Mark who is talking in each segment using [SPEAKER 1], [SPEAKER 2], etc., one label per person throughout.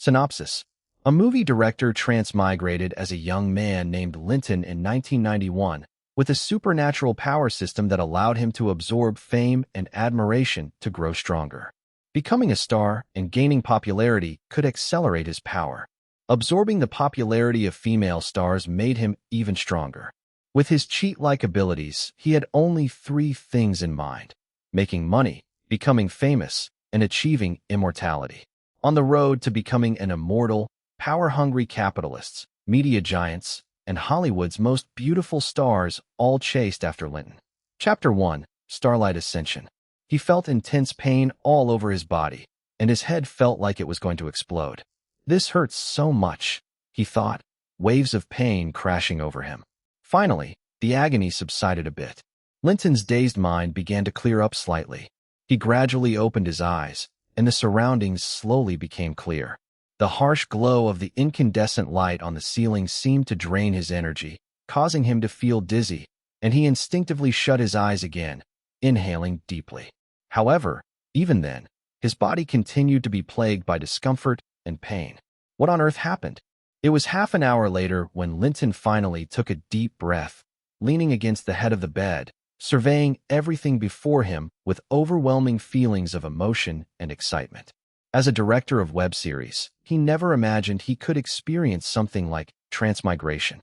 [SPEAKER 1] Synopsis: a movie director transmigrated as a young man named Linton in 1991 with a supernatural power system that allowed him to absorb fame and admiration to grow stronger. Becoming a star and gaining popularity could accelerate his power. Absorbing the popularity of female stars made him even stronger. With his cheat-like abilities, he had only three things in mind: making money, becoming famous, and achieving immortality. On the road to becoming an immortal, power-hungry capitalists, media giants, and Hollywood's most beautiful stars all chased after Linton. Chapter 1: Starlight Ascension. He felt intense pain all over his body, and his head felt like it was going to explode. "This hurts so much," he thought, waves of pain crashing over him. Finally, the agony subsided a bit. Linton's dazed mind began to clear up slightly. He gradually opened his eyes, and the surroundings slowly became clear. The harsh glow of the incandescent light on the ceiling seemed to drain his energy, causing him to feel dizzy, and he instinctively shut his eyes again, inhaling deeply. However, even then, his body continued to be plagued by discomfort and pain. What on earth happened? It was half an hour later when Linton finally took a deep breath, leaning against the head of the bed, surveying everything before him with overwhelming feelings of emotion and excitement. As a director of web series, he never imagined he could experience something like transmigration.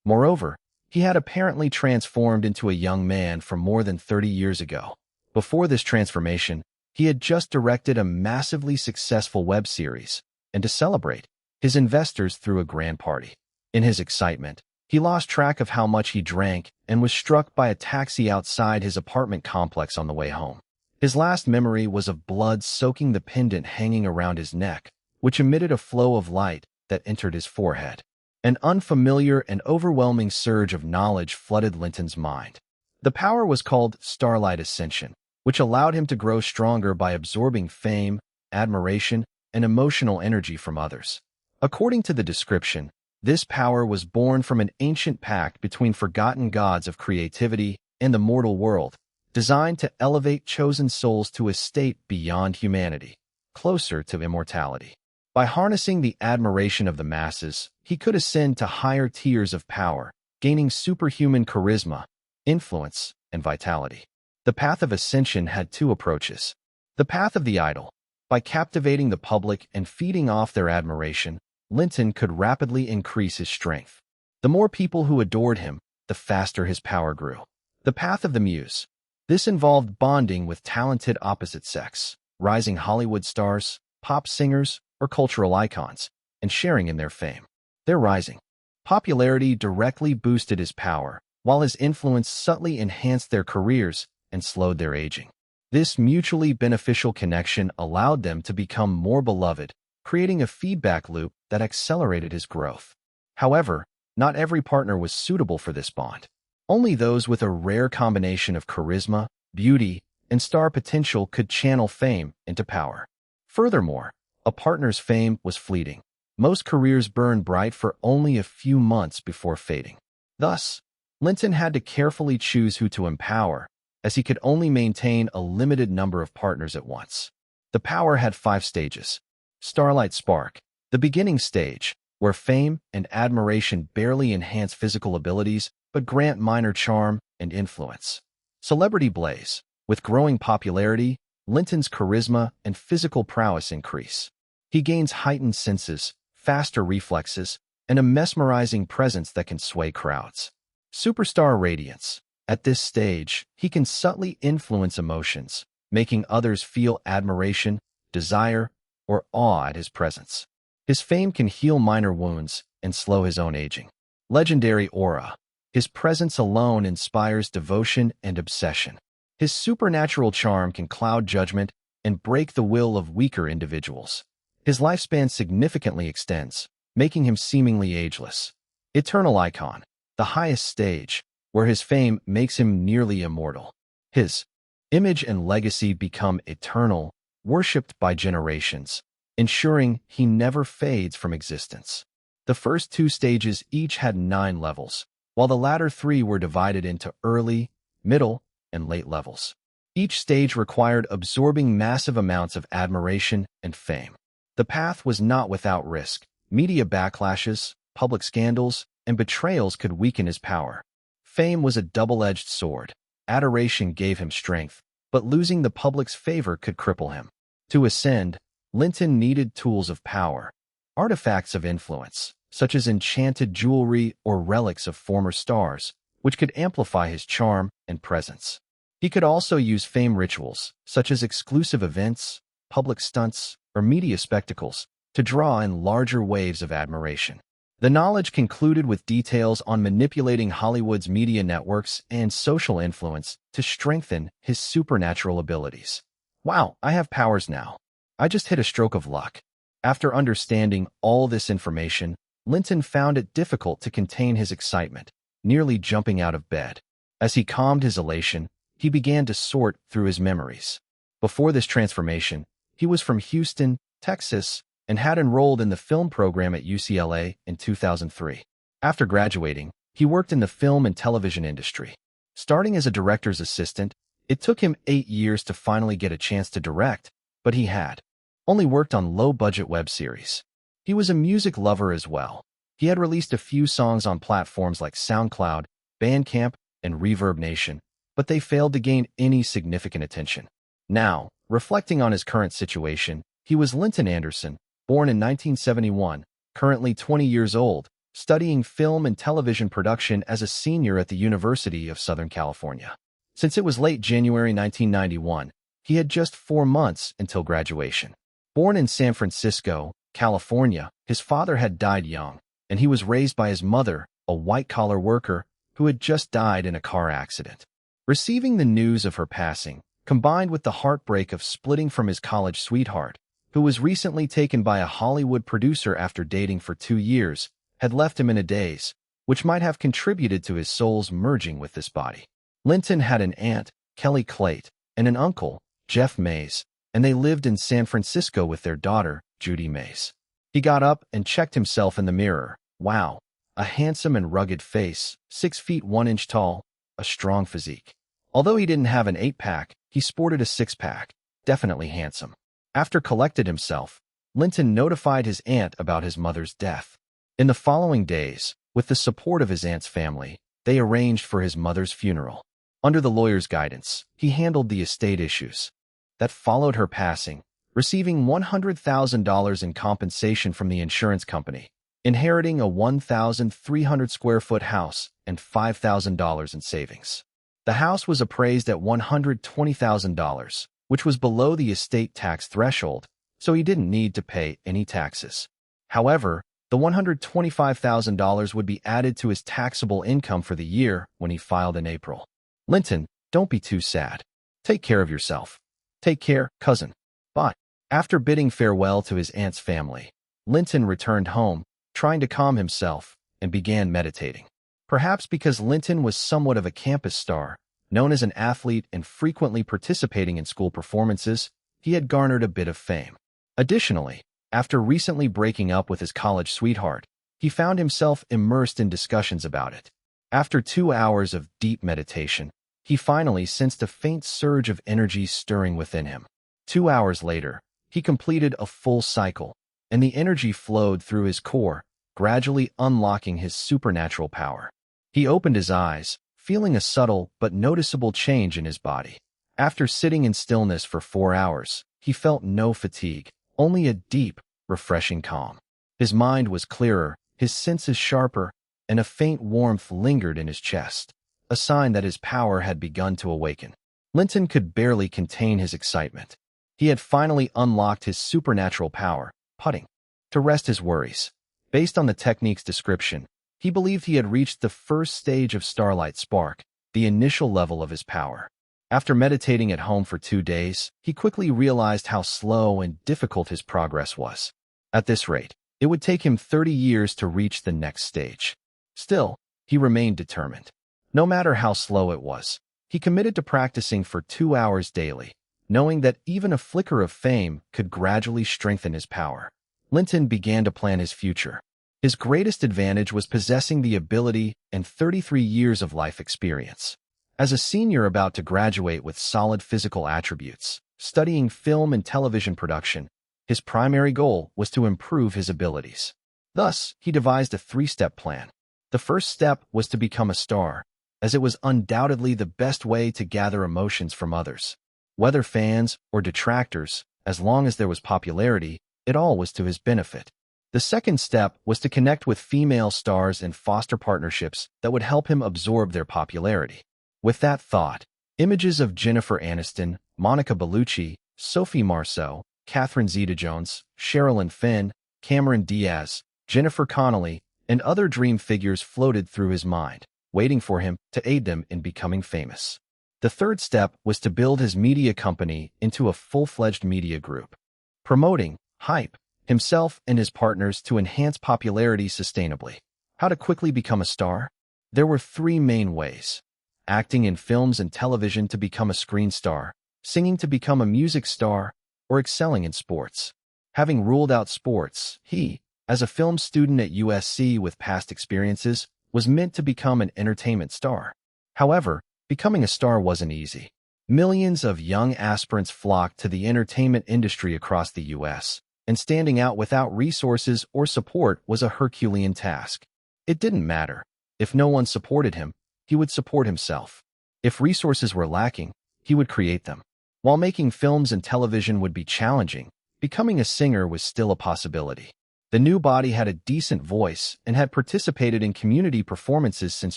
[SPEAKER 1] Moreover, he had apparently transformed into a young man from more than 30 years ago. Before this transformation, he had just directed a massively successful web series, and to celebrate, his investors threw a grand party. In his excitement, he lost track of how much he drank and was struck by a taxi outside his apartment complex on the way home. His last memory was of blood soaking the pendant hanging around his neck, which emitted a flow of light that entered his forehead. An unfamiliar and overwhelming surge of knowledge flooded Linton's mind. The power was called Starlight Ascension, which allowed him to grow stronger by absorbing fame, admiration, and emotional energy from others. According to the description, this power was born from an ancient pact between forgotten gods of creativity and the mortal world, designed to elevate chosen souls to a state beyond humanity, closer to immortality. By harnessing the admiration of the masses, he could ascend to higher tiers of power, gaining superhuman charisma, influence, and vitality. The path of ascension had two approaches. The path of the idol. By captivating the public and feeding off their admiration, Linton could rapidly increase his strength. The more people who adored him, the faster his power grew. The path of the muse. This involved bonding with talented opposite sex, rising Hollywood stars, pop singers, or cultural icons, and sharing in their fame. Their rising popularity directly boosted his power, while his influence subtly enhanced their careers and slowed their aging. This mutually beneficial connection allowed them to become more beloved, creating a feedback loop that accelerated his growth. However, not every partner was suitable for this bond. Only those with a rare combination of charisma, beauty, and star potential could channel fame into power. Furthermore, a partner's fame was fleeting. Most careers burn bright for only a few months before fading. Thus, Linton had to carefully choose who to empower, as he could only maintain a limited number of partners at once. The power had 5 stages. Starlight Spark, the beginning stage, where fame and admiration barely enhance physical abilities but grant minor charm and influence. Celebrity Blaze, with growing popularity, Linton's charisma and physical prowess increase. He gains heightened senses, faster reflexes, and a mesmerizing presence that can sway crowds. Superstar Radiance. At this stage, he can subtly influence emotions, making others feel admiration, desire, or awe at his presence. His fame can heal minor wounds and slow his own aging. Legendary Aura. His presence alone inspires devotion and obsession. His supernatural charm can cloud judgment and break the will of weaker individuals. His lifespan significantly extends, making him seemingly ageless. Eternal Icon. The highest stage, where his fame makes him nearly immortal. His image and legacy become eternal, worshipped by generations, ensuring he never fades from existence. The first 2 stages each had 9 levels, while the latter 3 were divided into early, middle, and late levels. Each stage required absorbing massive amounts of admiration and fame. The path was not without risk. Media backlashes, public scandals, and betrayals could weaken his power. Fame was a double-edged sword. Adoration gave him strength, but losing the public's favor could cripple him. To ascend, Linton needed tools of power, artifacts of influence, such as enchanted jewelry or relics of former stars, which could amplify his charm and presence. He could also use fame rituals, such as exclusive events, public stunts, or media spectacles, to draw in larger waves of admiration. The knowledge concluded with details on manipulating Hollywood's media networks and social influence to strengthen his supernatural abilities. Wow, I have powers now. I just hit a stroke of luck. After understanding all this information, Linton found it difficult to contain his excitement, nearly jumping out of bed. As he calmed his elation, he began to sort through his memories. Before this transformation, he was from Houston, Texas, and had enrolled in the film program at UCLA in 2003. After graduating, he worked in the film and television industry. Starting as a director's assistant, it took him 8 years to finally get a chance to direct, but he had only worked on low-budget web series. He was a music lover as well. He had released a few songs on platforms like SoundCloud, Bandcamp, and Reverb Nation, but they failed to gain any significant attention. Now, reflecting on his current situation, he was Linton Anderson, born in 1971, currently 20 years old, studying film and television production as a senior at the University of Southern California. Since it was late January 1991, he had just 4 months until graduation. Born in San Francisco, California, his father had died young, and he was raised by his mother, a white-collar worker, who had just died in a car accident. Receiving the news of her passing, combined with the heartbreak of splitting from his college sweetheart, who was recently taken by a Hollywood producer after dating for 2 years, had left him in a daze, which might have contributed to his soul's merging with this body. Linton had an aunt, Kelly Clayt, and an uncle, Jeff Mays, and they lived in San Francisco with their daughter, Judy Mays. He got up and checked himself in the mirror. Wow, a handsome and rugged face, 6 feet 1 inch tall, a strong physique. Although he didn't have an 8-pack, he sported a 6-pack, definitely handsome. After collected himself, Linton notified his aunt about his mother's death. In the following days, with the support of his aunt's family, they arranged for his mother's funeral. Under the lawyer's guidance, he handled the estate issues that followed her passing, receiving $100,000 in compensation from the insurance company, inheriting a 1,300 square foot house and $5,000 in savings. The house was appraised at $120,000, which was below the estate tax threshold, so he didn't need to pay any taxes. However, the $125,000 would be added to his taxable income for the year when he filed in April. Linton, don't be too sad. Take care of yourself. Take care, cousin. But, after bidding farewell to his aunt's family, Linton returned home, trying to calm himself, and began meditating. Perhaps because Linton was somewhat of a campus star, known as an athlete and frequently participating in school performances, he had garnered a bit of fame. Additionally, after recently breaking up with his college sweetheart, he found himself immersed in discussions about it. After 2 hours of deep meditation, he finally sensed a faint surge of energy stirring within him. 2 hours later, he completed a full cycle, and the energy flowed through his core, gradually unlocking his supernatural power. He opened his eyes, feeling a subtle but noticeable change in his body. After sitting in stillness for 4 hours, he felt no fatigue, only a deep, refreshing calm. His mind was clearer, his senses sharper, and a faint warmth lingered in his chest, a sign that his power had begun to awaken. Linton could barely contain his excitement. He had finally unlocked his supernatural power, putting to rest his worries. Based on the technique's description, he believed he had reached the first stage of Starlight Spark, the initial level of his power. After meditating at home for 2 days, he quickly realized how slow and difficult his progress was. At this rate, it would take him 30 years to reach the next stage. Still, he remained determined. No matter how slow it was, he committed to practicing for 2 hours daily, knowing that even a flicker of fame could gradually strengthen his power. Linton began to plan his future. His greatest advantage was possessing the ability and 33 years of life experience. As a senior about to graduate with solid physical attributes, studying film and television production, His primary goal was to improve his abilities. Thus, he devised a three-step plan. The first step was to become a star, as it was undoubtedly the best way to gather emotions from others. Whether fans or detractors, as long as there was popularity, it all was to his benefit. The second step was to connect with female stars and foster partnerships that would help him absorb their popularity. With that thought, images of Jennifer Aniston, Monica Bellucci, Sophie Marceau, Catherine Zeta-Jones, Sherilyn Fenn, Cameron Diaz, Jennifer Connelly, and other dream figures floated through his mind, waiting for him to aid them in becoming famous. The third step was to build his media company into a full-fledged media group, promoting, hype, himself and his partners to enhance popularity sustainably. How to quickly become a star? There were three main ways: acting in films and television to become a screen star, singing to become a music star, or excelling in sports. Having ruled out sports, he, as a film student at USC with past experiences, was meant to become an entertainment star. However, becoming a star wasn't easy. Millions of young aspirants flocked to the entertainment industry across the U.S., and standing out without resources or support was a Herculean task. It didn't matter. If no one supported him, he would support himself. If resources were lacking, he would create them. While making films and television would be challenging, becoming a singer was still a possibility. The new body had a decent voice and had participated in community performances since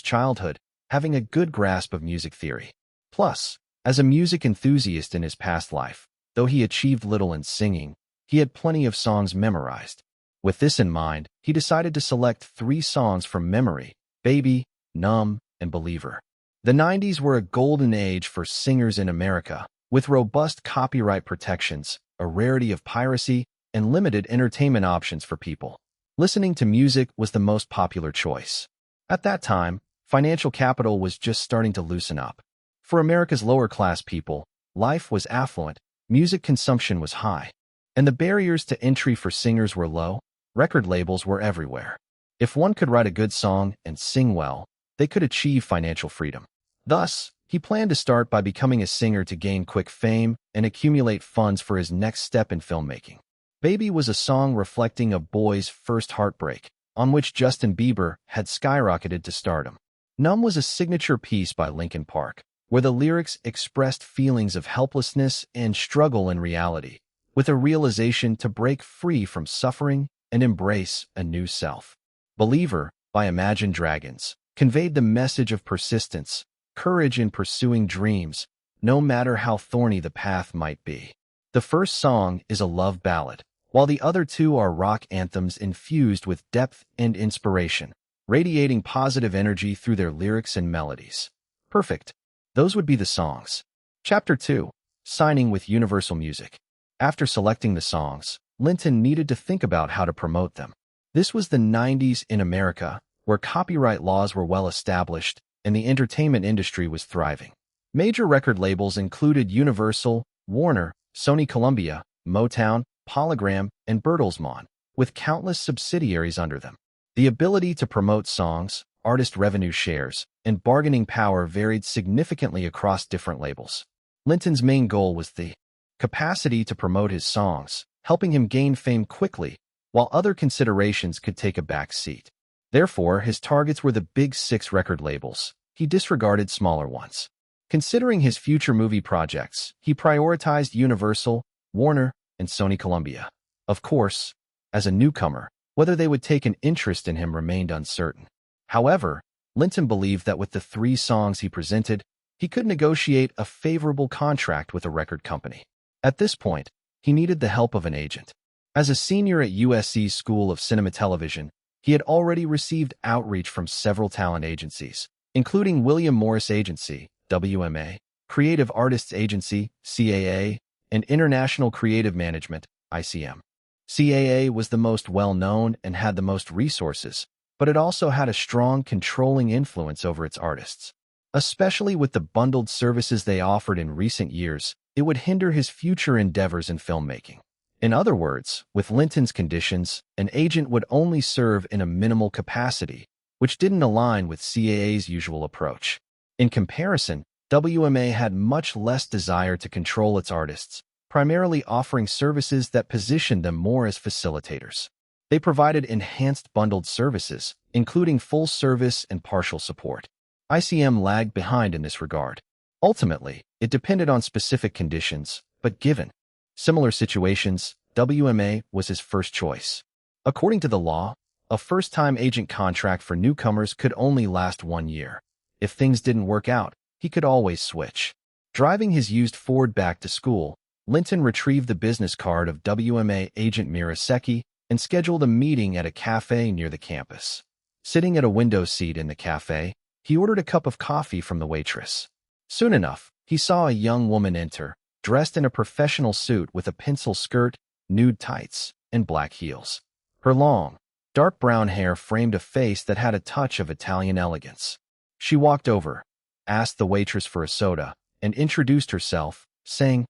[SPEAKER 1] childhood, having a good grasp of music theory. Plus, as a music enthusiast in his past life, though he achieved little in singing, he had plenty of songs memorized. With this in mind, he decided to select 3 songs from memory: Baby, Numb, and Believer. The 90s were a golden age for singers in America, with robust copyright protections, a rarity of piracy, and limited entertainment options for people. Listening to music was the most popular choice. At that time, financial capital was just starting to loosen up. For America's lower-class people, life was affluent, music consumption was high, and the barriers to entry for singers were low. Record labels were everywhere. If one could write a good song and sing well, they could achieve financial freedom. Thus, he planned to start by becoming a singer to gain quick fame and accumulate funds for his next step in filmmaking. Baby was a song reflecting a boy's first heartbreak, on which Justin Bieber had skyrocketed to stardom. Numb was a signature piece by Linkin Park, where the lyrics expressed feelings of helplessness and struggle in reality, with a realization to break free from suffering and embrace a new self. Believer, by Imagine Dragons, conveyed the message of persistence, courage in pursuing dreams, no matter how thorny the path might be. The first song is a love ballad, while the other 2 are rock anthems infused with depth and inspiration, radiating positive energy through their lyrics and melodies. Perfect. Those would be the songs. Chapter 2. Signing with Universal Music. After selecting the songs, Linton needed to think about how to promote them. This was the 90s in America, where copyright laws were well established and the entertainment industry was thriving. Major record labels included Universal, Warner, Sony Columbia, Motown, Polygram, and Bertelsmann, with countless subsidiaries under them. The ability to promote songs, artist revenue shares, and bargaining power varied significantly across different labels. Linton's main goal was the capacity to promote his songs, helping him gain fame quickly, while other considerations could take a back seat. Therefore, his targets were the big 6 record labels. He disregarded smaller ones. Considering his future movie projects, he prioritized Universal, Warner, and Sony Columbia. Of course, as a newcomer, whether they would take an interest in him remained uncertain. However, Linton believed that with the 3 songs he presented, he could negotiate a favorable contract with a record company. At this point, he needed the help of an agent. As a senior at USC's School of Cinema Television, he had already received outreach from several talent agencies, including William Morris Agency, WMA, Creative Artists Agency, CAA, and International Creative Management, ICM. CAA was the most well-known and had the most resources, but it also had a strong controlling influence over its artists. Especially with the bundled services they offered in recent years, it would hinder his future endeavors in filmmaking. In other words, with Linton's conditions, an agent would only serve in a minimal capacity, which didn't align with CAA's usual approach. In comparison, WMA had much less desire to control its artists, primarily offering services that positioned them more as facilitators. They provided enhanced bundled services, including full service and partial support. ICM lagged behind in this regard. Ultimately, it depended on specific conditions, but given similar situations, WMA was his first choice. According to the law, a first-time agent contract for newcomers could only last 1 year. If things didn't work out, he could always switch. Driving his used Ford back to school, Linton retrieved the business card of WMA agent Muraseki and scheduled a meeting at a cafe near the campus. Sitting at a window seat in the cafe, he ordered a cup of coffee from the waitress. Soon enough, he saw a young woman enter, dressed in a professional suit with a pencil skirt, nude tights, and black heels. Her long, dark brown hair framed a face that had a touch of Italian elegance. She walked over, asked the waitress for a soda, and introduced herself, saying,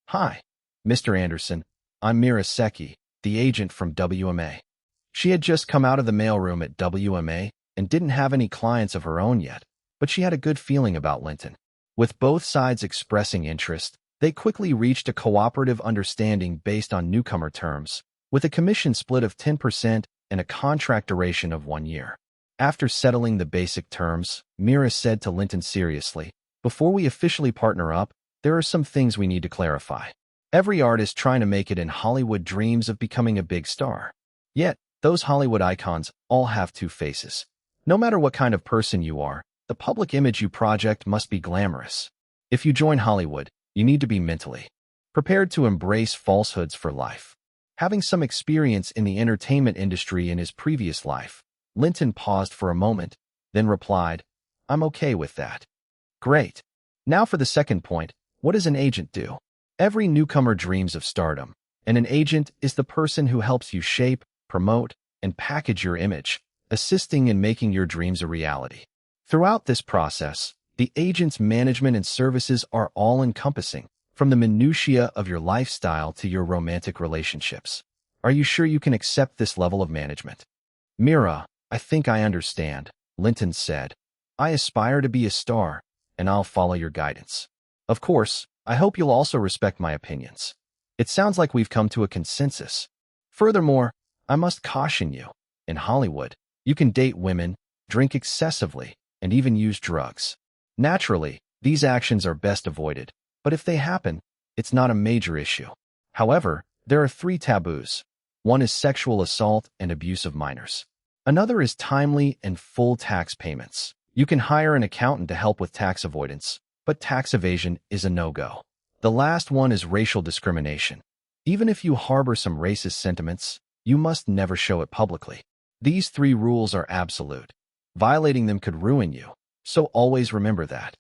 [SPEAKER 1] "Hi, Mr. Anderson, I'm Muraseki, the agent from WMA." She had just come out of the mailroom at WMA and didn't have any clients of her own yet, but she had a good feeling about Linton. With both sides expressing interest, they quickly reached a cooperative understanding based on newcomer terms, with a commission split of 10% and a contract duration of 1 year. After settling the basic terms, Mira said to Linton seriously, "Before we officially partner up, there are some things we need to clarify. Every artist trying to make it in Hollywood dreams of becoming a big star. Yet, those Hollywood icons all have two faces. No matter what kind of person you are, the public image you project must be glamorous. If you join Hollywood, you need to be mentally prepared to embrace falsehoods for life." Having some experience in the entertainment industry in his previous life, Linton paused for a moment, then replied, "I'm okay with that." "Great. Now for the second point, what does an agent do?" Every newcomer dreams of stardom, and an agent is the person who helps you shape, promote, and package your image, assisting in making your dreams a reality. Throughout this process, the agent's management and services are all-encompassing, from the minutiae of your lifestyle to your romantic relationships. Are you sure you can accept this level of management? "Mira, I think I understand," Linton said. "I aspire to be a star, and I'll follow your guidance. Of course, I hope you'll also respect my opinions. It sounds like we've come to a consensus. Furthermore, I must caution you. In Hollywood, you can date women, drink excessively, and even use drugs. Naturally, these actions are best avoided, but if they happen, it's not a major issue. However, there are 3 taboos. One is sexual assault and abuse of minors. Another is timely and full tax payments. You can hire an accountant to help with tax avoidance, but tax evasion is a no-go. The last one is racial discrimination. Even if you harbor some racist sentiments, you must never show it publicly. These 3 rules are absolute. Violating them could ruin you, so always remember that.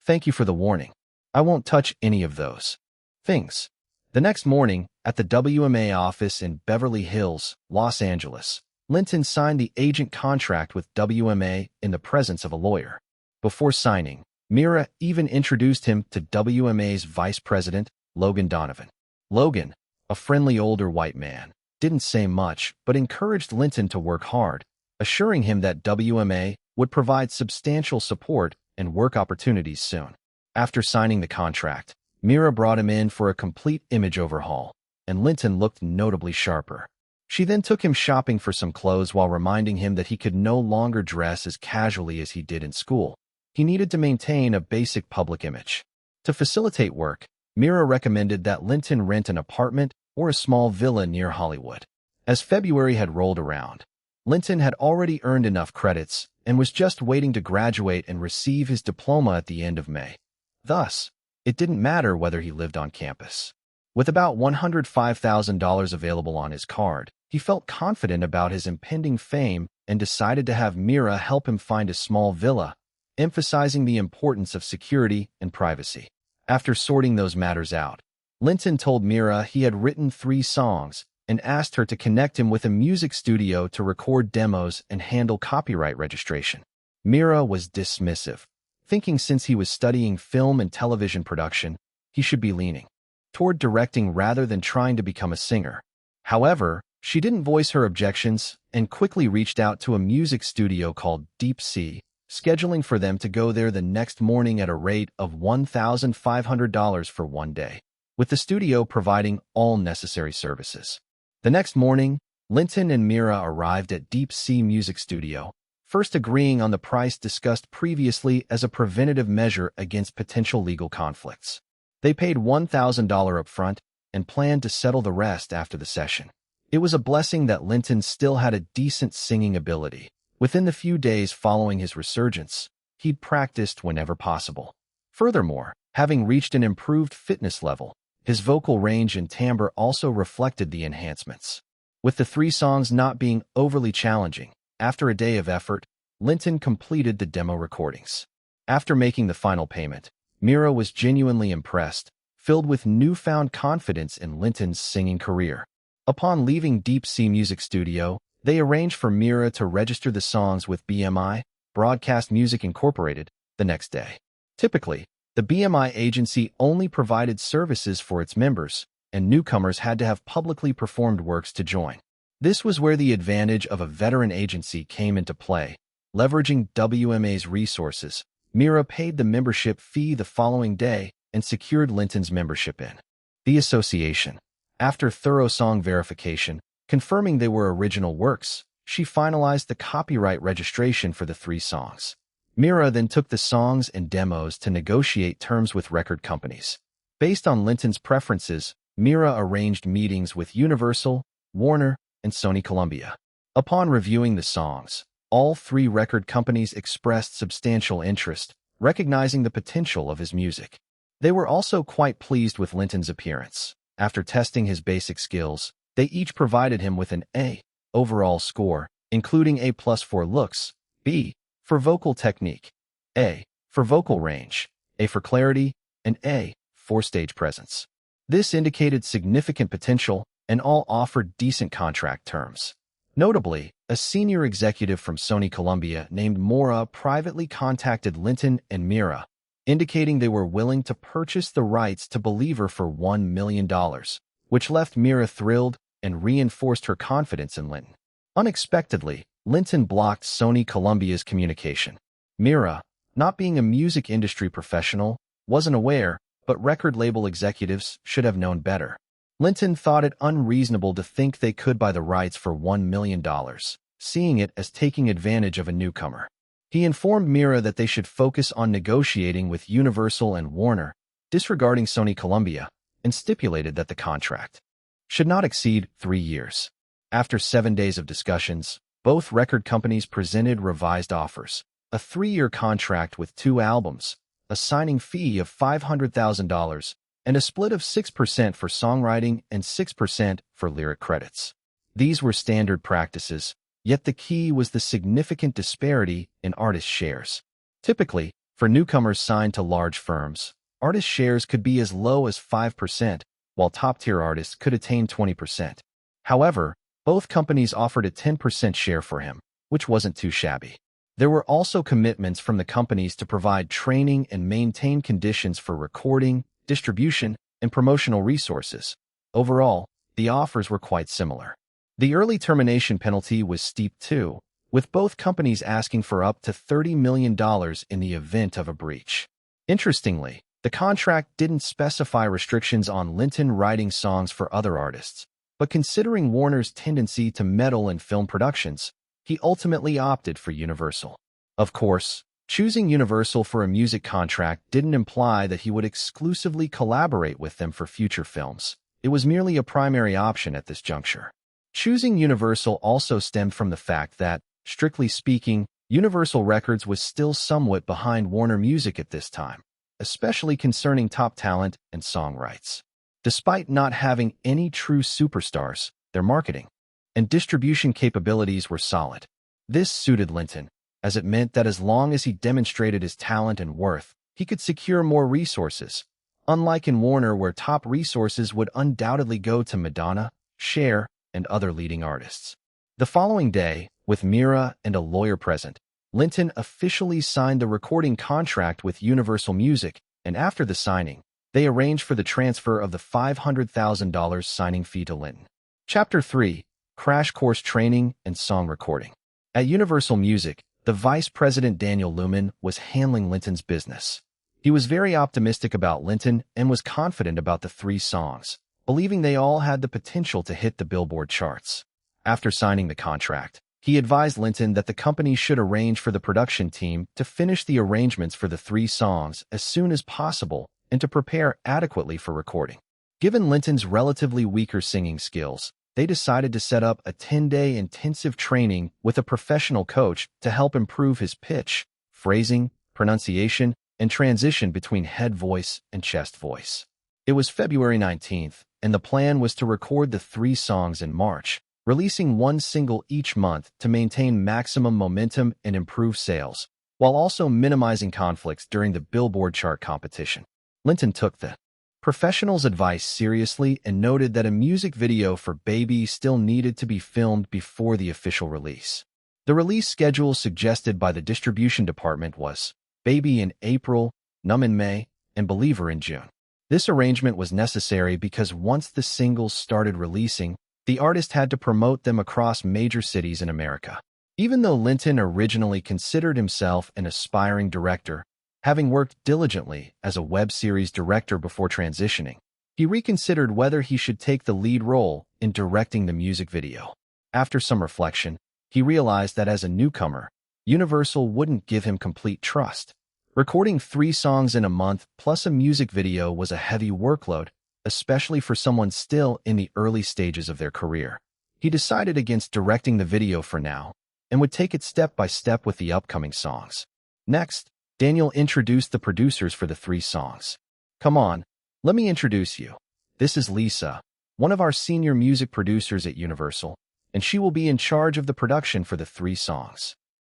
[SPEAKER 1] Thank you for the warning. I won't touch any of those things. The next morning, at the WMA office in Beverly Hills, Los Angeles, Linton signed the agent contract with WMA in the presence of a lawyer. Before signing, Mira even introduced him to WMA's vice president, Logan Donovan. Logan, a friendly older white man, didn't say much but encouraged Linton to work hard, assuring him that WMA would provide substantial support and work opportunities soon. After signing the contract, Mira brought him in for a complete image overhaul, and Linton looked notably sharper. She then took him shopping for some clothes while reminding him that he could no longer dress as casually as he did in school. He needed to maintain a basic public image. To facilitate work, Mira recommended that Linton rent an apartment or a small villa near Hollywood. As February had rolled around, Linton had already earned enough credits and was just waiting to graduate and receive his diploma at the end of May. Thus, it didn't matter whether he lived on campus. With about $105,000 available on his card, he felt confident about his impending fame and decided to have Mira help him find a small villa, emphasizing the importance of security and privacy. After sorting those matters out, Linton told Mira he had written 3 songs and asked her to connect him with a music studio to record demos and handle copyright registration. Mira was dismissive, thinking since he was studying film and television production, he should be leaning toward directing rather than trying to become a singer. However, she didn't voice her objections and quickly reached out to a music studio called Deep Sea, scheduling for them to go there the next morning at a rate of $1,500 for 1 day. with the studio providing all necessary services. The next morning, Linton and Mira arrived at Deep Sea Music Studio, first agreeing on the price discussed previously as a preventative measure against potential legal conflicts. They paid $1,000 upfront and planned to settle the rest after the session. It was a blessing that Linton still had a decent singing ability. Within the few days following his resurgence, he'd practiced whenever possible. Furthermore, having reached an improved fitness level, his vocal range and timbre also reflected the enhancements. With the 3 songs not being overly challenging, after a day of effort, Linton completed the demo recordings. After making the final payment, Mira was genuinely impressed, filled with newfound confidence in Linton's singing career. Upon leaving Deep Sea Music Studio, they arranged for Mira to register the songs with BMI, Broadcast Music Incorporated, the next day. Typically, the BMI agency only provided services for its members, and newcomers had to have publicly performed works to join. This was where the advantage of a veteran agency came into play. Leveraging WMA's resources, Mira paid the membership fee the following day and secured Linton's membership in the association. After thorough song verification, confirming they were original works, she finalized the copyright registration for the 3 songs. Mira then took the songs and demos to negotiate terms with record companies. Based on Linton's preferences, Mira arranged meetings with Universal, Warner, and Sony Columbia. Upon reviewing the songs, all 3 record companies expressed substantial interest, recognizing the potential of his music. They were also quite pleased with Linton's appearance. After testing his basic skills, they each provided him with an A overall score, including A+ for looks, B for vocal technique, A for vocal range, A for clarity, and A for stage presence. This indicated significant potential, and all offered decent contract terms. Notably, a senior executive from Sony Columbia named Mora privately contacted Linton and Mira, indicating they were willing to purchase the rights to Believer for $1 million, which left Mira thrilled and reinforced her confidence in Linton. Unexpectedly, Linton blocked Sony Columbia's communication. Mira, not being a music industry professional, wasn't aware, but record label executives should have known better. Linton thought it unreasonable to think they could buy the rights for $1 million, seeing it as taking advantage of a newcomer. He informed Mira that they should focus on negotiating with Universal and Warner, disregarding Sony Columbia, and stipulated that the contract should not exceed 3 years. After 7 days of discussions, both record companies presented revised offers: a 3-year contract with 2 albums, a signing fee of $500,000, and a split of 6% for songwriting and 6% for lyric credits. These were standard practices, yet the key was the significant disparity in artist shares. Typically, for newcomers signed to large firms, artist shares could be as low as 5%, while top-tier artists could attain 20%. However, both companies offered a 10% share for him, which wasn't too shabby. There were also commitments from the companies to provide training and maintain conditions for recording, distribution, and promotional resources. Overall, the offers were quite similar. The early termination penalty was steep too, with both companies asking for up to $30 million in the event of a breach. Interestingly, the contract didn't specify restrictions on Linton writing songs for other artists, but considering Warner's tendency to meddle in film productions, he ultimately opted for Universal. Of course, choosing Universal for a music contract didn't imply that he would exclusively collaborate with them for future films. It was merely a primary option at this juncture. Choosing Universal also stemmed from the fact that, strictly speaking, Universal Records was still somewhat behind Warner Music at this time, especially concerning top talent and song rights. Despite not having any true superstars, their marketing and distribution capabilities were solid. This suited Linton, as it meant that as long as he demonstrated his talent and worth, he could secure more resources, unlike in Warner where top resources would undoubtedly go to Madonna, Cher, and other leading artists. The following day, with Mira and a lawyer present, Linton officially signed the recording contract with Universal Music, and after the signing, they arranged for the transfer of the $500,000 signing fee to Linton. Chapter 3: Crash Course Training and Song Recording. At Universal Music, the Vice President Daniel Luman was handling Linton's business. He was very optimistic about Linton and was confident about the 3 songs, believing they all had the potential to hit the Billboard charts. After signing the contract, he advised Linton that the company should arrange for the production team to finish the arrangements for the 3 songs as soon as possible and to prepare adequately for recording. Given Linton's relatively weaker singing skills, they decided to set up a 10-day intensive training with a professional coach to help improve his pitch, phrasing, pronunciation, and transition between head voice and chest voice. It was February 19th, and the plan was to record the 3 songs in March, releasing 1 single each month to maintain maximum momentum and improve sales, while also minimizing conflicts during the Billboard chart competition. Linton took the professional's advice seriously and noted that a music video for Baby still needed to be filmed before the official release. The release schedule suggested by the distribution department was Baby in April, Numb in May, and Believer in June. This arrangement was necessary because once the singles started releasing, the artist had to promote them across major cities in America. Even though Linton originally considered himself an aspiring director, having worked diligently as a web series director before transitioning, he reconsidered whether he should take the lead role in directing the music video. After some reflection, he realized that as a newcomer, Universal wouldn't give him complete trust. Recording 3 songs in a month plus a music video was a heavy workload, especially for someone still in the early stages of their career. He decided against directing the video for now and would take it step by step with the upcoming songs. Next, Daniel introduced the producers for the 3 songs. "Come on, let me introduce you. This is Lisa, one of our senior music producers at Universal, and she will be in charge of the production for the 3 songs.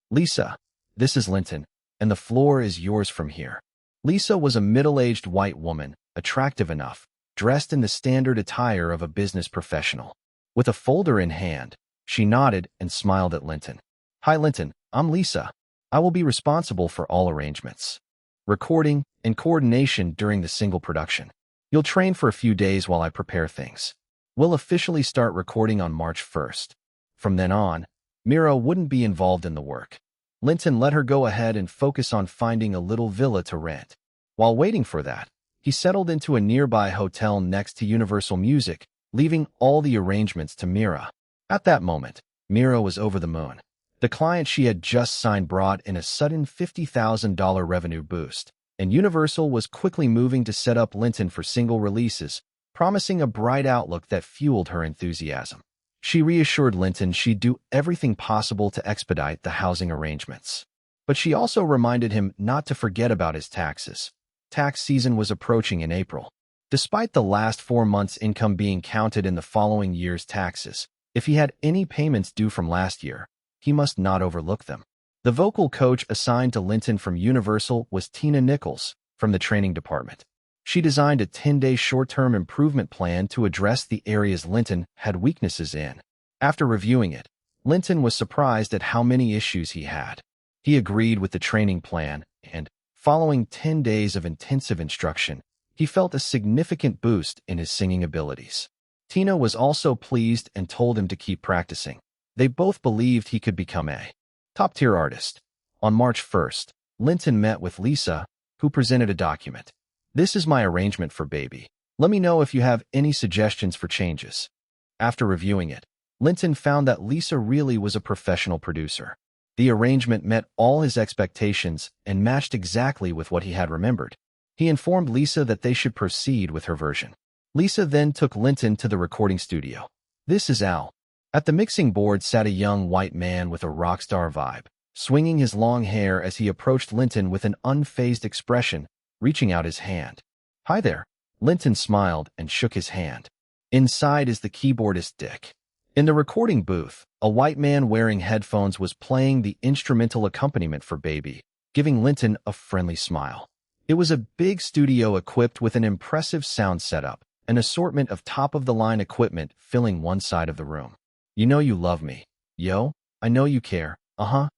[SPEAKER 1] Lisa, this is Linton, and the floor is yours from here." Lisa was a middle-aged white woman, attractive enough, dressed in the standard attire of a business professional. With a folder in hand, she nodded and smiled at Linton. "Hi Linton, I'm Lisa. I will be responsible for all arrangements, recording, and coordination during the single production. You'll train for a few days while I prepare things. We'll officially start recording on March 1st. From then on, Mira wouldn't be involved in the work." Linton let her go ahead and focus on finding a little villa to rent. While waiting for that, he settled into a nearby hotel next to Universal Music, leaving all the arrangements to Mira. At that moment, Mira was over the moon. The client she had just signed brought in a sudden $50,000 revenue boost, and Universal was quickly moving to set up Linton for single releases, promising a bright outlook that fueled her enthusiasm. She reassured Linton she'd do everything possible to expedite the housing arrangements. But she also reminded him not to forget about his taxes. Tax season was approaching in April. Despite the last 4 months' income being counted in the following year's taxes, if he had any payments due from last year, he must not overlook them. The vocal coach assigned to Linton from Universal was Tina Nichols from the training department. She designed a 10-day short-term improvement plan to address the areas Linton had weaknesses in. After reviewing it, Linton was surprised at how many issues he had. He agreed with the training plan, and, following 10 days of intensive instruction, he felt a significant boost in his singing abilities. Tina was also pleased and told him to keep practicing. They both believed he could become a top-tier artist. On March 1st, Linton met with Lisa, who presented a document. "This is my arrangement for Baby. Let me know if you have any suggestions for changes." After reviewing it, Linton found that Lisa really was a professional producer. The arrangement met all his expectations and matched exactly with what he had remembered. He informed Lisa that they should proceed with her version. Lisa then took Linton to the recording studio. "This is Al." At the mixing board sat a young white man with a rock star vibe, swinging his long hair as he approached Linton with an unfazed expression, reaching out his hand. "Hi there." Linton smiled and shook his hand. Inside is the keyboardist Dick. In the recording booth, a white man wearing headphones was playing the instrumental accompaniment for Baby, giving Linton a friendly smile. It was a big studio equipped with an impressive sound setup, an assortment of top-of-the-line equipment filling one side of the room. "You know you love me. Yo, I know you care. Uh-huh.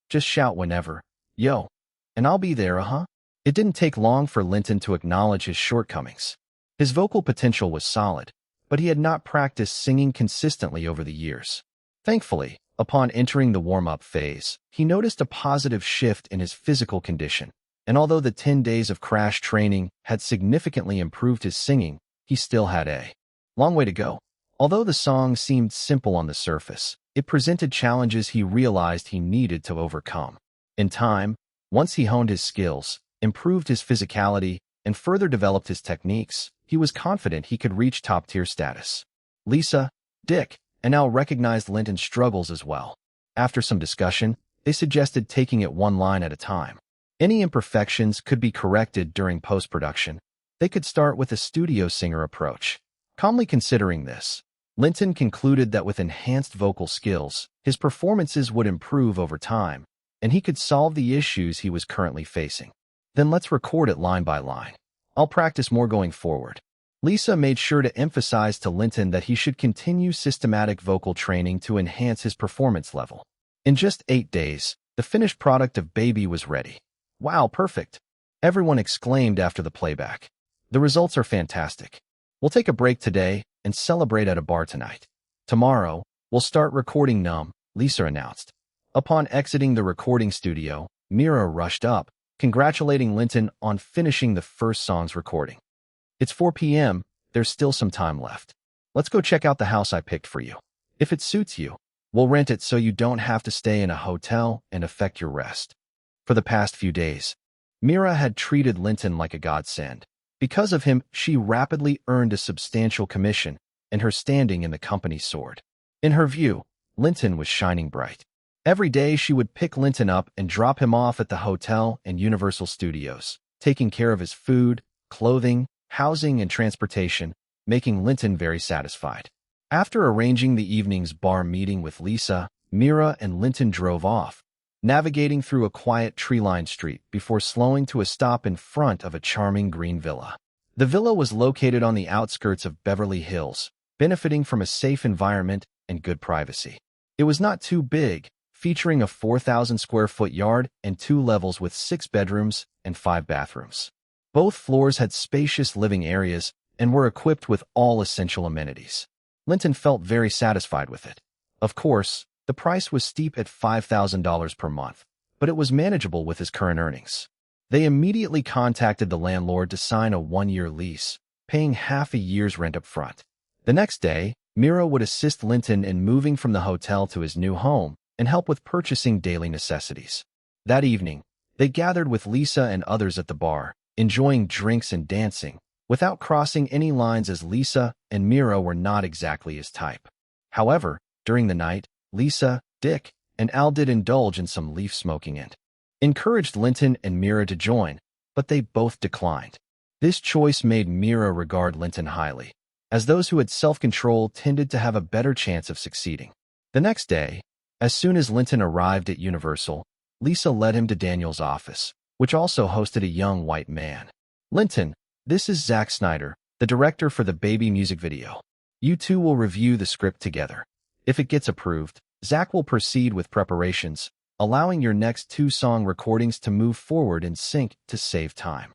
[SPEAKER 1] Just shout whenever. Yo. And I'll be there, uh-huh." It didn't take long for Linton to acknowledge his shortcomings. His vocal potential was solid, but he had not practiced singing consistently over the years. Thankfully, upon entering the warm-up phase, he noticed a positive shift in his physical condition. And although the 10 days of crash training had significantly improved his singing, he still had a long way to go. Although the song seemed simple on the surface, it presented challenges he realized he needed to overcome. In time, once he honed his skills, improved his physicality, and further developed his techniques, he was confident he could reach top-tier status. Lisa, Dick, and Al recognized Linton's struggles as well. After some discussion, they suggested taking it one line at a time. Any imperfections could be corrected during post-production. They could start with a studio singer approach. Calmly considering this, Linton concluded that with enhanced vocal skills, his performances would improve over time, and he could solve the issues he was currently facing. Then let's record it line by line. I'll practice more going forward. Lisa made sure to emphasize to Linton that he should continue systematic vocal training to enhance his performance level. In just 8 days, the finished product of Baby was ready. Wow, perfect! Everyone exclaimed after the playback. The results are fantastic. We'll take a break today and celebrate at a bar tonight. Tomorrow, we'll start recording Numb, Lisa announced. Upon exiting the recording studio, Mira rushed up, congratulating Linton on finishing the first song's recording. It's 4 p.m., there's still some time left. Let's go check out the house I picked for you. If it suits you, we'll rent it so you don't have to stay in a hotel and affect your rest. For the past few days, Mira had treated Linton like a godsend. Because of him, she rapidly earned a substantial commission, and her standing in the company soared. In her view, Linton was shining bright. Every day she would pick Linton up and drop him off at the hotel and Universal Studios, taking care of his food, clothing, housing, and transportation, making Linton very satisfied. After arranging the evening's bar meeting with Lisa, Mira and Linton drove off, navigating through a quiet tree-lined street before slowing to a stop in front of a charming green villa. The villa was located on the outskirts of Beverly Hills, benefiting from a safe environment and good privacy. It was not too big, featuring a 4,000-square-foot yard and 2 levels with 6 bedrooms and 5 bathrooms. Both floors had spacious living areas and were equipped with all essential amenities. Linton felt very satisfied with it. Of course, the price was steep at $5,000 per month, but it was manageable with his current earnings. They immediately contacted the landlord to sign a 1-year lease, paying half a year's rent up front. The next day, Mira would assist Linton in moving from the hotel to his new home and help with purchasing daily necessities. That evening, they gathered with Lisa and others at the bar, enjoying drinks and dancing, without crossing any lines as Lisa and Mira were not exactly his type. However, during the night, Lisa, Dick, and Al did indulge in some leaf smoking and encouraged Linton and Mira to join, but they both declined. This choice made Mira regard Linton highly, as those who had self-control tended to have a better chance of succeeding. The next day, as soon as Linton arrived at Universal, Lisa led him to Daniel's office, which also hosted a young white man. Linton, this is Zack Snyder, the director for the Baby music video. You two will review the script together. If it gets approved, Zack will proceed with preparations, allowing your next 2 song recordings to move forward in sync to save time.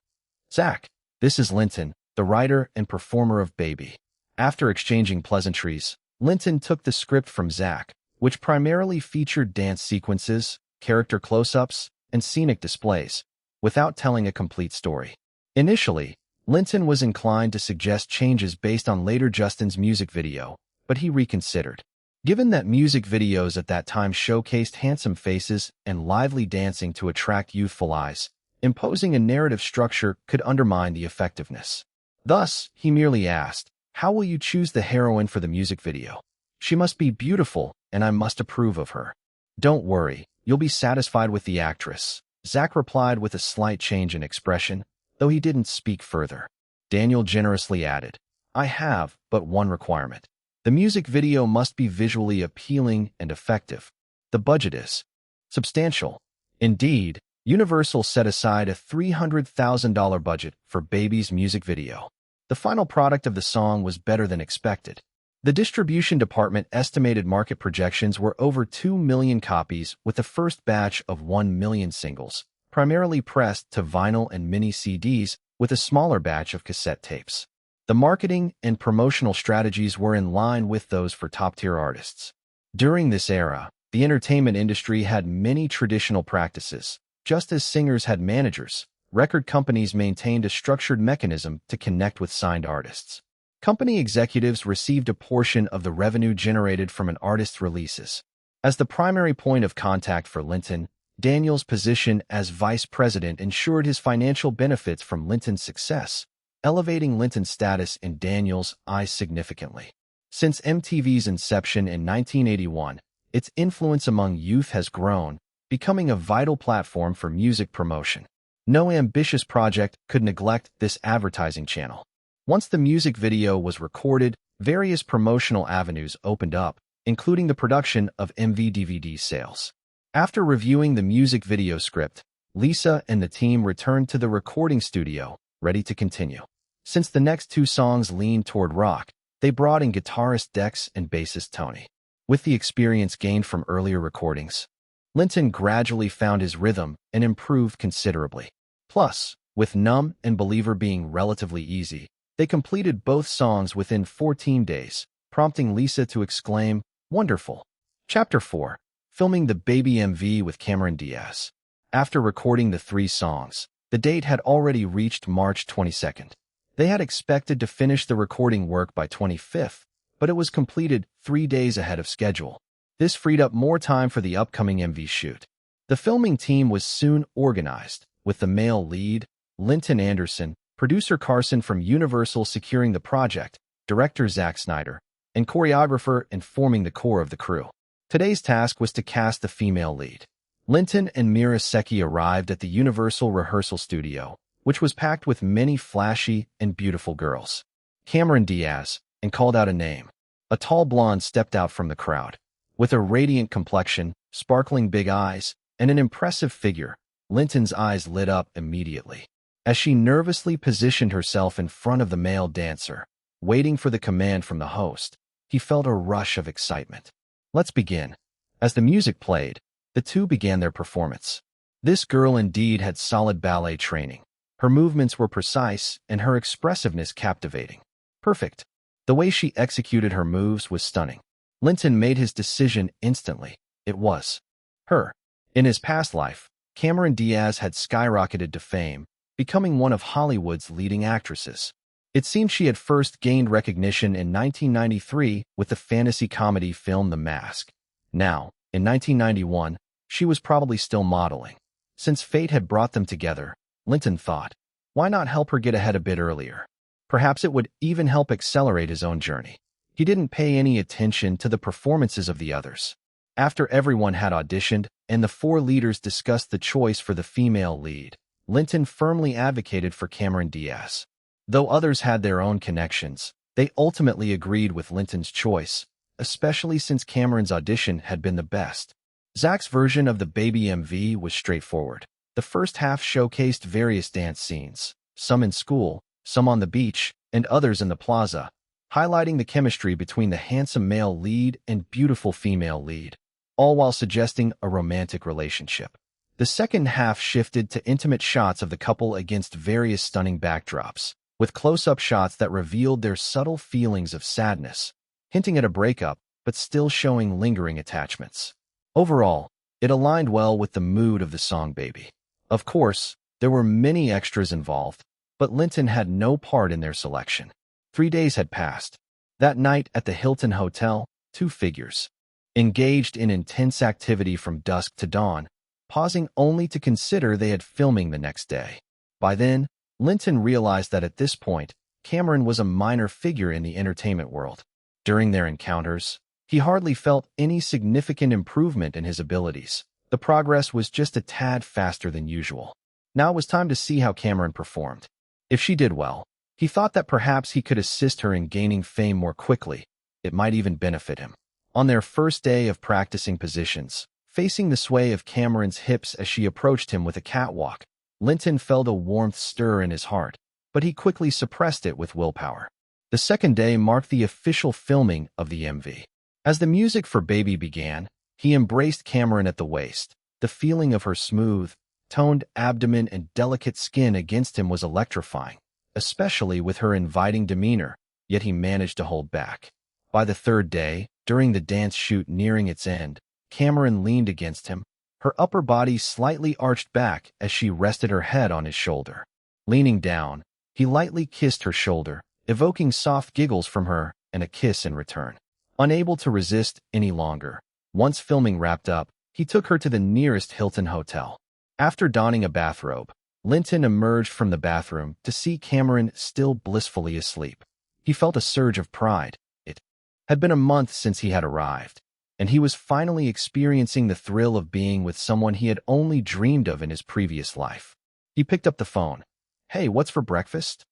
[SPEAKER 1] Zack, this is Linton, the writer and performer of Baby. After exchanging pleasantries, Linton took the script from Zack, which primarily featured dance sequences, character close-ups, and scenic displays, without telling a complete story. Initially, Linton was inclined to suggest changes based on later Justin's music video, but he reconsidered. Given that music videos at that time showcased handsome faces and lively dancing to attract youthful eyes, imposing a narrative structure could undermine the effectiveness. Thus, he merely asked, "How will you choose the heroine for the music video? She must be beautiful, and I must approve of her." "Don't worry, you'll be satisfied with the actress," Zack replied with a slight change in expression, though he didn't speak further. Daniel generously added, "I have but one requirement. The music video must be visually appealing and effective. The budget is substantial." Indeed, Universal set aside a $300,000 budget for Baby's music video. The final product of the song was better than expected. The distribution department estimated market projections were over 2 million copies, with the first batch of 1 million singles, primarily pressed to vinyl and mini CDs, with a smaller batch of cassette tapes. The marketing and promotional strategies were in line with those for top-tier artists. During this era, the entertainment industry had many traditional practices, just as singers had managers, record companies maintained a structured mechanism to connect with signed artists. Company executives received a portion of the revenue generated from an artist's releases. As the primary point of contact for Linton, Daniel's position as vice president ensured his financial benefits from Linton's success, elevating Linton's status in Daniel's eyes significantly. Since MTV's inception in 1981, its influence among youth has grown, becoming a vital platform for music promotion. No ambitious project could neglect this advertising channel. Once the music video was recorded, various promotional avenues opened up, including the production of MV DVD sales. After reviewing the music video script, Lisa and the team returned to the recording studio, ready to continue. Since the next two songs leaned toward rock, they brought in guitarist Dex and bassist Tony. With the experience gained from earlier recordings, Linton gradually found his rhythm and improved considerably. Plus, with Numb and Believer being relatively easy, they completed both songs within 14 days, prompting Lisa to exclaim, "Wonderful." Chapter 4. Filming the Baby MV with Cameron Diaz. After recording the 3 songs, the date had already reached March 22nd. They had expected to finish the recording work by 25th, but it was completed 3 days ahead of schedule. This freed up more time for the upcoming MV shoot. The filming team was soon organized, with the male lead, Linton Anderson, producer Carson from Universal securing the project, director Zack Snyder, and choreographer informing the core of the crew. Today's task was to cast the female lead. Linton and Mira Secchi arrived at the Universal rehearsal studio, which was packed with many flashy and beautiful girls. Cameron Diaz, and called out a name. A tall blonde stepped out from the crowd. With a radiant complexion, sparkling big eyes, and an impressive figure, Linton's eyes lit up immediately. As she nervously positioned herself in front of the male dancer, waiting for the command from the host, he felt a rush of excitement. "Let's begin." As the music played, the two began their performance. This girl indeed had solid ballet training. Her movements were precise and her expressiveness captivating. Perfect. The way she executed her moves was stunning. Linton made his decision instantly. It was her. In his past life, Cameron Diaz had skyrocketed to fame, becoming one of Hollywood's leading actresses. It seemed she had first gained recognition in 1993 with the fantasy comedy film The Mask. Now, in 1991, she was probably still modeling. Since fate had brought them together, Linton thought, why not help her get ahead a bit earlier? Perhaps it would even help accelerate his own journey. He didn't pay any attention to the performances of the others. After everyone had auditioned and the 4 leaders discussed the choice for the female lead, Linton firmly advocated for Cameron Diaz. Though others had their own connections, they ultimately agreed with Linton's choice, especially since Cameron's audition had been the best. Zack's version of the Baby MV was straightforward. The first half showcased various dance scenes, some in school, some on the beach, and others in the plaza, highlighting the chemistry between the handsome male lead and beautiful female lead, all while suggesting a romantic relationship. The second half shifted to intimate shots of the couple against various stunning backdrops, with close-up shots that revealed their subtle feelings of sadness, hinting at a breakup, but still showing lingering attachments. Overall, it aligned well with the mood of the song Baby. Of course, there were many extras involved, but Linton had no part in their selection. 3 days had passed. That night at the Hilton Hotel, 2 figures engaged in intense activity from dusk to dawn, pausing only to consider they had filming the next day. By then, Linton realized that at this point, Cameron was a minor figure in the entertainment world. During their encounters, he hardly felt any significant improvement in his abilities. The progress was just a tad faster than usual. Now it was time to see how Cameron performed. If she did well, he thought that perhaps he could assist her in gaining fame more quickly. It might even benefit him. On their first day of practicing positions, facing the sway of Cameron's hips as she approached him with a catwalk, Linton felt a warmth stir in his heart, but he quickly suppressed it with willpower. The second day marked the official filming of the MV. As the music for Baby began, he embraced Cameron at the waist. The feeling of her smooth, toned abdomen and delicate skin against him was electrifying, especially with her inviting demeanor, yet he managed to hold back. By the third day, during the dance shoot nearing its end, Cameron leaned against him, Her upper body slightly arched back as she rested her head on his shoulder. Leaning down, he lightly kissed her shoulder, evoking soft giggles from her and a kiss in return. Unable to resist any longer, once filming wrapped up, he took her to the nearest Hilton hotel. After donning a bathrobe, Linton emerged from the bathroom to see Cameron still blissfully asleep. He felt a surge of pride. It had been a month since he had arrived, and he was finally experiencing the thrill of being with someone he had only dreamed of in his previous life. He picked up the phone. "Hey, what's for breakfast?"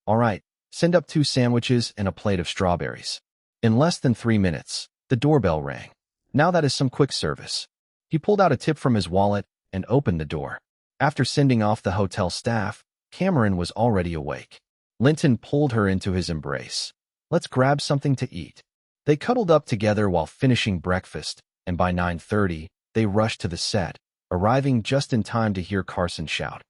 [SPEAKER 1] "All right, send up 2 sandwiches and a plate of strawberries." In less than 3 minutes, the doorbell rang. Now that is some quick service. He pulled out a tip from his wallet and opened the door. After sending off the hotel staff, Cameron was already awake. Linton pulled her into his embrace. "Let's grab something to eat." They cuddled up together while finishing breakfast, and by 9:30, they rushed to the set, arriving just in time to hear Carson shout,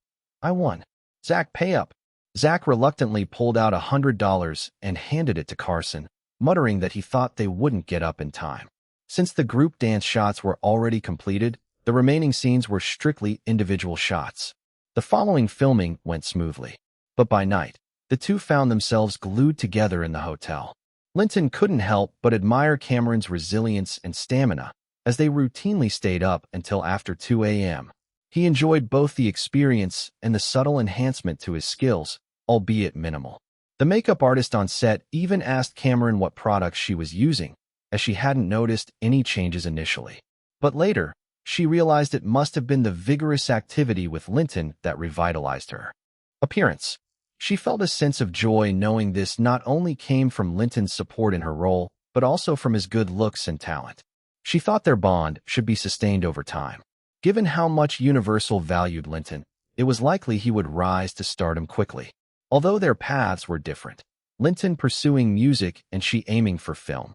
[SPEAKER 1] "I won. Zach, pay up." Zach reluctantly pulled out $100 and handed it to Carson, muttering that he thought they wouldn't get up in time. Since the group dance shots were already completed, the remaining scenes were strictly individual shots. The following filming went smoothly. But by night, the two found themselves glued together in the hotel. Linton couldn't help but admire Cameron's resilience and stamina, as they routinely stayed up until after 2 a.m. He enjoyed both the experience and the subtle enhancement to his skills, albeit minimal. The makeup artist on set even asked Cameron what products she was using, as she hadn't noticed any changes initially. But later, she realized it must have been the vigorous activity with Linton that revitalized her appearance. She felt a sense of joy knowing this not only came from Linton's support in her role, but also from his good looks and talent. She thought their bond should be sustained over time. Given how much Universal valued Linton, it was likely he would rise to stardom quickly. Although their paths were different, Linton pursuing music and she aiming for film.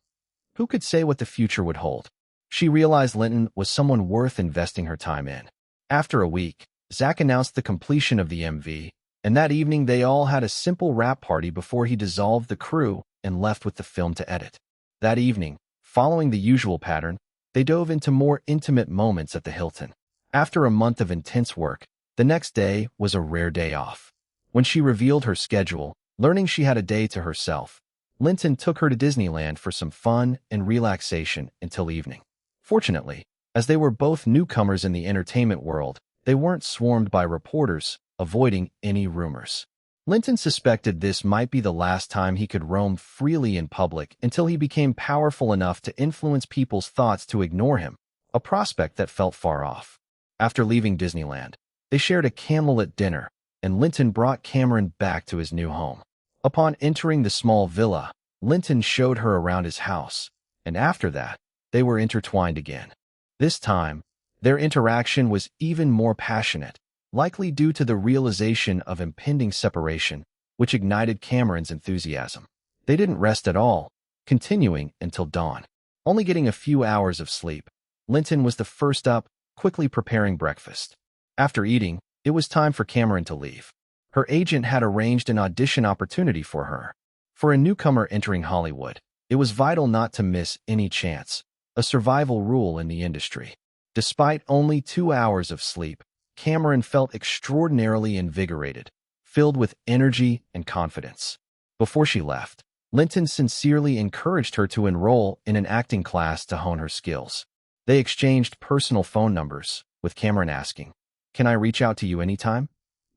[SPEAKER 1] Who could say what the future would hold? She realized Linton was someone worth investing her time in. After a week, Zach announced the completion of the MV, and that evening they all had a simple wrap party before he dissolved the crew and left with the film to edit. That evening, following the usual pattern, they dove into more intimate moments at the Hilton. After a month of intense work, the next day was a rare day off. When she revealed her schedule, learning she had a day to herself, Linton took her to Disneyland for some fun and relaxation until evening. Fortunately, as they were both newcomers in the entertainment world, they weren't swarmed by reporters, avoiding any rumors. Linton suspected this might be the last time he could roam freely in public until he became powerful enough to influence people's thoughts to ignore him, a prospect that felt far off. After leaving Disneyland, they shared a candlelit dinner, and Linton brought Cameron back to his new home. Upon entering the small villa, Linton showed her around his house, and after that, they were intertwined again. This time, their interaction was even more passionate, likely due to the realization of impending separation, which ignited Cameron's enthusiasm. They didn't rest at all, continuing until dawn. Only getting a few hours of sleep, Linton was the first up, quickly preparing breakfast. After eating, it was time for Cameron to leave. Her agent had arranged an audition opportunity for her. For a newcomer entering Hollywood, it was vital not to miss any chance, a survival rule in the industry. Despite only 2 hours of sleep, Cameron felt extraordinarily invigorated, filled with energy and confidence. Before she left, Linton sincerely encouraged her to enroll in an acting class to hone her skills. They exchanged personal phone numbers, with Cameron asking, "Can I reach out to you anytime?"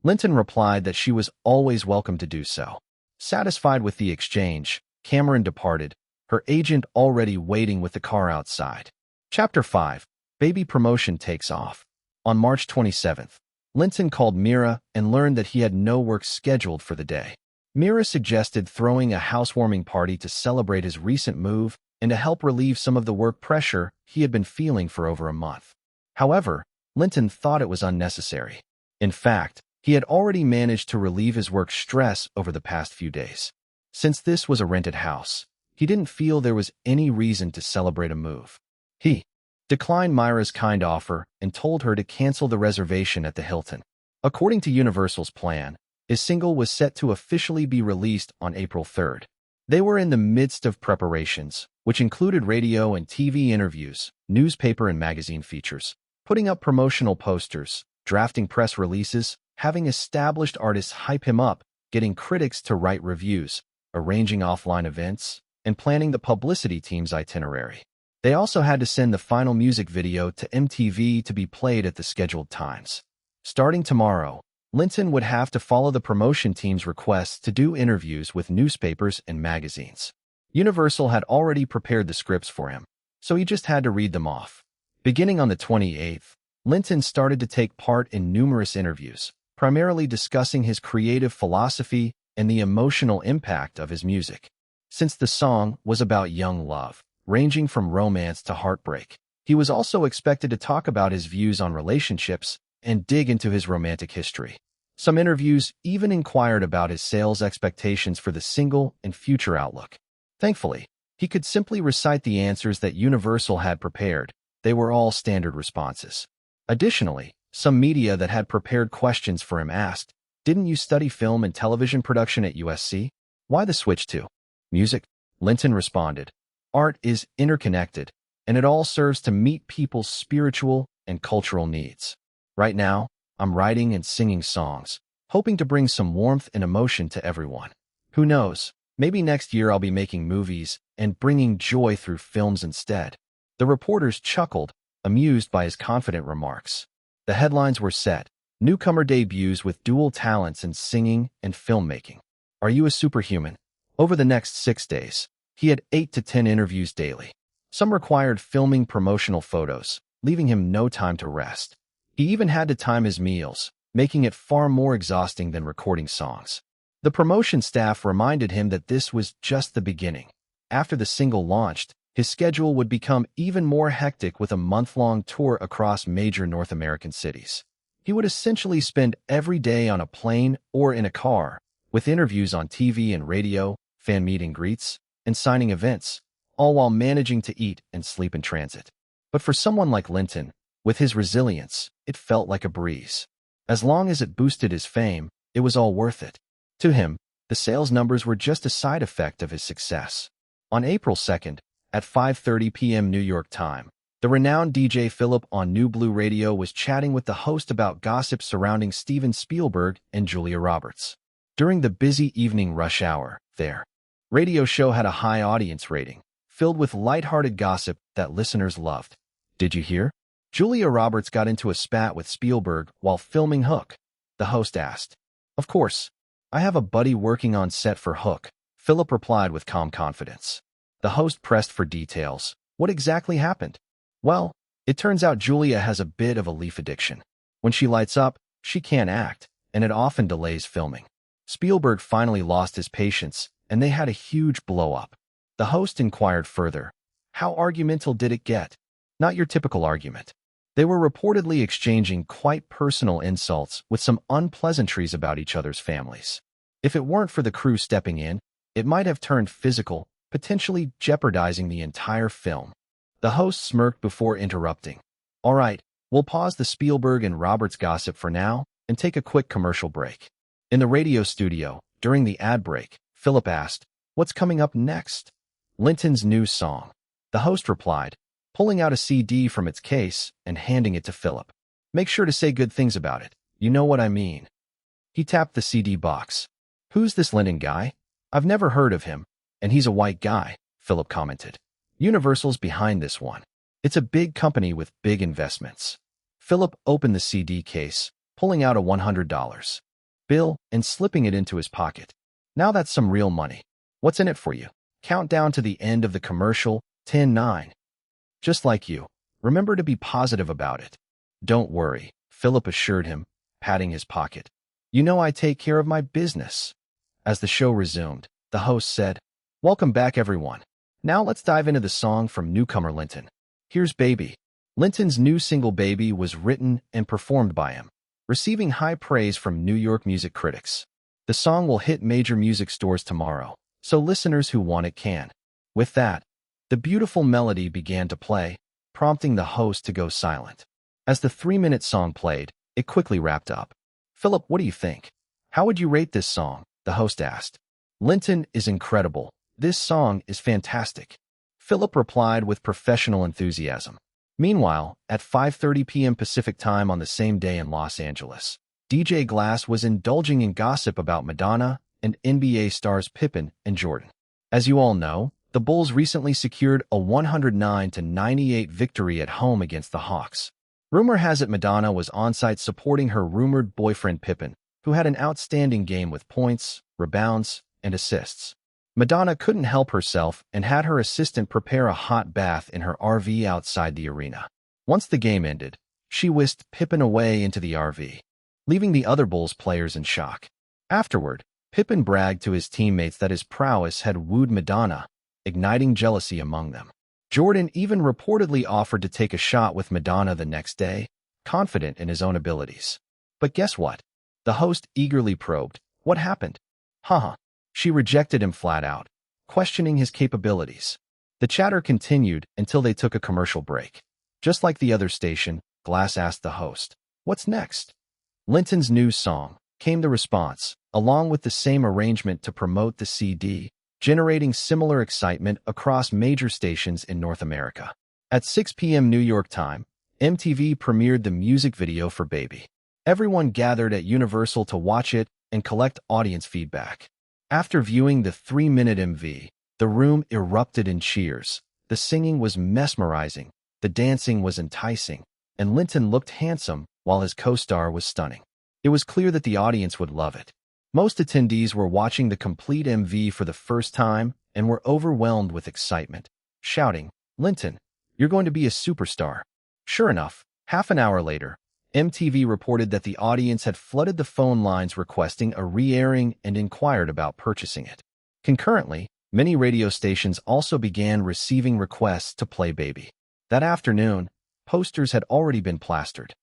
[SPEAKER 1] Linton replied that she was always welcome to do so. Satisfied with the exchange, Cameron departed, her agent already waiting with the car outside. Chapter 5. Baby Promotion Takes Off. On March 27th, Linton called Mira and learned that he had no work scheduled for the day. Mira suggested throwing a housewarming party to celebrate his recent move and to help relieve some of the work pressure he had been feeling for over a month. However, Linton thought it was unnecessary. In fact, he had already managed to relieve his work stress over the past few days. Since this was a rented house, he didn't feel there was any reason to celebrate a move. He declined Myra's kind offer and told her to cancel the reservation at the Hilton. According to Universal's plan, his single was set to officially be released on April 3rd. They were in the midst of preparations, which included radio and TV interviews, newspaper and magazine features, putting up promotional posters, drafting press releases, having established artists hype him up, getting critics to write reviews, arranging offline events, and planning the publicity team's itinerary. They also had to send the final music video to MTV to be played at the scheduled times. Starting tomorrow, Linton would have to follow the promotion team's requests to do interviews with newspapers and magazines. Universal had already prepared the scripts for him, so he just had to read them off. Beginning on the 28th, Linton started to take part in numerous interviews, primarily discussing his creative philosophy and the emotional impact of his music. Since the song was about young love, ranging from romance to heartbreak, he was also expected to talk about his views on relationships and dig into his romantic history. Some interviews even inquired about his sales expectations for the single and future outlook. Thankfully, he could simply recite the answers that Universal had prepared. They were all standard responses. Additionally, some media that had prepared questions for him asked, "Didn't you study film and television production at USC? Why the switch to music?" Linton responded, "Art is interconnected, and it all serves to meet people's spiritual and cultural needs. Right now, I'm writing and singing songs, hoping to bring some warmth and emotion to everyone. Who knows, maybe next year I'll be making movies and bringing joy through films instead." The reporters chuckled, amused by his confident remarks. The headlines were set: newcomer debuts with dual talents in singing and filmmaking. Are you a superhuman? Over the next 6 days, he had 8 to 10 interviews daily. Some required filming promotional photos, leaving him no time to rest. He even had to time his meals, making it far more exhausting than recording songs. The promotion staff reminded him that this was just the beginning. After the single launched, his schedule would become even more hectic with a month-long tour across major North American cities. He would essentially spend every day on a plane or in a car, with interviews on TV and radio, fan meet and greets, and signing events, all while managing to eat and sleep in transit. But for someone like Linton, with his resilience, it felt like a breeze. As long as it boosted his fame, it was all worth it. To him, the sales numbers were just a side effect of his success. On April 2nd, at 5:30 p.m. New York time, the renowned DJ Philip on New Blue Radio was chatting with the host about gossip surrounding Steven Spielberg and Julia Roberts. During the busy evening rush hour, their radio show had a high audience rating, filled with lighthearted gossip that listeners loved. "Did you hear? Julia Roberts got into a spat with Spielberg while filming Hook," the host asked. "Of course. I have a buddy working on set for Hook," Philip replied with calm confidence. The host pressed for details. "What exactly happened?" "Well, it turns out Julia has a bit of a leaf addiction. When she lights up, she can't act, and it often delays filming. Spielberg finally lost his patience, and they had a huge blow-up." The host inquired further. "How argumental did it get?" "Not your typical argument. They were reportedly exchanging quite personal insults with some unpleasantries about each other's families. If it weren't for the crew stepping in, it might have turned physical, potentially jeopardizing the entire film." The host smirked before interrupting. "All right, we'll pause the Spielberg and Roberts gossip for now and take a quick commercial break." In the radio studio, during the ad break, Philip asked, "What's coming up next?" "Linton's new song," the host replied, pulling out a CD from its case and handing it to Philip. "Make sure to say good things about it. You know what I mean." He tapped the CD box. "Who's this Linton guy? I've never heard of him, and he's a white guy," Philip commented. "Universal's behind this one. It's a big company with big investments." Philip opened the CD case, pulling out a $100 bill and slipping it into his pocket. "Now that's some real money. What's in it for you?" "Countdown to the end of the commercial, 10-9. Just like you. Remember to be positive about it." "Don't worry," Philip assured him, patting his pocket. "You know I take care of my business." As the show resumed, the host said, "Welcome back, everyone. Now let's dive into the song from newcomer Linton. Here's Baby." Linton's new single Baby was written and performed by him, receiving high praise from New York music critics. The song will hit major music stores tomorrow, so listeners who want it can. With that, the beautiful melody began to play, prompting the host to go silent. As the 3-minute song played, it quickly wrapped up. "Philip, what do you think? How would you rate this song?" the host asked. "Linton is incredible. This song is fantastic," Philip replied with professional enthusiasm. Meanwhile, at 5:30 p.m. Pacific Time on the same day in Los Angeles, DJ Glass was indulging in gossip about Madonna and NBA stars Pippen and Jordan. As you all know, the Bulls recently secured a 109-98 victory at home against the Hawks. Rumor has it Madonna was on-site supporting her rumored boyfriend Pippen, who had an outstanding game with points, rebounds, and assists. Madonna couldn't help herself and had her assistant prepare a hot bath in her RV outside the arena. Once the game ended, she whisked Pippen away into the RV, leaving the other Bulls players in shock. Afterward, Pippen bragged to his teammates that his prowess had wooed Madonna, igniting jealousy among them. Jordan even reportedly offered to take a shot with Madonna the next day, confident in his own abilities. But guess what? The host eagerly probed, "What happened?" Haha. She rejected him flat out, questioning his capabilities. The chatter continued until they took a commercial break. Just like the other station, Glass asked the host, "What's next?" Linton's new song, came the response, along with the same arrangement to promote the CD, generating similar excitement across major stations in North America. At 6 p.m. New York time, MTV premiered the music video for Baby. Everyone gathered at Universal to watch it and collect audience feedback. After viewing the 3-minute MV, the room erupted in cheers. The singing was mesmerizing, the dancing was enticing, and Linton looked handsome while his co-star was stunning. It was clear that the audience would love it. Most attendees were watching the complete MV for the first time and were overwhelmed with excitement, shouting, "Linton, you're going to be a superstar." Sure enough, half an hour later, MTV reported that the audience had flooded the phone lines requesting a re-airing and inquired about purchasing it. Concurrently, many radio stations also began receiving requests to play Baby. That afternoon, posters had already been plastered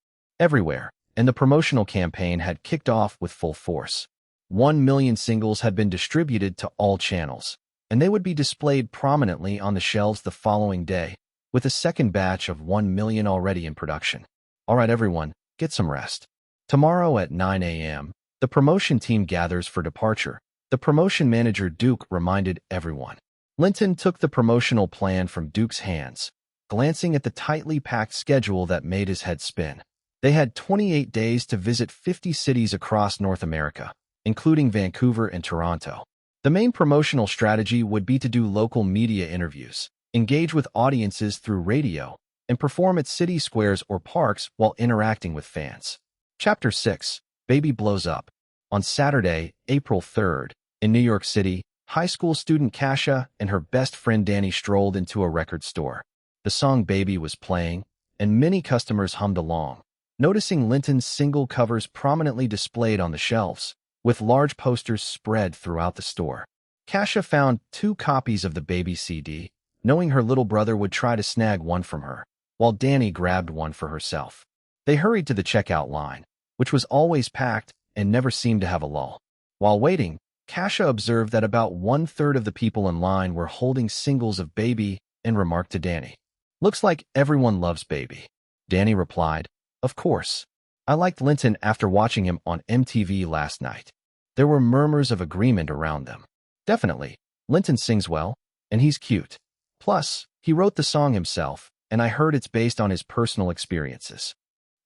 [SPEAKER 1] everywhere, and the promotional campaign had kicked off with full force. 1 million singles had been distributed to all channels, and they would be displayed prominently on the shelves the following day, with a second batch of 1 million already in production. All right, everyone, get some rest. Tomorrow at 9 a.m., the promotion team gathers for departure. The promotion manager Duke reminded everyone. Linton took the promotional plan from Duke's hands, glancing at the tightly packed schedule that made his head spin. They had 28 days to visit 50 cities across North America, including Vancouver and Toronto. The main promotional strategy would be to do local media interviews, engage with audiences through radio, and perform at city squares or parks while interacting with fans. Chapter 6. Baby Blows Up. On Saturday, April 3rd, in New York City, high school student Kasia and her best friend Danny strolled into a record store. The song Baby was playing, and many customers hummed along, noticing Linton's single covers prominently displayed on the shelves, with large posters spread throughout the store. Kasia found 2 copies of the Baby CD, knowing her little brother would try to snag one from her, while Danny grabbed one for herself. They hurried to the checkout line, which was always packed and never seemed to have a lull. While waiting, Kasia observed that about 1/3 of the people in line were holding singles of Baby and remarked to Danny, "Looks like everyone loves Baby." Danny replied, "Of course. I liked Linton after watching him on MTV last night." There were murmurs of agreement around them. "Definitely. Linton sings well, and he's cute. Plus, he wrote the song himself, and I heard it's based on his personal experiences.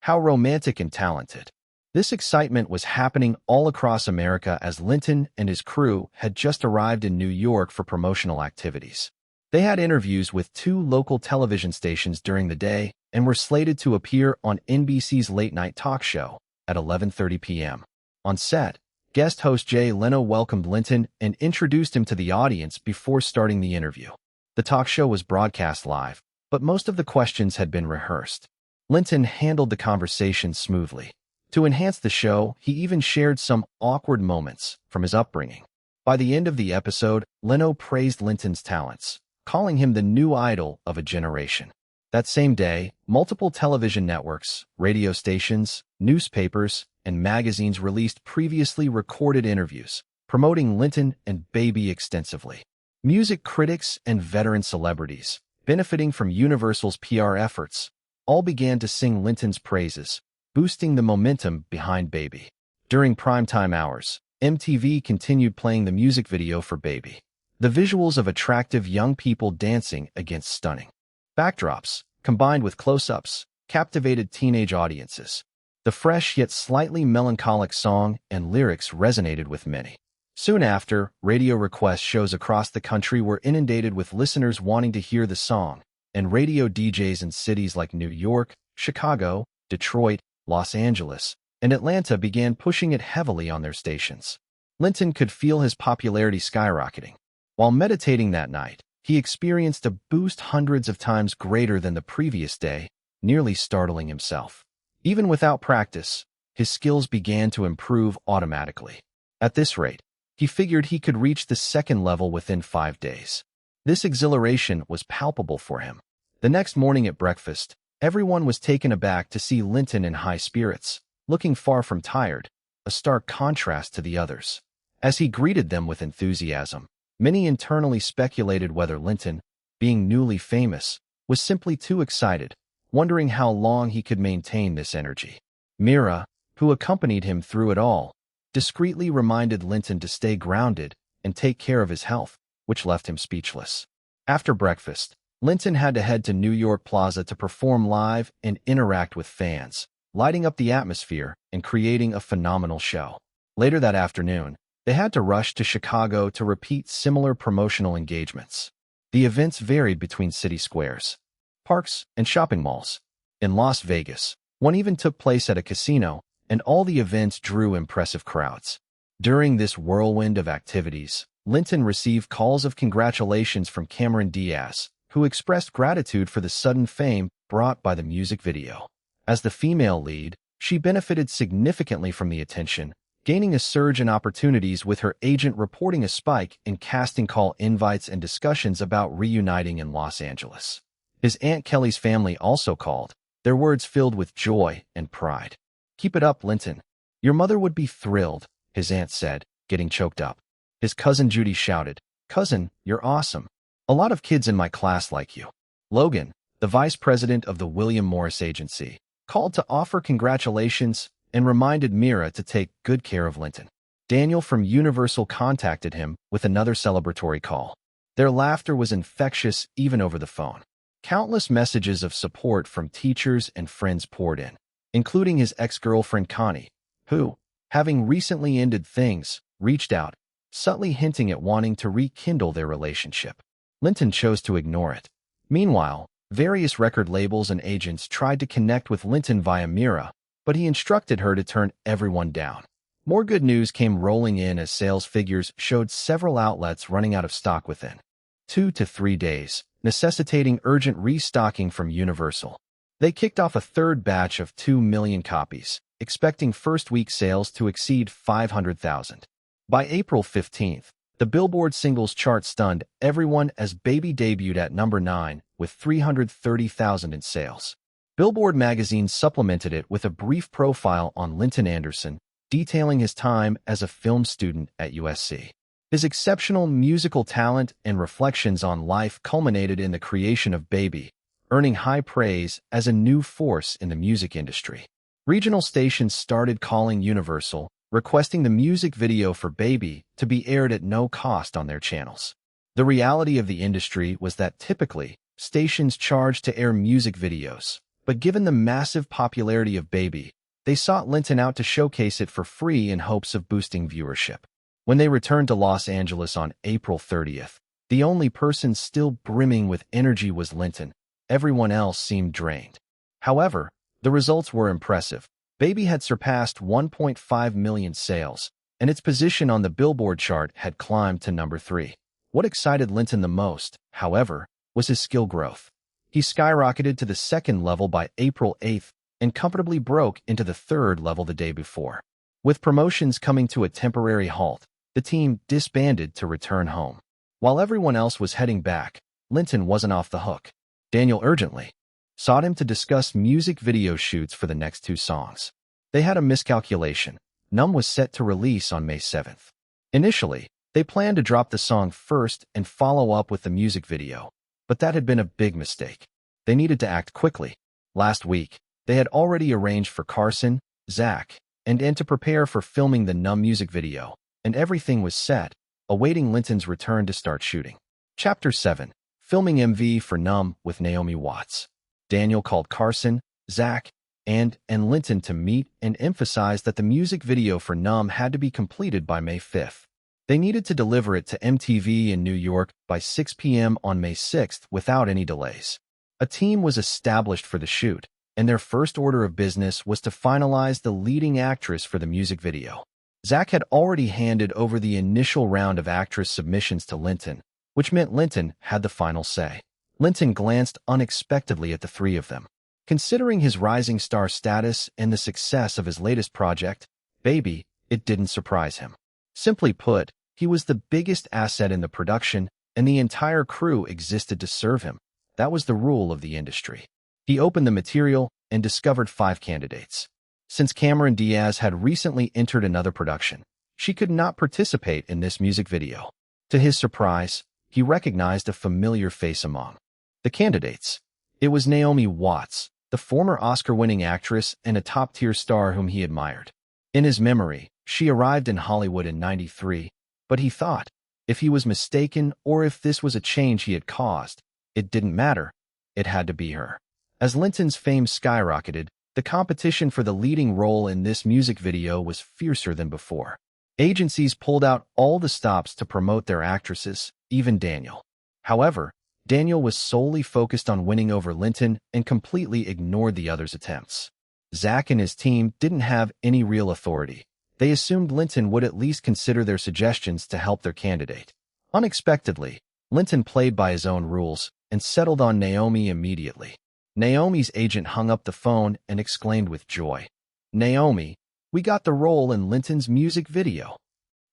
[SPEAKER 1] How romantic and talented." This excitement was happening all across America as Linton and his crew had just arrived in New York for promotional activities. They had interviews with 2 local television stations during the day and were slated to appear on NBC's late-night talk show at 11:30 p.m. On set, guest host Jay Leno welcomed Linton and introduced him to the audience before starting the interview. The talk show was broadcast live, but most of the questions had been rehearsed. Linton handled the conversation smoothly. To enhance the show, he even shared some awkward moments from his upbringing. By the end of the episode, Leno praised Linton's talents, calling him the new idol of a generation. That same day, multiple television networks, radio stations, newspapers, and magazines released previously recorded interviews, promoting Linton and Baby extensively. Music critics and veteran celebrities, benefiting from Universal's PR efforts, all began to sing Linton's praises, boosting the momentum behind Baby. During primetime hours, MTV continued playing the music video for Baby. The visuals of attractive young people dancing against stunning backdrops, combined with close-ups, captivated teenage audiences. The fresh yet slightly melancholic song and lyrics resonated with many. Soon after, radio request shows across the country were inundated with listeners wanting to hear the song, and radio DJs in cities like New York, Chicago, Detroit, Los Angeles, and Atlanta began pushing it heavily on their stations. Linton could feel his popularity skyrocketing. While meditating that night, he experienced a boost hundreds of times greater than the previous day, nearly startling himself. Even without practice, his skills began to improve automatically. At this rate, he figured he could reach the second level within 5 days. This exhilaration was palpable for him. The next morning at breakfast, everyone was taken aback to see Linton in high spirits, looking far from tired, a stark contrast to the others. As he greeted them with enthusiasm, many internally speculated whether Linton, being newly famous, was simply too excited, wondering how long he could maintain this energy. Mira, who accompanied him through it all, discreetly reminded Linton to stay grounded and take care of his health, which left him speechless. After breakfast, Linton had to head to New York Plaza to perform live and interact with fans, lighting up the atmosphere and creating a phenomenal show. Later that afternoon, they had to rush to Chicago to repeat similar promotional engagements. The events varied between city squares, parks, and shopping malls. In Las Vegas, one even took place at a casino, and all the events drew impressive crowds. During this whirlwind of activities, Linton received calls of congratulations from Cameron Diaz, who expressed gratitude for the sudden fame brought by the music video. As the female lead, she benefited significantly from the attention, gaining a surge in opportunities with her agent reporting a spike in casting call invites and discussions about reuniting in Los Angeles. His Aunt Kelly's family also called, their words filled with joy and pride. "Keep it up, Linton. Your mother would be thrilled," his aunt said, getting choked up. His cousin Judy shouted, "Cousin, you're awesome. A lot of kids in my class like you." Logan, the vice president of the William Morris Agency, called to offer congratulations and reminded Mira to take good care of Linton. Daniel from Universal contacted him with another celebratory call. Their laughter was infectious even over the phone. Countless messages of support from teachers and friends poured in, including his ex-girlfriend Connie, who, having recently ended things, reached out, subtly hinting at wanting to rekindle their relationship. Linton chose to ignore it. Meanwhile, various record labels and agents tried to connect with Linton via Mira, but he instructed her to turn everyone down. More good news came rolling in as sales figures showed several outlets running out of stock within 2 to 3 days, necessitating urgent restocking from Universal. They kicked off a third batch of 2 million copies, expecting first-week sales to exceed 500,000. By April 15th, the Billboard singles chart stunned everyone as Baby debuted at number 9 with 330,000 in sales. Billboard magazine supplemented it with a brief profile on Linton Anderson, detailing his time as a film student at USC. His exceptional musical talent and reflections on life culminated in the creation of Baby, earning high praise as a new force in the music industry. Regional stations started calling Universal, requesting the music video for Baby to be aired at no cost on their channels. The reality of the industry was that typically, stations charged to air music videos, but given the massive popularity of Baby, they sought Linton out to showcase it for free in hopes of boosting viewership. When they returned to Los Angeles on April 30th, the only person still brimming with energy was Linton. Everyone else seemed drained. However, the results were impressive. Baby had surpassed 1.5 million sales, and its position on the Billboard chart had climbed to number 3. What excited Linton the most, however, was his skill growth. He skyrocketed to the second level by April 8th and comfortably broke into the third level the day before. With promotions coming to a temporary halt, the team disbanded to return home. While everyone else was heading back, Linton wasn't off the hook. Daniel urgently sought him to discuss music video shoots for the next 2 songs. They had a miscalculation. Numb was set to release on May 7th. Initially, they planned to drop the song first and follow up with the music video, but that had been a big mistake. They needed to act quickly. Last week, they had already arranged for Carson, Zach, and to prepare for filming the Numb music video, and everything was set, awaiting Linton's return to start shooting. Chapter 7. Filming MV for Numb with Naomi Watts. Daniel called Carson, Zach, and Linton to meet and emphasized that the music video for Numb had to be completed by May 5th. They needed to deliver it to MTV in New York by 6 p.m. on May 6th without any delays. A team was established for the shoot, and their first order of business was to finalize the leading actress for the music video. Zach had already handed over the initial round of actress submissions to Linton, which meant Linton had the final say. Linton glanced unexpectedly at the three of them. Considering his rising star status and the success of his latest project, Baby, it didn't surprise him. Simply put, he was the biggest asset in the production, and the entire crew existed to serve him. That was the rule of the industry. He opened the material and discovered 5 candidates. Since Cameron Diaz had recently entered another production, she could not participate in this music video. To his surprise, he recognized a familiar face among the candidates. It was Naomi Watts, the former Oscar-winning actress and a top-tier star whom he admired. In his memory, she arrived in Hollywood in '93, but he thought, if he was mistaken or if this was a change he had caused, it didn't matter. It had to be her. As Linton's fame skyrocketed, the competition for the leading role in this music video was fiercer than before. Agencies pulled out all the stops to promote their actresses, even Daniel. However, Daniel was solely focused on winning over Linton and completely ignored the others' attempts. Zach and his team didn't have any real authority. They assumed Linton would at least consider their suggestions to help their candidate. Unexpectedly, Linton played by his own rules and settled on Naomi immediately. Naomi's agent hung up the phone and exclaimed with joy, "Naomi, we got the role in Linton's music video."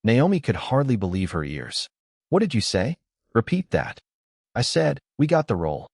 [SPEAKER 1] Naomi could hardly believe her ears. "What did you say? Repeat that." "I said, we got the role."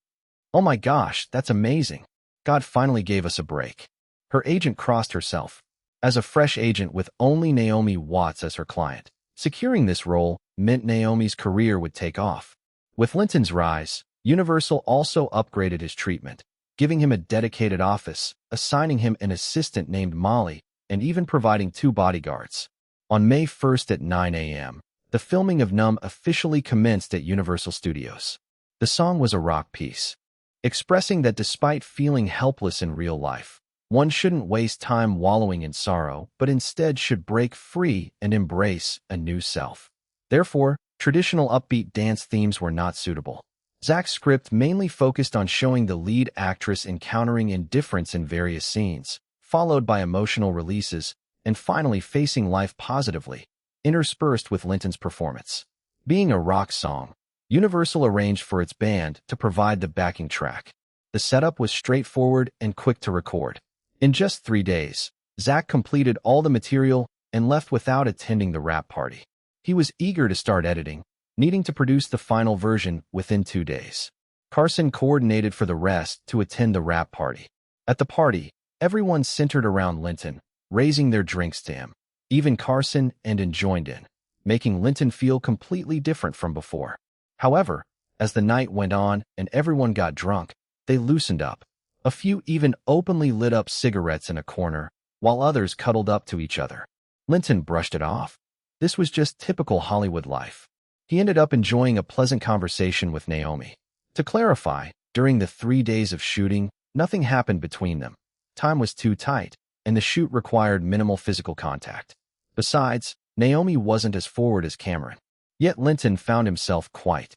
[SPEAKER 1] "Oh my gosh, that's amazing. God finally gave us a break." Her agent crossed herself. As a fresh agent with only Naomi Watts as her client, securing this role meant Naomi's career would take off. With Linton's rise, Universal also upgraded his treatment, giving him a dedicated office, assigning him an assistant named Molly, and even providing 2 bodyguards. On May 1st at 9 a.m., the filming of Numb officially commenced at Universal Studios. The song was a rock piece, expressing that despite feeling helpless in real life, one shouldn't waste time wallowing in sorrow, but instead should break free and embrace a new self. Therefore, traditional upbeat dance themes were not suitable. Zach's script mainly focused on showing the lead actress encountering indifference in various scenes, followed by emotional releases, and finally facing life positively, interspersed with Linton's performance. Being a rock song, Universal arranged for its band to provide the backing track. The setup was straightforward and quick to record. In just 3 days, Zach completed all the material and left without attending the wrap party. He was eager to start editing, needing to produce the final version within 2 days. Carson coordinated for the rest to attend the wrap party. At the party, everyone centered around Linton, raising their drinks to him. Even Carson and joined in, making Linton feel completely different from before. However, as the night went on and everyone got drunk, they loosened up. A few even openly lit up cigarettes in a corner, while others cuddled up to each other. Linton brushed it off. This was just typical Hollywood life. He ended up enjoying a pleasant conversation with Naomi. To clarify, during the 3 days of shooting, nothing happened between them. Time was too tight, and the shoot required minimal physical contact. Besides, Naomi wasn't as forward as Cameron. Yet Linton found himself quite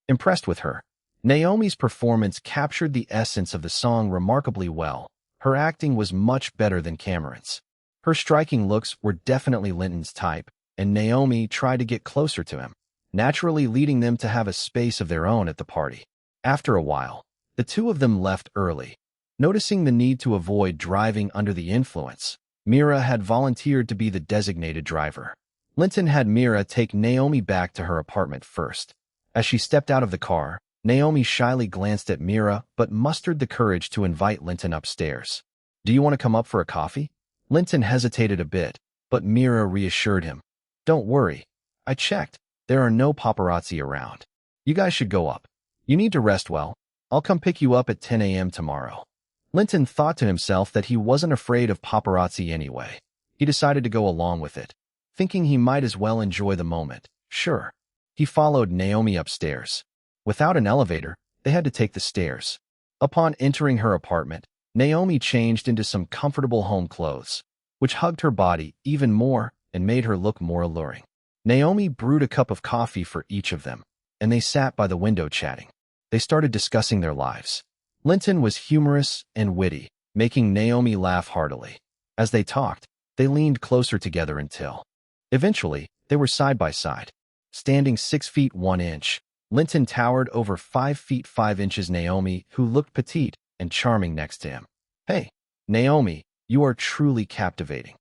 [SPEAKER 1] impressed with her. Naomi's performance captured the essence of the song remarkably well. Her acting was much better than Cameron's. Her striking looks were definitely Linton's type, and Naomi tried to get closer to him, naturally leading them to have a space of their own at the party. After a while, the two of them left early. Noticing the need to avoid driving under the influence, Mira had volunteered to be the designated driver. Linton had Mira take Naomi back to her apartment first. As she stepped out of the car, Naomi shyly glanced at Mira but mustered the courage to invite Linton upstairs. "Do you want to come up for a coffee?" Linton hesitated a bit, but Mira reassured him. "Don't worry. I checked. There are no paparazzi around. You guys should go up. You need to rest well. I'll come pick you up at 10 a.m. tomorrow." Linton thought to himself that he wasn't afraid of paparazzi anyway. He decided to go along with it, thinking he might as well enjoy the moment. Sure. He followed Naomi upstairs. Without an elevator, they had to take the stairs. Upon entering her apartment, Naomi changed into some comfortable home clothes, which hugged her body even more and made her look more alluring. Naomi brewed a cup of coffee for each of them, and they sat by the window chatting. They started discussing their lives. Linton was humorous and witty, making Naomi laugh heartily. As they talked, they leaned closer together until, eventually, they were side by side. Standing 6 feet 1 inch, Linton towered over 5 feet 5 inches Naomi, who looked petite and charming next to him. "Hey, Naomi, you are truly captivating,"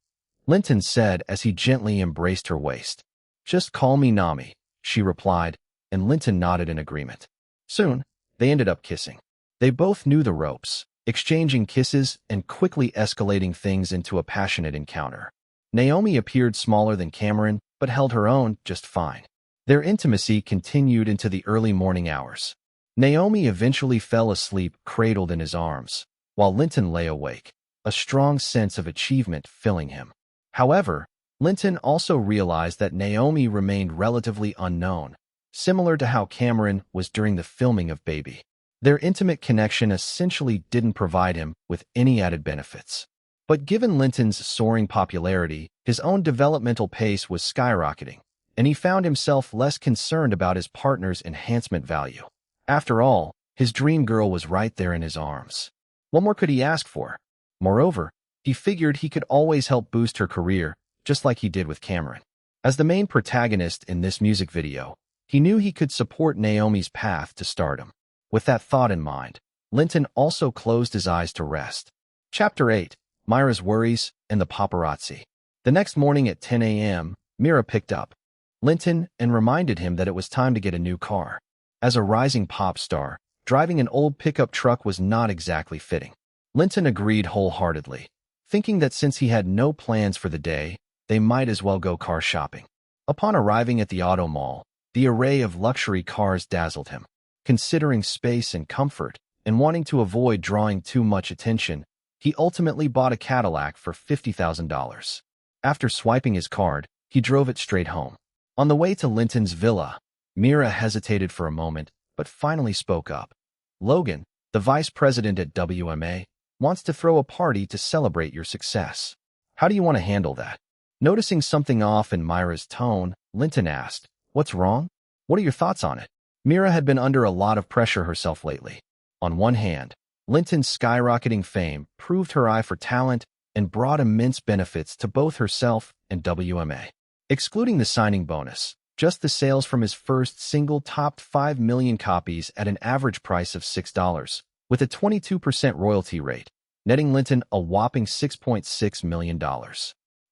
[SPEAKER 1] Linton said as he gently embraced her waist. "Just call me Nami," she replied, and Linton nodded in agreement. Soon, they ended up kissing. They both knew the ropes, exchanging kisses and quickly escalating things into a passionate encounter. Naomi appeared smaller than Cameron, but held her own just fine. Their intimacy continued into the early morning hours. Naomi eventually fell asleep cradled in his arms, while Linton lay awake, a strong sense of achievement filling him. However, Linton also realized that Naomi remained relatively unknown, similar to how Cameron was during the filming of Baby. Their intimate connection essentially didn't provide him with any added benefits. But given Linton's soaring popularity, his own developmental pace was skyrocketing, and he found himself less concerned about his partner's enhancement value. After all, his dream girl was right there in his arms. What more could he ask for? Moreover, he figured he could always help boost her career, just like he did with Cameron. As the main protagonist in this music video, he knew he could support Naomi's path to stardom. With that thought in mind, Linton also closed his eyes to rest. Chapter 8. Myra's Worries and the Paparazzi. The next morning at 10 a.m., Mira picked up Linton and reminded him that it was time to get a new car. As a rising pop star, driving an old pickup truck was not exactly fitting. Linton agreed wholeheartedly, thinking that since he had no plans for the day, they might as well go car shopping. Upon arriving at the auto mall, the array of luxury cars dazzled him. Considering space and comfort, and wanting to avoid drawing too much attention, he ultimately bought a Cadillac for $50,000. After swiping his card, he drove it straight home. On the way to Linton's villa, Mira hesitated for a moment, but finally spoke up. "Logan, the vice president at WMA, wants to throw a party to celebrate your success. How do you want to handle that?" Noticing something off in Myra's tone, Linton asked, "What's wrong? What are your thoughts on it?" Mira had been under a lot of pressure herself lately. On one hand, Linton's skyrocketing fame proved her eye for talent and brought immense benefits to both herself and WMA. Excluding the signing bonus, just the sales from his first single topped 5 million copies at an average price of $6, with a 22% royalty rate, netting Linton a whopping $6.6 million.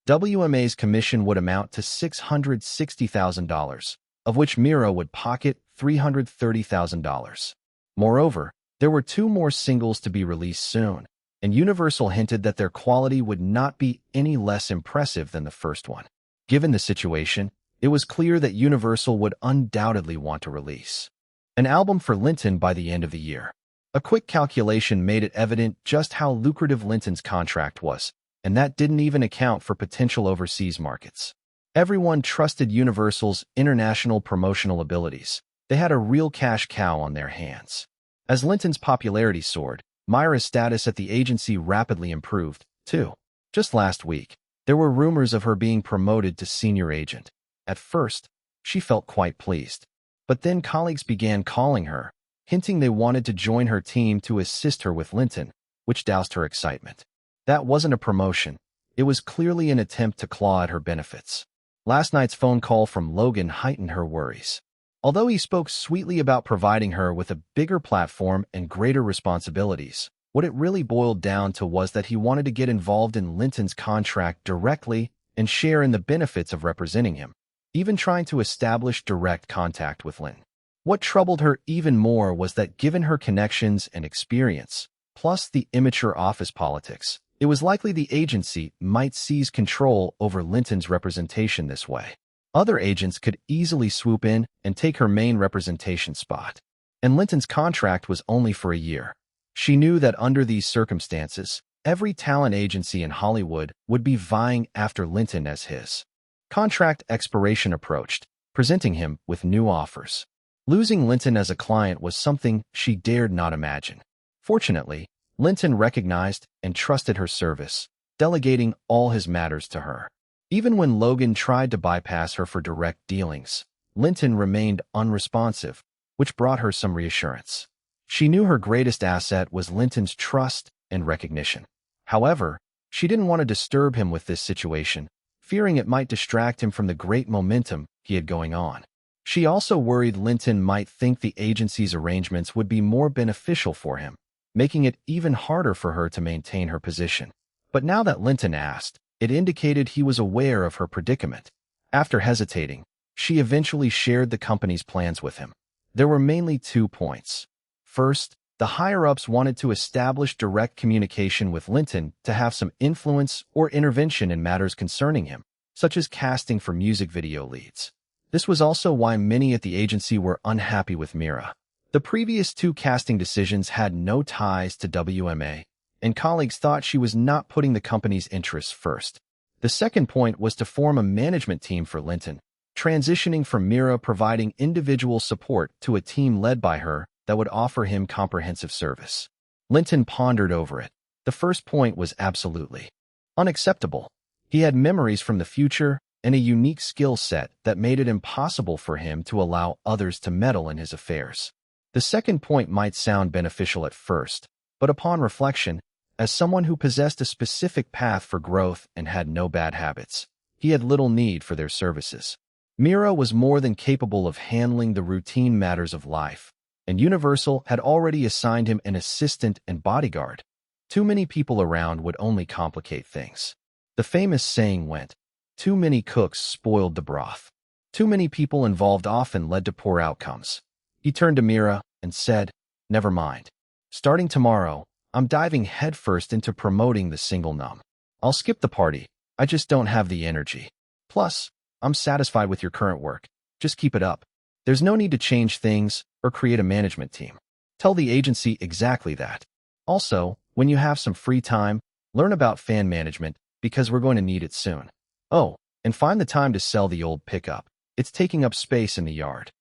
[SPEAKER 1] WMA's commission would amount to $660,000, of which Mira would pocket $330,000. Moreover, there were 2 more singles to be released soon, and Universal hinted that their quality would not be any less impressive than the first one. Given the situation, it was clear that Universal would undoubtedly want to release an album for Linton by the end of the year. A quick calculation made it evident just how lucrative Linton's contract was, and that didn't even account for potential overseas markets. Everyone trusted Universal's international promotional abilities. They had a real cash cow on their hands. As Linton's popularity soared, Myra's status at the agency rapidly improved, too. Just last week, there were rumors of her being promoted to senior agent. At first, she felt quite pleased. But then colleagues began calling her, hinting they wanted to join her team to assist her with Linton, which doused her excitement. That wasn't a promotion. It was clearly an attempt to claw at her benefits. Last night's phone call from Logan heightened her worries. Although he spoke sweetly about providing her with a bigger platform and greater responsibilities, what it really boiled down to was that he wanted to get involved in Linton's contract directly and share in the benefits of representing him, even trying to establish direct contact with Linton. What troubled her even more was that given her connections and experience, plus the immature office politics, it was likely the agency might seize control over Linton's representation this way. Other agents could easily swoop in and take her main representation spot. And Linton's contract was only for a year. She knew that under these circumstances, every talent agency in Hollywood would be vying after Linton as his contract expiration approached, presenting him with new offers. Losing Linton as a client was something she dared not imagine. Fortunately, Linton recognized and trusted her service, delegating all his matters to her. Even when Logan tried to bypass her for direct dealings, Linton remained unresponsive, which brought her some reassurance. She knew her greatest asset was Linton's trust and recognition. However, she didn't want to disturb him with this situation, fearing it might distract him from the great momentum he had going on. She also worried Linton might think the agency's arrangements would be more beneficial for him, making it even harder for her to maintain her position. But now that Linton asked, it indicated he was aware of her predicament. After hesitating, she eventually shared the company's plans with him. There were mainly 2 points. First, the higher-ups wanted to establish direct communication with Linton to have some influence or intervention in matters concerning him, such as casting for music video leads. This was also why many at the agency were unhappy with Mira. The previous 2 casting decisions had no ties to WMA, and colleagues thought she was not putting the company's interests first. The second point was to form a management team for Linton, transitioning from Mira providing individual support to a team led by her that would offer him comprehensive service. Linton pondered over it. The first point was absolutely unacceptable. He had memories from the future and a unique skill set that made it impossible for him to allow others to meddle in his affairs. The second point might sound beneficial at first, but upon reflection, as someone who possessed a specific path for growth and had no bad habits, he had little need for their services. Mira was more than capable of handling the routine matters of life, and Universal had already assigned him an assistant and bodyguard. Too many people around would only complicate things. The famous saying went, "Too many cooks spoiled the broth." Too many people involved often led to poor outcomes. He turned to Mira and said, "Never mind. Starting tomorrow, I'm diving headfirst into promoting the single num. I'll skip the party. I just don't have the energy. Plus, I'm satisfied with your current work. Just keep it up. There's no need to change things or create a management team. Tell the agency exactly that. Also, when you have some free time, learn about fan management because we're going to need it soon. Oh, and find the time to sell the old pickup. It's taking up space in the yard."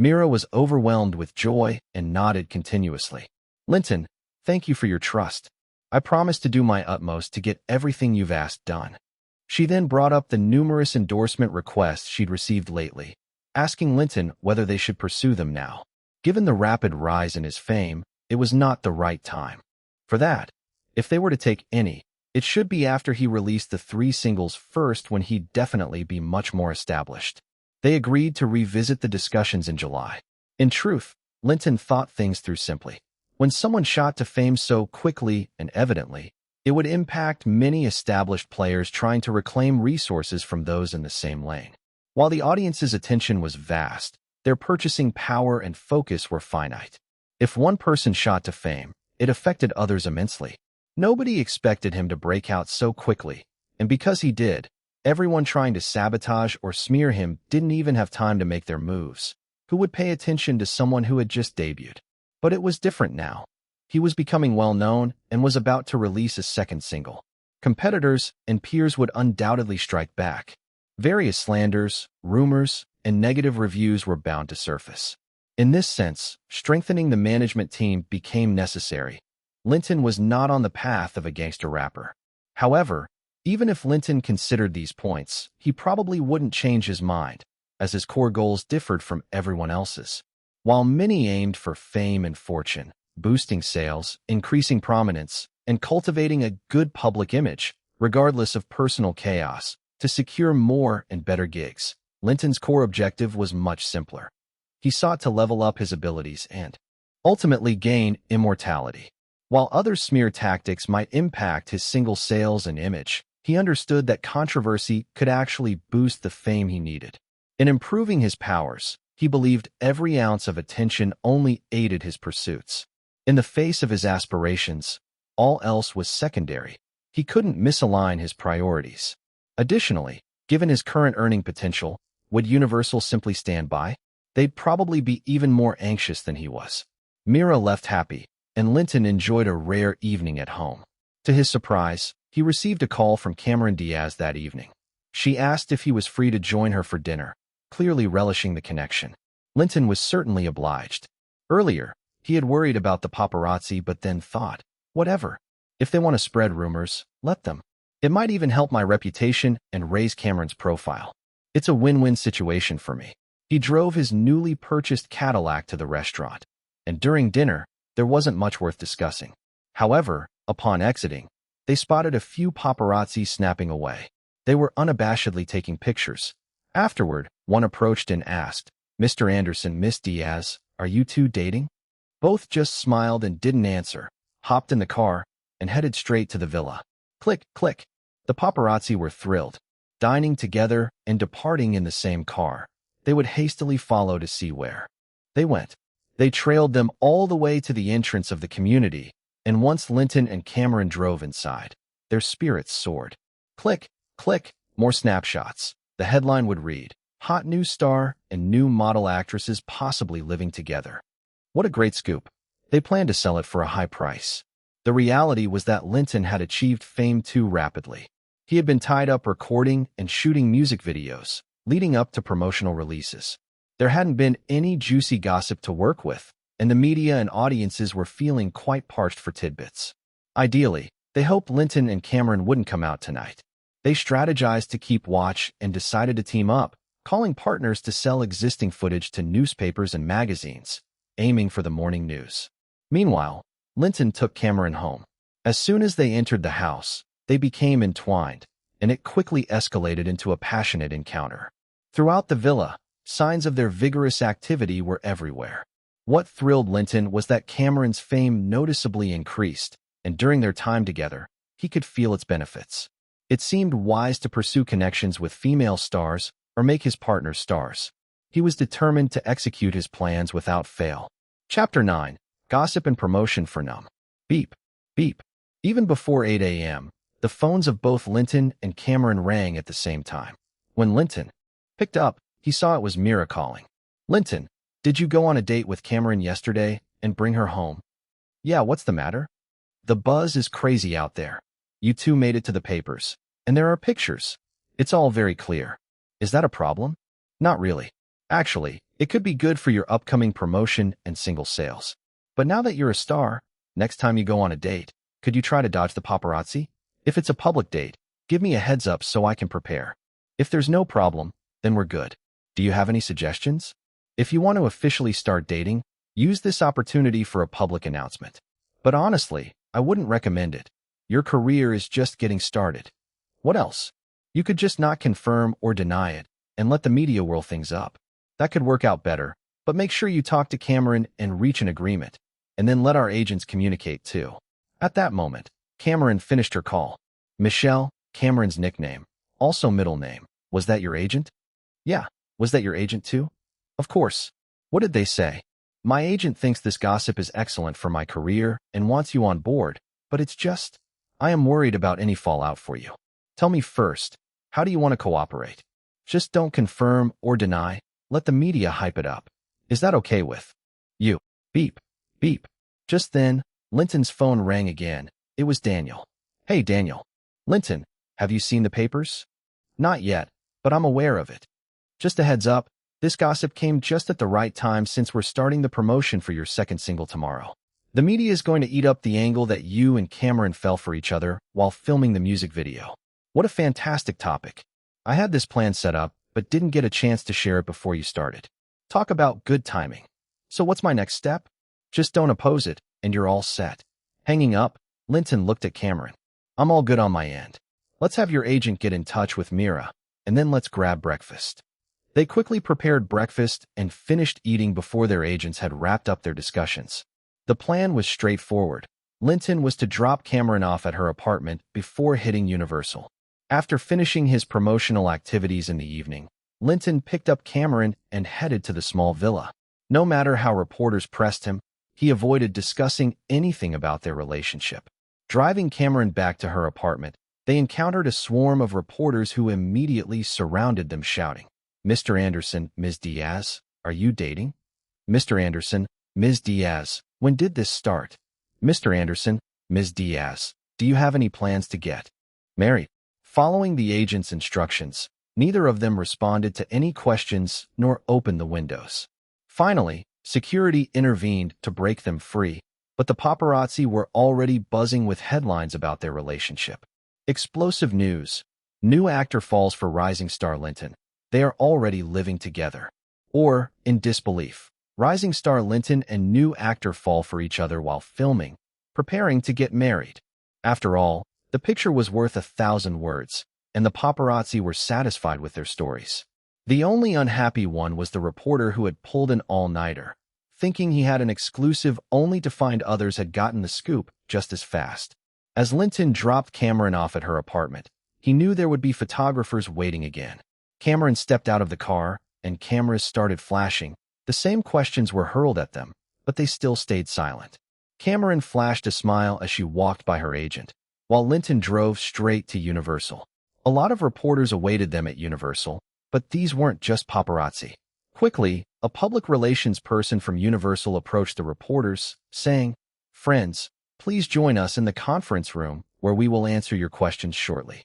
[SPEAKER 1] Mira was overwhelmed with joy and nodded continuously. "Linton, thank you for your trust. I promise to do my utmost to get everything you've asked done." She then brought up the numerous endorsement requests she'd received lately, asking Linton whether they should pursue them now. Given the rapid rise in his fame, it was not the right time. For that, if they were to take any, it should be after he released the 3 singles first, when he'd definitely be much more established. They agreed to revisit the discussions in July. In truth, Linton thought things through simply. When someone shot to fame so quickly and evidently, it would impact many established players trying to reclaim resources from those in the same lane. While the audience's attention was vast, their purchasing power and focus were finite. If one person shot to fame, it affected others immensely. Nobody expected him to break out so quickly, and because he did, everyone trying to sabotage or smear him didn't even have time to make their moves. Who would pay attention to someone who had just debuted? But it was different now. He was becoming well-known and was about to release a second single. Competitors and peers would undoubtedly strike back. Various slanders, rumors, and negative reviews were bound to surface. In this sense, strengthening the management team became necessary. Linton was not on the path of a gangster rapper. However, even if Linton considered these points, he probably wouldn't change his mind, as his core goals differed from everyone else's. While many aimed for fame and fortune, boosting sales, increasing prominence, and cultivating a good public image, regardless of personal chaos, to secure more and better gigs, Linton's core objective was much simpler. He sought to level up his abilities and, ultimately, gain immortality. While other smear tactics might impact his single sales and image, he understood that controversy could actually boost the fame he needed. In improving his powers, he believed every ounce of attention only aided his pursuits. In the face of his aspirations, all else was secondary. He couldn't misalign his priorities. Additionally, given his current earning potential, would Universal simply stand by? They'd probably be even more anxious than he was. Mira left happy, and Linton enjoyed a rare evening at home. To his surprise, he received a call from Cameron Diaz that evening. She asked if he was free to join her for dinner, clearly relishing the connection. Linton was certainly obliged. Earlier, He had worried about the paparazzi but then thought, whatever. If they want to spread rumors, let them. It might even help my reputation and raise Cameron's profile. It's a win-win situation for me. He drove his newly purchased Cadillac to the restaurant, and during dinner, there wasn't much worth discussing. However, upon exiting, they spotted a few paparazzi snapping away. They were unabashedly taking pictures. Afterward, one approached and asked, "Mr. Anderson, Miss Diaz, are you two dating?" Both just smiled and didn't answer, hopped in the car, and headed straight to the villa. Click, click. The paparazzi were thrilled. Dining together and departing in the same car, they would hastily follow to see where they went. They trailed them all the way to the entrance of the community, and once Linton and Cameron drove inside, their spirits soared. Click, click, more snapshots. The headline would read, "Hot new star and new model actresses possibly living together." What a great scoop. They planned to sell it for a high price. The reality was that Linton had achieved fame too rapidly. He had been tied up recording and shooting music videos, leading up to promotional releases. There hadn't been any juicy gossip to work with, and the media and audiences were feeling quite parched for tidbits. Ideally, they hoped Linton and Cameron wouldn't come out tonight. They strategized to keep watch and decided to team up, calling partners to sell existing footage to newspapers and magazines, aiming for the morning news. Meanwhile, Linton took Cameron home. As soon as they entered the house, they became entwined, and it quickly escalated into a passionate encounter. Throughout the villa, signs of their vigorous activity were everywhere. What thrilled Linton was that Cameron's fame noticeably increased, and during their time together, he could feel its benefits. It seemed wise to pursue connections with female stars or make his partners stars. He was determined to execute his plans without fail. Chapter 9. Gossip and Promotion for Numb. Beep, beep. Even before 8 a.m., the phones of both Linton and Cameron rang at the same time. When Linton picked up, he saw it was Mira calling. "Linton, did you go on a date with Cameron yesterday and bring her home?" "Yeah, what's the matter?" "The buzz is crazy out there. You two made it to the papers, and there are pictures. It's all very clear. Is that a problem?" "Not really. Actually, it could be good for your upcoming promotion and single sales. But now that you're a star, next time you go on a date, could you try to dodge the paparazzi? If it's a public date, give me a heads up so I can prepare. If there's no problem, then we're good. Do you have any suggestions? If you want to officially start dating, use this opportunity for a public announcement. But honestly, I wouldn't recommend it. Your career is just getting started. What else? You could just not confirm or deny it and let the media whirl things up. That could work out better, but make sure you talk to Cameron and reach an agreement, and then let our agents communicate too." At that moment, Cameron finished her call. "Michelle, Cameron's nickname, also middle name. Was that your agent?" "Yeah. Was that your agent too?" "Of course. What did they say?" "My agent thinks this gossip is excellent for my career and wants you on board, but it's just, I am worried about any fallout for you. Tell me first, how do you want to cooperate? Just don't confirm or deny. Let the media hype it up. Is that okay with you?" Beep, beep. Just then, Linton's phone rang again. It was Daniel. "Hey, Daniel. Linton, have you seen the papers?" "Not yet, but I'm aware of it. Just a heads up, this gossip came just at the right time since we're starting the promotion for your second single tomorrow. The media is going to eat up the angle that you and Cameron fell for each other while filming the music video. What a fantastic topic. I had this plan set up, but didn't get a chance to share it before you started. Talk about good timing. So what's my next step? Just don't oppose it, and you're all set." Hanging up, Linton looked at Cameron. "I'm all good on my end. Let's have your agent get in touch with Mira, and then let's grab breakfast." They quickly prepared breakfast and finished eating before their agents had wrapped up their discussions. The plan was straightforward. Linton was to drop Cameron off at her apartment before hitting Universal. After finishing his promotional activities in the evening, Linton picked up Cameron and headed to the small villa. No matter how reporters pressed him, he avoided discussing anything about their relationship. Driving Cameron back to her apartment, they encountered a swarm of reporters who immediately surrounded them shouting, "Mr. Anderson, Ms. Diaz, are you dating? Mr. Anderson, Ms. Diaz, when did this start? Mr. Anderson, Ms. Diaz, do you have any plans to get married?" Following the agent's instructions, neither of them responded to any questions nor opened the windows. Finally, Security intervened to break them free, but the paparazzi were already buzzing with headlines about their relationship. Explosive news. New actor falls for rising star Linton. They are already living together. Or, in disbelief, rising star Linton and new actor fall for each other while filming, preparing to get married. After all, the picture was worth 1,000 words, and the paparazzi were satisfied with their stories. The only unhappy one was the reporter who had pulled an all-nighter, thinking he had an exclusive only to find others had gotten the scoop just as fast. As Linton dropped Cameron off at her apartment, he knew there would be photographers waiting again. Cameron stepped out of the car, and cameras started flashing. The same questions were hurled at them, but they still stayed silent. Cameron flashed a smile as she walked by her agent, while Linton drove straight to Universal. A lot of reporters awaited them at Universal, but these weren't just paparazzi. Quickly, a public relations person from Universal approached the reporters, saying, "Friends, please join us in the conference room where we will answer your questions shortly."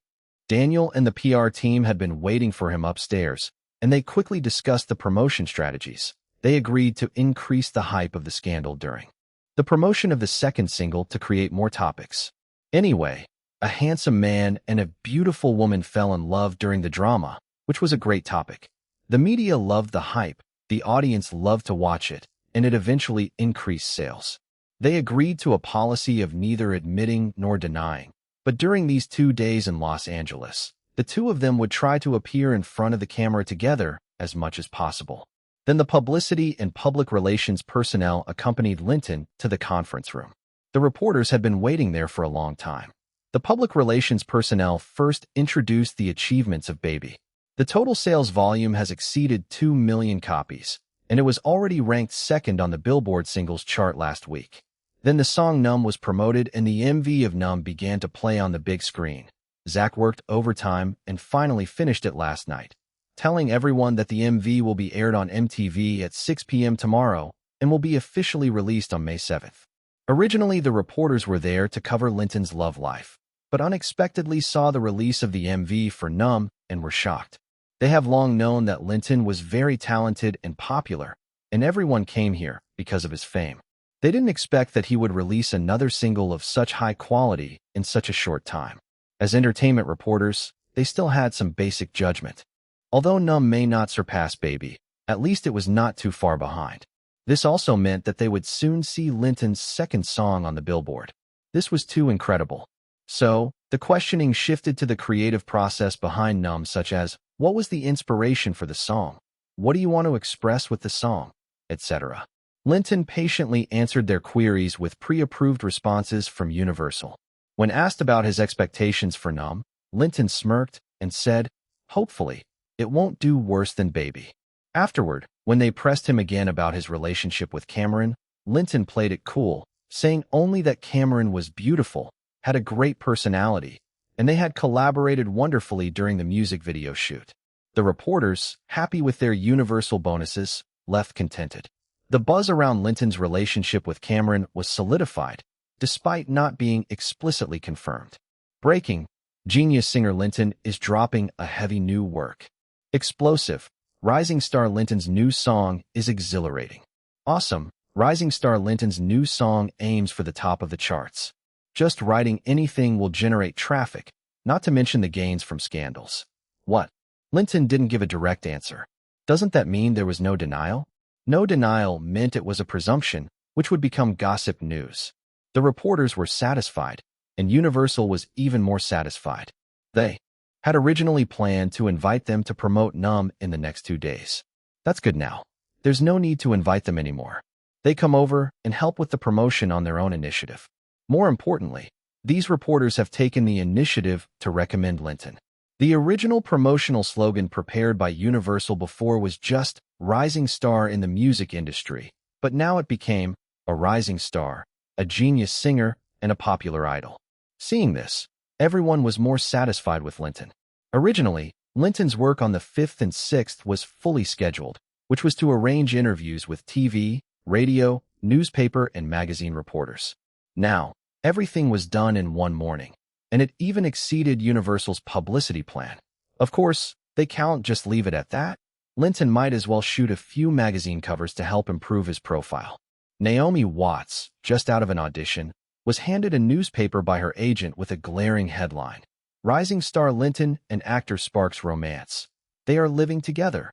[SPEAKER 1] Daniel and the PR team had been waiting for him upstairs, and they quickly discussed the promotion strategies. They agreed to increase the hype of the scandal during the promotion of the second single to create more topics. Anyway, a handsome man and a beautiful woman fell in love during the drama, which was a great topic. The media loved the hype, the audience loved to watch it, and it eventually increased sales. They agreed to a policy of neither admitting nor denying, but during these 2 days in Los Angeles, the two of them would try to appear in front of the camera together as much as possible. Then the publicity and public relations personnel accompanied Linton to the conference room. The reporters had been waiting there for a long time. The public relations personnel first introduced the achievements of Baby. The total sales volume has exceeded 2 million copies, and it was already ranked second on the Billboard singles chart last week. Then the song Numb was promoted and the MV of Numb began to play on the big screen. Zach worked overtime and finally finished it last night, telling everyone that the MV will be aired on MTV at 6 p.m. tomorrow and will be officially released on May 7th. Originally, the reporters were there to cover Linton's love life, but unexpectedly saw the release of the MV for Numb and were shocked. They have long known that Linton was very talented and popular, and everyone came here because of his fame. They didn't expect that he would release another single of such high quality in such a short time. As entertainment reporters, they still had some basic judgment. Although Numb may not surpass Baby, at least it was not too far behind. This also meant that they would soon see Linton's second song on the Billboard. This was too incredible. So, the questioning shifted to the creative process behind Numb, such as, what was the inspiration for the song? What do you want to express with the song? Etc. Linton patiently answered their queries with pre-approved responses from Universal. When asked about his expectations for Numb, Linton smirked and said, "Hopefully, it won't do worse than Baby." Afterward, when they pressed him again about his relationship with Cameron, Linton played it cool, saying only that Cameron was beautiful, had a great personality, and they had collaborated wonderfully during the music video shoot. The reporters, happy with their Universal bonuses, left contented. The buzz around Linton's relationship with Cameron was solidified, despite not being explicitly confirmed. Breaking: genius singer Linton is dropping a heavy new work. Explosive: rising star Linton's new song is exhilarating. Awesome: rising star Linton's new song aims for the top of the charts. Just writing anything will generate traffic, not to mention the gains from scandals. What? Linton didn't give a direct answer. Doesn't that mean there was no denial? No denial meant it was a presumption, which would become gossip news. The reporters were satisfied, and Universal was even more satisfied. They had originally planned to invite them to promote Numb in the next 2 days. That's good now. There's no need to invite them anymore. They come over and help with the promotion on their own initiative. More importantly, these reporters have taken the initiative to recommend Linton. The original promotional slogan prepared by Universal before was just "rising star in the music industry," but now it became a rising star, a genius singer, and a popular idol. Seeing this, everyone was more satisfied with Linton. Originally, Linton's work on the 5th and 6th was fully scheduled, which was to arrange interviews with TV, radio, newspaper, and magazine reporters. Now, everything was done in one morning, and it even exceeded Universal's publicity plan. Of course, they can't just leave it at that. Linton might as well shoot a few magazine covers to help improve his profile. Naomi Watts, just out of an audition, was handed a newspaper by her agent with a glaring headline: Rising star Linton and actor sparks romance. They are living together.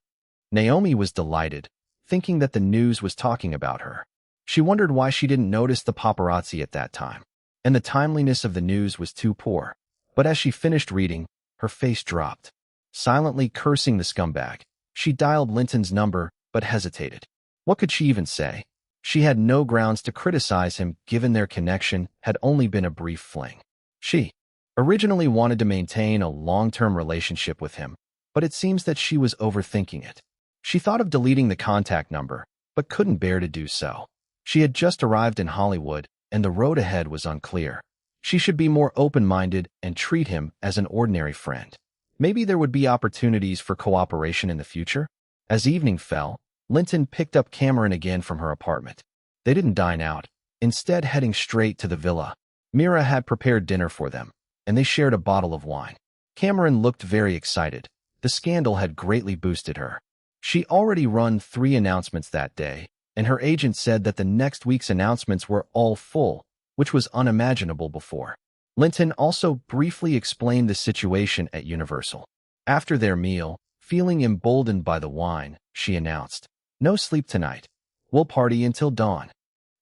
[SPEAKER 1] Naomi was delighted, thinking that the news was talking about her. She wondered why she didn't notice the paparazzi at that time, and the timeliness of the news was too poor. But as she finished reading, her face dropped. Silently cursing the scumbag, she dialed Linton's number, but hesitated. What could she even say? She had no grounds to criticize him, given their connection had only been a brief fling. She originally wanted to maintain a long-term relationship with him, but it seems that she was overthinking it. She thought of deleting the contact number, but couldn't bear to do so. She had just arrived in Hollywood, and the road ahead was unclear. She should be more open-minded and treat him as an ordinary friend. Maybe there would be opportunities for cooperation in the future. As evening fell, Linton picked up Cameron again from her apartment. They didn't dine out, instead heading straight to the villa. Mira had prepared dinner for them, and they shared a bottle of wine. Cameron looked very excited. The scandal had greatly boosted her. She already run 3 announcements that day, and her agent said that the next week's announcements were all full, which was unimaginable before. Linton also briefly explained the situation at Universal. After their meal, feeling emboldened by the wine, she announced, "No sleep tonight. We'll party until dawn."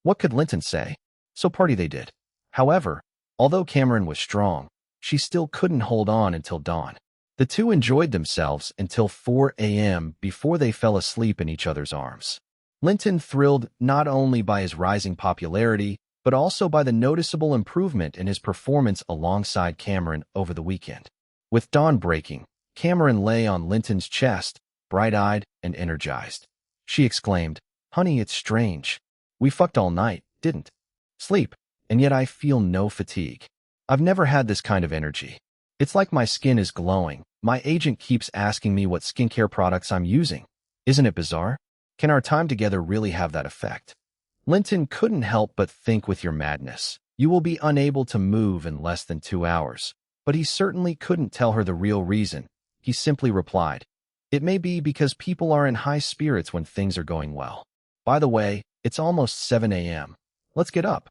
[SPEAKER 1] What could Linton say? So party they did. However, although Cameron was strong, she still couldn't hold on until dawn. The two enjoyed themselves until 4 a.m. before they fell asleep in each other's arms. Linton thrilled not only by his rising popularity, but also by the noticeable improvement in his performance alongside Cameron over the weekend. With dawn breaking, Cameron lay on Linton's chest, bright-eyed and energized. She exclaimed, "Honey, it's strange. We fucked all night, didn't sleep, and yet I feel no fatigue. I've never had this kind of energy. It's like my skin is glowing. My agent keeps asking me what skincare products I'm using. Isn't it bizarre? Can our time together really have that effect?" Linton couldn't help but think, with your madness, you will be unable to move in less than 2 hours. But he certainly couldn't tell her the real reason. He simply replied, "It may be because people are in high spirits when things are going well. By the way, it's almost 7 a.m. Let's get up."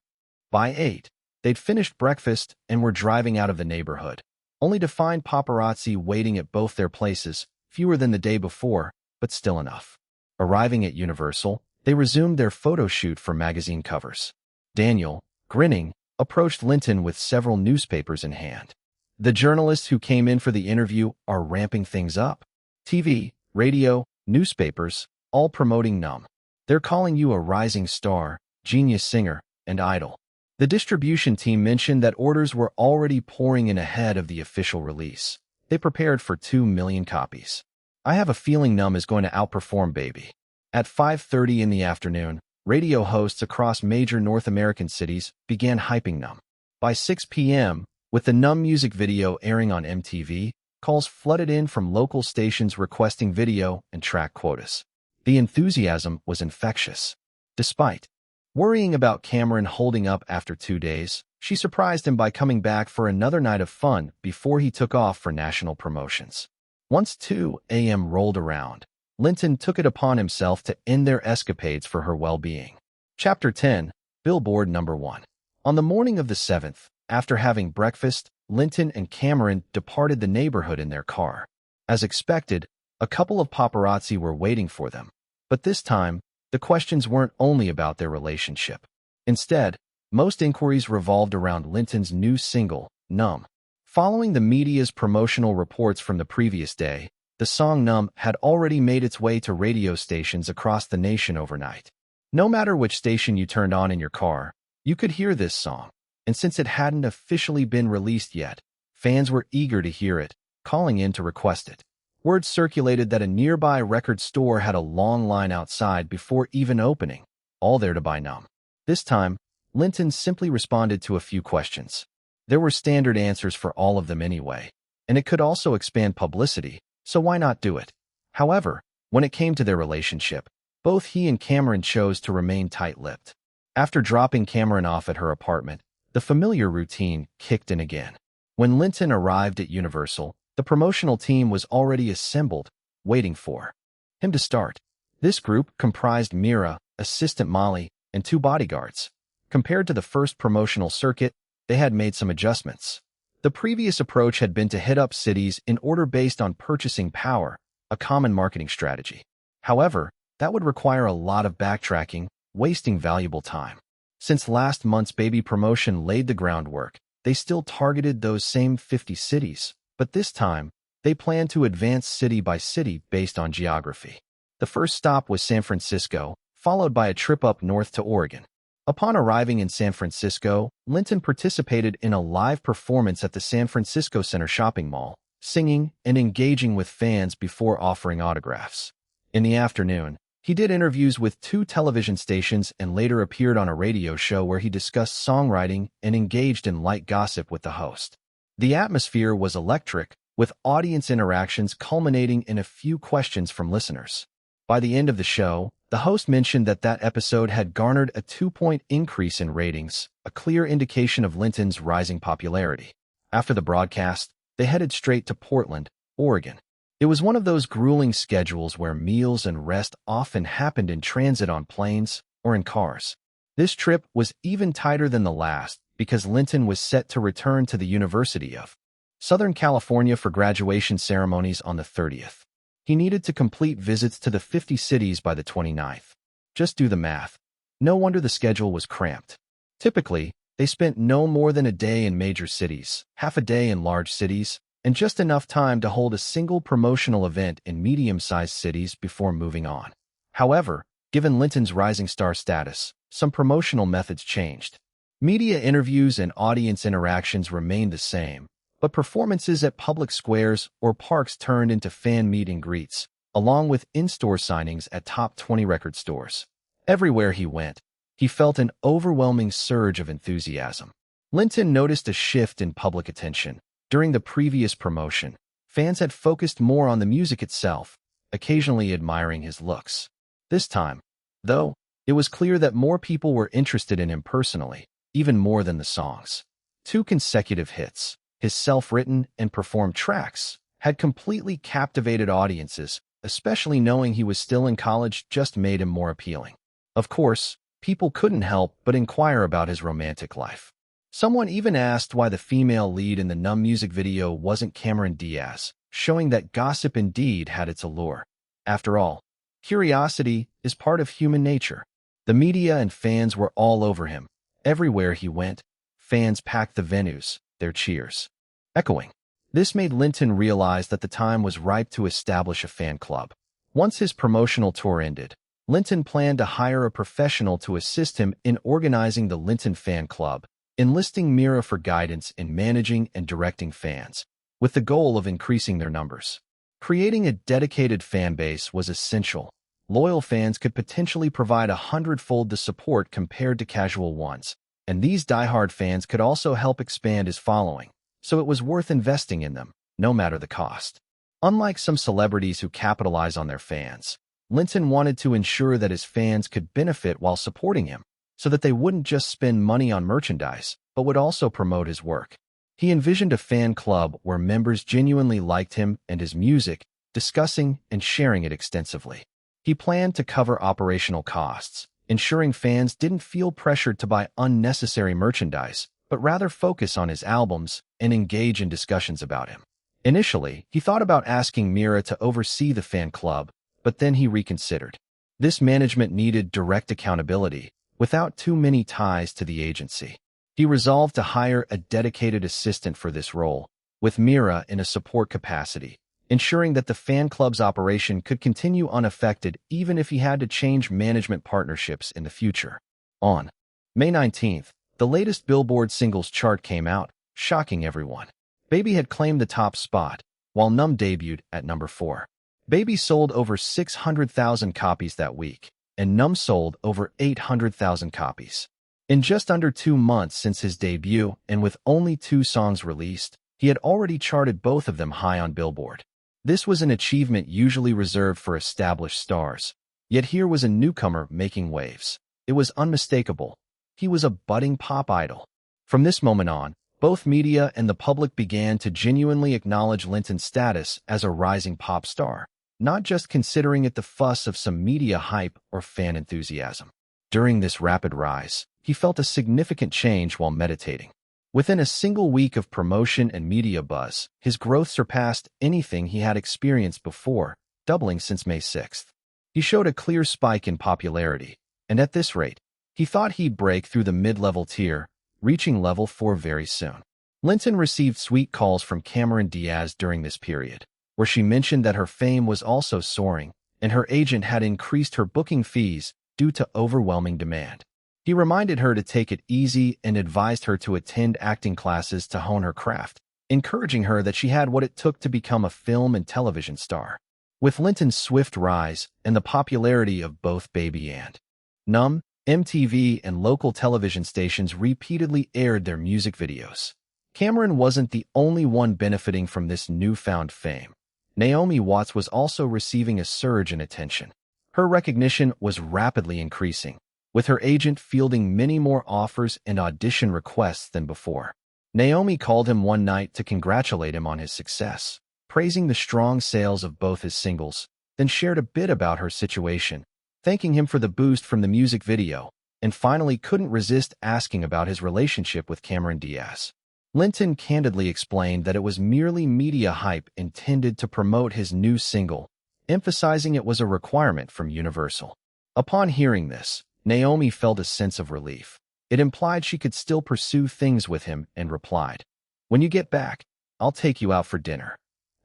[SPEAKER 1] By 8, they'd finished breakfast and were driving out of the neighborhood, only to find paparazzi waiting at both their places, fewer than the day before, but still enough. Arriving at Universal, they resumed their photo shoot for magazine covers. Daniel, grinning, approached Linton with several newspapers in hand. "The journalists who came in for the interview are ramping things up. TV, radio, newspapers, all promoting Numb. They're calling you a rising star, genius singer, and idol." The distribution team mentioned that orders were already pouring in ahead of the official release. They prepared for 2 million copies. "I have a feeling Numb is going to outperform Baby." At 5:30 in the afternoon, radio hosts across major North American cities began hyping Numb. By 6 p.m., with the Numb music video airing on MTV, calls flooded in from local stations requesting video and track quotas. The enthusiasm was infectious. Despite worrying about Cameron holding up after 2 days, she surprised him by coming back for another night of fun before he took off for national promotions. Once 2 a.m. rolled around, Linton took it upon himself to end their escapades for her well-being. Chapter 10, Billboard Number 1. On the morning of the 7th, after having breakfast, Linton and Cameron departed the neighborhood in their car. As expected, a couple of paparazzi were waiting for them. But this time, the questions weren't only about their relationship. Instead, most inquiries revolved around Linton's new single, Numb. Following the media's promotional reports from the previous day, the song Numb had already made its way to radio stations across the nation overnight. No matter which station you turned on in your car, you could hear this song. And since it hadn't officially been released yet, fans were eager to hear it, calling in to request it. Word circulated that a nearby record store had a long line outside before even opening, all there to buy Numb. This time, Linton simply responded to a few questions. There were standard answers for all of them anyway, and it could also expand publicity, so why not do it? However, when it came to their relationship, both he and Cameron chose to remain tight-lipped. After dropping Cameron off at her apartment, the familiar routine kicked in again. When Linton arrived at Universal, the promotional team was already assembled, waiting for him to start. This group comprised Mira, assistant Molly, and 2 bodyguards. Compared to the first promotional circuit, they had made some adjustments. The previous approach had been to hit up cities in order based on purchasing power, a common marketing strategy. However, that would require a lot of backtracking, wasting valuable time. Since last month's baby promotion laid the groundwork, they still targeted those same 50 cities, but this time, they planned to advance city by city based on geography. The first stop was San Francisco, followed by a trip up north to Oregon. Upon arriving in San Francisco, Linton participated in a live performance at the San Francisco Center shopping mall, singing and engaging with fans before offering autographs. In the afternoon, he did interviews with 2 television stations and later appeared on a radio show where he discussed songwriting and engaged in light gossip with the host. The atmosphere was electric, with audience interactions culminating in a few questions from listeners. By the end of the show, the host mentioned that episode had garnered a 2-point increase in ratings, a clear indication of Linton's rising popularity. After the broadcast, they headed straight to Portland, Oregon. It was one of those grueling schedules where meals and rest often happened in transit on planes or in cars. This trip was even tighter than the last because Linton was set to return to the University of Southern California for graduation ceremonies on the 30th. He needed to complete visits to the 50 cities by the 29th. Just do the math. No wonder the schedule was cramped. Typically, they spent no more than a day in major cities, half a day in large cities, and just enough time to hold a single promotional event in medium-sized cities before moving on. However, given Linton's rising star status, some promotional methods changed. Media interviews and audience interactions remained the same, but performances at public squares or parks turned into fan meet and greets, along with in-store signings at top 20 record stores. Everywhere he went, he felt an overwhelming surge of enthusiasm. Linton noticed a shift in public attention. During the previous promotion, fans had focused more on the music itself, occasionally admiring his looks. This time, though, it was clear that more people were interested in him personally, even more than the songs. 2 consecutive hits, his self-written and performed tracks, had completely captivated audiences, especially knowing he was still in college just made him more appealing. Of course, people couldn't help but inquire about his romantic life. Someone even asked why the female lead in the Numb music video wasn't Cameron Diaz, showing that gossip indeed had its allure. After all, curiosity is part of human nature. The media and fans were all over him. Everywhere he went, fans packed the venues, their cheers echoing. This made Linton realize that the time was ripe to establish a fan club. Once his promotional tour ended, Linton planned to hire a professional to assist him in organizing the Linton Fan Club, enlisting Mira for guidance in managing and directing fans, with the goal of increasing their numbers. Creating a dedicated fan base was essential. Loyal fans could potentially provide 100-fold the support compared to casual ones, and these diehard fans could also help expand his following, so it was worth investing in them, no matter the cost. Unlike some celebrities who capitalize on their fans, Linton wanted to ensure that his fans could benefit while supporting him, so that they wouldn't just spend money on merchandise, but would also promote his work. He envisioned a fan club where members genuinely liked him and his music, discussing and sharing it extensively. He planned to cover operational costs, ensuring fans didn't feel pressured to buy unnecessary merchandise, but rather focus on his albums and engage in discussions about him. Initially, he thought about asking Mira to oversee the fan club, but then he reconsidered. This management needed direct accountability, without too many ties to the agency. He resolved to hire a dedicated assistant for this role, with Mira in a support capacity, ensuring that the fan club's operation could continue unaffected even if he had to change management partnerships in the future. On May 19th, the latest Billboard singles chart came out, shocking everyone. Baby had claimed the top spot, while Numb debuted at number 4. Baby sold over 600,000 copies that week, and Numb sold over 800,000 copies. In just under 2 months since his debut, and with only 2 songs released, he had already charted both of them high on Billboard. This was an achievement usually reserved for established stars. Yet here was a newcomer making waves. It was unmistakable. He was a budding pop idol. From this moment on, both media and the public began to genuinely acknowledge Linton's status as a rising pop star. not just considering it the fuss of some media hype or fan enthusiasm. During this rapid rise, he felt a significant change while meditating. Within a single week of promotion and media buzz, his growth surpassed anything he had experienced before, doubling since May 6th. He showed a clear spike in popularity, and at this rate, he thought he'd break through the mid-level tier, reaching level 4 very soon. Linton received sweet calls from Cameron Diaz during this period, where she mentioned that her fame was also soaring, and her agent had increased her booking fees due to overwhelming demand. He reminded her to take it easy and advised her to attend acting classes to hone her craft, encouraging her that she had what it took to become a film and television star. With Linton's swift rise and the popularity of both Baby and Numb, MTV and local television stations repeatedly aired their music videos. Cameron wasn't the only one benefiting from this newfound fame. Naomi Watts was also receiving a surge in attention. Her recognition was rapidly increasing, with her agent fielding many more offers and audition requests than before. Naomi called him one night to congratulate him on his success, praising the strong sales of both his singles, then shared a bit about her situation, thanking him for the boost from the music video, and finally couldn't resist asking about his relationship with Cameron Diaz. Linton candidly explained that it was merely media hype intended to promote his new single, emphasizing it was a requirement from Universal. Upon hearing this, Naomi felt a sense of relief. It implied she could still pursue things with him and replied, "When you get back, I'll take you out for dinner."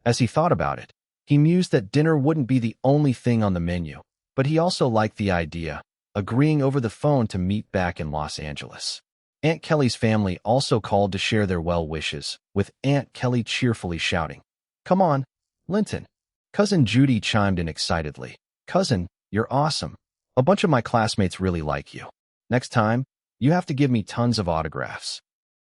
[SPEAKER 1] As he thought about it, he mused that dinner wouldn't be the only thing on the menu, but he also liked the idea, agreeing over the phone to meet back in Los Angeles. Aunt Kelly's family also called to share their well wishes, with Aunt Kelly cheerfully shouting, "Come on, Linton." Cousin Judy chimed in excitedly, "Cousin, you're awesome. A bunch of my classmates really like you. Next time, you have to give me tons of autographs."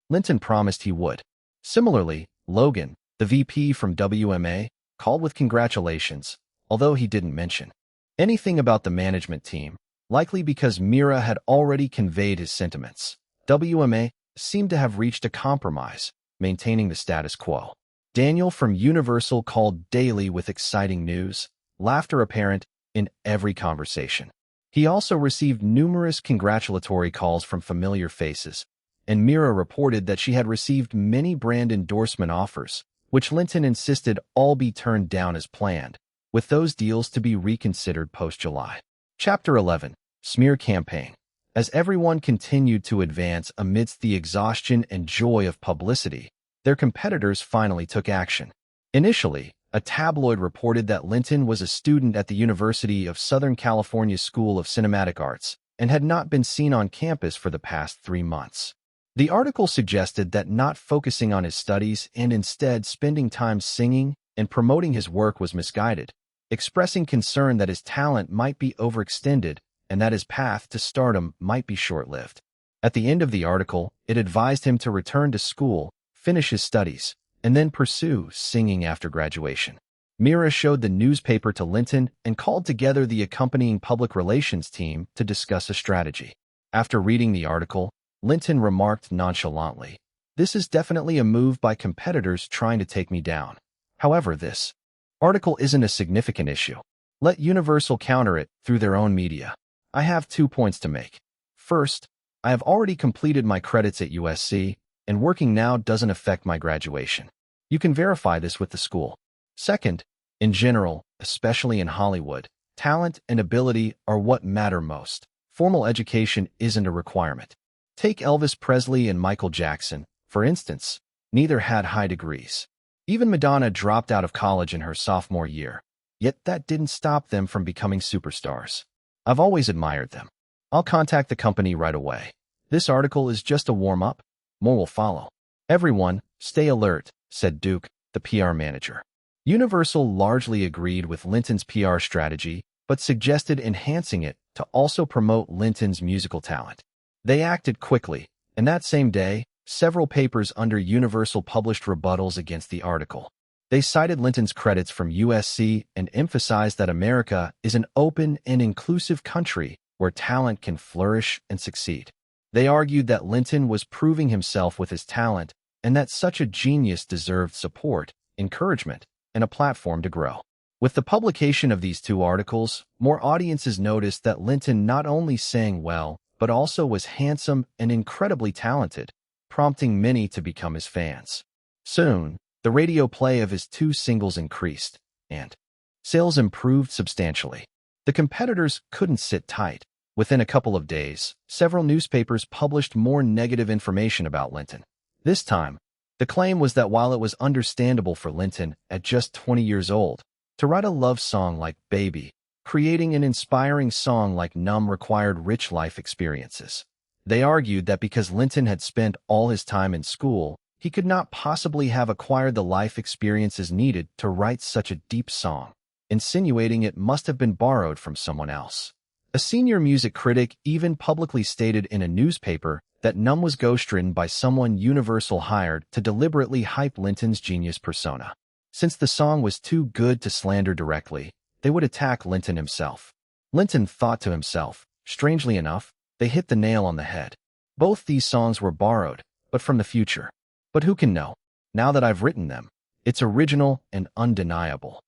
[SPEAKER 1] Linton promised he would. Similarly, Logan, the VP from WMA, called with congratulations, although he didn't mention anything about the management team, likely because Mira had already conveyed his sentiments. WMA seemed to have reached a compromise, maintaining the status quo. Daniel from Universal called daily with exciting news, laughter apparent in every conversation. He also received numerous congratulatory calls from familiar faces, and Mira reported that she had received many brand endorsement offers, which Linton insisted all be turned down as planned, with those deals to be reconsidered post-July. Chapter 11. Smear Campaign. As everyone continued to advance amidst the exhaustion and joy of publicity, their competitors finally took action. Initially, a tabloid reported that Linton was a student at the University of Southern California School of Cinematic Arts and had not been seen on campus for the past 3 months. The article suggested that not focusing on his studies and instead spending time singing and promoting his work was misguided, expressing concern that his talent might be overextended and that his path to stardom might be short-lived. At the end of the article, it advised him to return to school, finish his studies, and then pursue singing after graduation. Mira showed the newspaper to Linton and called together the accompanying public relations team to discuss a strategy. After reading the article, Linton remarked nonchalantly, "This is definitely a move by competitors trying to take me down. However, this article isn't a significant issue. Let Universal counter it through their own media. I have 2 points to make. First, I have already completed my credits at USC, and working now doesn't affect my graduation. You can verify this with the school. Second, in general, especially in Hollywood, talent and ability are what matter most. Formal education isn't a requirement. Take Elvis Presley and Michael Jackson, for instance. Neither had high degrees. Even Madonna dropped out of college in her sophomore year, yet that didn't stop them from becoming superstars. I've always admired them. I'll contact the company right away. This article is just a warm-up. More will follow. Everyone, stay alert," said Duke, the PR manager. Universal largely agreed with Linton's PR strategy, but suggested enhancing it to also promote Linton's musical talent. They acted quickly, and that same day, several papers under Universal published rebuttals against the article. They cited Linton's credits from USC and emphasized that America is an open and inclusive country where talent can flourish and succeed. They argued that Linton was proving himself with his talent and that such a genius deserved support, encouragement, and a platform to grow. With the publication of these two articles, more audiences noticed that Linton not only sang well, but also was handsome and incredibly talented, prompting many to become his fans. Soon, the radio play of his two singles increased, and sales improved substantially. The competitors couldn't sit tight. Within a couple of days, several newspapers published more negative information about Linton. This time, the claim was that while it was understandable for Linton, at just 20 years old, to write a love song like Baby, creating an inspiring song like Numb required rich life experiences. They argued that because Linton had spent all his time in school, he could not possibly have acquired the life experiences needed to write such a deep song, insinuating it must have been borrowed from someone else. A senior music critic even publicly stated in a newspaper that Numb was ghostwritten by someone Universal hired to deliberately hype Linton's genius persona. Since the song was too good to slander directly, they would attack Linton himself. Linton thought to himself, strangely enough, they hit the nail on the head. Both these songs were borrowed, but from the future. But who can know? Now that I've written them, it's original and undeniable.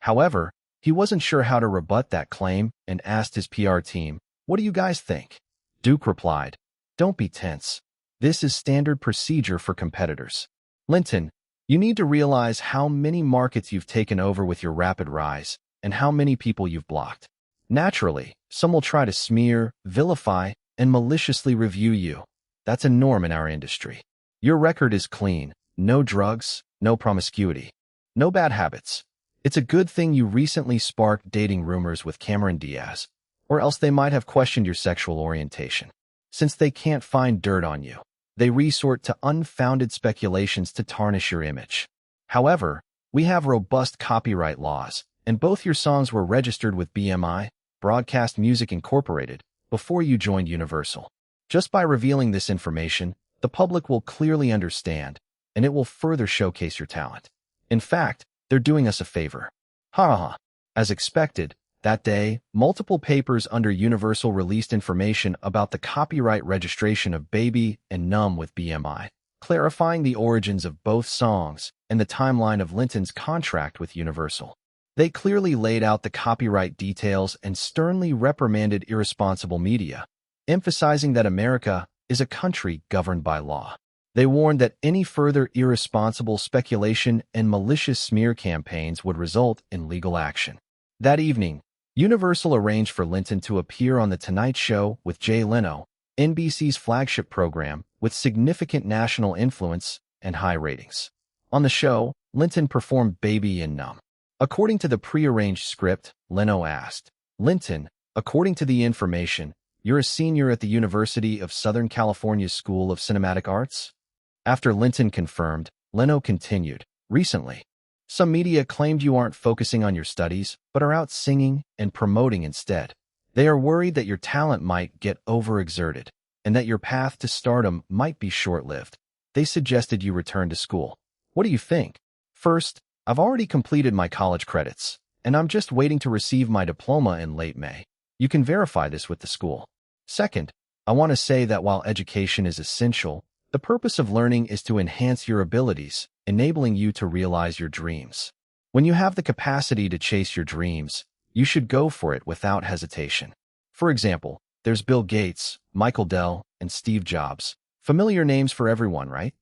[SPEAKER 1] However, he wasn't sure how to rebut that claim and asked his PR team, "What do you guys think?" Duke replied, "Don't be tense. This is standard procedure for competitors. Linton, you need to realize how many markets you've taken over with your rapid rise and how many people you've blocked. Naturally, some will try to smear, vilify, and maliciously review you. That's a norm in our industry. Your record is clean. No drugs, no promiscuity, no bad habits. It's a good thing you recently sparked dating rumors with Cameron Diaz, or else they might have questioned your sexual orientation. Since they can't find dirt on you, they resort to unfounded speculations to tarnish your image. However, we have robust copyright laws, and both your songs were registered with BMI, Broadcast Music Incorporated, before you joined Universal. Just by revealing this information, the public will clearly understand, and it will further showcase your talent. In fact, they're doing us a favor. Ha ha ha. As expected, that day, multiple papers under Universal released information about the copyright registration of Baby and Numb with BMI, clarifying the origins of both songs and the timeline of Linton's contract with Universal. They clearly laid out the copyright details and sternly reprimanded irresponsible media, emphasizing that America is a country governed by law. They warned that any further irresponsible speculation and malicious smear campaigns would result in legal action. That evening, Universal arranged for Linton to appear on The Tonight Show with Jay Leno, NBC's flagship program with significant national influence and high ratings. On the show, Linton performed Baby and Numb. According to the prearranged script, Leno asked, "Linton, according to the information, you're a senior at the University of Southern California's School of Cinematic Arts?" After Linton confirmed, Leno continued, "Recently, some media claimed you aren't focusing on your studies, but are out singing and promoting instead. They are worried that your talent might get overexerted, and that your path to stardom might be short-lived. They suggested you return to school. What do you think? First, I've already completed my college credits, and I'm just waiting to receive my diploma in late May. You can verify this with the school. Second, I want to say that while education is essential, the purpose of learning is to enhance your abilities, enabling you to realize your dreams. When you have the capacity to chase your dreams, you should go for it without hesitation. For example, there's Bill Gates, Michael Dell, and Steve Jobs. Familiar names for everyone, right?"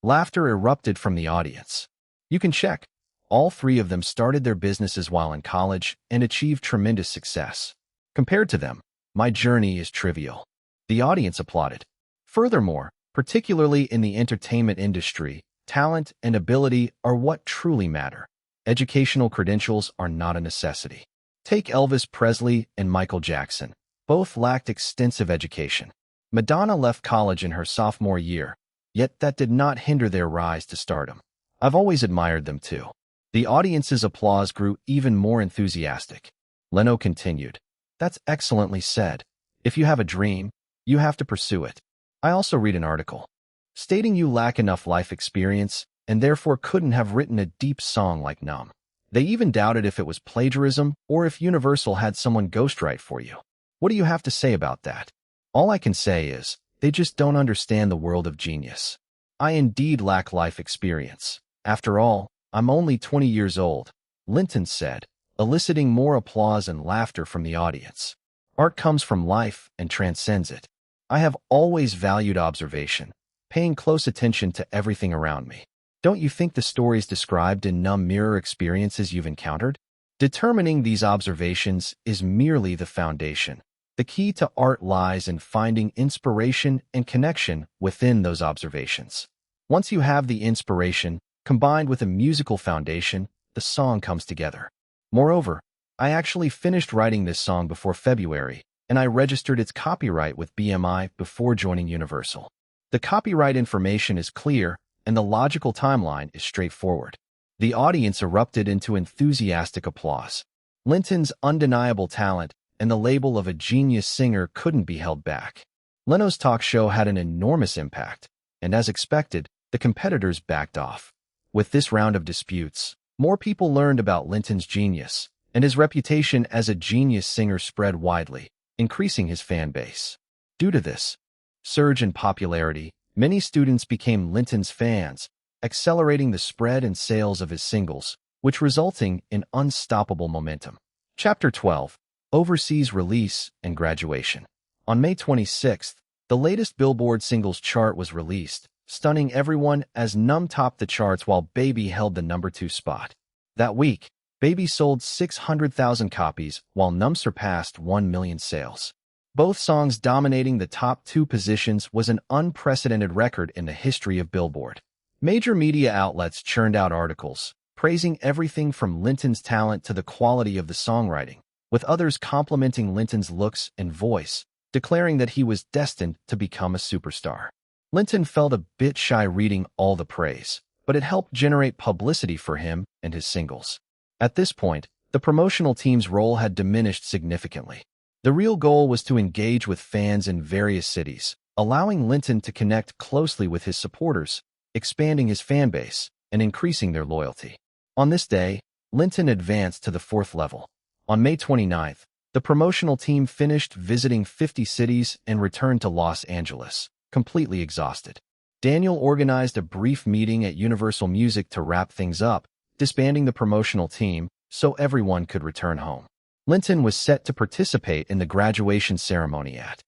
[SPEAKER 1] Laughter erupted from the audience. You can check. All three of them started their businesses while in college and achieved tremendous success. Compared to them, my journey is trivial. The audience applauded. Furthermore, particularly in the entertainment industry, talent and ability are what truly matter. Educational credentials are not a necessity. Take Elvis Presley and Michael Jackson. Both lacked extensive education. Madonna left college in her sophomore year, yet that did not hinder their rise to stardom. I've always admired them too. The audience's applause grew even more enthusiastic. Leno continued, "That's excellently said. If you have a dream, you have to pursue it. I also read an article stating you lack enough life experience and therefore couldn't have written a deep song like Numb. They even doubted if it was plagiarism or if Universal had someone ghostwrite for you. What do you have to say about that?" All I can say is, they just don't understand the world of genius. I indeed lack life experience. After all, I'm only 20 years old, Linton said, eliciting more applause and laughter from the audience. Art comes from life and transcends it. I have always valued observation, paying close attention to everything around me. Don't you think the stories described in Numb mirror experiences you've encountered? Determining these observations is merely the foundation. The key to art lies in finding inspiration and connection within those observations. Once you have the inspiration, combined with a musical foundation, the song comes together. Moreover, I actually finished writing this song before February, and I registered its copyright with BMI before joining Universal. The copyright information is clear, and the logical timeline is straightforward. The audience erupted into enthusiastic applause. Linton's undeniable talent and the label of a genius singer couldn't be held back. Leno's talk show had an enormous impact, and as expected, the competitors backed off. With this round of disputes, more people learned about Linton's genius, and his reputation as a genius singer spread widely, increasing his fan base. Due to this surge in popularity, many students became Linton's fans, accelerating the spread and sales of his singles, which resulting in unstoppable momentum. Chapter 12. Overseas Release and Graduation. On May 26th, the latest Billboard singles chart was released, stunning everyone as Numb topped the charts while Baby held the number 2 spot. That week, Baby sold 600,000 copies, while Numb surpassed 1 million sales. Both songs dominating the top 2 positions was an unprecedented record in the history of Billboard. Major media outlets churned out articles, praising everything from Linton's talent to the quality of the songwriting, with others complimenting Linton's looks and voice, declaring that he was destined to become a superstar. Linton felt a bit shy reading all the praise, but it helped generate publicity for him and his singles. At this point, the promotional team's role had diminished significantly. The real goal was to engage with fans in various cities, allowing Linton to connect closely with his supporters, expanding his fan base, and increasing their loyalty. On this day, Linton advanced to the 4th level. On May 29th, the promotional team finished visiting 50 cities and returned to Los Angeles, completely exhausted. Daniel organized a brief meeting at Universal Music to wrap things up, disbanding the promotional team so everyone could return home. Linton was set to participate in the graduation ceremony at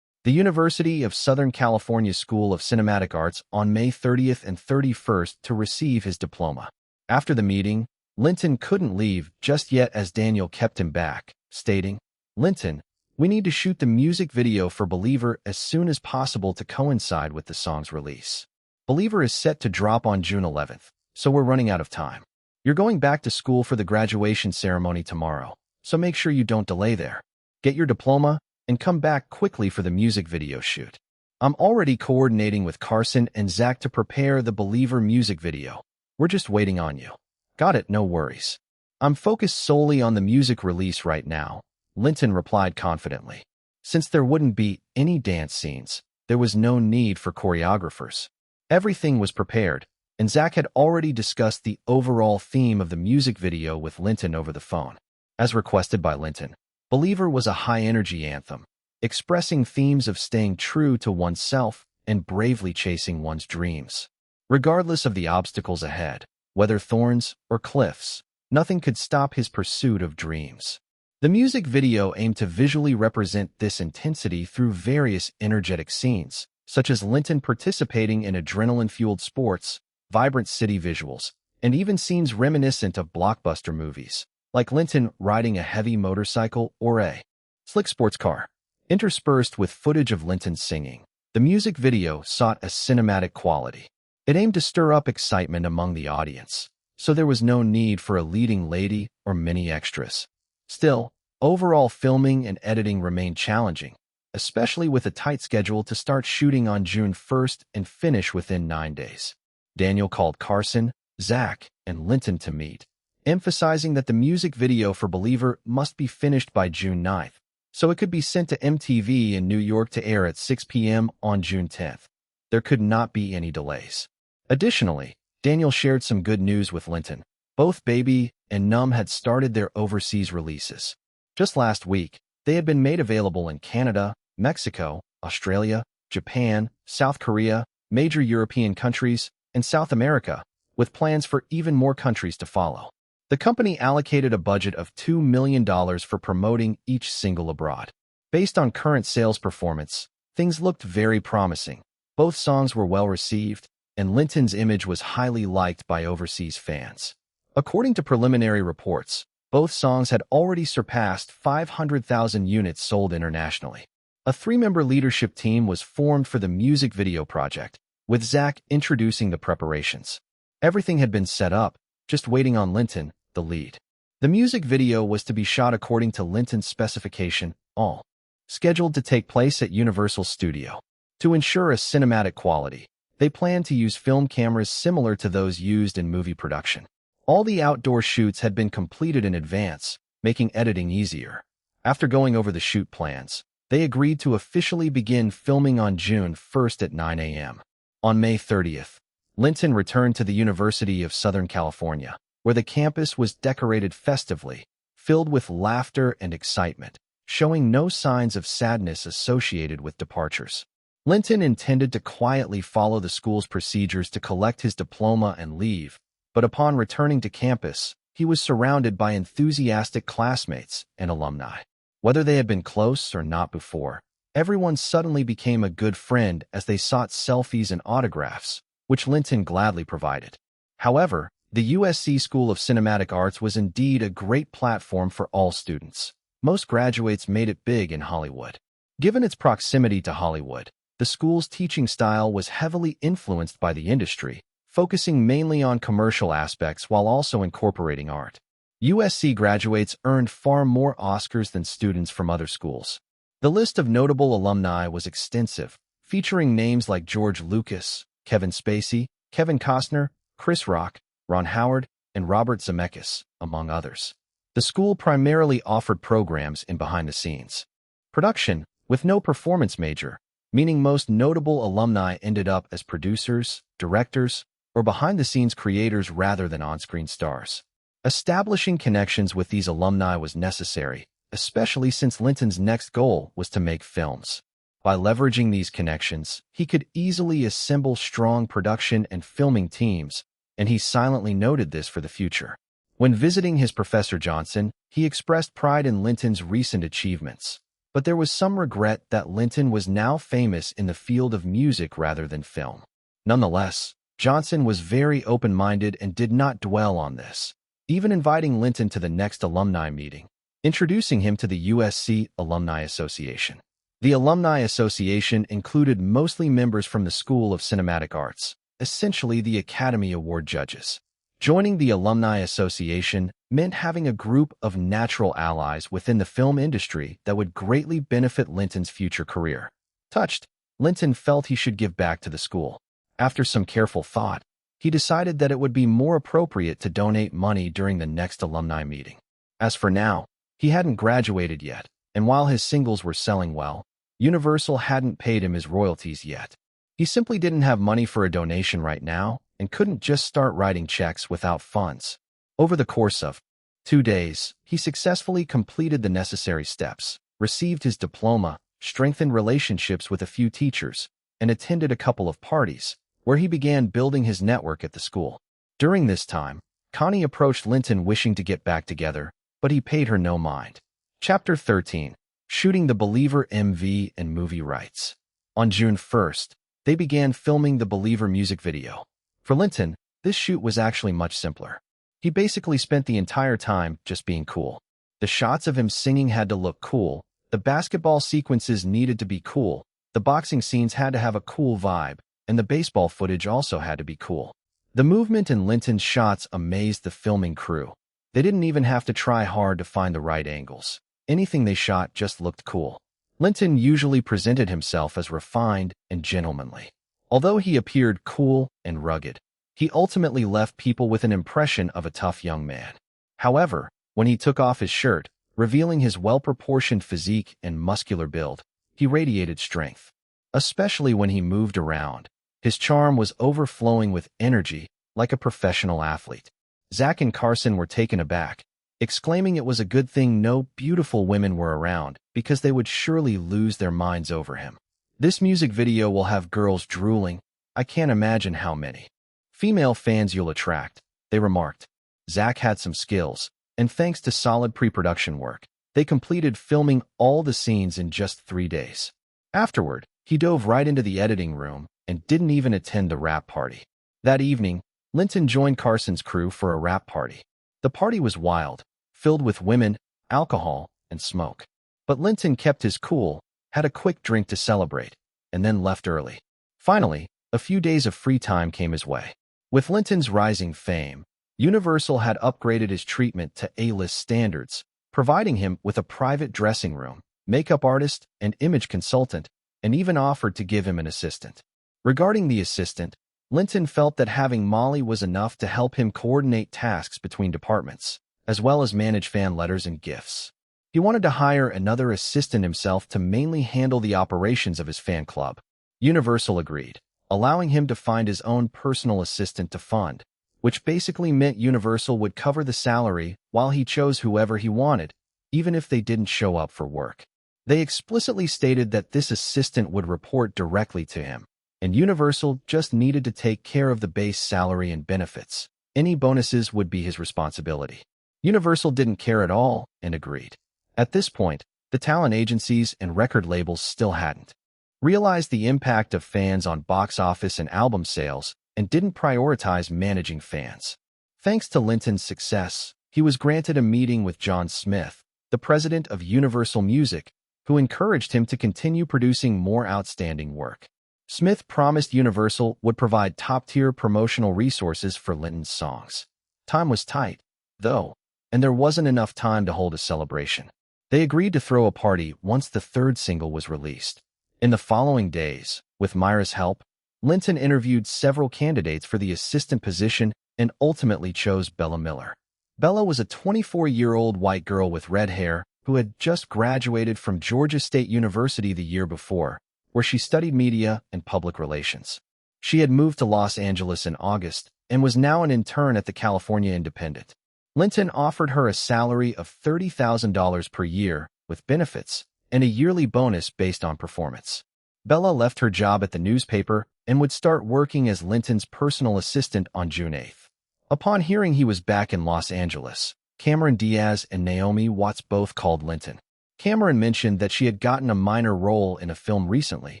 [SPEAKER 1] the University of Southern California School of Cinematic Arts on May 30th and 31st to receive his diploma. After the meeting, Linton couldn't leave just yet as Daniel kept him back, stating, "Linton, we need to shoot the music video for Believer as soon as possible to coincide with the song's release. Believer is set to drop on June 11th, so we're running out of time. You're going back to school for the graduation ceremony tomorrow, so make sure you don't delay there. Get your diploma and come back quickly for the music video shoot. I'm already coordinating with Carson and Zach to prepare the Believer music video. We're just waiting on you." "Got it, no worries. I'm focused solely on the music release right now," Linton replied confidently. Since there wouldn't be any dance scenes, there was no need for choreographers. Everything was prepared, and Zach had already discussed the overall theme of the music video with Linton over the phone. As requested by Linton, Believer was a high-energy anthem, expressing themes of staying true to oneself and bravely chasing one's dreams. Regardless of the obstacles ahead, whether thorns or cliffs, nothing could stop his pursuit of dreams. The music video aimed to visually represent this intensity through various energetic scenes, such as Linton participating in adrenaline-fueled sports, vibrant city visuals, and even scenes reminiscent of blockbuster movies, like Linton riding a heavy motorcycle or a slick sports car. Interspersed with footage of Linton singing, the music video sought a cinematic quality. It aimed to stir up excitement among the audience, so there was no need for a leading lady or many extras. Still, overall filming and editing remained challenging, especially with a tight schedule to start shooting on June 1st and finish within 9 days. Daniel called Carson, Zach, and Linton to meet, emphasizing that the music video for Believer must be finished by June 9th, so it could be sent to MTV in New York to air at 6 p.m. on June 10th. There could not be any delays. Additionally, Daniel shared some good news with Linton. Both Baby and Numb had started their overseas releases. Just last week, they had been made available in Canada, Mexico, Australia, Japan, South Korea, major European countries, and South America, with plans for even more countries to follow. The company allocated a budget of $2 million for promoting each single abroad. Based on current sales performance, things looked very promising. Both songs were well received, and Linton's image was highly liked by overseas fans. According to preliminary reports, both songs had already surpassed 500,000 units sold internationally. A three-member leadership team was formed for the music video project, with Zach introducing the preparations. Everything had been set up, just waiting on Linton, the lead. The music video was to be shot according to Linton's specification, all scheduled to take place at Universal Studio. To ensure a cinematic quality, they planned to use film cameras similar to those used in movie production. All the outdoor shoots had been completed in advance, making editing easier. After going over the shoot plans, they agreed to officially begin filming on June 1st at 9 a.m. On May 30th, Linton returned to the University of Southern California, where the campus was decorated festively, filled with laughter and excitement, showing no signs of sadness associated with departures. Linton intended to quietly follow the school's procedures to collect his diploma and leave, but upon returning to campus, he was surrounded by enthusiastic classmates and alumni. Whether they had been close or not before, everyone suddenly became a good friend as they sought selfies and autographs, which Linton gladly provided. However, the USC School of Cinematic Arts was indeed a great platform for all students. Most graduates made it big in Hollywood. Given its proximity to Hollywood, the school's teaching style was heavily influenced by the industry, focusing mainly on commercial aspects while also incorporating art. USC graduates earned far more Oscars than students from other schools. The list of notable alumni was extensive, featuring names like George Lucas, Kevin Spacey, Kevin Costner, Chris Rock, Ron Howard, and Robert Zemeckis, among others. The school primarily offered programs in behind-the-scenes production, with no performance major, meaning most notable alumni ended up as producers, directors, or behind-the-scenes creators rather than on-screen stars. Establishing connections with these alumni was necessary, especially since Linton's next goal was to make films. By leveraging these connections, he could easily assemble strong production and filming teams, and he silently noted this for the future. When visiting his Professor Johnson, he expressed pride in Linton's recent achievements, but there was some regret that Linton was now famous in the field of music rather than film. Nonetheless, Johnson was very open-minded and did not dwell on this, even inviting Linton to the next alumni meeting, introducing him to the USC Alumni Association. The Alumni Association included mostly members from the School of Cinematic Arts, essentially the Academy Award judges. Joining the Alumni Association meant having a group of natural allies within the film industry that would greatly benefit Linton's future career. Touched, Linton felt he should give back to the school. After some careful thought, he decided that it would be more appropriate to donate money during the next alumni meeting. As for now, he hadn't graduated yet, and while his singles were selling well, Universal hadn't paid him his royalties yet. He simply didn't have money for a donation right now and couldn't just start writing checks without funds. Over the course of 2 days, he successfully completed the necessary steps, received his diploma, strengthened relationships with a few teachers, and attended a couple of parties, where he began building his network at the school. During this time, Connie approached Linton wishing to get back together, but he paid her no mind. Chapter 13. Shooting the Believer MV and movie rights. On June 1st, they began filming the Believer music video. For Linton, this shoot was actually much simpler. He basically spent the entire time just being cool. The shots of him singing had to look cool, the basketball sequences needed to be cool, the boxing scenes had to have a cool vibe, and the baseball footage also had to be cool. The movement in Linton's shots amazed the filming crew. They didn't even have to try hard to find the right angles. Anything they shot just looked cool. Linton usually presented himself as refined and gentlemanly. Although he appeared cool and rugged, he ultimately left people with an impression of a tough young man. However, when he took off his shirt, revealing his well-proportioned physique and muscular build, he radiated strength. Especially when he moved around, his charm was overflowing with energy, like a professional athlete. Zach and Carson were taken aback, exclaiming it was a good thing no beautiful women were around because they would surely lose their minds over him. This music video will have girls drooling. I can't imagine how many female fans you'll attract, they remarked. Zach had some skills, and thanks to solid pre-production work, they completed filming all the scenes in just 3 days. Afterward, he dove right into the editing room and didn't even attend the wrap party. That evening, Linton joined Carson's crew for a wrap party. The party was wild, filled with women, alcohol, and smoke. But Linton kept his cool, had a quick drink to celebrate, and then left early. Finally, a few days of free time came his way. With Linton's rising fame, Universal had upgraded his treatment to A-list standards, providing him with a private dressing room, makeup artist, and image consultant, and even offered to give him an assistant. Regarding the assistant, Linton felt that having Molly was enough to help him coordinate tasks between departments, as well as manage fan letters and gifts. He wanted to hire another assistant himself to mainly handle the operations of his fan club. Universal agreed, allowing him to find his own personal assistant to fund, which basically meant Universal would cover the salary while he chose whoever he wanted, even if they didn't show up for work. They explicitly stated that this assistant would report directly to him, and Universal just needed to take care of the base salary and benefits. Any bonuses would be his responsibility. Universal didn't care at all and agreed. At this point, the talent agencies and record labels still hadn't realized the impact of fans on box office and album sales and didn't prioritize managing fans. Thanks to Linton's success, he was granted a meeting with John Smith, the president of Universal Music, who encouraged him to continue producing more outstanding work. Smith promised Universal would provide top-tier promotional resources for Linton's songs. Time was tight, though, and there wasn't enough time to hold a celebration. They agreed to throw a party once the third single was released. In the following days, with Myra's help, Linton interviewed several candidates for the assistant position and ultimately chose Bella Miller. Bella was a 24-year-old white girl with red hair who had just graduated from Georgia State University the year before, where she studied media and public relations. She had moved to Los Angeles in August and was now an intern at the California Independent. Linton offered her a salary of $30,000 per year with benefits and a yearly bonus based on performance. Bella left her job at the newspaper and would start working as Linton's personal assistant on June 8th. Upon hearing he was back in Los Angeles, Cameron Diaz and Naomi Watts both called Linton. Cameron mentioned that she had gotten a minor role in a film recently,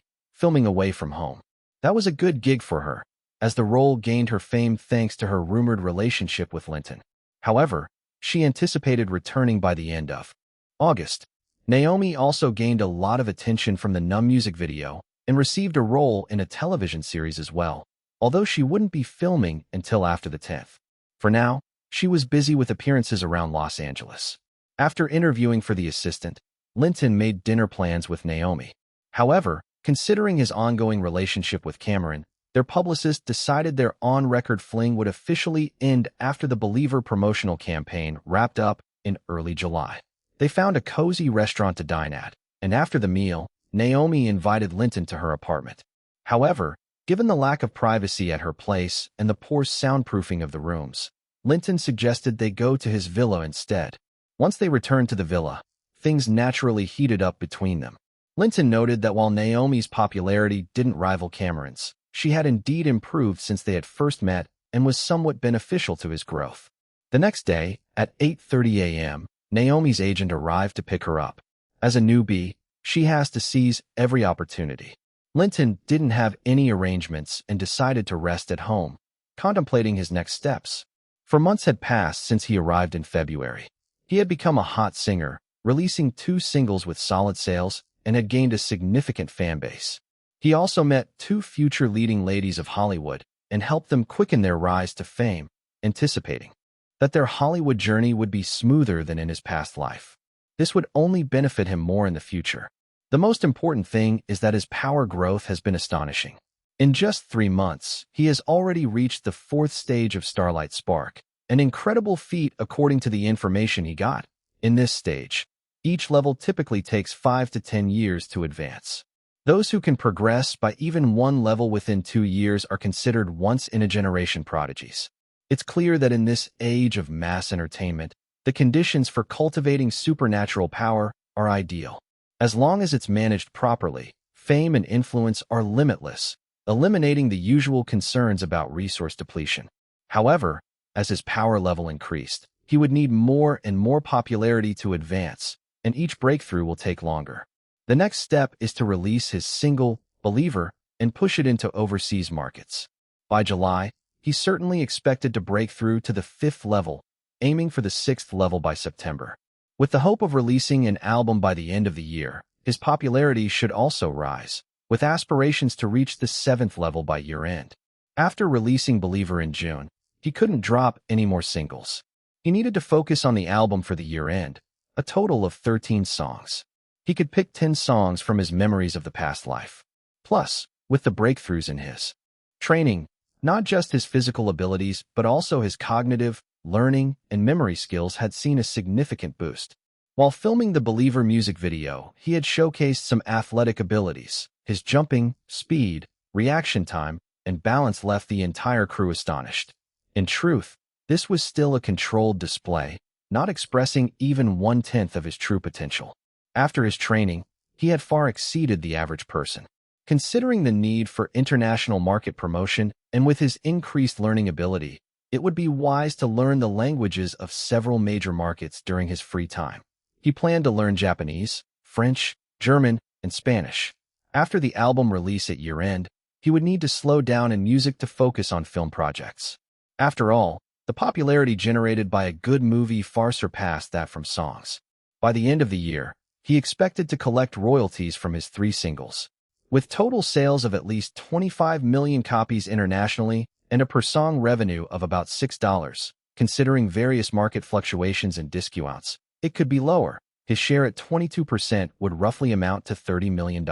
[SPEAKER 1] filming away from home. That was a good gig for her, as the role gained her fame thanks to her rumored relationship with Linton. However, she anticipated returning by the end of August. Naomi also gained a lot of attention from the Numb music video and received a role in a television series as well, although she wouldn't be filming until after the 10th. For now, she was busy with appearances around Los Angeles. After interviewing for the assistant, Linton made dinner plans with Naomi. However, considering his ongoing relationship with Cameron, their publicist decided their on-record fling would officially end after the Believer promotional campaign wrapped up in early July. They found a cozy restaurant to dine at, and after the meal, Naomi invited Linton to her apartment. However, given the lack of privacy at her place and the poor soundproofing of the rooms, Linton suggested they go to his villa instead. Once they returned to the villa, things naturally heated up between them. Linton noted that while Naomi's popularity didn't rival Cameron's, she had indeed improved since they had first met and was somewhat beneficial to his growth. The next day, at 8:30 a.m., Naomi's agent arrived to pick her up. As a newbie, she has to seize every opportunity. Linton didn't have any arrangements and decided to rest at home, contemplating his next steps. For months had passed since he arrived in February. He had become a hot singer, releasing 2 singles with solid sales, and had gained a significant fan base. He also met 2 future leading ladies of Hollywood and helped them quicken their rise to fame, anticipating that their Hollywood journey would be smoother than in his past life. This would only benefit him more in the future. The most important thing is that his power growth has been astonishing. In just 3 months, he has already reached the 4th stage of Starlight Spark, an incredible feat according to the information he got. In this stage, each level typically takes 5 to 10 years to advance. Those who can progress by even 1 level within 2 years are considered once-in-a-generation prodigies. It's clear that in this age of mass entertainment, the conditions for cultivating supernatural power are ideal. As long as it's managed properly, fame and influence are limitless, eliminating the usual concerns about resource depletion. However, As his power level increased, he would need more and more popularity to advance, and each breakthrough will take longer. The next step is to release his single, Believer, and push it into overseas markets. By July, he certainly expected to break through to the 5th level, aiming for the 6th level by September. With the hope of releasing an album by the end of the year, his popularity should also rise, with aspirations to reach the 7th level by year-end. After releasing Believer in June, he couldn't drop any more singles. He needed to focus on the album for the year-end, a total of 13 songs. He could pick 10 songs from his memories of the past life. Plus, with the breakthroughs in his training, not just his physical abilities but also his cognitive, learning, and memory skills had seen a significant boost. While filming the Believer music video, he had showcased some athletic abilities. His jumping, speed, reaction time, and balance left the entire crew astonished. In truth, this was still a controlled display, not expressing even 1/10 of his true potential. After his training, he had far exceeded the average person. Considering the need for international market promotion and with his increased learning ability, it would be wise to learn the languages of several major markets during his free time. He planned to learn Japanese, French, German, and Spanish. After the album release at year-end, he would need to slow down in music to focus on film projects. After all, the popularity generated by a good movie far surpassed that from songs. By the end of the year, he expected to collect royalties from his 3 singles. With total sales of at least 25 million copies internationally and a per-song revenue of about $6, considering various market fluctuations and discounts, it could be lower. His share at 22% would roughly amount to $30 million.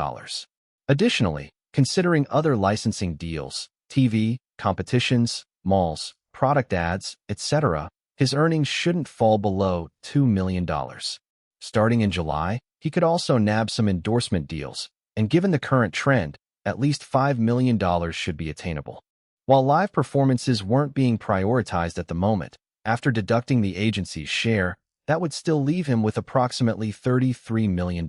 [SPEAKER 1] Additionally, considering other licensing deals, TV, competitions, malls, product ads, etc., his earnings shouldn't fall below $2 million. Starting in July, he could also nab some endorsement deals, and given the current trend, at least $5 million should be attainable. While live performances weren't being prioritized at the moment, after deducting the agency's share, that would still leave him with approximately $33 million.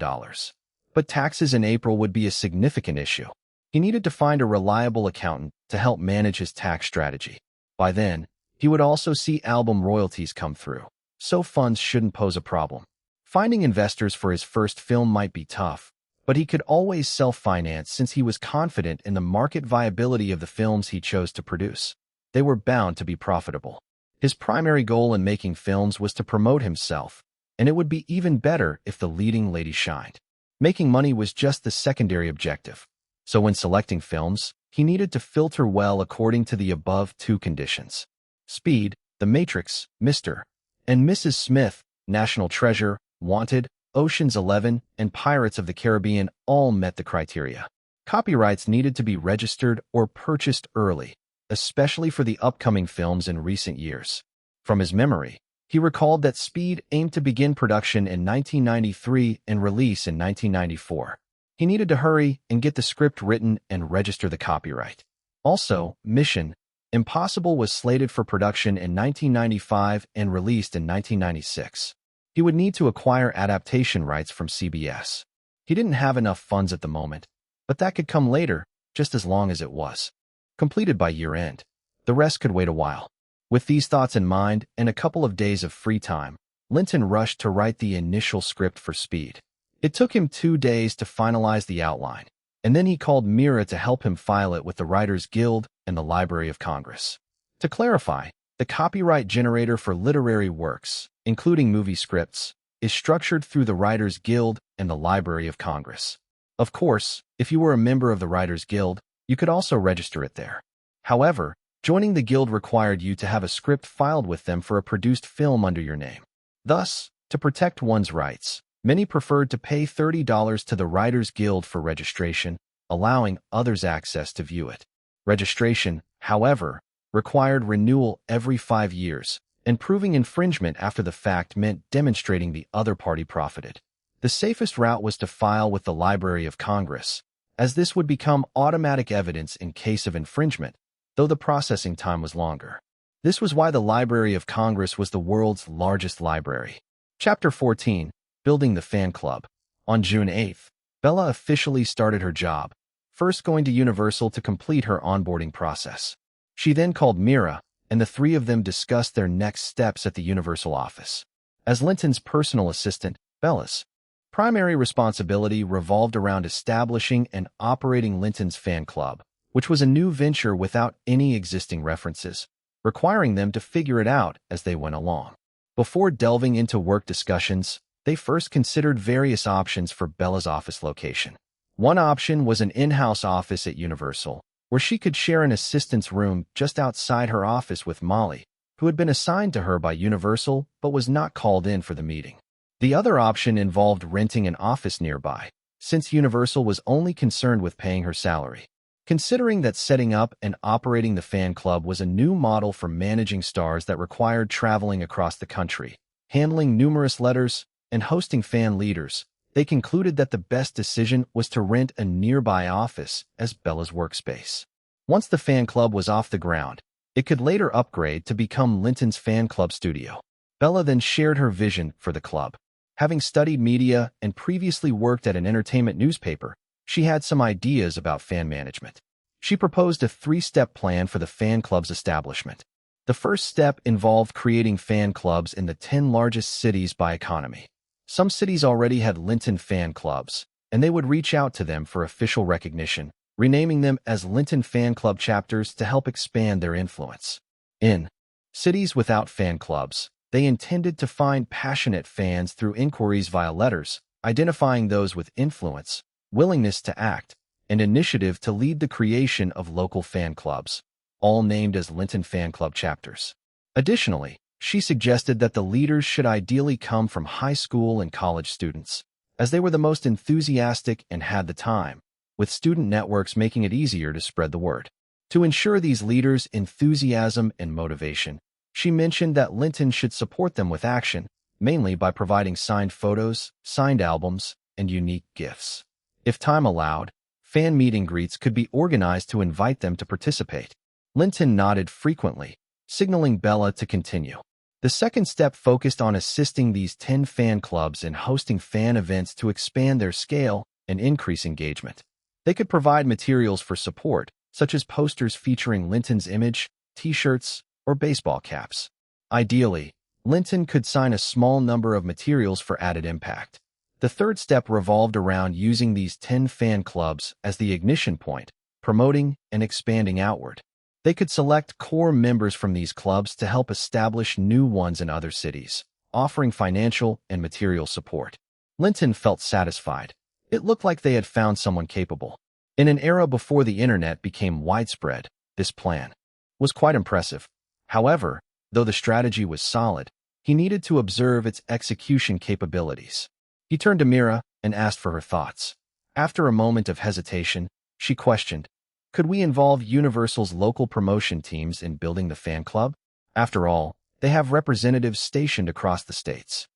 [SPEAKER 1] But taxes in April would be a significant issue. He needed to find a reliable accountant to help manage his tax strategy. By then, he would also see album royalties come through, so funds shouldn't pose a problem. Finding investors for his first film might be tough, but he could always self-finance since he was confident in the market viability of the films he chose to produce. They were bound to be profitable. His primary goal in making films was to promote himself, and it would be even better if the leading lady shined. Making money was just the secondary objective. So when selecting films, he needed to filter well according to the above 2 conditions. Speed, The Matrix, Mr. and Mrs. Smith, National Treasure, Wanted, Ocean's 11, and Pirates of the Caribbean all met the criteria. Copyrights needed to be registered or purchased early, especially for the upcoming films in recent years. From his memory, he recalled that Speed aimed to begin production in 1993 and release in 1994. He needed to hurry and get the script written and register the copyright. Also, Mission Impossible was slated for production in 1995 and released in 1996. He would need to acquire adaptation rights from CBS. He didn't have enough funds at the moment, but that could come later, just as long as it was completed by year-end. The rest could wait a while. With these thoughts in mind and a couple of days of free time, Linton rushed to write the initial script for Speed. It took him 2 days to finalize the outline, and then he called Mira to help him file it with the Writers Guild and the Library of Congress. To clarify, the copyright generator for literary works, including movie scripts, is structured through the Writers Guild and the Library of Congress. Of course, if you were a member of the Writers Guild, you could also register it there. However, joining the guild required you to have a script filed with them for a produced film under your name. Thus, to protect one's rights, many preferred to pay $30 to the Writers Guild for registration, allowing others access to view it. Registration, however, required renewal every 5 years, and proving infringement after the fact meant demonstrating the other party profited. The safest route was to file with the Library of Congress, as this would become automatic evidence in case of infringement, though the processing time was longer. This was why the Library of Congress was the world's largest library. Chapter 14. Building the Fan Club. On June 8th, Bella officially started her job, first going to Universal to complete her onboarding process. She then called Mira, and the three of them discussed their next steps at the Universal office. As Linton's personal assistant, Bella's primary responsibility revolved around establishing and operating Linton's fan club, which was a new venture without any existing references, requiring them to figure it out as they went along. Before delving into work discussions, they first considered various options for Bella's office location. One option was an in-house office at Universal, where she could share an assistant's room just outside her office with Molly, who had been assigned to her by Universal but was not called in for the meeting. The other option involved renting an office nearby, since Universal was only concerned with paying her salary. Considering that setting up and operating the fan club was a new model for managing stars that required traveling across the country, handling numerous letters, and hosting fan leaders, they concluded that the best decision was to rent a nearby office as Bella's workspace. Once the fan club was off the ground, it could later upgrade to become Linton's fan club studio. Bella then shared her vision for the club. Having studied media and previously worked at an entertainment newspaper, she had some ideas about fan management. She proposed a three-step plan for the fan club's establishment. The first step involved creating fan clubs in the 10 largest cities by economy. Some cities already had Linton fan clubs, and they would reach out to them for official recognition, renaming them as Linton fan club chapters to help expand their influence. In cities without fan clubs, they intended to find passionate fans through inquiries via letters, identifying those with influence, willingness to act, and initiative to lead the creation of local fan clubs, all named as Linton fan club chapters. Additionally, she suggested that the leaders should ideally come from high school and college students, as they were the most enthusiastic and had the time, with student networks making it easier to spread the word. To ensure these leaders' enthusiasm and motivation, she mentioned that Linton should support them with action, mainly by providing signed photos, signed albums, and unique gifts. If time allowed, fan meet and greets could be organized to invite them to participate. Linton nodded frequently, signaling Bella to continue. The second step focused on assisting these 10 fan clubs in hosting fan events to expand their scale and increase engagement. They could provide materials for support, such as posters featuring Linton's image, t-shirts, or baseball caps. Ideally, Linton could sign a small number of materials for added impact. The third step revolved around using these 10 fan clubs as the ignition point, promoting and expanding outward. They could select core members from these clubs to help establish new ones in other cities, offering financial and material support. Linton felt satisfied. It looked like they had found someone capable. In an era before the internet became widespread, this plan was quite impressive. However, though the strategy was solid, he needed to observe its execution capabilities. He turned to Mira and asked for her thoughts. After a moment of hesitation, she questioned, could we involve Universal's local promotion teams in building the fan club? After all, they have representatives stationed across the states.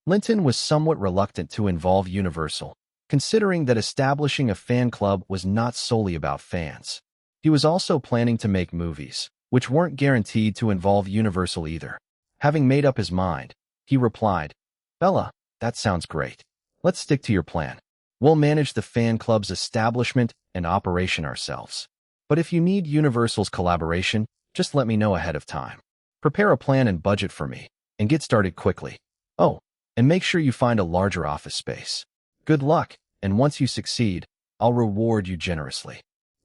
[SPEAKER 1] Linton was somewhat reluctant to involve Universal, considering that establishing a fan club was not solely about fans. He was also planning to make movies, which weren't guaranteed to involve Universal either. Having made up his mind, he replied, Bella, that sounds great. Let's stick to your plan. We'll manage the fan club's establishment and operation ourselves. But if you need Universal's collaboration, just let me know ahead of time. Prepare a plan and budget for me, and get started quickly. Oh, and make sure you find a larger office space. Good luck, and once you succeed, I'll reward you generously.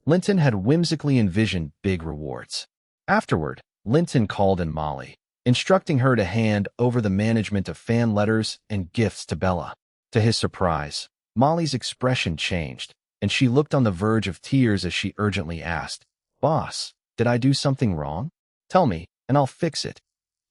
[SPEAKER 1] Linton had whimsically envisioned big rewards. Afterward, Linton called in Molly, instructing her to hand over the management of fan letters and gifts to Bella. To his surprise, Molly's expression changed, and she looked on the verge of tears as she urgently asked, Boss, did I do something wrong? Tell me, and I'll fix it.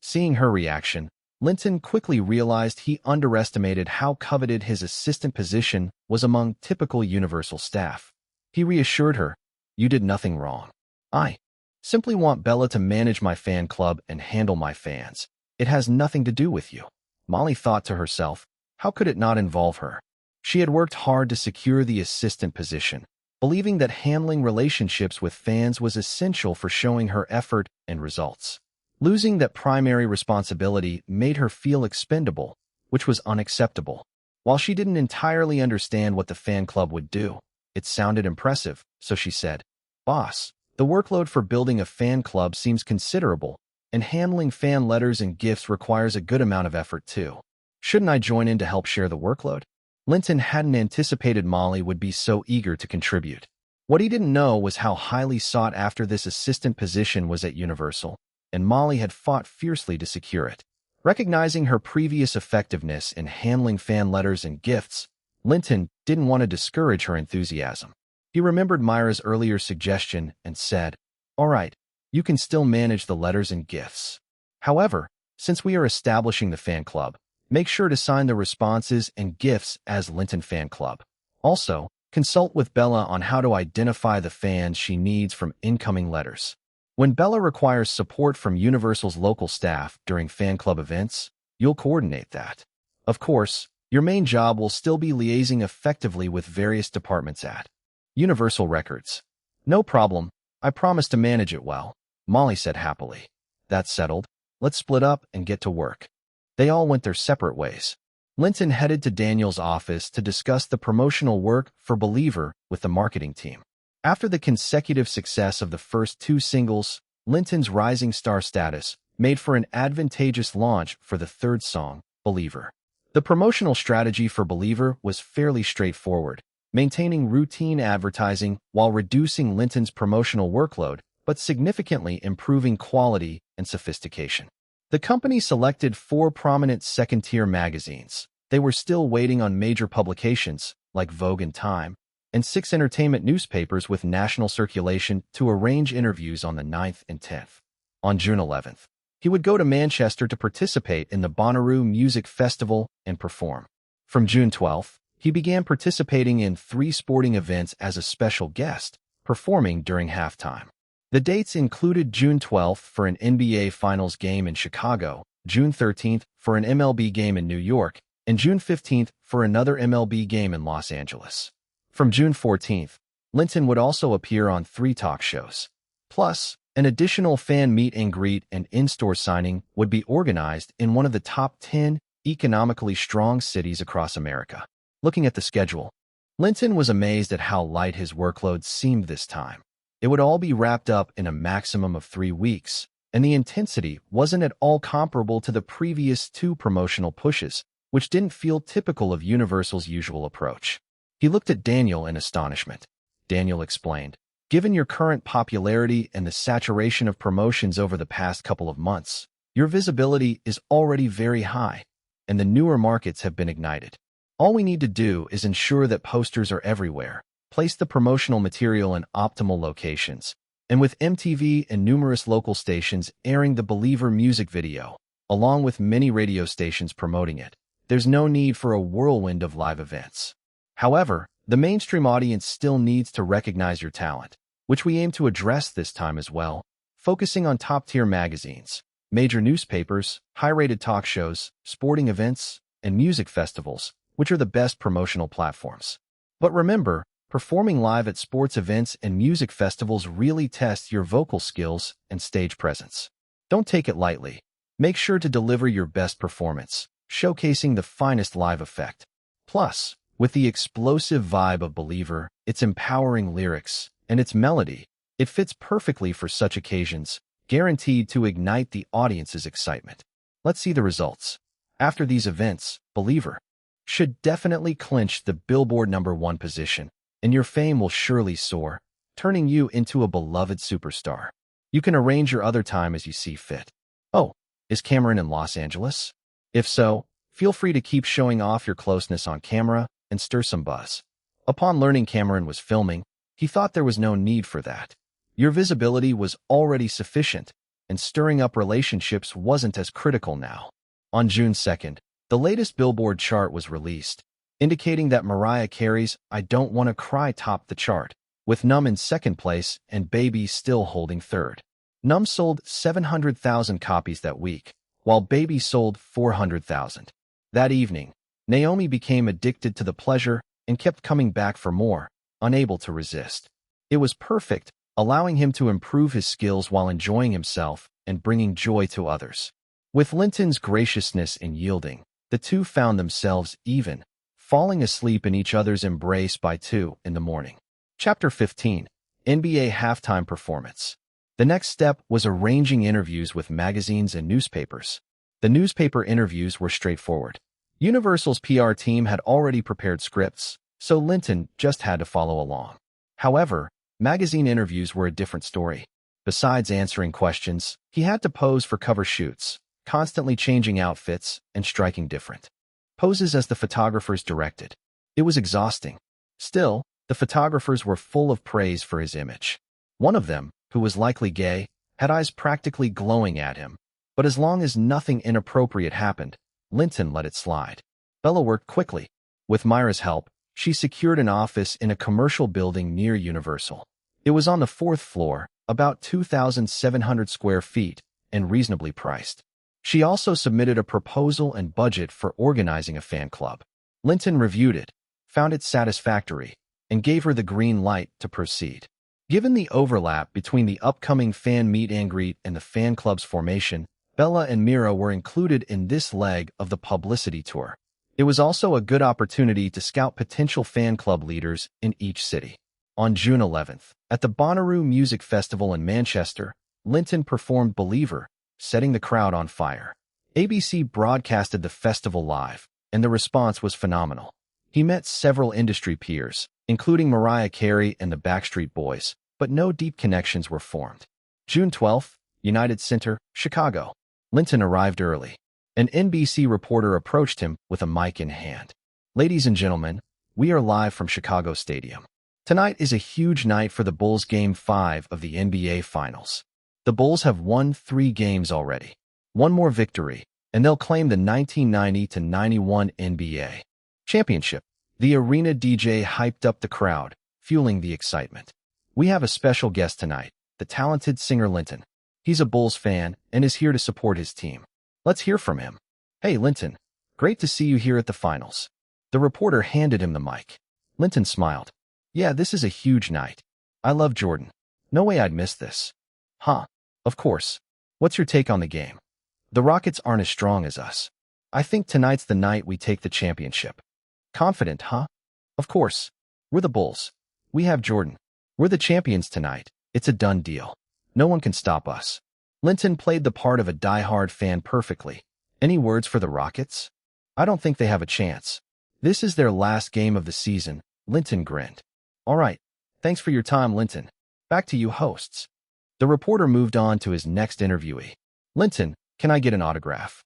[SPEAKER 1] Seeing her reaction, Linton quickly realized he underestimated how coveted his assistant position was among typical Universal staff. He reassured her, You did nothing wrong. I simply want Bella to manage my fan club and handle my fans. It has nothing to do with you. Molly thought to herself, how could it not involve her? She had worked hard to secure the assistant position, believing that handling relationships with fans was essential for showing her effort and results. Losing that primary responsibility made her feel expendable, which was unacceptable. While she didn't entirely understand what the fan club would do, it sounded impressive, so she said, Boss, the workload for building a fan club seems considerable. and handling fan letters and gifts requires a good amount of effort too. Shouldn't I join in to help share the workload? Linton hadn't anticipated Molly would be so eager to contribute. What he didn't know was how highly sought after this assistant position was at Universal, and Molly had fought fiercely to secure it. Recognizing her previous effectiveness in handling fan letters and gifts, Linton didn't want to discourage her enthusiasm. He remembered Myra's earlier suggestion and said, "All right, you can still manage the letters and gifts. However, since we are establishing the fan club, make sure to sign the responses and gifts as Linton Fan Club. Also, consult with Bella on how to identify the fans she needs from incoming letters. When Bella requires support from Universal's local staff during fan club events, you'll coordinate that. Of course, your main job will still be liaising effectively with various departments at Universal Records." "No problem. I promise to manage it well," Molly said happily. "That's settled. Let's split up and get to work." They all went their separate ways. Linton headed to Daniel's office to discuss the promotional work for Believer with the marketing team. After the consecutive success of the first two singles, Linton's rising star status made for an advantageous launch for the third song, Believer. The promotional strategy for Believer was fairly straightforward, maintaining routine advertising while reducing Linton's promotional workload, but significantly improving quality and sophistication. The company selected 4 prominent second-tier magazines. They were still waiting on major publications, like Vogue and Time, and 6 entertainment newspapers with national circulation to arrange interviews on the 9th and 10th. On June 11th, he would go to Manchester to participate in the Bonnaroo Music Festival and perform. From June 12th, he began participating in 3 sporting events as a special guest, performing during halftime. The dates included June 12th for an NBA Finals game in Chicago, June 13th for an MLB game in New York, and June 15th for another MLB game in Los Angeles. From June 14th, Linton would also appear on 3 talk shows. Plus, an additional fan meet and greet and in-store signing would be organized in one of the top 10 economically strong cities across America. Looking at the schedule, Linton was amazed at how light his workload seemed this time. It would all be wrapped up in a maximum of 3 weeks, and the intensity wasn't at all comparable to the previous 2 promotional pushes, which didn't feel typical of Universal's usual approach. He looked at Daniel in astonishment. Daniel explained, "Given your current popularity and the saturation of promotions over the past couple of months, your visibility is already very high, and the newer markets have been ignited. All we need to do is ensure that posters are everywhere, place the promotional material in optimal locations, and with MTV and numerous local stations airing the Believer music video, along with many radio stations promoting it, there's no need for a whirlwind of live events. However, the mainstream audience still needs to recognize your talent, which we aim to address this time as well, focusing on top-tier magazines, major newspapers, high-rated talk shows, sporting events, and music festivals, which are the best promotional platforms. But remember, performing live at sports events and music festivals really tests your vocal skills and stage presence. Don't take it lightly. Make sure to deliver your best performance, showcasing the finest live effect. Plus, with the explosive vibe of Believer, its empowering lyrics, and its melody, it fits perfectly for such occasions, guaranteed to ignite the audience's excitement. Let's see the results. After these events, Believer should definitely clinch the Billboard #1 position, and your fame will surely soar, turning you into a beloved superstar. You can arrange your other time as you see fit. Oh, is Cameron in Los Angeles? If so, feel free to keep showing off your closeness on camera and stir some buzz. Upon learning Cameron was filming, he thought there was no need for that. Your visibility was already sufficient, and stirring up relationships wasn't as critical now. On June 2nd, the latest Billboard chart was released, indicating that Mariah Carey's I Don't Wanna Cry topped the chart, with Numb in second place and Baby still holding third. Numb sold 700,000 copies that week, while Baby sold 400,000. That evening, Naomi became addicted to the pleasure and kept coming back for more, unable to resist. It was perfect, allowing him to improve his skills while enjoying himself and bringing joy to others. With Linton's graciousness and yielding, the two found themselves even, falling asleep in each other's embrace by 2 in the morning. Chapter 15. NBA Halftime Performance. The next step was arranging interviews with magazines and newspapers. The newspaper interviews were straightforward. Universal's PR team had already prepared scripts, so Linton just had to follow along. However, magazine interviews were a different story. Besides answering questions, he had to pose for cover shoots, constantly changing outfits and striking different poses as the photographers directed. It was exhausting. Still, the photographers were full of praise for his image. One of them, who was likely gay, had eyes practically glowing at him. But as long as nothing inappropriate happened, Linton let it slide. Bella worked quickly. With Myra's help, she secured an office in a commercial building near Universal. It was on the 4th floor, about 2,700 square feet, and reasonably priced. She also submitted a proposal and budget for organizing a fan club. Linton reviewed it, found it satisfactory, and gave her the green light to proceed. Given the overlap between the upcoming fan meet and greet and the fan club's formation, Bella and Mira were included in this leg of the publicity tour. It was also a good opportunity to scout potential fan club leaders in each city. On June 11th, at the Bonnaroo Music Festival in Manchester, Linton performed Believer, setting the crowd on fire. ABC broadcasted the festival live, and the response was phenomenal. He met several industry peers, including Mariah Carey and the Backstreet Boys, but no deep connections were formed. June 12th, United Center, Chicago. Linton arrived early. An NBC reporter approached him with a mic in hand. "Ladies and gentlemen, we are live from Chicago Stadium. Tonight is a huge night for the Bulls' Game 5 of the NBA Finals. The Bulls have won 3 games already. One more victory, and they'll claim the 1990-91 NBA championship." The arena DJ hyped up the crowd, fueling the excitement. "We have a special guest tonight, the talented singer Linton. He's a Bulls fan and is here to support his team. Let's hear from him." "Hey, Linton. Great to see you here at the finals." The reporter handed him the mic. Linton smiled. "Yeah, this is a huge night. I love Jordan. No way I'd miss this." "Huh. Of course. What's your take on the game?" "The Rockets aren't as strong as us. I think tonight's the night we take the championship." "Confident, huh?" "Of course. We're the Bulls. We have Jordan. We're the champions tonight. It's a done deal. No one can stop us." Linton played the part of a die-hard fan perfectly. "Any words for the Rockets?" "I don't think they have a chance. This is their last game of the season." Linton grinned. "All right. Thanks for your time, Linton. Back to you hosts." The reporter moved on to his next interviewee. "Linton, can I get an autograph?"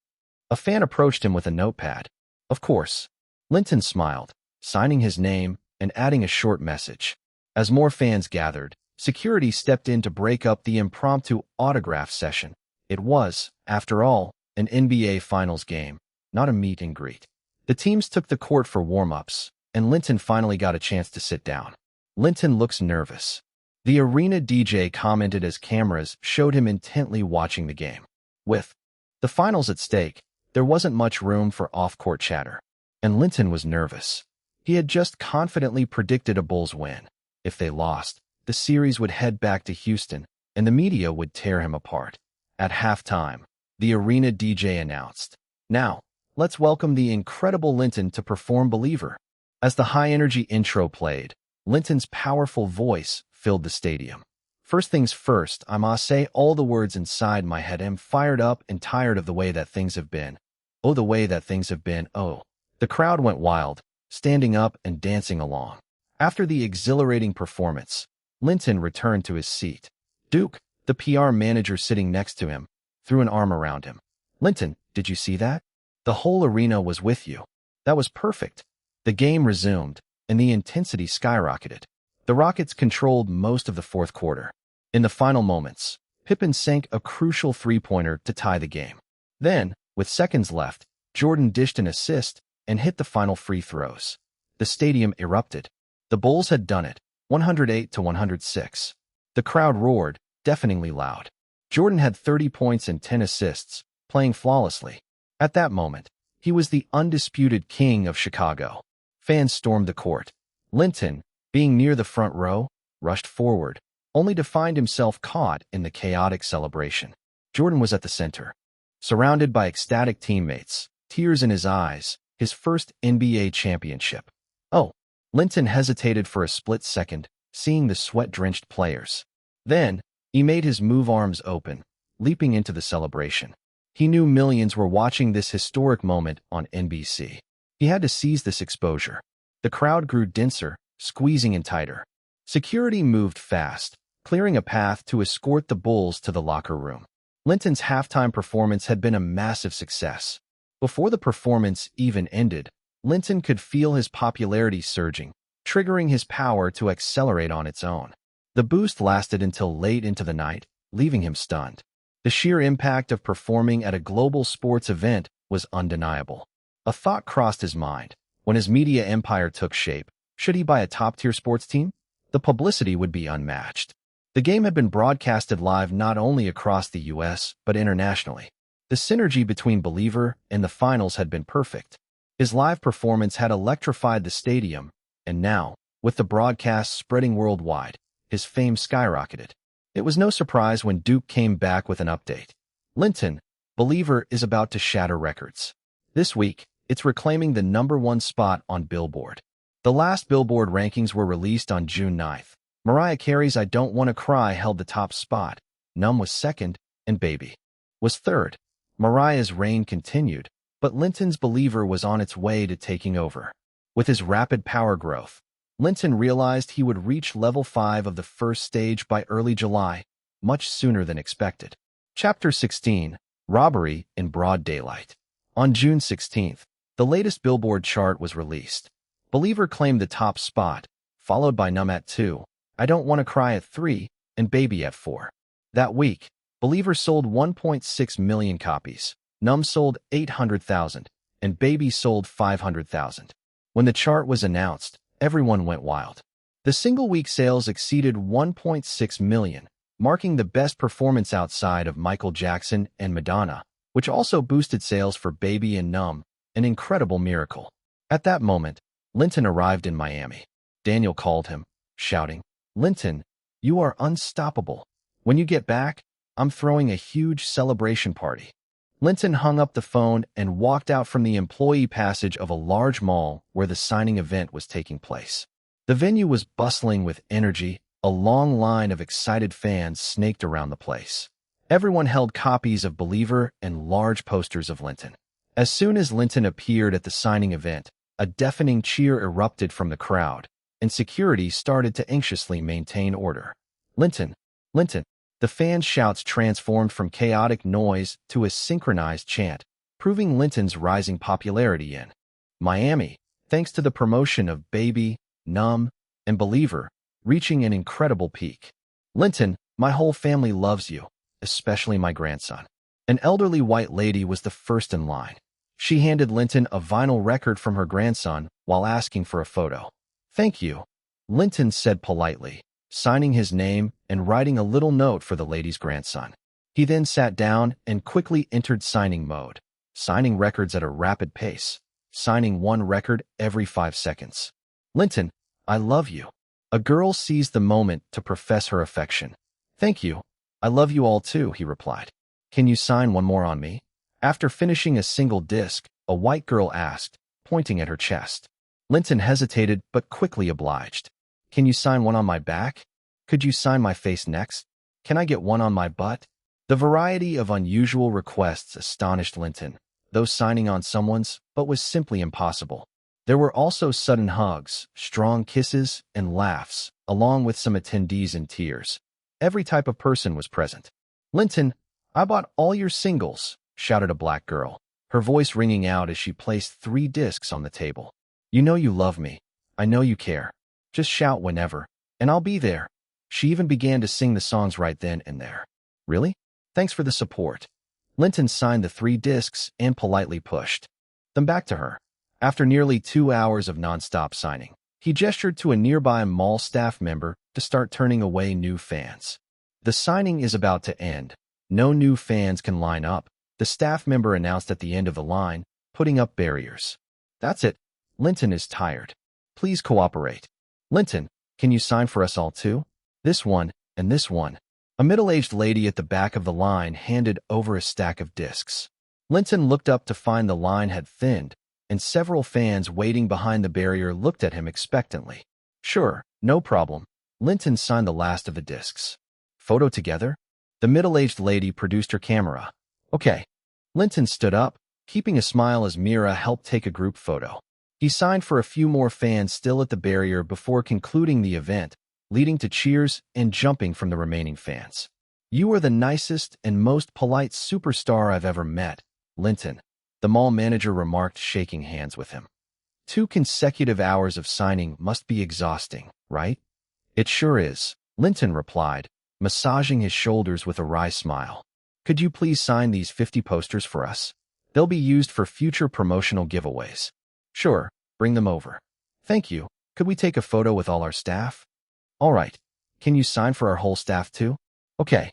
[SPEAKER 1] A fan approached him with a notepad. "Of course." Linton smiled, signing his name and adding a short message. As more fans gathered, security stepped in to break up the impromptu autograph session. It was, after all, an NBA Finals game, not a meet and greet. The teams took the court for warm-ups, and Linton finally got a chance to sit down. Linton looks nervous. The arena DJ commented as cameras showed him intently watching the game. With the finals at stake, there wasn't much room for off-court chatter, and Linton was nervous. He had just confidently predicted a Bulls win. If they lost, the series would head back to Houston, and the media would tear him apart. At halftime, the arena DJ announced, "Now, let's welcome the incredible Linton to perform Believer." As the high-energy intro played, Linton's powerful voice filled the stadium. "First things first, I must say all the words inside my head. I'm fired up and tired of the way that things have been. Oh, the way that things have been, oh." The crowd went wild, standing up and dancing along. After the exhilarating performance, Linton returned to his seat. Duke, the PR manager sitting next to him, threw an arm around him. "Linton, did you see that? The whole arena was with you. That was perfect." The game resumed, and the intensity skyrocketed. The Rockets controlled most of the fourth quarter. In the final moments, Pippen sank a crucial three-pointer to tie the game. Then, with seconds left, Jordan dished an assist and hit the final free throws. The stadium erupted. The Bulls had done it, 108-106. The crowd roared, deafeningly loud. Jordan had 30 points and 10 assists, playing flawlessly. At that moment, he was the undisputed king of Chicago. Fans stormed the court. Linton, being near the front row, rushed forward, only to find himself caught in the chaotic celebration. Jordan was at the center, surrounded by ecstatic teammates, tears in his eyes, his first NBA championship. "Oh." Linton hesitated for a split second, seeing the sweat-drenched players. Then, He made his move arms open, leaping into the celebration. He knew millions were watching this historic moment on NBC. He had to seize this exposure. The crowd grew denser, squeezing in tighter. Security moved fast, clearing a path to escort the Bulls to the locker room. Linton's halftime performance had been a massive success. Before the performance even ended, Linton could feel his popularity surging, triggering his power to accelerate on its own. The boost lasted until late into the night, leaving him stunned. The sheer impact of performing at a global sports event was undeniable. A thought crossed his mind. When his media empire took shape, should he buy a top-tier sports team? The publicity would be unmatched. The game had been broadcasted live not only across the US, but internationally. The synergy between Believer and the finals had been perfect. His live performance had electrified the stadium, and now, with the broadcast spreading worldwide, his fame skyrocketed. It was no surprise when Duke came back with an update. Linton, Believer is about to shatter records. This week, it's reclaiming the #1 spot on Billboard. The last Billboard rankings were released on June 9th. Mariah Carey's I Don't Wanna Cry held the top spot. Numb was second, and Baby was third. Mariah's reign continued, but Linton's Believer was on its way to taking over. With his rapid power growth, Linton realized he would reach level 5 of the first stage by early July, much sooner than expected. Chapter 16, Robbery in Broad Daylight. On June 16th, the latest Billboard chart was released. Believer claimed the top spot, followed by Numb at 2, I Don't Wanna Cry at 3, and Baby at 4. That week, Believer sold 1.6 million copies, Numb sold 800,000, and Baby sold 500,000. When the chart was announced, everyone went wild. The single-week sales exceeded 1.6 million, marking the best performance outside of Michael Jackson and Madonna, which also boosted sales for Baby and Numb, an incredible miracle. At that moment, Linton arrived in Miami. Daniel called him, shouting, "Linton, you are unstoppable. When you get back, I'm throwing a huge celebration party." Linton hung up the phone and walked out from the employee passage of a large mall where the signing event was taking place. The venue was bustling with energy. A long line of excited fans snaked around the place. Everyone held copies of Believer and large posters of Linton. As soon as Linton appeared at the signing event, a deafening cheer erupted from the crowd, and security started to anxiously maintain order. Linton, Linton. The fans' shouts transformed from chaotic noise to a synchronized chant, proving Linton's rising popularity in Miami, thanks to the promotion of Baby, Numb, and Believer, reaching an incredible peak. Linton, my whole family loves you, especially my grandson. An elderly white lady was the first in line. She handed Linton a vinyl record from her grandson while asking for a photo. "Thank you," Linton said politely, signing his name and writing a little note for the lady's grandson. He then sat down and quickly entered signing mode, signing records at a rapid pace, signing one record every 5 seconds. "Linton, I love you." A girl seized the moment to profess her affection. "Thank you. I love you all too," he replied. "Can you sign one more on me?" After finishing a single disc, a white girl asked, pointing at her chest. Linton hesitated but quickly obliged. "Can you sign one on my back? Could you sign my face next? Can I get one on my butt?" The variety of unusual requests astonished Linton, though signing on someone's butt was simply impossible. There were also sudden hugs, strong kisses, and laughs, along with some attendees in tears. Every type of person was present. "Linton, I bought all your singles," shouted a black girl, her voice ringing out as she placed 3 discs on the table. "You know you love me. I know you care. Just shout whenever, and I'll be there." She even began to sing the songs right then and there. "Really? Thanks for the support." Linton signed the 3 discs and politely pushed them back to her. After nearly 2 hours of nonstop signing, he gestured to a nearby mall staff member to start turning away new fans. "The signing is about to end. No new fans can line up," the staff member announced at the end of the line, putting up barriers. "That's it. Linton is tired. Please cooperate. Linton, can you sign for us all too? This one, and this one." A middle-aged lady at the back of the line handed over a stack of discs. Linton looked up to find the line had thinned, and several fans waiting behind the barrier looked at him expectantly. "Sure, no problem." Linton signed the last of the discs. Photo together? The middle-aged lady produced her camera. Okay. Linton stood up, keeping a smile as Mira helped take a group photo. He signed for a few more fans still at the barrier before concluding the event, leading to cheers and jumping from the remaining fans. You are the nicest and most polite superstar I've ever met, Linton, the mall manager remarked, shaking hands with him. 2 consecutive hours of signing must be exhausting, right? It sure is, Linton replied, massaging his shoulders with a wry smile. Could you please sign these 50 posters for us? They'll be used for future promotional giveaways. Sure, bring them over. Thank you. Could we take a photo with all our staff? All right. Can you sign for our whole staff too? Okay.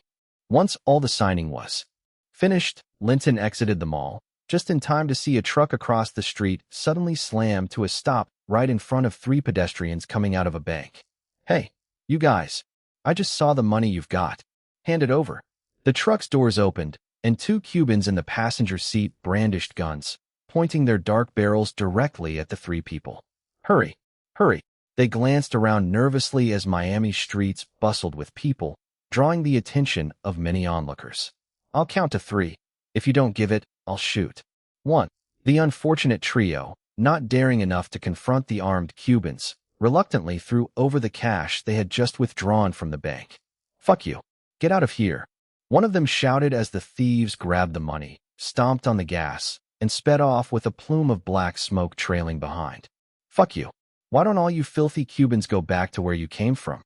[SPEAKER 1] Once all the signing was finished, Linton exited the mall, just in time to see a truck across the street suddenly slam to a stop right in front of 3 pedestrians coming out of a bank. Hey, you guys, I just saw the money you've got. Hand it over. The truck's doors opened, and 2 Cubans in the passenger seat brandished guns, pointing their dark barrels directly at the 3 people. Hurry, hurry. They glanced around nervously as Miami's streets bustled with people, drawing the attention of many onlookers. I'll count to 3. If you don't give it, I'll shoot. 1. The unfortunate trio, not daring enough to confront the armed Cubans, reluctantly threw over the cash they had just withdrawn from the bank. Fuck you. Get out of here. One of them shouted as the thieves grabbed the money, stomped on the gas, and sped off with a plume of black smoke trailing behind. Fuck you. Why don't all you filthy Cubans go back to where you came from?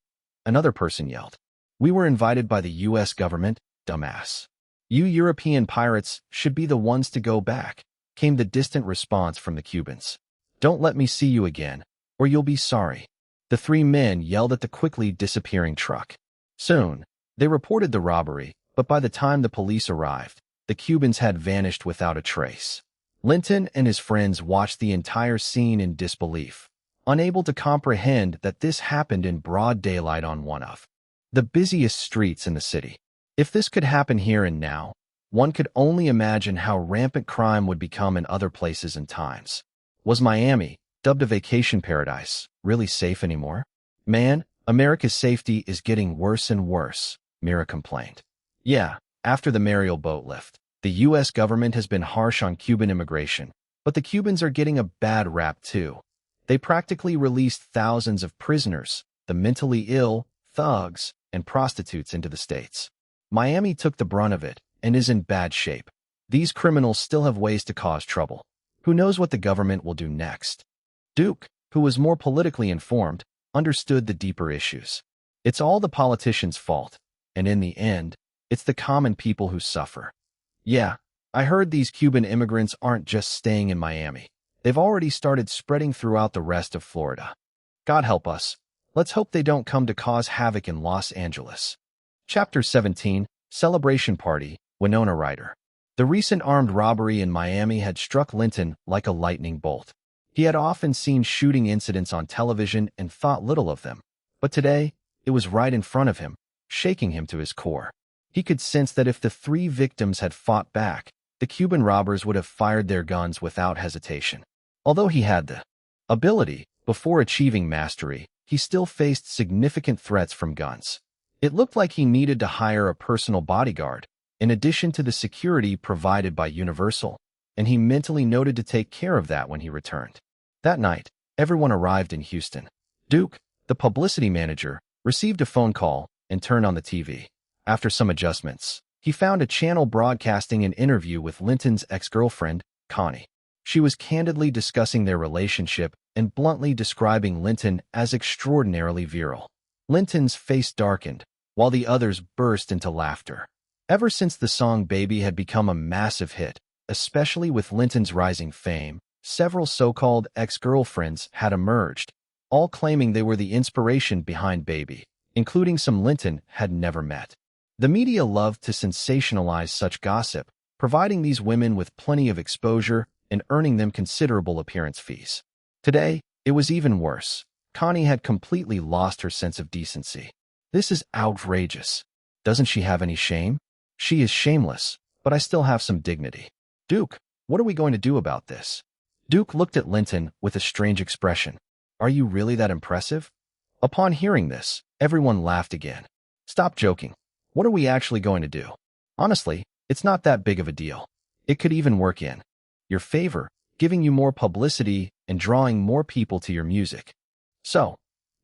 [SPEAKER 1] Another person yelled. We were invited by the U.S. government, dumbass. You European pirates should be the ones to go back, came the distant response from the Cubans. Don't let me see you again, or you'll be sorry. The 3 men yelled at the quickly disappearing truck. Soon, they reported the robbery, but by the time the police arrived, the Cubans had vanished without a trace. Linton and his friends watched the entire scene in disbelief, unable to comprehend that this happened in broad daylight on one of the busiest streets in the city. If this could happen here and now, one could only imagine how rampant crime would become in other places and times. Was Miami, dubbed a vacation paradise, really safe anymore? Man, America's safety is getting worse and worse, Mira complained. Yeah, after the Mariel boat lift, the U.S. government has been harsh on Cuban immigration, but the Cubans are getting a bad rap too. They practically released thousands of prisoners, the mentally ill, thugs, and prostitutes into the States. Miami took the brunt of it and is in bad shape. These criminals still have ways to cause trouble. Who knows what the government will do next? Duke, who was more politically informed, understood the deeper issues. It's all the politicians' fault, and in the end, it's the common people who suffer. Yeah, I heard these Cuban immigrants aren't just staying in Miami. They've already started spreading throughout the rest of Florida. God help us. Let's hope they don't come to cause havoc in Los Angeles. Chapter 17, Celebration Party, Winona Ryder. The recent armed robbery in Miami had struck Linton like a lightning bolt. He had often seen shooting incidents on television and thought little of them. But today, it was right in front of him, shaking him to his core. He could sense that if the 3 victims had fought back, the Cuban robbers would have fired their guns without hesitation. Although he had the ability, before achieving mastery, he still faced significant threats from guns. It looked like he needed to hire a personal bodyguard, in addition to the security provided by Universal, and he mentally noted to take care of that when he returned. That night, everyone arrived in Houston. Duke, the publicity manager, received a phone call and turned on the TV. After some adjustments, he found a channel broadcasting an interview with Linton's ex-girlfriend, Connie. She was candidly discussing their relationship and bluntly describing Linton as extraordinarily virile. Linton's face darkened, while the others burst into laughter. Ever since the song Baby had become a massive hit, especially with Linton's rising fame, several so-called ex-girlfriends had emerged, all claiming they were the inspiration behind Baby, including some Linton had never met. The media loved to sensationalize such gossip, providing these women with plenty of exposure and earning them considerable appearance fees. Today, it was even worse. Connie had completely lost her sense of decency. This is outrageous. Doesn't she have any shame? She is shameless, but I still have some dignity. Duke, what are we going to do about this? Duke looked at Linton with a strange expression. Are you really that impressive? Upon hearing this, everyone laughed again. Stop joking. What are we actually going to do? Honestly, it's not that big of a deal. It could even work in your favor, giving you more publicity and drawing more people to your music. So,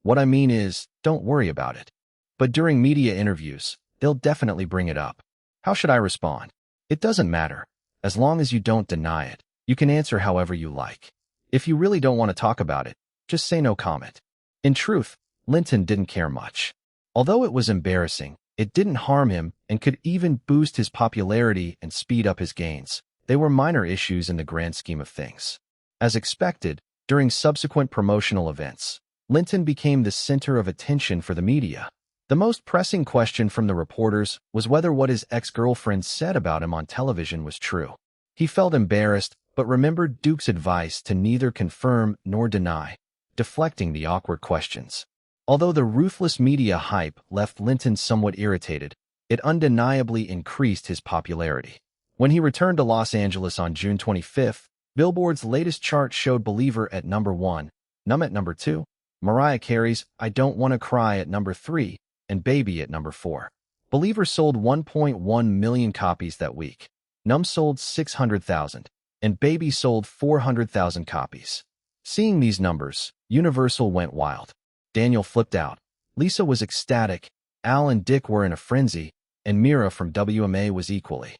[SPEAKER 1] what I mean is, don't worry about it. But during media interviews, they'll definitely bring it up. How should I respond? It doesn't matter. As long as you don't deny it, you can answer however you like. If you really don't want to talk about it, just say no comment. In truth, Linton didn't care much. Although it was embarrassing, it didn't harm him and could even boost his popularity and speed up his gains. They were minor issues in the grand scheme of things. As expected, during subsequent promotional events, Linton became the center of attention for the media. The most pressing question from the reporters was whether what his ex-girlfriend said about him on television was true. He felt embarrassed, but remembered Duke's advice to neither confirm nor deny, deflecting the awkward questions. Although the ruthless media hype left Linton somewhat irritated, it undeniably increased his popularity. When he returned to Los Angeles on June 25th, Billboard's latest chart showed Believer at number 1, Numb at number 2, Mariah Carey's I Don't Wanna Cry at number 3, and Baby at number 4. Believer sold 1.1 million copies that week. Numb sold 600,000, and Baby sold 400,000 copies. Seeing these numbers, Universal went wild. Daniel flipped out. Lisa was ecstatic, Al and Dick were in a frenzy, and Mira from WMA was equally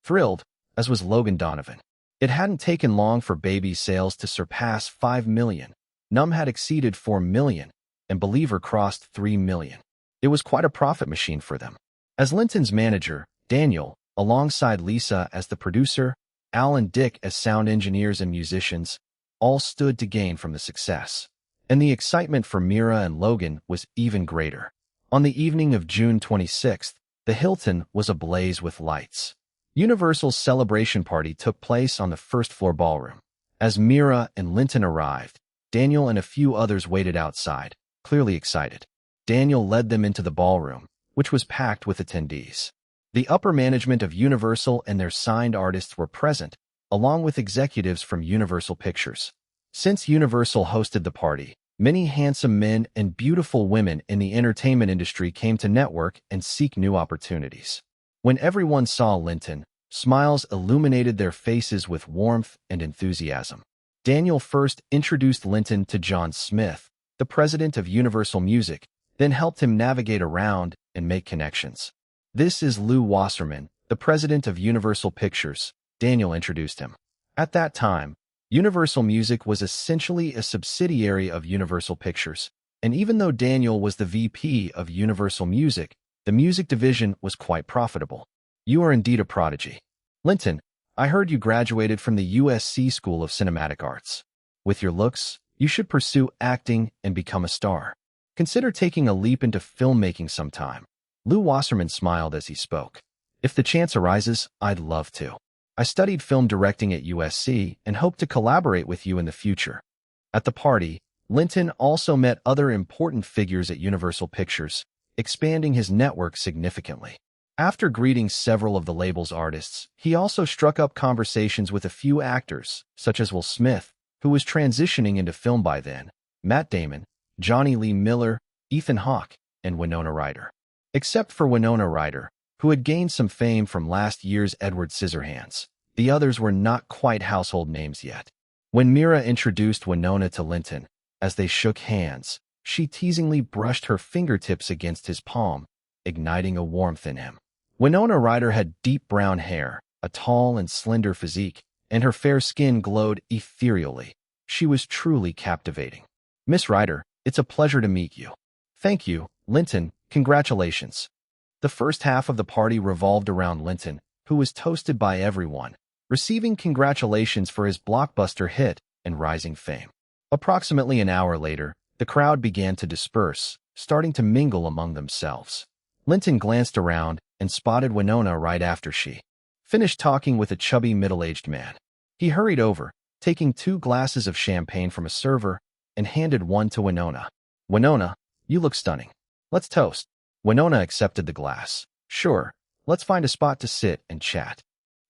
[SPEAKER 1] thrilled, as was Logan Donovan. It hadn't taken long for Baby's sales to surpass 5 million. Numb had exceeded 4 million, and Believer crossed 3 million. It was quite a profit machine for them. As Linton's manager, Daniel, alongside Lisa as the producer, Al and Dick as sound engineers and musicians, all stood to gain from the success. And the excitement for Mira and Logan was even greater. On the evening of June 26th, the Hilton was ablaze with lights. Universal's celebration party took place on the first-floor ballroom. As Mira and Linton arrived, Daniel and a few others waited outside, clearly excited. Daniel led them into the ballroom, which was packed with attendees. The upper management of Universal and their signed artists were present, along with executives from Universal Pictures. Since Universal hosted the party, many handsome men and beautiful women in the entertainment industry came to network and seek new opportunities. When everyone saw Linton, smiles illuminated their faces with warmth and enthusiasm. Daniel first introduced Linton to John Smith, the president of Universal Music, then helped him navigate around and make connections. This is Lew Wasserman, the president of Universal Pictures, Daniel introduced him. At that time, Universal Music was essentially a subsidiary of Universal Pictures, and even though Daniel was the VP of Universal Music, the music division was quite profitable. You are indeed a prodigy. Linton, I heard you graduated from the USC School of Cinematic Arts. With your looks, you should pursue acting and become a star. Consider taking a leap into filmmaking sometime. Lew Wasserman smiled as he spoke. If the chance arises, I'd love to. I studied film directing at USC and hope to collaborate with you in the future. At the party, Linton also met other important figures at Universal Pictures, expanding his network significantly. After greeting several of the label's artists, he also struck up conversations with a few actors, such as Will Smith, who was transitioning into film by then, Matt Damon, Johnny Lee Miller, Ethan Hawke, and Winona Ryder. Except for Winona Ryder, who had gained some fame from last year's Edward Scissorhands, the others were not quite household names yet. When Mira introduced Winona to Linton, as they shook hands, she teasingly brushed her fingertips against his palm, igniting a warmth in him. Winona Ryder had deep brown hair, a tall and slender physique, and her fair skin glowed ethereally. She was truly captivating. Miss Ryder, it's a pleasure to meet you. Thank you, Linton. Congratulations. The first half of the party revolved around Linton, who was toasted by everyone, receiving congratulations for his blockbuster hit and rising fame. Approximately an hour later, the crowd began to disperse, starting to mingle among themselves. Linton glanced around and spotted Winona right after she finished talking with a chubby middle-aged man. He hurried over, taking 2 glasses of champagne from a server, and handed one to Winona. Winona, you look stunning. Let's toast. Winona accepted the glass. Sure, let's find a spot to sit and chat.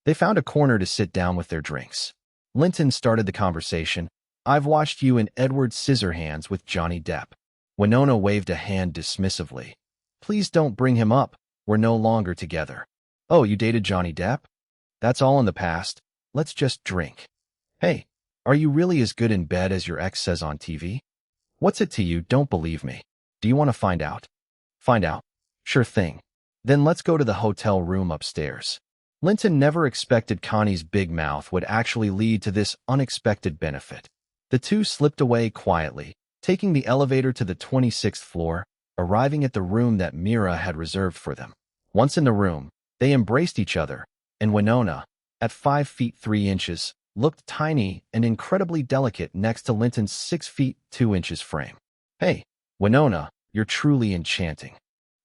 [SPEAKER 1] They found a corner to sit down with their drinks. Linton started the conversation. I've watched you in Edward Scissorhands with Johnny Depp. Winona waved a hand dismissively. Please don't bring him up. We're no longer together. Oh, you dated Johnny Depp? That's all in the past. Let's just drink. Hey, are you really as good in bed as your ex says on TV? What's it to you? Don't believe me. Do you want to find out? Find out. Sure thing. Then let's go to the hotel room upstairs. Linton never expected Connie's big mouth would actually lead to this unexpected benefit. The two slipped away quietly, taking the elevator to the 26th floor, arriving at the room that Mira had reserved for them. Once in the room, they embraced each other, and Winona, at 5 feet 3 inches, looked tiny and incredibly delicate next to Linton's 6 feet 2 inches frame. Hey, Winona, you're truly enchanting.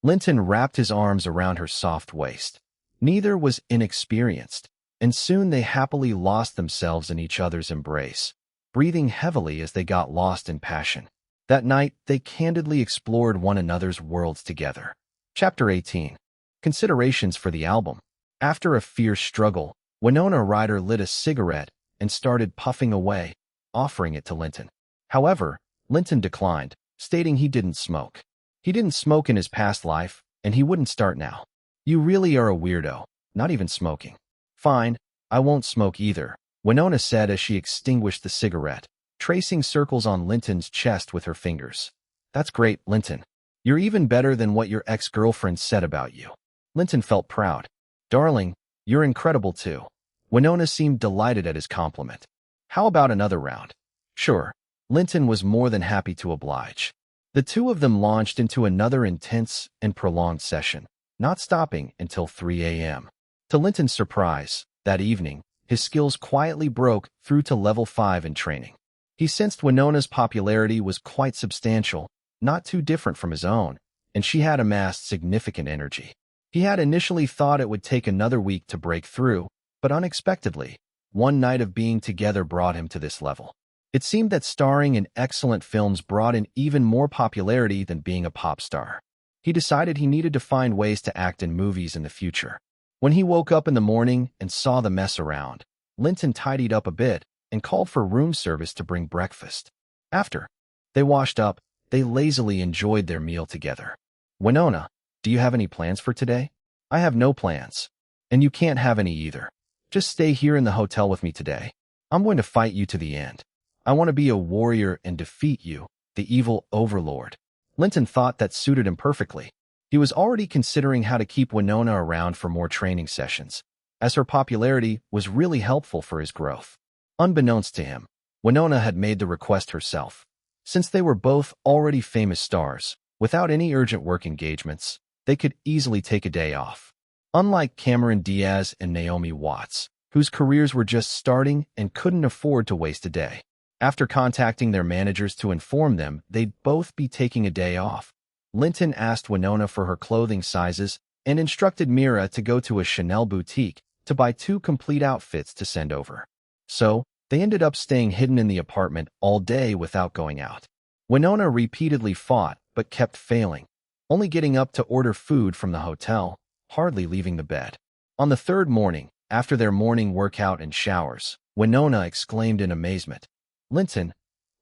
[SPEAKER 1] Linton wrapped his arms around her soft waist. Neither was inexperienced, and soon they happily lost themselves in each other's embrace, breathing heavily as they got lost in passion. That night, they candidly explored one another's worlds together. Chapter 18. Considerations for the album. After a fierce struggle, Winona Ryder lit a cigarette and started puffing away, offering it to Linton. However, Linton declined, stating he didn't smoke. He didn't smoke in his past life, and he wouldn't start now. You really are a weirdo, not even smoking. Fine, I won't smoke either, Winona said as she extinguished the cigarette, tracing circles on Linton's chest with her fingers. That's great, Linton. You're even better than what your ex-girlfriend said about you. Linton felt proud. Darling, you're incredible too. Winona seemed delighted at his compliment. How about another round? Sure. Linton was more than happy to oblige. The two of them launched into another intense and prolonged session, not stopping until 3 a.m. To Linton's surprise, that evening, his skills quietly broke through to level 5 in training. He sensed Winona's popularity was quite substantial, not too different from his own, and she had amassed significant energy. He had initially thought it would take another week to break through, but unexpectedly, one night of being together brought him to this level. It seemed that starring in excellent films brought in even more popularity than being a pop star. He decided he needed to find ways to act in movies in the future. When he woke up in the morning and saw the mess around, Linton tidied up a bit and called for room service to bring breakfast. After they washed up, they lazily enjoyed their meal together. Winona, do you have any plans for today? I have no plans. And you can't have any either. Just stay here in the hotel with me today. I'm going to fight you to the end. I want to be a warrior and defeat you, the evil overlord. Linton thought that suited him perfectly. He was already considering how to keep Winona around for more training sessions, as her popularity was really helpful for his growth. Unbeknownst to him, Winona had made the request herself. Since they were both already famous stars, without any urgent work engagements, they could easily take a day off. Unlike Cameron Diaz and Naomi Watts, whose careers were just starting and couldn't afford to waste a day. After contacting their managers to inform them they'd both be taking a day off, Linton asked Winona for her clothing sizes and instructed Mira to go to a Chanel boutique to buy 2 complete outfits to send over. So, they ended up staying hidden in the apartment all day without going out. Winona repeatedly fought but kept failing, only getting up to order food from the hotel, hardly leaving the bed. On the 3rd morning, after their morning workout and showers, Winona exclaimed in amazement, Linton,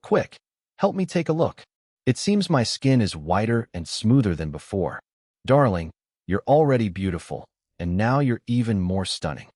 [SPEAKER 1] quick, help me take a look. It seems my skin is whiter and smoother than before. Darling, you're already beautiful, and now you're even more stunning.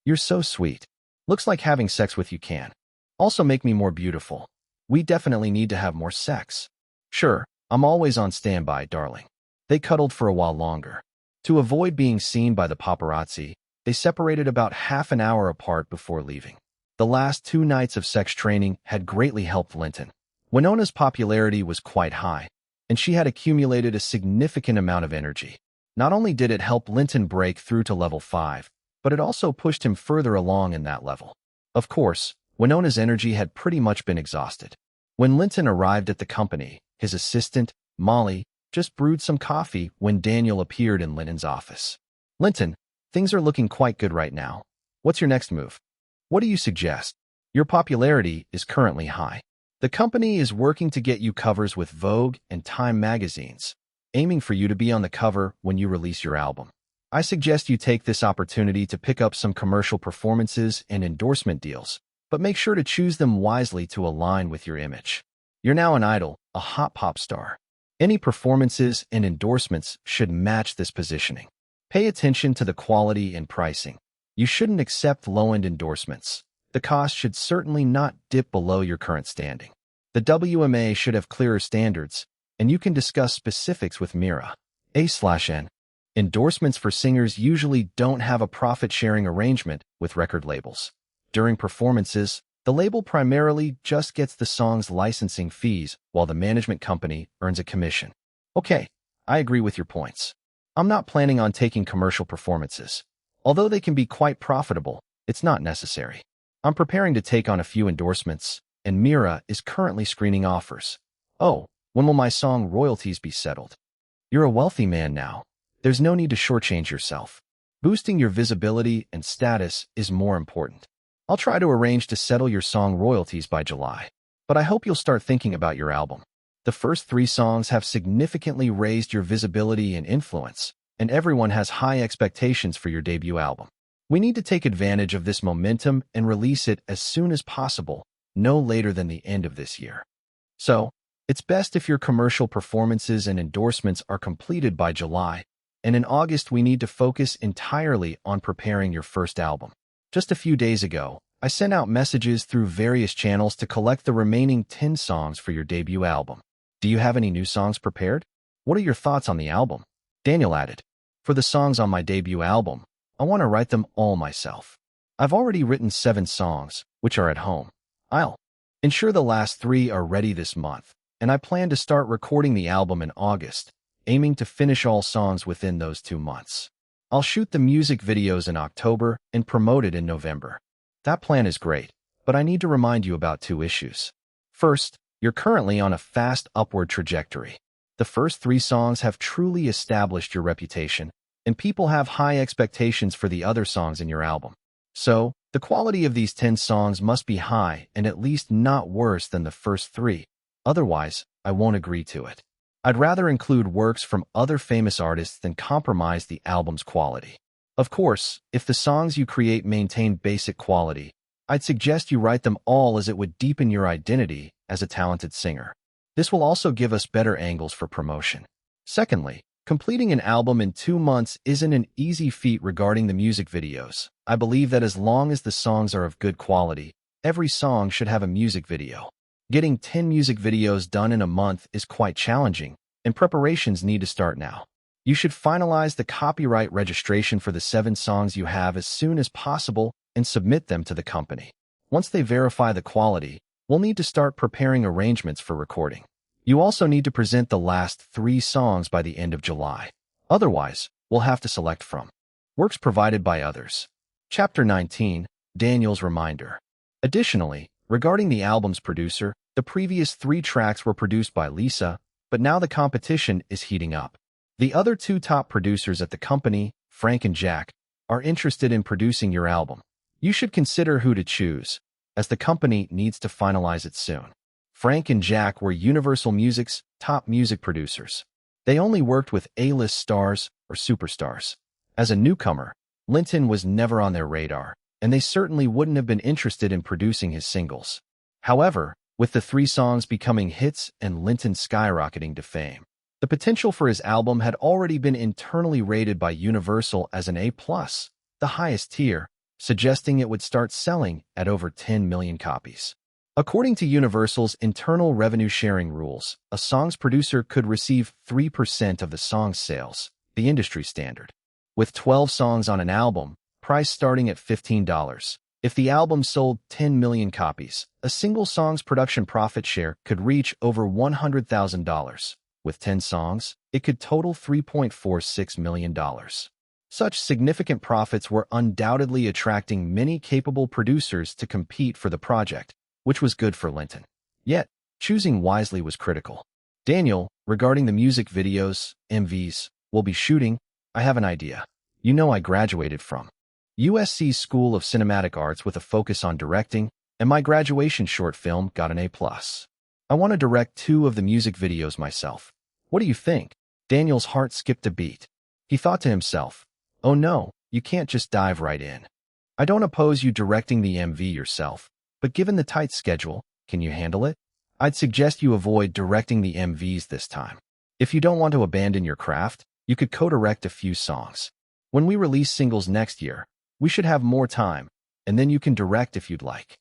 [SPEAKER 1] You're so sweet. Looks like having sex with you can also make me more beautiful. We definitely need to have more sex. Sure, I'm always on standby, darling. They cuddled for a while longer. To avoid being seen by the paparazzi, they separated about half an hour apart before leaving. The last 2 nights of sex training had greatly helped Linton. Winona's popularity was quite high, and she had accumulated a significant amount of energy. Not only did it help Linton break through to level 5, but it also pushed him further along in that level. Of course, Winona's energy had pretty much been exhausted. When Linton arrived at the company, his assistant, Molly, just brewed some coffee when Daniel appeared in Linton's office. Linton, things are looking quite good right now. What's your next move? What do you suggest? Your popularity is currently high. The company is working to get you covers with Vogue and Time magazines, aiming for you to be on the cover when you release your album. I suggest you take this opportunity to pick up some commercial performances and endorsement deals, but make sure to choose them wisely to align with your image. You're now an idol, a hot pop star. Any performances and endorsements should match this positioning. Pay attention to the quality and pricing. You shouldn't accept low-end endorsements. The cost should certainly not dip below your current standing. The WMA should have clearer standards, and you can discuss specifics with Mira. A/N. Endorsements for singers usually don't have a profit-sharing arrangement with record labels. During performances, the label primarily just gets the song's licensing fees while the management company earns a commission. Okay, I agree with your points. I'm not planning on taking commercial performances. Although they can be quite profitable, it's not necessary. I'm preparing to take on a few endorsements, and Mira is currently screening offers. Oh, when will my song royalties be settled? You're a wealthy man now. There's no need to shortchange yourself. Boosting your visibility and status is more important. I'll try to arrange to settle your song royalties by July, but I hope you'll start thinking about your album. The first 3 songs have significantly raised your visibility and influence, and everyone has high expectations for your debut album. We need to take advantage of this momentum and release it as soon as possible, no later than the end of this year. So, it's best if your commercial performances and endorsements are completed by July, and in August we need to focus entirely on preparing your first album. Just a few days ago, I sent out messages through various channels to collect the remaining 10 songs for your debut album. Do you have any new songs prepared? What are your thoughts on the album? Daniel added, for the songs on my debut album, I want to write them all myself. I've already written 7 songs, which are at home. I'll ensure the last 3 are ready this month, and I plan to start recording the album in August, aiming to finish all songs within those 2 months. I'll shoot the music videos in October and promote it in November. That plan is great, but I need to remind you about 2 issues. First, you're currently on a fast upward trajectory. The first 3 songs have truly established your reputation, and people have high expectations for the other songs in your album. So, the quality of these 10 songs must be high and at least not worse than the first 3. Otherwise, I won't agree to it. I'd rather include works from other famous artists than compromise the album's quality. Of course, if the songs you create maintain basic quality, I'd suggest you write them all as it would deepen your identity as a talented singer. This will also give us better angles for promotion. Secondly, completing an album in 2 months isn't an easy feat regarding the music videos. I believe that as long as the songs are of good quality, every song should have a music video. Getting 10 music videos done in a month is quite challenging, and preparations need to start now. You should finalize the copyright registration for the 7 songs you have as soon as possible and submit them to the company. Once they verify the quality, we'll need to start preparing arrangements for recording. You also need to present the last 3 songs by the end of July. Otherwise, we'll have to select from works provided by others. Chapter 19, Daniel's Reminder. Additionally, regarding the album's producer, the previous 3 tracks were produced by Lisa, but now the competition is heating up. The other 2 top producers at the company, Frank and Jack, are interested in producing your album. You should consider who to choose, as the company needs to finalize it soon. Frank and Jack were Universal Music's top music producers. They only worked with A-list stars or superstars. As a newcomer, Linton was never on their radar, and they certainly wouldn't have been interested in producing his singles. However, with the 3 songs becoming hits and Linton skyrocketing to fame, the potential for his album had already been internally rated by Universal as an A+, the highest tier, suggesting it would start selling at over 10 million copies. According to Universal's internal revenue-sharing rules, a song's producer could receive 3% of the song's sales, the industry standard. With 12 songs on an album, price starting at $15. If the album sold 10 million copies, a single song's production profit share could reach over $100,000. With 10 songs, it could total $3.46 million. Such significant profits were undoubtedly attracting many capable producers to compete for the project, which was good for Linton. Yet, choosing wisely was critical. Daniel, regarding the music videos, MVs, we'll be shooting, I have an idea. You know I graduated from USC's School of Cinematic Arts with a focus on directing, and my graduation short film got an A+. I want to direct 2 of the music videos myself. What do you think? Daniel's heart skipped a beat. He thought to himself, oh no, you can't just dive right in. I don't oppose you directing the MV yourself, but given the tight schedule, can you handle it? I'd suggest you avoid directing the MVs this time. If you don't want to abandon your craft, you could co-direct a few songs. When we release singles next year, we should have more time, and then you can direct if you'd like.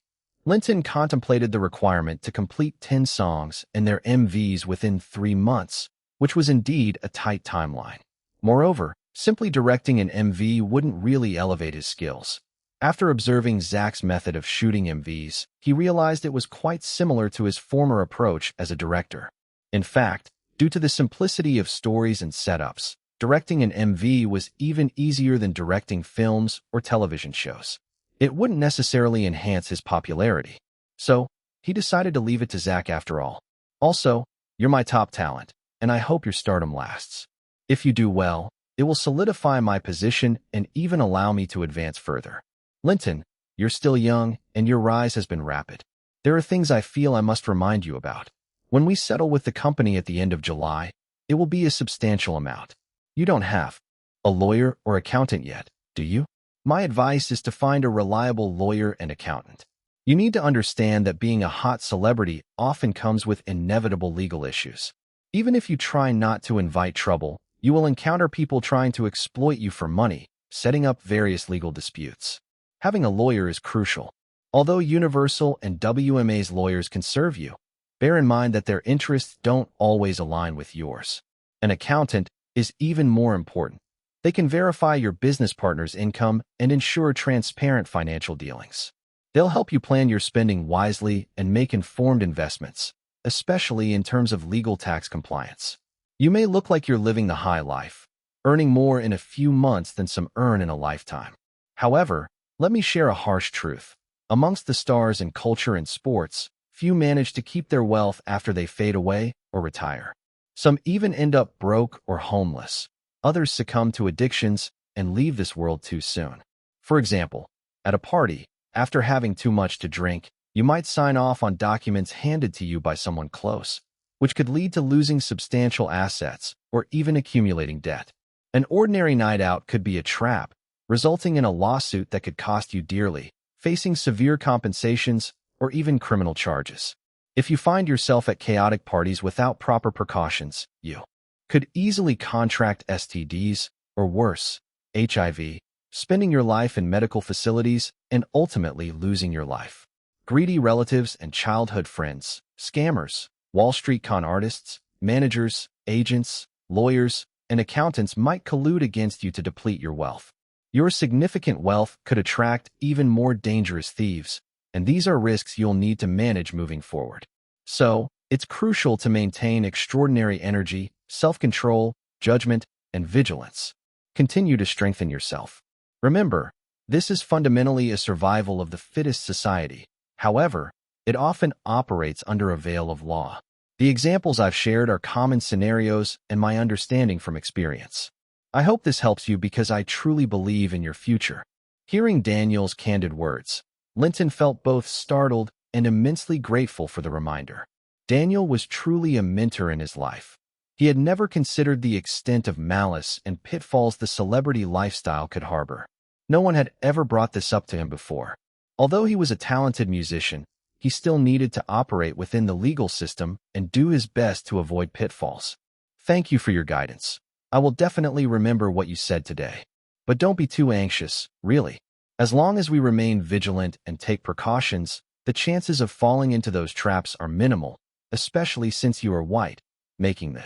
[SPEAKER 1] Linton contemplated the requirement to complete 10 songs and their MVs within 3 months, which was indeed a tight timeline. Moreover, simply directing an MV wouldn't really elevate his skills. After observing Zach's method of shooting MVs, he realized it was quite similar to his former approach as a director. In fact, due to the simplicity of stories and setups, directing an MV was even easier than directing films or television shows. It wouldn't necessarily enhance his popularity. So, he decided to leave it to Zach after all. Also, you're my top talent, and I hope your stardom lasts. If you do well, it will solidify my position and even allow me to advance further. Linton, you're still young, and your rise has been rapid. There are things I feel I must remind you about. When we settle with the company at the end of July, it will be a substantial amount. You don't have a lawyer or accountant yet, do you? My advice is to find a reliable lawyer and accountant. You need to understand that being a hot celebrity often comes with inevitable legal issues. Even if you try not to invite trouble, you will encounter people trying to exploit you for money, setting up various legal disputes. Having a lawyer is crucial. Although Universal and WMA's lawyers can serve you, bear in mind that their interests don't always align with yours. An accountant is even more important. They can verify your business partner's income and ensure transparent financial dealings. They'll help you plan your spending wisely and make informed investments, especially in terms of legal tax compliance. You may look like you're living the high life, earning more in a few months than some earn in a lifetime. However, let me share a harsh truth. Amongst the stars in culture and sports, few manage to keep their wealth after they fade away or retire. Some even end up broke or homeless. Others succumb to addictions and leave this world too soon. For example, at a party, after having too much to drink, you might sign off on documents handed to you by someone close, which could lead to losing substantial assets or even accumulating debt. An ordinary night out could be a trap, resulting in a lawsuit that could cost you dearly, facing severe compensations or even criminal charges. If you find yourself at chaotic parties without proper precautions, you could easily contract STDs, or worse, HIV, spending your life in medical facilities and ultimately losing your life. Greedy relatives and childhood friends, scammers, Wall Street con artists, managers, agents, lawyers, and accountants might collude against you to deplete your wealth. Your significant wealth could attract even more dangerous thieves, and these are risks you'll need to manage moving forward. So, it's crucial to maintain extraordinary energy, self-control, judgment, and vigilance. Continue to strengthen yourself. Remember, this is fundamentally a survival of the fittest society. However, it often operates under a veil of law. The examples I've shared are common scenarios and my understanding from experience. I hope this helps you because I truly believe in your future. Hearing Daniel's candid words, Linton felt both startled and immensely grateful for the reminder. Daniel was truly a mentor in his life. He had never considered the extent of malice and pitfalls the celebrity lifestyle could harbor. No one had ever brought this up to him before. Although he was a talented musician, he still needed to operate within the legal system and do his best to avoid pitfalls. Thank you for your guidance. I will definitely remember what you said today. But don't be too anxious, really. As long as we remain vigilant and take precautions, the chances of falling into those traps are minimal, especially since you are white, making the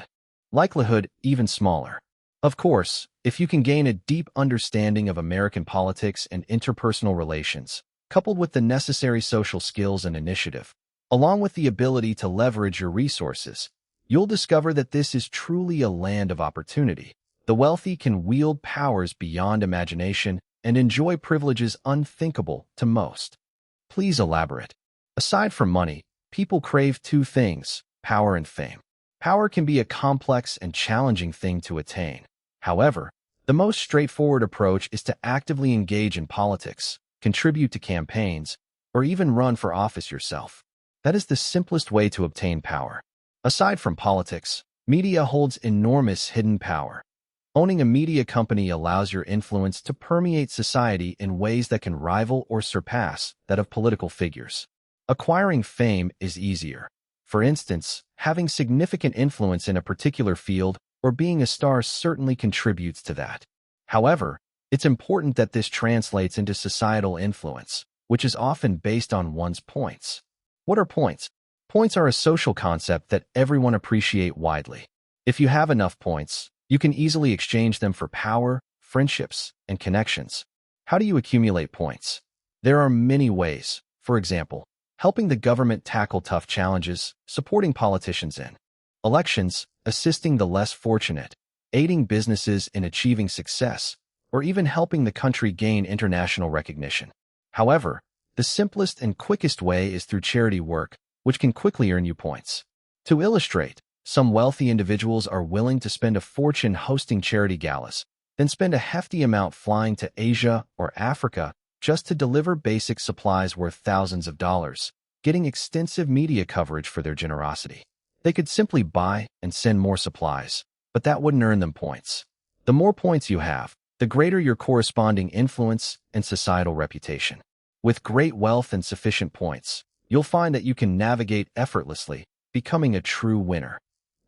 [SPEAKER 1] likelihood even smaller. Of course, if you can gain a deep understanding of American politics and interpersonal relations, coupled with the necessary social skills and initiative, along with the ability to leverage your resources, you'll discover that this is truly a land of opportunity. The wealthy can wield powers beyond imagination and enjoy privileges unthinkable to most. Please elaborate. Aside from money, people crave two things: power and fame. Power can be a complex and challenging thing to attain. However, the most straightforward approach is to actively engage in politics, contribute to campaigns, or even run for office yourself. That is the simplest way to obtain power. Aside from politics, media holds enormous hidden power. Owning a media company allows your influence to permeate society in ways that can rival or surpass that of political figures. Acquiring fame is easier. For instance, having significant influence in a particular field or being a star certainly contributes to that. However, It's important that this translates into societal influence, which is often based on one's points. What are points? Points are a social concept that everyone appreciates widely. If you have enough points, you can easily exchange them for power, friendships, and connections. How do you accumulate points? There are many ways. For example, helping the government tackle tough challenges, supporting politicians in elections, assisting the less fortunate, aiding businesses in achieving success, or even helping the country gain international recognition. However, the simplest and quickest way is through charity work, which can quickly earn you points. To illustrate, some wealthy individuals are willing to spend a fortune hosting charity galas, then spend a hefty amount flying to Asia or Africa just to deliver basic supplies worth thousands of dollars, getting extensive media coverage for their generosity. They could simply buy and send more supplies, but that wouldn't earn them points. The more points you have, the greater your corresponding influence and societal reputation. With great wealth and sufficient points, you'll find that you can navigate effortlessly, becoming a true winner.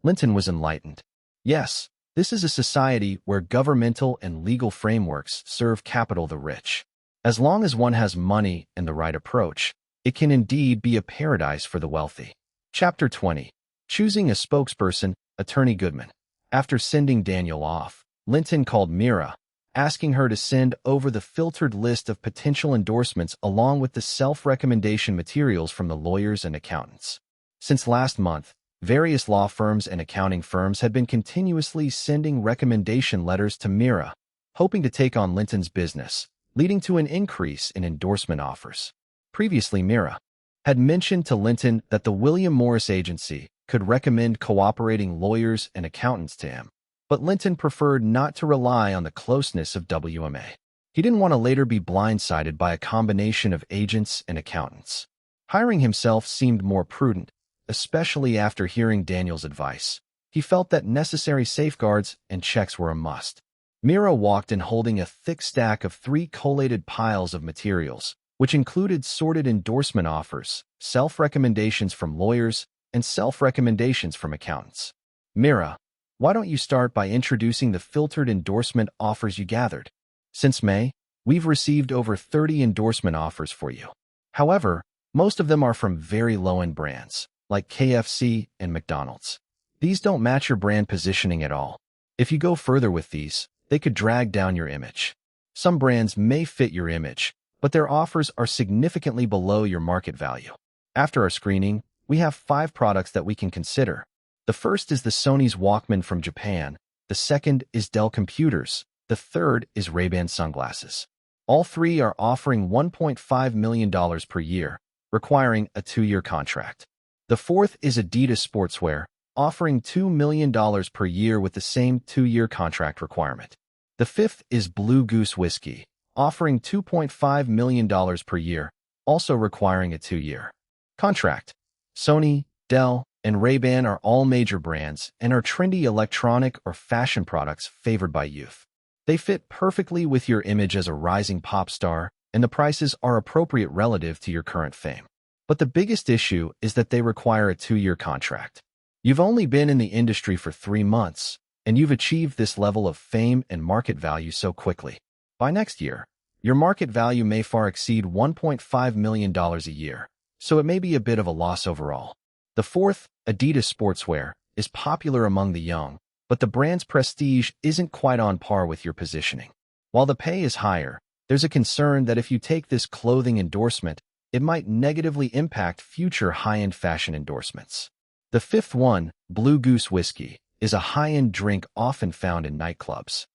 [SPEAKER 1] Linton was enlightened. Yes, this is a society where governmental and legal frameworks serve capital the rich. As long as one has money and the right approach, it can indeed be a paradise for the wealthy. Chapter 20. Choosing a spokesperson, Attorney Goodman. After sending Daniel off, Linton called Mira, asking her to send over the filtered list of potential endorsements along with the self-recommendation materials from the lawyers and accountants. Since last month, various law firms and accounting firms had been continuously sending recommendation letters to Mira, hoping to take on Linton's business, leading to an increase in endorsement offers. Previously, Mira had mentioned to Linton that the William Morris Agency could recommend cooperating lawyers and accountants to him, but Linton preferred not to rely on the closeness of WMA. He didn't want to later be blindsided by a combination of agents and accountants. Hiring himself seemed more prudent, especially after hearing Daniel's advice. He felt that necessary safeguards and checks were a must. Mira walked in holding a thick stack of 3 collated piles of materials, which included sorted endorsement offers, self-recommendations from lawyers, and self-recommendations from accountants. Mira, why don't you start by introducing the filtered endorsement offers you gathered? Since May, we've received over 30 endorsement offers for you. However, most of them are from very low-end brands, like KFC and McDonald's. These don't match your brand positioning at all. If you go further with these, they could drag down your image. Some brands may fit your image, but their offers are significantly below your market value. After our screening, we have 5 products that we can consider. The first is the Sony's Walkman from Japan, the second is Dell Computers, the third is Ray-Ban sunglasses. All 3 are offering $1.5 million per year, requiring a 2-year contract. The fourth is Adidas Sportswear, offering $2 million per year with the same 2-year contract requirement. The fifth is Blue Goose Whiskey, offering $2.5 million per year, also requiring a 2-year contract. Sony, Dell, and Ray-Ban are all major brands and are trendy electronic or fashion products favored by youth. They fit perfectly with your image as a rising pop star, and the prices are appropriate relative to your current fame. But the biggest issue is that they require a 2-year contract. You've only been in the industry for 3 months, and you've achieved this level of fame and market value so quickly. By next year, your market value may far exceed $1.5 million a year, so it may be a bit of a loss overall. The fourth, Adidas Sportswear, is popular among the young, but the brand's prestige isn't quite on par with your positioning. While the pay is higher, there's a concern that if you take this clothing endorsement, it might negatively impact future high-end fashion endorsements. The fifth one, Blue Goose Whiskey, is a high-end drink often found in nightclubs.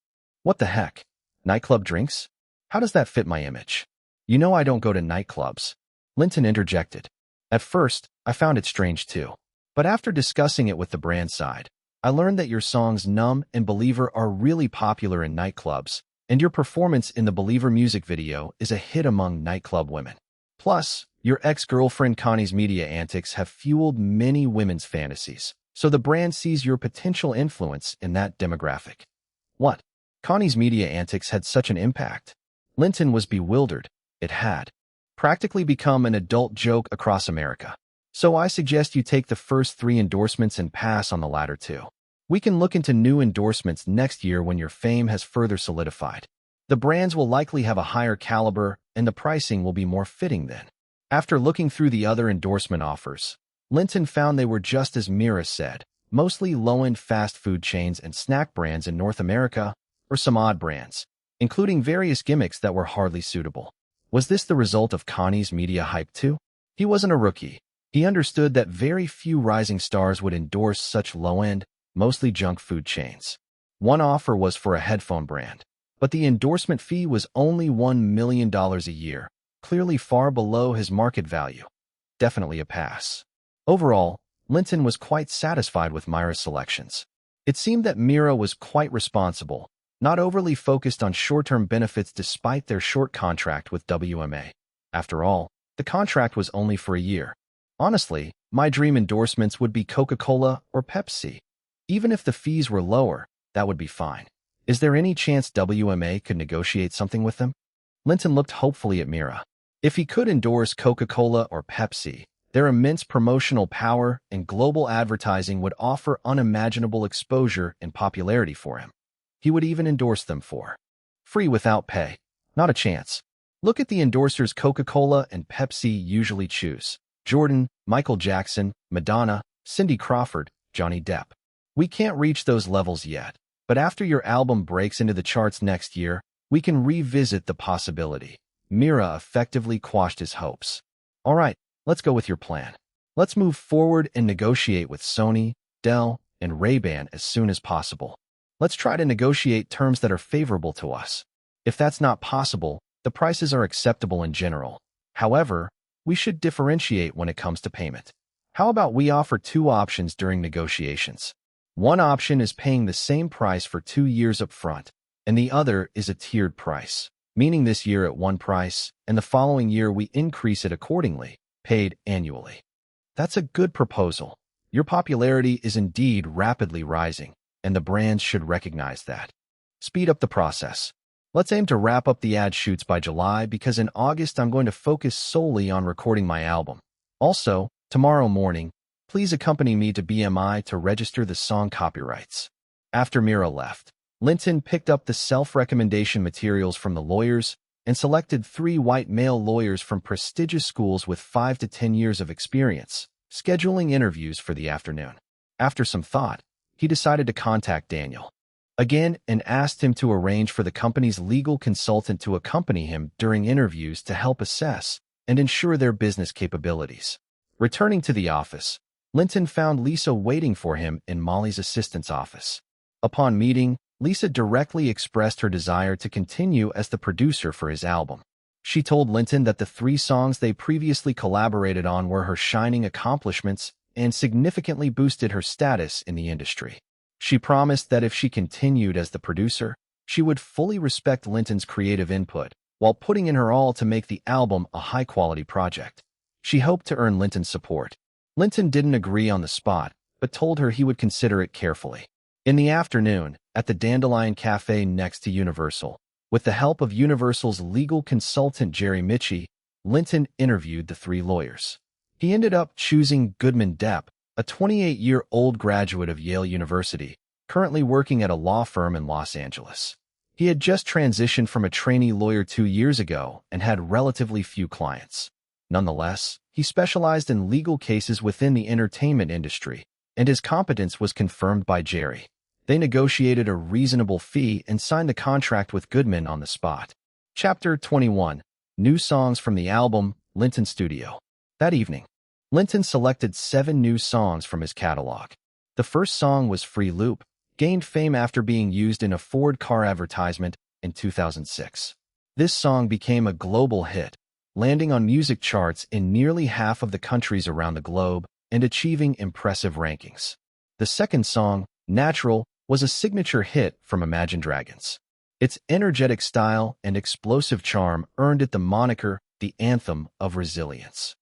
[SPEAKER 1] What the heck? Nightclub drinks? How does that fit my image? You know I don't go to nightclubs. Linton interjected. At first, I found it strange too. But after discussing it with the brand side, I learned that your songs Numb and Believer are really popular in nightclubs, and your performance in the Believer music video is a hit among nightclub women. Plus, your ex-girlfriend Connie's media antics have fueled many women's fantasies, so the brand sees your potential influence in that demographic. What? Connie's media antics had such an impact? Linton was bewildered. It had practically become an adult joke across America. So I suggest you take the first 3 endorsements and pass on the latter 2. We can look into new endorsements next year when your fame has further solidified. The brands will likely have a higher caliber, and the pricing will be more fitting then. After looking through the other endorsement offers, Linton found they were just as Mira said, mostly low-end fast food chains and snack brands in North America, or some odd brands, including various gimmicks that were hardly suitable. Was this the result of Connie's media hype too? He wasn't a rookie. He understood that very few rising stars would endorse such low-end, mostly junk food chains. One offer was for a headphone brand, but the endorsement fee was only $1 million a year, clearly far below his market value. Definitely a pass. Overall, Linton was quite satisfied with Mira's selections. It seemed that Mira was quite responsible, not overly focused on short-term benefits despite their short contract with WMA. After all, the contract was only for a year. Honestly, my dream endorsements would be Coca-Cola or Pepsi. Even if the fees were lower, that would be fine. Is there any chance WMA could negotiate something with them? Linton looked hopefully at Mira. If he could endorse Coca-Cola or Pepsi, their immense promotional power and global advertising would offer unimaginable exposure and popularity for him. He would even endorse them for free without pay. Not a chance. Look at the endorsers Coca-Cola and Pepsi usually choose: Jordan, Michael Jackson, Madonna, Cindy Crawford, Johnny Depp. We can't reach those levels yet, but after your album breaks into the charts next year, we can revisit the possibility. Mira effectively quashed his hopes. All right, let's go with your plan. Let's move forward and negotiate with Sony, Dell, and Ray-Ban as soon as possible. Let's try to negotiate terms that are favorable to us. If that's not possible, the prices are acceptable in general. However, we should differentiate when it comes to payment. How about we offer two options during negotiations? One option is paying the same price for 2 years up front, and the other is a tiered price, meaning this year at one price, and the following year we increase it accordingly, paid annually. That's a good proposal. Your popularity is indeed rapidly rising, and the brands should recognize that. Speed up the process. Let's aim to wrap up the ad shoots by July because in August I'm going to focus solely on recording my album. Also, tomorrow morning, please accompany me to BMI to register the song copyrights. After Mira left, Linton picked up the self-recommendation materials from the lawyers and selected 3 white male lawyers from prestigious schools with 5 to 10 years of experience, scheduling interviews for the afternoon. After some thought, he decided to contact Daniel again and asked him to arrange for the company's legal consultant to accompany him during interviews to help assess and ensure their business capabilities. Returning to the office, Linton found Lisa waiting for him in Molly's assistant's office. Upon meeting, Lisa directly expressed her desire to continue as the producer for his album. She told Linton that the 3 songs they previously collaborated on were her shining accomplishments and significantly boosted her status in the industry. She promised that if she continued as the producer, she would fully respect Linton's creative input while putting in her all to make the album a high-quality project. She hoped to earn Linton's support. Linton didn't agree on the spot, but told her he would consider it carefully. In the afternoon, at the Dandelion Cafe next to Universal, with the help of Universal's legal consultant Jerry Michie, Linton interviewed the 3 lawyers. He ended up choosing Goodman Depp, a 28-year-old graduate of Yale University, currently working at a law firm in Los Angeles. He had just transitioned from a trainee lawyer 2 years ago and had relatively few clients. Nonetheless, he specialized in legal cases within the entertainment industry, and his competence was confirmed by Jerry. They negotiated a reasonable fee and signed the contract with Goodman on the spot. Chapter 21. New songs from the album, Linton Studio. That evening, Linton selected 7 new songs from his catalog. The first song was Free Loop, gained fame after being used in a Ford car advertisement in 2006. This song became a global hit, landing on music charts in nearly half of the countries around the globe and achieving impressive rankings. The second song, Natural, was a signature hit from Imagine Dragons. Its energetic style and explosive charm earned it the moniker, the anthem of resilience.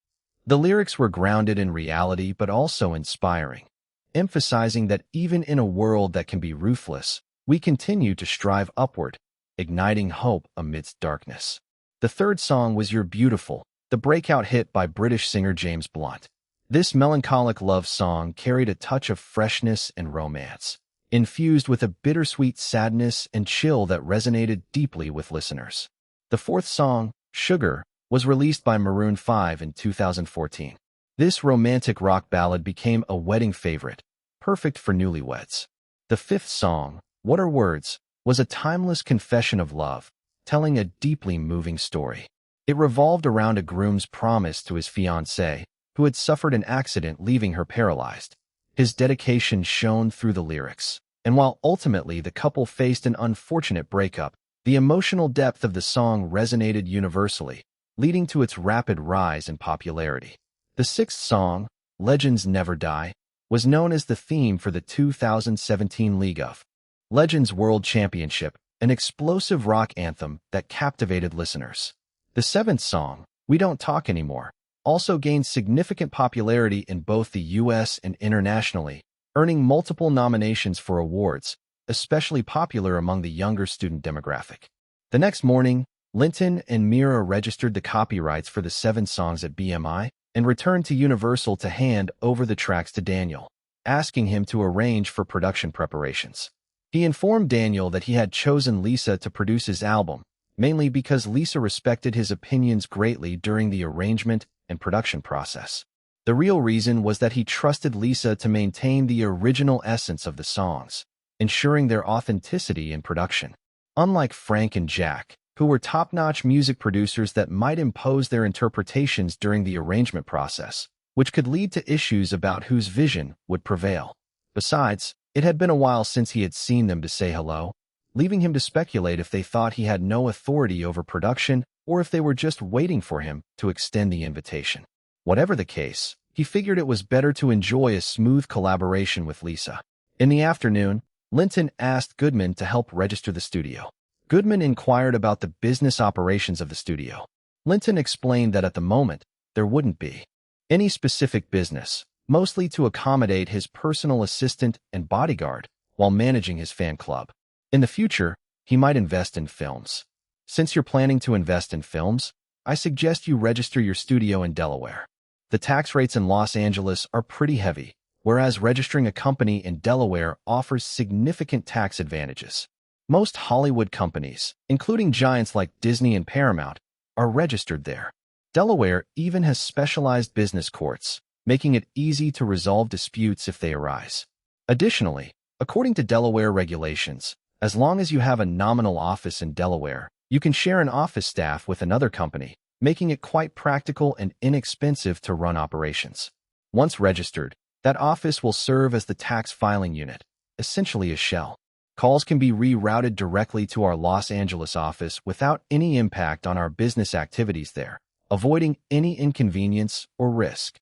[SPEAKER 1] The lyrics were grounded in reality but also inspiring, emphasizing that even in a world that can be ruthless, we continue to strive upward, igniting hope amidst darkness. The third song was You're Beautiful, the breakout hit by British singer James Blunt. This melancholic love song carried a touch of freshness and romance, infused with a bittersweet sadness and chill that resonated deeply with listeners. The fourth song, Sugar, was released by Maroon 5 in 2014. This romantic rock ballad became a wedding favorite, perfect for newlyweds. The fifth song, What Are Words, was a timeless confession of love, telling a deeply moving story. It revolved around a groom's promise to his fiancée, who had suffered an accident leaving her paralyzed. His dedication shone through the lyrics, and while ultimately the couple faced an unfortunate breakup, the emotional depth of the song resonated universally, leading to its rapid rise in popularity. The sixth song, Legends Never Die, was known as the theme for the 2017 League of Legends World Championship, an explosive rock anthem that captivated listeners. The seventh song, We Don't Talk Anymore, also gained significant popularity in both the US and internationally, earning multiple nominations for awards, especially popular among the younger student demographic. The next morning, Linton and Mira registered the copyrights for the 7 songs at BMI and returned to Universal to hand over the tracks to Daniel, asking him to arrange for production preparations. He informed Daniel that he had chosen Lisa to produce his album, mainly because Lisa respected his opinions greatly during the arrangement and production process. The real reason was that he trusted Lisa to maintain the original essence of the songs, ensuring their authenticity in production. Unlike Frank and Jack, who were top-notch music producers that might impose their interpretations during the arrangement process, which could lead to issues about whose vision would prevail. Besides, it had been a while since he had seen them to say hello, leaving him to speculate if they thought he had no authority over production or if they were just waiting for him to extend the invitation. Whatever the case, he figured it was better to enjoy a smooth collaboration with Lisa. In the afternoon, Linton asked Goodman to help register the studio. Goodman inquired about the business operations of the studio. Linton explained that at the moment, there wouldn't be any specific business, mostly to accommodate his personal assistant and bodyguard while managing his fan club. In the future, he might invest in films. Since you're planning to invest in films, I suggest you register your studio in Delaware. The tax rates in Los Angeles are pretty heavy, whereas registering a company in Delaware offers significant tax advantages. Most Hollywood companies, including giants like Disney and Paramount, are registered there. Delaware even has specialized business courts, making it easy to resolve disputes if they arise. Additionally, according to Delaware regulations, as long as you have a nominal office in Delaware, you can share an office staff with another company, making it quite practical and inexpensive to run operations. Once registered, that office will serve as the tax filing unit, essentially a shell. Calls can be rerouted directly to our Los Angeles office without any impact on our business activities there, avoiding any inconvenience or risk.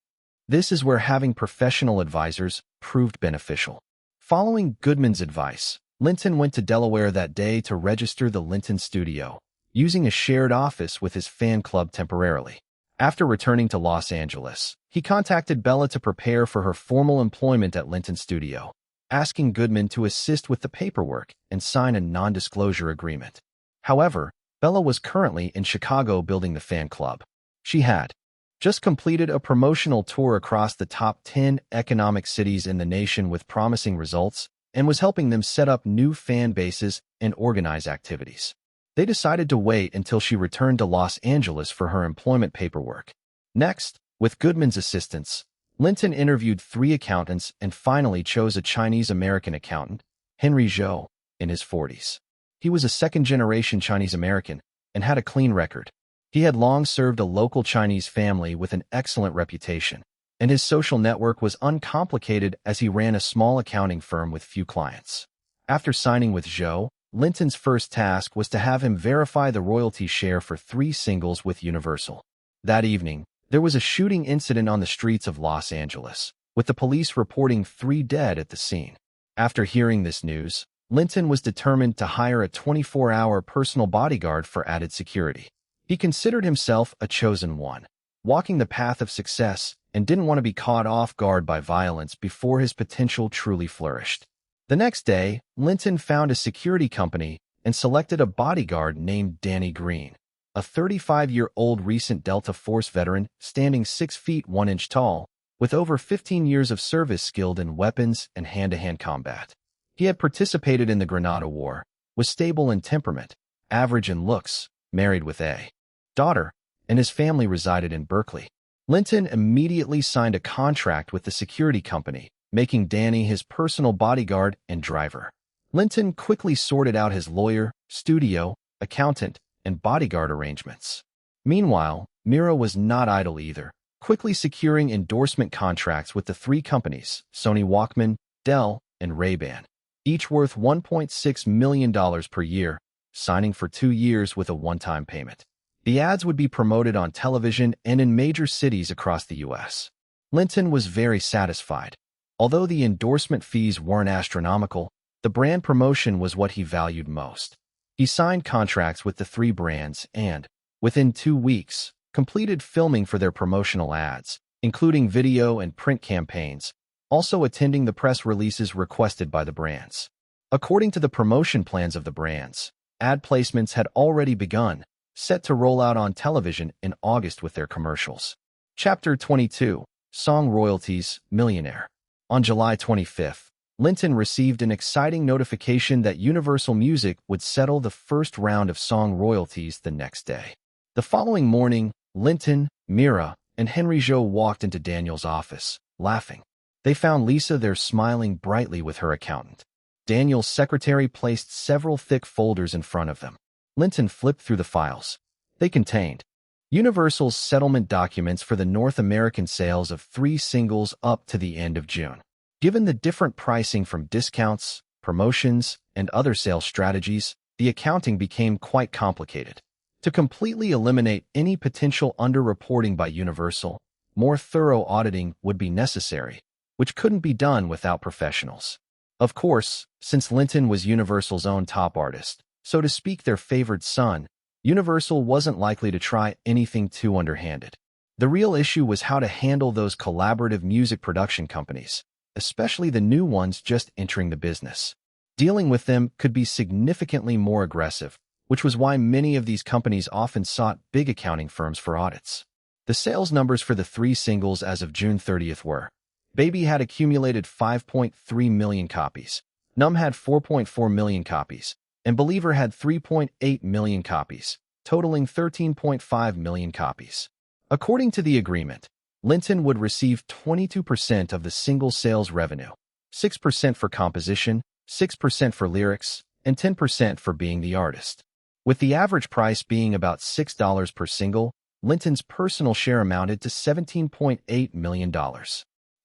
[SPEAKER 1] This is where having professional advisors proved beneficial. Following Goodman's advice, Linton went to Delaware that day to register the Linton studio, using a shared office with his fan club temporarily. After returning to Los Angeles, he contacted Bella to prepare for her formal employment at Linton studio, asking Goodman to assist with the paperwork and sign a non-disclosure agreement. However, Bella was currently in Chicago building the fan club. She had just completed a promotional tour across the top 10 economic cities in the nation with promising results and was helping them set up new fan bases and organize activities. They decided to wait until she returned to Los Angeles for her employment paperwork. Next, with Goodman's assistance, Linton interviewed 3 accountants and finally chose a Chinese-American accountant, Henry Zhou, in his 40s. He was a second-generation Chinese-American and had a clean record. He had long served a local Chinese family with an excellent reputation, and his social network was uncomplicated as he ran a small accounting firm with few clients. After signing with Zhou, Linton's first task was to have him verify the royalty share for 3 singles with Universal. That evening, there was a shooting incident on the streets of Los Angeles, with the police reporting 3 dead at the scene. After hearing this news, Linton was determined to hire a 24-hour personal bodyguard for added security. He considered himself a chosen one, walking the path of success, and didn't want to be caught off guard by violence before his potential truly flourished. The next day, Linton found a security company and selected a bodyguard named Danny Green, a 35-year-old recent Delta Force veteran standing 6 feet 1 inch tall, with over 15 years of service skilled in weapons and hand-to-hand combat. He had participated in the Grenada War, was stable in temperament, average in looks, married with a daughter, and his family resided in Berkeley. Linton immediately signed a contract with the security company, making Danny his personal bodyguard and driver. Linton quickly sorted out his lawyer, studio, accountant, and bodyguard arrangements. Meanwhile, Mira was not idle either, quickly securing endorsement contracts with the three companies, Sony Walkman, Dell, and Ray-Ban, each worth $1.6 million per year, signing for 2 years with a one-time payment. The ads would be promoted on television and in major cities across the U.S. Linton was very satisfied. Although the endorsement fees weren't astronomical, the brand promotion was what he valued most. He signed contracts with the three brands and, within 2 weeks, completed filming for their promotional ads, including video and print campaigns, also attending the press releases requested by the brands. According to the promotion plans of the brands, ad placements had already begun, set to roll out on television in August with their commercials. Chapter 22, Song Royalties, Millionaire. On July 25th, Linton received an exciting notification that Universal Music would settle the first round of song royalties the next day. The following morning, Linton, Mira, and Henry Jo walked into Daniel's office, laughing. They found Lisa there smiling brightly with her accountant. Daniel's secretary placed several thick folders in front of them. Linton flipped through the files. They contained Universal's settlement documents for the North American sales of 3 singles up to the end of June. Given the different pricing from discounts, promotions, and other sales strategies, the accounting became quite complicated. To completely eliminate any potential underreporting by Universal, more thorough auditing would be necessary, which couldn't be done without professionals. Of course, since Linton was Universal's own top artist, so to speak their favored son, Universal wasn't likely to try anything too underhanded. The real issue was how to handle those collaborative music production companies, especially the new ones just entering the business. Dealing with them could be significantly more aggressive, which was why many of these companies often sought big accounting firms for audits. The sales numbers for the 3 singles as of June 30th were: Baby had accumulated 5.3 million copies, Numb had 4.4 million copies, and Believer had 3.8 million copies, totaling 13.5 million copies. According to the agreement, Linton would receive 22% of the single sales revenue, 6% for composition, 6% for lyrics, and 10% for being the artist. With the average price being about $6 per single, Linton's personal share amounted to $17.8 million.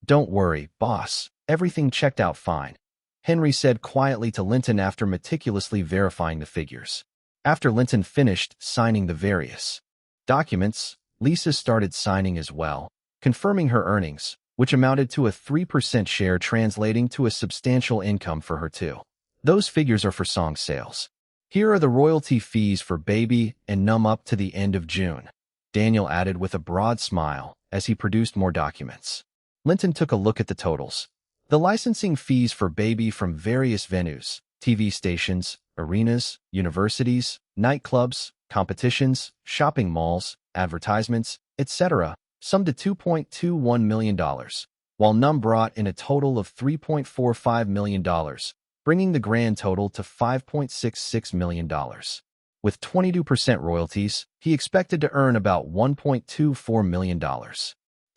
[SPEAKER 1] "Don't worry, boss, everything checked out fine," Henry said quietly to Linton after meticulously verifying the figures. After Linton finished signing the various documents, Lisa started signing as well, confirming her earnings, which amounted to a 3% share, translating to a substantial income for her too. Those figures are for song sales. Here are the royalty fees for Baby and Numb up to the end of June, Daniel added with a broad smile as he produced more documents. Linton took a look at the totals. The licensing fees for Baby from various venues, TV stations, arenas, universities, nightclubs, competitions, shopping malls, advertisements, etc., summed to $2.21 million, while Numb brought in a total of $3.45 million, bringing the grand total to $5.66 million. With 22% royalties, he expected to earn about $1.24 million.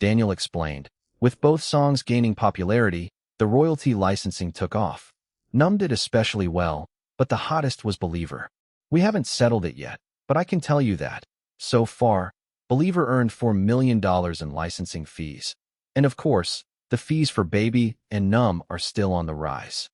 [SPEAKER 1] Daniel explained, with both songs gaining popularity, the royalty licensing took off. Numb did especially well, but the hottest was Believer. We haven't settled it yet, but I can tell you that, so far, Believer earned $4 million in licensing fees. And of course, the fees for Baby and Numb are still on the rise.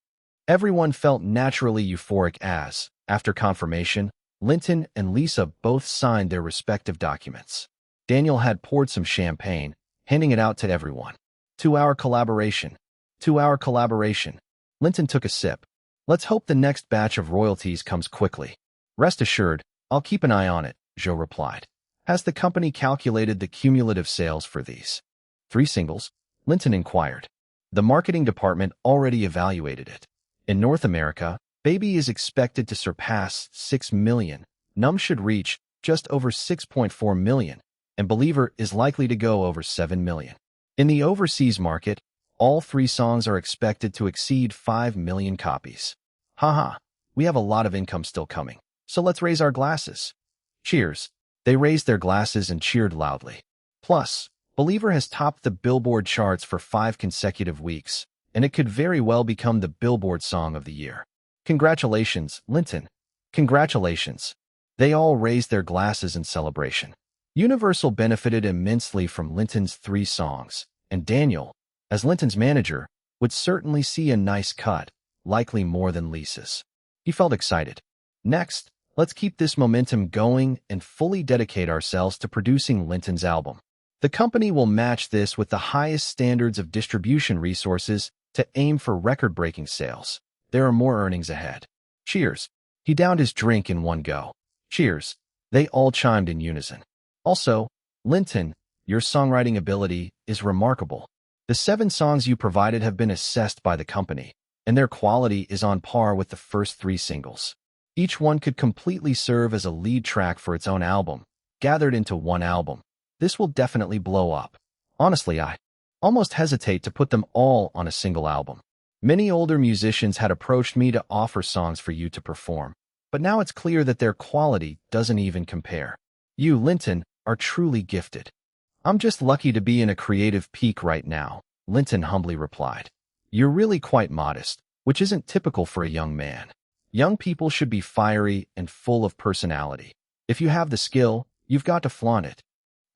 [SPEAKER 1] Everyone felt naturally euphoric as, after confirmation, Linton and Lisa both signed their respective documents. Daniel had poured some champagne, handing it out to everyone. 2-hour collaboration. 2-hour collaboration. Linton took a sip. Let's hope the next batch of royalties comes quickly. Rest assured, I'll keep an eye on it, Joe replied. Has the company calculated the cumulative sales for these 3 singles? Linton inquired. The marketing department already evaluated it. In North America, Baby is expected to surpass 6 million, Numb should reach just over 6.4 million, and Believer is likely to go over 7 million. In the overseas market, All 3 songs are expected to exceed 5 million copies. Haha, we have a lot of income still coming, so let's raise our glasses. Cheers. They raised their glasses and cheered loudly. Plus, Believer has topped the Billboard charts for 5 consecutive weeks, and it could very well become the Billboard Song of the Year. Congratulations, Linton. Congratulations. They all raised their glasses in celebration. Universal benefited immensely from Linton's 3 songs, and Daniel, as Linton's manager, would certainly see a nice cut, likely more than Lisa's. He felt excited. Next, let's keep this momentum going and fully dedicate ourselves to producing Linton's album. The company will match this with the highest standards of distribution resources to aim for record-breaking sales. There are more earnings ahead. Cheers. He downed his drink in one go. Cheers. They all chimed in unison. Also, Linton, your songwriting ability is remarkable. The 7 songs you provided have been assessed by the company, and their quality is on par with the first 3 singles. Each one could completely serve as a lead track for its own album, gathered into one album. This will definitely blow up. Honestly, I almost hesitate to put them all on a single album. Many older musicians had approached me to offer songs for you to perform, but now it's clear that their quality doesn't even compare. You, Linton, are truly gifted. I'm just lucky to be in a creative peak right now, Linton humbly replied. You're really quite modest, which isn't typical for a young man. Young people should be fiery and full of personality. If you have the skill, you've got to flaunt it.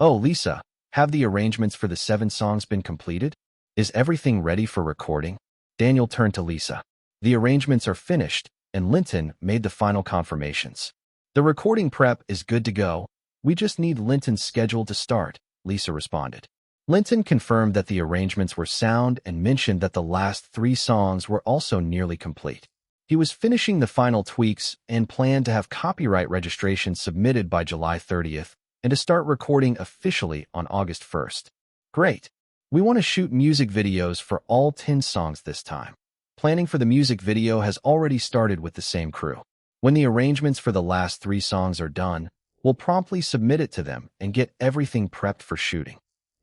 [SPEAKER 1] Oh, Lisa, have the arrangements for the 7 songs been completed? Is everything ready for recording? Daniel turned to Lisa. The arrangements are finished, and Linton made the final confirmations. The recording prep is good to go. We just need Linton's schedule to start, Lisa responded. Linton confirmed that the arrangements were sound and mentioned that the last 3 songs were also nearly complete. He was finishing the final tweaks and planned to have copyright registration submitted by July 30th and to start recording officially on August 1st. Great. We want to shoot music videos for all 10 songs this time. Planning for the music video has already started with the same crew. When the arrangements for the last 3 songs are done, we'll promptly submit it to them and get everything prepped for shooting.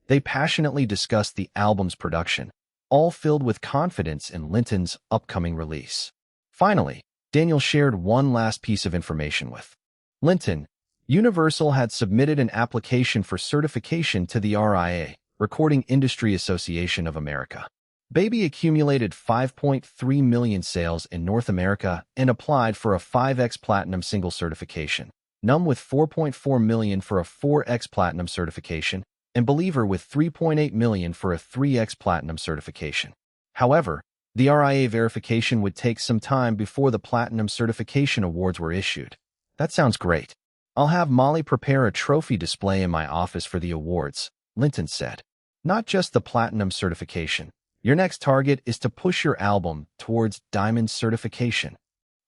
[SPEAKER 1] They passionately discussed the album's production, all filled with confidence in Linton's upcoming release. Finally, Daniel shared one last piece of information with Linton. Universal had submitted an application for certification to the RIA, Recording Industry Association of America. Baby accumulated 5.3 million sales in North America and applied for a 5X Platinum single certification, Numb with 4.4 million for a 4X Platinum certification, and Believer with 3.8 million for a 3X Platinum certification. However, the RIA verification would take some time before the Platinum certification awards were issued. That sounds great. I'll have Molly prepare a trophy display in my office for the awards, Linton said. Not just the Platinum certification. Your next target is to push your album towards Diamond certification.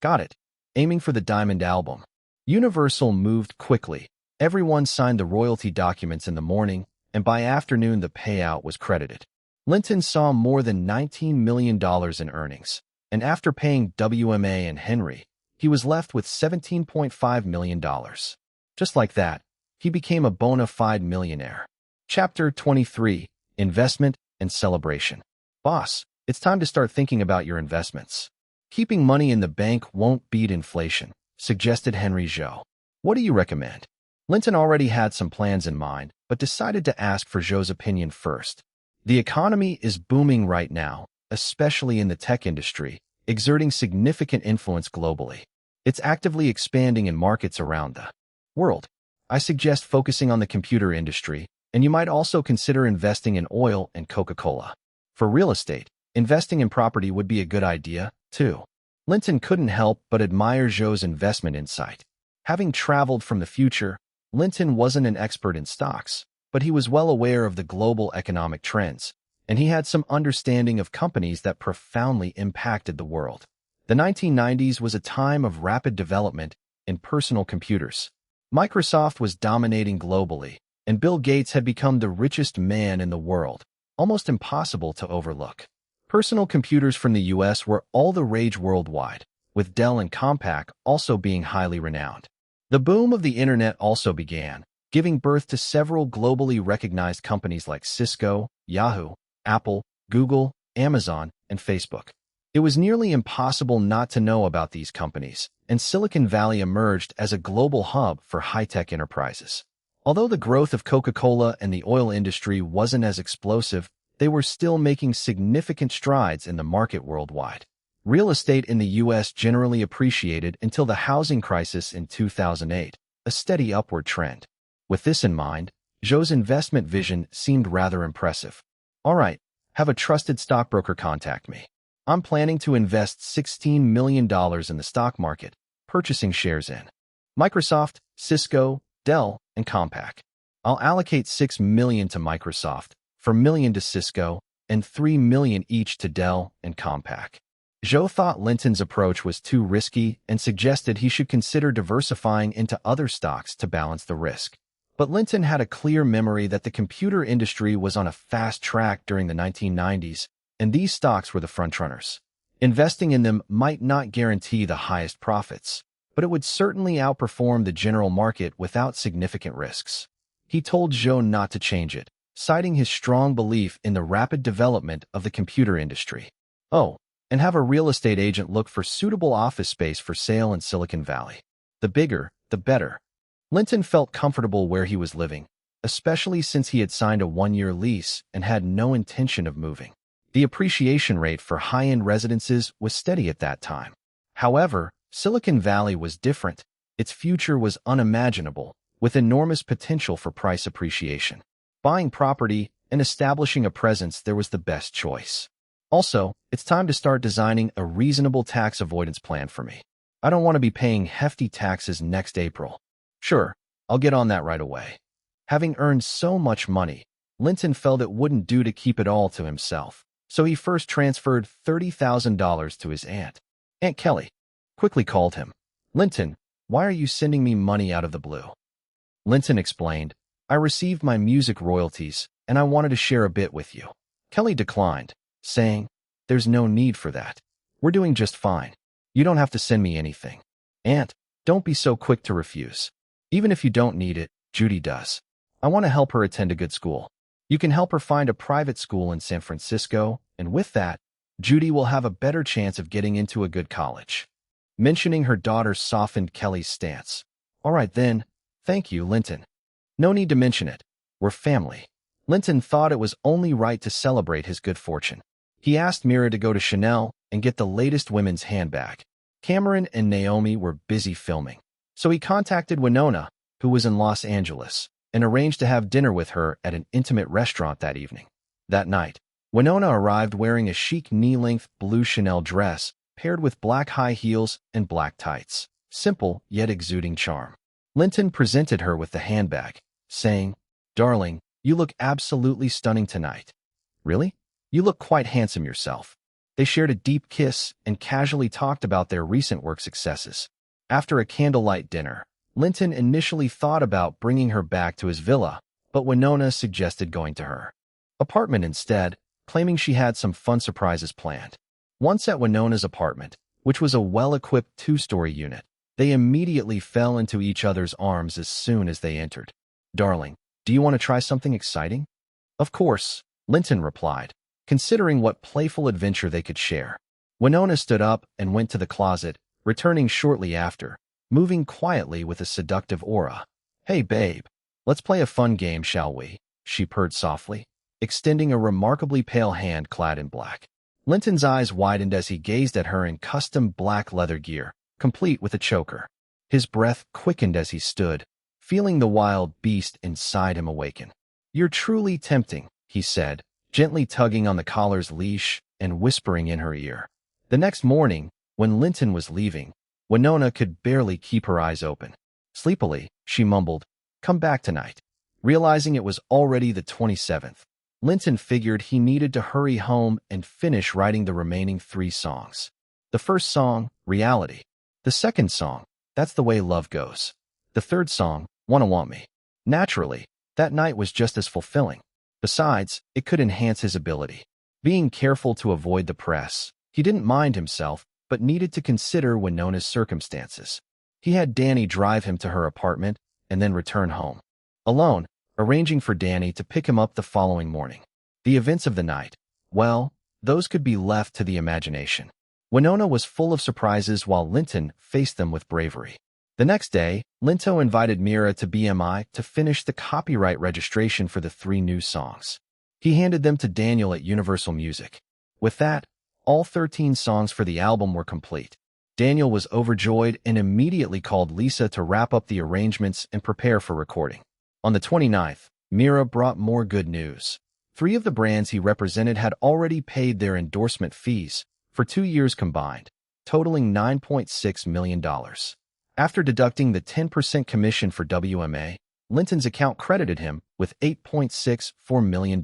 [SPEAKER 1] Got it. Aiming for the Diamond album. Universal moved quickly. Everyone signed the royalty documents in the morning, and by afternoon the payout was credited. Linton saw more than $19 million in earnings, and after paying WMA and Henry, he was left with $17.5 million. Just like that, he became a bona fide millionaire. Chapter 23, Investment and Celebration. Boss, it's time to start thinking about your investments. Keeping money in the bank won't beat inflation, suggested Henry Zhou. What do you recommend? Linton already had some plans in mind, but decided to ask for Zhou's opinion first. The economy is booming right now, especially in the tech industry, exerting significant influence globally. It's actively expanding in markets around the world. I suggest focusing on the computer industry, and you might also consider investing in oil and Coca-Cola. For real estate, investing in property would be a good idea, too. Linton couldn't help but admire Zhou's investment insight. Having traveled from the future, Linton wasn't an expert in stocks, but he was well aware of the global economic trends, and he had some understanding of companies that profoundly impacted the world. The 1990s was a time of rapid development in personal computers. Microsoft was dominating globally, and Bill Gates had become the richest man in the world, almost impossible to overlook. Personal computers from the US were all the rage worldwide, with Dell and Compaq also being highly renowned. The boom of the internet also began, giving birth to several globally recognized companies like Cisco, Yahoo, Apple, Google, Amazon, and Facebook. It was nearly impossible not to know about these companies, and Silicon Valley emerged as a global hub for high-tech enterprises. Although the growth of Coca-Cola and the oil industry wasn't as explosive, they were still making significant strides in the market worldwide. Real estate in the U.S. generally appreciated until the housing crisis in 2008, a steady upward trend. With this in mind, Zhou's investment vision seemed rather impressive. All right, have a trusted stockbroker contact me. I'm planning to invest $16 million in the stock market, purchasing shares in Microsoft, Cisco, Dell, and Compaq. I'll allocate $6 million to Microsoft, $4 million to Cisco, and $3 million each to Dell and Compaq. Zhou thought Linton's approach was too risky and suggested he should consider diversifying into other stocks to balance the risk. But Linton had a clear memory that the computer industry was on a fast track during the 1990s, and these stocks were the frontrunners. Investing in them might not guarantee the highest profits, but it would certainly outperform the general market without significant risks. He told Zhou not to change it, citing his strong belief in the rapid development of the computer industry. Oh, and have a real estate agent look for suitable office space for sale in Silicon Valley. The bigger, the better. Linton felt comfortable where he was living, especially since he had signed a one-year lease and had no intention of moving. The appreciation rate for high-end residences was steady at that time. However, Silicon Valley was different. Its future was unimaginable, with enormous potential for price appreciation. Buying property and establishing a presence there was the best choice. Also, it's time to start designing a reasonable tax avoidance plan for me. I don't want to be paying hefty taxes next April. Sure, I'll get on that right away. Having earned so much money, Linton felt it wouldn't do to keep it all to himself. So he first transferred $30,000 to his aunt. Aunt Kelly quickly called him. Linton, why are you sending me money out of the blue? Linton explained, I received my music royalties, and I wanted to share a bit with you. Kelly declined, saying, there's no need for that. We're doing just fine. You don't have to send me anything. Aunt, don't be so quick to refuse. Even if you don't need it, Judy does. I want to help her attend a good school. You can help her find a private school in San Francisco, and with that, Judy will have a better chance of getting into a good college. Mentioning her daughter softened Kelly's stance. All right then, thank you, Linton. No need to mention it. We're family. Linton thought it was only right to celebrate his good fortune. He asked Mira to go to Chanel and get the latest women's handbag. Cameron and Naomi were busy filming, so he contacted Winona, who was in Los Angeles, and arranged to have dinner with her at an intimate restaurant that evening. That night, Winona arrived wearing a chic knee-length blue Chanel dress paired with black high heels and black tights, simple yet exuding charm. Linton presented her with the handbag, saying, Darling, you look absolutely stunning tonight. Really? You look quite handsome yourself. They shared a deep kiss and casually talked about their recent work successes. After a candlelight dinner, Linton initially thought about bringing her back to his villa, but Winona suggested going to her apartment instead, claiming she had some fun surprises planned. Once at Winona's apartment, which was a well-equipped two-story unit, they immediately fell into each other's arms as soon as they entered. Darling, do you want to try something exciting? Of course, Linton replied, considering what playful adventure they could share. Winona stood up and went to the closet, returning shortly after, moving quietly with a seductive aura. Hey, babe, let's play a fun game, shall we? She purred softly, extending a remarkably pale hand clad in black. Linton's eyes widened as he gazed at her in custom black leather gear, complete with a choker. His breath quickened as he stood, feeling the wild beast inside him awaken. You're truly tempting, he said, gently tugging on the collar's leash and whispering in her ear. The next morning, when Linton was leaving, Winona could barely keep her eyes open. Sleepily, she mumbled, come back tonight. Realizing it was already the 27th, Linton figured he needed to hurry home and finish writing the remaining 3 songs. The first song, Reality. The second song, That's the Way Love Goes. The third song, Wanna Want Me. Naturally, that night was just as fulfilling. Besides, it could enhance his ability. Being careful to avoid the press, he didn't mind himself, but needed to consider Winona's circumstances. He had Danny drive him to her apartment and then return home alone, arranging for Danny to pick him up the following morning. The events of the night, well, those could be left to the imagination. Winona was full of surprises while Linton faced them with bravery. The next day, Linton invited Mira to BMI to finish the copyright registration for the 3 new songs. He handed them to Daniel at Universal Music. With that, all 13 songs for the album were complete. Daniel was overjoyed and immediately called Lisa to wrap up the arrangements and prepare for recording. On the 29th, Mira brought more good news. 3 of the brands he represented had already paid their endorsement fees for 2 years combined, totaling $9.6 million. After deducting the 10% commission for WMA, Linton's account credited him with $8.64 million.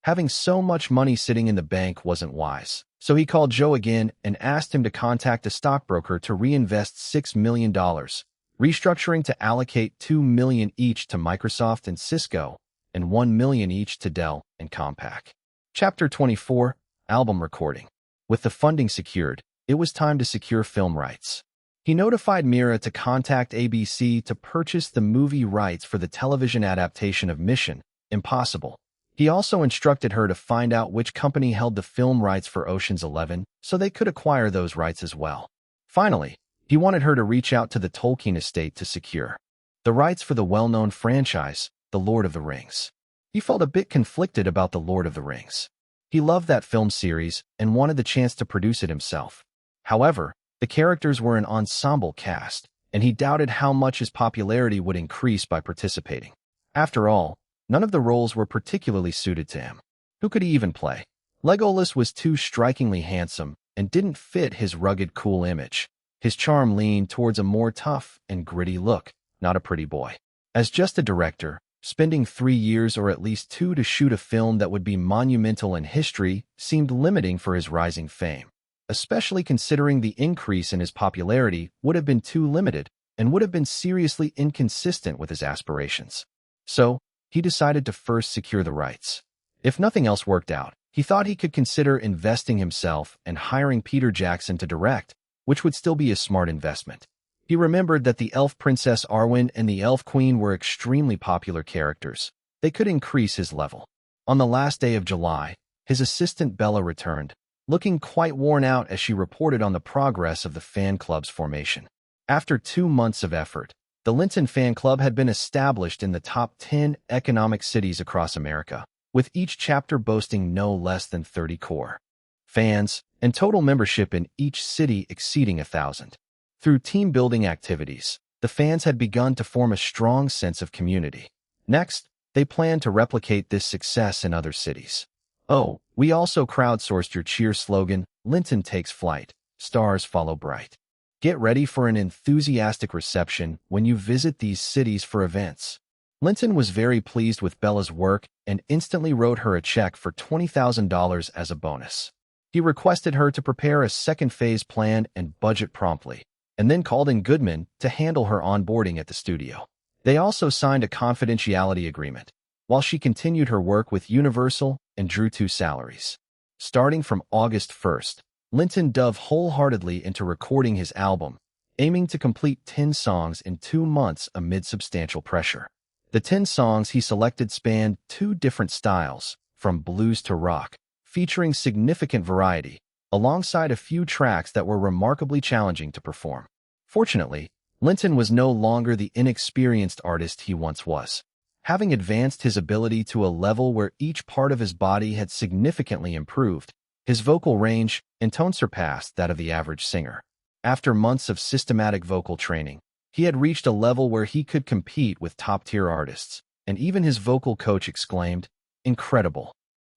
[SPEAKER 1] Having so much money sitting in the bank wasn't wise, so he called Joe again and asked him to contact a stockbroker to reinvest $6 million, restructuring to allocate $2 million each to Microsoft and Cisco and $1 million each to Dell and Compaq. Chapter 24, Album Recording. With the funding secured, it was time to secure film rights. He notified Mira to contact ABC to purchase the movie rights for the television adaptation of Mission Impossible. He also instructed her to find out which company held the film rights for Ocean's 11 so they could acquire those rights as well. Finally, he wanted her to reach out to the Tolkien estate to secure the rights for the well-known franchise, The Lord of the Rings. He felt a bit conflicted about The Lord of the Rings. He loved that film series and wanted the chance to produce it himself. However, the characters were an ensemble cast, and he doubted how much his popularity would increase by participating. After all, none of the roles were particularly suited to him. Who could he even play? Legolas was too strikingly handsome and didn't fit his rugged, cool image. His charm leaned towards a more tough and gritty look, not a pretty boy. As just a director, spending 3 years or at least 2 to shoot a film that would be monumental in history seemed limiting for his rising fame, especially considering the increase in his popularity would have been too limited and would have been seriously inconsistent with his aspirations. So, he decided to first secure the rights. If nothing else worked out, he thought he could consider investing himself and hiring Peter Jackson to direct, which would still be a smart investment. He remembered that the elf princess Arwen and the elf queen were extremely popular characters. They could increase his level. On the last day of July, his assistant Bella returned, looking quite worn out as she reported on the progress of the fan club's formation. After 2 months of effort, the Linton fan club had been established in the top 10 economic cities across America, with each chapter boasting no less than 30 core fans, and total membership in each city exceeding 1,000. Through team-building activities, the fans had begun to form a strong sense of community. Next, they planned to replicate this success in other cities. Oh, we also crowdsourced your cheer slogan, Linton takes flight, stars follow bright. Get ready for an enthusiastic reception when you visit these cities for events. Linton was very pleased with Bella's work and instantly wrote her a check for $20,000 as a bonus. He requested her to prepare a second phase plan and budget promptly, and then called in Goodman to handle her onboarding at the studio. They also signed a confidentiality agreement, while she continued her work with Universal and drew 2 salaries. Starting from August 1st, Linton dove wholeheartedly into recording his album, aiming to complete 10 songs in 2 months amid substantial pressure. The 10 songs he selected spanned 2 different styles, from blues to rock, featuring significant variety, alongside a few tracks that were remarkably challenging to perform. Fortunately, Linton was no longer the inexperienced artist he once was, having advanced his ability to a level where each part of his body had significantly improved. His vocal range and tone surpassed that of the average singer. After months of systematic vocal training, he had reached a level where he could compete with top-tier artists, and even his vocal coach exclaimed, "Incredible."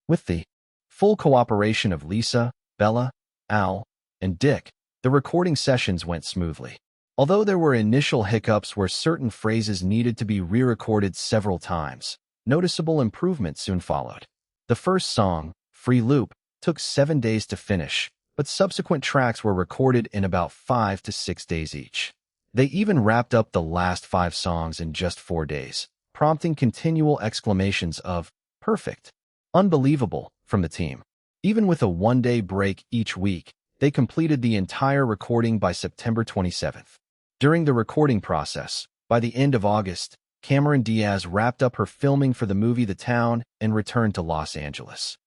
[SPEAKER 1] With the full cooperation of Lisa, Bella, Al, and Dick, the recording sessions went smoothly. Although there were initial hiccups where certain phrases needed to be re-recorded several times, noticeable improvements soon followed. The first song, Free Loop, took 7 days to finish, but subsequent tracks were recorded in about 5 to 6 days each. They even wrapped up the last 5 songs in just 4 days, prompting continual exclamations of, "Perfect," "Unbelievable," from the team. Even with a 1-day break each week, they completed the entire recording by September 27th. During the recording process, by the end of August, Cameron Diaz wrapped up her filming for the movie The Town and returned to Los Angeles.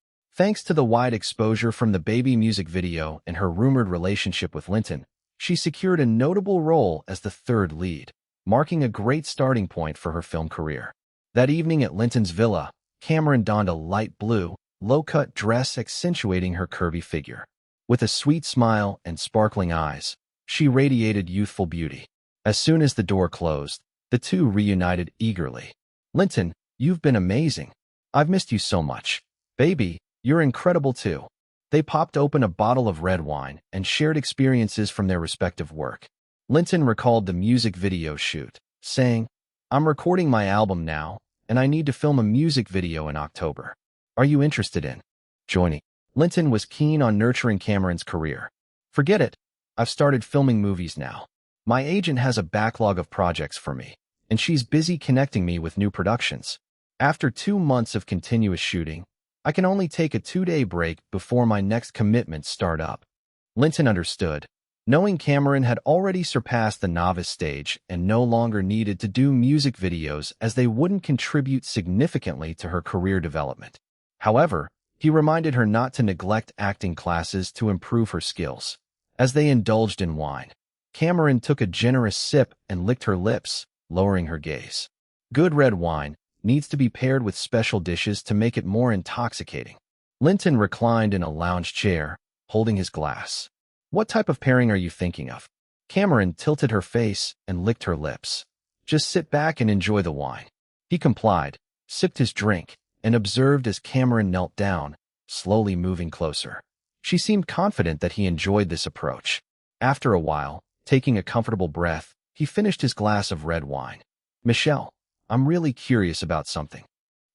[SPEAKER 1] Thanks to the wide exposure from the Baby music video and her rumored relationship with Linton, she secured a notable role as the third lead, marking a great starting point for her film career. That evening at Linton's villa, Cameron donned a light blue, low-cut dress accentuating her curvy figure. With a sweet smile and sparkling eyes, she radiated youthful beauty. As soon as the door closed, the two reunited eagerly. "Linton, you've been amazing. I've missed you so much. Baby, you're incredible too." They popped open a bottle of red wine and shared experiences from their respective work. Linton recalled the music video shoot, saying, "I'm recording my album now, and I need to film a music video in October. Are you interested in joining?" Linton was keen on nurturing Cameron's career. "Forget it. I've started filming movies now. My agent has a backlog of projects for me, and she's busy connecting me with new productions. After 2 months of continuous shooting, I can only take a 2-day break before my next commitments start up." Linton understood, knowing Cameron had already surpassed the novice stage and no longer needed to do music videos as they wouldn't contribute significantly to her career development. However, he reminded her not to neglect acting classes to improve her skills. As they indulged in wine, Cameron took a generous sip and licked her lips, lowering her gaze. Good red wine needs to be paired with special dishes to make it more intoxicating. Linton reclined in a lounge chair, holding his glass. "What type of pairing are you thinking of?" Cameron tilted her face and licked her lips. "Just sit back and enjoy the wine." He complied, sipped his drink, and observed as Cameron knelt down, slowly moving closer. She seemed confident that he enjoyed this approach. After a while, taking a comfortable breath, he finished his glass of red wine. "Michelle, I'm really curious about something."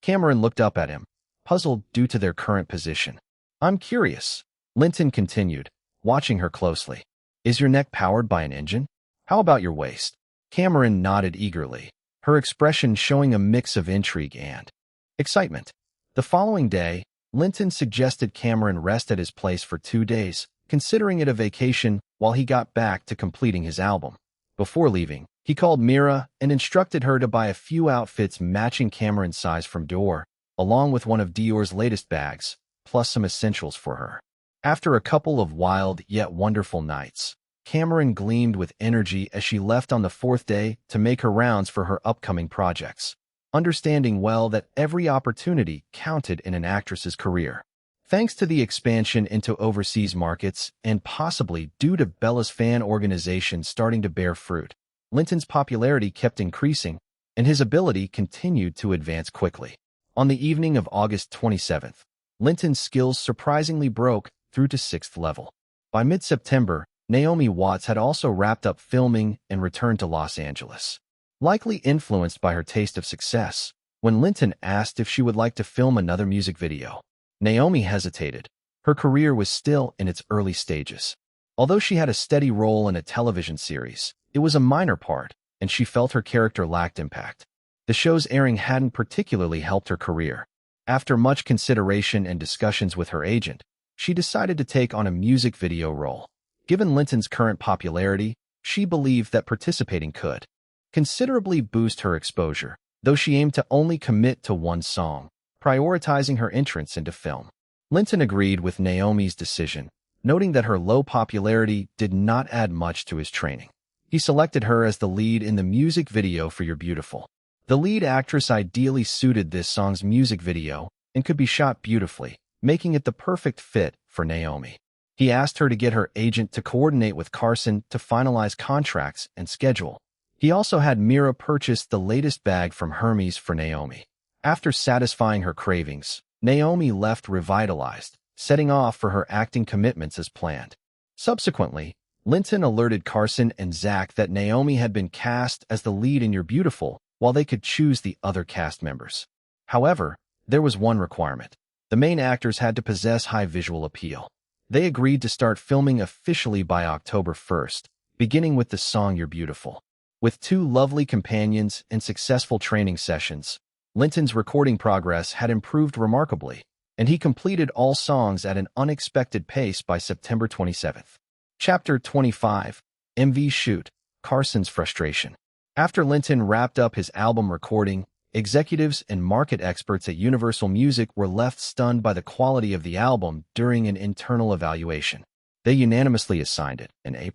[SPEAKER 1] Cameron looked up at him, puzzled due to their current position. "I'm curious," Linton continued, watching her closely. "Is your neck powered by an engine? How about your waist?" Cameron nodded eagerly, her expression showing a mix of intrigue and excitement. The following day, Linton suggested Cameron rest at his place for 2 days, considering it a vacation while he got back to completing his album. Before leaving, he called Mira and instructed her to buy a few outfits matching Cameron's size from Dior, along with one of Dior's latest bags, plus some essentials for her. After a couple of wild yet wonderful nights, Cameron gleamed with energy as she left on the 4th day to make her rounds for her upcoming projects, understanding well that every opportunity counted in an actress's career. Thanks to the expansion into overseas markets and possibly due to Bella's fan organization starting to bear fruit, Linton's popularity kept increasing, and his ability continued to advance quickly. On the evening of August 27th, Linton's skills surprisingly broke through to 6th level. By mid-September, Naomi Watts had also wrapped up filming and returned to Los Angeles. Likely influenced by her taste of success, when Linton asked if she would like to film another music video, Naomi hesitated. Her career was still in its early stages. Although she had a steady role in a television series, it was a minor part, and she felt her character lacked impact. The show's airing hadn't particularly helped her career. After much consideration and discussions with her agent, she decided to take on a music video role. Given Linton's current popularity, she believed that participating could considerably boost her exposure, though she aimed to only commit to one song, prioritizing her entrance into film. Linton agreed with Naomi's decision, noting that her low popularity did not add much to his training. He selected her as the lead in the music video for You're Beautiful. The lead actress ideally suited this song's music video and could be shot beautifully, making it the perfect fit for Naomi. He asked her to get her agent to coordinate with Carson to finalize contracts and schedule. He also had Mira purchase the latest bag from Hermes for Naomi. After satisfying her cravings, Naomi left revitalized, setting off for her acting commitments as planned. Subsequently, Linton alerted Carson and Zach that Naomi had been cast as the lead in You're Beautiful, while they could choose the other cast members. However, there was one requirement. The main actors had to possess high visual appeal. They agreed to start filming officially by October 1st, beginning with the song You're Beautiful. With 2 lovely companions and successful training sessions, Linton's recording progress had improved remarkably, and he completed all songs at an unexpected pace by September 27th. Chapter 25, MV Shoot, Carson's Frustration. After Linton wrapped up his album recording, executives and market experts at Universal Music were left stunned by the quality of the album during an internal evaluation. They unanimously assigned it an A+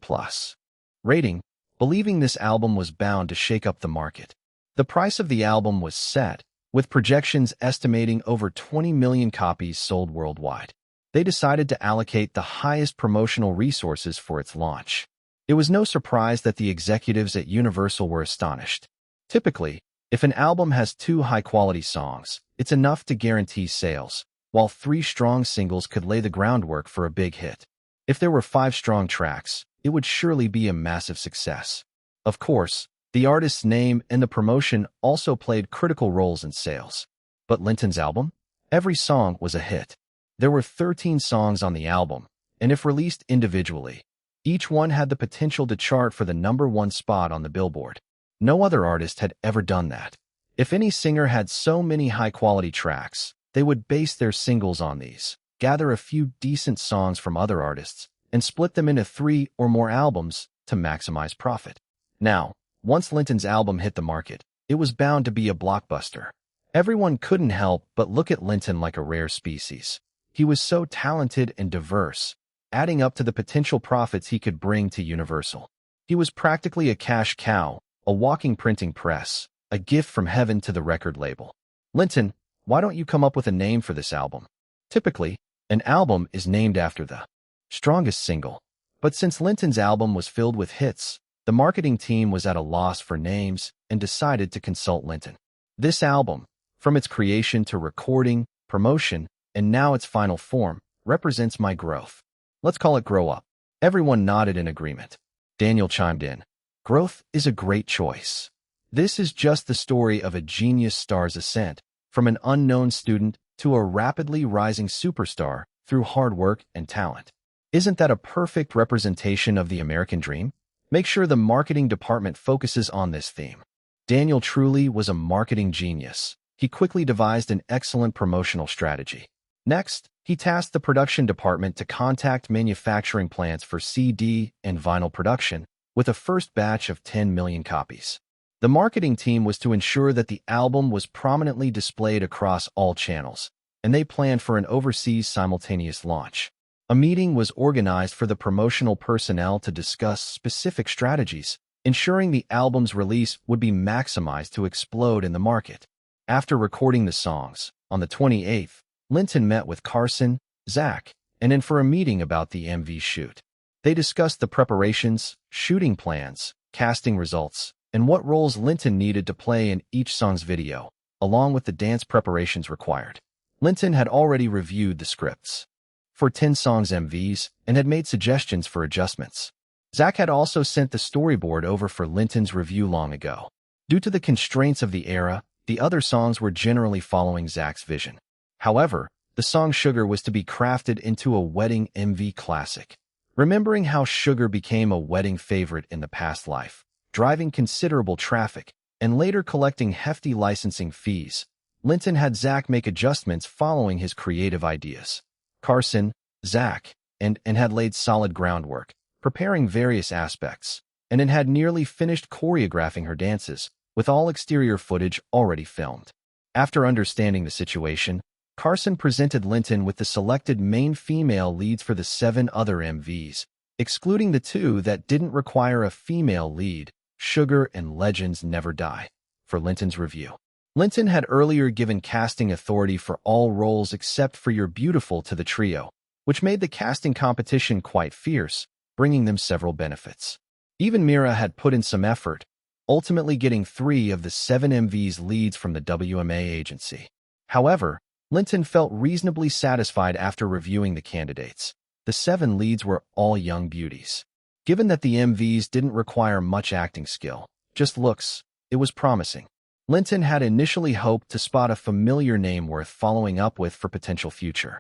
[SPEAKER 1] rating, believing this album was bound to shake up the market. The price of the album was set, with projections estimating over 20 million copies sold worldwide. They decided to allocate the highest promotional resources for its launch. It was no surprise that the executives at Universal were astonished. Typically, if an album has 2 high-quality songs, it's enough to guarantee sales, while 3 strong singles could lay the groundwork for a big hit. If there were 5 strong tracks, it would surely be a massive success. Of course, the artist's name and the promotion also played critical roles in sales. But Linton's album? Every song was a hit. There were 13 songs on the album, and if released individually, each one had the potential to chart for the #1 spot on the Billboard. No other artist had ever done that. If any singer had so many high-quality tracks, they would base their singles on these, gather a few decent songs from other artists, and split them into 3 or more albums to maximize profit. Now, once Linton's album hit the market, it was bound to be a blockbuster. Everyone couldn't help but look at Linton like a rare species. He was so talented and diverse, adding up to the potential profits he could bring to Universal. He was practically a cash cow, a walking printing press, a gift from heaven to the record label. Linton, why don't you come up with a name for this album? Typically, an album is named after the strongest single. But since Linton's album was filled with hits, the marketing team was at a loss for names and decided to consult Linton. This album, from its creation to recording, promotion, and now its final form, represents my growth. Let's call it Grow Up. Everyone nodded in agreement. Daniel chimed in. Growth is a great choice. This is just the story of a genius star's ascent, from an unknown student to a rapidly rising superstar through hard work and talent. Isn't that a perfect representation of the American dream? Make sure the marketing department focuses on this theme. Daniel truly was a marketing genius. He quickly devised an excellent promotional strategy. Next, he tasked the production department to contact manufacturing plants for CD and vinyl production with a first batch of 10 million copies. The marketing team was to ensure that the album was prominently displayed across all channels, and they planned for an overseas simultaneous launch. A meeting was organized for the promotional personnel to discuss specific strategies, ensuring the album's release would be maximized to explode in the market. After recording the songs, on the 28th, Linton met with Carson, Zach, and in for a meeting about the MV shoot. They discussed the preparations, shooting plans, casting results, and what roles Linton needed to play in each song's video, along with the dance preparations required. Linton had already reviewed the scripts for 10 songs MVs and had made suggestions for adjustments. Zach had also sent the storyboard over for Linton's review long ago. Due to the constraints of the era, the other songs were generally following Zach's vision. However, the song Sugar was to be crafted into a wedding MV classic. Remembering how Sugar became a wedding favorite in the past life, driving considerable traffic, and later collecting hefty licensing fees, Linton had Zach make adjustments following his creative ideas. Carson, Zach, and had laid solid groundwork, preparing various aspects, and had nearly finished choreographing her dances, with all exterior footage already filmed. After understanding the situation, Carson presented Linton with the selected main female leads for the 7 other MVs, excluding the 2 that didn't require a female lead, Sugar and Legends Never Die, for Linton's review. Linton had earlier given casting authority for all roles except for You're Beautiful to the trio, which made the casting competition quite fierce, bringing them several benefits. Even Mira had put in some effort, ultimately getting 3 of the 7 MVs leads from the WMA agency. However, Linton felt reasonably satisfied after reviewing the candidates. The 7 leads were all young beauties. Given that the MVs didn't require much acting skill, just looks, it was promising. Linton had initially hoped to spot a familiar name worth following up with for potential future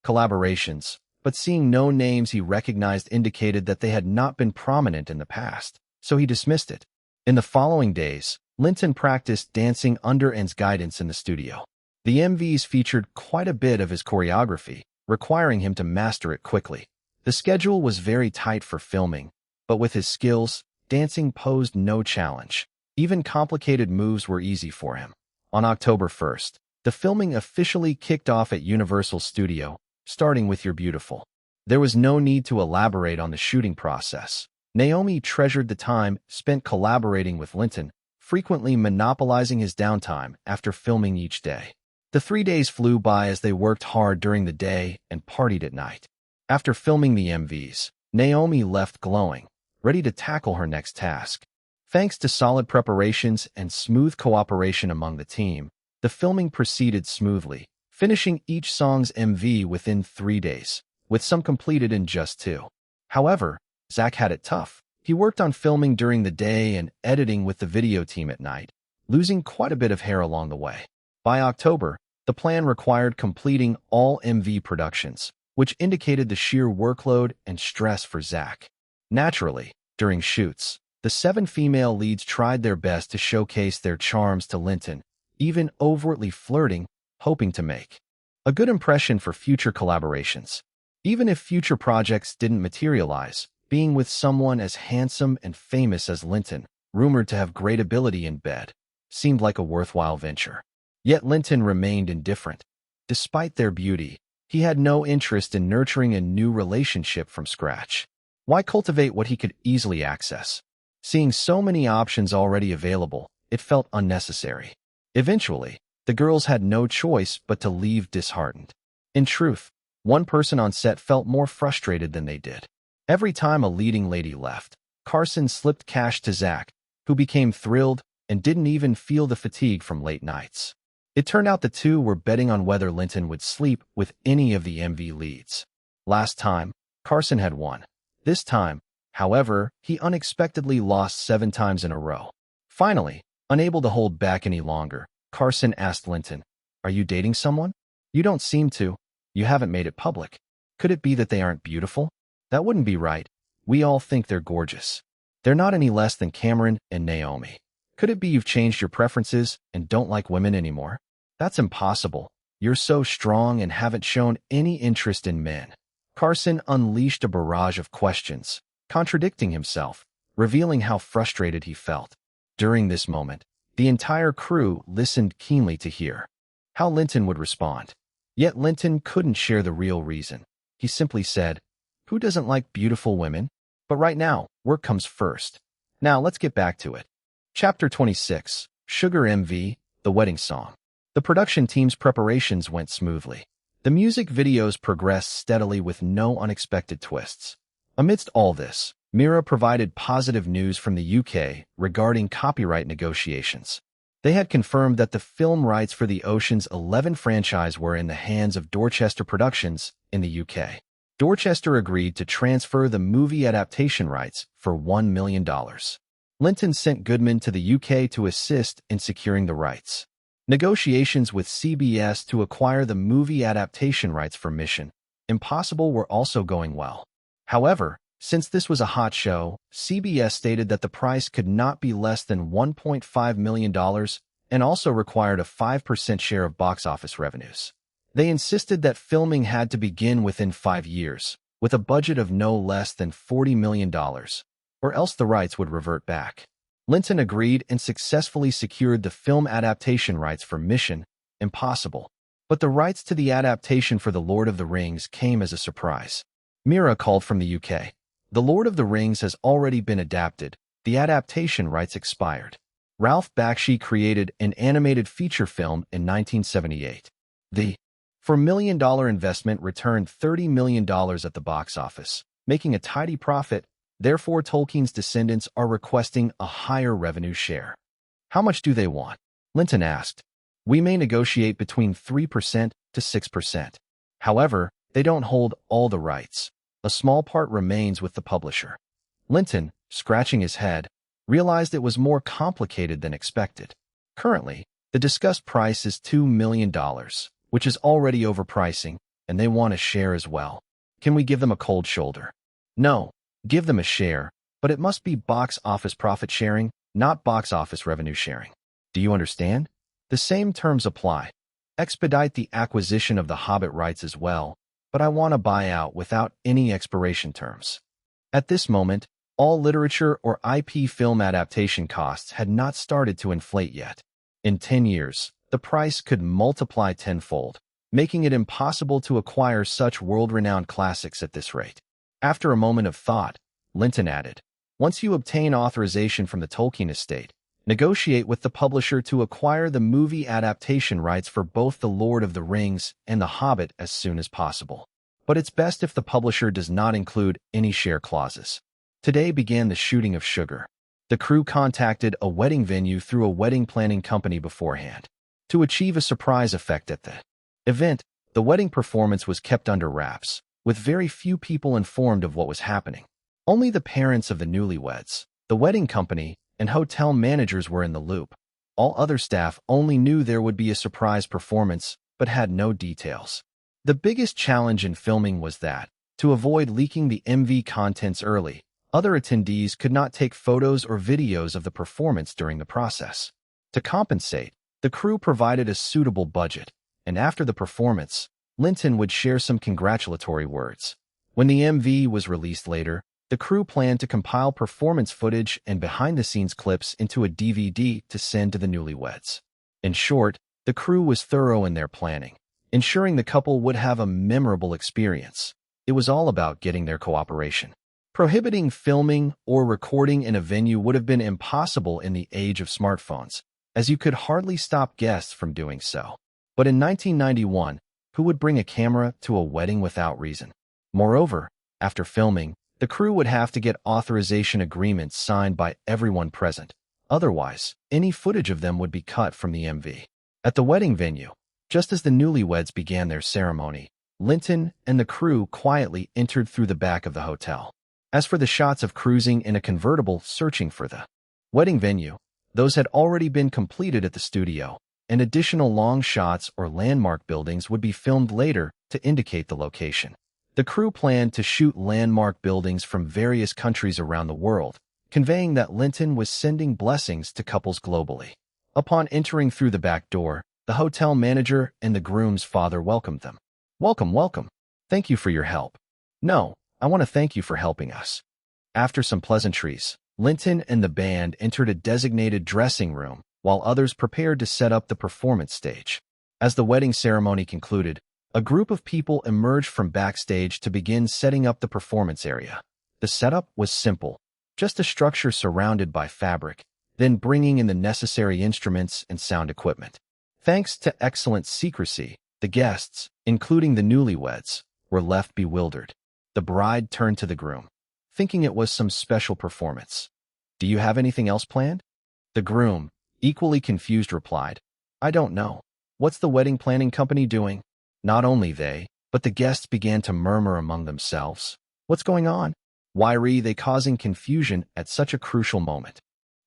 [SPEAKER 1] collaborations, but seeing no names he recognized indicated that they had not been prominent in the past, so he dismissed it. In the following days, Linton practiced dancing under N's guidance in the studio. The MVs featured quite a bit of his choreography, requiring him to master it quickly. The schedule was very tight for filming, but with his skills, dancing posed no challenge. Even complicated moves were easy for him. On October 1st, the filming officially kicked off at Universal Studio, starting with You're Beautiful. There was no need to elaborate on the shooting process. Naomi treasured the time spent collaborating with Linton, frequently monopolizing his downtime after filming each day. The 3 days flew by as they worked hard during the day and partied at night. After filming the MVs, Naomi left glowing, ready to tackle her next task. Thanks to solid preparations and smooth cooperation among the team, the filming proceeded smoothly, finishing each song's MV within 3 days, with some completed in just 2. However, Zach had it tough. He worked on filming during the day and editing with the video team at night, losing quite a bit of hair along the way. By October, the plan required completing all MV productions, which indicated the sheer workload and stress for Zach. Naturally, during shoots, the 7 female leads tried their best to showcase their charms to Linton, even overtly flirting, hoping to make a good impression for future collaborations. Even if future projects didn't materialize, being with someone as handsome and famous as Linton, rumored to have great ability in bed, seemed like a worthwhile venture. Yet Linton remained indifferent. Despite their beauty, he had no interest in nurturing a new relationship from scratch. Why cultivate what he could easily access? Seeing so many options already available, it felt unnecessary. Eventually, the girls had no choice but to leave disheartened. In truth, one person on set felt more frustrated than they did. Every time a leading lady left, Carson slipped cash to Zach, who became thrilled and didn't even feel the fatigue from late nights. It turned out the two were betting on whether Linton would sleep with any of the MV leads. Last time, Carson had won. This time, however, he unexpectedly lost 7 times in a row. Finally, unable to hold back any longer, Carson asked Linton, "Are you dating someone? You don't seem to. You haven't made it public. Could it be that they aren't beautiful? That wouldn't be right. We all think they're gorgeous. They're not any less than Cameron and Naomi. Could it be you've changed your preferences and don't like women anymore? That's impossible. You're so strong and haven't shown any interest in men." Carson unleashed a barrage of questions, contradicting himself, revealing how frustrated he felt. During this moment, the entire crew listened keenly to hear how Linton would respond. Yet Linton couldn't share the real reason. He simply said, "Who doesn't like beautiful women? But right now, work comes first. Now let's get back to it." Chapter 26, Sugar MV, The Wedding Song. The production team's preparations went smoothly. The music videos progressed steadily with no unexpected twists. Amidst all this, Mira provided positive news from the UK regarding copyright negotiations. They had confirmed that the film rights for the Ocean's 11 franchise were in the hands of Dorchester Productions in the UK. Dorchester agreed to transfer the movie adaptation rights for $1 million. Linton sent Goodman to the UK to assist in securing the rights. Negotiations with CBS to acquire the movie adaptation rights for Mission Impossible were also going well. However, since this was a hot show, CBS stated that the price could not be less than $1.5 million and also required a 5% share of box office revenues. They insisted that filming had to begin within 5 years, with a budget of no less than $40 million, or else the rights would revert back. Linton agreed and successfully secured the film adaptation rights for Mission Impossible, but the rights to the adaptation for The Lord of the Rings came as a surprise. Mira called from the UK. The Lord of the Rings has already been adapted. The adaptation rights expired. Ralph Bakshi created an animated feature film in 1978. The $4 million investment returned $30 million at the box office, making a tidy profit. Therefore, Tolkien's descendants are requesting a higher revenue share. "How much do they want?" Linton asked. "We may negotiate between 3% to 6%. However, they don't hold all the rights. A small part remains with the publisher." Linton, scratching his head, realized it was more complicated than expected. Currently, the discussed price is $2 million, which is already overpricing, and they want a share as well. Can we give them a cold shoulder? No, give them a share, but it must be box office profit sharing, not box office revenue sharing. Do you understand? The same terms apply. Expedite the acquisition of the Hobbit rights as well, but I want to buy out without any expiration terms. At this moment, all literature or IP film adaptation costs had not started to inflate yet. In 10 years, the price could multiply tenfold, making it impossible to acquire such world-renowned classics at this rate. After a moment of thought, Linton added, "Once you obtain authorization from the Tolkien estate, negotiate with the publisher to acquire the movie adaptation rights for both The Lord of the Rings and The Hobbit as soon as possible. But it's best if the publisher does not include any share clauses." Today began the shooting of Sugar. The crew contacted a wedding venue through a wedding planning company beforehand. To achieve a surprise effect at the event, the wedding performance was kept under wraps, with very few people informed of what was happening. Only the parents of the newlyweds, the wedding company, and hotel managers were in the loop. All other staff only knew there would be a surprise performance, but had no details. The biggest challenge in filming was that, to avoid leaking the MV contents early, other attendees could not take photos or videos of the performance during the process. To compensate, the crew provided a suitable budget, and after the performance, Linton would share some congratulatory words. When the MV was released later, the crew planned to compile performance footage and behind-the-scenes clips into a DVD to send to the newlyweds. In short, the crew was thorough in their planning, ensuring the couple would have a memorable experience. It was all about getting their cooperation. Prohibiting filming or recording in a venue would have been impossible in the age of smartphones, as you could hardly stop guests from doing so. But in 1991, who would bring a camera to a wedding without reason? Moreover, after filming, the crew would have to get authorization agreements signed by everyone present. Otherwise, any footage of them would be cut from the MV. At the wedding venue, just as the newlyweds began their ceremony, Linton and the crew quietly entered through the back of the hotel. As for the shots of cruising in a convertible searching for the wedding venue, those had already been completed at the studio, and additional long shots or landmark buildings would be filmed later to indicate the location. The crew planned to shoot landmark buildings from various countries around the world, conveying that Linton was sending blessings to couples globally. Upon entering through the back door, the hotel manager and the groom's father welcomed them. "Welcome, welcome. Thank you for your help." "No, I want to thank you for helping us." After some pleasantries, Linton and the band entered a designated dressing room, while others prepared to set up the performance stage. As the wedding ceremony concluded, a group of people emerged from backstage to begin setting up the performance area. The setup was simple, just a structure surrounded by fabric, then bringing in the necessary instruments and sound equipment. Thanks to excellent secrecy, the guests, including the newlyweds, were left bewildered. The bride turned to the groom, thinking it was some special performance. "Do you have anything else planned?" The groom, equally confused, replied, "I don't know. What's the wedding planning company doing?" Not only they, but the guests began to murmur among themselves. What's going on? Why are they causing confusion at such a crucial moment?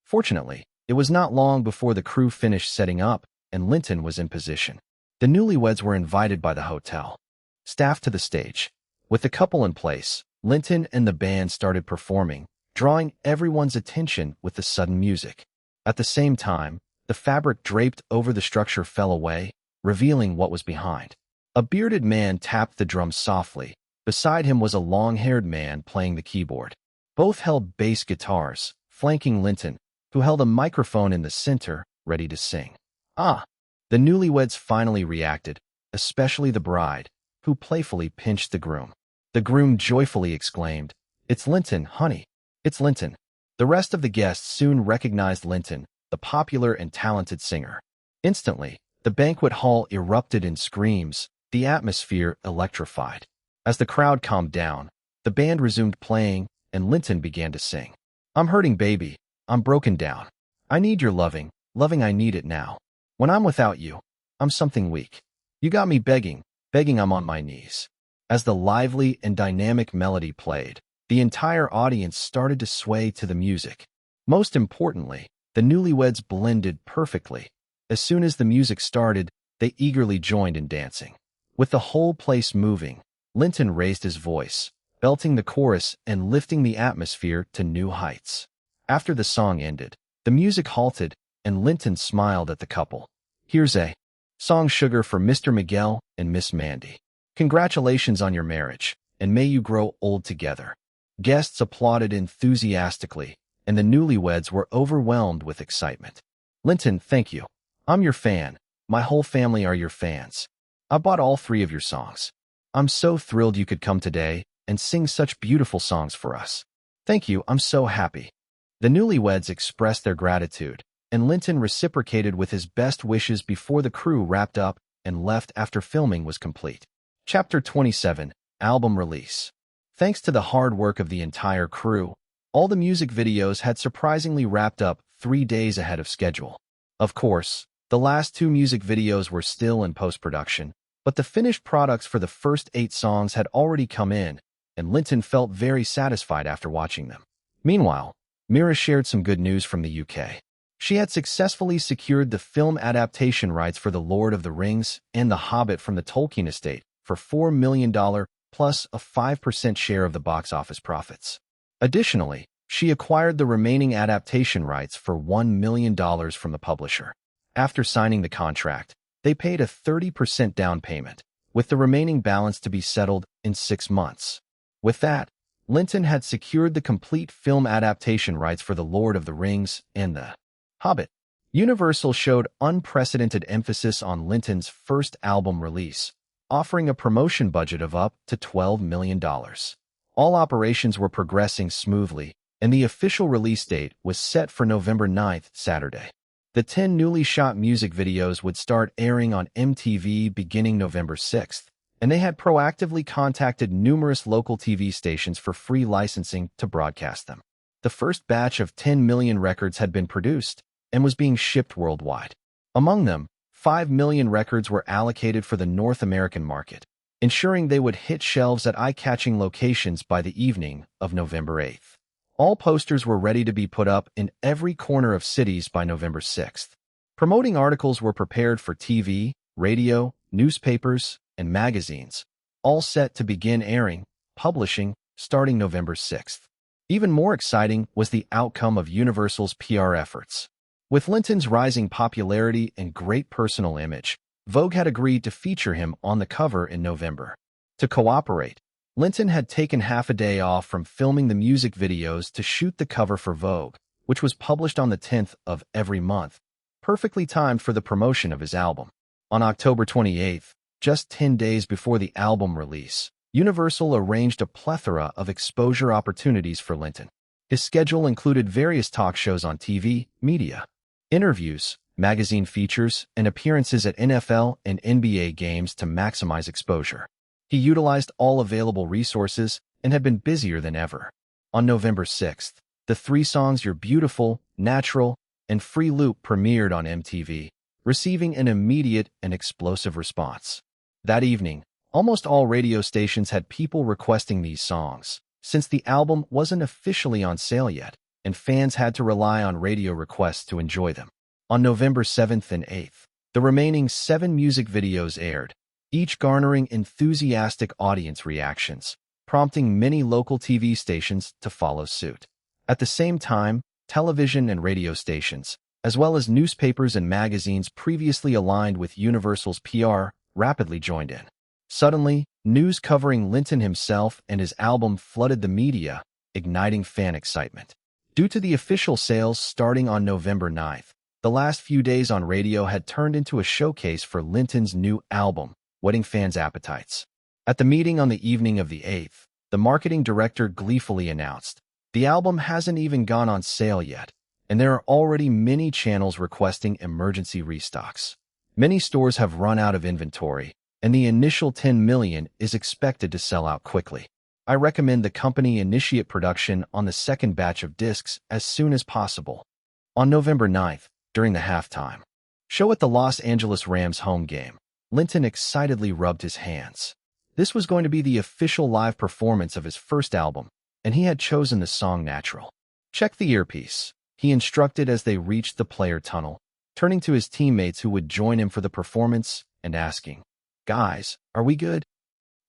[SPEAKER 1] Fortunately, it was not long before the crew finished setting up, and Linton was in position. The newlyweds were invited by the hotel staff to the stage. With the couple in place, Linton and the band started performing, drawing everyone's attention with the sudden music. At the same time, the fabric draped over the structure fell away, revealing what was behind. A bearded man tapped the drums softly. Beside him was a long-haired man playing the keyboard. Both held bass guitars, flanking Linton, who held a microphone in the center, ready to sing. "Ah!" The newlyweds finally reacted, especially the bride, who playfully pinched the groom. The groom joyfully exclaimed, "It's Linton, honey. It's Linton." The rest of the guests soon recognized Linton, the popular and talented singer. Instantly, the banquet hall erupted in screams, the atmosphere electrified. As the crowd calmed down, the band resumed playing, and Linton began to sing. "I'm hurting, baby. I'm broken down. I need your loving, I need it now. When I'm without you, I'm something weak. You got me begging, I'm on my knees." As the lively and dynamic melody played, the entire audience started to sway to the music. Most importantly, the newlyweds blended perfectly. As soon as the music started, they eagerly joined in dancing. With the whole place moving, Linton raised his voice, belting the chorus and lifting the atmosphere to new heights. After the song ended, the music halted, and Linton smiled at the couple. "Here's a song, Sugar, for Mr. Miguel and Miss Mandy. Congratulations on your marriage, and may you grow old together." Guests applauded enthusiastically, and the newlyweds were overwhelmed with excitement. "Linton, thank you. I'm your fan. My whole family are your fans. I bought all 3 of your songs. I'm so thrilled you could come today and sing such beautiful songs for us. Thank you, I'm so happy." The newlyweds expressed their gratitude, and Linton reciprocated with his best wishes before the crew wrapped up and left after filming was complete. Chapter 27, Album Release. Thanks to the hard work of the entire crew, all the music videos had surprisingly wrapped up 3 days ahead of schedule. Of course, the last 2 music videos were still in post-production, but the finished products for the first 8 songs had already come in, and Linton felt very satisfied after watching them. Meanwhile, Mira shared some good news from the UK. She had successfully secured the film adaptation rights for The Lord of the Rings and The Hobbit from the Tolkien estate for $4 million plus a 5% share of the box office profits. Additionally, she acquired the remaining adaptation rights for $1 million from the publisher. After signing the contract, they paid a 30% down payment, with the remaining balance to be settled in 6 months. With that, Linton had secured the complete film adaptation rights for The Lord of the Rings and The Hobbit. Universal showed unprecedented emphasis on Linton's first album release, offering a promotion budget of up to $12 million. All operations were progressing smoothly, and the official release date was set for November 9th, Saturday. The 10 newly shot music videos would start airing on MTV beginning November 6th, and they had proactively contacted numerous local TV stations for free licensing to broadcast them. The first batch of 10 million records had been produced and was being shipped worldwide. Among them, 5 million records were allocated for the North American market, ensuring they would hit shelves at eye-catching locations by the evening of November 8th. All posters were ready to be put up in every corner of cities by November 6th. Promoting articles were prepared for TV, radio, newspapers, and magazines, all set to begin airing, publishing, starting November 6th. Even more exciting was the outcome of Universal's PR efforts. With Linton's rising popularity and great personal image, Vogue had agreed to feature him on the cover in November. To cooperate, Linton had taken half a day off from filming the music videos to shoot the cover for Vogue, which was published on the 10th of every month, perfectly timed for the promotion of his album. On October 28th, just 10 days before the album release, Universal arranged a plethora of exposure opportunities for Linton. His schedule included various talk shows on TV, media, interviews, magazine features, and appearances at NFL and NBA games to maximize exposure. He utilized all available resources and had been busier than ever. On November 6th, the 3 songs You're Beautiful, Natural, and Free Loop premiered on MTV, receiving an immediate and explosive response. That evening, almost all radio stations had people requesting these songs, since the album wasn't officially on sale yet, and fans had to rely on radio requests to enjoy them. On November 7th and 8th, the remaining 7 music videos aired, each garnering enthusiastic audience reactions, prompting many local TV stations to follow suit. At the same time, television and radio stations, as well as newspapers and magazines previously aligned with Universal's PR, rapidly joined in. Suddenly, news covering Linton himself and his album flooded the media, igniting fan excitement. Due to the official sales starting on November 9th, the last few days on radio had turned into a showcase for Linton's new album, whetting fans' appetites. At the meeting on the evening of the 8th, the marketing director gleefully announced, "The album hasn't even gone on sale yet, and there are already many channels requesting emergency restocks. Many stores have run out of inventory, and the initial 10 million is expected to sell out quickly. I recommend the company initiate production on the second batch of discs as soon as possible." On November 9th, during the halftime show at the Los Angeles Rams home game, Linton excitedly rubbed his hands. This was going to be the official live performance of his first album, and he had chosen the song Natural. "Check the earpiece," he instructed as they reached the player tunnel, turning to his teammates who would join him for the performance and asking, "Guys, are we good?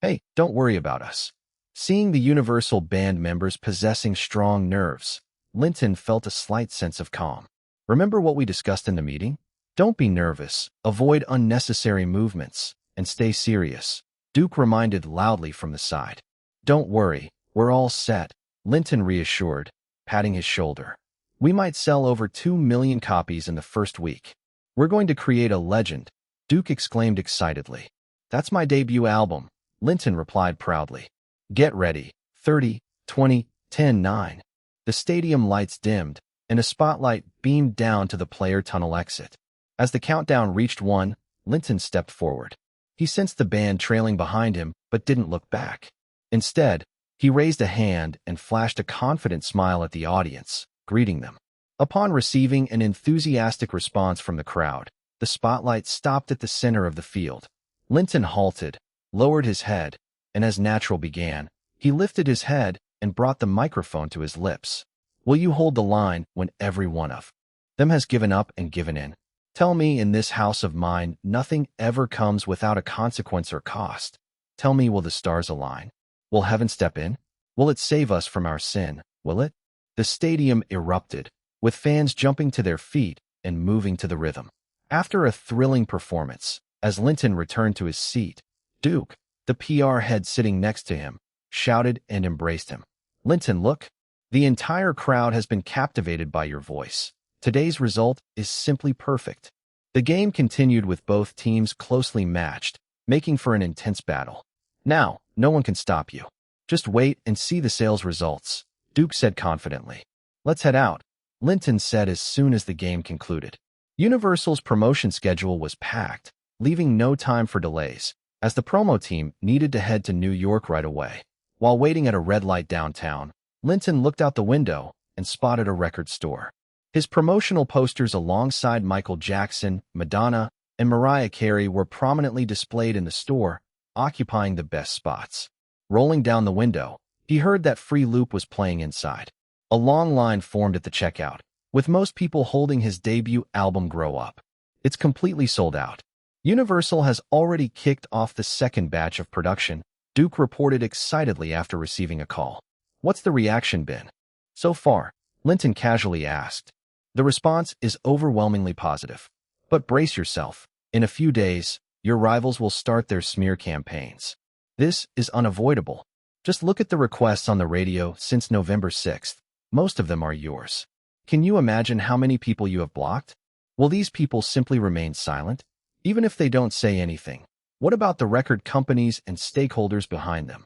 [SPEAKER 1] Hey, don't worry about us." Seeing the Universal band members possessing strong nerves, Linton felt a slight sense of calm. "Remember what we discussed in the meeting? Don't be nervous, avoid unnecessary movements, and stay serious," Duke reminded loudly from the side. "Don't worry, we're all set," Linton reassured, patting his shoulder. "We might sell over 2 million copies in the first week. We're going to create a legend, Duke exclaimed excitedly. "That's my debut album," Linton replied proudly. "Get ready. 30, 20, 10, 9. The stadium lights dimmed, and a spotlight beamed down to the player tunnel exit. As the countdown reached 1, Linton stepped forward. He sensed the band trailing behind him, but didn't look back. Instead, he raised a hand and flashed a confident smile at the audience, greeting them. Upon receiving an enthusiastic response from the crowd, the spotlight stopped at the center of the field. Linton halted, lowered his head, and as natural began, he lifted his head and brought the microphone to his lips. "Will you hold the line when every one of them has given up and given in? Tell me, in this house of mine, nothing ever comes without a consequence or cost. Tell me, will the stars align? Will heaven step in? Will it save us from our sin? Will it?" The stadium erupted, with fans jumping to their feet and moving to the rhythm. After a thrilling performance, as Linton returned to his seat, Duke, the PR head sitting next to him, shouted and embraced him. "Linton, look. The entire crowd has been captivated by your voice. Today's result is simply perfect." The game continued with both teams closely matched, making for an intense battle. "Now, no one can stop you. Just wait and see the sales results," Duke said confidently. "Let's head out," Linton said as soon as the game concluded. Universal's promotion schedule was packed, leaving no time for delays, as the promo team needed to head to New York right away. While waiting at a red light downtown, Linton looked out the window and spotted a record store. His promotional posters alongside Michael Jackson, Madonna, and Mariah Carey were prominently displayed in the store, occupying the best spots. Rolling down the window, he heard that Free Loop was playing inside. A long line formed at the checkout, with most people holding his debut album Grow Up. "It's completely sold out. Universal has already kicked off the second batch of production," Duke reported excitedly after receiving a call. "What's the reaction been?" "So far," Linton casually asked. "The response is overwhelmingly positive. But brace yourself. In a few days, your rivals will start their smear campaigns. This is unavoidable. Just look at the requests on the radio since November 6th. Most of them are yours. Can you imagine how many people you have blocked? Will these people simply remain silent? Even if they don't say anything, what about the record companies and stakeholders behind them?"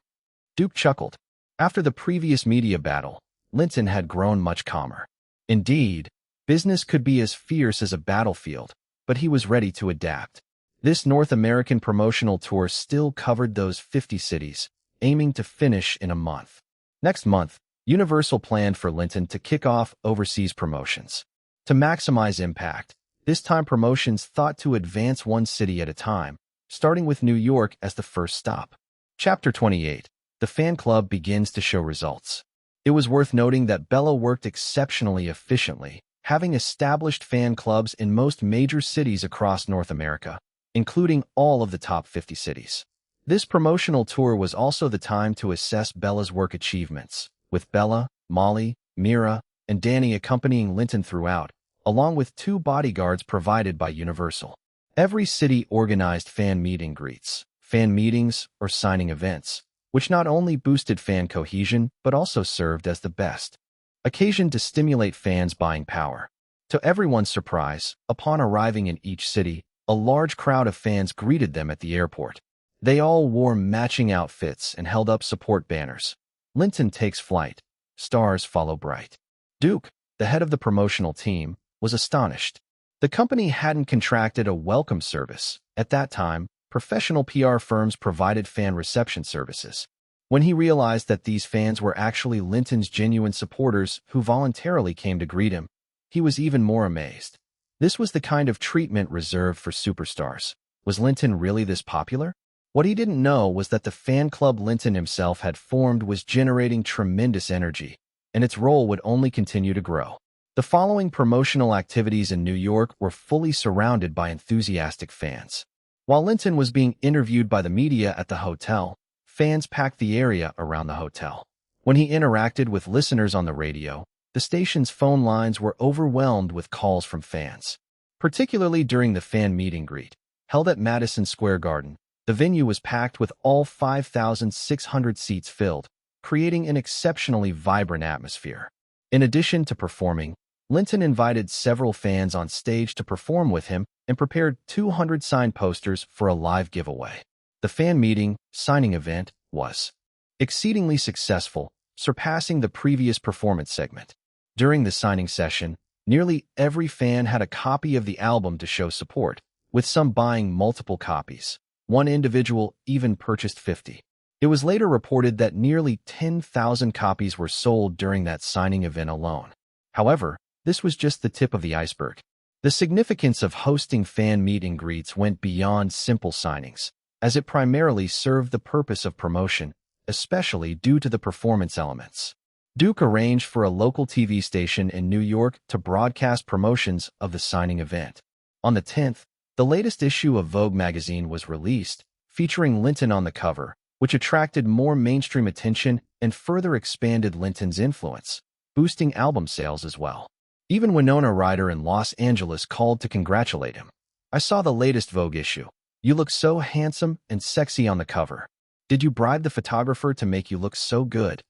[SPEAKER 1] Duke chuckled. After the previous media battle, Linton had grown much calmer. Indeed, business could be as fierce as a battlefield, but he was ready to adapt. This North American promotional tour still covered those 50 cities, aiming to finish in a month. Next month, Universal planned for Linton to kick off overseas promotions. To maximize impact, this time promotions thought to advance one city at a time, starting with New York as the first stop. Chapter 28. The fan club begins to show results. It was worth noting that Bella worked exceptionally efficiently, having established fan clubs in most major cities across North America, including all of the top 50 cities. This promotional tour was also the time to assess Bella's work achievements, with Bella, Molly, Mira, and Danny accompanying Linton throughout, along with 2 bodyguards provided by Universal. Every city organized fan meet and greets, fan meetings, or signing events, which not only boosted fan cohesion but also served as the best occasion to stimulate fans' buying power. To everyone's surprise, upon arriving in each city, a large crowd of fans greeted them at the airport. They all wore matching outfits and held up support banners. Linton takes flight. Stars follow bright. Duke, the head of the promotional team, was astonished. The company hadn't contracted a welcome service. At that time, professional PR firms provided fan reception services. When he realized that these fans were actually Linton's genuine supporters who voluntarily came to greet him, he was even more amazed. This was the kind of treatment reserved for superstars. Was Linton really this popular? What he didn't know was that the fan club Linton himself had formed was generating tremendous energy, and its role would only continue to grow. The following promotional activities in New York were fully surrounded by enthusiastic fans. While Linton was being interviewed by the media at the hotel, fans packed the area around the hotel. When he interacted with listeners on the radio, the station's phone lines were overwhelmed with calls from fans. Particularly during the fan meet and greet, held at Madison Square Garden, the venue was packed with all 5,600 seats filled, creating an exceptionally vibrant atmosphere. In addition to performing, Linton invited several fans on stage to perform with him and prepared 200 signed posters for a live giveaway. The fan meeting signing event was exceedingly successful, surpassing the previous performance segment. During the signing session, nearly every fan had a copy of the album to show support, with some buying multiple copies. One individual even purchased 50. It was later reported that nearly 10,000 copies were sold during that signing event alone. However, this was just the tip of the iceberg. The significance of hosting fan meet and greets went beyond simple signings, as it primarily served the purpose of promotion, especially due to the performance elements. Duke arranged for a local TV station in New York to broadcast promotions of the signing event. On the 10th, the latest issue of Vogue magazine was released, featuring Linton on the cover, which attracted more mainstream attention and further expanded Linton's influence, boosting album sales as well. Even Winona Ryder in Los Angeles called to congratulate him. "I saw the latest Vogue issue. You look so handsome and sexy on the cover. Did you bribe the photographer to make you look so good?"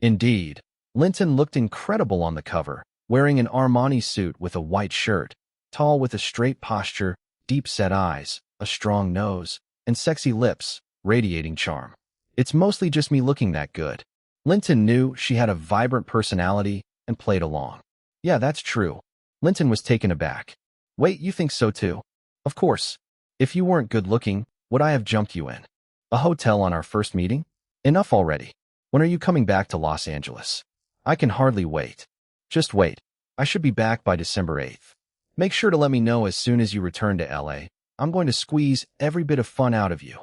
[SPEAKER 1] Indeed, Linton looked incredible on the cover, wearing an Armani suit with a white shirt, tall with a straight posture, deep-set eyes, a strong nose, and sexy lips, radiating charm. "It's mostly just me looking that good." Linton knew she had a vibrant personality and played along. "Yeah, that's true." Linton was taken aback. "Wait, you think so too?" "Of course. If you weren't good-looking, would I have jumped you in a hotel on our first meeting? Enough already. When are you coming back to Los Angeles?" "I can hardly wait." "Just wait. I should be back by December 8th. Make sure to let me know as soon as you return to LA. I'm going to squeeze every bit of fun out of you."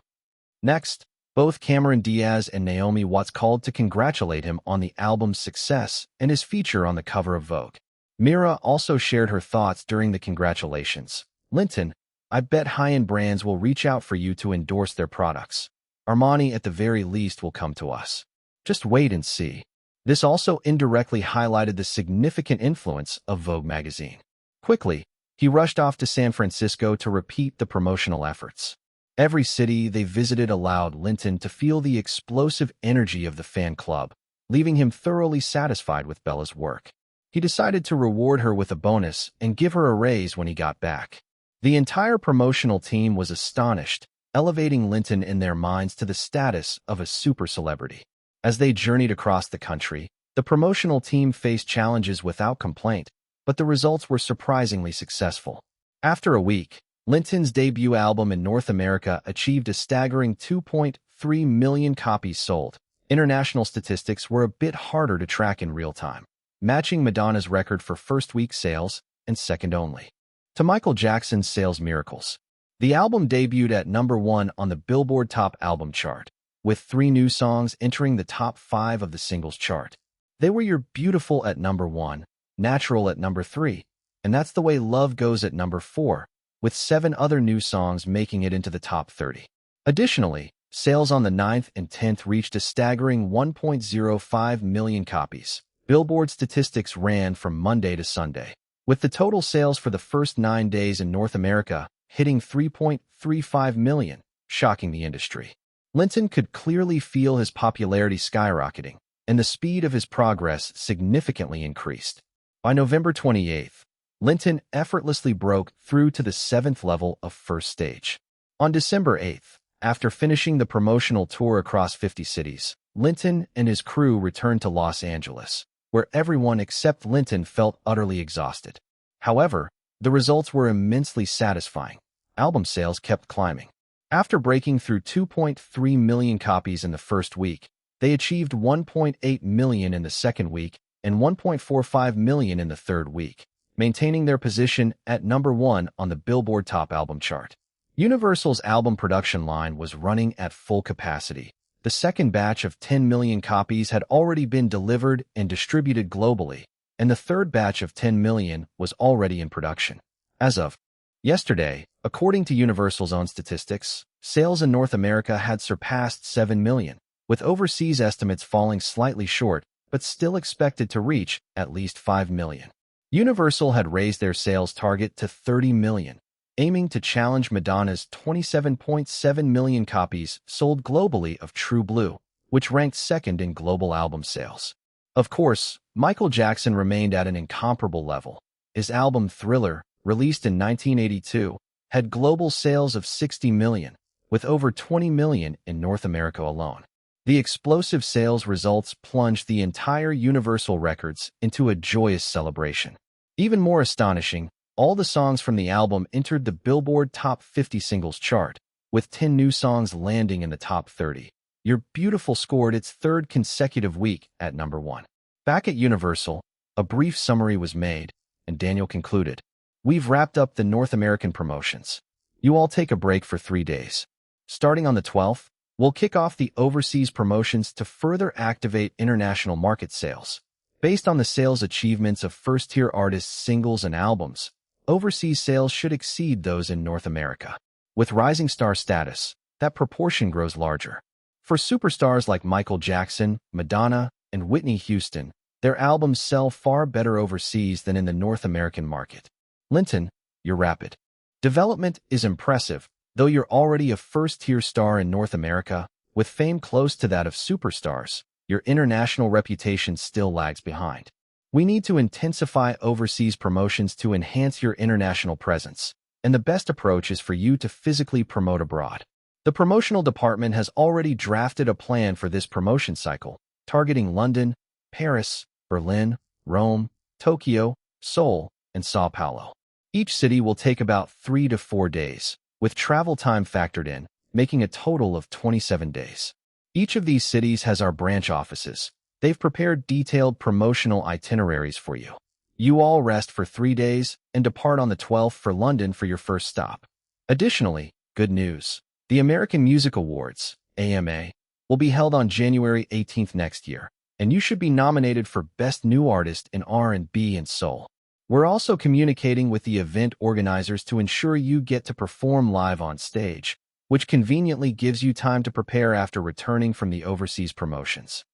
[SPEAKER 1] Next, both Cameron Diaz and Naomi Watts called to congratulate him on the album's success and his feature on the cover of Vogue. Mira also shared her thoughts during the congratulations. "Linton, I bet high-end brands will reach out for you to endorse their products. Armani at the very least will come to us. Just wait and see." This also indirectly highlighted the significant influence of Vogue magazine. Quickly, he rushed off to San Francisco to repeat the promotional efforts. Every city they visited allowed Linton to feel the explosive energy of the fan club, leaving him thoroughly satisfied with Bella's work. He decided to reward her with a bonus and give her a raise when he got back. The entire promotional team was astonished, elevating Linton in their minds to the status of a super celebrity. As they journeyed across the country, the promotional team faced challenges without complaint, but the results were surprisingly successful. After a week, Linton's debut album in North America achieved a staggering 2.3 million copies sold. International statistics were a bit harder to track in real time, matching Madonna's record for first-week sales and second only to Michael Jackson's Sales Miracles. The album debuted at #1 on the Billboard Top Album chart, with 3 new songs entering the top 5 of the singles chart. They were You're Beautiful at #1, Natural at #3, and That's the Way Love Goes at #4, with 7 other new songs making it into the top 30. Additionally, sales on the 9th and 10th reached a staggering 1.05 million copies. Billboard statistics ran from Monday to Sunday, with the total sales for the first 9 days in North America hitting 3.35 million, shocking the industry. Linton could clearly feel his popularity skyrocketing, and the speed of his progress significantly increased. By November 28th, Linton effortlessly broke through to the 7th level of first stage. On December 8th, after finishing the promotional tour across 50 cities, Linton and his crew returned to Los Angeles, where everyone except Linton felt utterly exhausted. However, the results were immensely satisfying. Album sales kept climbing. After breaking through 2.3 million copies in the first week, they achieved 1.8 million in the second week and 1.45 million in the third week, maintaining their position at #1 on the Billboard Top Album chart. Universal's album production line was running at full capacity. The second batch of 10 million copies had already been delivered and distributed globally, and the third batch of 10 million was already in production. As of yesterday, according to Universal's own statistics, sales in North America had surpassed 7 million, with overseas estimates falling slightly short, but still expected to reach at least 5 million. Universal had raised their sales target to 30 million, aiming to challenge Madonna's 27.7 million copies sold globally of True Blue, which ranked second in global album sales. Of course, Michael Jackson remained at an incomparable level. His album Thriller, released in 1982, had global sales of 60 million, with over 20 million in North America alone. The explosive sales results plunged the entire Universal Records into a joyous celebration. Even more astonishing, all the songs from the album entered the Billboard Top 50 Singles chart, with 10 new songs landing in the top 30. You're Beautiful scored its third consecutive week at number 1. Back at Universal, a brief summary was made, and Daniel concluded, "We've wrapped up the North American promotions. You all take a break for 3 days. Starting on the 12th, we'll kick off the overseas promotions to further activate international market sales. Based on the sales achievements of first-tier artists' singles and albums, overseas sales should exceed those in North America. With rising star status, that proportion grows larger. For superstars like Michael Jackson, Madonna, and Whitney Houston, their albums sell far better overseas than in the North American market. Linton, your rapid development is impressive, though you're already a first-tier star in North America, with fame close to that of superstars. Your international reputation still lags behind. We need to intensify overseas promotions to enhance your international presence, and the best approach is for you to physically promote abroad. The promotional department has already drafted a plan for this promotion cycle, targeting London, Paris, Berlin, Rome, Tokyo, Seoul, and Sao Paulo. Each city will take about 3 to 4 days, with travel time factored in, making a total of 27 days. Each of these cities has our branch offices. They've prepared detailed promotional itineraries for you. You all rest for 3 days and depart on the 12th for London for your first stop. Additionally, good news. The American Music Awards, AMA, will be held on January 18th next year, and you should be nominated for Best New Artist in R&B and Soul. We're also communicating with the event organizers to ensure you get to perform live on stage, which conveniently gives you time to prepare after returning from the overseas promotions.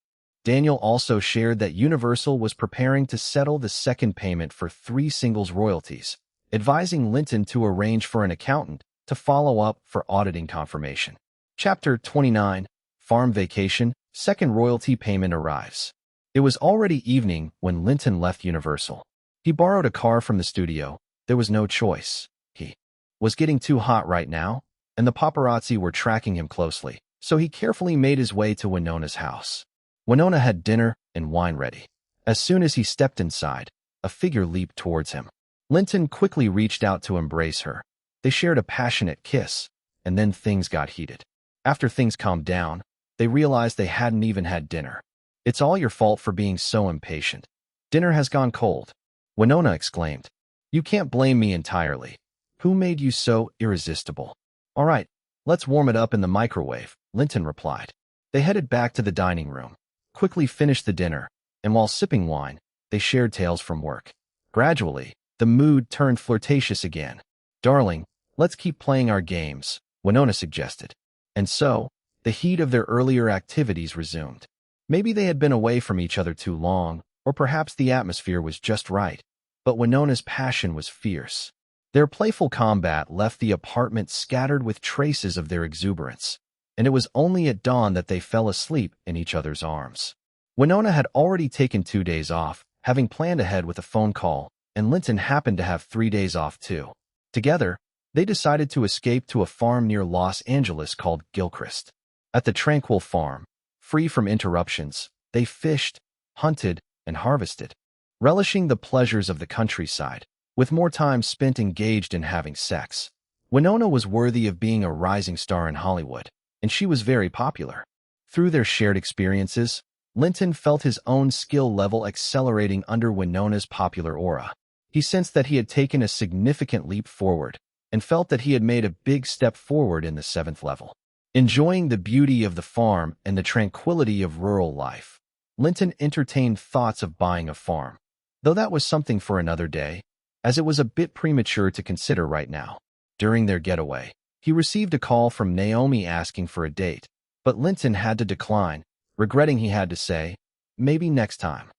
[SPEAKER 1] Daniel also shared that Universal was preparing to settle the second payment for 3 singles royalties, advising Linton to arrange for an accountant to follow up for auditing confirmation. Chapter 29, Farm Vacation, Second Royalty Payment Arrives. It was already evening when Linton left Universal. He borrowed a car from the studio. There was no choice. He was getting too hot right now, and the paparazzi were tracking him closely, so he carefully made his way to Winona's house. Winona had dinner and wine ready. As soon as he stepped inside, a figure leaped towards him. Linton quickly reached out to embrace her. They shared a passionate kiss, and then things got heated. After things calmed down, they realized they hadn't even had dinner. "It's all your fault for being so impatient. Dinner has gone cold," Winona exclaimed. "You can't blame me entirely. Who made you so irresistible?" "All right, let's warm it up in the microwave," Linton replied. They headed back to the dining room, quickly finished the dinner, and while sipping wine, they shared tales from work. Gradually, the mood turned flirtatious again. "Darling, let's keep playing our games," Winona suggested. And so, the heat of their earlier activities resumed. Maybe they had been away from each other too long, or perhaps the atmosphere was just right, but Winona's passion was fierce. Their playful combat left the apartment scattered with traces of their exuberance, and it was only at dawn that they fell asleep in each other's arms. Winona had already taken 2 days off, having planned ahead with a phone call, and Linton happened to have 3 days off too. Together, they decided to escape to a farm near Los Angeles called Gilchrist. At the tranquil farm, free from interruptions, they fished, hunted, and harvested, relishing the pleasures of the countryside, with more time spent engaged in having sex. Winona was worthy of being a rising star in Hollywood, and she was very popular. Through their shared experiences, Linton felt his own skill level accelerating under Winona's popular aura. He sensed that he had taken a significant leap forward, and felt that he had made a big step forward in the 7th level. Enjoying the beauty of the farm and the tranquility of rural life, Linton entertained thoughts of buying a farm, though that was something for another day, as it was a bit premature to consider right now. During their getaway, he received a call from Naomi asking for a date, but Linton had to decline, regretting he had to say, "Maybe next time."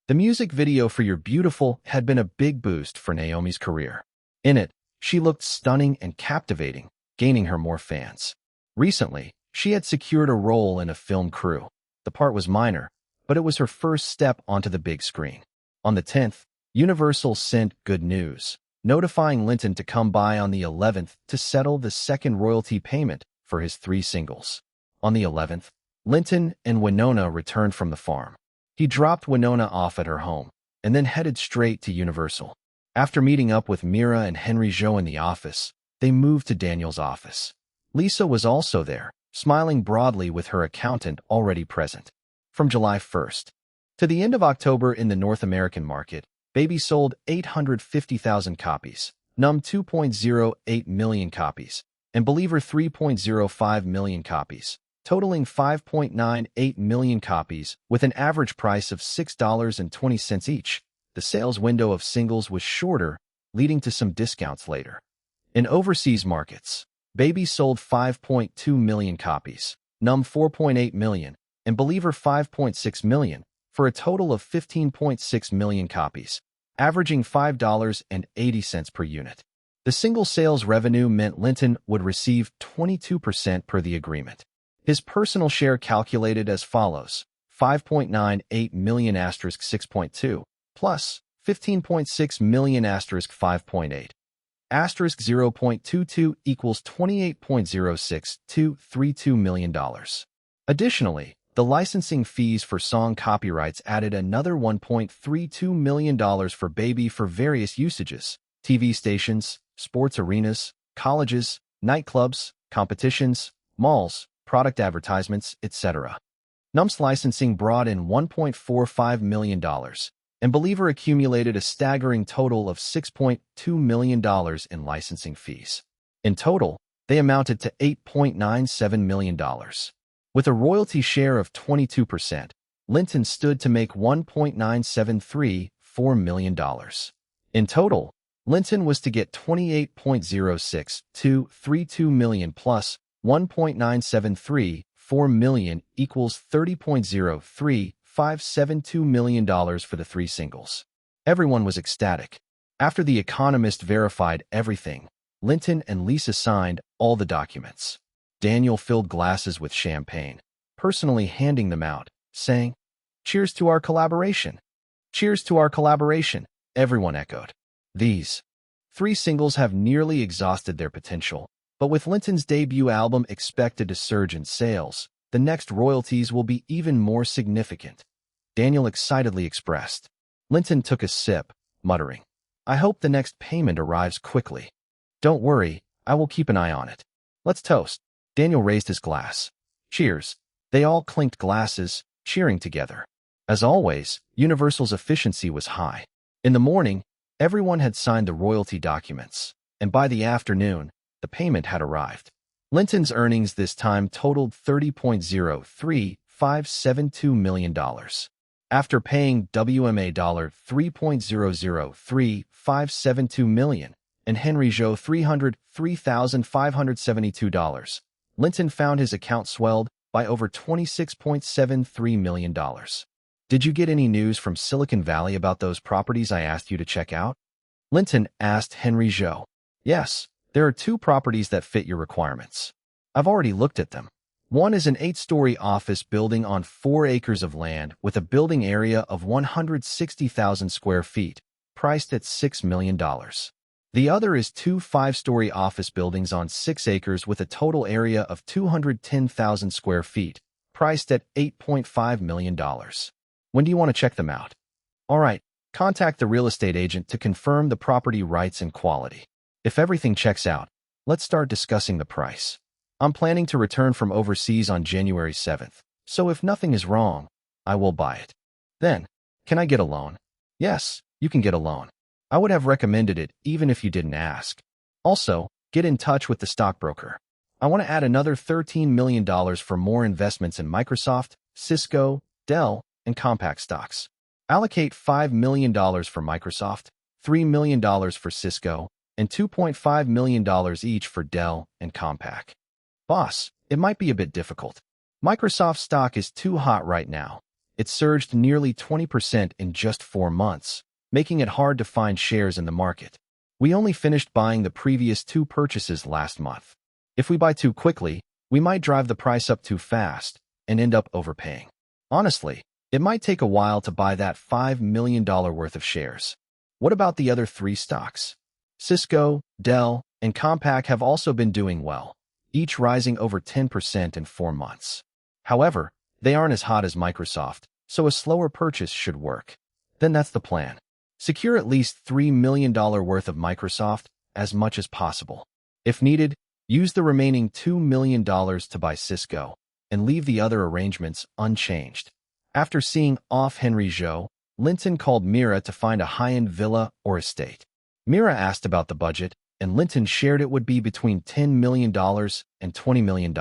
[SPEAKER 1] The music video for You're Beautiful had been a big boost for Naomi's career. In it, she looked stunning and captivating, gaining her more fans. Recently, she had secured a role in a film crew. The part was minor, but it was her first step onto the big screen. On the 10th, Universal sent good news, notifying Linton to come by on the 11th to settle the second royalty payment for his 3 singles. On the 11th, Linton and Winona returned from the farm. He dropped Winona off at her home and then headed straight to Universal. After meeting up with Mira and Henry Jo in the office, they moved to Daniel's office. Lisa was also there, smiling broadly with her accountant already present. From July 1st to the end of October in the North American market, Baby sold 850,000 copies, Numb 2.08 million copies, and Believer 3.05 million copies, totaling 5.98 million copies with an average price of $6.20 each. The sales window of singles was shorter, leading to some discounts later. In overseas markets, Baby sold 5.2 million copies, Numb 4.8 million, and Believer 5.6 million, for a total of 15.6 million copies, averaging $5.80 per unit. The single sales revenue meant Linton would receive 22% per the agreement. His personal share calculated as follows: 5.98 million asterisk 6.2 plus 15.6 million asterisk 5.8 asterisk 0.22 equals $28.06 million. Additionally, the licensing fees for song copyrights added another $1.32 million for Baby for various usages: TV stations, sports arenas, colleges, nightclubs, competitions, malls, product advertisements, etc. Numb's licensing brought in $1.45 million, and Believer accumulated a staggering total of $6.2 million in licensing fees. In total, they amounted to $8.97 million. With a royalty share of 22%, Linton stood to make $1.973 million. In total, Linton was to get $28.06 million plus $1.973 million equals $30.03 million for the 3 singles. Everyone was ecstatic. After The Economist verified everything, Linton and Lisa signed all the documents. Daniel filled glasses with champagne, personally handing them out, saying, "Cheers to our collaboration." "Cheers to our collaboration," everyone echoed. These 3 singles have nearly exhausted their potential, but with Linton's debut album expected to surge in sales, the next royalties will be even more significant. Daniel excitedly expressed. Linton took a sip, muttering, "I hope the next payment arrives quickly." "Don't worry, I will keep an eye on it. Let's toast." Daniel raised his glass. "Cheers." They all clinked glasses, cheering together. As always, Universal's efficiency was high. In the morning, everyone had signed the royalty documents, and by the afternoon, the payment had arrived. Linton's earnings this time totaled $30.03572 million. After paying WMA $3.00357 million and Henry Jo $303,572, Linton found his account swelled by over $26.73 million. "Did you get any news from Silicon Valley about those properties I asked you to check out?" Linton asked Henry Jo. "Yes, there are 2 properties that fit your requirements. I've already looked at them. One is an 8-story office building on 4 acres of land with a building area of 160,000 square feet, priced at $6 million. The other is 2 5-story office buildings on 6 acres with a total area of 210,000 square feet, priced at $8.5 million. When do you want to check them out?" "All right, contact the real estate agent to confirm the property rights and quality. If everything checks out, let's start discussing the price. I'm planning to return from overseas on January 7th, so if nothing is wrong, I will buy it. Then, can I get a loan?" "Yes, you can get a loan. I would have recommended it even if you didn't ask. Also, get in touch with the stockbroker. I want to add another $13 million for more investments in Microsoft, Cisco, Dell, and Compaq stocks. Allocate $5 million for Microsoft, $3 million for Cisco, and $2.5 million each for Dell and Compaq." "Boss, it might be a bit difficult. Microsoft stock is too hot right now. It surged nearly 20% in just 4 months, making it hard to find shares in the market. We only finished buying the previous 2 purchases last month. If we buy too quickly, we might drive the price up too fast and end up overpaying. Honestly, It might take a while to buy that $5 million worth of shares. What about the other three stocks? Cisco, Dell, and Compaq have also been doing well, each rising over 10% in 4 months. However, they aren't as hot as Microsoft, so a slower purchase should work. Then that's the plan. Secure at least $3 million worth of Microsoft, as much as possible. If needed, use the remaining $2 million to buy Cisco, and leave the other arrangements unchanged. After seeing off Henry Zhou, Linton called Mira to find a high-end villa or estate. Mira asked about the budget, and Linton shared it would be between $10 million and $20 million.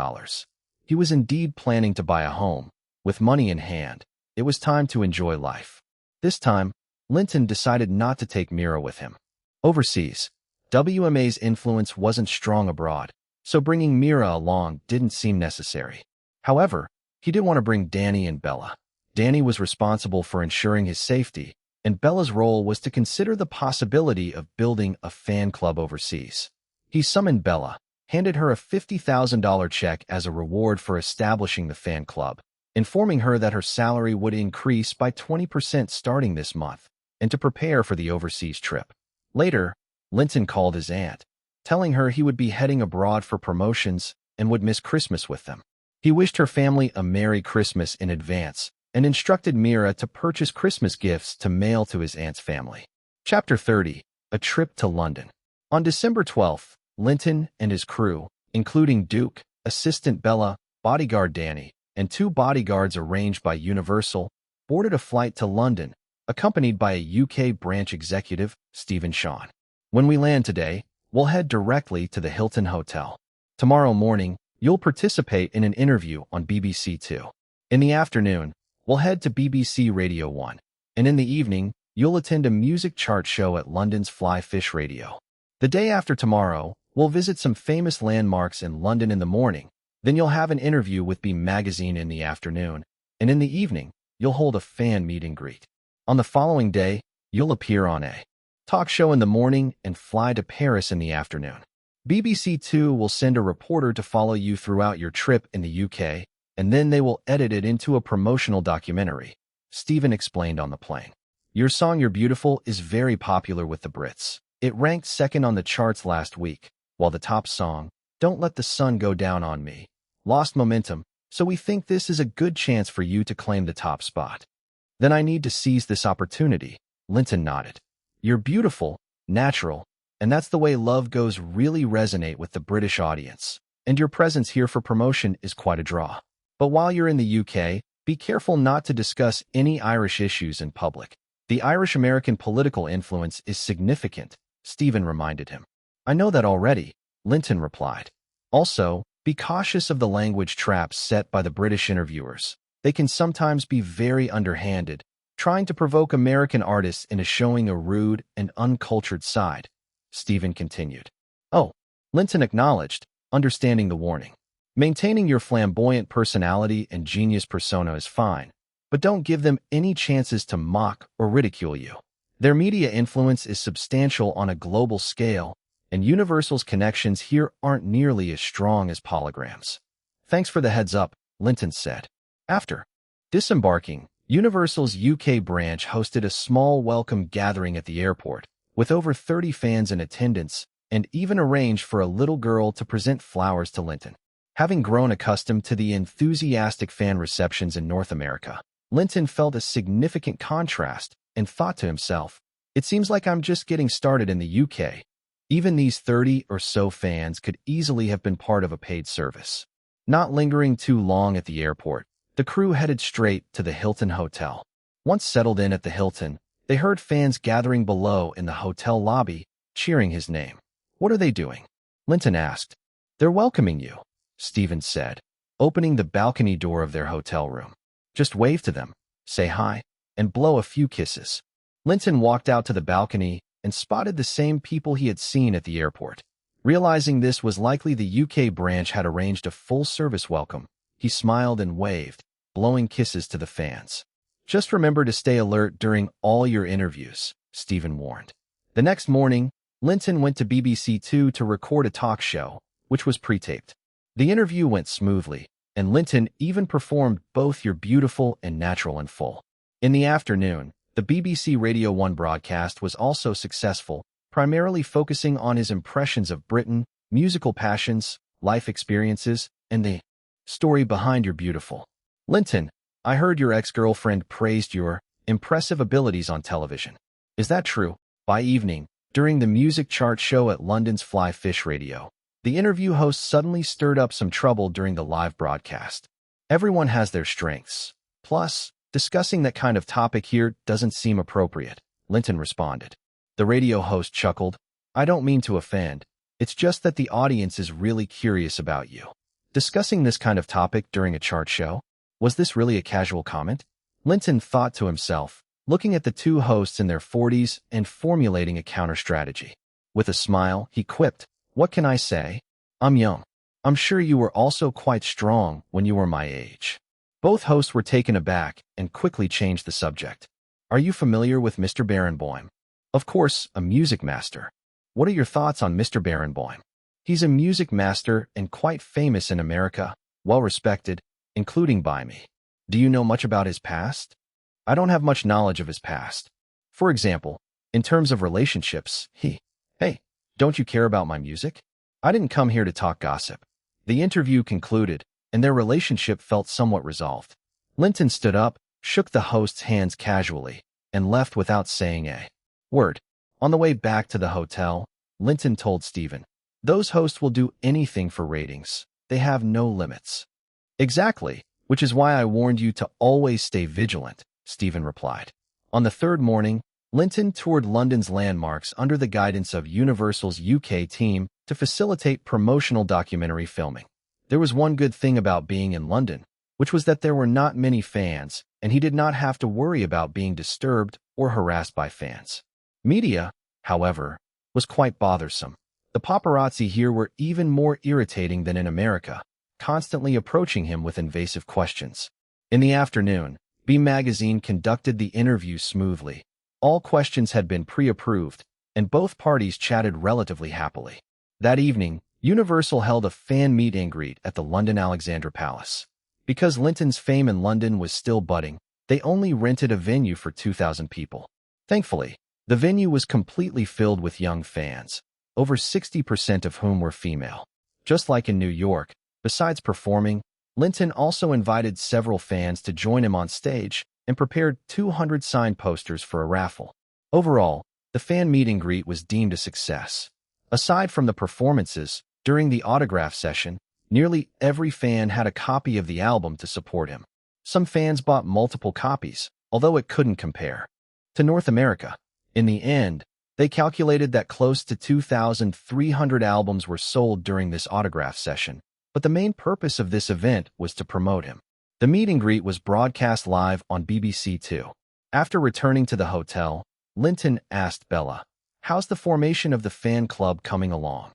[SPEAKER 1] He was indeed planning to buy a home. With money in hand, it was time to enjoy life. This time, Linton decided not to take Mira with him. Overseas, WMA's influence wasn't strong abroad, so bringing Mira along didn't seem necessary. However, he did want to bring Danny and Bella. Danny was responsible for ensuring his safety, and Bella's role was to consider the possibility of building a fan club overseas. He summoned Bella, handed her a $50,000 check as a reward for establishing the fan club, informing her that her salary would increase by 20% starting this month, and to prepare for the overseas trip. Later, Linton called his aunt, telling her he would be heading abroad for promotions and would miss Christmas with them. He wished her family a Merry Christmas in advance and instructed Mira to purchase Christmas gifts to mail to his aunt's family. Chapter 30. A Trip to London. On December 12th, Linton and his crew, including Duke, assistant Bella, bodyguard Danny, and 2 bodyguards arranged by Universal, boarded a flight to London, accompanied by a UK branch executive, Stephen Shawn. When we land today, we'll head directly to the Hilton Hotel. Tomorrow morning, you'll participate in an interview on BBC Two. In the afternoon, we'll head to BBC Radio 1, and in the evening, you'll attend a music chart show at London's Fly Fish Radio. The day after tomorrow, we'll visit some famous landmarks in London in the morning, then you'll have an interview with B Magazine in the afternoon, and in the evening, you'll hold a fan meet and greet. On the following day, you'll appear on a talk show in the morning and fly to Paris in the afternoon. BBC Two will send a reporter to follow you throughout your trip in the UK, and then they will edit it into a promotional documentary, Stephen explained on the plane. Your song You're Beautiful is very popular with the Brits. It ranked second on the charts last week, while the top song, Don't Let the Sun Go Down on Me, lost momentum, so we think this is a good chance for you to claim the top spot. Then I need to seize this opportunity, Linton nodded. You're beautiful, natural, and that's the way love goes really resonate with the British audience, and your presence here for promotion is quite a draw. But while you're in the UK, be careful not to discuss any Irish issues in public. The Irish-American political influence is significant, Stephen reminded him. I know that already, Linton replied. Also, be cautious of the language traps set by the British interviewers. They can sometimes be very underhanded, trying to provoke American artists into showing a rude and uncultured side, Stephen continued. Oh, Linton acknowledged, understanding the warning. Maintaining your flamboyant personality and genius persona is fine, but don't give them any chances to mock or ridicule you. Their media influence is substantial on a global scale, and Universal's connections here aren't nearly as strong as Polygram's. Thanks for the heads up, Linton said. After disembarking, Universal's UK branch hosted a small welcome gathering at the airport, with over 30 fans in attendance, and even arranged for a little girl to present flowers to Linton. Having grown accustomed to the enthusiastic fan receptions in North America, Linton felt a significant contrast and thought to himself, it seems like I'm just getting started in the UK. Even these 30 or so fans could easily have been part of a paid service. Not lingering too long at the airport, the crew headed straight to the Hilton Hotel. Once settled in at the Hilton, they heard fans gathering below in the hotel lobby, cheering his name. What are they doing? Linton asked. They're welcoming you, Stephen said, opening the balcony door of their hotel room. Just wave to them, say hi, and blow a few kisses. Linton walked out to the balcony and spotted the same people he had seen at the airport. Realizing this was likely the UK branch had arranged a full-service welcome, he smiled and waved, blowing kisses to the fans. Just remember to stay alert during all your interviews, Stephen warned. The next morning, Linton went to BBC Two to record a talk show, which was pre-taped. The interview went smoothly, and Linton even performed both You're Beautiful and Natural in full. In the afternoon, the BBC Radio 1 broadcast was also successful, primarily focusing on his impressions of Britain, musical passions, life experiences, and the story behind You're Beautiful. Linton, I heard your ex-girlfriend praised your impressive abilities on television. Is that true? By evening, during the music chart show at London's Fly Fish Radio, the interview host suddenly stirred up some trouble during the live broadcast. Everyone has their strengths. Plus, discussing that kind of topic here doesn't seem appropriate, Linton responded. The radio host chuckled. I don't mean to offend. It's just that the audience is really curious about you. Discussing this kind of topic during a chart show? Was this really a casual comment? Linton thought to himself, looking at the two hosts in their 40s and formulating a counter-strategy. With a smile, he quipped, What can I say? I'm young. I'm sure you were also quite strong when you were my age. Both hosts were taken aback and quickly changed the subject. Are you familiar with Mr. Barenboim? Of course, a music master. What are your thoughts on Mr. Barenboim? He's a music master and quite famous in America, well-respected, including by me. Do you know much about his past? I don't have much knowledge of his past. For example, in terms of relationships, hey, don't you care about my music? I didn't come here to talk gossip. The interview concluded, and their relationship felt somewhat resolved. Linton stood up, shook the host's hands casually, and left without saying a word. On the way back to the hotel, Linton told Stephen, Those hosts will do anything for ratings. They have no limits. Exactly, which is why I warned you to always stay vigilant, Stephen replied. On the third morning, Linton toured London's landmarks under the guidance of Universal's UK team to facilitate promotional documentary filming. There was one good thing about being in London, which was that there were not many fans, and he did not have to worry about being disturbed or harassed by fans. Media, however, was quite bothersome. The paparazzi here were even more irritating than in America, constantly approaching him with invasive questions. In the afternoon, B Magazine conducted the interview smoothly. All questions had been pre-approved, and both parties chatted relatively happily. That evening, Universal held a fan meet and greet at the London Alexandra Palace. Because Linton's fame in London was still budding, they only rented a venue for 2,000 people. Thankfully, the venue was completely filled with young fans, over 60% of whom were female. Just like in New York, besides performing, Linton also invited several fans to join him on stage and prepared 200 signed posters for a raffle. Overall, the fan meet and greet was deemed a success. Aside from the performances, during the autograph session, nearly every fan had a copy of the album to support him. Some fans bought multiple copies, although it couldn't compare to North America. In the end, they calculated that close to 2,300 albums were sold during this autograph session, but the main purpose of this event was to promote him. The meet and greet was broadcast live on BBC Two. After returning to the hotel, Linton asked Bella, How's the formation of the fan club coming along?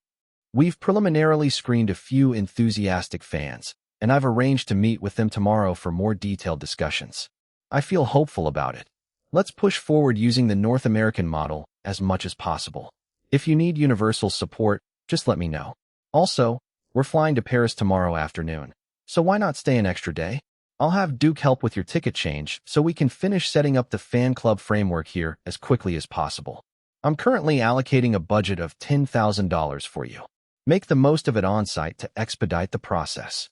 [SPEAKER 1] We've preliminarily screened a few enthusiastic fans, and I've arranged to meet with them tomorrow for more detailed discussions. I feel hopeful about it. Let's push forward using the North American model as much as possible. If you need Universal support, just let me know. Also, we're flying to Paris tomorrow afternoon, so why not stay an extra day? I'll have Duke help with your ticket change so we can finish setting up the fan club framework here as quickly as possible. I'm currently allocating a budget of $10,000 for you. Make the most of it on-site to expedite the process.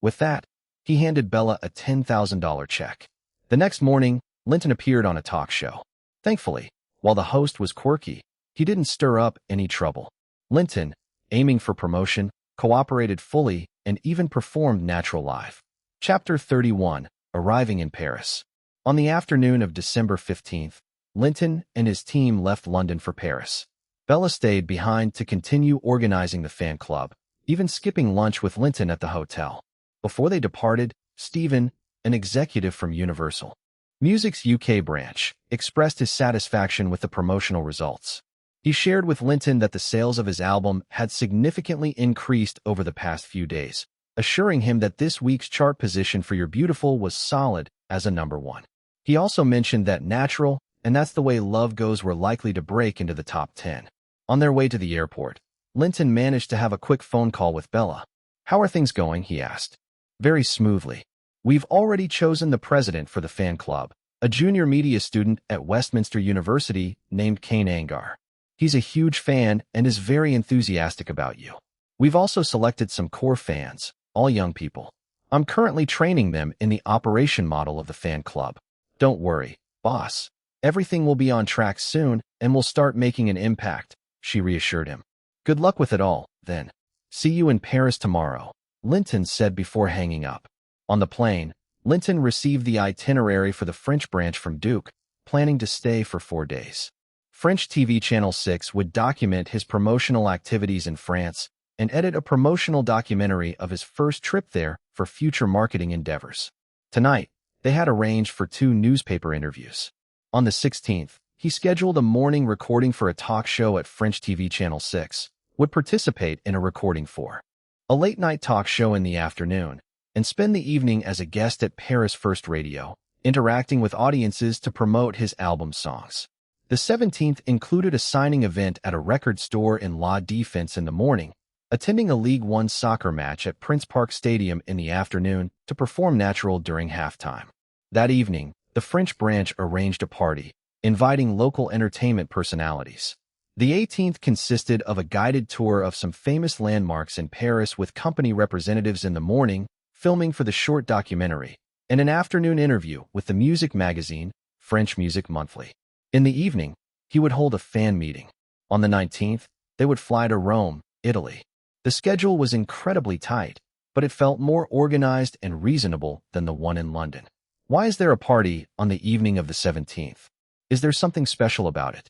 [SPEAKER 1] With that, he handed Bella a $10,000 check. The next morning, Linton appeared on a talk show. Thankfully, while the host was quirky, he didn't stir up any trouble. Linton, aiming for promotion, cooperated fully and even performed natural live. Chapter 31, Arriving in Paris. On the afternoon of December 15th, Linton and his team left London for Paris. Bella stayed behind to continue organizing the fan club, even skipping lunch with Linton at the hotel. Before they departed, Stephen, an executive from Universal Music's UK branch, expressed his satisfaction with the promotional results. He shared with Linton that the sales of his album had significantly increased over the past few days, assuring him that this week's chart position for You're Beautiful was solid as a #1. He also mentioned that Natural and That's the Way Love Goes were likely to break into the top 10. On their way to the airport, Linton managed to have a quick phone call with Bella. How are things going? He asked. Very smoothly. We've already chosen the president for the fan club, a junior media student at Westminster University named Kane Angar. He's a huge fan and is very enthusiastic about you. We've also selected some core fans, all young people. I'm currently training them in the operation model of the fan club. Don't worry, boss. Everything will be on track soon and we'll start making an impact, she reassured him. Good luck with it all, then. See you in Paris tomorrow, Linton said before hanging up. On the plane, Linton received the itinerary for the French branch from Duke, planning to stay for 4 days. French TV Channel 6 would document his promotional activities in France and edit a promotional documentary of his first trip there for future marketing endeavors. Tonight, they had arranged for 2 newspaper interviews. On the 16th, he scheduled a morning recording for a talk show at French TV Channel 6, would participate in a recording for a late-night talk show in the afternoon, and spend the evening as a guest at Paris First Radio, interacting with audiences to promote his album songs. The 17th included a signing event at a record store in La Défense in the morning, attending a League One soccer match at Prince Park Stadium in the afternoon to perform Natural during halftime. That evening, the French branch arranged a party, inviting local entertainment personalities. The 18th consisted of a guided tour of some famous landmarks in Paris with company representatives in the morning, filming for the short documentary, and an afternoon interview with the music magazine, French Music Monthly. In the evening, he would hold a fan meeting. On the 19th, they would fly to Rome, Italy. The schedule was incredibly tight, but it felt more organized and reasonable than the one in London. Why is there a party on the evening of the 17th? Is there something special about it?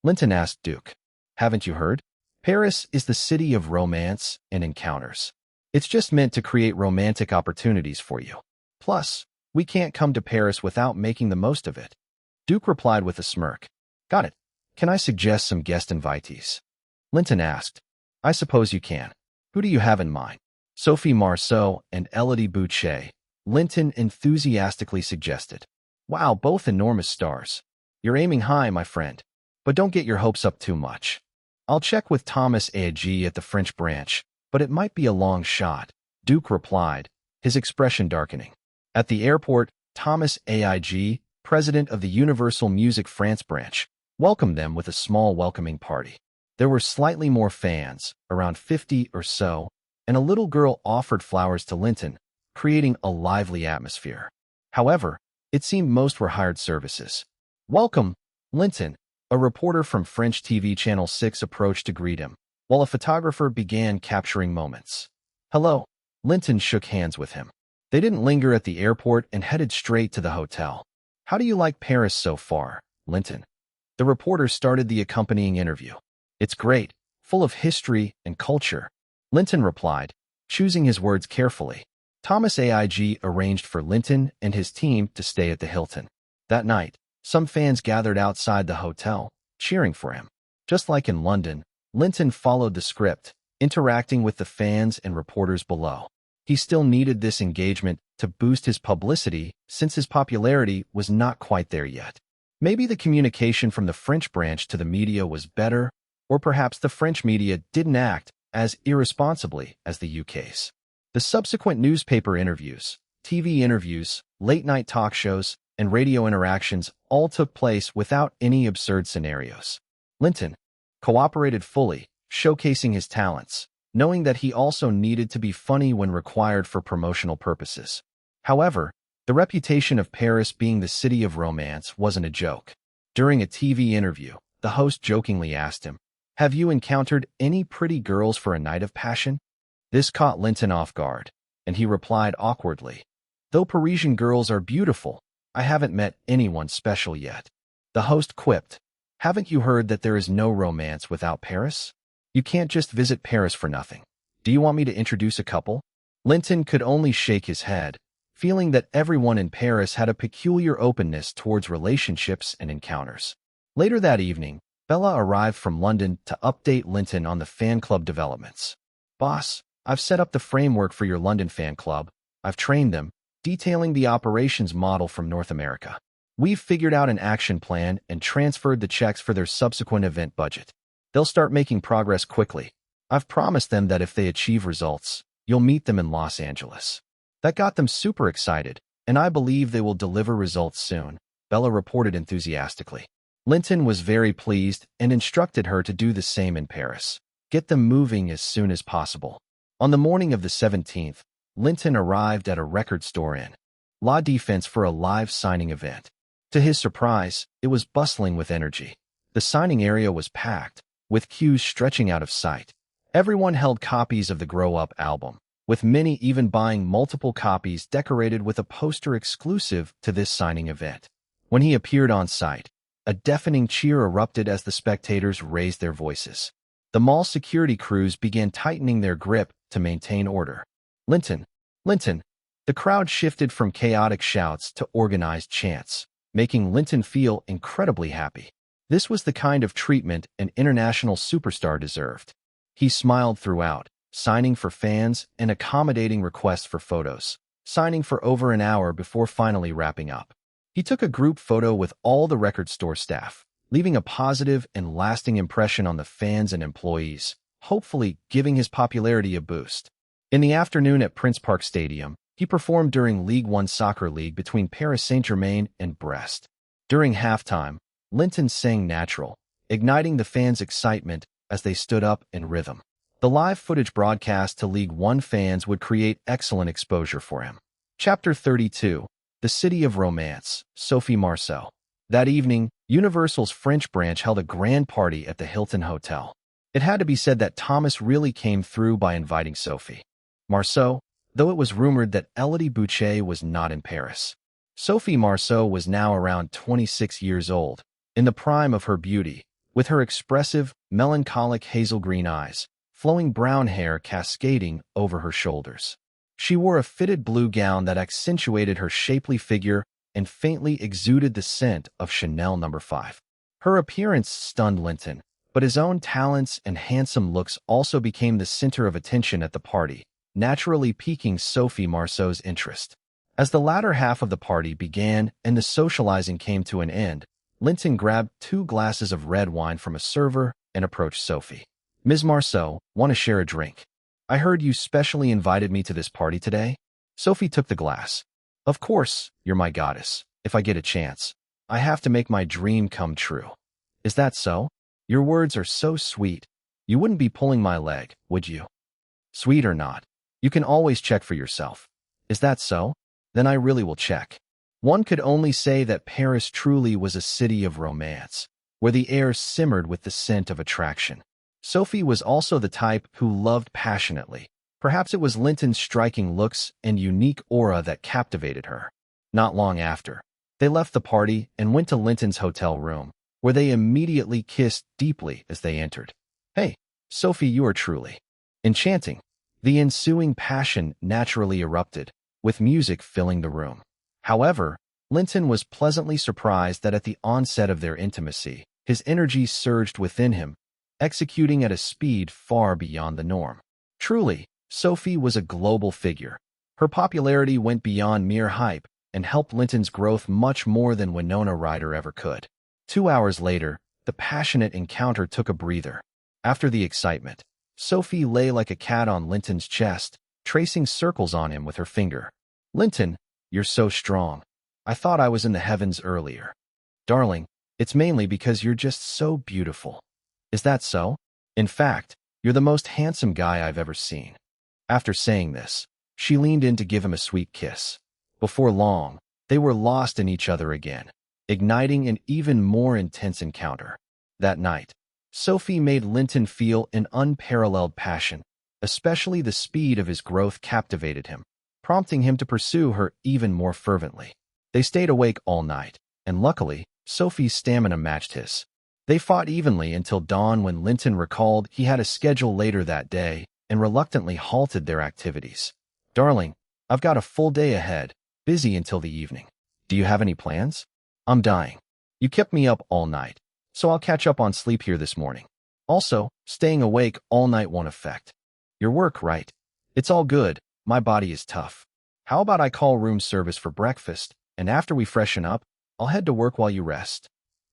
[SPEAKER 1] Linton asked Duke. Haven't you heard? Paris is the city of romance and encounters. It's just meant to create romantic opportunities for you. Plus, we can't come to Paris without making the most of it. Duke replied with a smirk. Got it. Can I suggest some guest invitees? Linton asked. I suppose you can. Who do you have in mind? Sophie Marceau and Elodie Boucher, Linton enthusiastically suggested. Wow, both enormous stars. You're aiming high, my friend. But don't get your hopes up too much. I'll check with Thomas A.G. at the French branch, but it might be a long shot, Duke replied, his expression darkening. At the airport, Thomas A.I.G., president of the Universal Music France branch, welcomed them with a small welcoming party. There were slightly more fans, around 50 or so, and a little girl offered flowers to Linton, creating a lively atmosphere. However, it seemed most were hired services. Welcome, Linton, a reporter from French TV Channel 6 approached to greet him, while a photographer began capturing moments. Hello, Linton shook hands with him. They didn't linger at the airport and headed straight to the hotel. How do you like Paris so far, Linton? The reporter started the accompanying interview. It's great, full of history and culture, Linton replied, choosing his words carefully. Thomas A.I.G. arranged for Linton and his team to stay at the Hilton. That night, some fans gathered outside the hotel, cheering for him. Just like in London, Linton followed the script, interacting with the fans and reporters below. He still needed this engagement to boost his publicity since his popularity was not quite there yet. Maybe the communication from the French branch to the media was better, or perhaps the French media didn't act as irresponsibly as the UK's. The subsequent newspaper interviews, TV interviews, late-night talk shows, and radio interactions all took place without any absurd scenarios. Linton cooperated fully, showcasing his talents, knowing that he also needed to be funny when required for promotional purposes. However, the reputation of Paris being the city of romance wasn't a joke. During a TV interview, the host jokingly asked him, "Have you encountered any pretty girls for a night of passion?" This caught Linton off guard, and he replied awkwardly, "Though Parisian girls are beautiful, I haven't met anyone special yet." The host quipped, "Haven't you heard that there is no romance without Paris? You can't just visit Paris for nothing. Do you want me to introduce a couple?" Linton could only shake his head, feeling that everyone in Paris had a peculiar openness towards relationships and encounters. Later that evening, Bella arrived from London to update Linton on the fan club developments. "Boss, I've set up the framework for your London fan club. I've trained them, detailing the operations model from North America. We've figured out an action plan and transferred the checks for their subsequent event budget. They'll start making progress quickly. I've promised them that if they achieve results, you'll meet them in Los Angeles." That got them super excited, and I believe they will deliver results soon, Bella reported enthusiastically. Linton was very pleased and instructed her to do the same in Paris. Get them moving as soon as possible. On the morning of the 17th, Linton arrived at a record store in La Défense for a live signing event. To his surprise, it was bustling with energy. The signing area was packed, with queues stretching out of sight. Everyone held copies of the Grow Up album, with many even buying multiple copies decorated with a poster exclusive to this signing event. When he appeared on site, a deafening cheer erupted as the spectators raised their voices. The mall security crews began tightening their grip to maintain order. Linton, Linton. The crowd shifted from chaotic shouts to organized chants, making Linton feel incredibly happy. This was the kind of treatment an international superstar deserved. He smiled throughout, signing for fans and accommodating requests for photos, signing for over an hour before finally wrapping up. He took a group photo with all the record store staff, leaving a positive and lasting impression on the fans and employees, hopefully giving his popularity a boost. In the afternoon at Prince Park Stadium, he performed during Ligue 1 soccer league between Paris Saint-Germain and Brest. During halftime, Linton sang Natural, igniting the fans' excitement as they stood up in rhythm. The live footage broadcast to Ligue 1 fans would create excellent exposure for him. Chapter 32, The City of Romance, Sophie Marceau. That evening, Universal's French branch held a grand party at the Hilton Hotel. It had to be said that Thomas really came through by inviting Sophie Marceau, though it was rumored that Elodie Boucher was not in Paris. Sophie Marceau was now around 26 years old, in the prime of her beauty, with her expressive, melancholic hazel green eyes, flowing brown hair cascading over her shoulders. She wore a fitted blue gown that accentuated her shapely figure and faintly exuded the scent of Chanel No. 5. Her appearance stunned Linton, but his own talents and handsome looks also became the center of attention at the party, naturally piquing Sophie Marceau's interest. As the latter half of the party began and the socializing came to an end, Linton grabbed 2 glasses of red wine from a server and approached Sophie. Ms. Marceau, want to share a drink? I heard you specially invited me to this party today. Sophie took the glass. Of course, you're my goddess. If I get a chance, I have to make my dream come true. Is that so? Your words are so sweet. You wouldn't be pulling my leg, would you? Sweet or not, you can always check for yourself. Is that so? Then I really will check. One could only say that Paris truly was a city of romance, where the air simmered with the scent of attraction. Sophie was also the type who loved passionately. Perhaps it was Linton's striking looks and unique aura that captivated her. Not long after, they left the party and went to Linton's hotel room, where they immediately kissed deeply as they entered. Hey, Sophie, you are truly enchanting. The ensuing passion naturally erupted, with music filling the room. However, Linton was pleasantly surprised that at the onset of their intimacy, his energy surged within him, executing at a speed far beyond the norm. Truly, Sophie was a global figure. Her popularity went beyond mere hype and helped Linton's growth much more than Winona Ryder ever could. 2 hours later, the passionate encounter took a breather. After the excitement, Sophie lay like a cat on Linton's chest, tracing circles on him with her finger. Linton, you're so strong. I thought I was in the heavens earlier. Darling, it's mainly because you're just so beautiful. Is that so? In fact, you're the most handsome guy I've ever seen. After saying this, she leaned in to give him a sweet kiss. Before long, they were lost in each other again, igniting an even more intense encounter. That night, Sophie made Linton feel an unparalleled passion, especially the speed of his growth captivated him, prompting him to pursue her even more fervently. They stayed awake all night, and luckily, Sophie's stamina matched his. They fought evenly until dawn when Linton recalled he had a schedule later that day and reluctantly halted their activities. Darling, I've got a full day ahead, busy until the evening. Do you have any plans? I'm dying. You kept me up all night, so I'll catch up on sleep here this morning. Also, staying awake all night won't affect your work, right? It's all good. My body is tough. How about I call room service for breakfast, and after we freshen up, I'll head to work while you rest.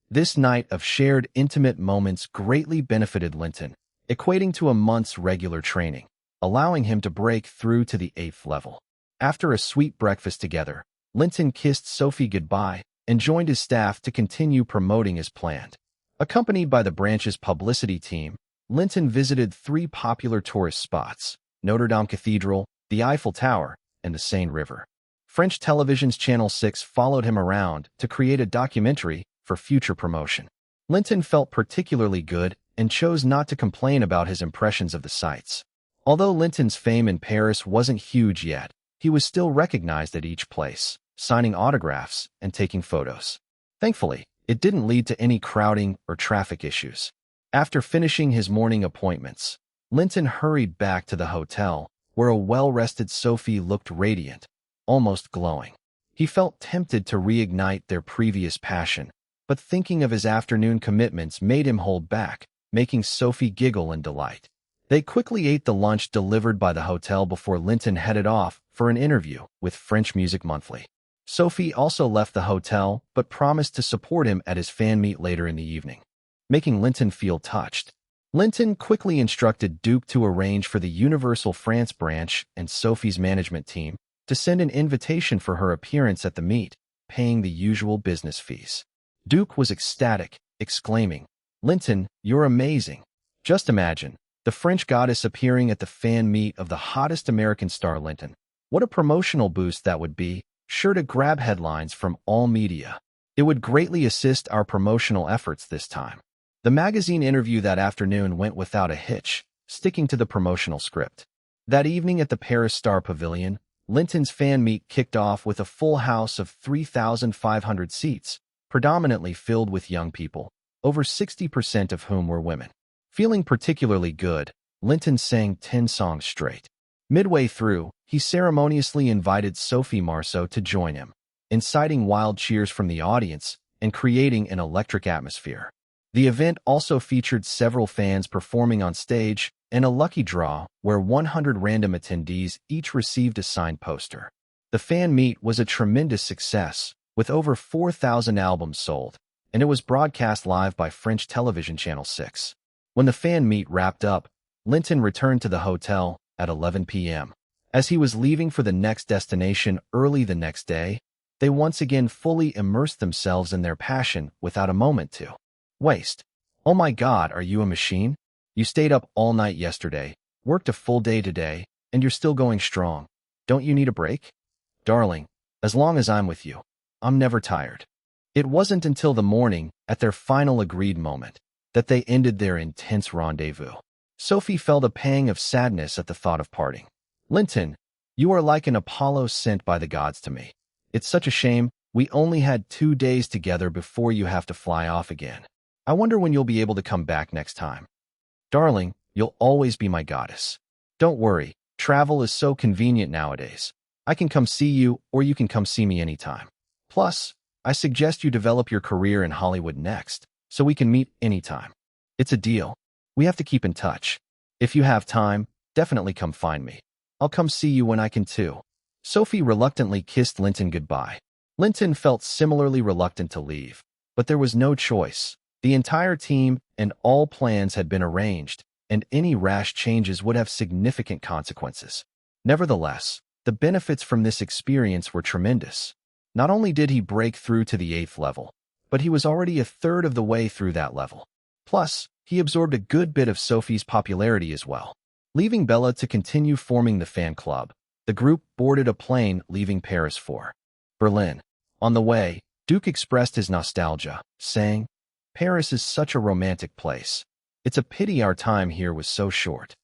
[SPEAKER 1] This night of shared intimate moments greatly benefited Linton, equating to a month's regular training, allowing him to break through to the 8th level. After a sweet breakfast together, Linton kissed Sophie goodbye and joined his staff to continue promoting as planned. Accompanied by the branch's publicity team, Linton visited 3 popular tourist spots: Notre Dame Cathedral, the Eiffel Tower, and the Seine River. French television's Channel 6 followed him around to create a documentary for future promotion. Linton felt particularly good and chose not to complain about his impressions of the sights. Although Linton's fame in Paris wasn't huge yet, he was still recognized at each place, signing autographs and taking photos. Thankfully, it didn't lead to any crowding or traffic issues. After finishing his morning appointments, Linton hurried back to the hotel, where a well-rested Sophie looked radiant, almost glowing. He felt tempted to reignite their previous passion, but thinking of his afternoon commitments made him hold back, making Sophie giggle in delight. They quickly ate the lunch delivered by the hotel before Linton headed off for an interview with French Music Monthly. Sophie also left the hotel but promised to support him at his fan meet later in the evening, making Linton feel touched. Linton quickly instructed Duke to arrange for the Universal France branch and Sophie's management team to send an invitation for her appearance at the meet, paying the usual business fees. Duke was ecstatic, exclaiming, "Linton, you're amazing. Just imagine, the French goddess appearing at the fan meet of the hottest American star Linton. What a promotional boost that would be, sure to grab headlines from all media. It would greatly assist our promotional efforts this time." The magazine interview that afternoon went without a hitch, sticking to the promotional script. That evening at the Paris Star Pavilion, Linton's fan meet kicked off with a full house of 3,500 seats, predominantly filled with young people, over 60% of whom were women. Feeling particularly good, Linton sang 10 songs straight. Midway through, he ceremoniously invited Sophie Marceau to join him, inciting wild cheers from the audience and creating an electric atmosphere. The event also featured several fans performing on stage and a lucky draw where 100 random attendees each received a signed poster. The fan meet was a tremendous success, with over 4,000 albums sold, and it was broadcast live by French television Channel 6. When the fan meet wrapped up, Linton returned to the hotel at 11 p.m. As he was leaving for the next destination early the next day, they once again fully immersed themselves in their passion without a moment to waste. "Oh my God, are you a machine? You stayed up all night yesterday, worked a full day today, and you're still going strong. Don't you need a break?" "Darling, as long as I'm with you, I'm never tired." It wasn't until the morning, at their final agreed moment, that they ended their intense rendezvous. Sophie felt a pang of sadness at the thought of parting. "Linton, you are like an Apollo sent by the gods to me. It's such a shame we only had 2 days together before you have to fly off again. I wonder when you'll be able to come back next time." "Darling, you'll always be my goddess. Don't worry, travel is so convenient nowadays. I can come see you or you can come see me anytime. Plus, I suggest you develop your career in Hollywood next, so we can meet anytime. It's a deal. We have to keep in touch. If you have time, definitely come find me. I'll come see you when I can too." Sophie reluctantly kissed Linton goodbye. Linton felt similarly reluctant to leave, but there was no choice. The entire team and all plans had been arranged, and any rash changes would have significant consequences. Nevertheless, the benefits from this experience were tremendous. Not only did he break through to the 8th level, but he was already a third of the way through that level. Plus, he absorbed a good bit of Sophie's popularity as well. Leaving Bella to continue forming the fan club, the group boarded a plane leaving Paris for Berlin. On the way, Duke expressed his nostalgia, saying, "Paris is such a romantic place. It's a pity our time here was so short."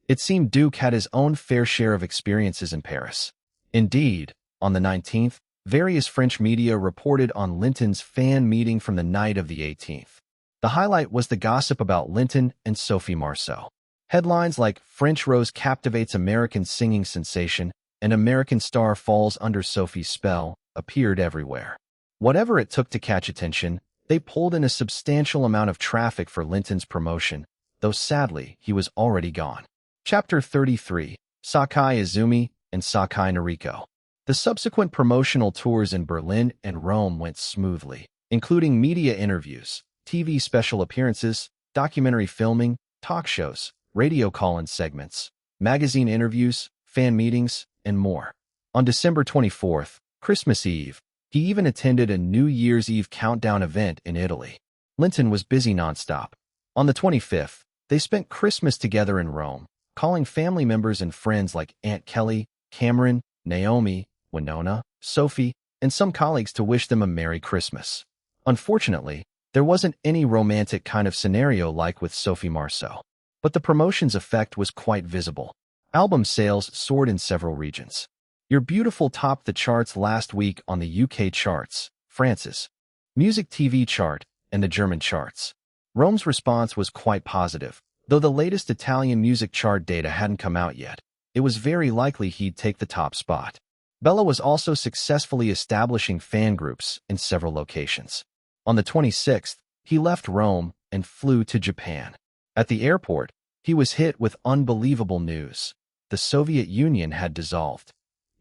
[SPEAKER 1] It seemed Duke had his own fair share of experiences in Paris. Indeed, on the 19th, various French media reported on Linton's fan meeting from the night of the 18th. The highlight was the gossip about Linton and Sophie Marceau. Headlines like "French Rose captivates American singing sensation" and "American star falls under Sophie's spell" appeared everywhere. Whatever it took to catch attention, they pulled in a substantial amount of traffic for Linton's promotion, though sadly he was already gone. Chapter 33, Sakai Izumi and Sakai Noriko. The subsequent promotional tours in Berlin and Rome went smoothly, including media interviews, TV special appearances, documentary filming, talk shows, radio call-in segments, magazine interviews, fan meetings, and more. On December 24th, Christmas Eve, he even attended a New Year's Eve countdown event in Italy. Linton was busy nonstop. On the 25th, they spent Christmas together in Rome, calling family members and friends like Aunt Kelly, Cameron, Naomi, Winona, Sophie, and some colleagues to wish them a Merry Christmas. Unfortunately, there wasn't any romantic kind of scenario like with Sophie Marceau. But the promotion's effect was quite visible. Album sales soared in several regions. You're Beautiful topped the charts last week on the UK charts, France's music TV chart, and the German charts. Rome's response was quite positive. Though the latest Italian music chart data hadn't come out yet, it was very likely he'd take the top spot. Bella was also successfully establishing fan groups in several locations. On the 26th, he left Rome and flew to Japan. At the airport, he was hit with unbelievable news. The Soviet Union had dissolved.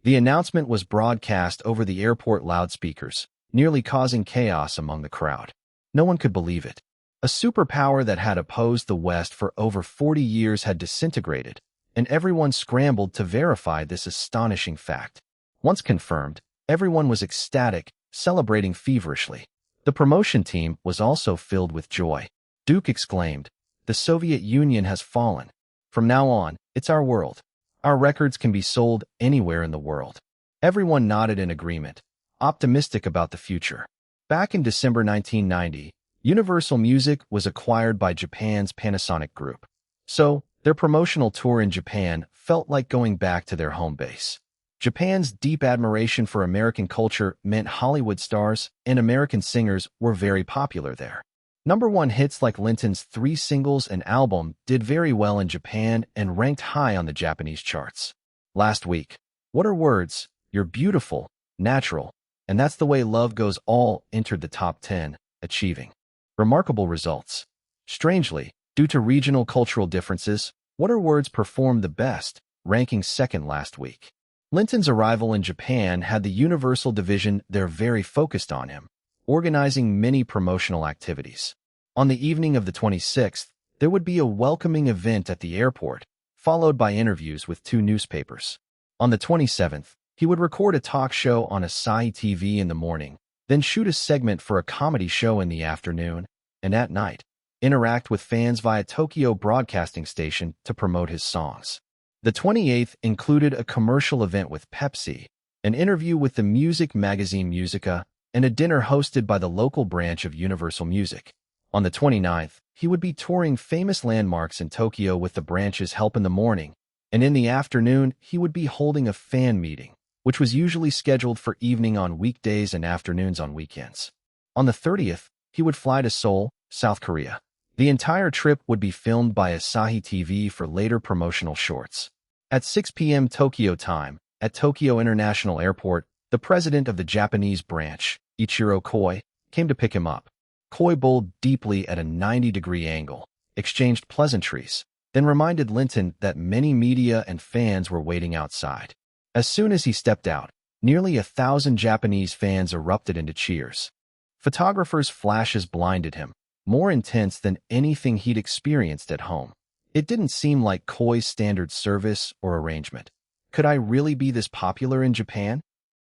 [SPEAKER 1] The announcement was broadcast over the airport loudspeakers, nearly causing chaos among the crowd. No one could believe it. A superpower that had opposed the West for over 40 years had disintegrated, and everyone scrambled to verify this astonishing fact. Once confirmed, everyone was ecstatic, celebrating feverishly. The promotion team was also filled with joy. Duke exclaimed, "The Soviet Union has fallen. From now on, it's our world. Our records can be sold anywhere in the world." Everyone nodded in agreement, optimistic about the future. Back in December 1990, Universal Music was acquired by Japan's Panasonic Group. So, their promotional tour in Japan felt like going back to their home base. Japan's deep admiration for American culture meant Hollywood stars and American singers were very popular there. #1 hits like Linton's 3 singles and album did very well in Japan and ranked high on the Japanese charts. Last week, What Are Words, You're Beautiful, Natural, and That's the Way Love Goes all entered the top 10, achieving remarkable results. Strangely, due to regional cultural differences, What Are Words performed the best, ranking second last week. Linton's arrival in Japan had the Universal division there very focused on him, organizing many promotional activities. On the evening of the 26th, there would be a welcoming event at the airport, followed by interviews with 2 newspapers. On the 27th, he would record a talk show on Asahi TV in the morning, then shoot a segment for a comedy show in the afternoon, and at night, interact with fans via Tokyo Broadcasting Station to promote his songs. The 28th included a commercial event with Pepsi, an interview with the music magazine Musica, and a dinner hosted by the local branch of Universal Music. On the 29th, he would be touring famous landmarks in Tokyo with the branch's help in the morning, and in the afternoon, he would be holding a fan meeting, which was usually scheduled for evening on weekdays and afternoons on weekends. On the 30th, he would fly to Seoul, South Korea. The entire trip would be filmed by Asahi TV for later promotional shorts. At 6 p.m. Tokyo time, at Tokyo International Airport, the president of the Japanese branch, Ichiro Koi, came to pick him up. Koi bowled deeply at a 90-degree angle, exchanged pleasantries, then reminded Linton that many media and fans were waiting outside. As soon as he stepped out, nearly 1,000 Japanese fans erupted into cheers. Photographers' flashes blinded him, more intense than anything he'd experienced at home. It didn't seem like Koi's standard service or arrangement. Could I really be this popular in Japan?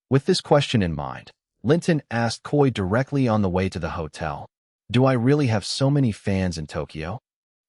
[SPEAKER 1] With this question in mind, Linton asked Koi directly on the way to the hotel, "Do I really have so many fans in Tokyo?"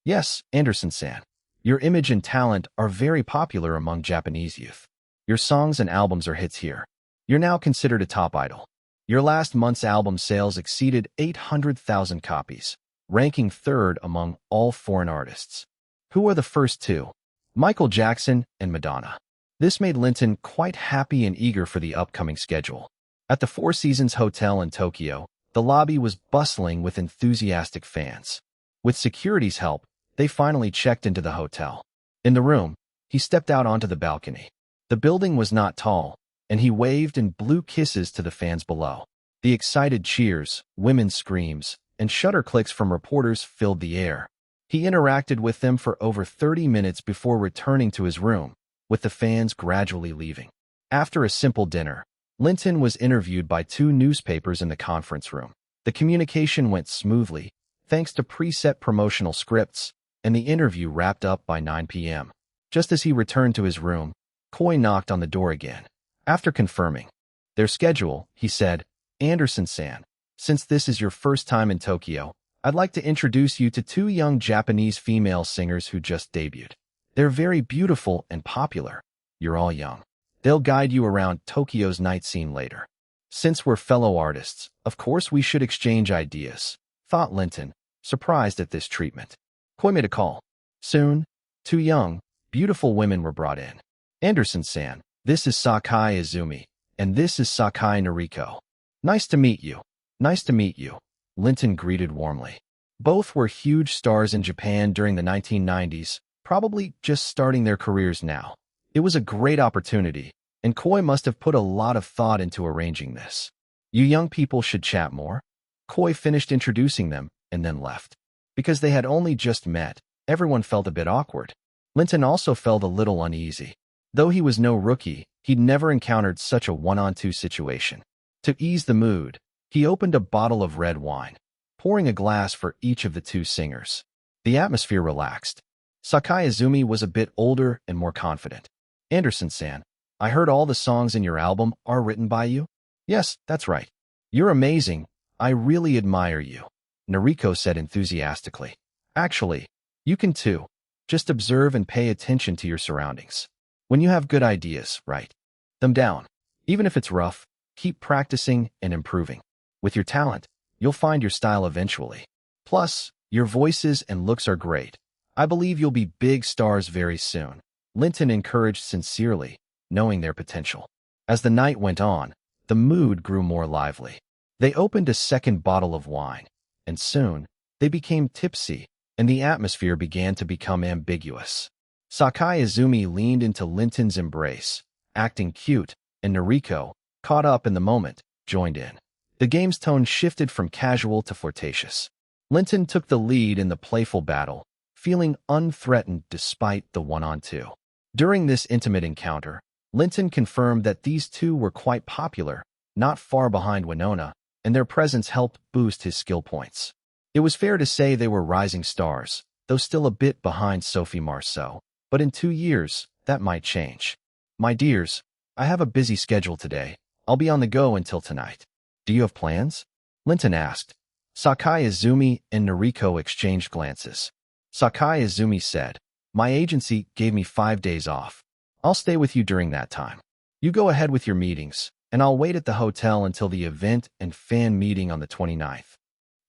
[SPEAKER 1] "Yes, Anderson-san. Your image and talent are very popular among Japanese youth. Your songs and albums are hits here. You're now considered a top idol. Your last month's album sales exceeded 800,000 copies, ranking 3rd among all foreign artists." Who are the first 2? Michael Jackson and Madonna. This made Linton quite happy and eager for the upcoming schedule. At the Four Seasons Hotel in Tokyo, the lobby was bustling with enthusiastic fans. With security's help, they finally checked into the hotel. In the room, he stepped out onto the balcony. The building was not tall, and he waved and blew kisses to the fans below. The excited cheers, women's screams, and shutter clicks from reporters filled the air. He interacted with them for over 30 minutes before returning to his room, with the fans gradually leaving. After a simple dinner, Linton was interviewed by 2 newspapers in the conference room. The communication went smoothly, thanks to preset promotional scripts, and the interview wrapped up by 9 p.m. Just as he returned to his room, Koi knocked on the door again. After confirming their schedule, he said, "Anderson-san, since this is your first time in Tokyo, I'd like to introduce you to two young Japanese female singers who just debuted. They're very beautiful and popular. You're all young. They'll guide you around Tokyo's night scene later. Since we're fellow artists, of course we should exchange ideas," thought Linton, surprised at this treatment. Koi made a call. Soon, two young, beautiful women were brought in. "Anderson-san, this is Sakai Izumi, and this is Sakai Noriko. Nice to meet you." "Nice to meet you," Linton greeted warmly. Both were huge stars in Japan during the 1990s, probably just starting their careers now. It was a great opportunity, and Koi must have put a lot of thought into arranging this. "You young people should chat more." Koi finished introducing them and then left. Because they had only just met, everyone felt a bit awkward. Linton also felt a little uneasy. Though he was no rookie, he'd never encountered such a one-on-two situation. To ease the mood, he opened a bottle of red wine, pouring a glass for each of the two singers. The atmosphere relaxed. Sakai Izumi was a bit older and more confident. "Anderson-san, I heard all the songs in your album are written by you?" "Yes, that's right. You're amazing. I really admire you," Noriko said enthusiastically. "Actually, you can too. Just observe and pay attention to your surroundings. When you have good ideas, write them down. Even if it's rough, keep practicing and improving. With your talent, you'll find your style eventually. Plus, your voices and looks are great. I believe you'll be big stars very soon," Linton encouraged sincerely, knowing their potential. As the night went on, the mood grew more lively. They opened a second bottle of wine, and soon, they became tipsy, and the atmosphere began to become ambiguous. Sakai Izumi leaned into Linton's embrace, acting cute, and Noriko, caught up in the moment, joined in. The game's tone shifted from casual to flirtatious. Linton took the lead in the playful battle, feeling unthreatened despite the one-on-two. During this intimate encounter, Linton confirmed that these two were quite popular, not far behind Winona, and their presence helped boost his skill points. It was fair to say they were rising stars, though still a bit behind Sophie Marceau. But in 2 years, that might change. "My dears, I have a busy schedule today. I'll be on the go until tonight. Do you have plans?" Linton asked. Sakai Izumi and Noriko exchanged glances. Sakai Izumi said, "My agency gave me 5 days off. I'll stay with you during that time. You go ahead with your meetings, and I'll wait at the hotel until the event and fan meeting on the 29th.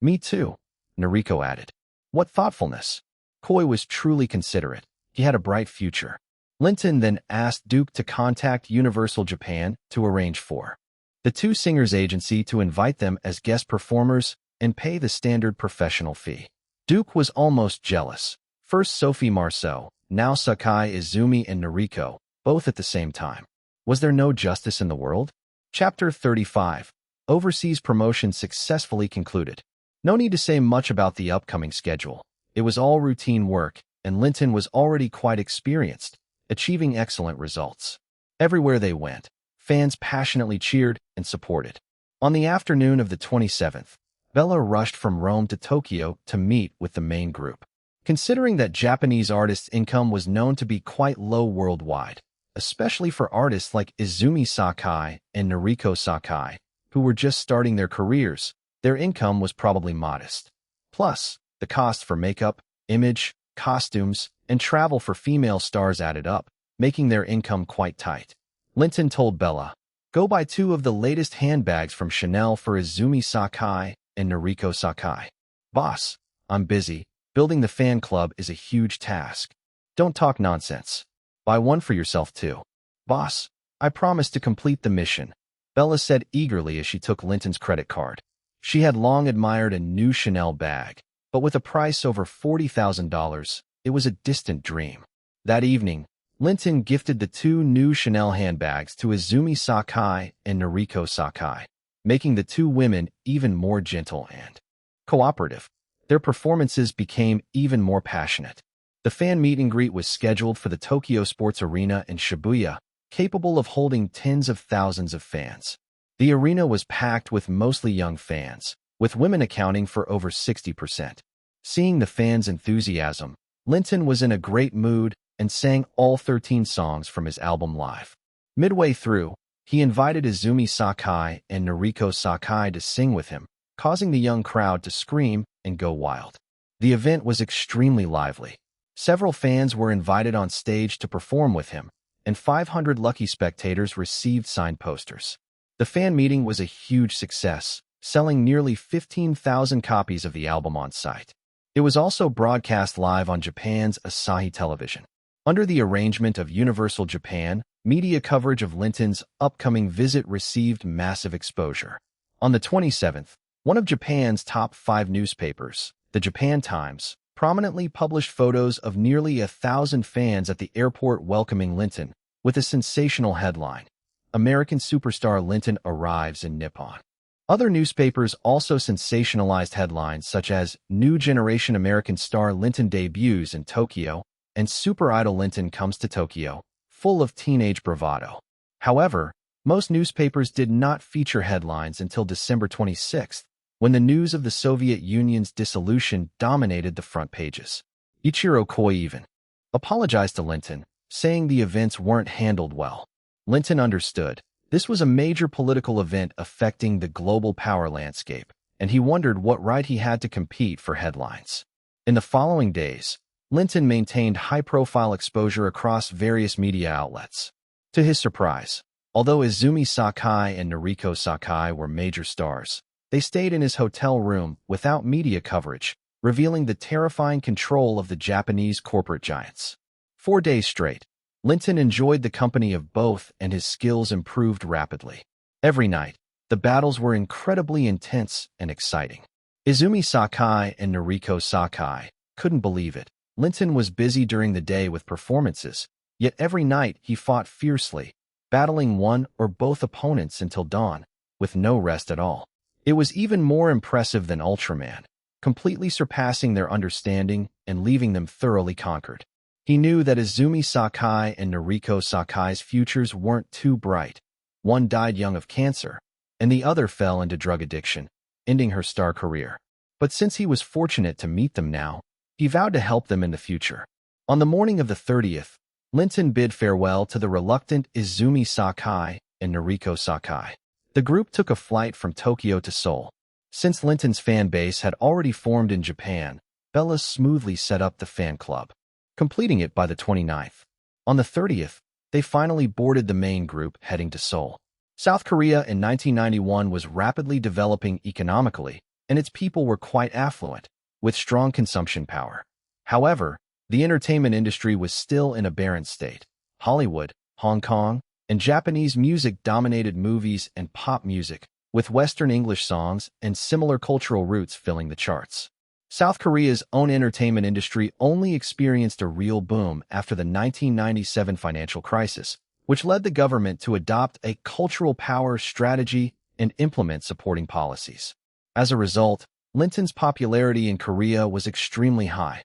[SPEAKER 1] "Me too," Noriko added. What thoughtfulness! Koi was truly considerate. He had a bright future. Linton then asked Duke to contact Universal Japan to arrange for the two singers' agency to invite them as guest performers and pay the standard professional fee. Duke was almost jealous. First Sophie Marceau, now Sakai Izumi and Noriko, both at the same time. Was there no justice in the world? Chapter 35. Overseas promotion successfully concluded. No need to say much about the upcoming schedule. It was all routine work, and Linton was already quite experienced, achieving excellent results. Everywhere they went, fans passionately cheered and supported. On the afternoon of the 27th, Bella rushed from Rome to Tokyo to meet with the main group. Considering that Japanese artists' income was known to be quite low worldwide, especially for artists like Izumi Sakai and Noriko Sakai, who were just starting their careers, their income was probably modest. Plus, the cost for makeup, image, costumes, and travel for female stars added up, making their income quite tight. Linton told Bella, "Go buy 2 of the latest handbags from Chanel for Izumi Sakai and Noriko Sakai." "Boss, I'm busy. Building the fan club is a huge task. Don't talk nonsense. Buy one for yourself too." "Boss, I promise to complete the mission," Bella said eagerly as she took Linton's credit card. She had long admired a new Chanel bag, but with a price over $40,000, it was a distant dream. That evening, Linton gifted the 2 new Chanel handbags to Izumi Sakai and Noriko Sakai, making the 2 women even more gentle and cooperative. Their performances became even more passionate. The fan meet and greet was scheduled for the Tokyo Sports Arena in Shibuya, capable of holding tens of thousands of fans. The arena was packed with mostly young fans, with women accounting for over 60%. Seeing the fans' enthusiasm, Linton was in a great mood and sang all 13 songs from his album live. Midway through, He invited Izumi Sakai and Noriko Sakai to sing with him, causing the young crowd to scream and go wild. The event was extremely lively. Several fans were invited on stage to perform with him, and 500 lucky spectators received signed posters. The fan meeting was a huge success, selling nearly 15,000 copies of the album on site. It was also broadcast live on Japan's Asahi Television. Under the arrangement of Universal Japan, media coverage of Linton's upcoming visit received massive exposure. On the 27th, one of Japan's top 5 newspapers, the Japan Times, prominently published photos of nearly 1,000 fans at the airport welcoming Linton, with a sensational headline, "American Superstar Linton Arrives in Nippon." Other newspapers also sensationalized headlines such as "New Generation American Star Linton Debuts in Tokyo" and "Super Idol Linton Comes to Tokyo," full of teenage bravado. However, most newspapers did not feature headlines until December 26th, when the news of the Soviet Union's dissolution dominated the front pages. Ichiro Koiven apologized to Linton, saying the events weren't handled well. Linton understood. This was a major political event affecting the global power landscape, and he wondered what right he had to compete for headlines. In the following days, Linton maintained high-profile exposure across various media outlets. To his surprise, although Izumi Sakai and Noriko Sakai were major stars, they stayed in his hotel room without media coverage, revealing the terrifying control of the Japanese corporate giants. 4 days straight, Linton enjoyed the company of both, and his skills improved rapidly. Every night, the battles were incredibly intense and exciting. Izumi Sakai and Noriko Sakai couldn't believe it. Linton was busy during the day with performances, yet every night he fought fiercely, battling one or both opponents until dawn, with no rest at all. It was even more impressive than Ultraman, completely surpassing their understanding and leaving them thoroughly conquered. He knew that Izumi Sakai and Noriko Sakai's futures weren't too bright. One died young of cancer, and the other fell into drug addiction, ending her star career. But since he was fortunate to meet them now, he vowed to help them in the future. On the morning of the 30th, Linton bid farewell to the reluctant Izumi Sakai and Noriko Sakai. The group took a flight from Tokyo to Seoul. Since Linton's fan base had already formed in Japan, Bella smoothly set up the fan club, completing it by the 29th. On the 30th, they finally boarded the main group heading to Seoul. South Korea in 1991 was rapidly developing economically, and its people were quite affluent, with strong consumption power. However, the entertainment industry was still in a barren state. Hollywood, Hong Kong, and Japanese music dominated movies and pop music, with Western English songs and similar cultural roots filling the charts. South Korea's own entertainment industry only experienced a real boom after the 1997 financial crisis, which led the government to adopt a cultural power strategy and implement supporting policies. As a result, Linton's popularity in Korea was extremely high,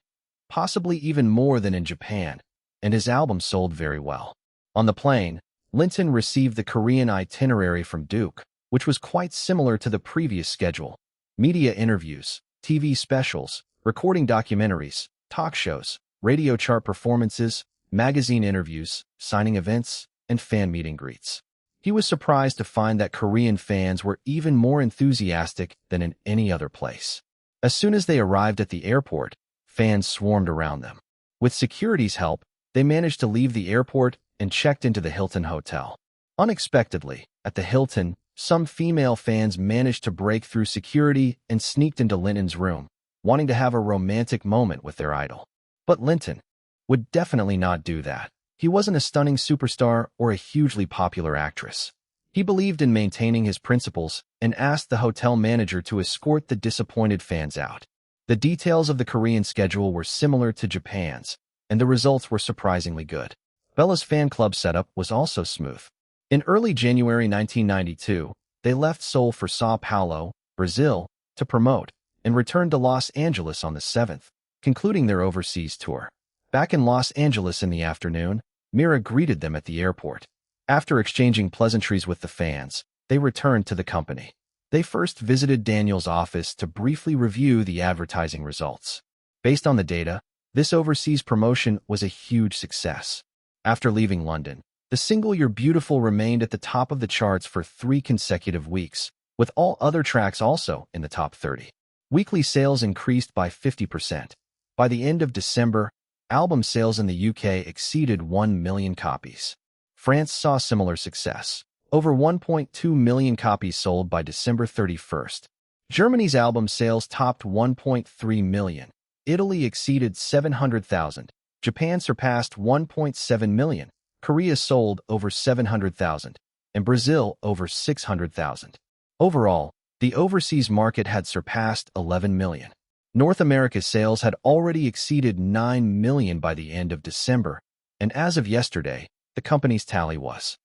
[SPEAKER 1] possibly even more than in Japan, and his album sold very well. On the plane, Linton received the Korean itinerary from Duke, which was quite similar to the previous schedule. Media interviews, TV specials, recording documentaries, talk shows, radio chart performances, magazine interviews, signing events, and fan meet and greets. He was surprised to find that Korean fans were even more enthusiastic than in any other place. As soon as they arrived at the airport, fans swarmed around them. With security's help, they managed to leave the airport and checked into the Hilton Hotel. Unexpectedly, at the Hilton, some female fans managed to break through security and sneaked into Linton's room, wanting to have a romantic moment with their idol. But Linton would definitely not do that. He wasn't a stunning superstar or a hugely popular actress. He believed in maintaining his principles and asked the hotel manager to escort the disappointed fans out. The details of the Korean schedule were similar to Japan's, and the results were surprisingly good. Bella's fan club setup was also smooth. In early January 1992, they left Seoul for São Paulo, Brazil, to promote, and returned to Los Angeles on the 7th, concluding their overseas tour. Back in Los Angeles in the afternoon, Mira greeted them at the airport. After exchanging pleasantries with the fans, they returned to the company. They first visited Daniel's office to briefly review the advertising results. Based on the data, this overseas promotion was a huge success. After leaving London, The single You're Beautiful remained at the top of the charts for 3 consecutive weeks, with all other tracks also in the top 30. Weekly sales increased by 50%. By the end of December, album sales in the UK exceeded 1 million copies. France saw similar success. Over 1.2 million copies sold by December 31st. Germany's album sales topped 1.3 million. Italy exceeded 700,000. Japan surpassed 1.7 million. Korea sold over 700,000. And Brazil over 600,000. Overall, the overseas market had surpassed 11 million. North America's sales had already exceeded 9 million by the end of December, and as of yesterday, the company's tally was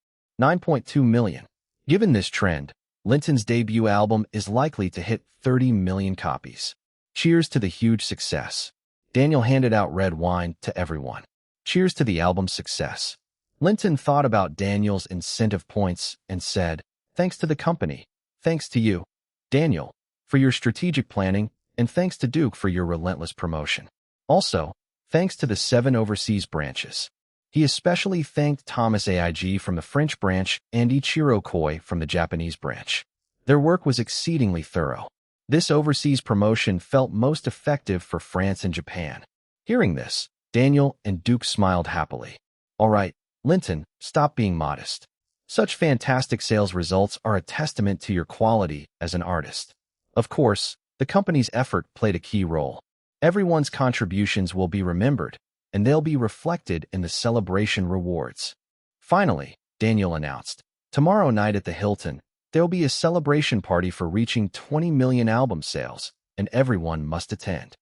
[SPEAKER 1] 9.2 million. Given this trend, Linton's debut album is likely to hit 30 million copies. Cheers to the huge success. Daniel handed out red wine to everyone. Cheers to the album's success. Linton thought about Daniel's incentive points and said, "Thanks to the company. Thanks to you, Daniel, for your strategic planning, and thanks to Duke for your relentless promotion. Also, thanks to the 7 overseas branches." He especially thanked Thomas Aig from the French branch and Ichiro Koi from the Japanese branch. Their work was exceedingly thorough. This overseas promotion felt most effective for France and Japan. Hearing this, Daniel and Duke smiled happily. "All right, Linton, stop being modest. Such fantastic sales results are a testament to your quality as an artist." Of course, the company's effort played a key role. Everyone's contributions will be remembered, and they'll be reflected in the celebration rewards. Finally, Daniel announced, tomorrow night at the Hilton, there'll be a celebration party for reaching 20 million album sales, and everyone must attend.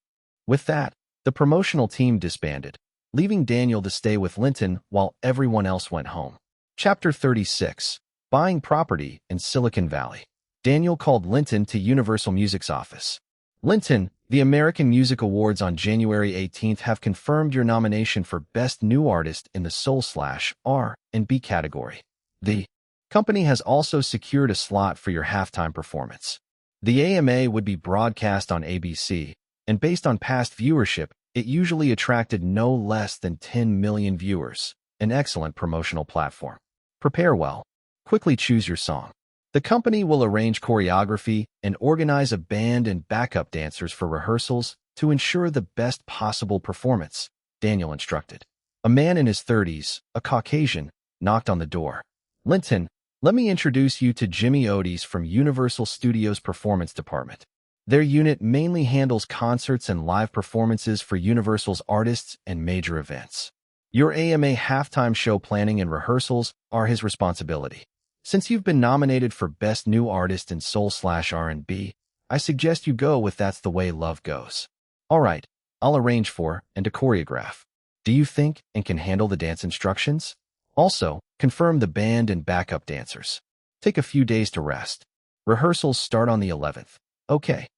[SPEAKER 1] With that, the promotional team disbanded, leaving Daniel to stay with Linton while everyone else went home. Chapter 36. Buying Property in Silicon Valley. Daniel called Linton to Universal Music's office. "Linton, the American Music Awards on January 18th have confirmed your nomination for Best New Artist in the Soul/R&B category. The company has also secured a slot for your halftime performance. The AMA would be broadcast on ABC, and based on past viewership, it usually attracted no less than 10 million viewers, an excellent promotional platform. Prepare well. Quickly choose your song. The company will arrange choreography and organize a band and backup dancers for rehearsals to ensure the best possible performance," Daniel instructed. A man in his 30s, a Caucasian, knocked on the door. "Linton, let me introduce you to Jimmy Otis from Universal Studios' Performance Department. Their unit mainly handles concerts and live performances for Universal's artists and major events. Your AMA halftime show planning and rehearsals are his responsibility. Since you've been nominated for Best New Artist in Soul/R&B, I suggest you go with That's the Way Love Goes. All right, I'll arrange for and to choreograph. Do you think and can handle the dance instructions? Also, confirm the band and backup dancers. Take a few days to rest. Rehearsals start on the 11th. Okay.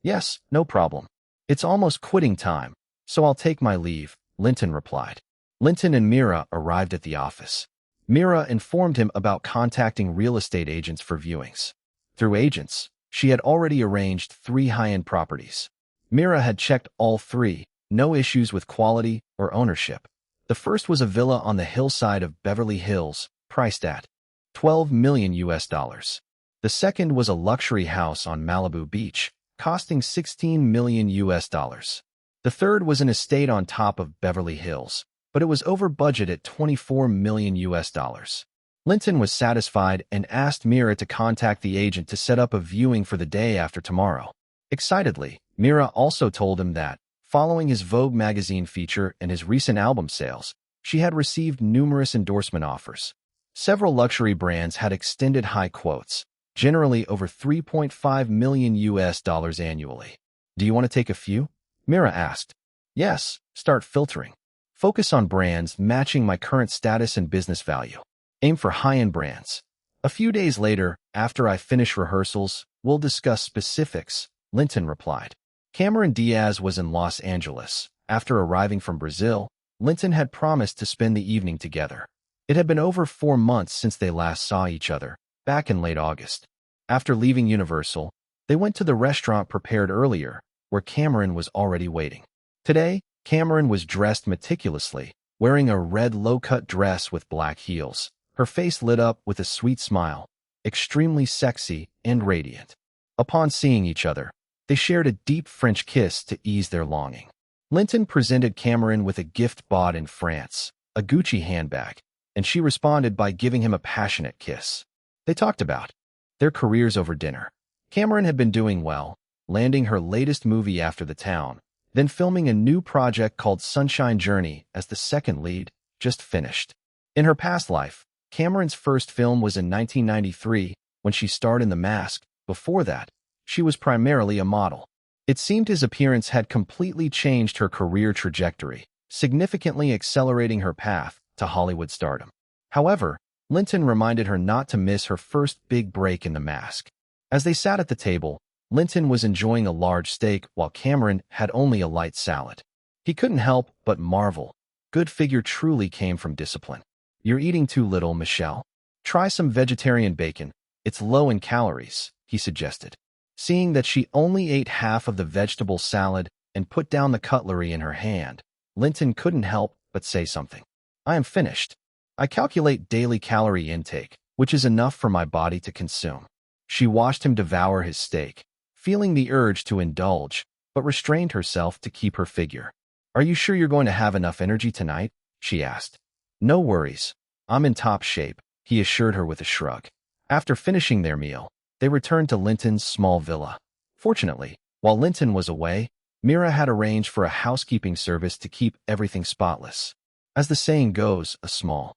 [SPEAKER 1] Yes, no problem. It's almost quitting time, so I'll take my leave," Linton replied. Linton and Mira arrived at the office. Mira informed him about contacting real estate agents for viewings. Through agents, she had already arranged 3 high-end properties. Mira had checked all 3, no issues with quality or ownership. The first was a villa on the hillside of Beverly Hills, priced at $12 million. The second was a luxury house on Malibu Beach, costing $16 million. The third was an estate on top of Beverly Hills, but it was over budget at $24 million. Linton was satisfied and asked Mira to contact the agent to set up a viewing for the day after tomorrow. Excitedly, Mira also told him that, following his Vogue magazine feature and his recent album sales, she had received numerous endorsement offers. Several luxury brands had extended high quotes, generally over $3.5 million annually. "Do you want to take a few?" Mira asked. "Yes, start filtering. Focus on brands matching my current status and business value. Aim for high-end brands. A few days later, after I finish rehearsals, we'll discuss specifics," Linton replied. Cameron Diaz was in Los Angeles. After arriving from Brazil, Linton had promised to spend the evening together. It had been over 4 months since they last saw each other, back in late August. After leaving Universal, they went to the restaurant prepared earlier, where Cameron was already waiting. Today, Cameron was dressed meticulously, wearing a red low-cut dress with black heels, Her face lit up with a sweet smile, extremely sexy and radiant. Upon seeing each other, they shared a deep French kiss to ease their longing. Linton presented Cameron with a gift bought in France, a Gucci handbag, and she responded by giving him a passionate kiss. They talked about their careers over dinner. Cameron had been doing well, landing her latest movie After the Town, then filming a new project called Sunshine Journey as the second lead, just finished. In her past life, Cameron's first film was in 1993 when she starred in The Mask. Before that, she was primarily a model. It seemed his appearance had completely changed her career trajectory, significantly accelerating her path to Hollywood stardom. However, Linton reminded her not to miss her first big break in The Mask. As they sat at the table, Linton was enjoying a large steak while Cameron had only a light salad. He couldn't help but marvel. Good figure truly came from discipline. You're eating too little, Michelle. Try some vegetarian bacon. It's low in calories, he suggested. Seeing that she only ate half of the vegetable salad and put down the cutlery in her hand, Linton couldn't help but say something. I am finished. I calculate daily calorie intake, which is enough for my body to consume. She watched him devour his steak, feeling the urge to indulge, but restrained herself to keep her figure. Are you sure you're going to have enough energy tonight? She asked. No worries. I'm in top shape, he assured her with a shrug. After finishing their meal, they returned to Linton's small villa. Fortunately, while Linton was away, Mira had arranged for a housekeeping service to keep everything spotless. As the saying goes, a small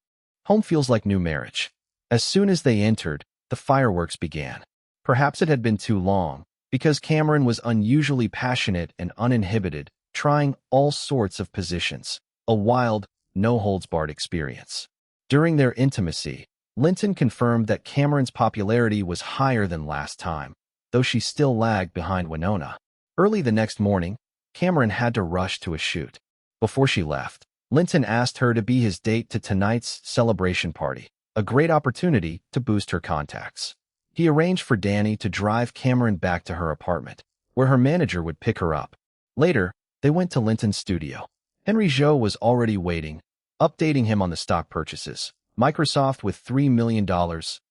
[SPEAKER 1] home feels like new marriage. As soon as they entered, the fireworks began. Perhaps it had been too long, because Cameron was unusually passionate and uninhibited, trying all sorts of positions. A wild, no-holds-barred experience. During their intimacy, Linton confirmed that Cameron's popularity was higher than last time, though she still lagged behind Winona. Early the next morning, Cameron had to rush to a shoot. Before she left, Linton asked her to be his date to tonight's celebration party, a great opportunity to boost her contacts. He arranged for Danny to drive Cameron back to her apartment, where her manager would pick her up. Later, they went to Linton's studio. Henry Zhou was already waiting, updating him on the stock purchases. Microsoft with $3 million,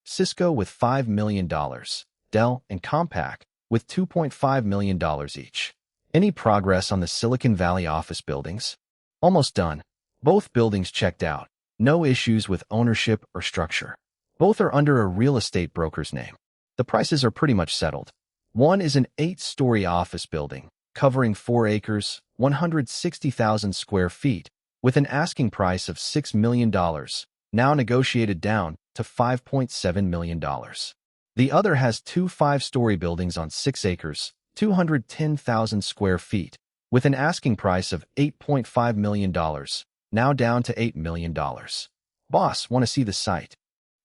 [SPEAKER 1] Cisco with $5 million, Dell and Compaq with $2.5 million each. Any progress on the Silicon Valley office buildings? Almost done. Both buildings checked out. No issues with ownership or structure. Both are under a real estate broker's name. The prices are pretty much settled. One is an 8-story office building, covering 4 acres, 160,000 square feet, with an asking price of $6 million, now negotiated down to $5.7 million. The other has 2 5-story buildings on 6 acres, 210,000 square feet, with an asking price of $8.5 million, now down to $8 million. Boss, want to see the site?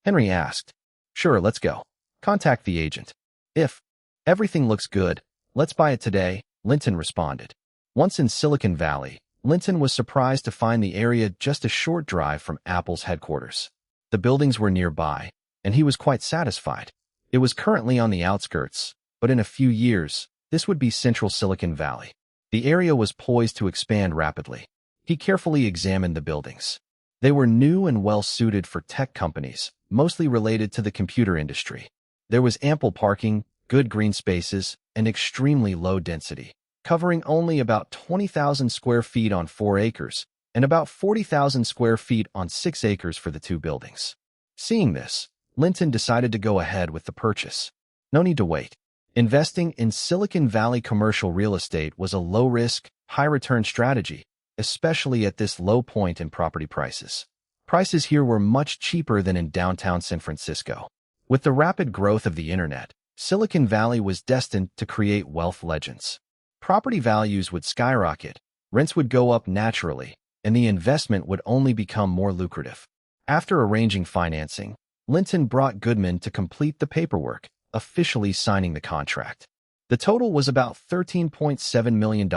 [SPEAKER 1] Henry asked. Sure, let's go. Contact the agent. If everything looks good, let's buy it today, Linton responded. Once in Silicon Valley, Linton was surprised to find the area just a short drive from Apple's headquarters. The buildings were nearby, and he was quite satisfied. It was currently on the outskirts, but in a few years, this would be central Silicon Valley. The area was poised to expand rapidly. He carefully examined the buildings. They were new and well-suited for tech companies, mostly related to the computer industry. There was ample parking, good green spaces, and extremely low density, covering only about 20,000 square feet on 4 acres and about 40,000 square feet on 6 acres for the 2 buildings. Seeing this, Linton decided to go ahead with the purchase. No need to wait. Investing in Silicon Valley commercial real estate was a low-risk, high-return strategy, especially at this low point in property prices. Prices here were much cheaper than in downtown San Francisco. With the rapid growth of the internet, Silicon Valley was destined to create wealth legends. Property values would skyrocket, rents would go up naturally, and the investment would only become more lucrative. After arranging financing, Linton brought Goodman to complete the paperwork, officially signing the contract. The total was about $13.7 million,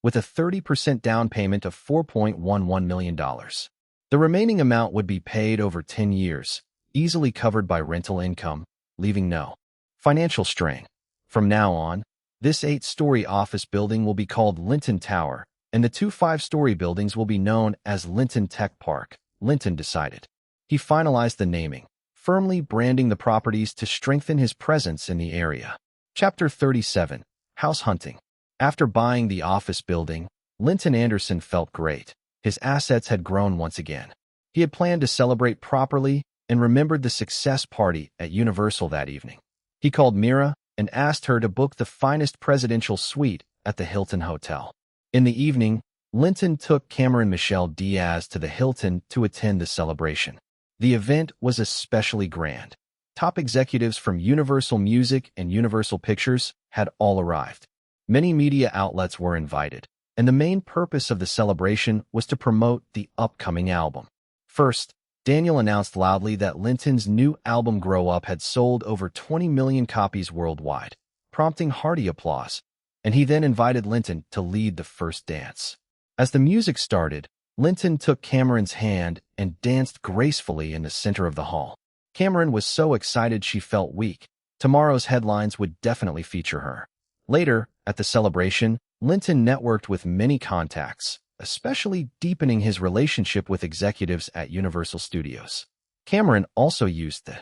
[SPEAKER 1] with a 30% down payment of $4.11 million. The remaining amount would be paid over 10 years, easily covered by rental income, leaving no financial strain. From now on, this 8-story office building will be called Linton Tower, and the 2 5-story buildings will be known as Linton Tech Park, Linton decided. He finalized the naming, firmly branding the properties to strengthen his presence in the area. Chapter 37. House Hunting. After buying the office building, Linton Anderson felt great. His assets had grown once again. He had planned to celebrate properly and remembered the success party at Universal that evening. He called Mira and asked her to book the finest presidential suite at the Hilton Hotel. In the evening, Linton took Cameron Michelle Diaz to the Hilton to attend the celebration. The event was especially grand. Top executives from Universal Music and Universal Pictures had all arrived. Many media outlets were invited, and the main purpose of the celebration was to promote the upcoming album. First, Daniel announced loudly that Linton's new album Grow Up had sold over 20 million copies worldwide, prompting hearty applause, and he then invited Linton to lead the first dance. As the music started, Linton took Cameron's hand and danced gracefully in the center of the hall. Cameron was so excited she felt weak. Tomorrow's headlines would definitely feature her. Later, at the celebration, Linton networked with many contacts, especially deepening his relationship with executives at Universal Studios. Cameron also used the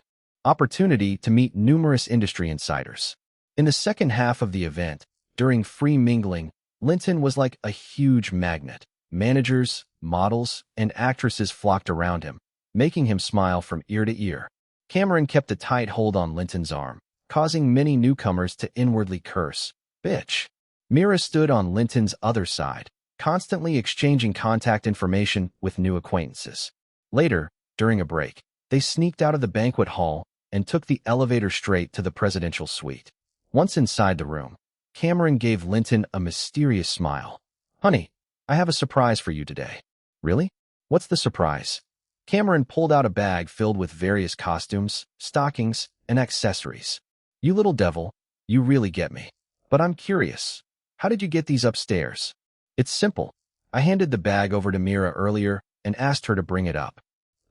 [SPEAKER 1] opportunity to meet numerous industry insiders. In the second half of the event, during free mingling, Linton was like a huge magnet. Managers, models, and actresses flocked around him, making him smile from ear to ear. Cameron kept a tight hold on Linton's arm, causing many newcomers to inwardly curse, "Bitch." Mira stood on Linton's other side, constantly exchanging contact information with new acquaintances. Later, during a break, they sneaked out of the banquet hall and took the elevator straight to the presidential suite. Once inside the room, Cameron gave Linton a mysterious smile. "Honey, I have a surprise for you today." "Really? What's the surprise?" Cameron pulled out a bag filled with various costumes, stockings, and accessories. "You little devil, you really get me. But I'm curious. How did you get these upstairs?" "It's simple. I handed the bag over to Mira earlier and asked her to bring it up."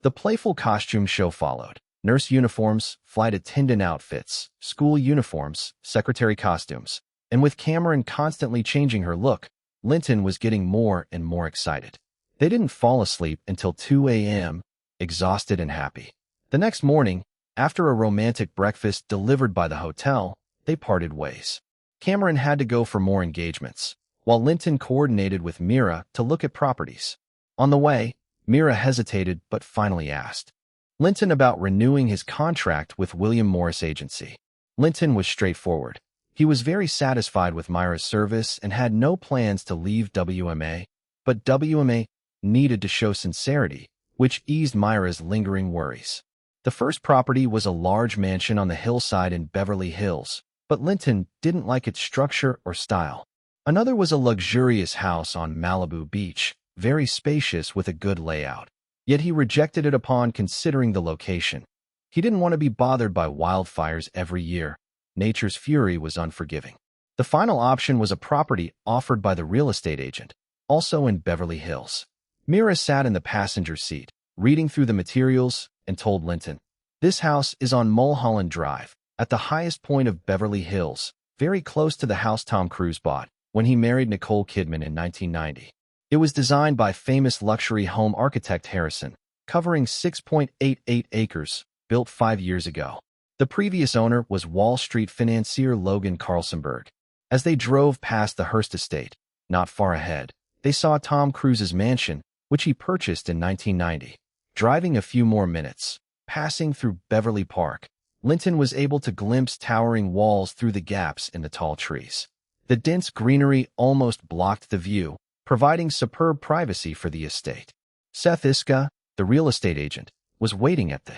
[SPEAKER 1] The playful costume show followed. Nurse uniforms, flight attendant outfits, school uniforms, secretary costumes. And with Cameron constantly changing her look, Linton was getting more and more excited. They didn't fall asleep until 2 a.m., exhausted and happy. The next morning, after a romantic breakfast delivered by the hotel, they parted ways. Cameron had to go for more engagements, while Linton coordinated with Mira to look at properties. On the way, Mira hesitated but finally asked Linton about renewing his contract with William Morris Agency. Linton was straightforward. He was very satisfied with Mira's service and had no plans to leave WMA, but WMA needed to show sincerity, which eased Mira's lingering worries. The first property was a large mansion on the hillside in Beverly Hills, but Linton didn't like its structure or style. Another was a luxurious house on Malibu Beach, very spacious with a good layout. Yet he rejected it upon considering the location. He didn't want to be bothered by wildfires every year. Nature's fury was unforgiving. The final option was a property offered by the real estate agent, also in Beverly Hills. Mira sat in the passenger seat, reading through the materials, and told Linton, "This house is on Mulholland Drive, at the highest point of Beverly Hills, very close to the house Tom Cruise bought when he married Nicole Kidman in 1990. It was designed by famous luxury home architect Harrison, covering 6.88 acres, built 5 years ago. The previous owner was Wall Street financier Logan Carlsonberg." As they drove past the Hearst estate, not far ahead, they saw Tom Cruise's mansion, which he purchased in 1990. Driving a few more minutes, passing through Beverly Park, Linton was able to glimpse towering walls through the gaps in the tall trees. The dense greenery almost blocked the view, providing superb privacy for the estate. Seth Iska, the real estate agent, was waiting at the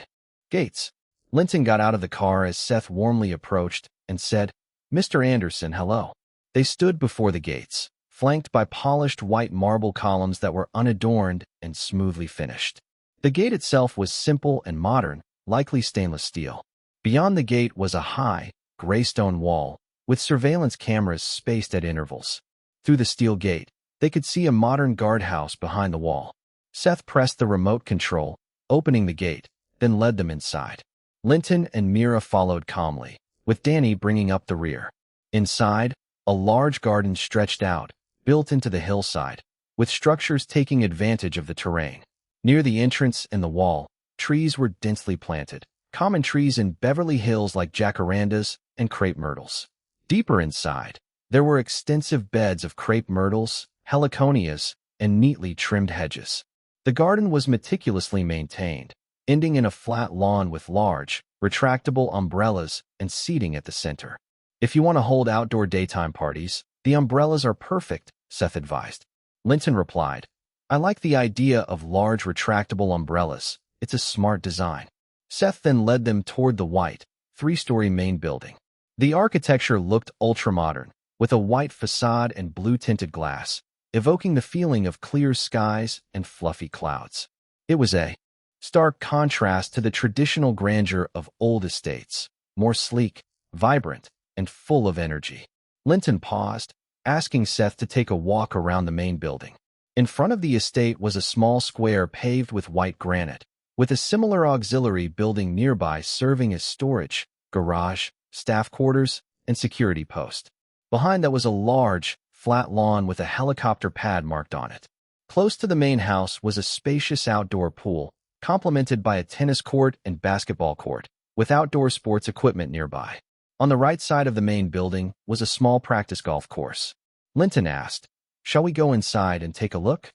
[SPEAKER 1] gates. Linton got out of the car as Seth warmly approached and said, "Mr. Anderson, hello." They stood before the gates, flanked by polished white marble columns that were unadorned and smoothly finished. The gate itself was simple and modern, likely stainless steel. Beyond the gate was a high, gray stone wall, with surveillance cameras spaced at intervals. Through the steel gate, they could see a modern guardhouse behind the wall. Seth pressed the remote control, opening the gate, then led them inside. Linton and Mira followed calmly, with Danny bringing up the rear. Inside, a large garden stretched out, built into the hillside, with structures taking advantage of the terrain. Near the entrance and the wall, Trees were densely planted, common trees in Beverly Hills like jacarandas and crepe myrtles. Deeper inside, there were extensive beds of crepe myrtles, heliconias, and neatly trimmed hedges. The garden was meticulously maintained, ending in a flat lawn with large, retractable umbrellas and seating at the center. If you want to hold outdoor daytime parties, the umbrellas are perfect, Seth advised. Linton replied, I like the idea of large retractable umbrellas. It's a smart design. Seth then led them toward the white, three-story main building. The architecture looked ultramodern, with a white facade and blue-tinted glass, evoking the feeling of clear skies and fluffy clouds. It was a stark contrast to the traditional grandeur of old estates, more sleek, vibrant, and full of energy. Linton paused, asking Seth to take a walk around the main building. In front of the estate was a small square paved with white granite, with a similar auxiliary building nearby serving as storage, garage, staff quarters, and security post. Behind that was a large, flat lawn with a helicopter pad marked on it. Close to the main house was a spacious outdoor pool, complemented by a tennis court and basketball court, with outdoor sports equipment nearby. On the right side of the main building was a small practice golf course. Linton asked, Shall we go inside and take a look?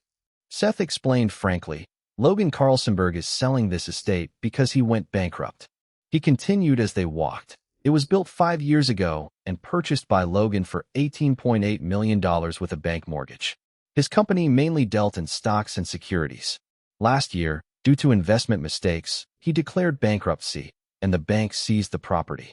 [SPEAKER 1] Seth explained frankly, Logan Carlsonberg is selling this estate because he went bankrupt. He continued as they walked. It was built 5 years ago and purchased by Logan for $18.8 million with a bank mortgage. His company mainly dealt in stocks and securities. Last year, due to investment mistakes, he declared bankruptcy, and the bank seized the property.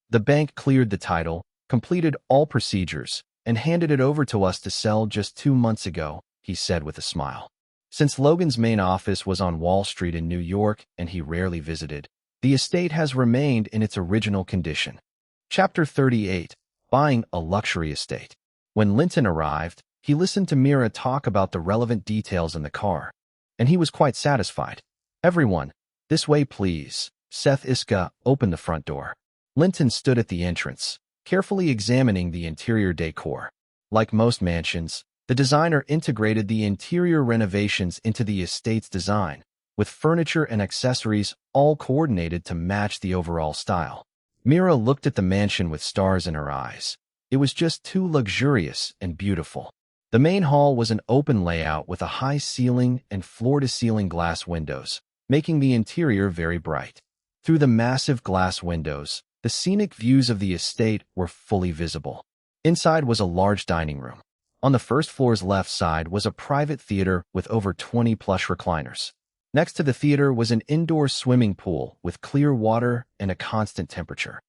[SPEAKER 1] The bank cleared the title, completed all procedures, and handed it over to us to sell just 2 months ago, he said with a smile. Since Logan's main office was on Wall Street in New York and he rarely visited, the estate has remained in its original condition. Chapter 38. Buying a Luxury Estate. When Linton arrived, he listened to Mira talk about the relevant details in the car, and he was quite satisfied. Everyone, this way please. Seth Iska opened the front door. Linton stood at the entrance, carefully examining the interior decor. Like most mansions, the designer integrated the interior renovations into the estate's design, with furniture and accessories all coordinated to match the overall style. Mira looked at the mansion with stars in her eyes. It was just too luxurious and beautiful. The main hall was an open layout with a high ceiling and floor-to-ceiling glass windows, making the interior very bright. Through the massive glass windows, the scenic views of the estate were fully visible. Inside was a large dining room. On the first floor's left side was a private theater with over 20 plush recliners. Next to the theater was an indoor swimming pool with clear water and a constant temperature.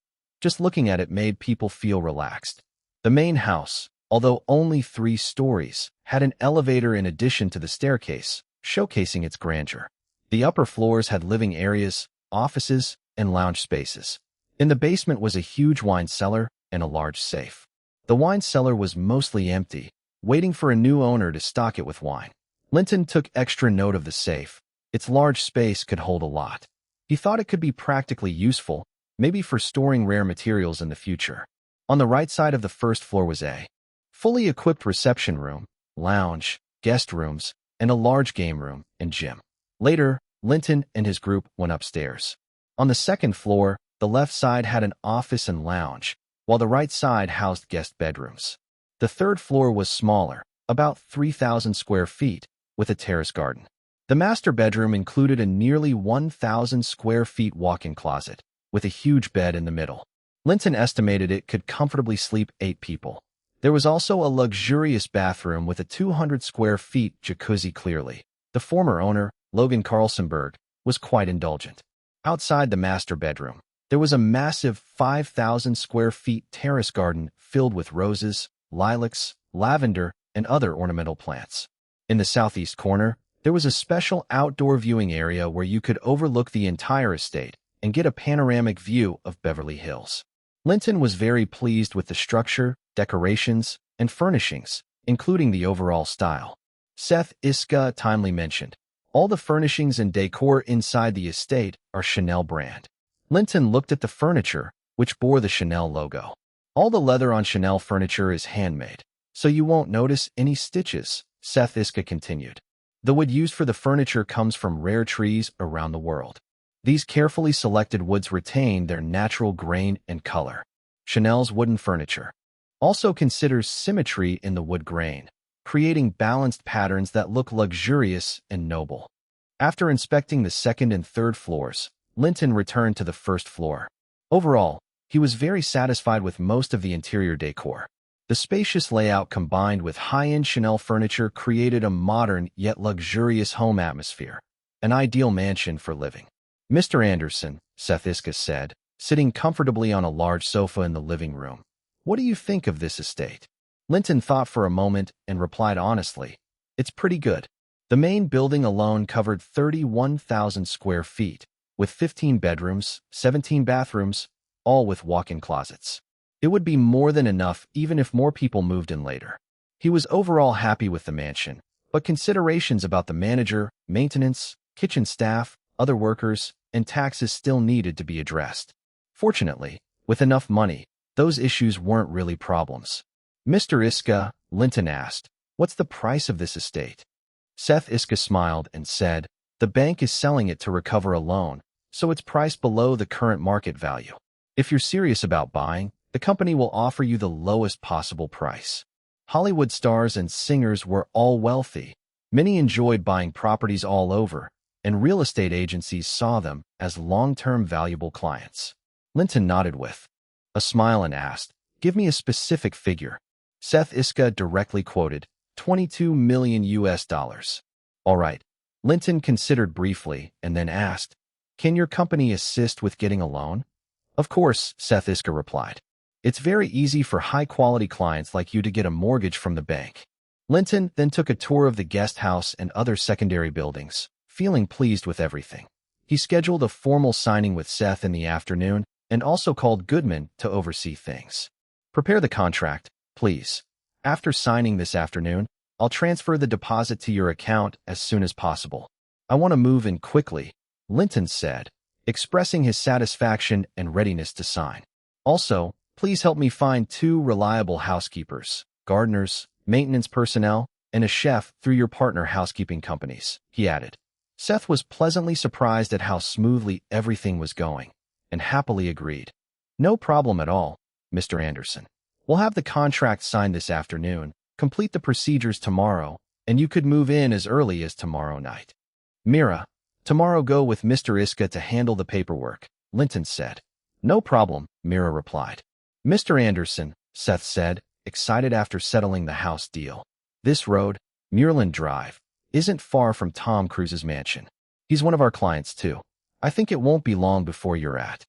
[SPEAKER 1] Just looking at it made people feel relaxed. The main house, although only 3 stories, had an elevator in addition to the staircase, showcasing its grandeur. The upper floors had living areas, offices, and lounge spaces. In the basement was a huge wine cellar and a large safe. The wine cellar was mostly empty, waiting for a new owner to stock it with wine. Linton took extra note of the safe. Its large space could hold a lot. He thought it could be practically useful, maybe for storing rare materials in the future. On the right side of the first floor was a fully equipped reception room, lounge, guest rooms, and a large game room and gym. Later, Linton and his group went upstairs. On the second floor, the left side had an office and lounge, while the right side housed guest bedrooms. The third floor was smaller, about 3,000 square feet, with a terrace garden. The master bedroom included a nearly 1,000 square feet walk-in closet, with a huge bed in the middle. Linton estimated it could comfortably sleep 8 people. There was also a luxurious bathroom with a 200 square feet jacuzzi. Clearly, the former owner, Logan Carlsonberg, was quite indulgent. Outside the master bedroom, there was a massive 5,000 square feet terrace garden filled with roses, lilacs, lavender, and other ornamental plants. In the southeast corner, there was a special outdoor viewing area where you could overlook the entire estate and get a panoramic view of Beverly Hills. Linton was very pleased with the structure, decorations, and furnishings, including the overall style. Seth Iska timely mentioned, all the furnishings and decor inside the estate are Chanel brand. Linton looked at the furniture, which bore the Chanel logo. All the leather on Chanel furniture is handmade, so you won't notice any stitches, Seth Iska continued. The wood used for the furniture comes from rare trees around the world. These carefully selected woods retain their natural grain and color. Chanel's wooden furniture also considers symmetry in the wood grain, creating balanced patterns that look luxurious and noble. After inspecting the second and third floors, Linton returned to the first floor. Overall, he was very satisfied with most of the interior decor. The spacious layout combined with high-end Chanel furniture created a modern yet luxurious home atmosphere, an ideal mansion for living. Mr. Anderson, Seth Iska said, sitting comfortably on a large sofa in the living room. What do you think of this estate? Linton thought for a moment and replied honestly, it's pretty good. The main building alone covered 31,000 square feet, with 15 bedrooms, 17 bathrooms, all with walk-in closets. It would be more than enough even if more people moved in later. He was overall happy with the mansion, but considerations about the manager, maintenance, kitchen staff, other workers, and taxes still needed to be addressed. Fortunately, with enough money, those issues weren't really problems. Mr. Iska, Linton asked, what's the price of this estate? Seth Iska smiled and said, the bank is selling it to recover a loan, so it's priced below the current market value. If you're serious about buying, the company will offer you the lowest possible price. Hollywood stars and singers were all wealthy. Many enjoyed buying properties all over, and real estate agencies saw them as long-term valuable clients. Linton nodded with a smile and asked, give me a specific figure. Seth Iska directly quoted, 22 million US dollars. All right. Linton considered briefly and then asked, can your company assist with getting a loan? Of course, Seth Iska replied. It's very easy for high-quality clients like you to get a mortgage from the bank. Linton then took a tour of the guest house and other secondary buildings, feeling pleased with everything. He scheduled a formal signing with Seth in the afternoon and also called Goodman to oversee things. Prepare the contract, please. After signing this afternoon, I'll transfer the deposit to your account as soon as possible. I want to move in quickly, Linton said, expressing his satisfaction and readiness to sign. Also, please help me find 2 reliable housekeepers, gardeners, maintenance personnel, and a chef through your partner housekeeping companies, he added. Seth was pleasantly surprised at how smoothly everything was going, and happily agreed. No problem at all, Mr. Anderson. We'll have the contract signed this afternoon, complete the procedures tomorrow, and you could move in as early as tomorrow night. Mira, tomorrow go with Mr. Iska to handle the paperwork, Linton said. No problem, Mira replied. Mr. Anderson, Seth said, excited after settling the house deal. This road, Muirland Drive, isn't far from Tom Cruise's mansion. He's one of our clients too. I think it won't be long before you're at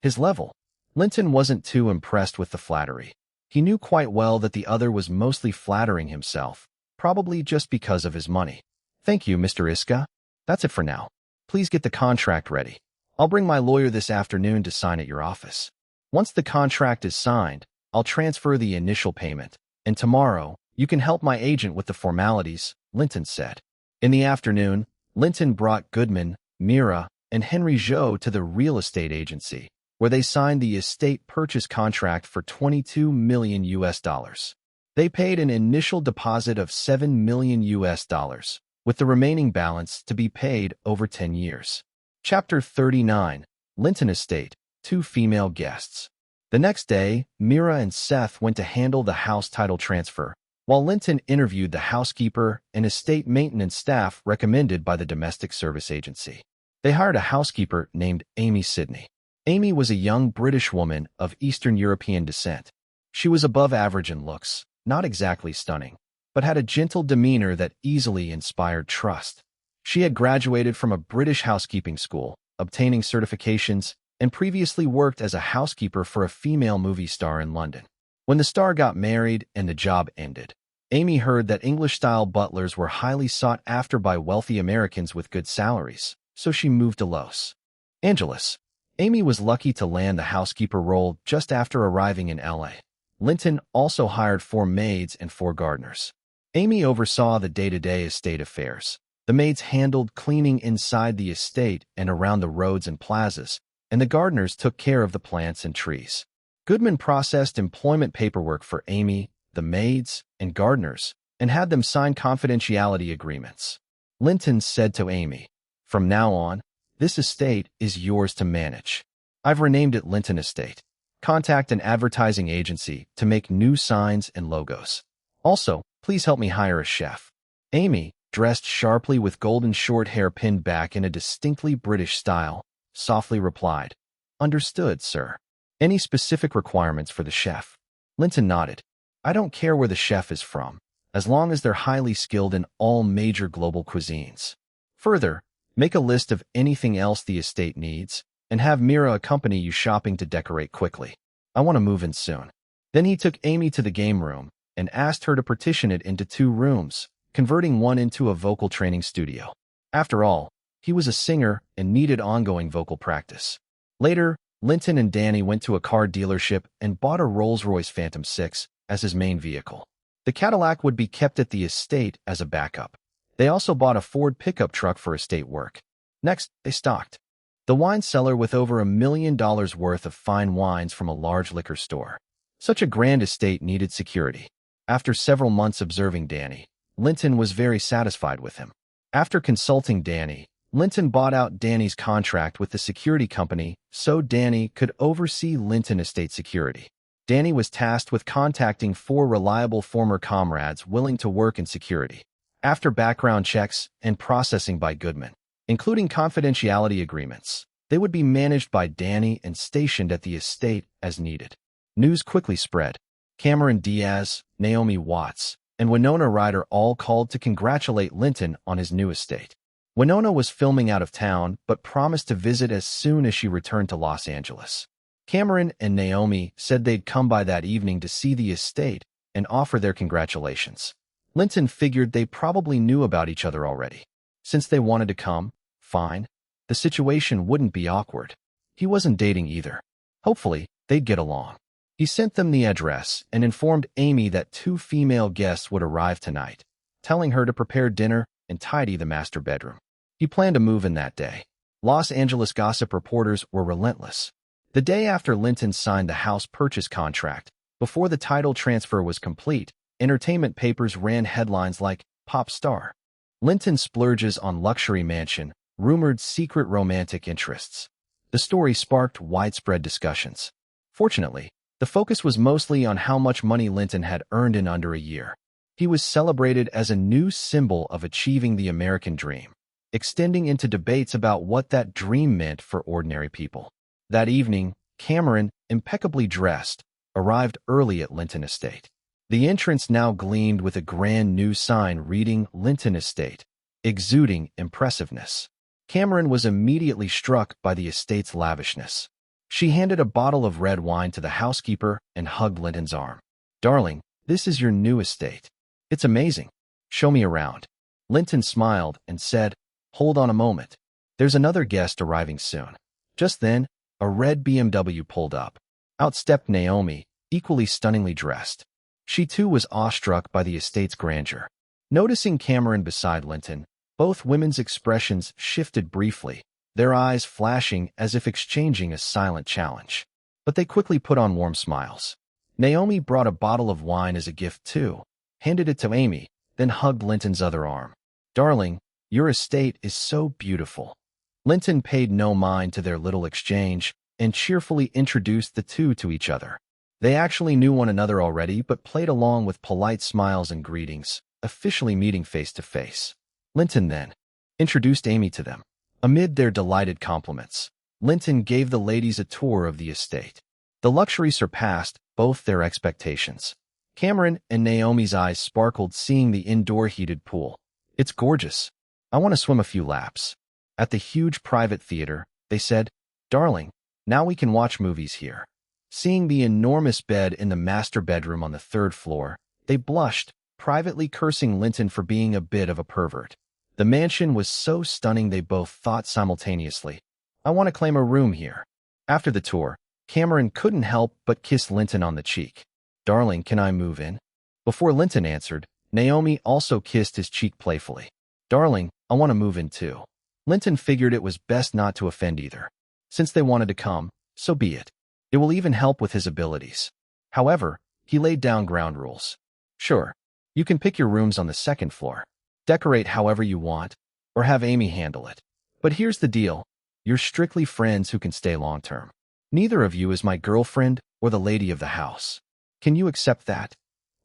[SPEAKER 1] his level. Linton wasn't too impressed with the flattery. He knew quite well that the other was mostly flattering himself, probably just because of his money. Thank you, Mr. Iska. That's it for now. Please get the contract ready. I'll bring my lawyer this afternoon to sign at your office. Once the contract is signed, I'll transfer the initial payment, and tomorrow, you can help my agent with the formalities, Linton said. In the afternoon, Linton brought Goodman, Mira, and Henry Zhou to the real estate agency, where they signed the estate purchase contract for 22 million US dollars. They paid an initial deposit of 7 million US dollars, with the remaining balance to be paid over 10 years. Chapter 39, Linton Estate, 2 female guests. The next day, Mira and Seth went to handle the house title transfer, while Linton interviewed the housekeeper and estate maintenance staff recommended by the domestic service agency. They hired a housekeeper named Amy Sidney. Amy was a young British woman of Eastern European descent. She was above average in looks, not exactly stunning, but had a gentle demeanor that easily inspired trust. She had graduated from a British housekeeping school, obtaining certifications, and previously worked as a housekeeper for a female movie star in London. When the star got married and the job ended, Amy heard that English-style butlers were highly sought after by wealthy Americans with good salaries, so she moved to Los Angeles. Amy was lucky to land the housekeeper role just after arriving in LA. Linton also hired 4 maids and 4 gardeners. Amy oversaw the day-to-day estate affairs. The maids handled cleaning inside the estate and around the roads and plazas, and the gardeners took care of the plants and trees. Goodman processed employment paperwork for Amy, the maids, and gardeners, and had them sign confidentiality agreements. Linton said to Amy. From now on, this estate is yours to manage. I've renamed it Linton Estate. Contact an advertising agency to make new signs and logos. Also, please help me hire a chef. Amy, dressed sharply with golden short hair pinned back in a distinctly British style, softly replied, Understood, sir. Any specific requirements for the chef? Linton nodded. I don't care where the chef is from, as long as they're highly skilled in all major global cuisines. Further, make a list of anything else the estate needs, and have Mira accompany you shopping to decorate quickly. I want to move in soon. Then he took Amy to the game room and asked her to partition it into 2 rooms, converting one into a vocal training studio. After all, he was a singer and needed ongoing vocal practice. Later, Linton and Danny went to a car dealership and bought a Rolls-Royce Phantom 6 as his main vehicle. The Cadillac would be kept at the estate as a backup. They also bought a Ford pickup truck for estate work. Next, they stocked the wine cellar with over $1 million worth of fine wines from a large liquor store. Such a grand estate needed security. After several months observing Danny, Linton was very satisfied with him. After consulting Danny, Linton bought out Danny's contract with the security company so Danny could oversee Linton Estate security. Danny was tasked with contacting 4 reliable former comrades willing to work in security. After background checks and processing by Goodman, including confidentiality agreements, they would be managed by Danny and stationed at the estate as needed. News quickly spread. Cameron Diaz, Naomi Watts, and Winona Ryder all called to congratulate Linton on his new estate. Winona was filming out of town but promised to visit as soon as she returned to Los Angeles. Cameron and Naomi said they'd come by that evening to see the estate and offer their congratulations. Linton figured they probably knew about each other already. Since they wanted to come, fine. The situation wouldn't be awkward. He wasn't dating either. Hopefully, they'd get along. He sent them the address and informed Amy that 2 female guests would arrive tonight, telling her to prepare dinner and tidy the master bedroom. He planned to move in that day. Los Angeles gossip reporters were relentless. The day after Linton signed the house purchase contract, before the title transfer was complete, entertainment papers ran headlines like, Pop star. Linton splurges on luxury mansion, rumored secret romantic interests. The story sparked widespread discussions. Fortunately, the focus was mostly on how much money Linton had earned in under a year. He was celebrated as a new symbol of achieving the American dream, extending into debates about what that dream meant for ordinary people. That evening, Cameron, impeccably dressed, arrived early at Linton Estate. The entrance now gleamed with a grand new sign reading Linton Estate, exuding impressiveness. Cameron was immediately struck by the estate's lavishness. She handed a bottle of red wine to the housekeeper and hugged Linton's arm. Darling, this is your new estate. It's amazing. Show me around. Linton smiled and said, Hold on a moment. There's another guest arriving soon. Just then, a red BMW pulled up. Out stepped Naomi, equally stunningly dressed. She too was awestruck by the estate's grandeur. Noticing Cameron beside Linton, both women's expressions shifted briefly, their eyes flashing as if exchanging a silent challenge. But they quickly put on warm smiles. Naomi brought a bottle of wine as a gift too, handed it to Amy, then hugged Linton's other arm. Darling, your estate is so beautiful. Linton paid no mind to their little exchange and cheerfully introduced the two to each other. They actually knew one another already but played along with polite smiles and greetings, officially meeting face to face. Linton then introduced Amy to them. Amid their delighted compliments, Linton gave the ladies a tour of the estate. The luxury surpassed both their expectations. Cameron and Naomi's eyes sparkled seeing the indoor heated pool. It's gorgeous. I want to swim a few laps. At the huge private theater, they said, Darling, now we can watch movies here. Seeing the enormous bed in the master bedroom on the 3rd floor, they blushed, privately cursing Linton for being a bit of a pervert. The mansion was so stunning they both thought simultaneously, I want to claim a room here. After the tour, Cameron couldn't help but kiss Linton on the cheek. Darling, can I move in? Before Linton answered, Naomi also kissed his cheek playfully. Darling, I want to move in too. Linton figured it was best not to offend either. Since they wanted to come, so be it. It will even help with his abilities. However, he laid down ground rules. Sure, you can pick your rooms on the 2nd floor. Decorate however you want, or have Amy handle it. But here's the deal. You're strictly friends who can stay long-term. Neither of you is my girlfriend or the lady of the house. Can you accept that?"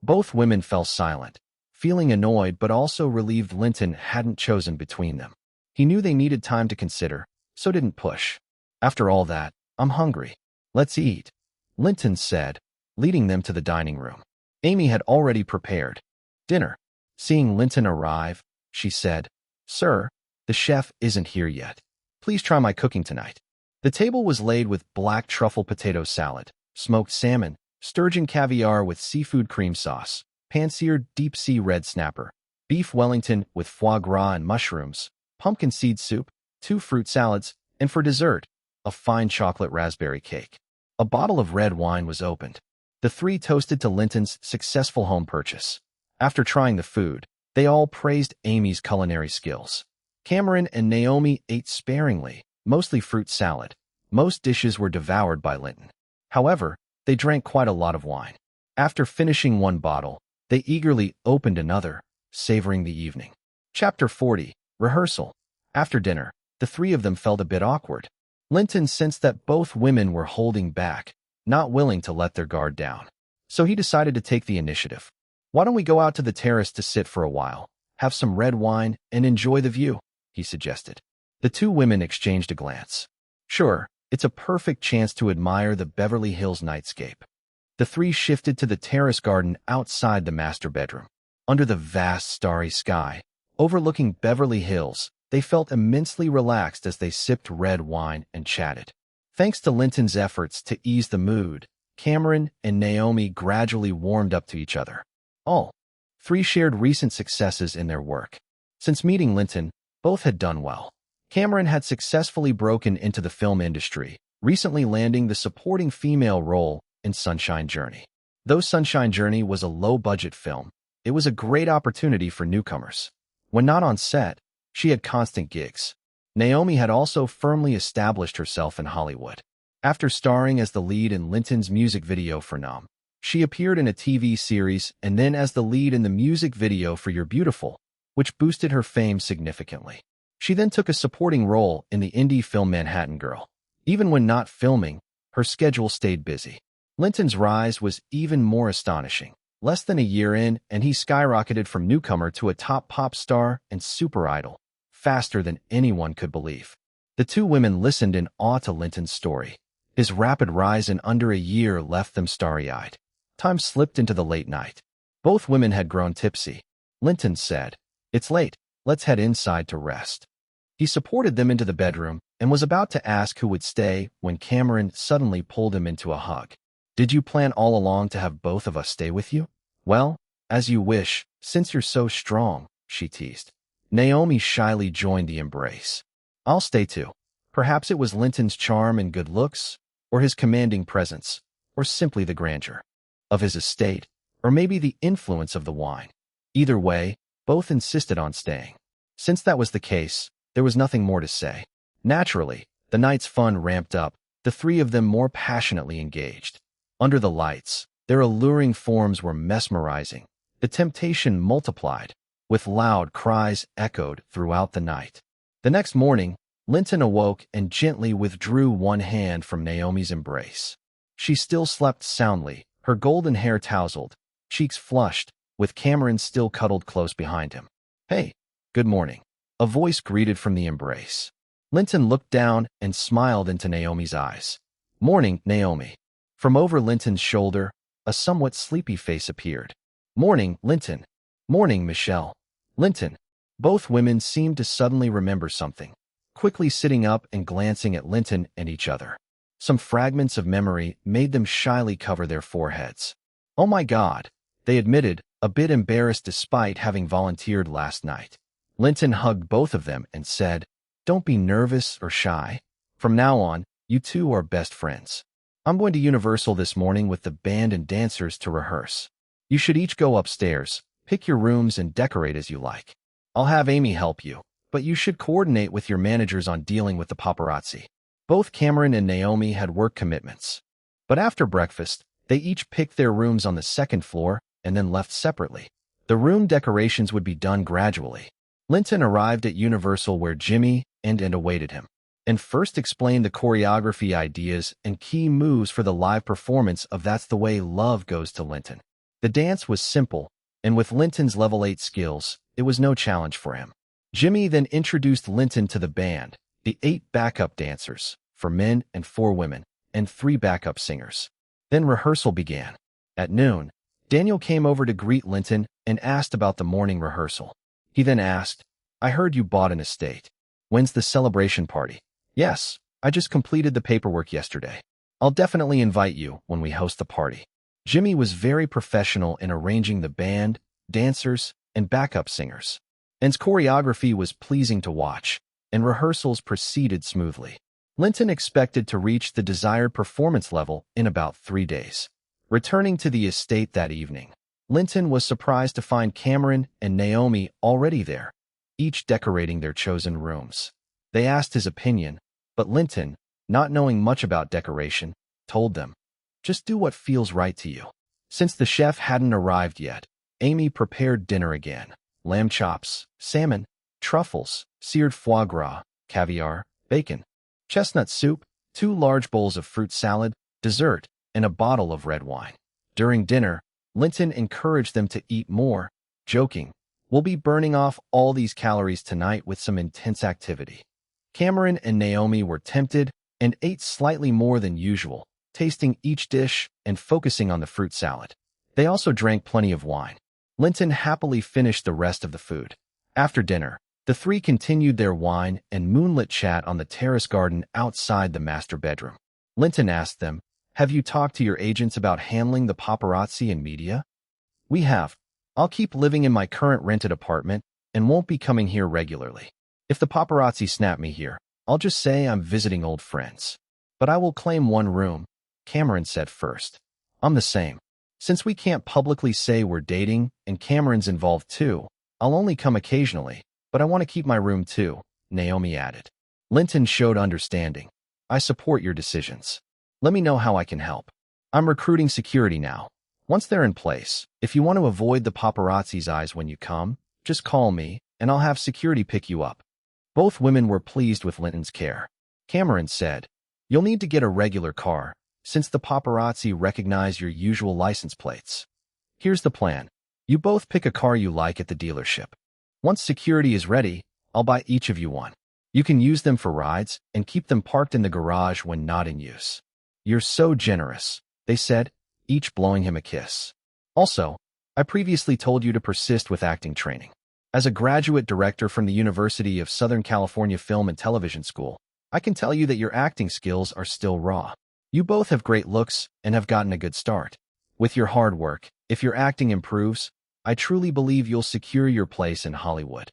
[SPEAKER 1] Both women fell silent, feeling annoyed but also relieved Linton hadn't chosen between them. He knew they needed time to consider, so didn't push. "After all that, I'm hungry. Let's eat," Linton said, leading them to the dining room. Amy had already prepared dinner. Seeing Linton arrive, she said, "Sir, the chef isn't here yet. Please try my cooking tonight." The table was laid with black truffle potato salad, smoked salmon, sturgeon caviar with seafood cream sauce, pan-seared deep-sea red snapper, beef Wellington with foie gras and mushrooms, pumpkin seed soup, 2 fruit salads, and for dessert, a fine chocolate raspberry cake. A bottle of red wine was opened. The three toasted to Linton's successful home purchase. After trying the food, they all praised Amy's culinary skills. Cameron and Naomi ate sparingly, mostly fruit salad. Most dishes were devoured by Linton. However, they drank quite a lot of wine. After finishing one bottle, they eagerly opened another, savoring the evening. Chapter 40, Rehearsal. After dinner, the three of them felt a bit awkward. Linton sensed that both women were holding back, not willing to let their guard down. So he decided to take the initiative. "Why don't we go out to the terrace to sit for a while, have some red wine, and enjoy the view?" he suggested. The two women exchanged a glance. Sure, it's a perfect chance to admire the Beverly Hills nightscape. The three shifted to the terrace garden outside the master bedroom. Under the vast starry sky, overlooking Beverly Hills, they felt immensely relaxed as they sipped red wine and chatted. Thanks to Linton's efforts to ease the mood, Cameron and Naomi gradually warmed up to each other. All three shared recent successes in their work. Since meeting Linton, both had done well. Cameron had successfully broken into the film industry, recently landing the supporting female role in Sunshine Journey. Though Sunshine Journey was a low-budget film, it was a great opportunity for newcomers. When not on set, she had constant gigs. Naomi had also firmly established herself in Hollywood. After starring as the lead in Linton's music video for Numb, she appeared in a TV series and then as the lead in the music video for You're Beautiful, which boosted her fame significantly. She then took a supporting role in the indie film Manhattan Girl. Even when not filming, her schedule stayed busy. Linton's rise was even more astonishing. Less than a year in, and he skyrocketed from newcomer to a top pop star and super idol, faster than anyone could believe. The two women listened in awe to Linton's story. His rapid rise in under a year left them starry-eyed. Time slipped into the late night. Both women had grown tipsy. Linton said, "It's late, let's head inside to rest." He supported them into the bedroom and was about to ask who would stay when Cameron suddenly pulled him into a hug. "Did you plan all along to have both of us stay with you?" "Well, as you wish, since you're so strong," she teased. Naomi shyly joined the embrace. "I'll stay too." Perhaps it was Linton's charm and good looks, or his commanding presence, or simply the grandeur of his estate, or maybe the influence of the wine. Either way, both insisted on staying. Since that was the case, there was nothing more to say. Naturally, the night's fun ramped up, the three of them more passionately engaged. Under the lights, their alluring forms were mesmerizing. The temptation multiplied, with loud cries echoed throughout the night. The next morning, Linton awoke and gently withdrew one hand from Naomi's embrace. She still slept soundly, her golden hair tousled, cheeks flushed, with Cameron still cuddled close behind him. "Hey, good morning," a voice greeted from the embrace. Linton looked down and smiled into Naomi's eyes. "Morning, Naomi." From over Linton's shoulder, a somewhat sleepy face appeared. "Morning, Linton." "Morning, Michelle." Linton. Both women seemed to suddenly remember something, quickly sitting up and glancing at Linton and each other. Some fragments of memory made them shyly cover their foreheads. "Oh my God," they admitted, a bit embarrassed despite having volunteered last night. Linton hugged both of them and said, "Don't be nervous or shy. From now on, you two are best friends. I'm going to Universal this morning with the band and dancers to rehearse. You should each go upstairs, pick your rooms and decorate as you like. I'll have Amy help you, but you should coordinate with your managers on dealing with the paparazzi." Both Cameron and Naomi had work commitments. But after breakfast, they each picked their rooms on the second floor and then left separately. The room decorations would be done gradually. Linton arrived at Universal where Jimmy and awaited him, and first explained the choreography ideas and key moves for the live performance of That's the Way Love Goes to Linton. The dance was simple, and with Linton's level 8 skills, it was no challenge for him. Jimmy then introduced Linton to the band, the 8 backup dancers, for men and 4 women, and 3 backup singers. Then rehearsal began. At noon, Daniel came over to greet Linton and asked about the morning rehearsal. He then asked, "I heard you bought an estate. When's the celebration party?" "Yes, I just completed the paperwork yesterday. I'll definitely invite you when we host the party." Jimmy was very professional in arranging the band, dancers, and backup singers. And choreography was pleasing to watch, and rehearsals proceeded smoothly. Linton expected to reach the desired performance level in about 3 days. Returning to the estate that evening, Linton was surprised to find Cameron and Naomi already there, each decorating their chosen rooms. They asked his opinion, but Linton, not knowing much about decoration, told them, "Just do what feels right to you." Since the chef hadn't arrived yet, Amy prepared dinner again: lamb chops, salmon, truffles, seared foie gras, caviar, bacon, chestnut soup, 2 large bowls of fruit salad, dessert, and a bottle of red wine. During dinner, Linton encouraged them to eat more, joking, "We'll be burning off all these calories tonight with some intense activity." Cameron and Naomi were tempted and ate slightly more than usual, tasting each dish and focusing on the fruit salad. They also drank plenty of wine. Linton happily finished the rest of the food. After dinner, the 3 continued their wine and moonlit chat on the terrace garden outside the master bedroom. Linton asked them, "Have you talked to your agents about handling the paparazzi and media?" "We have. I'll keep living in my current rented apartment and won't be coming here regularly. If the paparazzi snap me here, I'll just say I'm visiting old friends. But I will claim 1 room," Cameron said first. "I'm the same. Since we can't publicly say we're dating and Cameron's involved too, I'll only come occasionally, but I want to keep my room too," Naomi added. Linton showed understanding. "I support your decisions. Let me know how I can help. I'm recruiting security now. Once they're in place, if you want to avoid the paparazzi's eyes when you come, just call me and I'll have security pick you up." Both women were pleased with Linton's care. Cameron said, "You'll need to get a regular car, since the paparazzi recognize your usual license plates. Here's the plan. You both pick a car you like at the dealership. Once security is ready, I'll buy each of you one. You can use them for rides and keep them parked in the garage when not in use." "You're so generous," they said, each blowing him a kiss. "Also, I previously told you to persist with acting training. As a graduate director from the University of Southern California Film and Television School, I can tell you that your acting skills are still raw. You both have great looks and have gotten a good start. With your hard work, if your acting improves, I truly believe you'll secure your place in Hollywood."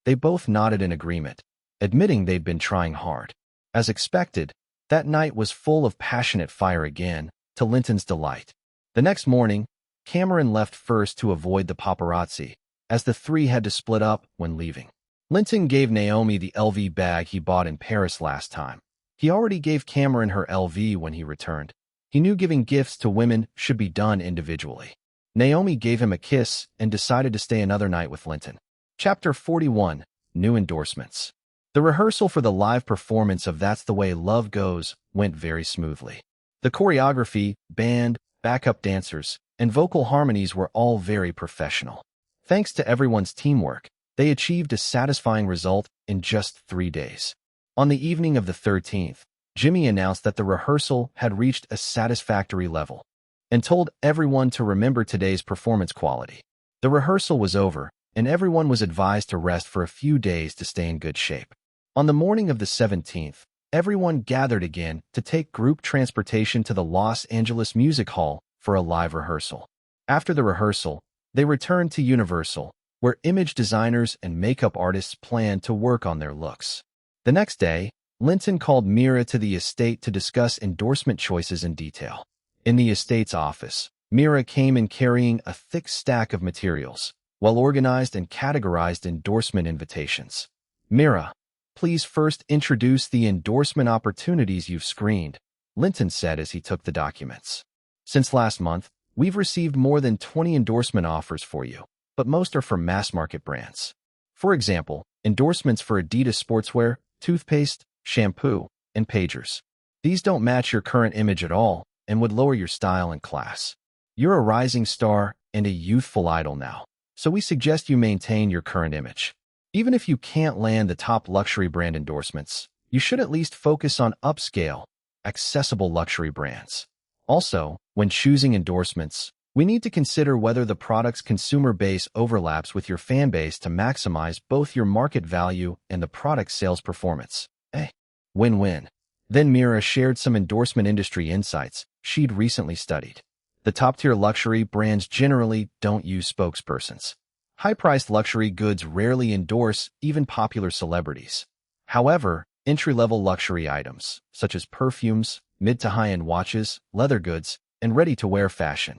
[SPEAKER 1] They both nodded in agreement, admitting they'd been trying hard. As expected, that night was full of passionate fire again, to Linton's delight. The next morning, Cameron left first to avoid the paparazzi, as the 3 had to split up when leaving. Linton gave Naomi the LV bag he bought in Paris last time. He already gave Cameron her LV when he returned. He knew giving gifts to women should be done individually. Naomi gave him a kiss and decided to stay another night with Linton. Chapter 41. New Endorsements. The rehearsal for the live performance of That's the Way Love Goes went very smoothly. The choreography, band, backup dancers, and vocal harmonies were all very professional. Thanks to everyone's teamwork, they achieved a satisfying result in just 3 days. On the evening of the 13th, Jimmy announced that the rehearsal had reached a satisfactory level and told everyone to remember today's performance quality. The rehearsal was over, and everyone was advised to rest for a few days to stay in good shape. On the morning of the 17th, everyone gathered again to take group transportation to the Los Angeles Music Hall for a live rehearsal. After the rehearsal, they returned to Universal, where image designers and makeup artists planned to work on their looks. The next day, Linton called Mira to the estate to discuss endorsement choices in detail. In the estate's office, Mira came in carrying a thick stack of materials, well-organized and categorized endorsement invitations. "Mira, please first introduce the endorsement opportunities you've screened," Linton said as he took the documents. "Since last month, we've received more than 20 endorsement offers for you, but most are for mass-market brands. For example, endorsements for Adidas sportswear, toothpaste, shampoo, and pagers. These don't match your current image at all and would lower your style and class. You're a rising star and a youthful idol now, so we suggest you maintain your current image. Even if you can't land the top luxury brand endorsements, you should at least focus on upscale, accessible luxury brands. Also, when choosing endorsements, we need to consider whether the product's consumer base overlaps with your fan base to maximize both your market value and the product's sales performance. Win-win. Then Mira shared some endorsement industry insights she'd recently studied. The top-tier luxury brands generally don't use spokespersons. High-priced luxury goods rarely endorse even popular celebrities. However, entry-level luxury items, such as perfumes, mid to high-end watches, leather goods, and ready-to-wear fashion,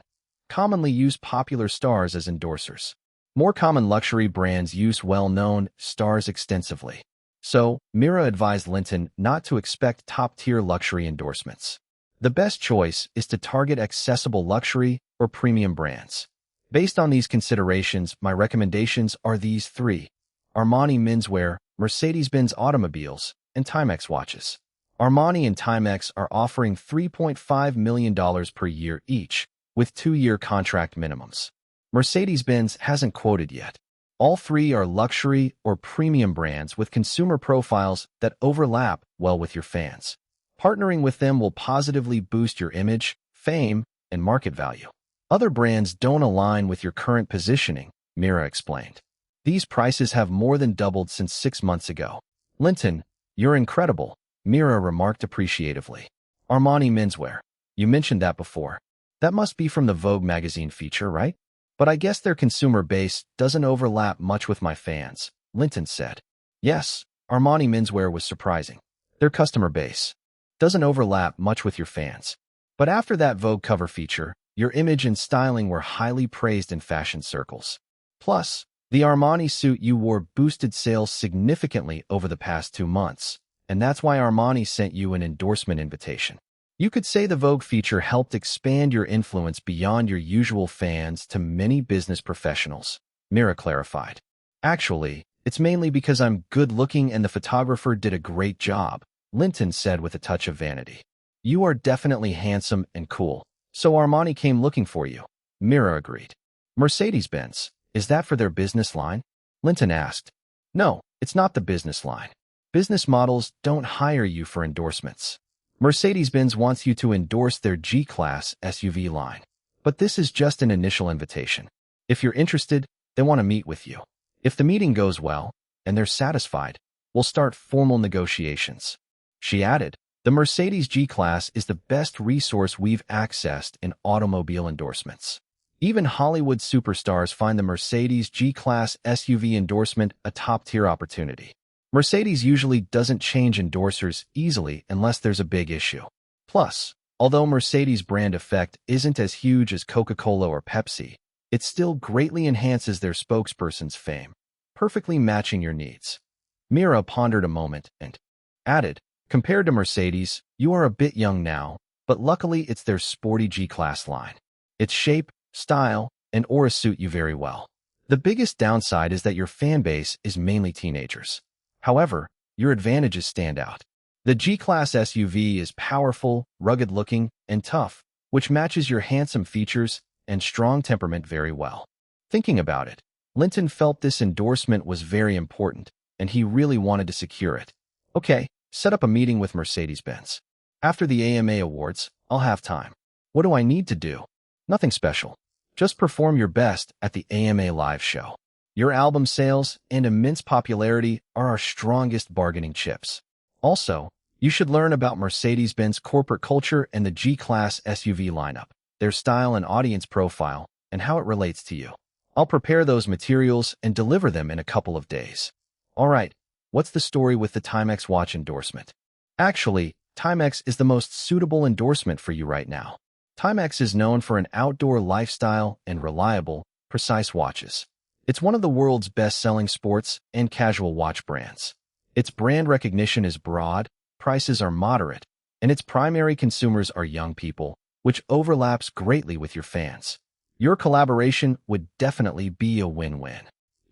[SPEAKER 1] commonly use popular stars as endorsers. More common luxury brands use well-known stars extensively. So, Mira advised Linton not to expect top-tier luxury endorsements. The best choice is to target accessible luxury or premium brands. Based on these considerations, my recommendations are these three: Armani menswear, Mercedes-Benz automobiles, and Timex watches. Armani and Timex are offering $3.5 million per year each, with 2-year contract minimums. Mercedes-Benz hasn't quoted yet. All three are luxury or premium brands with consumer profiles that overlap well with your fans. Partnering with them will positively boost your image, fame, and market value. Other brands don't align with your current positioning, Mira explained. These prices have more than doubled since 6 months ago. Linton, you're incredible, Mira remarked appreciatively. Armani menswear. You mentioned that before. That must be from the Vogue magazine feature, right? But I guess their consumer base doesn't overlap much with my fans, Linton said. Yes, Armani menswear was surprising. Their customer base doesn't overlap much with your fans. But after that Vogue cover feature, your image and styling were highly praised in fashion circles. Plus, the Armani suit you wore boosted sales significantly over the past 2 months, and that's why Armani sent you an endorsement invitation. You could say the Vogue feature helped expand your influence beyond your usual fans to many business professionals, Mira clarified. Actually, it's mainly because I'm good-looking and the photographer did a great job, Linton said with a touch of vanity. You are definitely handsome and cool, so Armani came looking for you, Mira agreed. Mercedes-Benz, is that for their business line? Linton asked. No, it's not the business line. Business models don't hire you for endorsements. Mercedes-Benz wants you to endorse their G-Class SUV line. But this is just an initial invitation. If you're interested, they want to meet with you. If the meeting goes well, and they're satisfied, we'll start formal negotiations. She added, the Mercedes G-Class is the best resource we've accessed in automobile endorsements. Even Hollywood superstars find the Mercedes G-Class SUV endorsement a top-tier opportunity. Mercedes usually doesn't change endorsers easily unless there's a big issue. Plus, although Mercedes' brand effect isn't as huge as Coca-Cola or Pepsi, it still greatly enhances their spokesperson's fame, perfectly matching your needs. Mira pondered a moment and added, compared to Mercedes, you are a bit young now, but luckily it's their sporty G-Class line. Its shape, style, and aura suit you very well. The biggest downside is that your fan base is mainly teenagers. However, your advantages stand out. The G-Class SUV is powerful, rugged-looking, and tough, which matches your handsome features and strong temperament very well. Thinking about it, Linton felt this endorsement was very important, and he really wanted to secure it. Okay, set up a meeting with Mercedes-Benz. After the AMA Awards, I'll have time. What do I need to do? Nothing special. Just perform your best at the AMA live show. Your album sales and immense popularity are our strongest bargaining chips. Also, you should learn about Mercedes-Benz corporate culture and the G-Class SUV lineup, their style and audience profile, and how it relates to you. I'll prepare those materials and deliver them in a couple of days. All right, what's the story with the Timex watch endorsement? Actually, Timex is the most suitable endorsement for you right now. Timex is known for an outdoor lifestyle and reliable, precise watches. It's one of the world's best-selling sports and casual watch brands. Its brand recognition is broad, prices are moderate, and its primary consumers are young people, which overlaps greatly with your fans. Your collaboration would definitely be a win-win.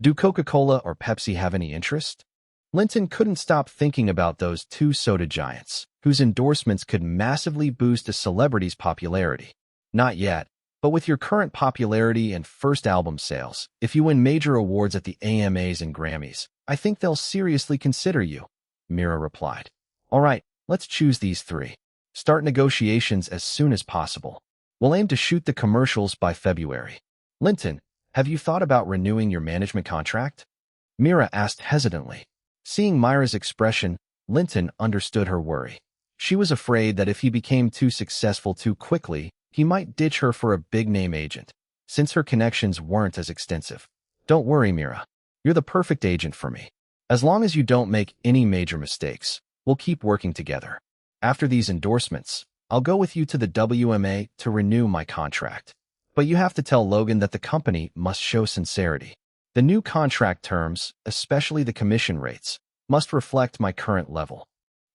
[SPEAKER 1] Do Coca-Cola or Pepsi have any interest? Linton couldn't stop thinking about those two soda giants, whose endorsements could massively boost a celebrity's popularity. Not yet, but with your current popularity and first album sales, if you win major awards at the AMAs and Grammys, I think they'll seriously consider you, Mira replied. All right, let's choose these three. Start negotiations as soon as possible. We'll aim to shoot the commercials by February. Linton, have you thought about renewing your management contract? Mira asked hesitantly. Seeing Myra's expression, Linton understood her worry. She was afraid that if he became too successful too quickly, he might ditch her for a big-name agent, since her connections weren't as extensive. Don't worry, Mira. You're the perfect agent for me. As long as you don't make any major mistakes, we'll keep working together. After these endorsements, I'll go with you to the WMA to renew my contract. But you have to tell Logan that the company must show sincerity. The new contract terms, especially the commission rates, must reflect my current level.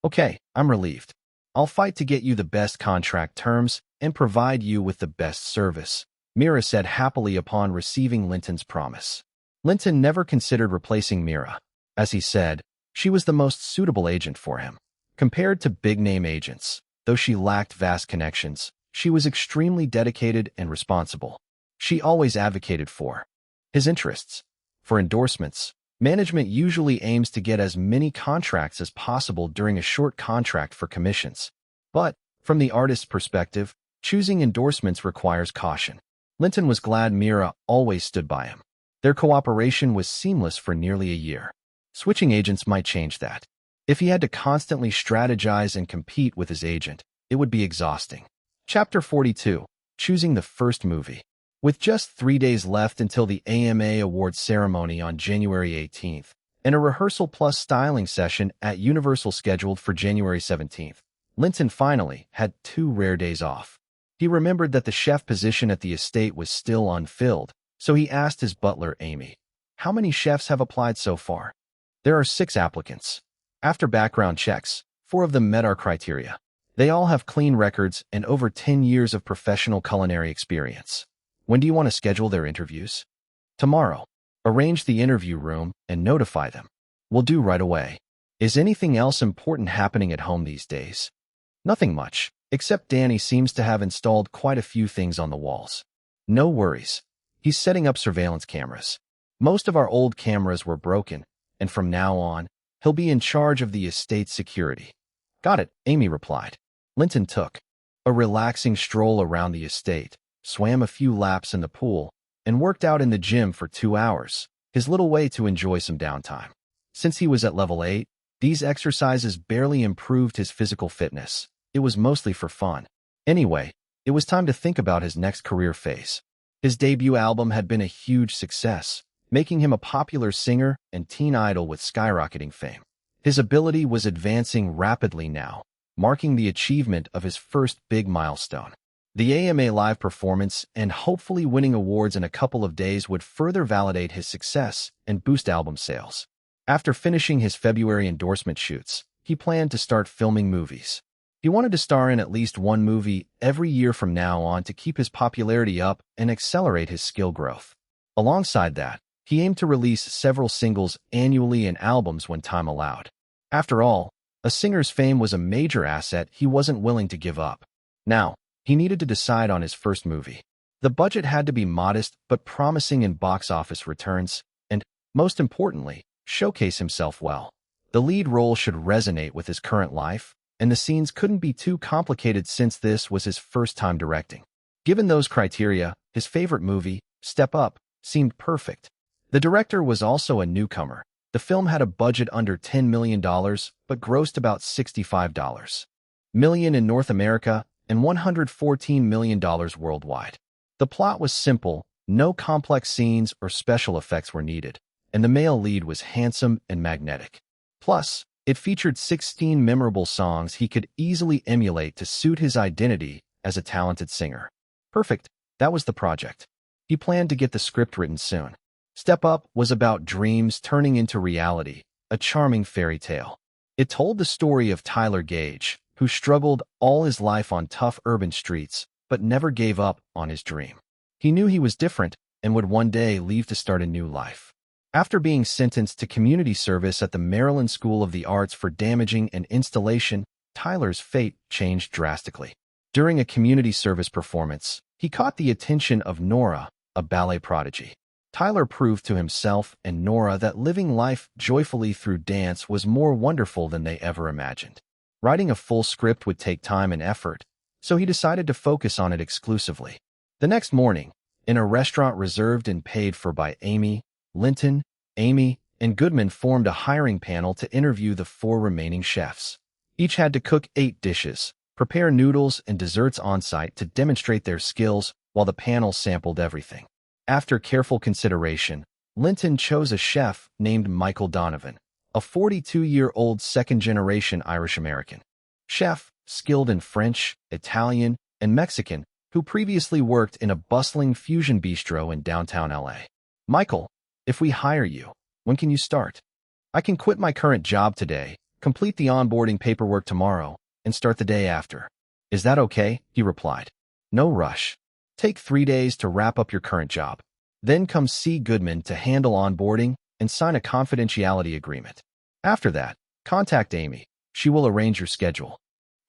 [SPEAKER 1] Okay, I'm relieved. I'll fight to get you the best contract terms and provide you with the best service, Mira said happily upon receiving Linton's promise. Linton never considered replacing Mira. As he said, she was the most suitable agent for him. Compared to big-name agents, though she lacked vast connections, she was extremely dedicated and responsible. She always advocated for his interests. For endorsements, management usually aims to get as many contracts as possible during a short contract for commissions. But, from the artist's perspective, choosing endorsements requires caution. Linton was glad Mira always stood by him. Their cooperation was seamless for nearly a year. Switching agents might change that. If he had to constantly strategize and compete with his agent, it would be exhausting. Chapter 42. Choosing the first movie. With just 3 days left until the AMA Awards ceremony on January 18th, and a rehearsal plus styling session at Universal scheduled for January 17th, Linton finally had 2 rare days off. He remembered that the chef position at the estate was still unfilled, so he asked his butler, Amy, "How many chefs have applied so far?" "There are 6 applicants. After background checks, 4 of them met our criteria. They all have clean records and over 10 years of professional culinary experience. When do you want to schedule their interviews?" "Tomorrow. Arrange the interview room and notify them." "Will do right away." "Is anything else important happening at home these days?" "Nothing much, except Danny seems to have installed quite a few things on the walls." "No worries. He's setting up surveillance cameras. Most of our old cameras were broken, and from now on, he'll be in charge of the estate's security." "Got it," Amy replied. Linton took a relaxing stroll around the estate, swam a few laps in the pool, and worked out in the gym for 2 hours, his little way to enjoy some downtime. Since he was at level 8, these exercises barely improved his physical fitness. It was mostly for fun. Anyway, it was time to think about his next career phase. His debut album had been a huge success, making him a popular singer and teen idol with skyrocketing fame. His ability was advancing rapidly now, marking the achievement of his first big milestone. The AMA live performance and hopefully winning awards in a couple of days would further validate his success and boost album sales. After finishing his February endorsement shoots, he planned to start filming movies. He wanted to star in at least 1 movie every year from now on to keep his popularity up and accelerate his skill growth. Alongside that, he aimed to release several singles annually and albums when time allowed. After all, a singer's fame was a major asset he wasn't willing to give up. Now, he needed to decide on his first movie. The budget had to be modest but promising in box office returns, and, most importantly, showcase himself well. The lead role should resonate with his current life, and the scenes couldn't be too complicated since this was his first time directing. Given those criteria, his favorite movie, Step Up, seemed perfect. The director was also a newcomer. The film had a budget under $10 million, but grossed about $65 million in North America and $114 million worldwide. The plot was simple, no complex scenes or special effects were needed, and the male lead was handsome and magnetic. Plus, it featured 16 memorable songs he could easily emulate to suit his identity as a talented singer. Perfect, that was the project. He planned to get the script written soon. Step Up was about dreams turning into reality, a charming fairy tale. It told the story of Tyler Gage, who struggled all his life on tough urban streets, but never gave up on his dream. He knew he was different and would one day leave to start a new life. After being sentenced to community service at the Maryland School of the Arts for damaging an installation, Tyler's fate changed drastically. During a community service performance, he caught the attention of Nora, a ballet prodigy. Tyler proved to himself and Nora that living life joyfully through dance was more wonderful than they ever imagined. Writing a full script would take time and effort, so he decided to focus on it exclusively. The next morning, in a restaurant reserved and paid for by Amy, Linton, Amy, and Goodman formed a hiring panel to interview the 4 remaining chefs. Each had to cook 8 dishes, prepare noodles and desserts on-site to demonstrate their skills while the panel sampled everything. After careful consideration, Linton chose a chef named Michael Donovan, a 42-year-old second-generation Irish-American chef, skilled in French, Italian, and Mexican, who previously worked in a bustling fusion bistro in downtown LA. Michael, if we hire you, when can you start? I can quit my current job today, complete the onboarding paperwork tomorrow, and start the day after. Is that okay? He replied. No rush. Take 3 days to wrap up your current job. Then come see Goodman to handle onboarding and sign a confidentiality agreement. After that, contact Amy. She will arrange your schedule.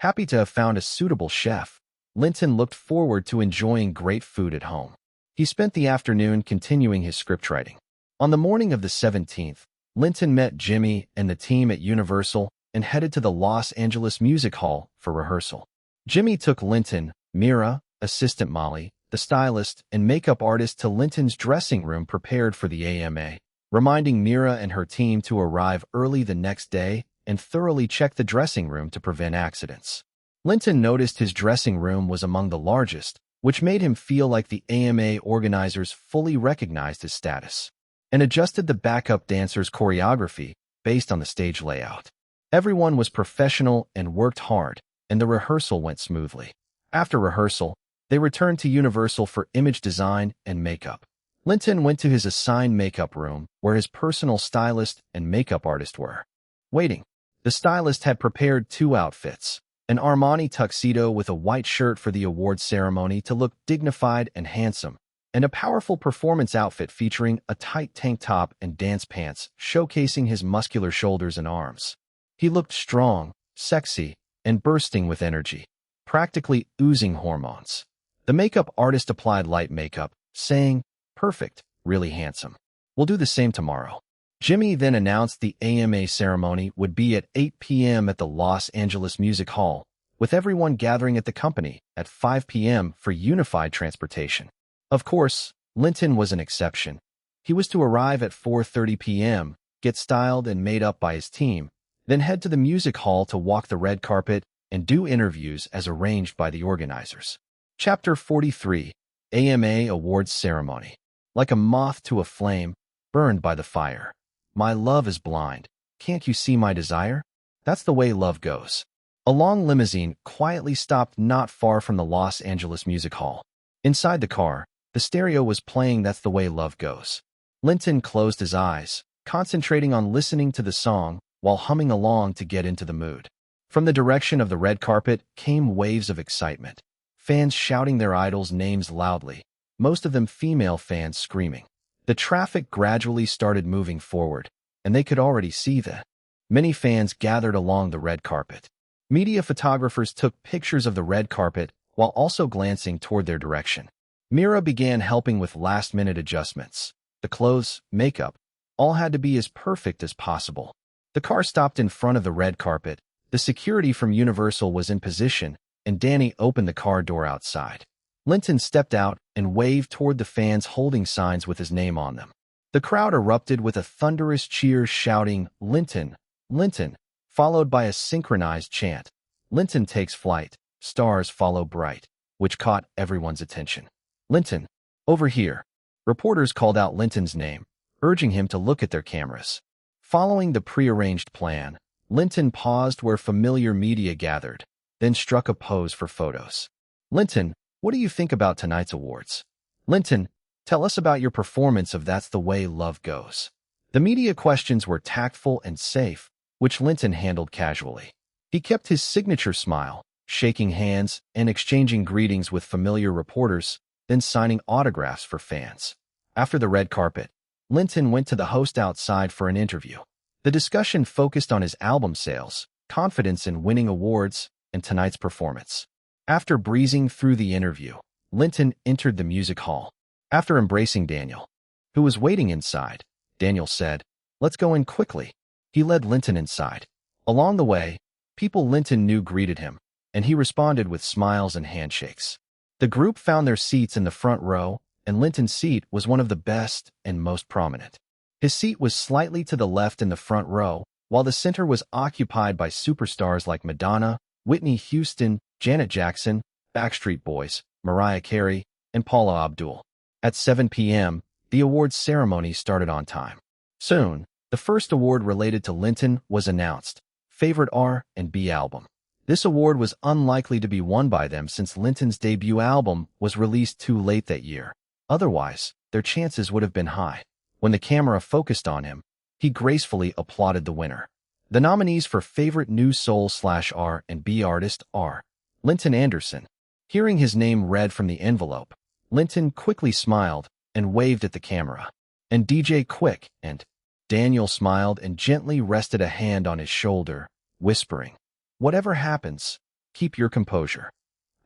[SPEAKER 1] Happy to have found a suitable chef, Linton looked forward to enjoying great food at home. He spent the afternoon continuing his scriptwriting. On the morning of the 17th, Linton met Jimmy and the team at Universal and headed to the Los Angeles Music Hall for rehearsal. Jimmy took Linton, Mira, assistant Molly, the stylist, and makeup artist to Linton's dressing room prepared for the AMA, reminding Mira and her team to arrive early the next day and thoroughly check the dressing room to prevent accidents. Linton noticed his dressing room was among the largest, which made him feel like the AMA organizers fully recognized his status, and adjusted the backup dancers' choreography based on the stage layout. Everyone was professional and worked hard, and the rehearsal went smoothly. After rehearsal, they returned to Universal for image design and makeup. Linton went to his assigned makeup room, where his personal stylist and makeup artist were waiting. The stylist had prepared 2 outfits, an Armani tuxedo with a white shirt for the award ceremony to look dignified and handsome, and a powerful performance outfit featuring a tight tank top and dance pants showcasing his muscular shoulders and arms. He looked strong, sexy, and bursting with energy, practically oozing hormones. The makeup artist applied light makeup, saying, "Perfect, really handsome. We'll do the same tomorrow." Jimmy then announced the AMA ceremony would be at 8 p.m. at the Los Angeles Music Hall, with everyone gathering at the company at 5 p.m. for unified transportation. Of course, Linton was an exception. He was to arrive at 4:30 p.m., get styled and made up by his team, then head to the music hall to walk the red carpet and do interviews as arranged by the organizers. Chapter 43, AMA Awards Ceremony. Like a moth to a flame, burned by the fire. My love is blind. Can't you see my desire? That's the way love goes. A long limousine quietly stopped not far from the Los Angeles Music Hall. Inside the car, the stereo was playing That's the Way Love Goes. Linton closed his eyes, concentrating on listening to the song while humming along to get into the mood. From the direction of the red carpet came waves of excitement. Fans shouting their idols' names loudly, most of them female fans screaming. The traffic gradually started moving forward, and they could already see that. Many fans gathered along the red carpet. Media photographers took pictures of the red carpet while also glancing toward their direction. Mira began helping with last-minute adjustments. The clothes, makeup, all had to be as perfect as possible. The car stopped in front of the red carpet. The security from Universal was in position, and Danny opened the car door outside. Linton stepped out and waved toward the fans holding signs with his name on them. The crowd erupted with a thunderous cheer shouting, "Linton, Linton," followed by a synchronized chant, "Linton takes flight, stars follow bright," which caught everyone's attention. "Linton, over here." Reporters called out Linton's name, urging him to look at their cameras. Following the prearranged plan, Linton paused where familiar media gathered, then struck a pose for photos. "Linton, what do you think about tonight's awards?" "Linton, tell us about your performance of That's the Way Love Goes." The media questions were tactful and safe, which Linton handled casually. He kept his signature smile, shaking hands and exchanging greetings with familiar reporters, then signing autographs for fans. After the red carpet, Linton went to the host outside for an interview. The discussion focused on his album sales, confidence in winning awards, and tonight's performance. After breezing through the interview, Linton entered the music hall. After embracing Daniel, who was waiting inside, Daniel said, "Let's go in quickly." He led Linton inside. Along the way, people Linton knew greeted him, and he responded with smiles and handshakes. The group found their seats in the front row, and Linton's seat was one of the best and most prominent. His seat was slightly to the left in the front row, while the center was occupied by superstars like Madonna, Whitney Houston, Janet Jackson, Backstreet Boys, Mariah Carey, and Paula Abdul. At 7 p.m., the awards ceremony started on time. Soon, the first award related to Linton was announced, Favorite R&B Album. This award was unlikely to be won by them since Linton's debut album was released too late that year. Otherwise, their chances would have been high. When the camera focused on him, he gracefully applauded the winner. The nominees for Favorite New Soul/R&B Artist are Linton Anderson. Hearing his name read from the envelope, Linton quickly smiled and waved at the camera. And DJ Quick, and Daniel smiled and gently rested a hand on his shoulder, whispering, "Whatever happens, keep your composure."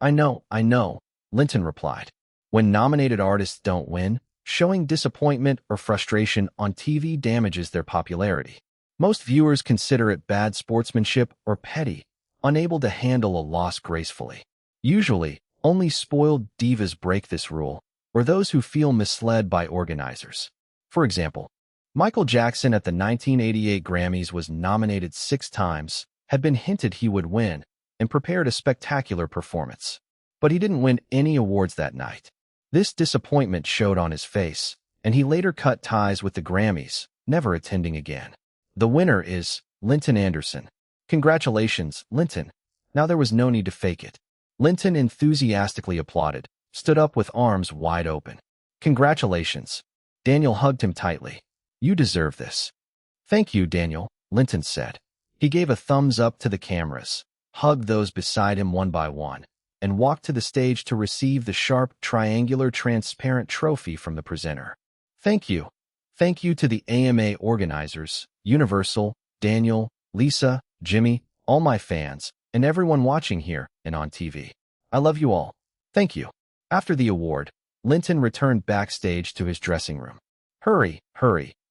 [SPEAKER 1] I know, Linton replied. When nominated artists don't win, showing disappointment or frustration on TV damages their popularity. Most viewers consider it bad sportsmanship or petty, unable to handle a loss gracefully. Usually, only spoiled divas break this rule, or those who feel misled by organizers. For example, Michael Jackson at the 1988 Grammys was nominated 6 times, had been hinted he would win, and prepared a spectacular performance. But he didn't win any awards that night. This disappointment showed on his face, and he later cut ties with the Grammys, never attending again. The winner is Linton Anderson. Congratulations, Linton. Now there was no need to fake it. Linton enthusiastically applauded, stood up with arms wide open. Congratulations. Daniel hugged him tightly. You deserve this. Thank you, Daniel, Linton said. He gave a thumbs up to the cameras, hugged those beside him one by one, and walked to the stage to receive the sharp, triangular, transparent trophy from the presenter. Thank you. Thank you to the AMA organizers, Universal, Daniel, Lisa, Jimmy, all my fans, and everyone watching here and on TV. I love you all. Thank you. After the award, Linton returned backstage to his dressing room. Hurry.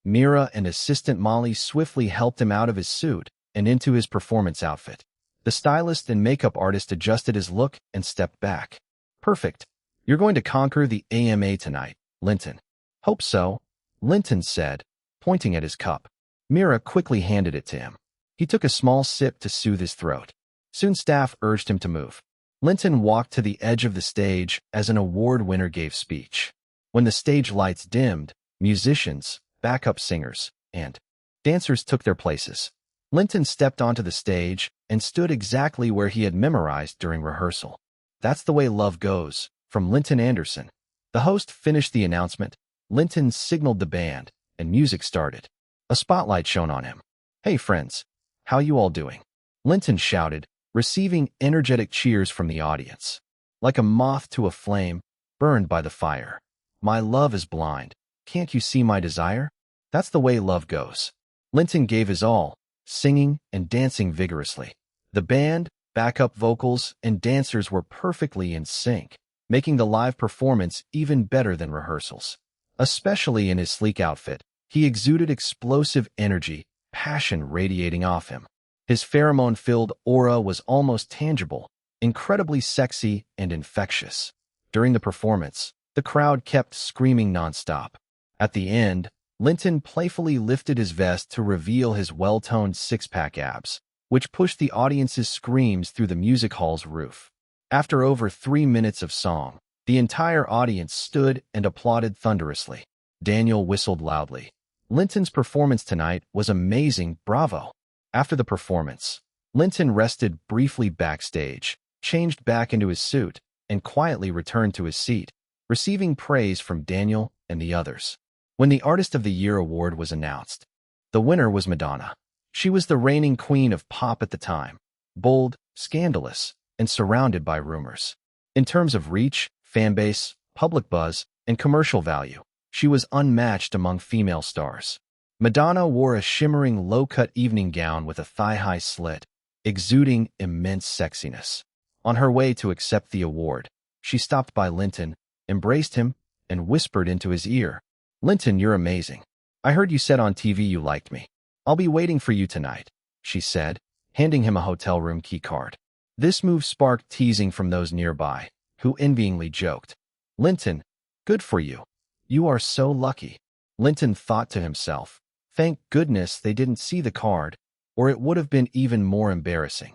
[SPEAKER 1] Mira and assistant Molly swiftly helped him out of his suit and into his performance outfit. The stylist and makeup artist adjusted his look and stepped back. Perfect. You're going to conquer the AMA tonight, Linton. Hope so, Linton said, pointing at his cup. Mira quickly handed it to him. He took a small sip to soothe his throat. Soon staff urged him to move. Linton walked to the edge of the stage as an award winner gave speech. When the stage lights dimmed, musicians, backup singers, and dancers took their places. Linton stepped onto the stage and stood exactly where he had memorized during rehearsal. That's the way love goes, from Linton Anderson. The host finished the announcement. Linton signaled the band, and music started. A spotlight shone on him. Hey friends, how you all doing? Linton shouted, receiving energetic cheers from the audience. Like a moth to a flame, burned by the fire. My love is blind. Can't you see my desire? That's the way love goes. Linton gave his all, singing and dancing vigorously. The band, backup vocals, and dancers were perfectly in sync, making the live performance even better than rehearsals. Especially in his sleek outfit, he exuded explosive energy, passion radiating off him. His pheromone-filled aura was almost tangible, incredibly sexy and infectious. During the performance, the crowd kept screaming nonstop. At the end, Linton playfully lifted his vest to reveal his well-toned six-pack abs, which pushed the audience's screams through the music hall's roof. After over 3 minutes of song, the entire audience stood and applauded thunderously. Daniel whistled loudly. Linton's performance tonight was amazing, bravo. After the performance, Linton rested briefly backstage, changed back into his suit, and quietly returned to his seat, receiving praise from Daniel and the others. When the Artist of the Year award was announced, the winner was Madonna. She was the reigning queen of pop at the time, bold, scandalous, and surrounded by rumors. In terms of reach, fanbase, public buzz, and commercial value, She was unmatched among female stars. Madonna wore a shimmering low-cut evening gown with a thigh-high slit, exuding immense sexiness. On her way to accept the award, she stopped by Linton, embraced him, and whispered into his ear, "Linton, you're amazing. I heard you said on TV you liked me. I'll be waiting for you tonight," she said, handing him a hotel room key card. This move sparked teasing from those nearby, who envyingly joked, "Linton, good for you. You are so lucky." Linton thought to himself, thank goodness they didn't see the card, or it would have been even more embarrassing.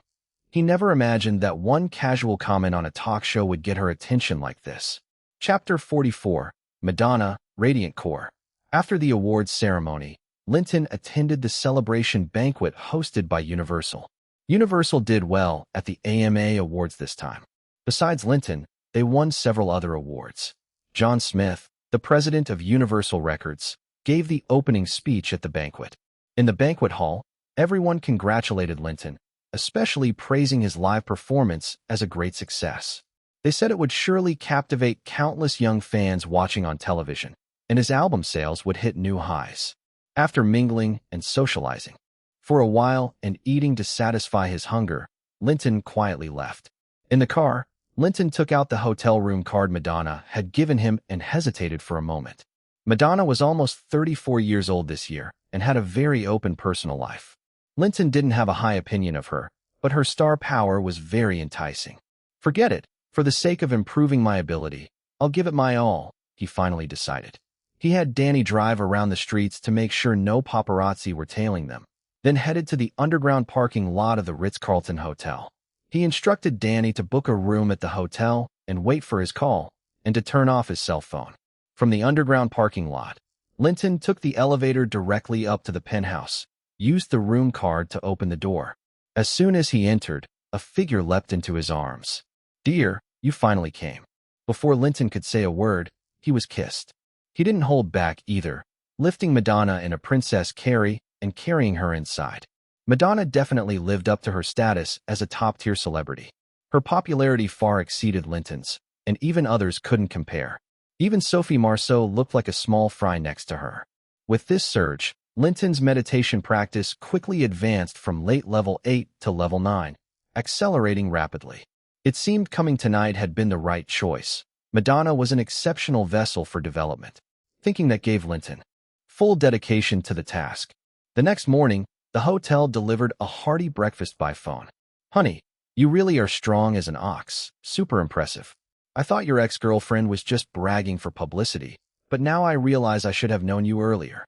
[SPEAKER 1] He never imagined that one casual comment on a talk show would get her attention like this. Chapter 44, Madonna, Radiant Core. After the awards ceremony, Linton attended the celebration banquet hosted by Universal. Universal did well at the AMA Awards this time. Besides Linton, they won several other awards. John Smith, the president of Universal Records, gave the opening speech at the banquet. In the banquet hall, everyone congratulated Linton, especially praising his live performance as a great success. They said it would surely captivate countless young fans watching on television, and his album sales would hit new highs. After mingling and socializing for a while and eating to satisfy his hunger, Linton quietly left. In the car, Linton took out the hotel room card Madonna had given him and hesitated for a moment. Madonna was almost 34 years old this year and had a very open personal life. Linton didn't have a high opinion of her, but her star power was very enticing. "Forget it. For the sake of improving my ability, I'll give it my all," he finally decided. He had Danny drive around the streets to make sure no paparazzi were tailing them, then headed to the underground parking lot of the Ritz-Carlton Hotel. He instructed Danny to book a room at the hotel and wait for his call, and to turn off his cell phone. From the underground parking lot, Linton took the elevator directly up to the penthouse, used the room card to open the door. As soon as he entered, a figure leapt into his arms. "Dear, you finally came." Before Linton could say a word, he was kissed. He didn't hold back either, lifting Madonna in a Princess Carrie and carrying her inside. Madonna definitely lived up to her status as a top-tier celebrity. Her popularity far exceeded Linton's, and even others couldn't compare. Even Sophie Marceau looked like a small fry next to her. With this surge, Linton's meditation practice quickly advanced from late level 8 to level 9, accelerating rapidly. It seemed coming tonight had been the right choice. Madonna was an exceptional vessel for development. Thinking that gave Linton full dedication to the task. The next morning, the hotel delivered a hearty breakfast by phone. "Honey, you really are strong as an ox. Super impressive. I thought your ex-girlfriend was just bragging for publicity, but now I realize I should have known you earlier.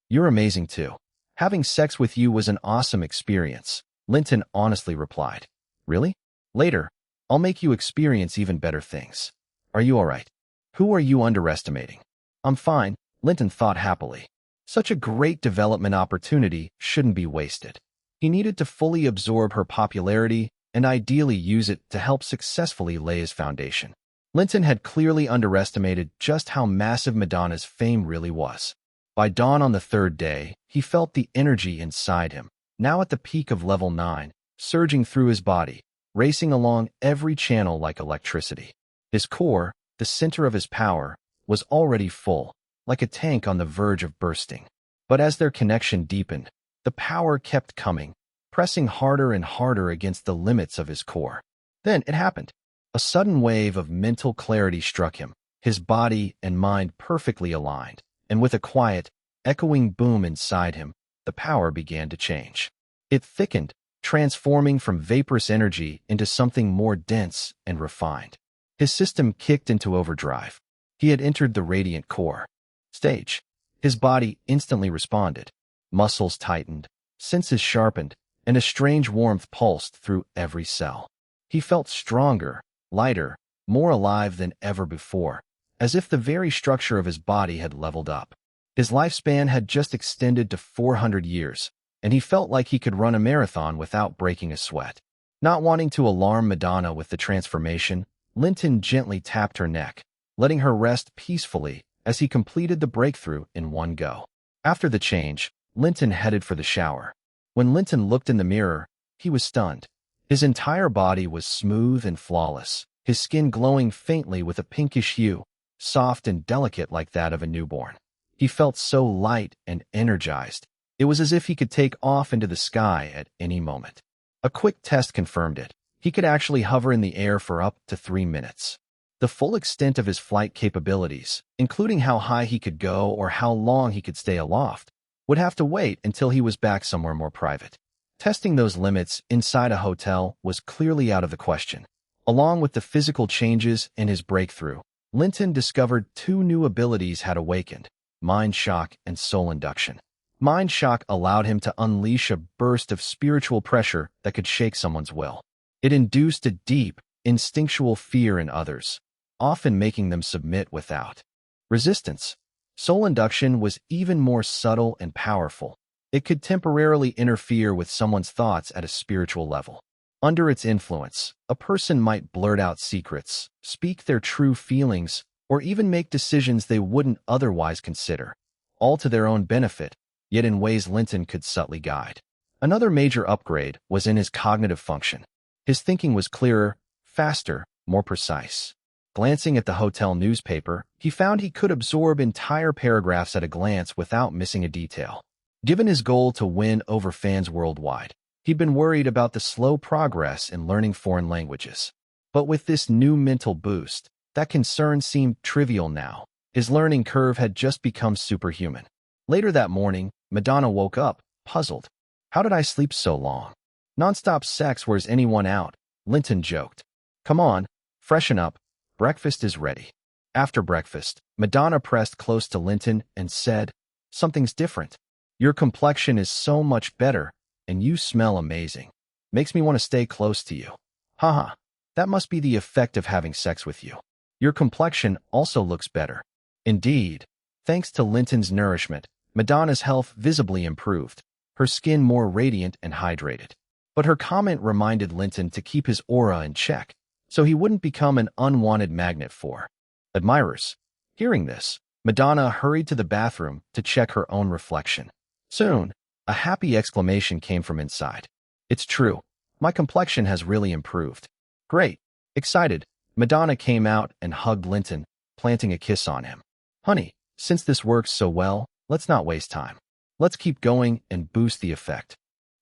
[SPEAKER 1] You're amazing too. Having sex with you was an awesome experience," Linton honestly replied. "Really? Later, I'll make you experience even better things. Are you all right? Who are you underestimating?" "I'm fine," Linton thought happily. Such a great development opportunity shouldn't be wasted. He needed to fully absorb her popularity and ideally use it to help successfully lay his foundation. Linton had clearly underestimated just how massive Madonna's fame really was. By dawn on the third day, he felt the energy inside him, now at the peak of level 9, surging through his body, racing along every channel like electricity. His core, the center of his power, was already full, like a tank on the verge of bursting. But as their connection deepened, the power kept coming, pressing harder and harder against the limits of his core. Then it happened. A sudden wave of mental clarity struck him, his body and mind perfectly aligned, and with a quiet, echoing boom inside him, the power began to change. It thickened, transforming from vaporous energy into something more dense and refined. His system kicked into overdrive. He had entered the radiant core stage. His body instantly responded. Muscles tightened, senses sharpened, and a strange warmth pulsed through every cell. He felt stronger, lighter, more alive than ever before, as if the very structure of his body had leveled up. His lifespan had just extended to 400 years, and he felt like he could run a marathon without breaking a sweat. Not wanting to alarm Madonna with the transformation, Linton gently tapped her neck, letting her rest peacefully as he completed the breakthrough in one go. After the change, Linton headed for the shower. When Linton looked in the mirror, he was stunned. His entire body was smooth and flawless, his skin glowing faintly with a pinkish hue, soft and delicate like that of a newborn. He felt so light and energized. It was as if he could take off into the sky at any moment. A quick test confirmed it. He could actually hover in the air for up to 3 minutes. The full extent of his flight capabilities, including how high he could go or how long he could stay aloft, would have to wait until he was back somewhere more private. Testing those limits inside a hotel was clearly out of the question. Along with the physical changes in his breakthrough, Linton discovered 2 new abilities had awakened: mind shock and soul induction. Mind shock allowed him to unleash a burst of spiritual pressure that could shake someone's will. It induced a deep, instinctual fear in others, often making them submit without resistance. Soul induction was even more subtle and powerful. It could temporarily interfere with someone's thoughts at a spiritual level. Under its influence, a person might blurt out secrets, speak their true feelings, or even make decisions they wouldn't otherwise consider, all to their own benefit, yet in ways Linton could subtly guide. Another major upgrade was in his cognitive function. His thinking was clearer, faster, more precise. Glancing at the hotel newspaper, he found he could absorb entire paragraphs at a glance without missing a detail. Given his goal to win over fans worldwide, he'd been worried about the slow progress in learning foreign languages. But with this new mental boost, that concern seemed trivial now. His learning curve had just become superhuman. Later that morning, Madonna woke up, puzzled. "How did I sleep so long? Non-stop sex wears anyone out," Linton joked. "Come on, freshen up. Breakfast is ready." After breakfast, Madonna pressed close to Linton and said, "Something's different. Your complexion is so much better, and you smell amazing. Makes me want to stay close to you." "Haha, that must be the effect of having sex with you. Your complexion also looks better." Indeed, thanks to Linton's nourishment, Madonna's health visibly improved, her skin more radiant and hydrated. But her comment reminded Linton to keep his aura in check, so he wouldn't become an unwanted magnet for admirers. Hearing this, Madonna hurried to the bathroom to check her own reflection. Soon, a happy exclamation came from inside. "It's true. My complexion has really improved." "Great." Excited, Madonna came out and hugged Linton, planting a kiss on him. "Honey, since this works so well, let's not waste time. Let's keep going and boost the effect."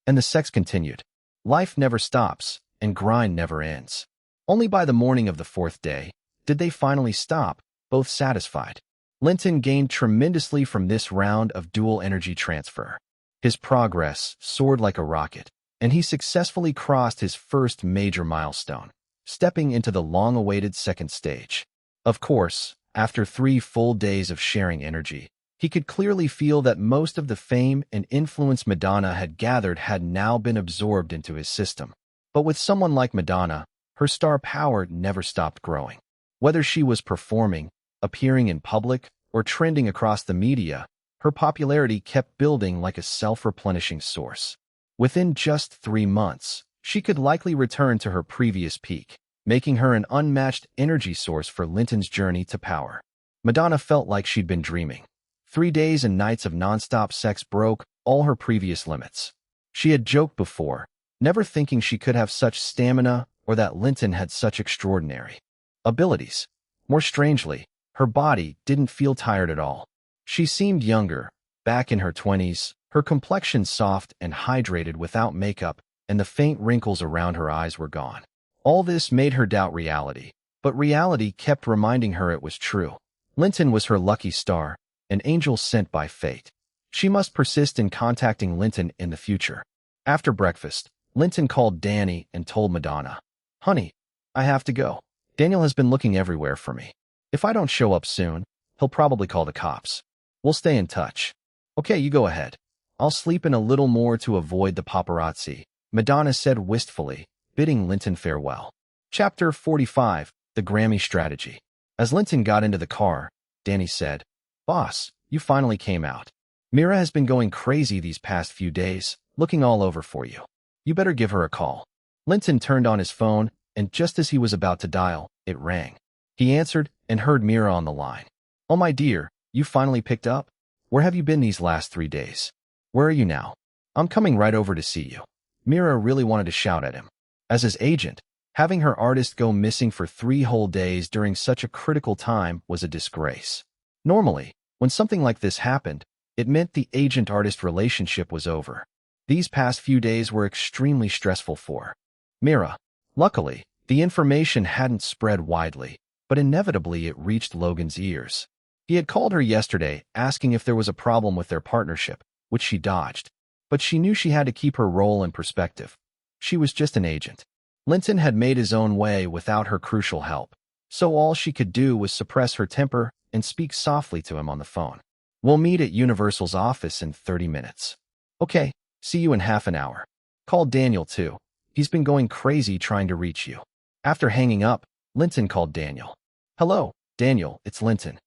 [SPEAKER 1] And the sex continued. Life never stops, and grind never ends. Only by the morning of the 4th day did they finally stop, both satisfied. Linton gained tremendously from this round of dual energy transfer. His progress soared like a rocket, and he successfully crossed his first major milestone, stepping into the long-awaited 2nd stage. Of course, after 3 full days of sharing energy, he could clearly feel that most of the fame and influence Madonna had gathered had now been absorbed into his system. But with someone like Madonna, her star power never stopped growing. Whether she was performing, appearing in public, or trending across the media, her popularity kept building like a self-replenishing source. Within just 3 months, she could likely return to her previous peak, making her an unmatched energy source for Linton's journey to power. Madonna felt like she'd been dreaming. 3 days and nights of non-stop sex broke all her previous limits. She had joked before, never thinking she could have such stamina or that Linton had such extraordinary abilities. More strangely, her body didn't feel tired at all. She seemed younger, back in her 20s, her complexion soft and hydrated without makeup, and the faint wrinkles around her eyes were gone. All this made her doubt reality, but reality kept reminding her it was true. Linton was her lucky star, an angel sent by fate. She must persist in contacting Linton in the future. After breakfast, Linton called Danny and told Madonna, "Honey, I have to go. Daniel has been looking everywhere for me. If I don't show up soon, he'll probably call the cops. We'll stay in touch." "Okay, you go ahead. I'll sleep in a little more to avoid the paparazzi," Madonna said wistfully, bidding Linton farewell. Chapter 45, The Grammy Strategy. As Linton got into the car, Danny said, "Boss, you finally came out. Mira has been going crazy these past few days, looking all over for you. You better give her a call." Linton turned on his phone, and just as he was about to dial, it rang. He answered and heard Mira on the line. "Oh, my dear, you finally picked up? Where have you been these last 3 days? Where are you now? I'm coming right over to see you." Mira really wanted to shout at him. As his agent, Having her artist go missing for 3 whole days during such a critical time was a disgrace. Normally, when something like this happened, it meant the agent-artist relationship was over. These past few days were extremely stressful for Mira. Luckily, the information hadn't spread widely, but inevitably it reached Logan's ears. He had called her yesterday asking if there was a problem with their partnership, which she dodged. But she knew she had to keep her role in perspective. She was just an agent. Linton had made his own way without her crucial help, so all she could do was suppress her temper and speak softly to him on the phone. "We'll meet at Universal's office in 30 minutes. Okay, see you in half an hour. Call Daniel too. He's been going crazy trying to reach you." After hanging up, Linton called Daniel. "Hello, Daniel, it's Linton."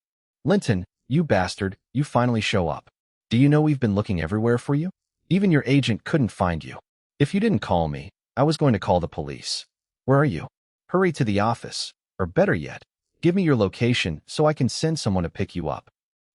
[SPEAKER 1] "Linton, you bastard, you finally show up. Do you know we've been looking everywhere for you? Even your agent couldn't find you. If you didn't call me, I was going to call the police. Where are you? Hurry to the office, or better yet, give me your location so I can send someone to pick you up."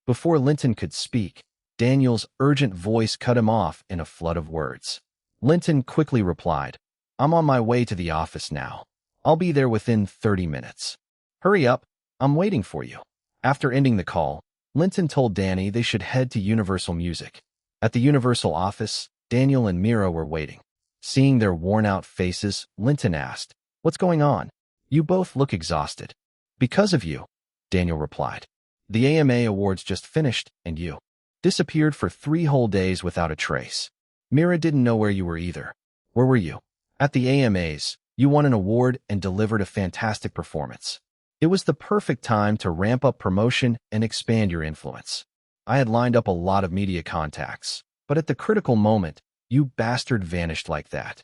[SPEAKER 1] Before Linton could speak, Daniel's urgent voice cut him off in a flood of words. Linton quickly replied, "I'm on my way to the office now. I'll be there within 30 minutes. Hurry up, I'm waiting for you." After ending the call, Linton told Danny they should head to Universal Music. At the Universal office, Daniel and Mira were waiting. Seeing their worn-out faces, Linton asked, "What's going on? You both look exhausted." "Because of you," Daniel replied. "The AMA awards just finished, and you disappeared for 3 whole days without a trace. Mira didn't know where you were either. Where were you?" "At the AMAs, you won an award and delivered a fantastic performance. It was the perfect time to ramp up promotion and expand your influence. I had lined up a lot of media contacts, but at the critical moment, you bastard vanished like that."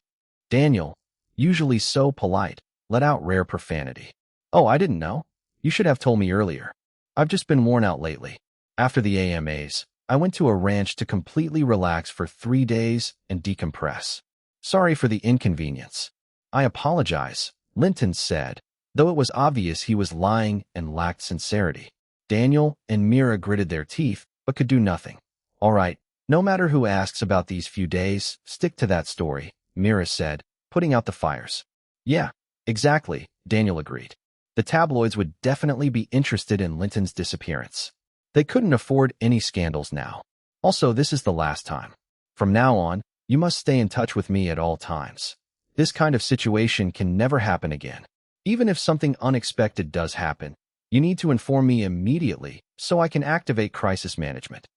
[SPEAKER 1] Daniel, usually so polite, let out rare profanity. "Oh, I didn't know. You should have told me earlier. I've just been worn out lately. After the AMAs, I went to a ranch to completely relax for 3 days and decompress. Sorry for the inconvenience." "I apologize," Linton said, though it was obvious he was lying and lacked sincerity. Daniel and Mira gritted their teeth, but could do nothing. "All right, no matter who asks about these few days, stick to that story," Mira said, putting out the fires. "Yeah, exactly," Daniel agreed. The tabloids would definitely be interested in Linton's disappearance. They couldn't afford any scandals now. Also, this is the last time. From now on, you must stay in touch with me at all times. This kind of situation can never happen again. Even if something unexpected does happen, you need to inform me immediately so I can activate crisis management."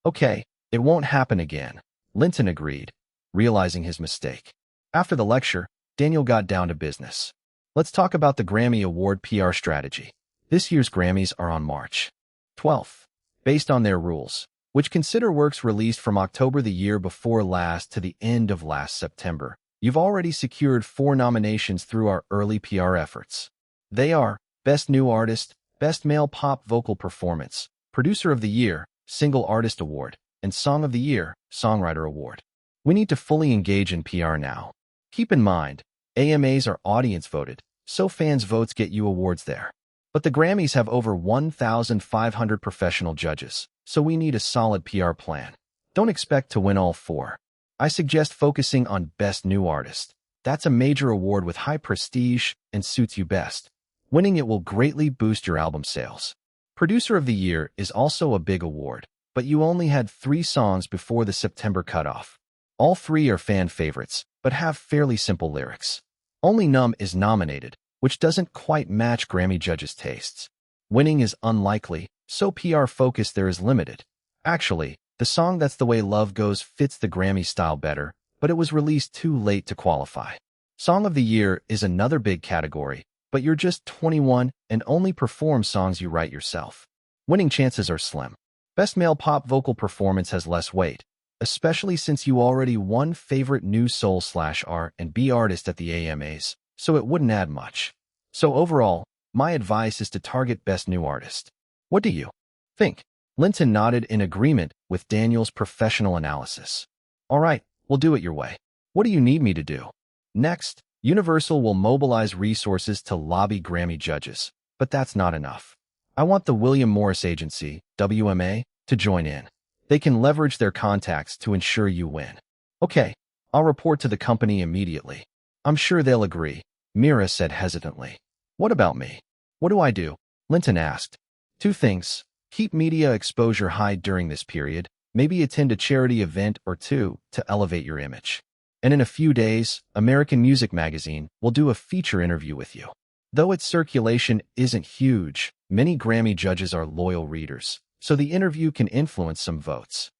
[SPEAKER 1] "Okay, it won't happen again," Linton agreed, realizing his mistake. After the lecture, Daniel got down to business. "Let's talk about the Grammy Award PR strategy. This year's Grammys are on March 12th, based on their rules, which consider works released from October the year before last to the end of last September. You've already secured 4 nominations through our early PR efforts. They are Best New Artist, Best Male Pop Vocal Performance, Producer of the Year, Single Artist Award, and Song of the Year, Songwriter Award. We need to fully engage in PR now. Keep in mind, AMAs are audience voted, so fans' votes get you awards there. But the Grammys have over 1,500 professional judges, so we need a solid PR plan. Don't expect to win all 4. I suggest focusing on Best New Artist. That's a major award with high prestige and suits you best. Winning it will greatly boost your album sales. Producer of the Year is also a big award, but you only had 3 songs before the September cutoff. All 3 are fan favorites, but have fairly simple lyrics. Only Numb is nominated, which doesn't quite match Grammy judges' tastes. Winning is unlikely, so PR focus there is limited. Actually, the song That's the Way Love Goes fits the Grammy style better, but it was released too late to qualify. Song of the Year is another big category, but you're just 21 and only perform songs you write yourself. Winning chances are slim. Best Male Pop Vocal Performance has less weight, especially since you already won Favorite New Soul/R&B Artist at the AMAs, so it wouldn't add much. So overall, my advice is to target Best New Artist. What do you think? Linton nodded in agreement with Daniel's professional analysis. "All right, we'll do it your way. What do you need me to do?" Next, Universal will mobilize resources to lobby Grammy judges, but that's not enough. I want the William Morris Agency, WMA, to join in. They can leverage their contacts to ensure you win. "Okay, I'll report to the company immediately. I'm sure they'll agree. Mira said hesitantly. What about me? What do I do? Linton asked. Two things. Keep media exposure high during this period. Maybe attend a charity event or two to elevate your image. And in a few days, American Music Magazine will do a feature interview with you. Though its circulation isn't huge, many Grammy judges are loyal readers, so the interview can influence some votes.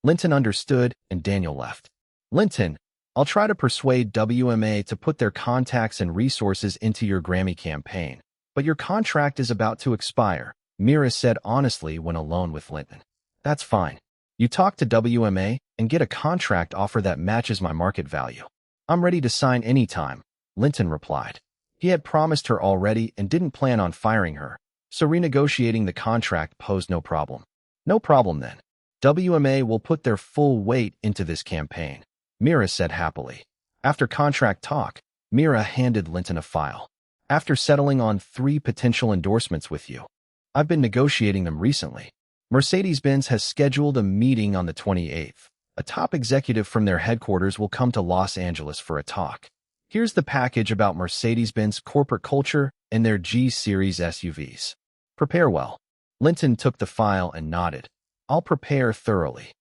[SPEAKER 1] Linton understood, and Daniel left. Linton, I'll try to persuade WMA to put their contacts and resources into your Grammy campaign, but your contract is about to expire, Mira said honestly when alone with Linton. That's fine. You talk to WMA and get a contract offer that matches my market value. I'm ready to sign anytime, Linton replied. He had promised her already and didn't plan on firing her, so renegotiating the contract posed no problem. No problem then. WMA will put their full weight into this campaign, Mira said happily. After contract talk, Mira handed Linton a file. After settling on 3 potential endorsements with you, I've been negotiating them recently. Mercedes-Benz has scheduled a meeting on the 28th. A top executive from their headquarters will come to Los Angeles for a talk. Here's the package about Mercedes-Benz corporate culture and their G-Series SUVs. Prepare well. Linton took the file and nodded. I'll prepare thoroughly.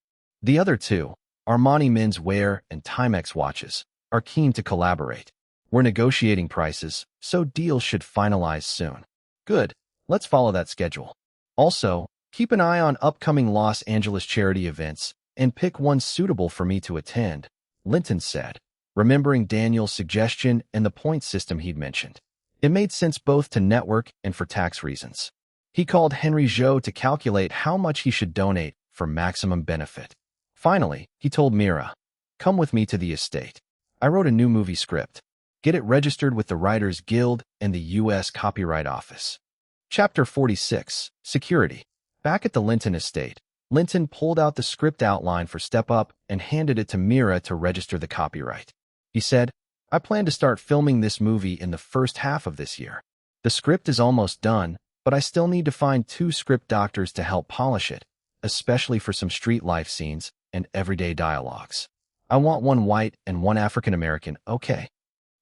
[SPEAKER 1] The other 2, Armani Men's Wear and Timex watches, are keen to collaborate. We're negotiating prices, so deals should finalize soon. Good. Let's follow that schedule. Also, keep an eye on upcoming Los Angeles charity events and pick one suitable for me to attend, Linton said, remembering Daniel's suggestion and the point system he'd mentioned. It made sense both to network and for tax reasons. He called Henry Zhou to calculate how much he should donate for maximum benefit. Finally, he told Mira, come with me to the estate. I wrote a new movie script. Get it registered with the Writers Guild and the U.S. Copyright Office. Chapter 46, Security. Back at the Linton estate, Linton pulled out the script outline for Step Up and handed it to Mira to register the copyright. He said, I plan to start filming this movie in the first half of this year. The script is almost done, but I still need to find 2 script doctors to help polish it, especially for some street life scenes and everyday dialogues. I want 1 white and 1 African American, okay.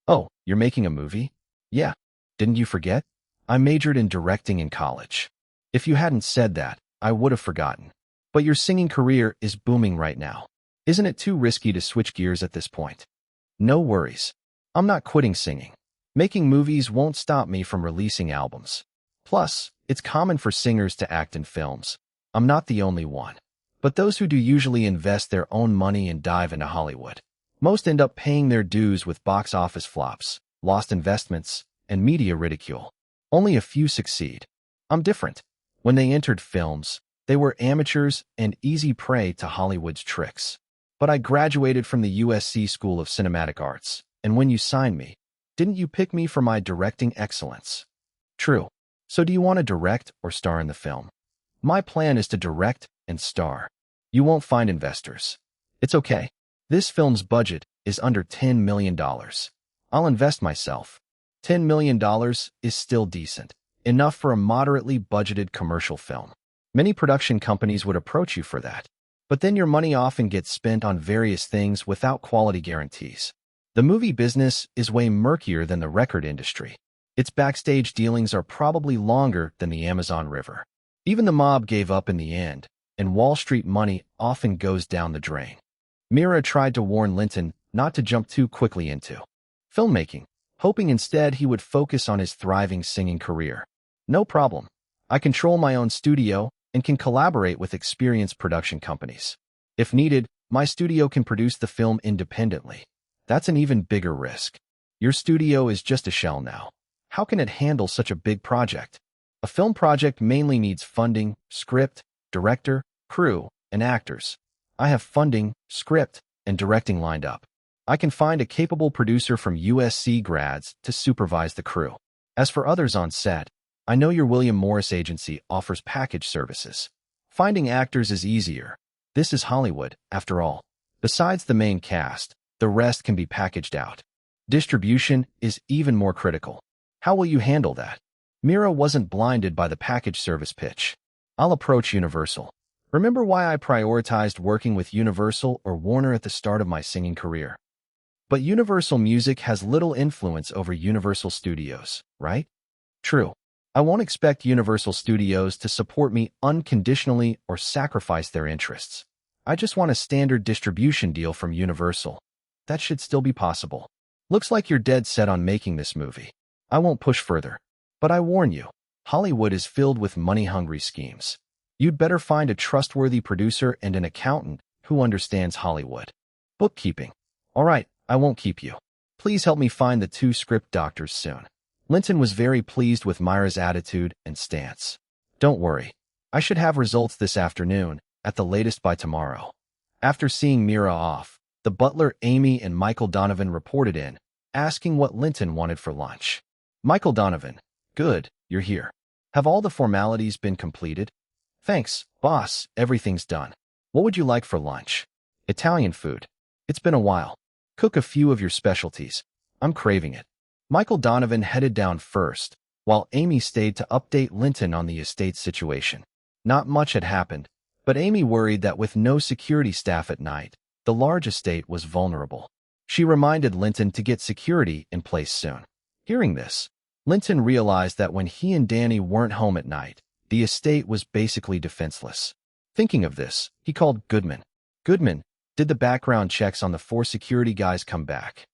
[SPEAKER 1] Oh, you're making a movie? Yeah. Didn't you forget? I majored in directing in college. If you hadn't said that, I would have forgotten. But your singing career is booming right now. Isn't it too risky to switch gears at this point? No worries. I'm not quitting singing. Making movies won't stop me from releasing albums. Plus, it's common for singers to act in films. I'm not the only one. But those who do usually invest their own money and dive into Hollywood. Most end up paying their dues with box office flops, lost investments, and media ridicule. Only a few succeed. I'm different. When they entered films, they were amateurs and easy prey to Hollywood's tricks. But I graduated from the USC School of Cinematic Arts, and when you signed me, didn't you pick me for my directing excellence? True. So do you want to direct or star in the film? My plan is to direct and star. You won't find investors. It's okay. This film's budget is under $10 million. I'll invest myself. $10 million is still decent, enough for a moderately budgeted commercial film. Many production companies would approach you for that, but then your money often gets spent on various things without quality guarantees. The movie business is way murkier than the record industry. Its backstage dealings are probably longer than the Amazon River. Even the mob gave up in the end, and Wall Street money often goes down the drain. Mira tried to warn Linton not to jump too quickly into filmmaking, hoping instead he would focus on his thriving singing career. No problem. I control my own studio and can collaborate with experienced production companies. If needed, my studio can produce the film independently. That's an even bigger risk. Your studio is just a shell now. How can it handle such a big project? A film project mainly needs funding, script, director, crew, and actors. I have funding, script, and directing lined up. I can find a capable producer from USC grads to supervise the crew. As for others on set, I know your William Morris agency offers package services. Finding actors is easier. This is Hollywood, after all. Besides the main cast, the rest can be packaged out. Distribution is even more critical. How will you handle that? Mira wasn't blinded by the package service pitch. I'll approach Universal. Remember why I prioritized working with Universal or Warner at the start of my singing career? But Universal Music has little influence over Universal Studios, right? True. I won't expect Universal Studios to support me unconditionally or sacrifice their interests. I just want a standard distribution deal from Universal. That should still be possible. Looks like you're dead set on making this movie. I won't push further. But I warn you, Hollywood is filled with money-hungry schemes. You'd better find a trustworthy producer and an accountant who understands Hollywood. Bookkeeping. All right, I won't keep you. Please help me find the 2 script doctors soon. Linton was very pleased with Myra's attitude and stance. Don't worry. I should have results this afternoon, at the latest by tomorrow. After seeing Mira off, the butler Amy and Michael Donovan reported in, asking what Linton wanted for lunch. Michael Donovan, good, you're here. Have all the formalities been completed? Thanks, boss, everything's done. What would you like for lunch? Italian food. It's been a while. Cook a few of your specialties. I'm craving it. Michael Donovan headed down first, while Amy stayed to update Linton on the estate situation. Not much had happened, but Amy worried that with no security staff at night, the large estate was vulnerable. She reminded Linton to get security in place soon. Hearing this, Linton realized that when he and Danny weren't home at night, the estate was basically defenseless. Thinking of this, he called Goodman. Goodman, did the background checks on the 4 security guys come back?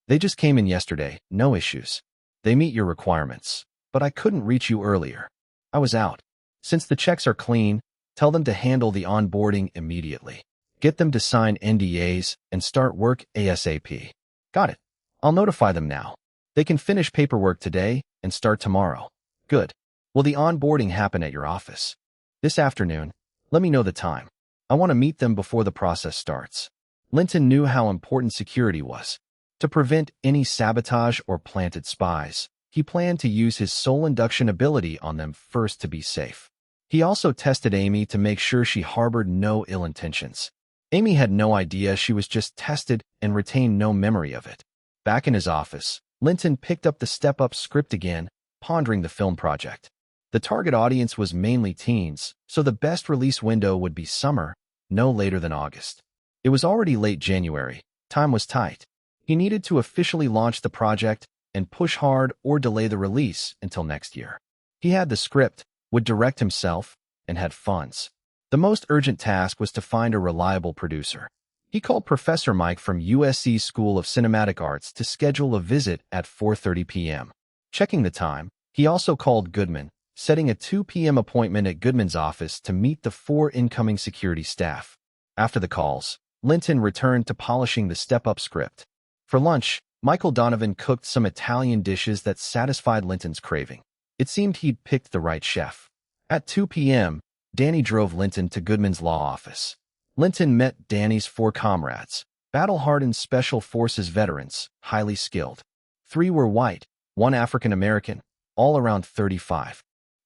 [SPEAKER 1] They just came in yesterday, no issues. They meet your requirements, but I couldn't reach you earlier. I was out. Since the checks are clean, tell them to handle the onboarding immediately. Get them to sign NDAs and start work ASAP. Got it. I'll notify them now. They can finish paperwork today and start tomorrow. Good. Will the onboarding happen at your office? This afternoon. Let me know the time. I want to meet them before the process starts. Linton knew how important security was. To prevent any sabotage or planted spies, he planned to use his soul induction ability on them first to be safe. He also tested Amy to make sure she harbored no ill intentions. Amy had no idea she was just tested and retained no memory of it. Back in his office, Linton picked up the step-up script again, pondering the film project. The target audience was mainly teens, so the best release window would be summer, no later than August. It was already late January. Time was tight. He needed to officially launch the project and push hard or delay the release until next year. He had the script, would direct himself, and had funds. The most urgent task was to find a reliable producer. He called Professor Mike from USC School of Cinematic Arts to schedule a visit at 4:30 p.m. Checking the time, he also called Goodman, setting a 2 p.m. appointment at Goodman's office to meet the 4 incoming security staff. After the calls, Linton returned to polishing the step-up script. For lunch, Michael Donovan cooked some Italian dishes that satisfied Linton's craving. It seemed he'd picked the right chef. At 2 p.m., Danny drove Linton to Goodman's law office. Linton met Danny's 4 comrades, battle-hardened Special Forces veterans, highly skilled. 3 were white, 1 African-American, all around 35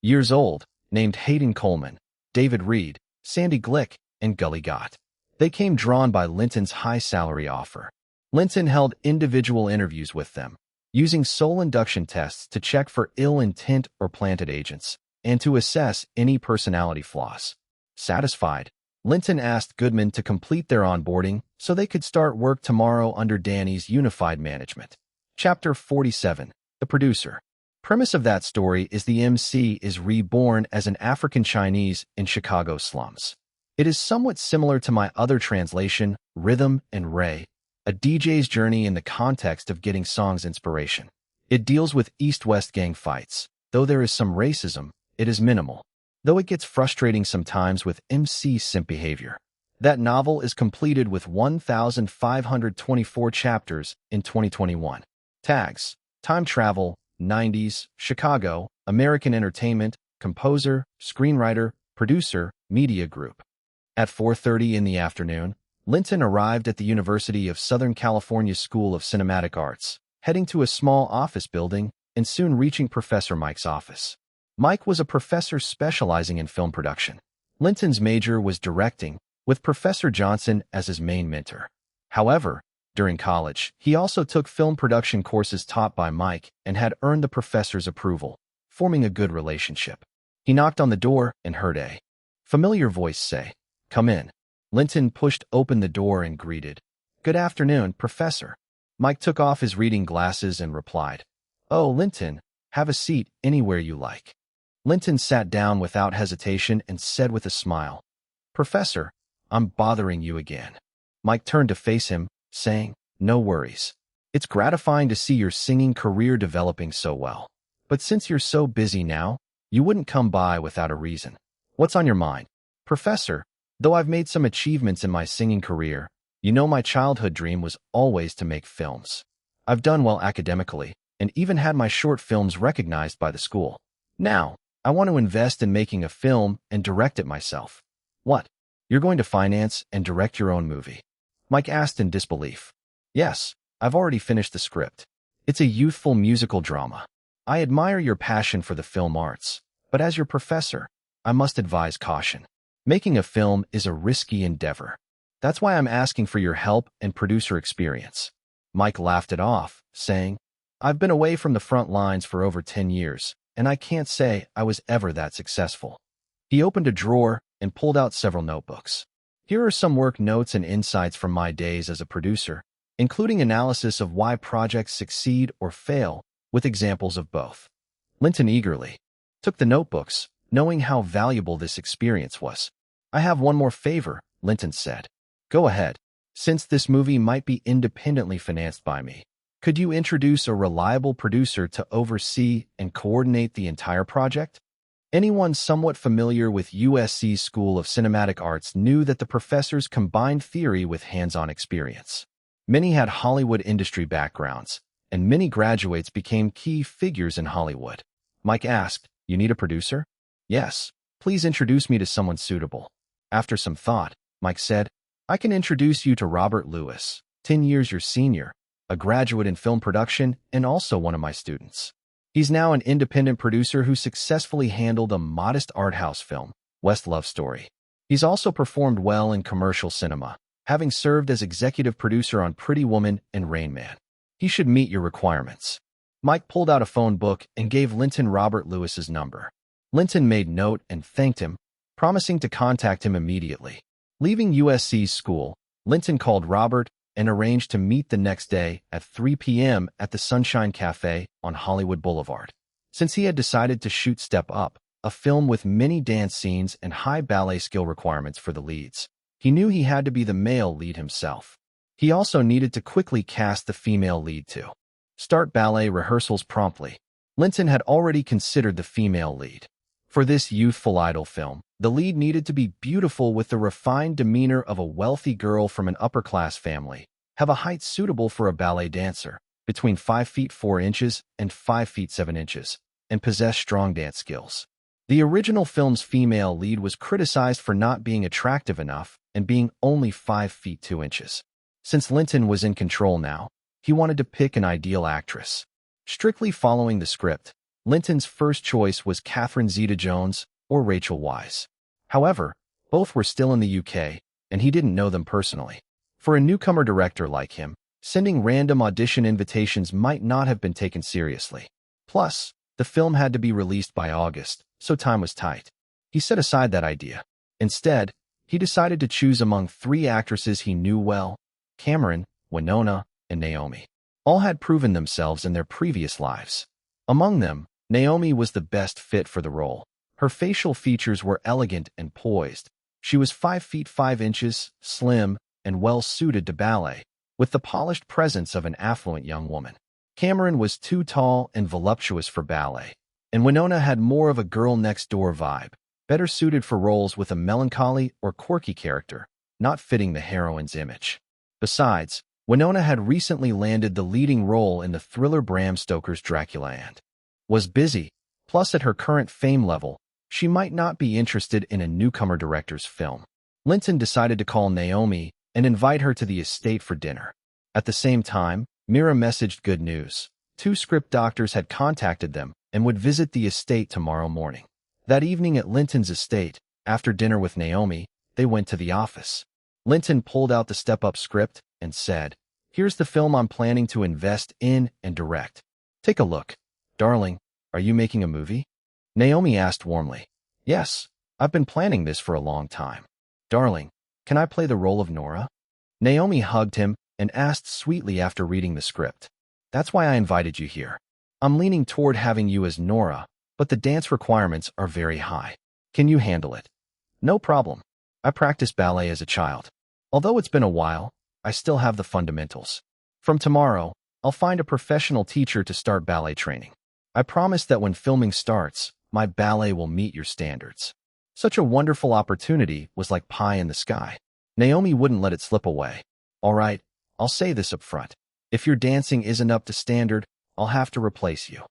[SPEAKER 1] years old, named Hayden Coleman, David Reed, Sandy Glick, and Gully Gott. They came drawn by Linton's high salary offer. Linton held individual interviews with them, using soul induction tests to check for ill intent or planted agents, and to assess any personality flaws. Satisfied, Linton asked Goodman to complete their onboarding so they could start work tomorrow under Danny's unified management. Chapter 47. The Producer. Premise of that story is the MC is reborn as an African Chinese in Chicago slums. It is somewhat similar to my other translation, Rhythm and Ray, a DJ's journey in the context of getting songs inspiration. It deals with East-West gang fights. Though there is some racism, it is minimal. Though it gets frustrating sometimes with MC simp behavior. That novel is completed with 1,524 chapters in 2021. Tags: time travel, 90s, Chicago, American entertainment, composer, screenwriter, producer, media group. At 4:30 in the afternoon, Linton arrived at the University of Southern California School of Cinematic Arts, heading to a small office building and soon reaching Professor Mike's office. Mike was a professor specializing in film production. Linton's major was directing, with Professor Johnson as his main mentor. However, during college, he also took film production courses taught by Mike and had earned the professor's approval, forming a good relationship. He knocked on the door and heard a familiar voice say, "Come in." Linton pushed open the door and greeted, "Good afternoon, Professor." Mike took off his reading glasses and replied, "Oh, Linton, have a seat anywhere you like." Linton sat down without hesitation and said with a smile, "Professor, I'm bothering you again." Mike turned to face him, saying, "No worries. It's gratifying to see your singing career developing so well. But since you're so busy now, you wouldn't come by without a reason. What's on your mind?" "Professor, though I've made some achievements in my singing career, you know my childhood dream was always to make films. I've done well academically, and even had my short films recognized by the school. Now, I want to invest in making a film and direct it myself." "What? You're going to finance and direct your own movie?" Mike asked in disbelief. "Yes, I've already finished the script. It's a youthful musical drama. I admire your passion for the film arts, but as your professor, I must advise caution. Making a film is a risky endeavor. That's why I'm asking for your help and producer experience." Mike laughed it off, saying, "I've been away from the front lines for over 10 years, and I can't say I was ever that successful." He opened a drawer and pulled out several notebooks. "Here are some work notes and insights from my days as a producer, including analysis of why projects succeed or fail, with examples of both." Linton eagerly took the notebooks, knowing how valuable this experience was. "I have one more favor," Linton said. "Go ahead. Since this movie might be independently financed by me, could you introduce a reliable producer to oversee and coordinate the entire project?" Anyone somewhat familiar with USC's School of Cinematic Arts knew that the professors combined theory with hands-on experience. Many had Hollywood industry backgrounds, and many graduates became key figures in Hollywood. Mike asked, "You need a producer?" "Yes, please introduce me to someone suitable." After some thought, Mike said, "I can introduce you to Robert Lewis, 10 years your senior, a graduate in film production and also one of my students. He's now an independent producer who successfully handled a modest art house film, West Love Story. He's also performed well in commercial cinema, having served as executive producer on Pretty Woman and Rain Man. He should meet your requirements." Mike pulled out a phone book and gave Linton Robert Lewis's number. Linton made note and thanked him, promising to contact him immediately. Leaving USC's school, Linton called Robert and arranged to meet the next day at 3 p.m. at the Sunshine Cafe on Hollywood Boulevard. Since he had decided to shoot Step Up, a film with many dance scenes and high ballet skill requirements for the leads, he knew he had to be the male lead himself. He also needed to quickly cast the female lead too. Start ballet rehearsals promptly. Linton had already considered the female lead. For this youthful idol film, the lead needed to be beautiful with the refined demeanor of a wealthy girl from an upper-class family, have a height suitable for a ballet dancer, between 5 feet 4 inches and 5 feet 7 inches, and possess strong dance skills. The original film's female lead was criticized for not being attractive enough and being only 5 feet 2 inches. Since Linton was in control now, he wanted to pick an ideal actress. Strictly following the script, Linton's first choice was Catherine Zeta-Jones or Rachel Weisz. However, both were still in the UK, and he didn't know them personally. For a newcomer director like him, sending random audition invitations might not have been taken seriously. Plus, the film had to be released by August, so time was tight. He set aside that idea. Instead, he decided to choose among 3 actresses he knew well: Cameron, Winona, and Naomi. All had proven themselves in their previous lives. Among them, Naomi was the best fit for the role. Her facial features were elegant and poised. She was 5 feet 5 inches, slim, and well-suited to ballet, with the polished presence of an affluent young woman. Cameron was too tall and voluptuous for ballet, and Winona had more of a girl-next-door vibe, better suited for roles with a melancholy or quirky character, not fitting the heroine's image. Besides, Winona had recently landed the leading role in the thriller Bram Stoker's Dracula and was busy. Plus, at her current fame level, she might not be interested in a newcomer director's film. Linton decided to call Naomi and invite her to the estate for dinner. At the same time, Mira messaged good news. 2 script doctors had contacted them and would visit the estate tomorrow morning. That evening at Linton's estate, after dinner with Naomi, they went to the office. Linton pulled out the Step Up script and said, "Here's the film I'm planning to invest in and direct. Take a look." "Darling, are you making a movie?" Naomi asked warmly. "Yes, I've been planning this for a long time." "Darling, can I play the role of Nora?" Naomi hugged him and asked sweetly after reading the script. That's why I invited you here. I'm leaning toward having you as Nora, but the dance requirements are very high. Can you handle it? No problem. I practiced ballet as a child. Although it's been a while, I still have the fundamentals. From tomorrow, I'll find a professional teacher to start ballet training. I promise that when filming starts, my ballet will meet your standards. Such a wonderful opportunity was like pie in the sky. Naomi wouldn't let it slip away. All right, I'll say this up front. If your dancing isn't up to standard, I'll have to replace you.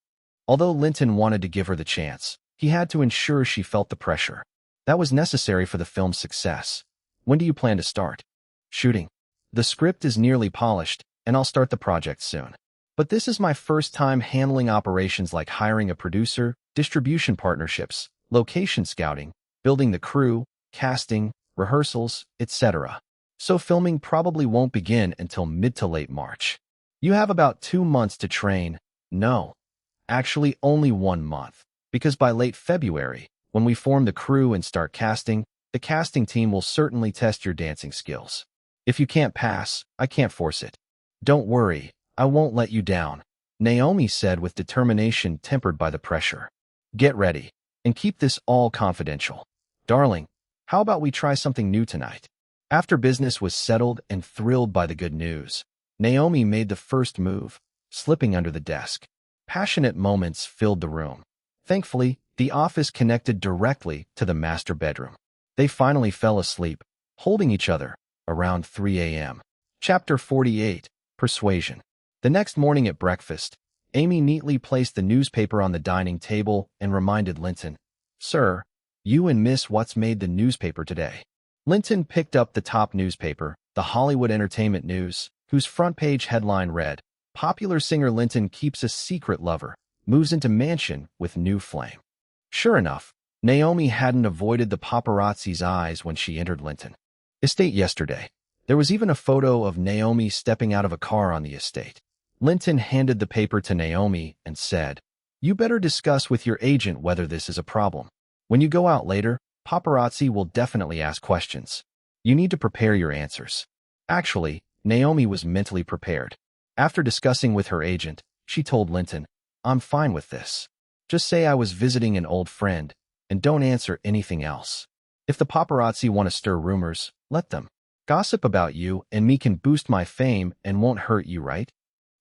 [SPEAKER 1] Although Linton wanted to give her the chance, he had to ensure she felt the pressure. That was necessary for the film's success. When do you plan to start? Shooting. The script is nearly polished, and I'll start the project soon. But this is my first time handling operations like hiring a producer, distribution partnerships, location scouting, building the crew, casting, rehearsals, etc. So filming probably won't begin until mid to late March. You have about 2 months to train. No, actually only 1 month, because by late February, when we form the crew and start casting, the casting team will certainly test your dancing skills. If you can't pass, I can't force it. Don't worry, I won't let you down, Naomi said with determination tempered by the pressure. Get ready, and keep this all confidential. Darling, how about we try something new tonight? After business was settled and thrilled by the good news, Naomi made the first move, slipping under the desk. Passionate moments filled the room. Thankfully, the office connected directly to the master bedroom. They finally fell asleep, holding each other, around 3 a.m. Chapter 48, Persuasion. The next morning at breakfast, Amy neatly placed the newspaper on the dining table and reminded Linton, Sir, you and Miss Watts made the newspaper today. Linton picked up the top newspaper, the Hollywood Entertainment News, whose front page headline read, Popular singer Linton keeps a secret lover, moves into mansion with new flame. Sure enough, Naomi hadn't avoided the paparazzi's eyes when she entered Linton estate yesterday. There was even a photo of Naomi stepping out of a car on the estate. Linton handed the paper to Naomi and said, You better discuss with your agent whether this is a problem. When you go out later, paparazzi will definitely ask questions. You need to prepare your answers. Actually, Naomi was mentally prepared. After discussing with her agent, she told Linton, I'm fine with this. Just say I was visiting an old friend, and don't answer anything else. If the paparazzi want to stir rumors, let them. Gossip about you and me can boost my fame and won't hurt you, right?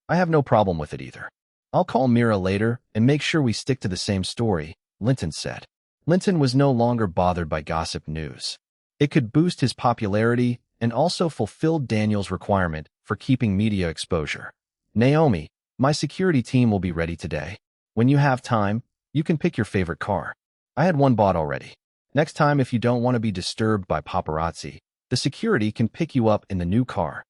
[SPEAKER 1] I have no problem with it either. I'll call Mira later and make sure we stick to the same story, Linton said. Linton was no longer bothered by gossip news. It could boost his popularity and also fulfilled Daniel's requirement for keeping media exposure. Naomi, my security team will be ready today. When you have time, you can pick your favorite car. I had one bought already. Next time, if you don't want to be disturbed by paparazzi, the security can pick you up in the new car.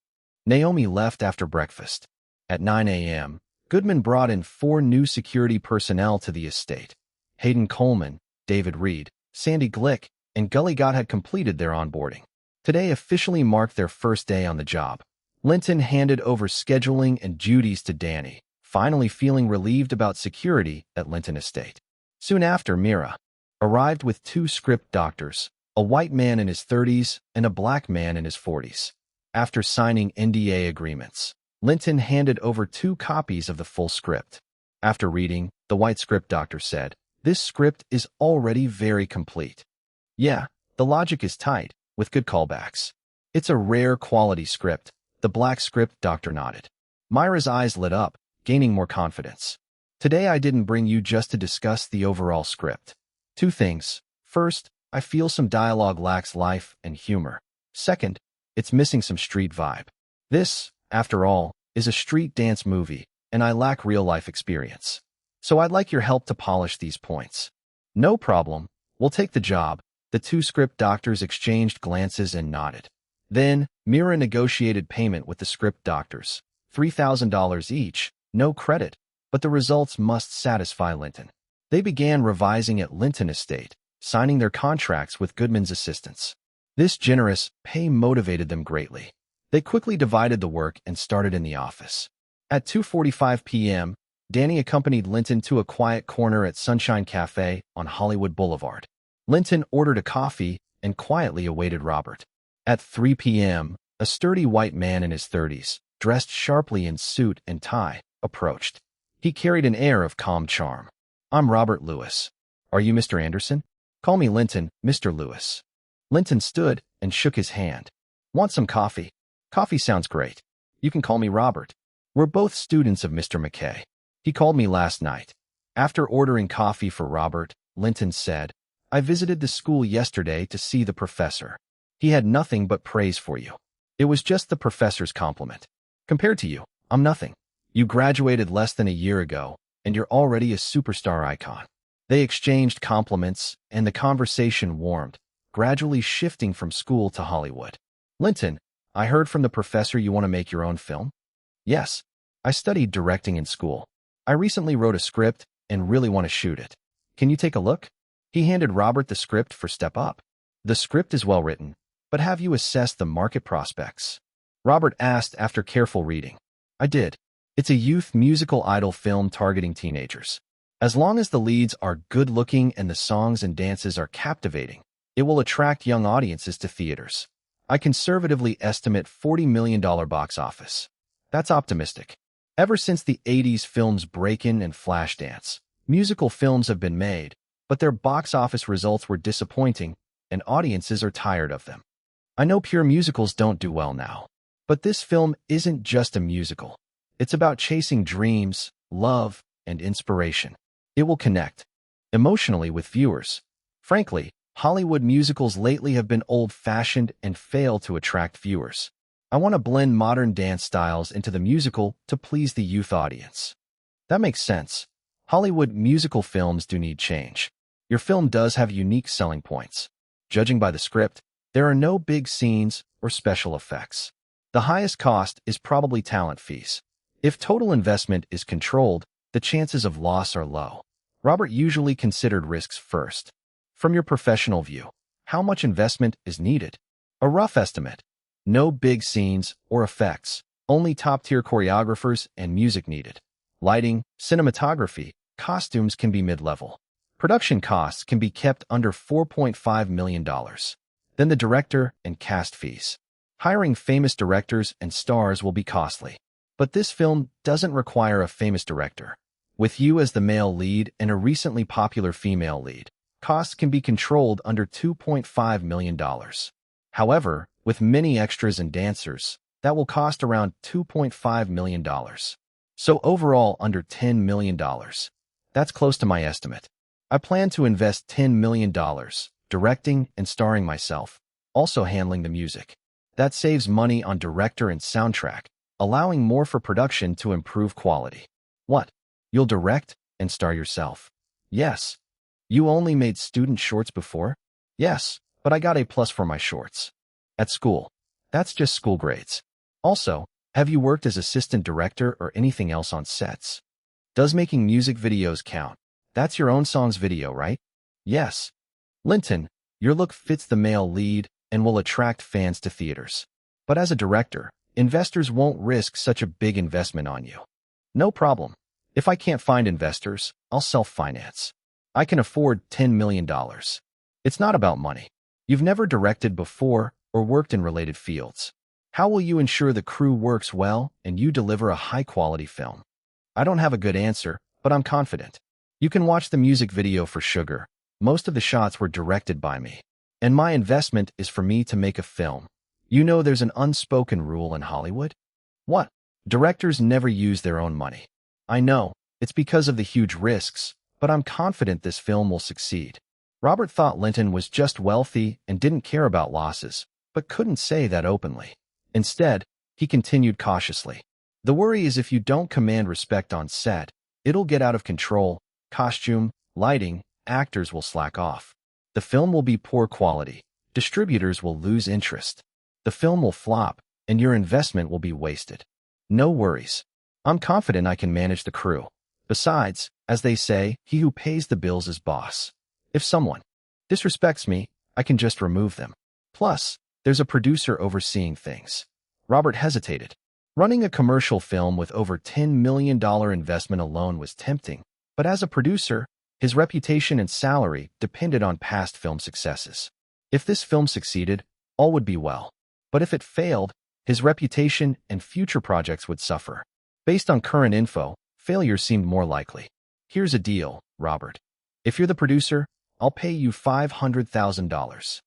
[SPEAKER 1] Naomi left after breakfast. At 9 a.m., Goodman brought in 4 new security personnel to the estate. Hayden Coleman, David Reed, Sandy Glick, and Gully Gott had completed their onboarding. Today officially marked their first day on the job. Linton handed over scheduling and duties to Danny, finally feeling relieved about security at Linton Estate. Soon after, Mira arrived with 2 script doctors, a white man in his 30s and a black man in his 40s. After signing NDA agreements, Linton handed over 2 copies of the full script. After reading, the white script doctor said, This script is already very complete. Yeah, the logic is tight, with good callbacks. It's a rare quality script, the black script doctor nodded. Myra's eyes lit up, gaining more confidence. Today I didn't bring you just to discuss the overall script. 2 things. First, I feel some dialogue lacks life and humor. Second, it's missing some street vibe. This, after all, is a street dance movie, and I lack real-life experience. So I'd like your help to polish these points. No problem. We'll take the job. The 2 script doctors exchanged glances and nodded. Then, Mira negotiated payment with the script doctors. $3,000 each, no credit, but the results must satisfy Linton. They began revising at Linton Estate, signing their contracts with Goodman's assistants. This generous pay motivated them greatly. They quickly divided the work and started in the office. At 2:45 p.m., Danny accompanied Linton to a quiet corner at Sunshine Cafe on Hollywood Boulevard. Linton ordered a coffee and quietly awaited Robert. At 3 p.m., A sturdy white man in his 30s, dressed sharply in suit and tie, approached. He carried an air of calm charm. "I'm Robert Lewis. Are you Mr. Anderson? Call me Linton, Mr. Lewis." Linton stood and shook his hand. "Want some coffee?" "Coffee sounds great. You can call me Robert. We're both students of Mr. McKay. He called me last night." After ordering coffee for Robert, Linton said, "I visited the school yesterday to see the professor. He had nothing but praise for you. It was just the professor's compliment. Compared to you, I'm nothing. You graduated less than a year ago, and you're already a superstar icon." They exchanged compliments, and the conversation warmed, gradually shifting from school to Hollywood. "Linton, I heard from the professor you want to make your own film?" "Yes. I studied directing in school. I recently wrote a script and really want to shoot it. Can you take a look?" He handed Robert the script for Step Up. "The script is well written, but have you assessed the market prospects?" Robert asked after careful reading. "I did. It's a youth musical idol film targeting teenagers. As long as the leads are good-looking and the songs and dances are captivating, it will attract young audiences to theaters. I conservatively estimate $40 million box office. That's optimistic. Ever since the 80s films Breakin' and Flashdance, musical films have been made, but their box office results were disappointing, and audiences are tired of them. I know pure musicals don't do well now, but this film isn't just a musical. It's about chasing dreams, love, and inspiration. It will connect emotionally with viewers. Frankly, Hollywood musicals lately have been old-fashioned and fail to attract viewers. I want to blend modern dance styles into the musical to please the youth audience." That makes sense. Hollywood musical films do need change. Your film does have unique selling points. Judging by the script, there are no big scenes or special effects. The highest cost is probably talent fees. If total investment is controlled, the chances of loss are low. Robert usually considered risks first. From your professional view, how much investment is needed? A rough estimate. No big scenes or effects, only top-tier choreographers and music needed. Lighting, cinematography, costumes can be mid-level. Production costs can be kept under $4.5 million. Then the director and cast fees. Hiring famous directors and stars will be costly. But this film doesn't require a famous director. With you as the male lead and a recently popular female lead, costs can be controlled under $2.5 million. However, with many extras and dancers, that will cost around $2.5 million. So overall, under $10 million. That's close to my estimate. I plan to invest $10 million, directing and starring myself, also handling the music. That saves money on director and soundtrack, allowing more for production to improve quality. What? You'll direct and star yourself? Yes. You only made student shorts before? Yes, but I got A+ for my shorts. At school. That's just school grades. Also, have you worked as assistant director or anything else on sets? Does making music videos count? That's your own song's video, right? Yes. Linton, your look fits the male lead and will attract fans to theaters. But as a director, investors won't risk such a big investment on you. No problem. If I can't find investors, I'll self-finance. I can afford $10 million. It's not about money. You've never directed before or worked in related fields. How will you ensure the crew works well and you deliver a high-quality film? I don't have a good answer, but I'm confident. You can watch the music video for Sugar. Most of the shots were directed by me. And my investment is for me to make a film. You know there's an unspoken rule in Hollywood? What? Directors never use their own money. I know, it's because of the huge risks, but I'm confident this film will succeed. Robert thought Linton was just wealthy and didn't care about losses, but couldn't say that openly. Instead, he continued cautiously. The worry is if you don't command respect on set, it'll get out of control. Costume, lighting, actors will slack off. The film will be poor quality. Distributors will lose interest. The film will flop, and your investment will be wasted. No worries. I'm confident I can manage the crew. Besides, as they say, he who pays the bills is boss. If someone disrespects me, I can just remove them. Plus, there's a producer overseeing things. Robert hesitated. Running a commercial film with over $10 million investment alone was tempting, but as a producer, his reputation and salary depended on past film successes. If this film succeeded, all would be well. But if it failed, His reputation and future projects would suffer. Based on current info, failure seemed more likely. Here's a deal, Robert. If you're the producer, I'll pay you $500,000.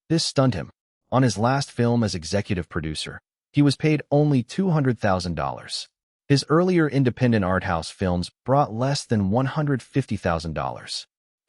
[SPEAKER 1] This stunned him. On his last film as executive producer, he was paid only $200,000. His earlier independent art house films brought less than $150,000.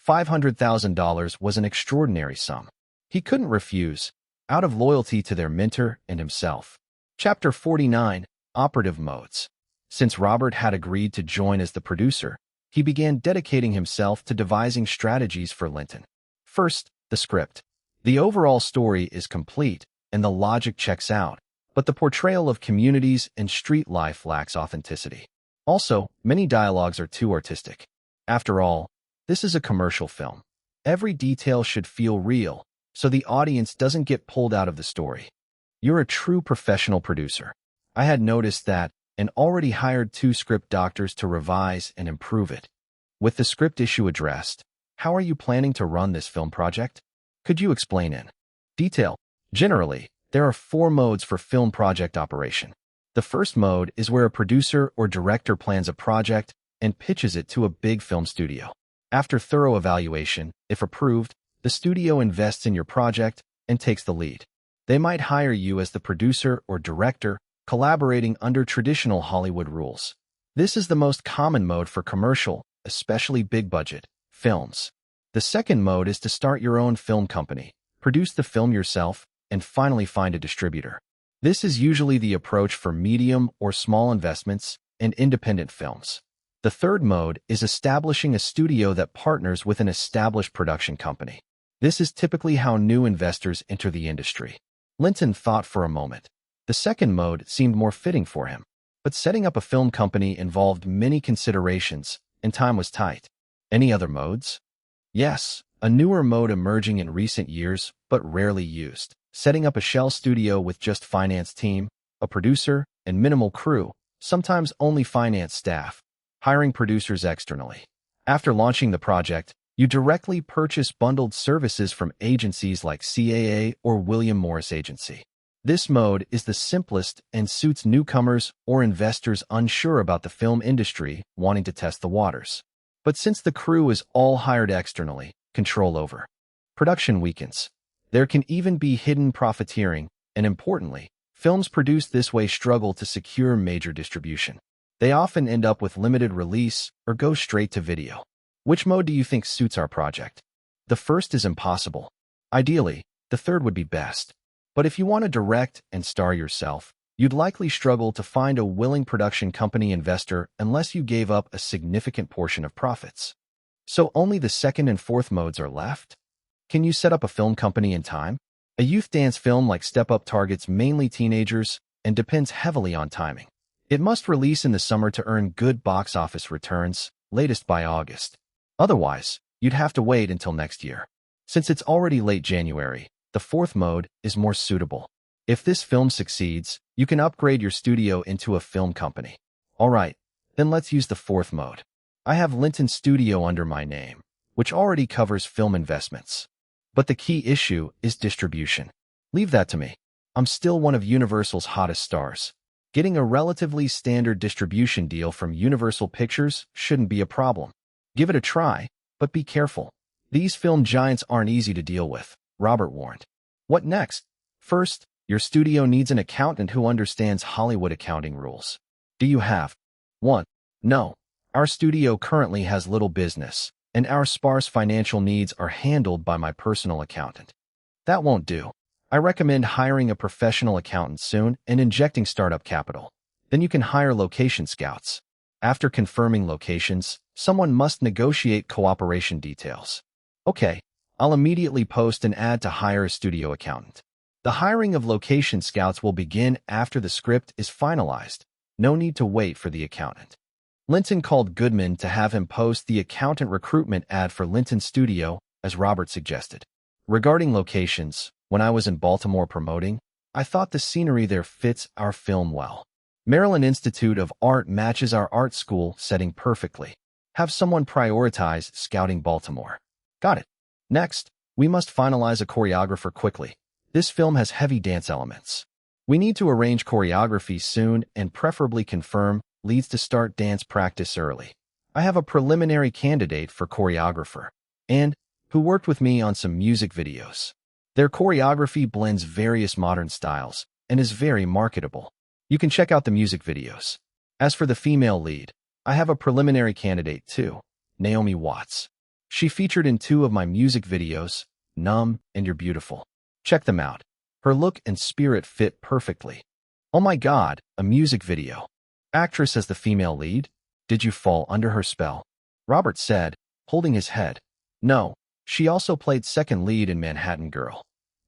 [SPEAKER 1] $500,000 was an extraordinary sum. He couldn't refuse, out of loyalty to their mentor and himself. Chapter 49, Operative Modes. Since Robert had agreed to join as the producer, he began dedicating himself to devising strategies for Linton. First, the script. The overall story is complete, and the logic checks out, but the portrayal of communities and street life lacks authenticity. Also, many dialogues are too artistic. After all, this is a commercial film. Every detail should feel real, so the audience doesn't get pulled out of the story. You're a true professional producer. I had noticed that and already hired 2 script doctors to revise and improve it. With the script issue addressed, how are you planning to run this film project? Could you explain in detail? Generally, there are 4 modes for film project operation. The first mode is where a producer or director plans a project and pitches it to a big film studio. After thorough evaluation, if approved, the studio invests in your project and takes the lead. They might hire you as the producer or director, collaborating under traditional Hollywood rules. This is the most common mode for commercial, especially big-budget, films. The second mode is to start your own film company, produce the film yourself, and finally find a distributor. This is usually the approach for medium or small investments and independent films. The third mode is establishing a studio that partners with an established production company. This is typically how new investors enter the industry. Linton thought for a moment. The second mode seemed more fitting for him, but setting up a film company involved many considerations, and time was tight. Any other modes? Yes, a newer mode emerging in recent years, but rarely used. Setting up a shell studio with just finance team, a producer, and minimal crew, sometimes only finance staff. Hiring producers externally. After launching the project, you directly purchase bundled services from agencies like CAA or William Morris Agency. This mode is the simplest and suits newcomers or investors unsure about the film industry wanting to test the waters. But since the crew is all hired externally, control over production weakens. There can even be hidden profiteering, and importantly, films produced this way struggle to secure major distribution. They often end up with limited release or go straight to video. Which mode do you think suits our project? The first is impossible. Ideally, the third would be best. But if you want to direct and star yourself, you'd likely struggle to find a willing production company investor unless you gave up a significant portion of profits. So only the second and fourth modes are left? Can you set up a film company in time? A youth dance film like Step Up targets mainly teenagers and depends heavily on timing. It must release in the summer to earn good box office returns, latest by August. Otherwise, you'd have to wait until next year. Since it's already late January, the fourth mode is more suitable. If this film succeeds, you can upgrade your studio into a film company. All right, then let's use the fourth mode. I have Linton Studio under my name, which already covers film investments. But the key issue is distribution. Leave that to me. I'm still one of Universal's hottest stars. Getting a relatively standard distribution deal from Universal Pictures shouldn't be a problem. Give it a try, but be careful. These film giants aren't easy to deal with, Robert warned. What next? First, your studio needs an accountant who understands Hollywood accounting rules. Do you have one? No. Our studio currently has little business, and our sparse financial needs are handled by my personal accountant. That won't do. I recommend hiring a professional accountant soon and injecting startup capital. Then you can hire location scouts. After confirming locations, someone must negotiate cooperation details. Okay, I'll immediately post an ad to hire a studio accountant. The hiring of location scouts will begin after the script is finalized. No need to wait for the accountant. Linton called Goodman to have him post the accountant recruitment ad for Linton Studio, as Robert suggested. Regarding locations, when I was in Baltimore promoting, I thought the scenery there fits our film well. Maryland Institute of Art matches our art school setting perfectly. Have someone prioritize scouting Baltimore. Got it. Next, we must finalize a choreographer quickly. This film has heavy dance elements. We need to arrange choreography soon and preferably confirm leads to start dance practice early. I have a preliminary candidate for choreographer, and who worked with me on some music videos. Their choreography blends various modern styles and is very marketable. You can check out the music videos. As for the female lead, I have a preliminary candidate too, Naomi Watts. She featured in 2 of my music videos, Numb and You're Beautiful. Check them out. Her look and spirit fit perfectly. Oh my God, a music video. Actress as the female lead? Did you fall under her spell? Robert said, holding his head. No, she also played second lead in Manhattan Girl.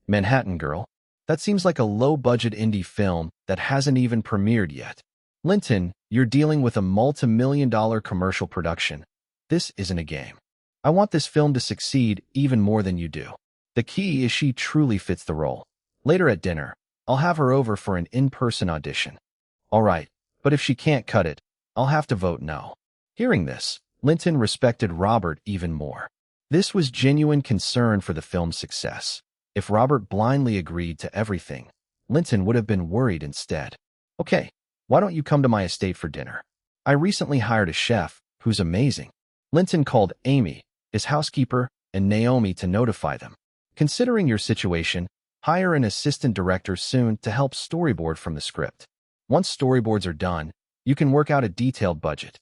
[SPEAKER 1] Manhattan Girl? That seems like a low-budget indie film that hasn't even premiered yet. Linton, you're dealing with a multi-million-dollar commercial production. This isn't a game. I want this film to succeed even more than you do. The key is she truly fits the role. Later at dinner, I'll have her over for an in-person audition. All right, but if she can't cut it, I'll have to vote no. Hearing this, Linton respected Robert even more. This was genuine concern for the film's success. If Robert blindly agreed to everything, Linton would have been worried instead. Okay, why don't you come to my estate for dinner? I recently hired a chef who's amazing. Linton called Amy, his housekeeper, and Naomi to notify them. Considering your situation, hire an assistant director soon to help storyboard from the script. Once storyboards are done, you can work out a detailed budget.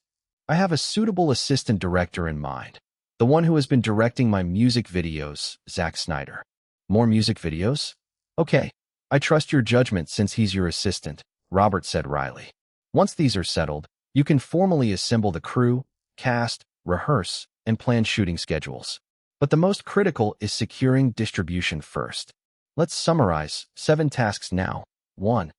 [SPEAKER 1] I have a suitable assistant director in mind. The one who has been directing my music videos, Zack Snyder. More music videos? Okay, I trust your judgment since he's your assistant, Robert said wryly. Once these are settled, you can formally assemble the crew, cast, rehearse, and plan shooting schedules. But the most critical is securing distribution first. Let's summarize 7 tasks now. 1.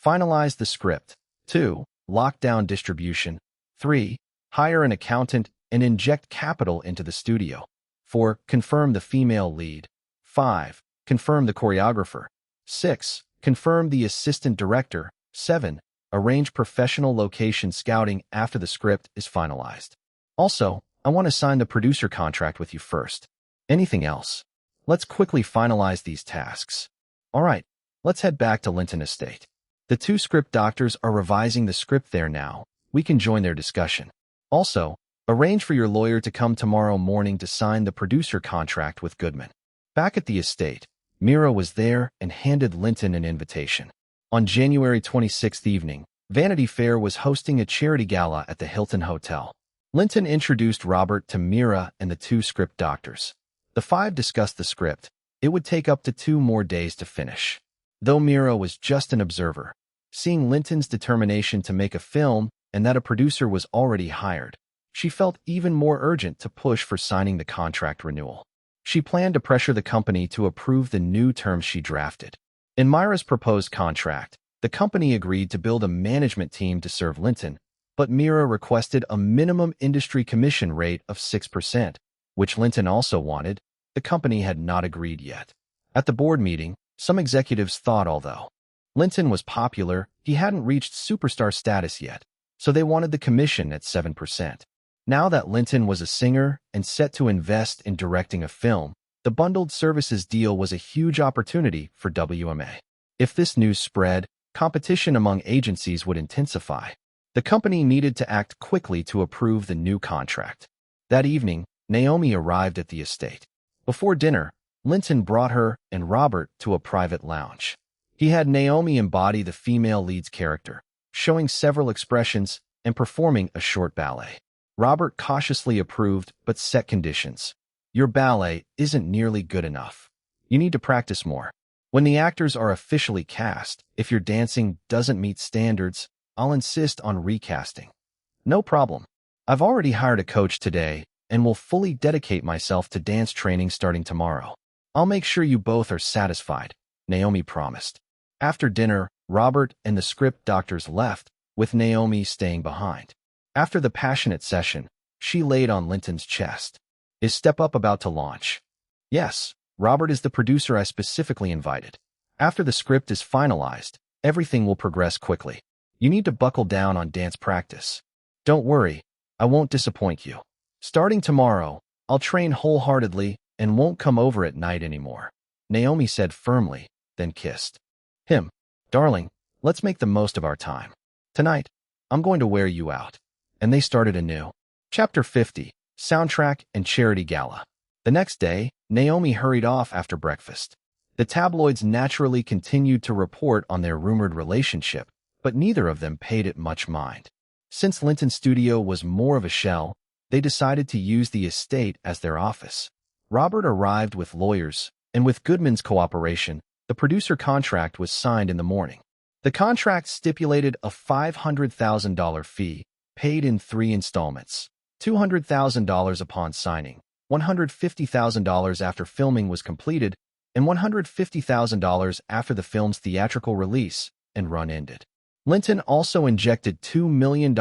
[SPEAKER 1] Finalize the script. 2. Lock down distribution. 3. Hire an accountant and inject capital into the studio. 4. Confirm the female lead. 5. Confirm the choreographer. 6. Confirm the assistant director. 7. Arrange professional location scouting after the script is finalized. Also, I want to sign the producer contract with you first. Anything else? Let's quickly finalize these tasks. All right, let's head back to Linton Estate. The 2 script doctors are revising the script there now. We can join their discussion. Also, arrange for your lawyer to come tomorrow morning to sign the producer contract with Goodman. Back at the estate, Mira was there and handed Linton an invitation. On January 26th evening, Vanity Fair was hosting a charity gala at the Hilton Hotel. Linton introduced Robert to Mira and the 2 script doctors. The 5 discussed the script. It would take up to 2 more days to finish. Though Mira was just an observer, seeing Linton's determination to make a film and that a producer was already hired, she felt even more urgent to push for signing the contract renewal. She planned to pressure the company to approve the new terms she drafted. In Mira's proposed contract, the company agreed to build a management team to serve Linton, but Mira requested a minimum industry commission rate of 6%, which Linton also wanted. The company had not agreed yet. At the board meeting, some executives thought although Linton was popular, he hadn't reached superstar status yet, so they wanted the commission at 7%. Now that Linton was a singer and set to invest in directing a film, the bundled services deal was a huge opportunity for WMA. If this news spread, competition among agencies would intensify. The company needed to act quickly to approve the new contract. That evening, Naomi arrived at the estate. Before dinner, Linton brought her and Robert to a private lounge. He had Naomi embody the female lead's character, showing several expressions and performing a short ballet. Robert cautiously approved but set conditions. Your ballet isn't nearly good enough. You need to practice more. When the actors are officially cast, if your dancing doesn't meet standards, I'll insist on recasting. No problem. I've already hired a coach today and will fully dedicate myself to dance training starting tomorrow. I'll make sure you both are satisfied, Naomi promised. After dinner, Robert and the script doctors left, with Naomi staying behind. After the passionate session, she laid on Linton's chest. Is Step Up about to launch? Yes, Robert is the producer I specifically invited. After the script is finalized, everything will progress quickly. You need to buckle down on dance practice. Don't worry, I won't disappoint you. Starting tomorrow, I'll train wholeheartedly and won't come over at night anymore, Naomi said firmly, then kissed him. "Darling, let's make the most of our time. Tonight, I'm going to wear you out." And they started anew. Chapter 50, Soundtrack and Charity Gala. The next day, Naomi hurried off after breakfast. The tabloids naturally continued to report on their rumored relationship, but neither of them paid it much mind. Since Linton's studio was more of a shell, they decided to use the estate as their office. Robert arrived with lawyers, and with Goodman's cooperation, the producer contract was signed in the morning. The contract stipulated a $500,000 fee, paid in 3 installments, $200,000 upon signing, $150,000 after filming was completed, and $150,000 after the film's theatrical release and run ended. Linton also injected $2 million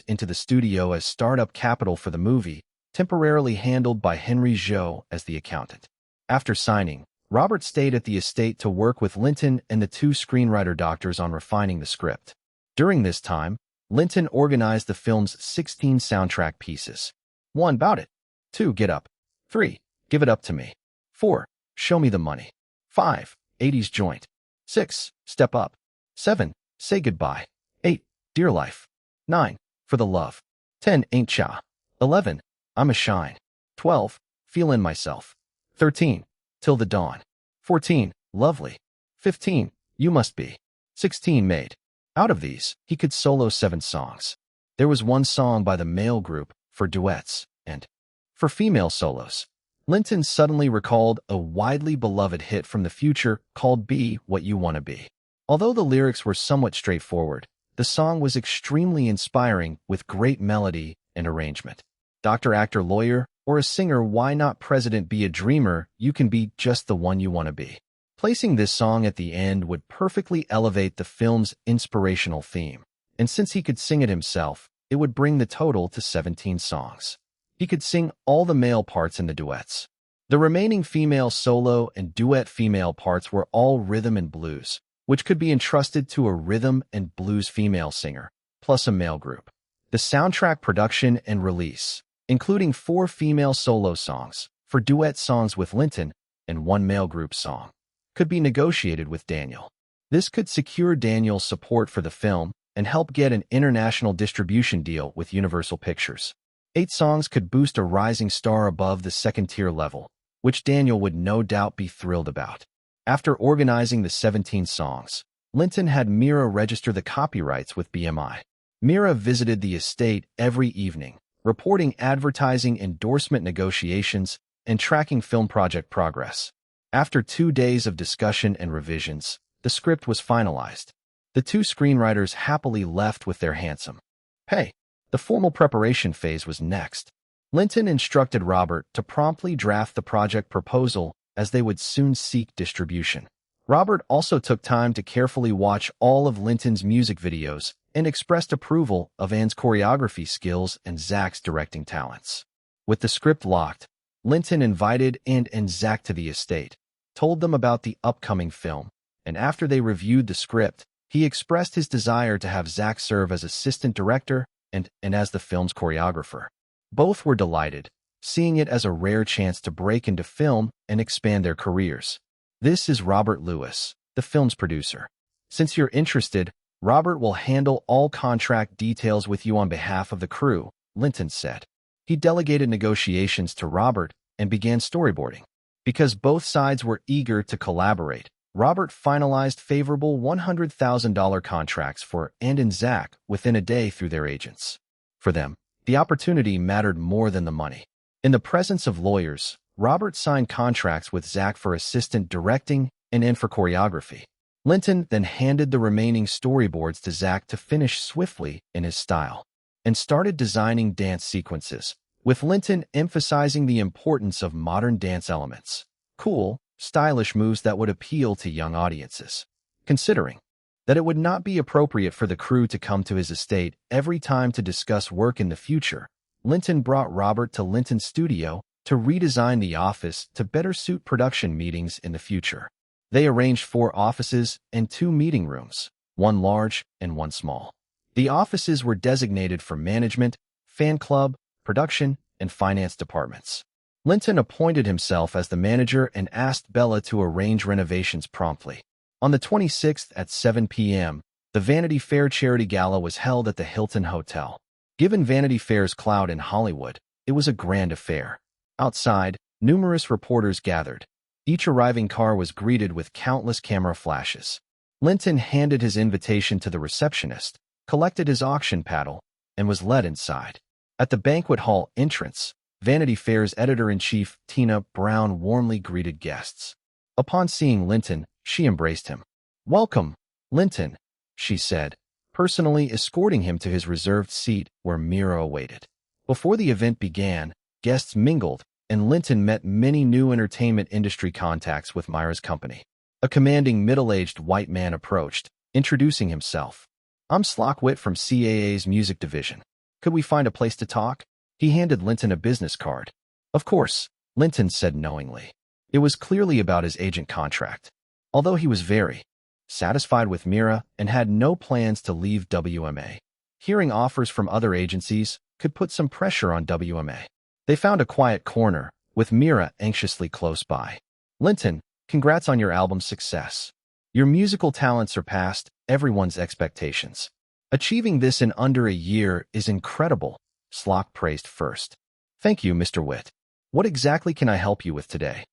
[SPEAKER 1] into the studio as startup capital for the movie, temporarily handled by Henry Zhou as the accountant. After signing, Robert stayed at the estate to work with Linton and the 2 screenwriter doctors on refining the script. During this time, Linton organized the film's 16 soundtrack pieces. 1. Bout It. 2. Get Up. 3. Give It Up to Me. 4. Show Me the Money. 5. 80s Joint. 6. Step Up. 7. Say Goodbye. 8. Dear Life. 9. For the Love. 10. Ain't Cha. 11. I'm a Shine. 12. Feelin' Myself. 13. Till the Dawn. 14. Lovely. 15. You Must Be. 16. Made. Out of these, he could solo 7 songs. There was 1 song by the male group for duets, and for female solos. Linton suddenly recalled a widely beloved hit from the future called Be What You Wanna Be. Although the lyrics were somewhat straightforward, the song was extremely inspiring with great melody and arrangement. Doctor, actor, lawyer, or a singer, why not president? Be a dreamer, you can be just the one you want to be. Placing this song at the end would perfectly elevate the film's inspirational theme, and since he could sing it himself, it would bring the total to 17 songs. He could sing all the male parts in the duets. The remaining female solo and duet female parts were all rhythm and blues, which could be entrusted to a rhythm and blues female singer, plus a male group. The soundtrack production and release, including 4 female solo songs, for duet songs with Linton, and 1 male group song, could be negotiated with Daniel. This could secure Daniel's support for the film and help get an international distribution deal with Universal Pictures. 8 songs could boost a rising star above the second-tier level, which Daniel would no doubt be thrilled about. After organizing the 17 songs, Linton had Mira register the copyrights with BMI. Mira visited the estate every evening, reporting advertising endorsement negotiations and tracking film project progress. After 2 days of discussion and revisions, the script was finalized. The 2 screenwriters happily left with their handsome pay. The formal preparation phase was next. Linton instructed Robert to promptly draft the project proposal as they would soon seek distribution. Robert also took time to carefully watch all of Linton's music videos and expressed approval of Anne's choreography skills and Zach's directing talents. With the script locked, Linton invited Anne and Zach to the estate, told them about the upcoming film, and after they reviewed the script, he expressed his desire to have Zach serve as assistant director and as the film's choreographer. Both were delighted, seeing it as a rare chance to break into film and expand their careers. This is Robert Lewis, the film's producer. Since you're interested, Robert will handle all contract details with you on behalf of the crew, Linton said. He delegated negotiations to Robert and began storyboarding. Because both sides were eager to collaborate, Robert finalized favorable $100,000 contracts for Anne and Zach within a day through their agents. For them, the opportunity mattered more than the money. In the presence of lawyers, Robert signed contracts with Zach for assistant directing and Anne for choreography. Linton then handed the remaining storyboards to Zach to finish swiftly in his style, and started designing dance sequences, with Linton emphasizing the importance of modern dance elements. Cool, stylish moves that would appeal to young audiences. Considering that it would not be appropriate for the crew to come to his estate every time to discuss work in the future, Linton brought Robert to Linton's studio to redesign the office to better suit production meetings in the future. They arranged 4 offices and 2 meeting rooms, 1 large and 1 small. The offices were designated for management, fan club, production, and finance departments. Linton appointed himself as the manager and asked Bella to arrange renovations promptly. On the 26th at 7 p.m., the Vanity Fair charity gala was held at the Hilton Hotel. Given Vanity Fair's clout in Hollywood, it was a grand affair. Outside, numerous reporters gathered. Each arriving car was greeted with countless camera flashes. Linton handed his invitation to the receptionist, collected his auction paddle, and was led inside. At the banquet hall entrance, Vanity Fair's editor-in-chief, Tina Brown, warmly greeted guests. Upon seeing Linton, she embraced him. "Welcome, Linton," she said, personally escorting him to his reserved seat where Mira awaited. Before the event began, guests mingled, and Linton met many new entertainment industry contacts with Myra's company. A commanding middle-aged white man approached, introducing himself. "I'm Slockwit from CAA's music division. Could we find a place to talk?" He handed Linton a business card. "Of course," Linton said knowingly. It was clearly about his agent contract. Although he was very satisfied with Mira and had no plans to leave WMA, hearing offers from other agencies could put some pressure on WMA. They found a quiet corner, with Mira anxiously close by. "Linton, congrats on your album's success. Your musical talent surpassed everyone's expectations. Achieving this in under a year is incredible," Slock praised first. "Thank you, Mr. Witt. What exactly can I help you with today?"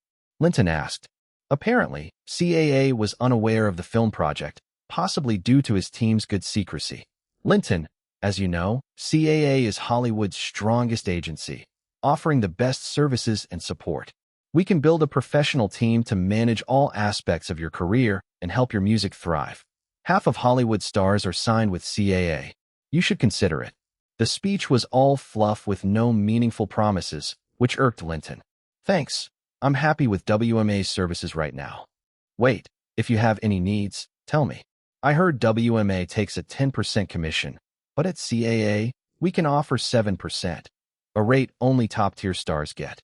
[SPEAKER 1] Linton asked. Apparently, CAA was unaware of the film project, possibly due to his team's good secrecy. "Linton, as you know, CAA is Hollywood's strongest agency, offering the best services and support. We can build a professional team to manage all aspects of your career and help your music thrive. Half of Hollywood stars are signed with CAA. You should consider it." The speech was all fluff with no meaningful promises, which irked Linton. "Thanks. I'm happy with WMA's services right now. Wait, if you have any needs, tell me. I heard WMA takes a 10% commission, but at CAA, we can offer 7%, a rate only top-tier stars get."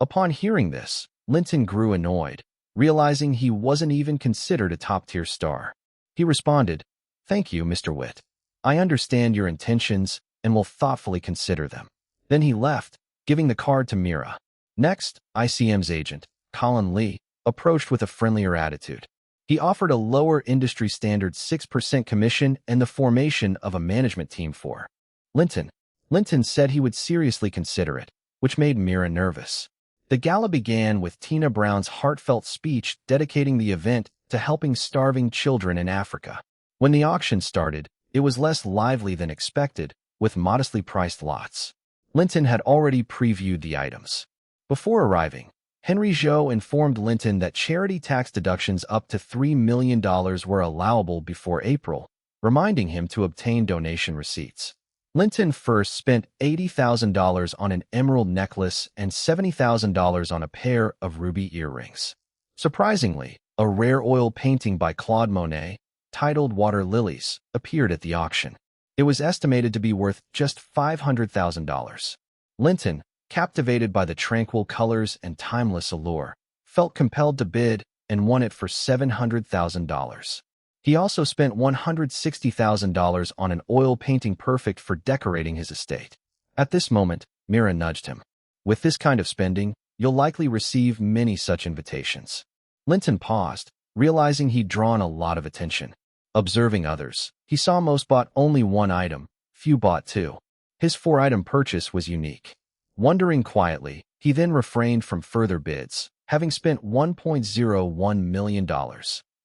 [SPEAKER 1] Upon hearing this, Linton grew annoyed, realizing he wasn't even considered a top-tier star. He responded, "Thank you, Mr. Witt. I understand your intentions and will thoughtfully consider them." Then he left, giving the card to Mira. Next, ICM's agent, Colin Lee, approached with a friendlier attitude. He offered a lower industry standard 6% commission and the formation of a management team for Linton. Linton said he would seriously consider it, which made Mira nervous. The gala began with Tina Brown's heartfelt speech dedicating the event to helping starving children in Africa. When the auction started, it was less lively than expected, with modestly priced lots. Linton had already previewed the items. Before arriving, Henry Zhou informed Linton that charity tax deductions up to $3 million were allowable before April, reminding him to obtain donation receipts. Linton first spent $80,000 on an emerald necklace and $70,000 on a pair of ruby earrings. Surprisingly, a rare oil painting by Claude Monet, titled Water Lilies, appeared at the auction. It was estimated to be worth just $500,000. Linton, captivated by the tranquil colors and timeless allure, felt compelled to bid and won it for $700,000. He also spent $160,000 on an oil painting perfect for decorating his estate. At this moment, Mira nudged him. "With this kind of spending, you'll likely receive many such invitations." Linton paused, realizing he'd drawn a lot of attention. Observing others, he saw most bought only one item, few bought two. His 4-item purchase was unique. Wondering quietly, he then refrained from further bids, having spent $1.01 million,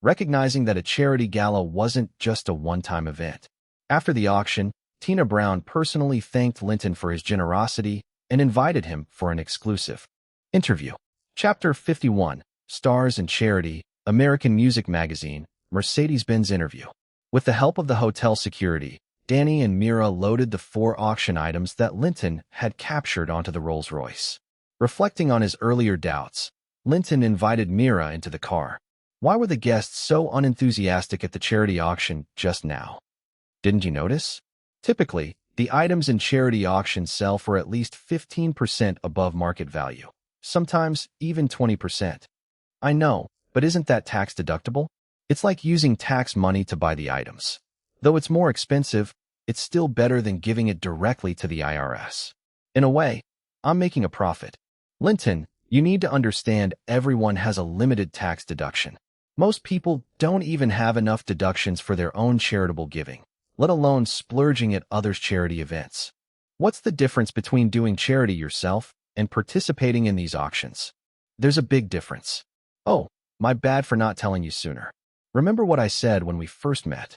[SPEAKER 1] recognizing that a charity gala wasn't just a one-time event. After the auction, Tina Brown personally thanked Linton for his generosity and invited him for an exclusive interview. Chapter 51, Stars and Charity, American Music Magazine, Mercedes-Benz interview. With the help of the hotel security, Danny and Mira loaded the 4 auction items that Linton had captured onto the Rolls-Royce. Reflecting on his earlier doubts, Linton invited Mira into the car. Why were the guests so unenthusiastic at the charity auction just now? Didn't you notice? Typically, the items in charity auctions sell for at least 15% above market value, sometimes even 20%. I know, but isn't that tax deductible? It's like using tax money to buy the items. Though it's more expensive, it's still better than giving it directly to the IRS. In a way, I'm making a profit. Linton, you need to understand everyone has a limited tax deduction. Most people don't even have enough deductions for their own charitable giving, let alone splurging at others' charity events. What's the difference between doing charity yourself and participating in these auctions? There's a big difference. Oh, my bad for not telling you sooner. Remember what I said when we first met?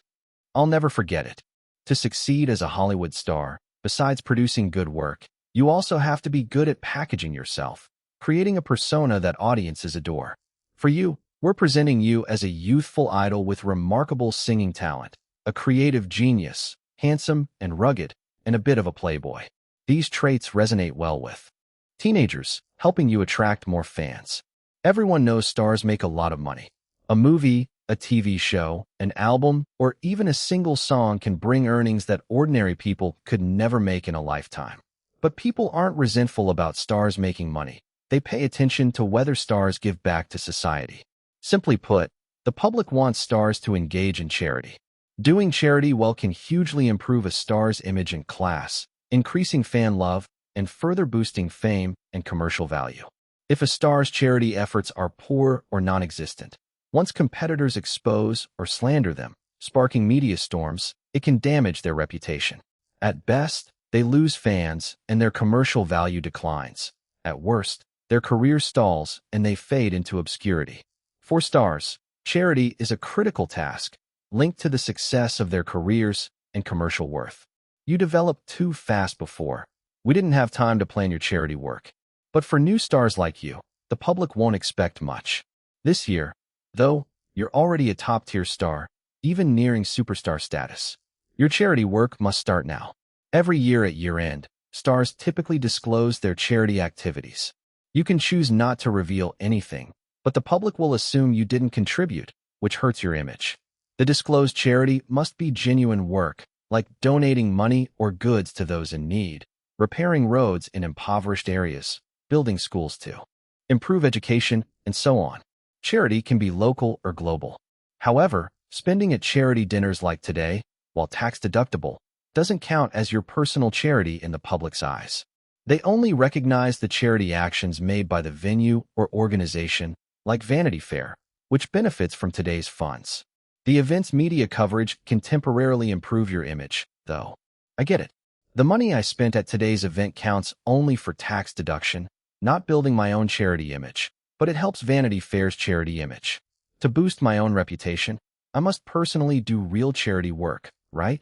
[SPEAKER 1] I'll never forget it. To succeed as a Hollywood star, besides producing good work, you also have to be good at packaging yourself, creating a persona that audiences adore. For you, we're presenting you as a youthful idol with remarkable singing talent, a creative genius, handsome and rugged, and a bit of a playboy. These traits resonate well with teenagers, helping you attract more fans. Everyone knows stars make a lot of money. A movie, a TV show, an album, or even a single song can bring earnings that ordinary people could never make in a lifetime. But people aren't resentful about stars making money. They pay attention to whether stars give back to society. Simply put, the public wants stars to engage in charity. Doing charity well can hugely improve a star's image and class, increasing fan love and further boosting fame and commercial value. If a star's charity efforts are poor or non-existent, once competitors expose or slander them, sparking media storms, it can damage their reputation. At best, they lose fans and their commercial value declines. At worst, their career stalls and they fade into obscurity. For stars, charity is a critical task, linked to the success of their careers and commercial worth. You developed too fast before. We didn't have time to plan your charity work. But for new stars like you, the public won't expect much. This year, though, you're already a top-tier star, even nearing superstar status. Your charity work must start now. Every year at year-end, stars typically disclose their charity activities. You can choose not to reveal anything, but the public will assume you didn't contribute, which hurts your image. The disclosed charity must be genuine work, like donating money or goods to those in need, repairing roads in impoverished areas, building schools to improve education, and so on. Charity can be local or global. However, spending at charity dinners like today, while tax-deductible, doesn't count as your personal charity in the public's eyes. They only recognize the charity actions made by the venue or organization, like Vanity Fair, which benefits from today's funds. The event's media coverage can temporarily improve your image, though. I get it. The money I spent at today's event counts only for tax deduction, not building my own charity image, but it helps Vanity Fair's charity image. To boost my own reputation, I must personally do real charity work, right?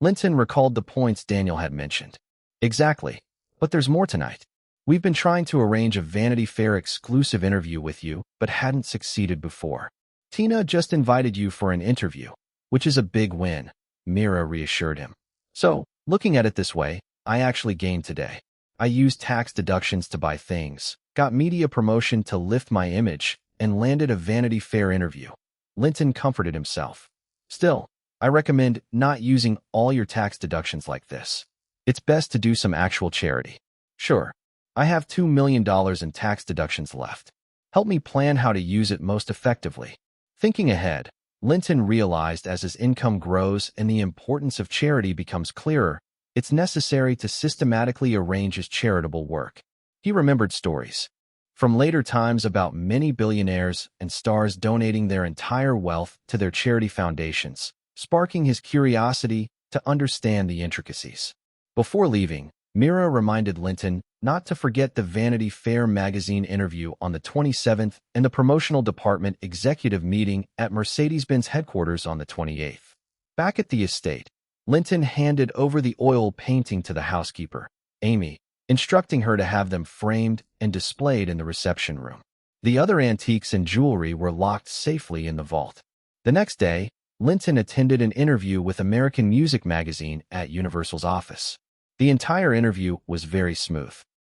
[SPEAKER 1] Linton recalled the points Daniel had mentioned. Exactly. But there's more tonight. We've been trying to arrange a Vanity Fair exclusive interview with you, but hadn't succeeded before. Tina just invited you for an interview, which is a big win, Mira reassured him. So, looking at it this way, I actually gained today. I used tax deductions to buy things, got media promotion to lift my image, and landed a Vanity Fair interview. Linton comforted himself. Still, I recommend not using all your tax deductions like this. It's best to do some actual charity. Sure, I have $2 million in tax deductions left. Help me plan how to use it most effectively. Thinking ahead, Linton realized as his income grows and the importance of charity becomes clearer, it's necessary to systematically arrange his charitable work. He remembered stories from later times about many billionaires and stars donating their entire wealth to their charity foundations, sparking his curiosity to understand the intricacies. Before leaving, Mira reminded Linton not to forget the Vanity Fair magazine interview on the 27th and the promotional department executive meeting at Mercedes-Benz headquarters on the 28th. Back at the estate, Linton handed over the oil painting to the housekeeper, Amy, instructing her to have them framed and displayed in the reception room. The other antiques and jewelry were locked safely in the vault. The next day, Linton attended an interview with American Music magazine at Universal's office. The entire interview was very smooth.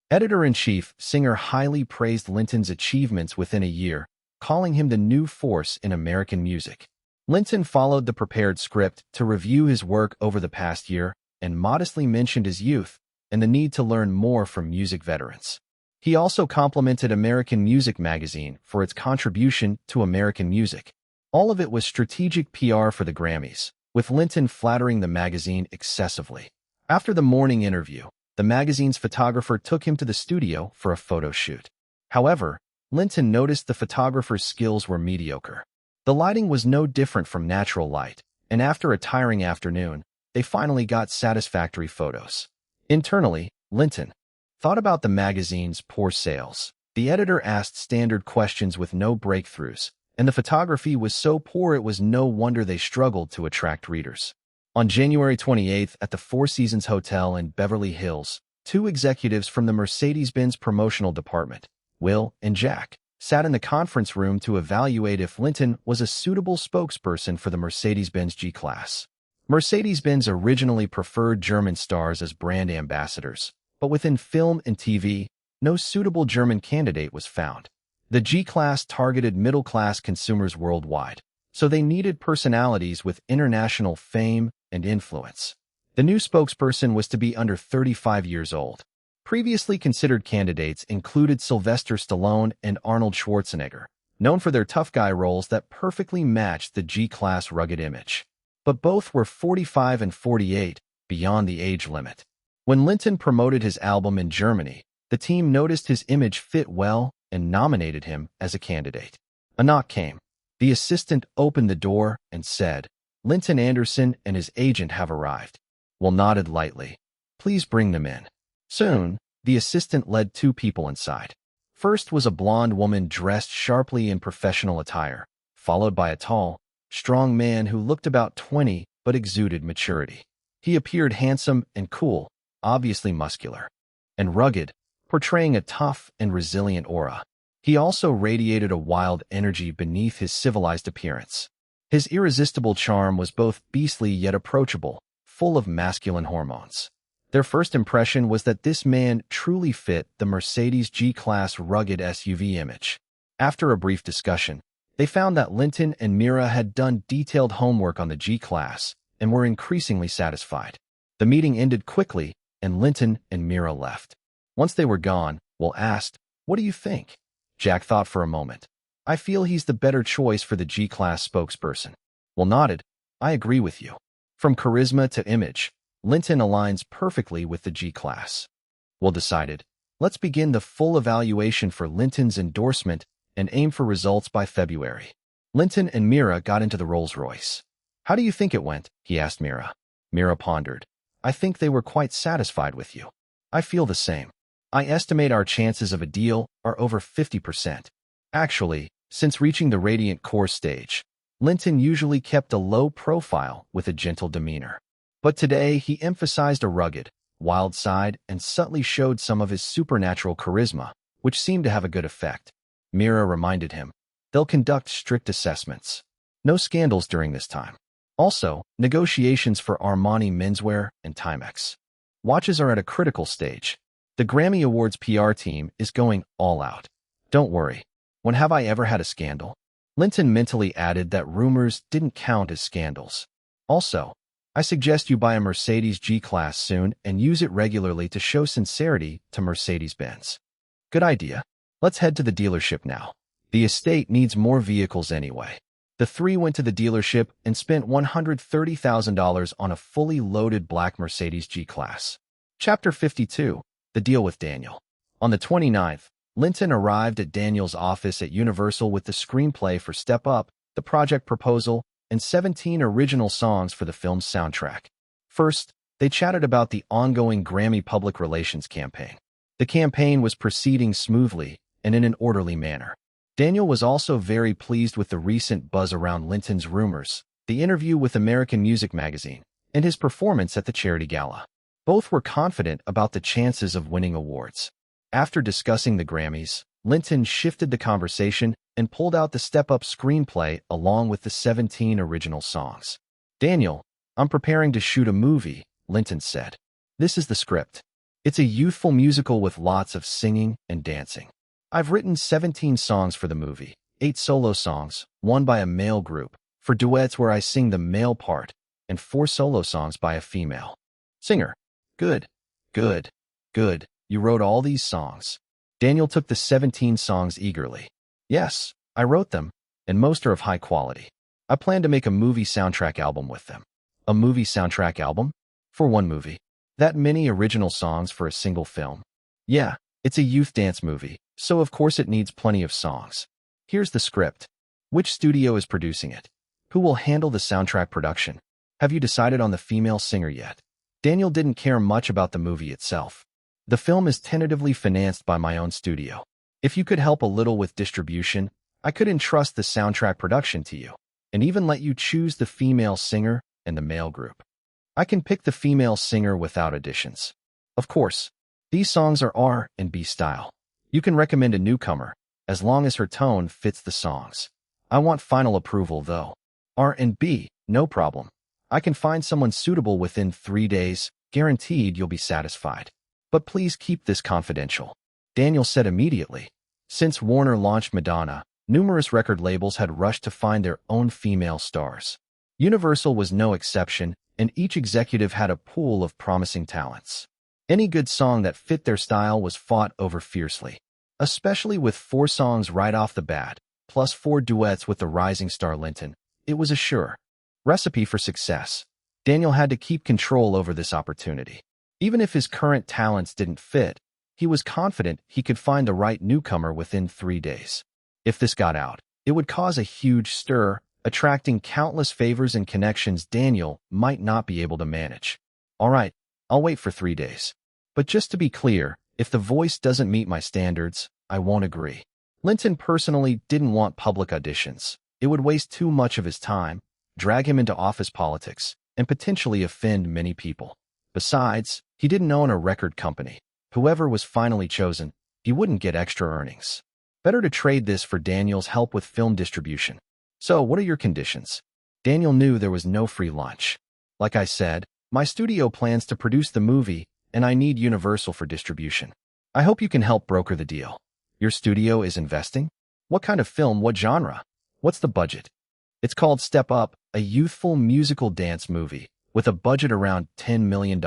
[SPEAKER 1] Editor-in-chief Singer highly praised Linton's achievements within a year, calling him the new force in American music. Linton followed the prepared script to review his work over the past year and modestly mentioned his youth and the need to learn more from music veterans. He also complimented American Music magazine for its contribution to American music. All of it was strategic PR for the Grammys, with Linton flattering the magazine excessively. After the morning interview, the magazine's photographer took him to the studio for a photo shoot. However, Linton noticed the photographer's skills were mediocre. The lighting was no different from natural light, and after a tiring afternoon, they finally got satisfactory photos. Internally, Linton thought about the magazine's poor sales. The editor asked standard questions with no breakthroughs, and the photography was so poor it was no wonder they struggled to attract readers. On January 28th at the Four Seasons Hotel in Beverly Hills, two executives from the Mercedes-Benz promotional department, Will and Jack, sat in the conference room to evaluate if Linton was a suitable spokesperson for the Mercedes-Benz G-Class. Mercedes-Benz originally preferred German stars as brand ambassadors, but within film and TV, no suitable German candidate was found. The G-Class targeted middle-class consumers worldwide, so they needed personalities with international fame and influence. The new spokesperson was to be under 35 years old. Previously considered candidates included Sylvester Stallone and Arnold Schwarzenegger, known for their tough guy roles that perfectly matched the G-Class rugged image. But both were 45 and 48, beyond the age limit. When Linton promoted his album in Germany, the team noticed his image fit well and nominated him as a candidate. A knock came. The assistant opened the door and said, "Linton Anderson and his agent have arrived." Will nodded lightly. "Please bring them in." Soon, the assistant led two people inside. First was a blonde woman dressed sharply in professional attire, followed by a tall, strong man who looked about 20 but exuded maturity. He appeared handsome and cool, obviously muscular, and rugged, portraying a tough and resilient aura. He also radiated a wild energy beneath his civilized appearance. His irresistible charm was both beastly yet approachable, full of masculine hormones. Their first impression was that this man truly fit the Mercedes G-Class rugged SUV image. After a brief discussion, they found that Linton and Mira had done detailed homework on the G-Class and were increasingly satisfied. The meeting ended quickly, and Linton and Mira left. Once they were gone, Will asked, "What do you think?" Jack thought for a moment. "I feel he's the better choice for the G-Class spokesperson." Will nodded, "I agree with you. From charisma to image, Linton aligns perfectly with the G-Class." Will decided, "Let's begin the full evaluation for Linton's endorsement and aim for results by February." Linton and Mira got into the Rolls-Royce. "How do you think it went?" he asked Mira. Mira pondered. "I think they were quite satisfied with you." "I feel the same. I estimate our chances of a deal are over 50%. Actually, since reaching the Radiant Core stage, Linton usually kept a low profile with a gentle demeanor. But today he emphasized a rugged, wild side and subtly showed some of his supernatural charisma, which seemed to have a good effect. Mira reminded him, "They'll conduct strict assessments. No scandals during this time. Also, negotiations for Armani menswear and Timex watches are at a critical stage. The Grammy Awards PR team is going all out. Don't worry. When have I ever had a scandal?" Linton mentally added that rumors didn't count as scandals. "Also, I suggest you buy a Mercedes G-Class soon and use it regularly to show sincerity to Mercedes-Benz." "Good idea. Let's head to the dealership now. The estate needs more vehicles anyway." The three went to the dealership and spent $130,000 on a fully loaded black Mercedes G-Class. Chapter 52. The Deal with Daniel. On the 29th, Linton arrived at Daniel's office at Universal with the screenplay for Step Up, the project proposal, and 17 original songs for the film's soundtrack. First, they chatted about the ongoing Grammy public relations campaign. The campaign was proceeding smoothly and in an orderly manner. Daniel was also very pleased with the recent buzz around Linton's rumors, the interview with American Music magazine, and his performance at the charity gala. Both were confident about the chances of winning awards. After discussing the Grammys, Linton shifted the conversation and pulled out the Step Up screenplay along with the 17 original songs. "Daniel, I'm preparing to shoot a movie," Linton said. "This is the script. It's a youthful musical with lots of singing and dancing. I've written 17 songs for the movie, 8 solo songs, one by a male group, for duets where I sing the male part, and 4 solo songs by a female singer." "Good, good, good. You wrote all these songs?" Daniel took the 17 songs eagerly. "Yes, I wrote them, and most are of high quality. I plan to make a movie soundtrack album with them." "A movie soundtrack album? For one movie? That many original songs for a single film?" "Yeah, it's a youth dance movie, so of course it needs plenty of songs. Here's the script. Which studio is producing it? Who will handle the soundtrack production? Have you decided on the female singer yet? Daniel didn't care much about the movie itself. The film is tentatively financed by my own studio. If you could help a little with distribution, I could entrust the soundtrack production to you, and even let you choose the female singer and the male group. I can pick the female singer without additions. Of course, these songs are R&B style. You can recommend a newcomer, as long as her tone fits the songs. I want final approval though. R&B, no problem. I can find someone suitable within 3 days, guaranteed you'll be satisfied. But please keep this confidential. Daniel said immediately. Since Warner launched Madonna, numerous record labels had rushed to find their own female stars. Universal was no exception, and each executive had a pool of promising talents. Any good song that fit their style was fought over fiercely, especially with 4 songs right off the bat, plus 4 duets with the rising star Linton. It was a sure recipe for success. Daniel had to keep control over this opportunity. Even if his current talents didn't fit, he was confident he could find the right newcomer within 3 days. If this got out, it would cause a huge stir, attracting countless favors and connections Daniel might not be able to manage. All right, I'll wait for 3 days. But just to be clear, if the voice doesn't meet my standards, I won't agree. Linton personally didn't want public auditions. It would waste too much of his time, drag him into office politics, and potentially offend many people. Besides, he didn't own a record company. Whoever was finally chosen, he wouldn't get extra earnings. Better to trade this for Daniel's help with film distribution. So, what are your conditions? Daniel knew there was no free lunch. Like I said, my studio plans to produce the movie, and I need Universal for distribution. I hope you can help broker the deal. Your studio is investing? What kind of film, what genre? What's the budget? It's called Step Up, a youthful musical dance movie, with a budget around $10 million.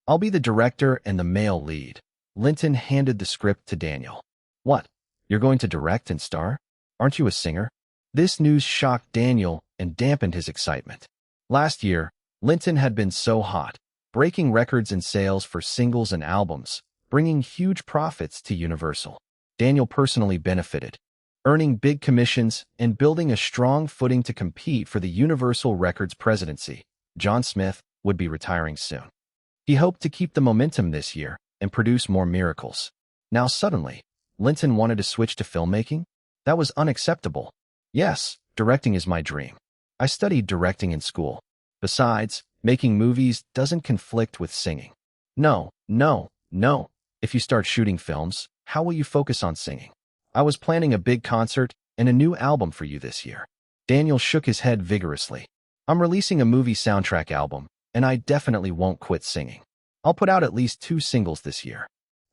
[SPEAKER 1] I'll be the director and the male lead. Linton handed the script to Daniel. What? You're going to direct and star? Aren't you a singer? This news shocked Daniel and dampened his excitement. Last year, Linton had been so hot, breaking records in sales for singles and albums, bringing huge profits to Universal. Daniel personally benefited, earning big commissions and building a strong footing to compete for the Universal Records presidency. John Smith would be retiring soon. He hoped to keep the momentum this year and produce more miracles. Now suddenly, Linton wanted to switch to filmmaking? That was unacceptable. Yes, directing is my dream. I studied directing in school. Besides, making movies doesn't conflict with singing. No. If you start shooting films, how will you focus on singing? I was planning a big concert and a new album for you this year. Daniel shook his head vigorously. I'm releasing a movie soundtrack album, and I definitely won't quit singing. I'll put out at least 2 singles this year.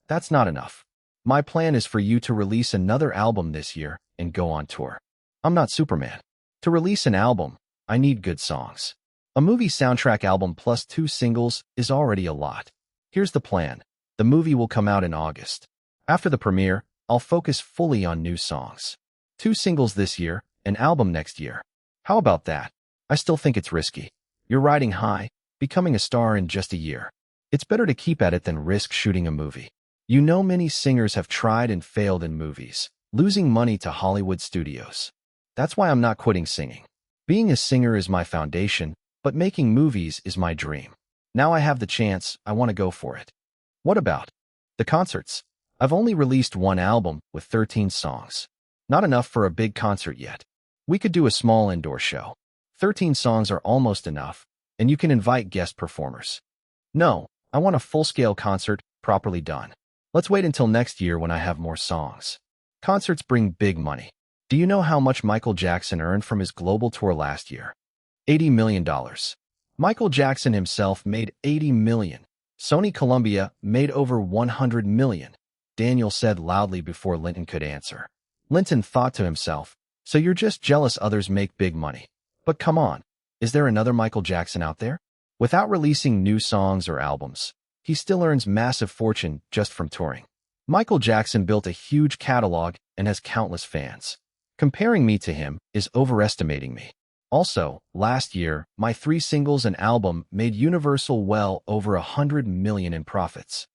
[SPEAKER 1] That's not enough. My plan is for you to release another album this year and go on tour. I'm not Superman. To release an album, I need good songs. A movie soundtrack album plus 2 singles is already a lot. Here's the plan. The movie will come out in August. After the premiere, I'll focus fully on new songs. 2 singles this year, an album next year. How about that? I still think it's risky. You're riding high, becoming a star in just a year. It's better to keep at it than risk shooting a movie. You know many singers have tried and failed in movies, losing money to Hollywood studios. That's why I'm not quitting singing. Being a singer is my foundation, but making movies is my dream. Now I have the chance, I want to go for it. What about the concerts? I've only released 1 album with 13 songs. Not enough for a big concert yet. We could do a small indoor show. 13 songs are almost enough, and you can invite guest performers. No, I want a full-scale concert, properly done. Let's wait until next year when I have more songs. Concerts bring big money. Do you know how much Michael Jackson earned from his global tour last year? $80 million. Michael Jackson himself made $80 million. Sony Columbia made over $100 million. Daniel said loudly before Linton could answer. Linton thought to himself, so you're just jealous others make big money. But come on, is there another Michael Jackson out there? Without releasing new songs or albums, he still earns massive fortune just from touring. Michael Jackson built a huge catalog and has countless fans. Comparing me to him is overestimating me. Also, last year, my 3 singles and album made Universal well over $100 million in profits.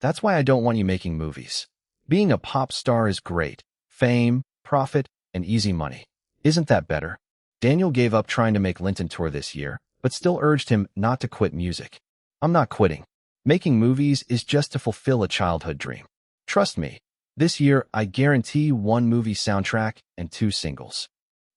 [SPEAKER 1] That's why I don't want you making movies. Being a pop star is great. Fame, profit, and easy money. Isn't that better? Daniel gave up trying to make Linton tour this year, but still urged him not to quit music. I'm not quitting. Making movies is just to fulfill a childhood dream. Trust me, this year I guarantee 1 movie soundtrack and 2 singles.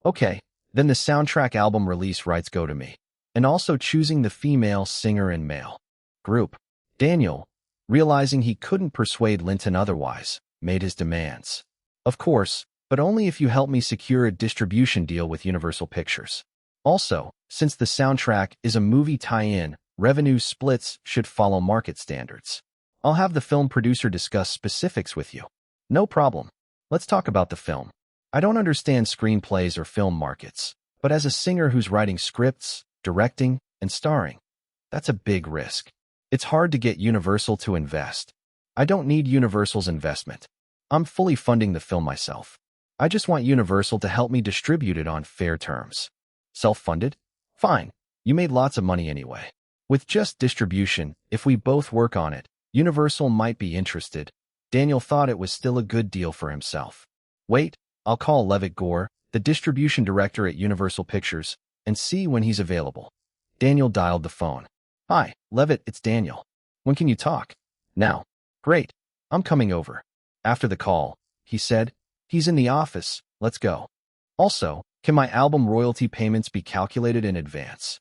[SPEAKER 1] Okay, then the soundtrack album release rights go to me. And also choosing the female singer and male group. Daniel, realizing he couldn't persuade Linton otherwise, made his demands. Of course, but only if you help me secure a distribution deal with Universal Pictures. Also, since the soundtrack is a movie tie-in, revenue splits should follow market standards. I'll have the film producer discuss specifics with you. No problem. Let's talk about the film. I don't understand screenplays or film markets, but as a singer who's writing scripts, directing, and starring, that's a big risk. It's hard to get Universal to invest. I don't need Universal's investment. I'm fully funding the film myself. I just want Universal to help me distribute it on fair terms. Self-funded? Fine. You made lots of money anyway. With just distribution, if we both work on it, Universal might be interested. Daniel thought it was still a good deal for himself. Wait, I'll call Levitt Gore, the distribution director at Universal Pictures, and see when he's available. Daniel dialed the phone. Hi, Levitt, it's Daniel. When can you talk? Now. Great. I'm coming over. After the call, he said, he's in the office, let's go. Also, can my album royalty payments be calculated in advance?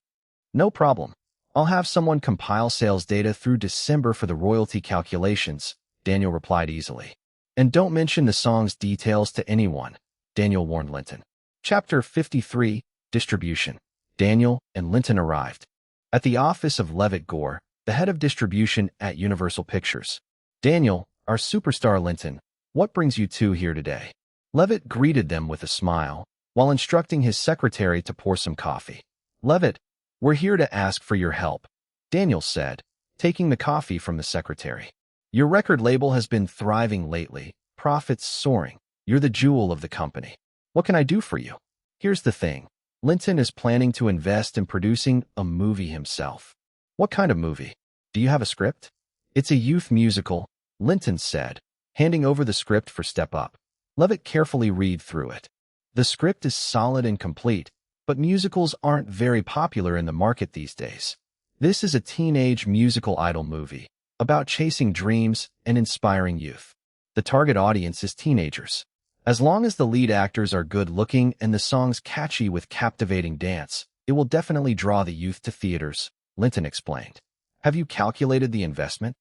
[SPEAKER 1] No problem. I'll have someone compile sales data through December for the royalty calculations, Daniel replied easily. And don't mention the song's details to anyone, Daniel warned Linton. Chapter 53, Distribution. Daniel and Linton arrived at the office of Levitt Gore, the head of distribution at Universal Pictures. Daniel, our superstar Linton, what brings you two here today? Levitt greeted them with a smile, while instructing his secretary to pour some coffee. Levitt, we're here to ask for your help, Daniel said, taking the coffee from the secretary. Your record label has been thriving lately, profits soaring. You're the jewel of the company. What can I do for you? Here's the thing. Linton is planning to invest in producing a movie himself. What kind of movie? Do you have a script? It's a youth musical, Linton said, handing over the script for Step Up. Levitt carefully read through it. The script is solid and complete, but musicals aren't very popular in the market these days. This is a teenage musical idol movie about chasing dreams and inspiring youth. The target audience is teenagers. As long as the lead actors are good-looking and the song's catchy with captivating dance, it will definitely draw the youth to theaters, Linton explained. Have you calculated the investment?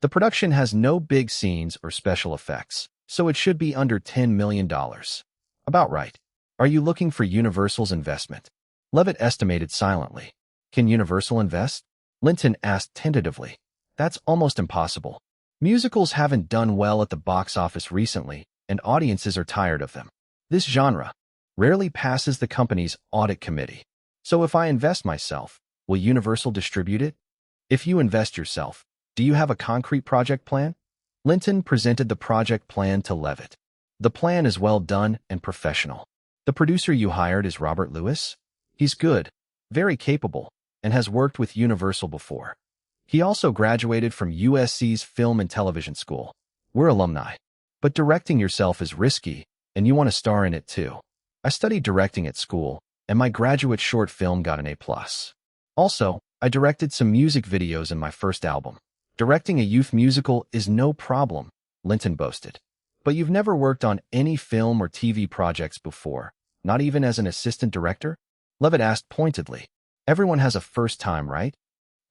[SPEAKER 1] The production has no big scenes or special effects, so it should be under $10 million. About right. Are you looking for Universal's investment? Levitt estimated silently. Can Universal invest? Linton asked tentatively. That's almost impossible. Musicals haven't done well at the box office recently, and audiences are tired of them. This genre rarely passes the company's audit committee. So if I invest myself, will Universal distribute it? If you invest yourself, do you have a concrete project plan? Linton presented the project plan to Levitt. The plan is well done and professional. The producer you hired is Robert Lewis. He's good, very capable, and has worked with Universal before. He also graduated from USC's Film and Television School. We're alumni. But directing yourself is risky, and you want to star in it too. I studied directing at school, and my graduate short film got an A+. Also, I directed some music videos in my first album. Directing a youth musical is no problem, Linton boasted. But you've never worked on any film or TV projects before, not even as an assistant director? Levitt asked pointedly. Everyone has a first time, right?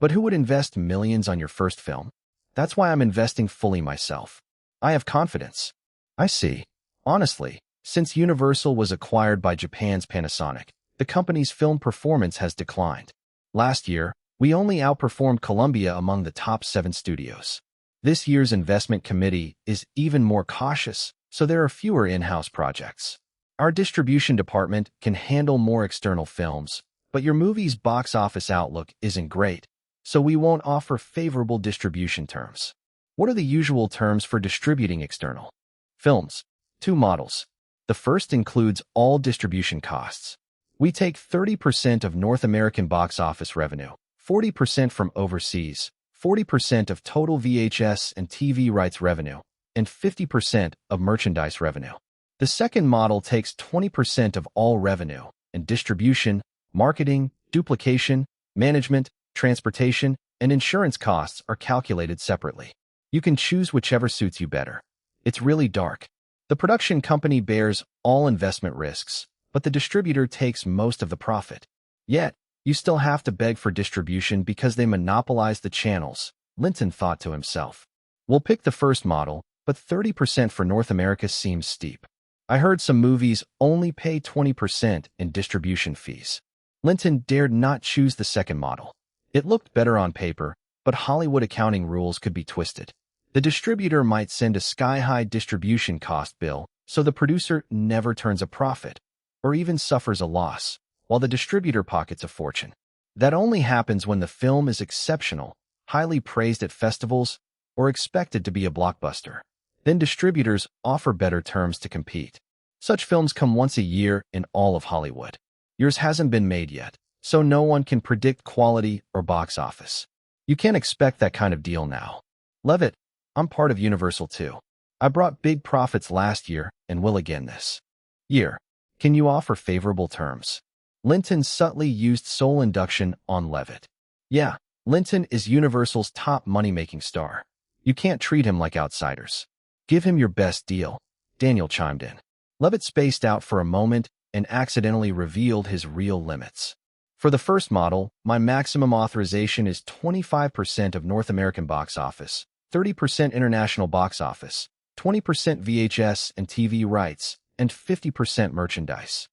[SPEAKER 1] But who would invest millions on your first film? That's why I'm investing fully myself. I have confidence. I see. Honestly, since Universal was acquired by Japan's Panasonic, the company's film performance has declined. Last year, we only outperformed Columbia among the top 7 studios. This year's investment committee is even more cautious, so there are fewer in-house projects. Our distribution department can handle more external films, but your movie's box office outlook isn't great, so we won't offer favorable distribution terms. What are the usual terms for distributing external films? 2 models. The first includes all distribution costs. We take 30% of North American box office revenue, 40% from overseas, 40% of total VHS and TV rights revenue, and 50% of merchandise revenue. The second model takes 20% of all revenue, and distribution, marketing, duplication, management, transportation, and insurance costs are calculated separately. You can choose whichever suits you better. It's really dark. The production company bears all investment risks, but the distributor takes most of the profit. Yet, you still have to beg for distribution because they monopolize the channels, Linton thought to himself. We'll pick the first model, but 30% for North America seems steep. I heard some movies only pay 20% in distribution fees. Linton dared not choose the second model. It looked better on paper, but Hollywood accounting rules could be twisted. The distributor might send a sky-high distribution cost bill, so the producer never turns a profit, or even suffers a loss, while the distributor pockets a fortune. That only happens when the film is exceptional, highly praised at festivals, or expected to be a blockbuster. Then distributors offer better terms to compete. Such films come once a year in all of Hollywood. Yours hasn't been made yet, so no one can predict quality or box office. You can't expect that kind of deal now. Levitt, I'm part of Universal too. I brought big profits last year and will again this year. Can you offer favorable terms? Linton subtly used soul induction on Levitt. Yeah, Linton is Universal's top money-making star. You can't treat him like outsiders. Give him your best deal, Daniel chimed in. Levitt spaced out for a moment and accidentally revealed his real limits. For the first model, my maximum authorization is 25% of North American box office, 30% international box office, 20% VHS and TV rights, and 50% merchandise.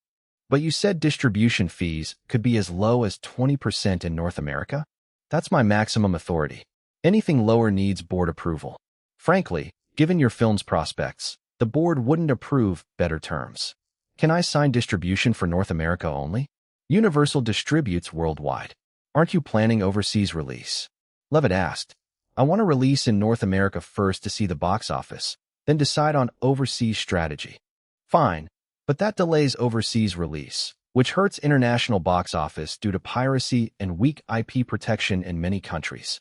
[SPEAKER 1] But you said distribution fees could be as low as 20% in North America? That's my maximum authority. Anything lower needs board approval. Frankly, given your film's prospects, the board wouldn't approve better terms. Can I sign distribution for North America only? Universal distributes worldwide. Aren't you planning overseas release? Levitt asked. I want to release in North America first to see the box office, then decide on overseas strategy. Fine, but that delays overseas release, which hurts international box office due to piracy and weak IP protection in many countries.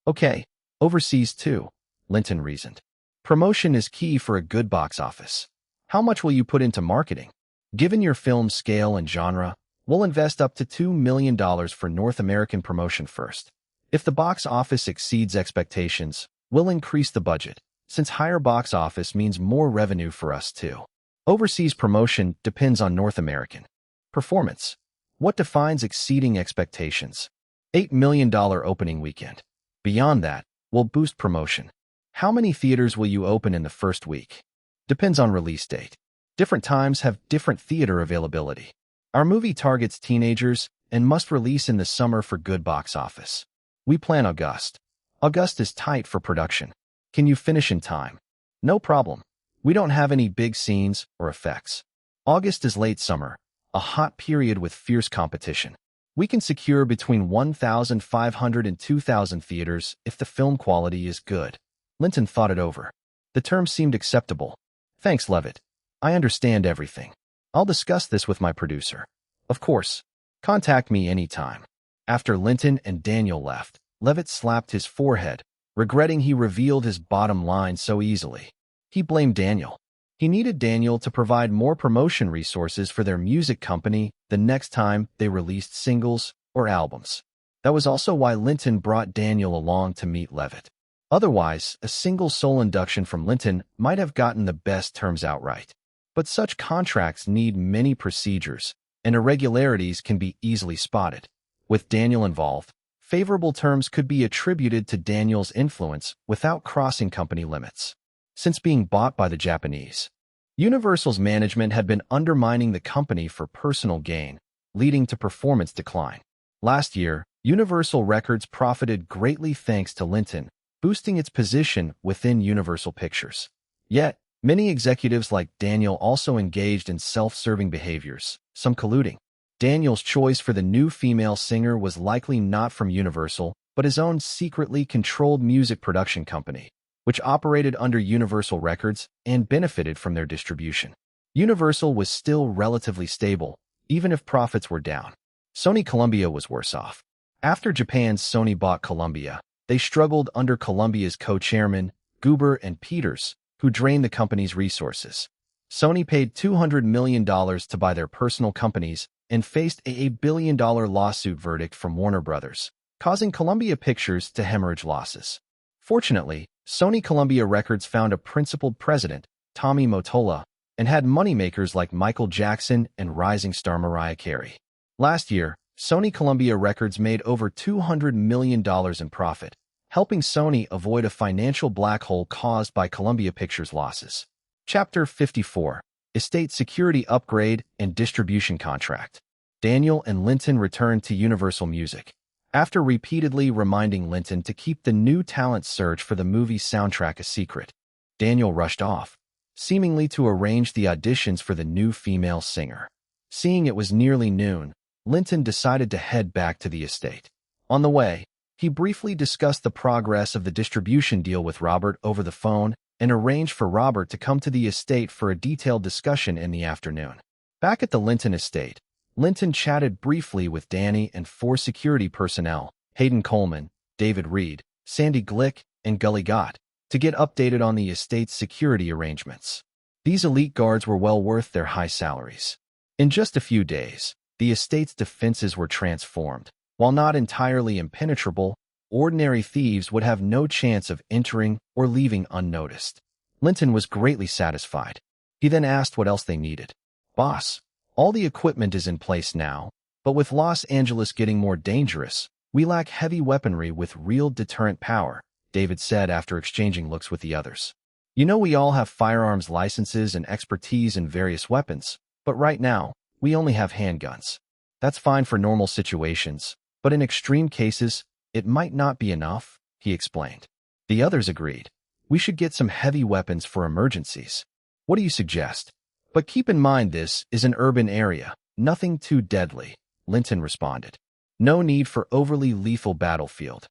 [SPEAKER 1] Okay, overseas too, Linton reasoned. Promotion is key for a good box office. How much will you put into marketing? Given your film's scale and genre, we'll invest up to $2 million for North American promotion first. If the box office exceeds expectations, we'll increase the budget, since higher box office means more revenue for us too. Overseas promotion depends on North American performance. What defines exceeding expectations? $8 million opening weekend. Beyond that, we'll boost promotion. How many theaters will you open in the first week? Depends on release date. Different times have different theater availability. Our movie targets teenagers and must release in the summer for good box office. We plan August. August is tight for production. Can you finish in time? No problem. We don't have any big scenes or effects. August is late summer, a hot period with fierce competition. We can secure between 1,500 and 2,000 theaters if the film quality is good. Linton thought it over. The term seemed acceptable. Thanks, Levitt. I understand everything. I'll discuss this with my producer. Of course. Contact me anytime. After Linton and Daniel left, Levitt slapped his forehead, regretting he revealed his bottom line so easily. He blamed Daniel. He needed Daniel to provide more promotion resources for their music company the next time they released singles or albums. That was also why Linton brought Daniel along to meet Levitt. Otherwise, a single soul induction from Linton might have gotten the best terms outright. But such contracts need many procedures, and irregularities can be easily spotted. With Daniel involved, favorable terms could be attributed to Daniel's influence without crossing company limits. Since being bought by the Japanese, Universal's management had been undermining the company for personal gain, leading to performance decline. Last year, Universal Records profited greatly thanks to Linton, boosting its position within Universal Pictures. Yet, many executives like Daniel also engaged in self-serving behaviors, some colluding. Daniel's choice for the new female singer was likely not from Universal, but his own secretly controlled music production company, which operated under Universal Records and benefited from their distribution. Universal was still relatively stable, even if profits were down. Sony Columbia was worse off. After Japan's Sony bought Columbia, they struggled under Columbia's co-chairmen, Goober and Peters, who drained the company's resources. Sony paid $200 million to buy their personal companies and faced a $1 billion lawsuit verdict from Warner Brothers, causing Columbia Pictures to hemorrhage losses. Fortunately, Sony Columbia Records found a principled president, Tommy Mottola, and had moneymakers like Michael Jackson and rising star Mariah Carey. Last year, Sony Columbia Records made over $200 million in profit, helping Sony avoid a financial black hole caused by Columbia Pictures' losses. Chapter 54: Estate Security Upgrade and Distribution Contract. Daniel and Linton returned to Universal Music. After repeatedly reminding Linton to keep the new talent search for the movie's soundtrack a secret, Daniel rushed off, seemingly to arrange the auditions for the new female singer. Seeing it was nearly noon, Linton decided to head back to the estate. On the way, he briefly discussed the progress of the distribution deal with Robert over the phone and arranged for Robert to come to the estate for a detailed discussion in the afternoon. Back at the Linton estate, Linton chatted briefly with Danny and 4 security personnel, Hayden Coleman, David Reed, Sandy Glick, and Gully Gott, to get updated on the estate's security arrangements. These elite guards were well worth their high salaries. In just a few days, the estate's defenses were transformed. While not entirely impenetrable, ordinary thieves would have no chance of entering or leaving unnoticed. Linton was greatly satisfied. He then asked what else they needed. "Boss, all the equipment is in place now, but with Los Angeles getting more dangerous, we lack heavy weaponry with real deterrent power," David said after exchanging looks with the others. "You know, we all have firearms licenses and expertise in various weapons, but right now, we only have handguns. That's fine for normal situations, but in extreme cases, it might not be enough," he explained. The others agreed. "We should get some heavy weapons for emergencies. What do you suggest? But keep in mind this is an urban area, nothing too deadly," Linton responded. "No need for overly lethal battlefield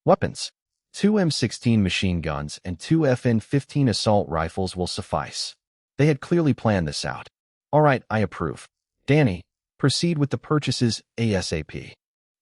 [SPEAKER 1] weapons. 2 M16 machine guns and 2 FN-15 assault rifles will suffice." They had clearly planned this out. "All right, I approve. Danny, proceed with the purchases ASAP."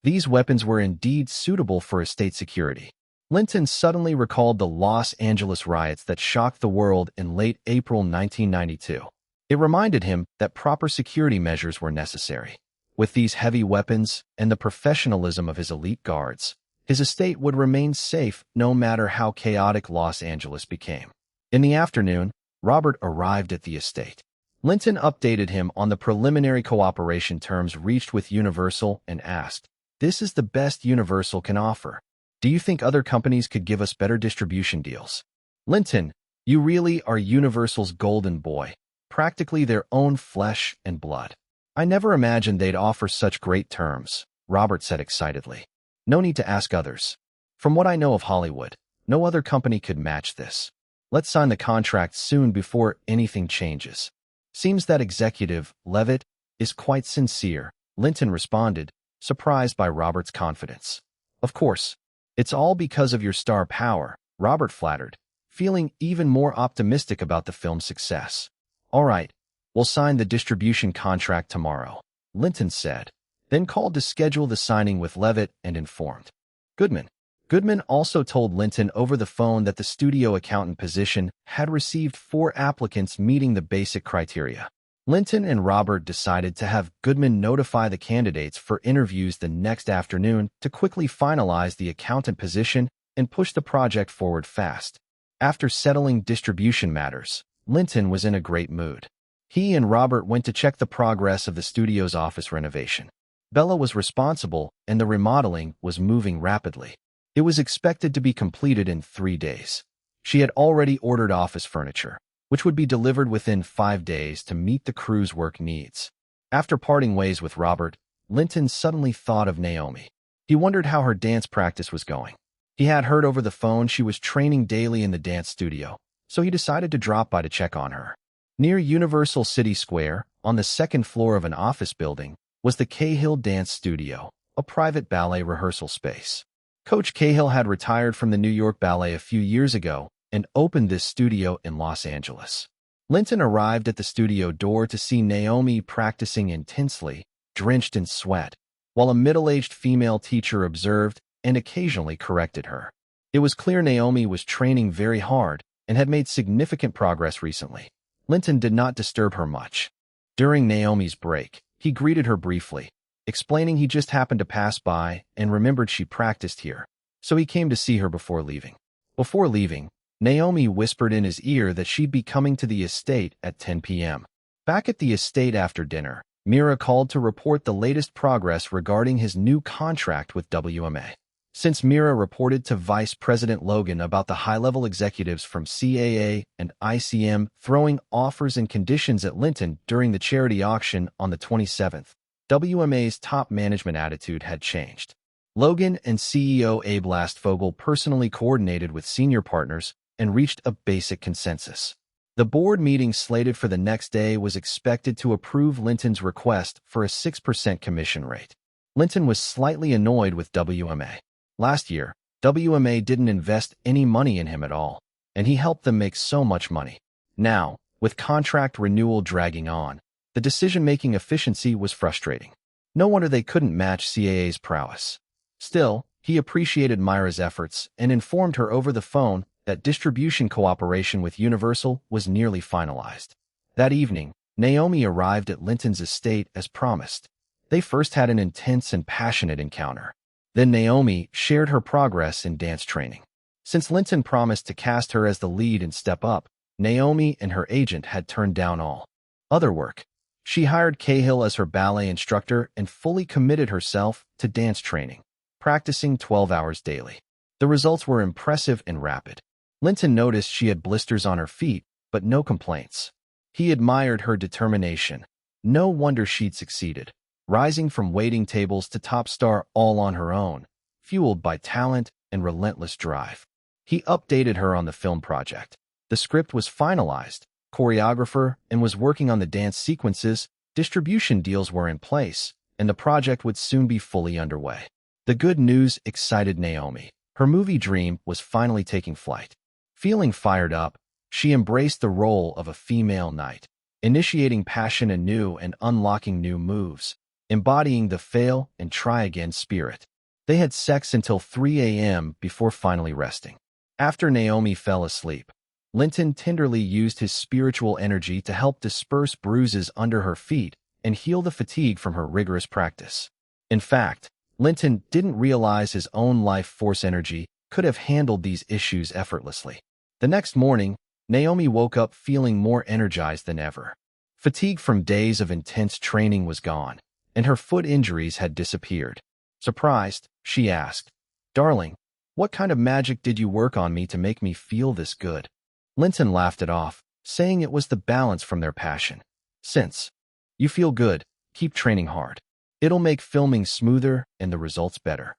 [SPEAKER 1] These weapons were indeed suitable for estate security. Linton suddenly recalled the Los Angeles riots that shocked the world in late April 1992. It reminded him that proper security measures were necessary. With these heavy weapons and the professionalism of his elite guards, his estate would remain safe no matter how chaotic Los Angeles became. In the afternoon, Robert arrived at the estate. Linton updated him on the preliminary cooperation terms reached with Universal and asked, "This is the best Universal can offer. Do you think other companies could give us better distribution deals?" "Linton, you really are Universal's golden boy, practically their own flesh and blood. I never imagined they'd offer such great terms," Robert said excitedly. "No need to ask others. From what I know of Hollywood, no other company could match this. Let's sign the contract soon before anything changes." "Seems that executive, Levitt, is quite sincere," Linton responded, surprised by Robert's confidence. "Of course, it's all because of your star power," Robert flattered, feeling even more optimistic about the film's success. "All right, we'll sign the distribution contract tomorrow," Linton said, then called to schedule the signing with Levitt and informed Goodman. Goodman also told Linton over the phone that the studio accountant position had received 4 applicants meeting the basic criteria. Linton and Robert decided to have Goodman notify the candidates for interviews the next afternoon to quickly finalize the accountant position and push the project forward fast. After settling distribution matters, Linton was in a great mood. He and Robert went to check the progress of the studio's office renovation. Bella was responsible, and the remodeling was moving rapidly. It was expected to be completed in 3 days. She had already ordered office furniture, which would be delivered within 5 days to meet the crew's work needs. After parting ways with Robert, Linton suddenly thought of Naomi. He wondered how her dance practice was going. He had heard over the phone she was training daily in the dance studio, so he decided to drop by to check on her. Near Universal City Square, on the 2nd floor of an office building, was the Cahill Dance Studio, a private ballet rehearsal space. Coach Cahill had retired from the New York Ballet a few years ago and opened this studio in Los Angeles. Linton arrived at the studio door to see Naomi practicing intensely, drenched in sweat, while a middle-aged female teacher observed and occasionally corrected her. It was clear Naomi was training very hard and had made significant progress recently. Linton did not disturb her much. During Naomi's break, he greeted her briefly, explaining he just happened to pass by and remembered she practiced here, so he came to see her before leaving. Before leaving, Naomi whispered in his ear that she'd be coming to the estate at 10 p.m. Back at the estate after dinner, Mira called to report the latest progress regarding his new contract with WMA. Since Mira reported to Vice President Logan about the high-level executives from CAA and ICM throwing offers and conditions at Linton during the charity auction on the 27th, WMA's top management attitude had changed. Logan and CEO Abe Lastfogel personally coordinated with senior partners and reached a basic consensus. The board meeting slated for the next day was expected to approve Linton's request for a 6% commission rate. Linton was slightly annoyed with WMA. Last year, WMA didn't invest any money in him at all, and he helped them make so much money. Now, with contract renewal dragging on, the decision-making efficiency was frustrating. No wonder they couldn't match CAA's prowess. Still, he appreciated Myra's efforts and informed her over the phone that distribution cooperation with Universal was nearly finalized. That evening, Naomi arrived at Linton's estate as promised. They first had an intense and passionate encounter. Then Naomi shared her progress in dance training. Since Linton promised to cast her as the lead in Step Up, Naomi and her agent had turned down all other work. She hired Cahill as her ballet instructor and fully committed herself to dance training, practicing 12 hours daily. The results were impressive and rapid. Linton noticed she had blisters on her feet, but no complaints. He admired her determination. No wonder she'd succeeded, rising from waiting tables to top star all on her own, fueled by talent and relentless drive. He updated her on the film project. The script was finalized, choreographer, and was working on the dance sequences, distribution deals were in place, and the project would soon be fully underway. The good news excited Naomi. Her movie dream was finally taking flight. Feeling fired up, she embraced the role of a female knight, initiating passion anew and unlocking new moves, embodying the fail and try again spirit. They had sex until 3 a.m. before finally resting. After Naomi fell asleep, Linton tenderly used his spiritual energy to help disperse bruises under her feet and heal the fatigue from her rigorous practice. In fact, Linton didn't realize his own life force energy could have handled these issues effortlessly. The next morning, Naomi woke up feeling more energized than ever. Fatigue from days of intense training was gone, and her foot injuries had disappeared. Surprised, she asked, "Darling, what kind of magic did you work on me to make me feel this good?" Linton laughed it off, saying it was the balance from their passion. "Since you feel good, keep training hard. It'll make filming smoother and the results better.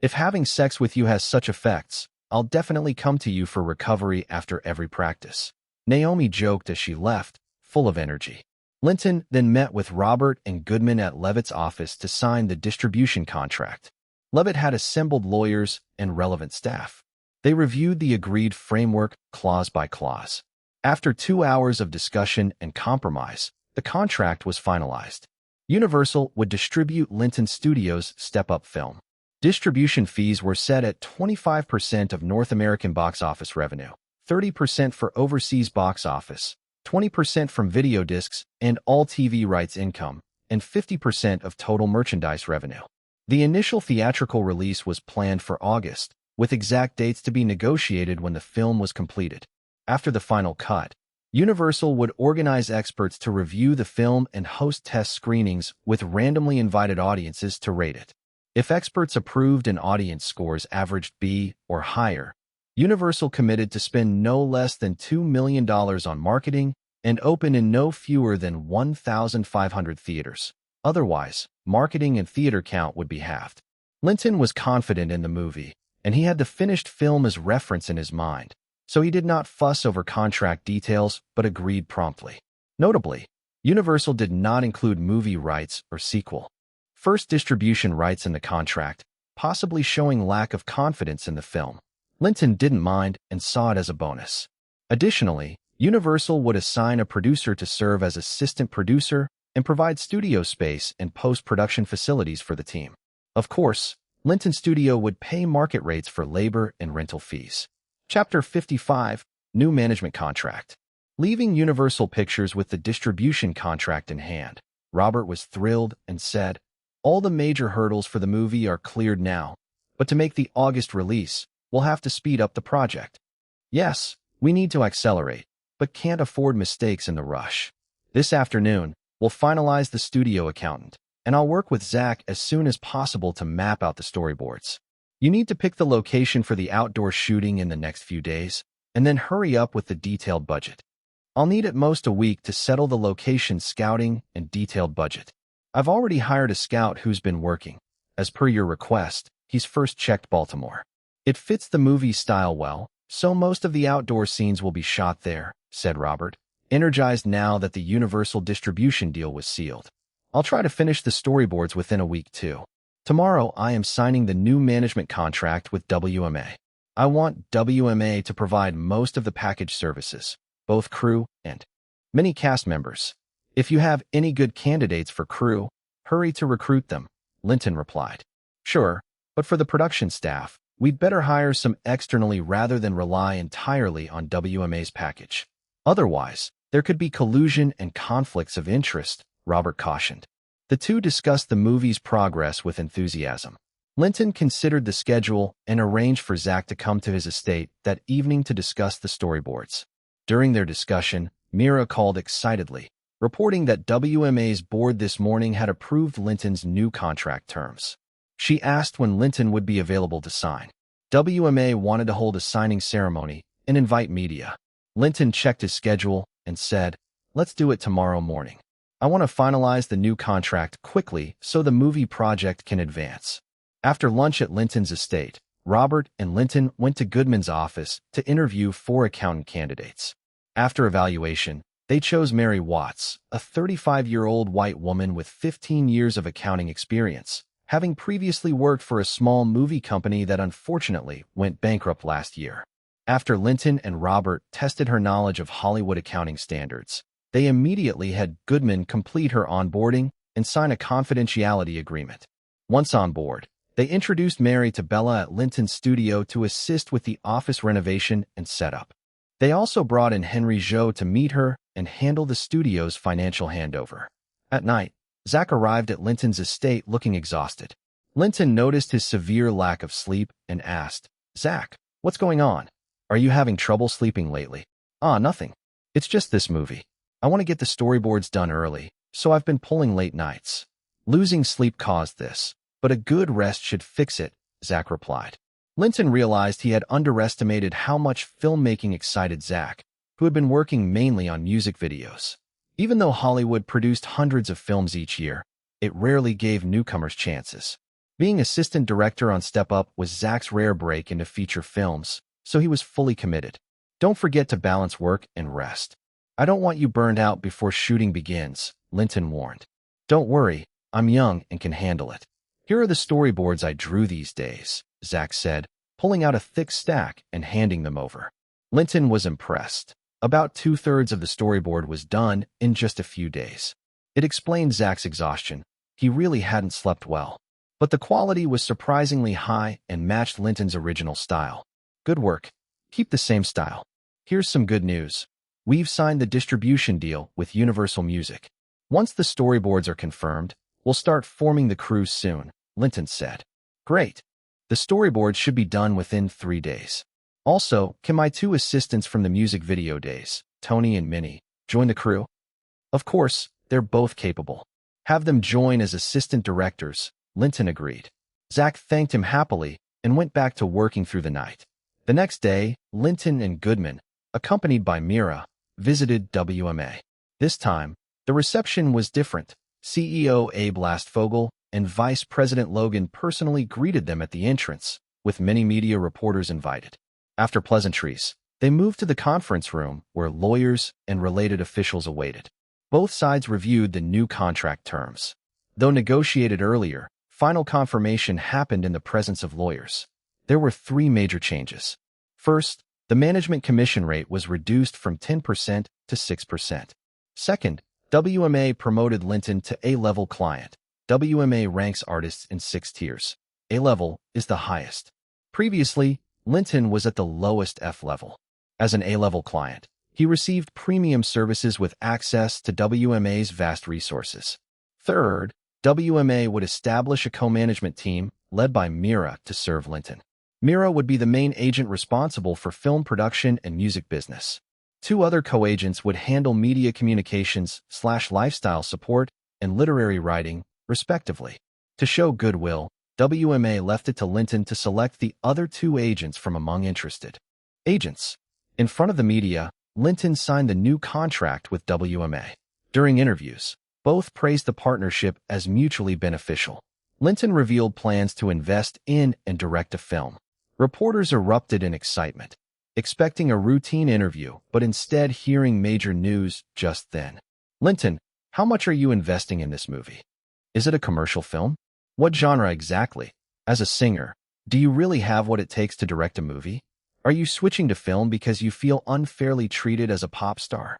[SPEAKER 1] If having sex with you has such effects, I'll definitely come to you for recovery after every practice." Naomi joked as she left, full of energy. Linton then met with Robert and Goodman at Levitt's office to sign the distribution contract. Levitt had assembled lawyers and relevant staff. They reviewed the agreed framework clause by clause. After 2 hours of discussion and compromise, the contract was finalized. Universal would distribute Linton Studios' Step Up film. Distribution fees were set at 25% of North American box office revenue, 30% for overseas box office, 20% from video discs and all TV rights income, and 50% of total merchandise revenue. The initial theatrical release was planned for August, with exact dates to be negotiated when the film was completed. After the final cut, Universal would organize experts to review the film and host test screenings with randomly invited audiences to rate it. If experts approved and audience scores averaged B or higher, Universal committed to spend no less than $2 million on marketing and open in no fewer than 1,500 theaters. Otherwise, marketing and theater count would be halved. Linton was confident in the movie, and he had the finished film as reference in his mind, so he did not fuss over contract details but agreed promptly. Notably, Universal did not include movie rights or sequel. First distribution rights in the contract, possibly showing lack of confidence in the film. Linton didn't mind and saw it as a bonus. Additionally, Universal would assign a producer to serve as assistant producer and provide studio space and post-production facilities for the team. Of course, Linton Studio would pay market rates for labor and rental fees. Chapter 55, New Management Contract. Leaving Universal Pictures with the distribution contract in hand, Robert was thrilled and said, "All the major hurdles for the movie are cleared now, but to make the August release, we'll have to speed up the project. Yes, we need to accelerate, but can't afford mistakes in the rush. This afternoon, we'll finalize the studio accountant, and I'll work with Zach as soon as possible to map out the storyboards. You need to pick the location for the outdoor shooting in the next few days, and then hurry up with the detailed budget. I'll need at most a week to settle the location scouting and detailed budget. I've already hired a scout who's been working. As per your request, he's first checked Baltimore. It fits the movie style well, so most of the outdoor scenes will be shot there," said Robert, energized now that the Universal distribution deal was sealed. "I'll try to finish the storyboards within a week too. Tomorrow I am signing the new management contract with WMA. I want WMA to provide most of the package services, both crew and many cast members. If you have any good candidates for crew, hurry to recruit them," Linton replied. "Sure, but for the production staff, we'd better hire some externally rather than rely entirely on WMA's package. Otherwise, there could be collusion and conflicts of interest," Robert cautioned. The two discussed the movie's progress with enthusiasm. Linton considered the schedule and arranged for Zach to come to his estate that evening to discuss the storyboards. During their discussion, Mira called excitedly, reporting that WMA's board this morning had approved Linton's new contract terms. She asked when Linton would be available to sign. WMA wanted to hold a signing ceremony and invite media. Linton checked his schedule and said, "Let's do it tomorrow morning. I want to finalize the new contract quickly so the movie project can advance." After lunch at Linton's estate, Robert and Linton went to Goodman's office to interview 4 accountant candidates. After evaluation, they chose Mary Watts, a 35-year-old white woman with 15 years of accounting experience, having previously worked for a small movie company that unfortunately went bankrupt last year. After Linton and Robert tested her knowledge of Hollywood accounting standards, they immediately had Goodman complete her onboarding and sign a confidentiality agreement. Once on board, they introduced Mary to Bella at Linton's studio to assist with the office renovation and setup. They also brought in Henry Jo to meet her and handle the studio's financial handover. At night, Zach arrived at Linton's estate looking exhausted. Linton noticed his severe lack of sleep and asked, "Zach, what's going on? Are you having trouble sleeping lately?" Nothing. It's just this movie. I want to get the storyboards done early, so I've been pulling late nights. Losing sleep caused this, but a good rest should fix it," Zach replied. Linton realized he had underestimated how much filmmaking excited Zach, who had been working mainly on music videos. Even though Hollywood produced hundreds of films each year, it rarely gave newcomers chances. Being assistant director on Step Up was Zach's rare break into feature films, so he was fully committed. "Don't forget to balance work and rest. I don't want you burned out before shooting begins," Linton warned. "Don't worry, I'm young and can handle it. Here are the storyboards I drew these days," Zach said, pulling out a thick stack and handing them over. Linton was impressed. About 2/3 of the storyboard was done in just a few days. It explained Zach's exhaustion. He really hadn't slept well. But the quality was surprisingly high and matched Linton's original style. "Good work. Keep the same style. Here's some good news. We've signed the distribution deal with Universal Music. Once the storyboards are confirmed, we'll start forming the crew soon," Linton said. "Great. The storyboards should be done within 3 days. Also, can my 2 assistants from the music video days, Tony and Minnie, join the crew?" "Of course, they're both capable. Have them join as assistant directors," Linton agreed. Zach thanked him happily and went back to working through the night. The next day, Linton and Goodman, accompanied by Mira, visited WMA. This time, the reception was different. CEO Abe Lastfogel and Vice President Logan personally greeted them at the entrance, with many media reporters invited. After pleasantries, they moved to the conference room where lawyers and related officials awaited. Both sides reviewed the new contract terms. Though negotiated earlier, final confirmation happened in the presence of lawyers. There were 3 major changes. First, the management commission rate was reduced from 10% to 6%. Second, WMA promoted Linton to A-level client. WMA ranks artists in 6 tiers. A-level is the highest. Previously, Linton was at the lowest F level. As an A-level client, He received premium services with access to WMA's vast resources. Third, WMA would establish a co-management team led by Mira to serve Linton. Mira would be the main agent responsible for film production and music business. Two other co-agents would handle media communications/lifestyle support and literary writing, respectively. To show goodwill, WMA left it to Linton to select the other two agents from among interested agents. In front of the media, Linton signed the new contract with WMA. During interviews, both praised the partnership as mutually beneficial. Linton revealed plans to invest in and direct a film. Reporters erupted in excitement, expecting a routine interview, but instead hearing major news just then. Linton, how much are you investing in this movie? Is it a commercial film? What genre exactly? As a singer, do you really have what it takes to direct a movie? Are you switching to film because you feel unfairly treated as a pop star?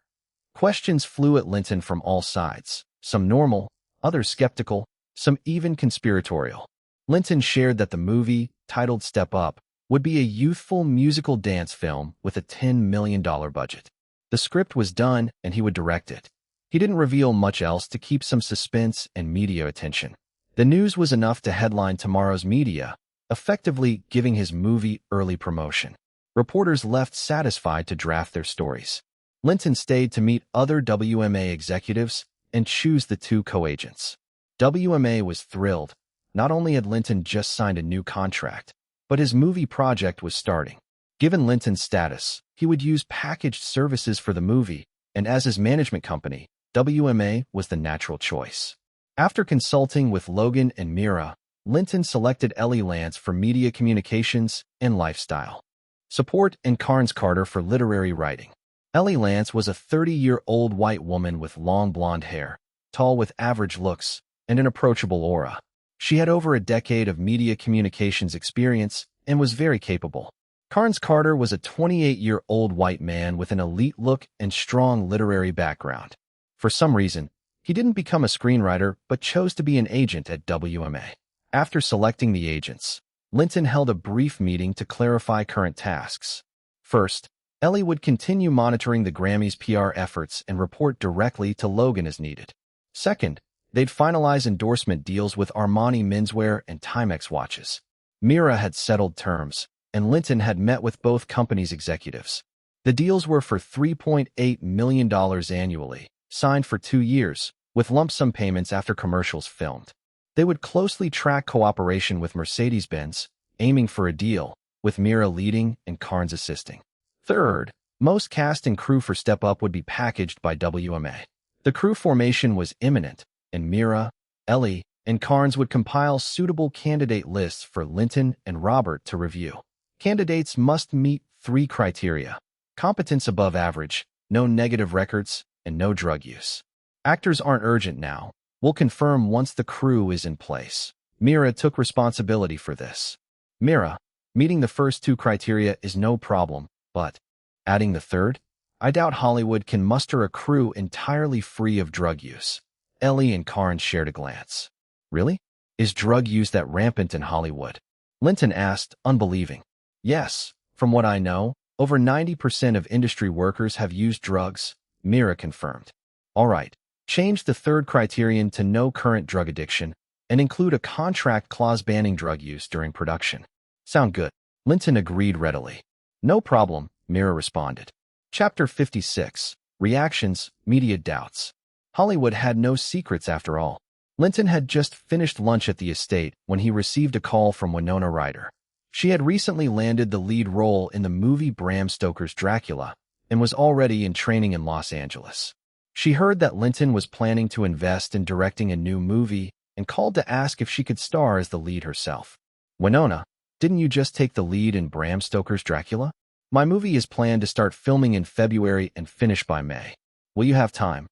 [SPEAKER 1] Questions flew at Linton from all sides, some normal, others skeptical, some even conspiratorial. Linton shared that the movie, titled Step Up, would be a youthful musical dance film with a $10 million budget. The script was done and he would direct it. He didn't reveal much else to keep some suspense and media attention. The news was enough to headline tomorrow's media, effectively giving his movie early promotion. Reporters left satisfied to draft their stories. Linton stayed to meet other WMA executives and choose the two co-agents. WMA was thrilled. Not only had Linton just signed a new contract, but his movie project was starting. Given Linton's status, he would use packaged services for the movie, and as his management company, WMA was the natural choice. After consulting with Logan and Mira, Linton selected Ellie Lance for media communications and lifestyle support and Carnes Carter for literary writing. Ellie Lance was a 30-year-old white woman with long blonde hair, tall with average looks, and an approachable aura. She had over a decade of media communications experience and was very capable. Carnes Carter was a 28-year-old white man with an elite look and strong literary background. For some reason, he didn't become a screenwriter but chose to be an agent at WMA. After selecting the agents, Linton held a brief meeting to clarify current tasks. First, Ellie would continue monitoring the Grammys' PR efforts and report directly to Logan as needed. Second, they'd finalize endorsement deals with Armani menswear and Timex watches. Mira had settled terms, and Linton had met with both companies' executives. The deals were for $3.8 million annually, signed for 2 years, with lump sum payments after commercials filmed. They would closely track cooperation with Mercedes-Benz, aiming for a deal, with Mira leading and Carnes assisting. Third, most cast and crew for Step Up would be packaged by WMA. The crew formation was imminent, and Mira, Ellie, and Carnes would compile suitable candidate lists for Linton and Robert to review. Candidates must meet 3 criteria: competence above average, no negative records, and no drug use. Actors aren't urgent now. We'll confirm once the crew is in place. Mira took responsibility for this. Mira, meeting the first 2 criteria is no problem, but adding the third? I doubt Hollywood can muster a crew entirely free of drug use. Ellie and Carnes shared a glance. Really? Is drug use that rampant in Hollywood? Linton asked, unbelieving. Yes, from what I know, over 90% of industry workers have used drugs, Mira confirmed. All right, change the third criterion to no current drug addiction and include a contract clause banning drug use during production. Sound good? Linton agreed readily. No problem, Mira responded. Chapter 56. Reactions, Media Doubts. Hollywood had no secrets after all. Linton had just finished lunch at the estate when he received a call from Winona Ryder. She had recently landed the lead role in the movie Bram Stoker's Dracula and was already in training in Los Angeles. She heard that Linton was planning to invest in directing a new movie and called to ask if she could star as the lead herself. Winona, didn't you just take the lead in Bram Stoker's Dracula? My movie is planned to start filming in February and finish by May. Will you have time?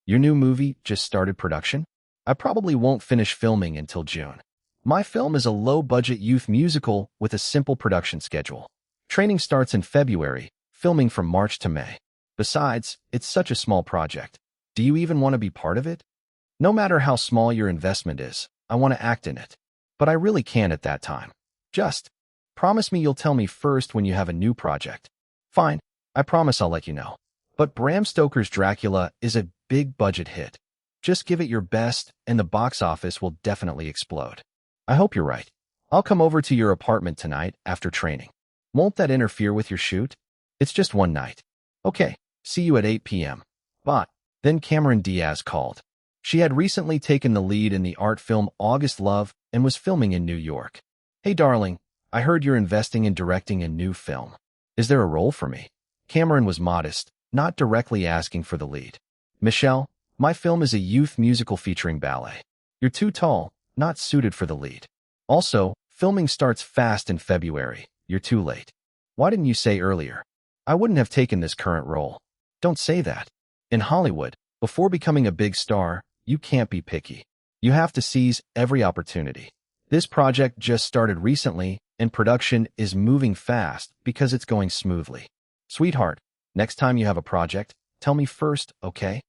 [SPEAKER 1] Your new movie just started production? I probably won't finish filming until June. My film is a low-budget youth musical with a simple production schedule. Training starts in February, filming from March to May. Besides, it's such a small project. Do you even want to be part of it? No matter how small your investment is, I want to act in it. But I really can't at that time. Just promise me you'll tell me first when you have a new project. Fine. I promise I'll let you know. But Bram Stoker's Dracula is a big budget hit. Just give it your best, and the box office will definitely explode. I hope you're right. I'll come over to your apartment tonight after training. Won't that interfere with your shoot? It's just one night. Okay, see you at 8 p.m. Bye. Then Cameron Diaz called. She had recently taken the lead in the art film August Love and was filming in New York. Hey darling, I heard you're investing in directing a new film. Is there a role for me? Cameron was modest, not directly asking for the lead. Michelle, my film is a youth musical featuring ballet. You're too tall, not suited for the lead. Also, filming starts fast in February. You're too late. Why didn't you say earlier? I wouldn't have taken this current role. Don't say that. In Hollywood, before becoming a big star, you can't be picky. You have to seize every opportunity. This project just started recently, and production is moving fast because it's going smoothly. Sweetheart, next time you have a project, tell me first, okay?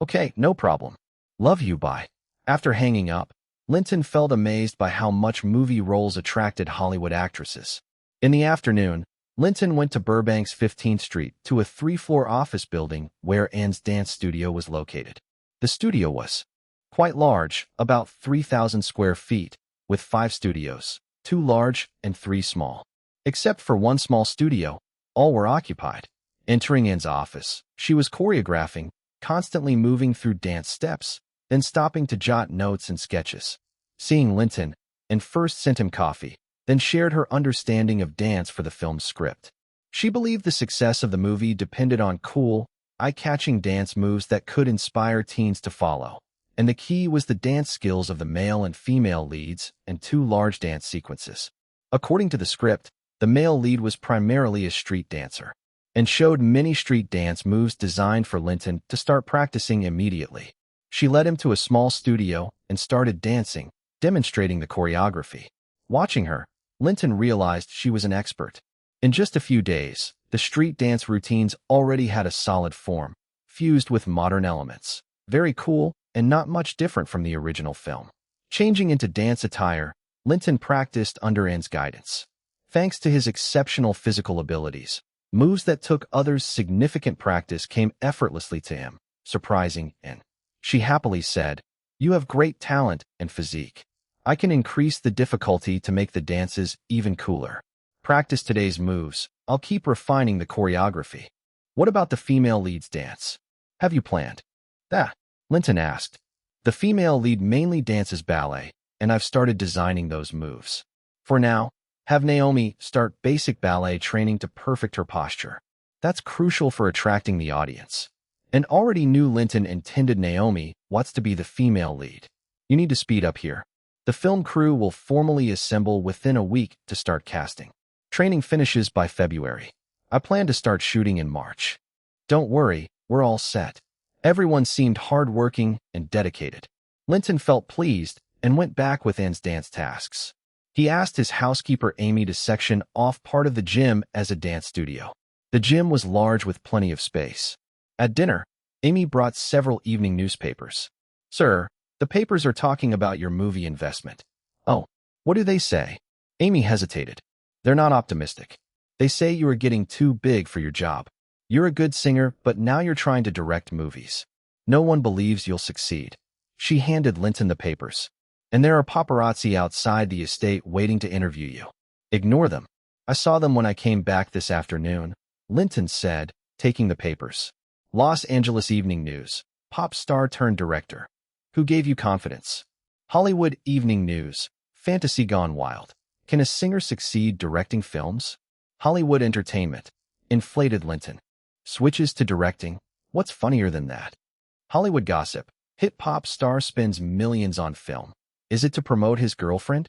[SPEAKER 1] Okay, no problem. Love you, bye. After hanging up, Linton felt amazed by how much movie roles attracted Hollywood actresses. In the afternoon, Linton went to Burbank's 15th Street to a 3-floor office building where Anne's dance studio was located. The studio was quite large, about 3,000 square feet, with 5 studios, 2 large and 3 small. Except for one small studio, all were occupied. Entering Anne's office, she was choreographing, constantly moving through dance steps, then stopping to jot notes and sketches. Seeing Linton, Anne first sent him coffee, then shared her understanding of dance for the film's script. She believed the success of the movie depended on cool, eye-catching dance moves that could inspire teens to follow, and the key was the dance skills of the male and female leads and 2 large dance sequences. According to the script, the male lead was primarily a street dancer, and showed many street dance moves designed for Linton to start practicing immediately. She led him to a small studio and started dancing, demonstrating the choreography. Watching her, Linton realized she was an expert. In just a few days, the street dance routines already had a solid form, fused with modern elements. Very cool and not much different from the original film. Changing into dance attire, Linton practiced under Anne's guidance. Thanks to his exceptional physical abilities, moves that took others significant practice came effortlessly to him, surprising Anne. She happily said, "You have great talent and physique. I can increase the difficulty to make the dances even cooler. Practice today's moves. I'll keep refining the choreography. What about the female lead's dance? Have you planned?" "Ah," Linton asked. "The female lead mainly dances ballet, and I've started designing those moves. For now, have Naomi start basic ballet training to perfect her posture. That's crucial for attracting the audience." And already knew Linton intended Naomi Watts to be the female lead. "You need to speed up here. The film crew will formally assemble within a week to start casting. Training finishes by February. I plan to start shooting in March. Don't worry, we're all set." Everyone seemed hardworking and dedicated. Linton felt pleased and went back with Anne's dance tasks. He asked his housekeeper Amy to section off part of the gym as a dance studio. The gym was large with plenty of space. At dinner, Amy brought several evening newspapers. "Sir, the papers are talking about your movie investment." "Oh, what do they say?" Amy hesitated. "They're not optimistic. They say you are getting too big for your job. You're a good singer, but now you're trying to direct movies. No one believes you'll succeed." She handed Linton the papers. "And there are paparazzi outside the estate waiting to interview you. Ignore them. I saw them when I came back this afternoon," Linton said, taking the papers. "Los Angeles Evening News, pop star turned director. Who gave you confidence?" Hollywood Evening News, fantasy gone wild. Can a singer succeed directing films? Hollywood Entertainment, inflated Linton. Switches to directing, what's funnier than that? Hollywood Gossip, hit pop star spends millions on film. Is it to promote his girlfriend?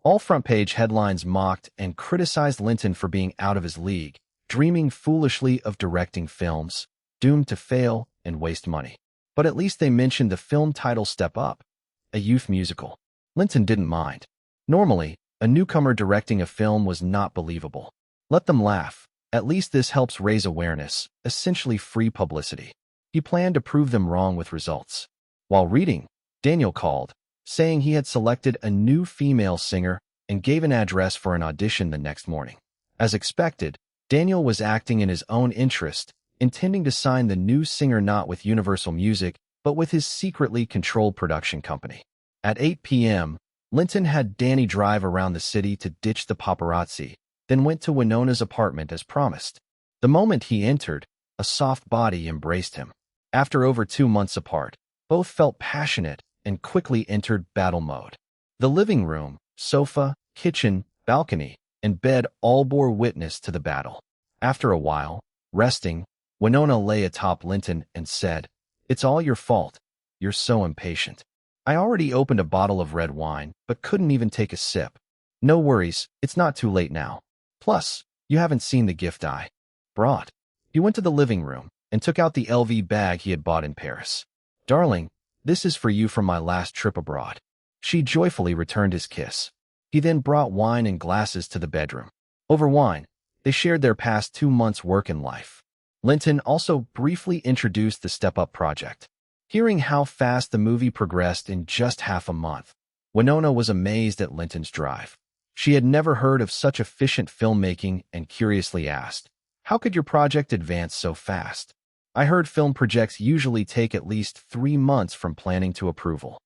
[SPEAKER 1] All front-page headlines mocked and criticized Linton for being out of his league, dreaming foolishly of directing films, doomed to fail and waste money. But at least they mentioned the film title Step Up, a youth musical. Linton didn't mind. Normally, a newcomer directing a film was not believable. Let them laugh. At least this helps raise awareness, essentially free publicity. He planned to prove them wrong with results. While reading, Daniel called, saying he had selected a new female singer and gave an address for an audition the next morning. As expected, Daniel was acting in his own interest, intending to sign the new singer not with Universal Music, but with his secretly controlled production company. At 8 p.m., Linton had Danny drive around the city to ditch the paparazzi, then went to Winona's apartment as promised. The moment he entered, a soft body embraced him. After over 2 months apart, both felt passionate and quickly entered battle mode. The living room, sofa, kitchen, balcony, and bed all bore witness to the battle. After a while, resting, Winona lay atop Linton and said, "It's all your fault. You're so impatient. I already opened a bottle of red wine, but couldn't even take a sip. No worries, it's not too late now. Plus, you haven't seen the gift I brought." He went to the living room and took out the LV bag he had bought in Paris. "Darling, this is for you from my last trip abroad." She joyfully returned his kiss. He then brought wine and glasses to the bedroom. Over wine, they shared their past 2 months' work and life. Linton also briefly introduced the Step Up project. Hearing how fast the movie progressed in just half a month, Winona was amazed at Linton's drive. She had never heard of such efficient filmmaking and curiously asked, "How could your project advance so fast? I heard film projects usually take at least 3 months from planning to approval.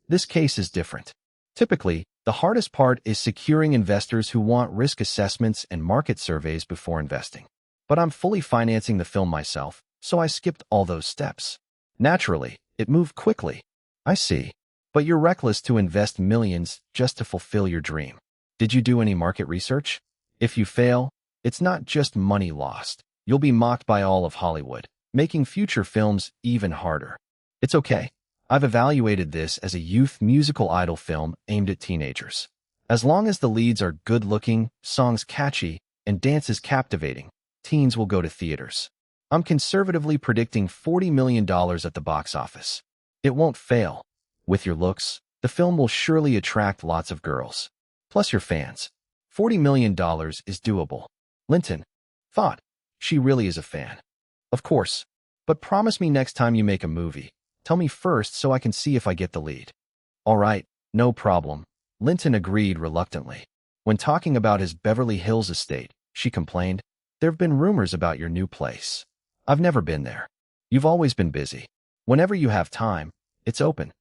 [SPEAKER 1] This case is different. Typically, the hardest part is securing investors who want risk assessments and market surveys before investing. But I'm fully financing the film myself, so I skipped all those steps. Naturally, it moved quickly." "I see. But you're reckless to invest millions just to fulfill your dream. Did you do any market research? If you fail, it's not just money lost. You'll be mocked by all of Hollywood, making future films even harder." "It's okay. I've evaluated this as a youth musical idol film aimed at teenagers. As long as the leads are good-looking, songs catchy, and dances captivating, teens will go to theaters. I'm conservatively predicting $40 million at the box office. It won't fail. With your looks, the film will surely attract lots of girls. Plus your fans. $40 million is doable." Linton thought, "She really is a fan." "Of course. But promise me next time you make a movie, tell me first so I can see if I get the lead." "All right, no problem," Linton agreed reluctantly. When talking about his Beverly Hills estate, she complained, "There have been rumors about your new place. I've never been there. You've always been busy. Whenever you have time, it's open.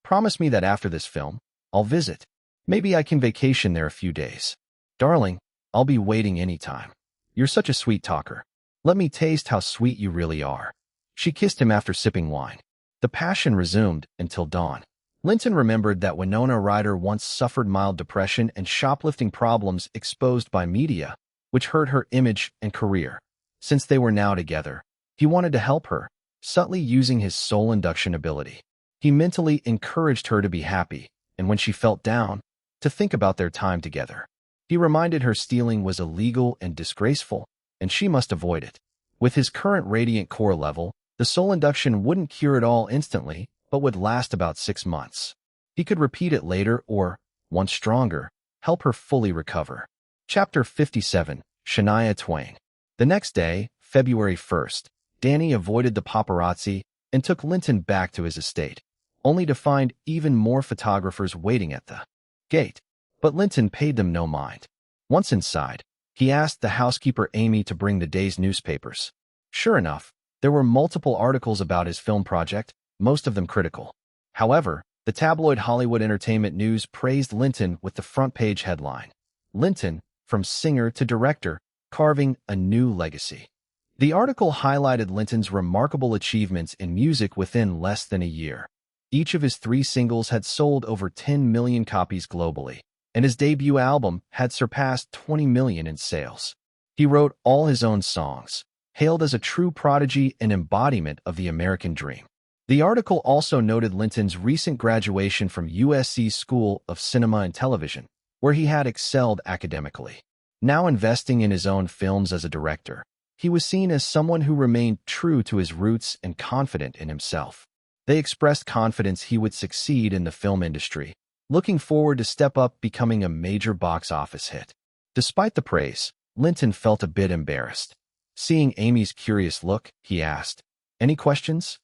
[SPEAKER 1] Promise me that after this film, I'll visit. Maybe I can vacation there a few days." "Darling, I'll be waiting anytime. You're such a sweet talker. Let me taste how sweet you really are." She kissed him after sipping wine. The passion resumed until dawn. Linton remembered that Winona Ryder once suffered mild depression and shoplifting problems exposed by media, which hurt her image and career. Since they were now together, he wanted to help her, subtly using his soul induction ability. He mentally encouraged her to be happy, and when she felt down, to think about their time together. He reminded her stealing was illegal and disgraceful, and she must avoid it. With his current radiant core level, the soul induction wouldn't cure it all instantly, but would last about 6 months. He could repeat it later or, once stronger, help her fully recover. Chapter 57, Shania Twain. The next day, February 1st, Danny avoided the paparazzi and took Linton back to his estate, only to find even more photographers waiting at the gate. But Linton paid them no mind. Once inside, he asked the housekeeper Amy to bring the day's newspapers. Sure enough, there were multiple articles about his film project, most of them critical. However, the tabloid Hollywood Entertainment News praised Linton with the front-page headline, "Linton, from singer to director, carving a new legacy." The article highlighted Linton's remarkable achievements in music within less than a year. Each of his 3 singles had sold over 10 million copies globally, and his debut album had surpassed 20 million in sales. He wrote all his own songs, hailed as a true prodigy and embodiment of the American dream. The article also noted Linton's recent graduation from USC's School of Cinema and Television, where he had excelled academically. Now investing in his own films as a director, he was seen as someone who remained true to his roots and confident in himself. They expressed confidence he would succeed in the film industry, looking forward to Step Up becoming a major box office hit. Despite the praise, Linton felt a bit embarrassed. Seeing Amy's curious look, he asked, "Any questions?"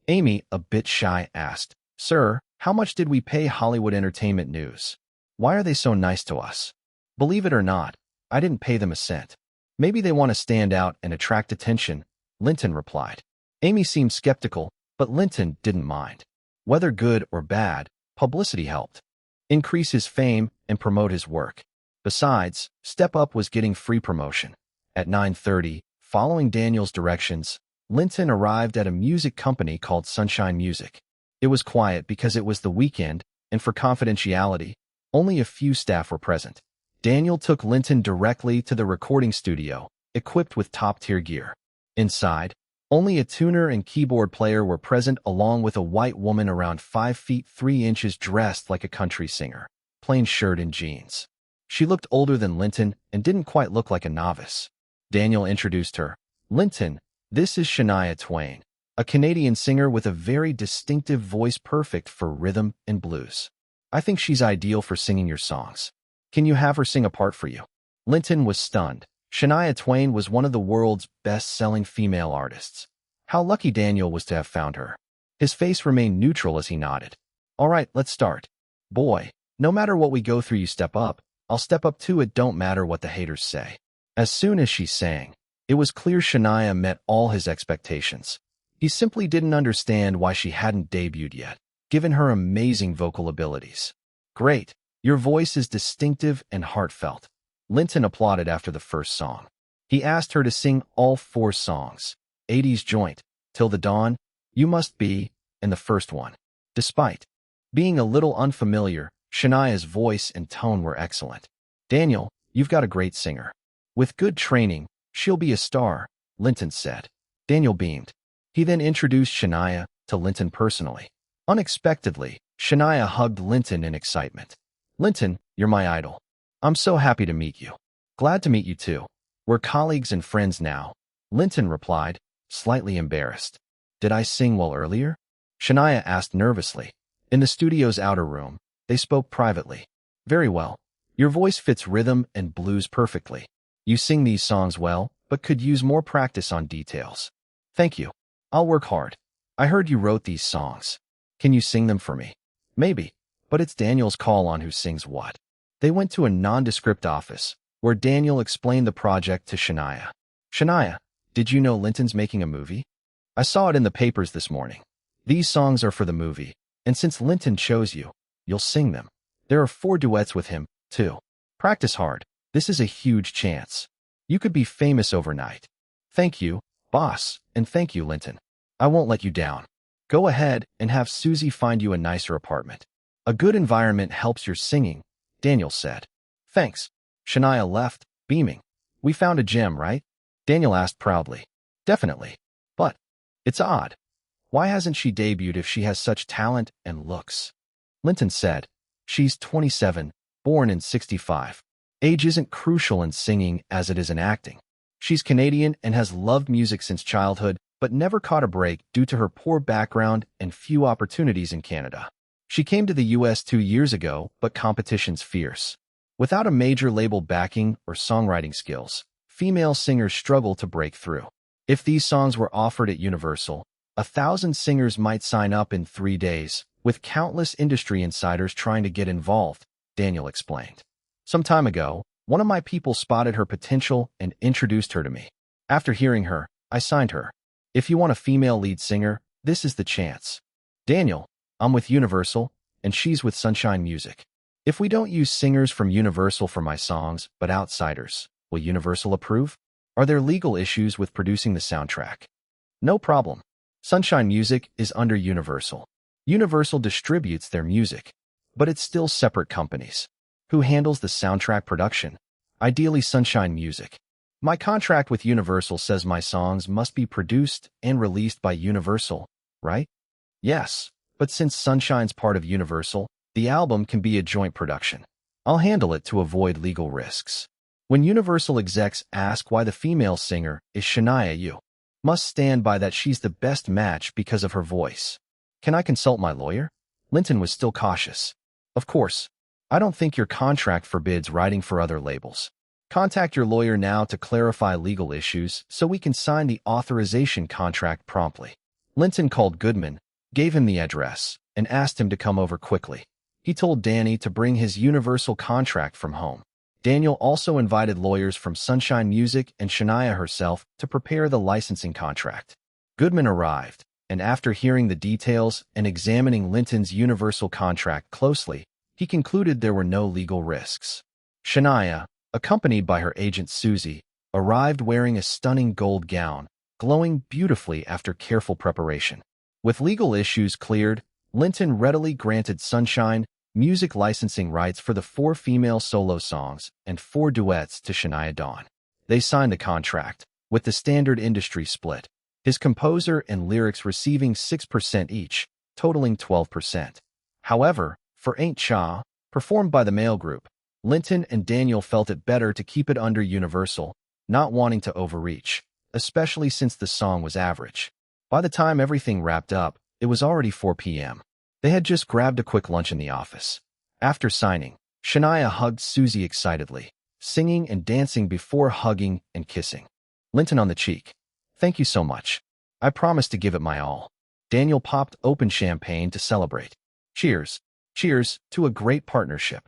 [SPEAKER 1] Amy, a bit shy, asked, "Sir, how much did we pay Hollywood Entertainment News? Why are they so nice to us?" "Believe it or not, I didn't pay them a cent. Maybe they want to stand out and attract attention, Linton replied. Amy seemed skeptical, but Linton didn't mind. Whether good or bad, publicity helped increase his fame and promote his work. Besides, Step Up was getting free promotion. At 9:30, following Daniel's directions, Linton arrived at a music company called Sunshine Music. It was quiet because it was the weekend, and for confidentiality, only a few staff were present. Daniel took Linton directly to the recording studio, equipped with top-tier gear. Inside, only a tuner and keyboard player were present along with a white woman around 5 feet 3 inches dressed like a country singer, plain shirt and jeans. She looked older than Linton and didn't quite look like a novice. Daniel introduced her. Linton, this is Shania Twain, a Canadian singer with a very distinctive voice perfect for rhythm and blues. I think she's ideal for singing your songs. Can you have her sing a part for you? Linton was stunned. Shania Twain was one of the world's best-selling female artists. How lucky Daniel was to have found her. His face remained neutral as he nodded. All right, let's start. Boy, no matter what we go through, you step up. I'll step up too. It don't matter what the haters say. As soon as she sang, it was clear Shania met all his expectations. He simply didn't understand why she hadn't debuted yet, given her amazing vocal abilities. Great, your voice is distinctive and heartfelt. Linton applauded after the first song. He asked her to sing all 4 songs, 80s Joint, Till the Dawn, You Must Be, and the first one. Despite being a little unfamiliar, Shania's voice and tone were excellent. Daniel, you've got a great singer. With good training, she'll be a star, Linton said. Daniel beamed. He then introduced Shania to Linton personally. Unexpectedly, Shania hugged Linton in excitement. Linton, you're my idol. I'm so happy to meet you. Glad to meet you too. We're colleagues and friends now, Linton replied, slightly embarrassed. Did I sing well earlier? Shania asked nervously. In the studio's outer room, they spoke privately. Very well. Your voice fits rhythm and blues perfectly. You sing these songs well, but could use more practice on details. Thank you. I'll work hard. I heard you wrote these songs. Can you sing them for me? Maybe, but it's Daniel's call on who sings what. They went to a nondescript office, where Daniel explained the project to Shania. Shania, did you know Linton's making a movie? I saw it in the papers this morning. These songs are for the movie, and since Linton chose you, you'll sing them. There are 4 duets with him, too. Practice hard. This is a huge chance. You could be famous overnight. Thank you, boss, and thank you, Linton. I won't let you down. Go ahead and have Susie find you a nicer apartment. A good environment helps your singing, Daniel said. Thanks. Shania left, beaming. We found a gem, right? Daniel asked proudly. Definitely. But it's odd. Why hasn't she debuted if she has such talent and looks? Linton said. She's 27, born in 65. Age isn't crucial in singing as it is in acting. She's Canadian and has loved music since childhood, but never caught a break due to her poor background and few opportunities in Canada. She came to the US 2 years ago, but competition's fierce. Without a major label backing or songwriting skills, female singers struggle to break through. If these songs were offered at Universal, 1,000 singers might sign up in 3 days, with countless industry insiders trying to get involved, Daniel explained. Some time ago, one of my people spotted her potential and introduced her to me. After hearing her, I signed her. If you want a female lead singer, this is the chance. Daniel, I'm with Universal, and she's with Sunshine Music. If we don't use singers from Universal for my songs, but outsiders, will Universal approve? Are there legal issues with producing the soundtrack? No problem. Sunshine Music is under Universal. Universal distributes their music, but it's still separate companies. Who handles the soundtrack production? Ideally Sunshine Music. My contract with Universal says my songs must be produced and released by Universal, right? Yes, but since Sunshine's part of Universal, the album can be a joint production. I'll handle it to avoid legal risks. When Universal execs ask why the female singer is Shania, you must stand by that she's the best match because of her voice. Can I consult my lawyer? Linton was still cautious. Of course. I don't think your contract forbids writing for other labels. Contact your lawyer now to clarify legal issues so we can sign the authorization contract promptly. Linton called Goodman, gave him the address, and asked him to come over quickly. He told Danny to bring his Universal contract from home. Daniel also invited lawyers from Sunshine Music and Shania herself to prepare the licensing contract. Goodman arrived, and after hearing the details and examining Linton's Universal contract closely, he concluded there were no legal risks. Shania, accompanied by her agent Susie, arrived wearing a stunning gold gown, glowing beautifully after careful preparation. With legal issues cleared, Linton readily granted Sunshine Music licensing rights for the 4 female solo songs and 4 duets to Shania Dawn. They signed the contract, with the standard industry split, his composer and lyrics receiving 6% each, totaling 12%. However, for Ain't Cha, performed by the male group, Linton and Daniel felt it better to keep it under Universal, not wanting to overreach, especially since the song was average. By the time everything wrapped up, it was already 4 p.m. They had just grabbed a quick lunch in the office. After signing, Shania hugged Susie excitedly, singing and dancing before hugging and kissing Linton on the cheek. "Thank you so much. I promise to give it my all." Daniel popped open champagne to celebrate. "Cheers. Cheers to a great partnership."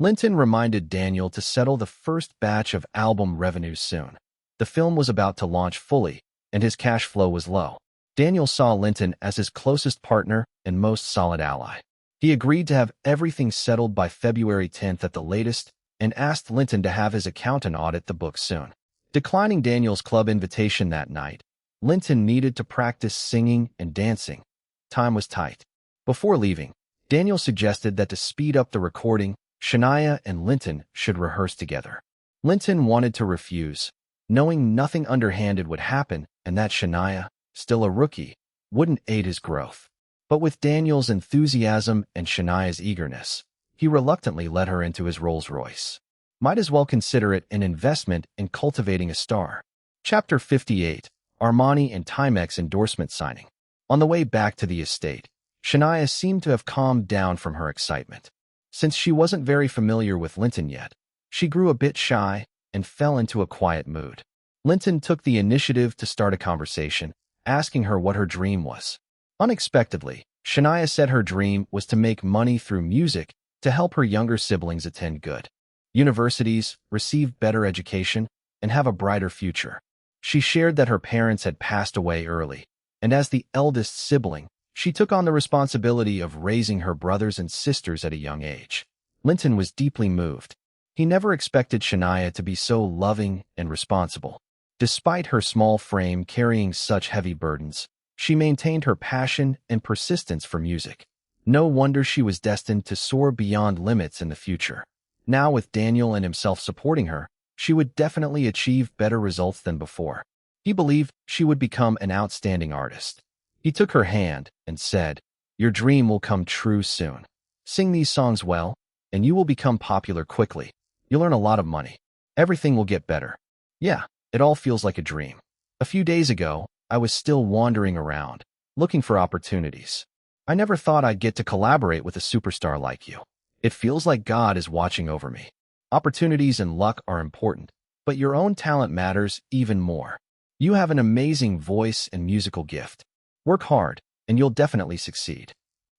[SPEAKER 1] Linton reminded Daniel to settle the first batch of album revenues soon. The film was about to launch fully, and his cash flow was low. Daniel saw Linton as his closest partner and most solid ally. He agreed to have everything settled by February 10th at the latest and asked Linton to have his accountant audit the books soon. Declining Daniel's club invitation that night, Linton needed to practice singing and dancing. Time was tight. Before leaving, Daniel suggested that to speed up the recording, Shania and Linton should rehearse together. Linton wanted to refuse, knowing nothing underhanded would happen and that Shania, still a rookie, wouldn't aid his growth. But with Daniel's enthusiasm and Shania's eagerness, he reluctantly let her into his Rolls-Royce. Might as well consider it an investment in cultivating a star. Chapter 58, Armani and Timex endorsement signing. On the way back to the estate, Shania seemed to have calmed down from her excitement. Since she wasn't very familiar with Linton yet, she grew a bit shy and fell into a quiet mood. Linton took the initiative to start a conversation, asking her what her dream was. Unexpectedly, Shania said her dream was to make money through music to help her younger siblings attend good universities, receive better education, and have a brighter future. She shared that her parents had passed away early, and as the eldest sibling, she took on the responsibility of raising her brothers and sisters at a young age. Linton was deeply moved. He never expected Shania to be so loving and responsible. Despite her small frame carrying such heavy burdens, she maintained her passion and persistence for music. No wonder she was destined to soar beyond limits in the future. Now with Daniel and himself supporting her, she would definitely achieve better results than before. He believed she would become an outstanding artist. He took her hand and said, "Your dream will come true soon. Sing these songs well, and you will become popular quickly. You'll earn a lot of money. Everything will get better." Yeah, it all feels like a dream. A few days ago, I was still wandering around, looking for opportunities. I never thought I'd get to collaborate with a superstar like you. It feels like God is watching over me. Opportunities and luck are important, but your own talent matters even more. You have an amazing voice and musical gift. Work hard, and you'll definitely succeed.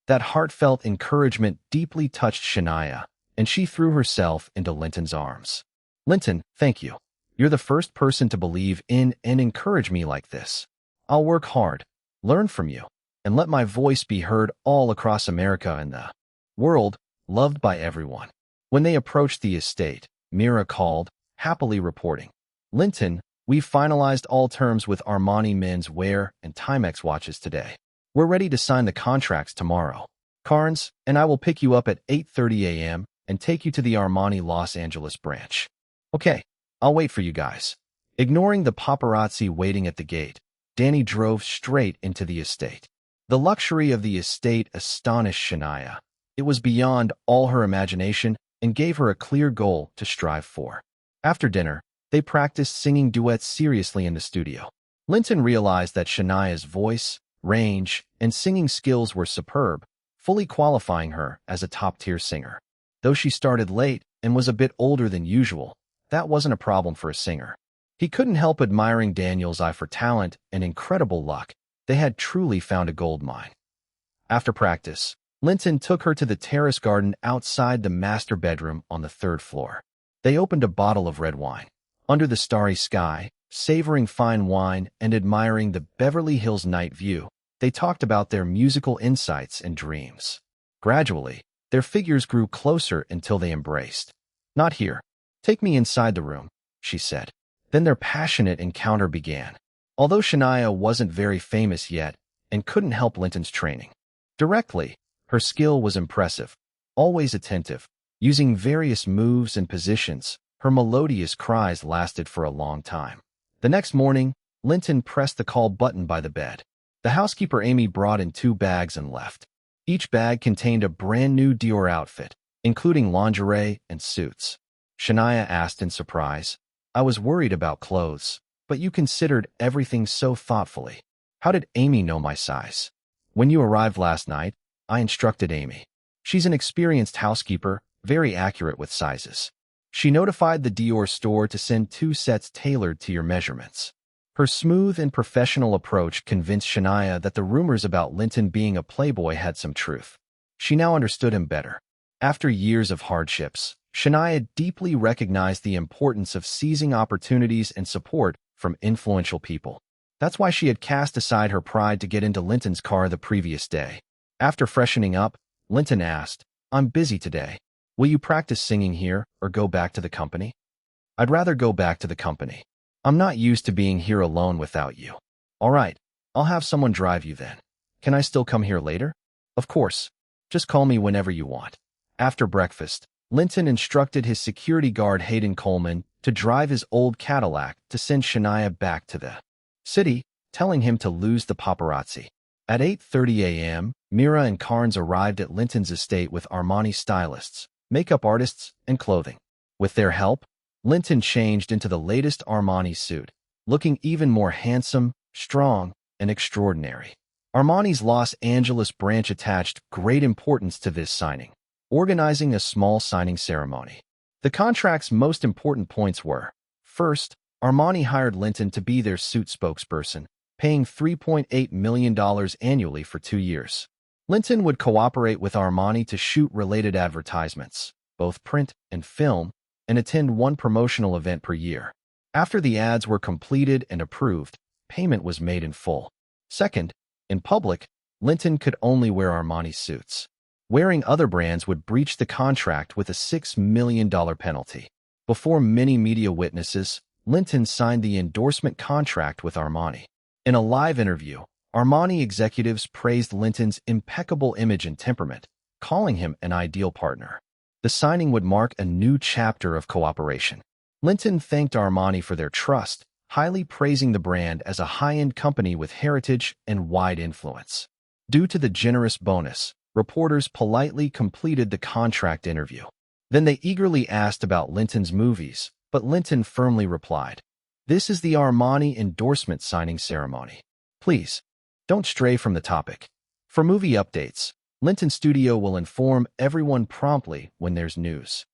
[SPEAKER 1] That heartfelt encouragement deeply touched Shania, and she threw herself into Linton's arms. "Linton, thank you. You're the first person to believe in and encourage me like this. I'll work hard, learn from you, and let my voice be heard all across America and the world, loved by everyone." When they approached the estate, Mira called, happily reporting, "Linton, we finalized all terms with Armani men's wear and Timex watches today. We're ready to sign the contracts tomorrow. Carnes and I will pick you up at 8:30 a.m. and take you to the Armani Los Angeles branch." "Okay, I'll wait for you guys." Ignoring the paparazzi waiting at the gate, Danny drove straight into the estate. The luxury of the estate astonished Shania. It was beyond all her imagination and gave her a clear goal to strive for. After dinner, they practiced singing duets seriously in the studio. Linton realized that Shania's voice, range, and singing skills were superb, fully qualifying her as a top-tier singer. Though she started late and was a bit older than usual, that wasn't a problem for a singer. He couldn't help admiring Daniel's eye for talent and incredible luck. They had truly found a gold mine. After practice, Linton took her to the terrace garden outside the master bedroom on the 3rd floor. They opened a bottle of red wine. Under the starry sky, savoring fine wine and admiring the Beverly Hills night view, they talked about their musical insights and dreams. Gradually, their figures grew closer until they embraced. "Not here. Take me inside the room," she said. Then their passionate encounter began. Although Shania wasn't very famous yet and couldn't help Linton's training directly, her skill was impressive. Always attentive, using various moves and positions, her melodious cries lasted for a long time. The next morning, Linton pressed the call button by the bed. The housekeeper Amy brought in 2 bags and left. Each bag contained a brand new Dior outfit, including lingerie and suits. Shania asked in surprise, "I was worried about clothes, but you considered everything so thoughtfully. How did Amy know my size?" "When you arrived last night, I instructed Amy. She's an experienced housekeeper, very accurate with sizes. She notified the Dior store to send 2 sets tailored to your measurements." Her smooth and professional approach convinced Shania that the rumors about Linton being a playboy had some truth. She now understood him better. After years of hardships, Shania deeply recognized the importance of seizing opportunities and support from influential people. That's why she had cast aside her pride to get into Linton's car the previous day. After freshening up, Linton asked, "I'm busy today. Will you practice singing here or go back to the company?" "I'd rather go back to the company. I'm not used to being here alone without you." "All right, I'll have someone drive you then. Can I still come here later?" "Of course. Just call me whenever you want." After breakfast, Linton instructed his security guard Hayden Coleman to drive his old Cadillac to send Shania back to the city, telling him to lose the paparazzi. At 8:30 a.m., Mira and Carnes arrived at Linton's estate with Armani stylists, makeup artists, and clothing. With their help, Linton changed into the latest Armani suit, looking even more handsome, strong, and extraordinary. Armani's Los Angeles branch attached great importance to this signing, organizing a small signing ceremony. The contract's most important points were: first, Armani hired Linton to be their suit spokesperson, paying $3.8 million annually for 2 years. Linton would cooperate with Armani to shoot related advertisements, both print and film, and attend 1 promotional event per year. After the ads were completed and approved, payment was made in full. Second, in public, Linton could only wear Armani suits. Wearing other brands would breach the contract with a $6 million penalty. Before many media witnesses, Linton signed the endorsement contract with Armani. In a live interview, Armani executives praised Linton's impeccable image and temperament, calling him an ideal partner. The signing would mark a new chapter of cooperation. Linton thanked Armani for their trust, highly praising the brand as a high-end company with heritage and wide influence. Due to the generous bonus, reporters politely completed the contract interview. Then they eagerly asked about Linton's movies, but Linton firmly replied, "This is the Armani endorsement signing ceremony. Please, don't stray from the topic." For movie updates, Linton Studio will inform everyone promptly when there's news.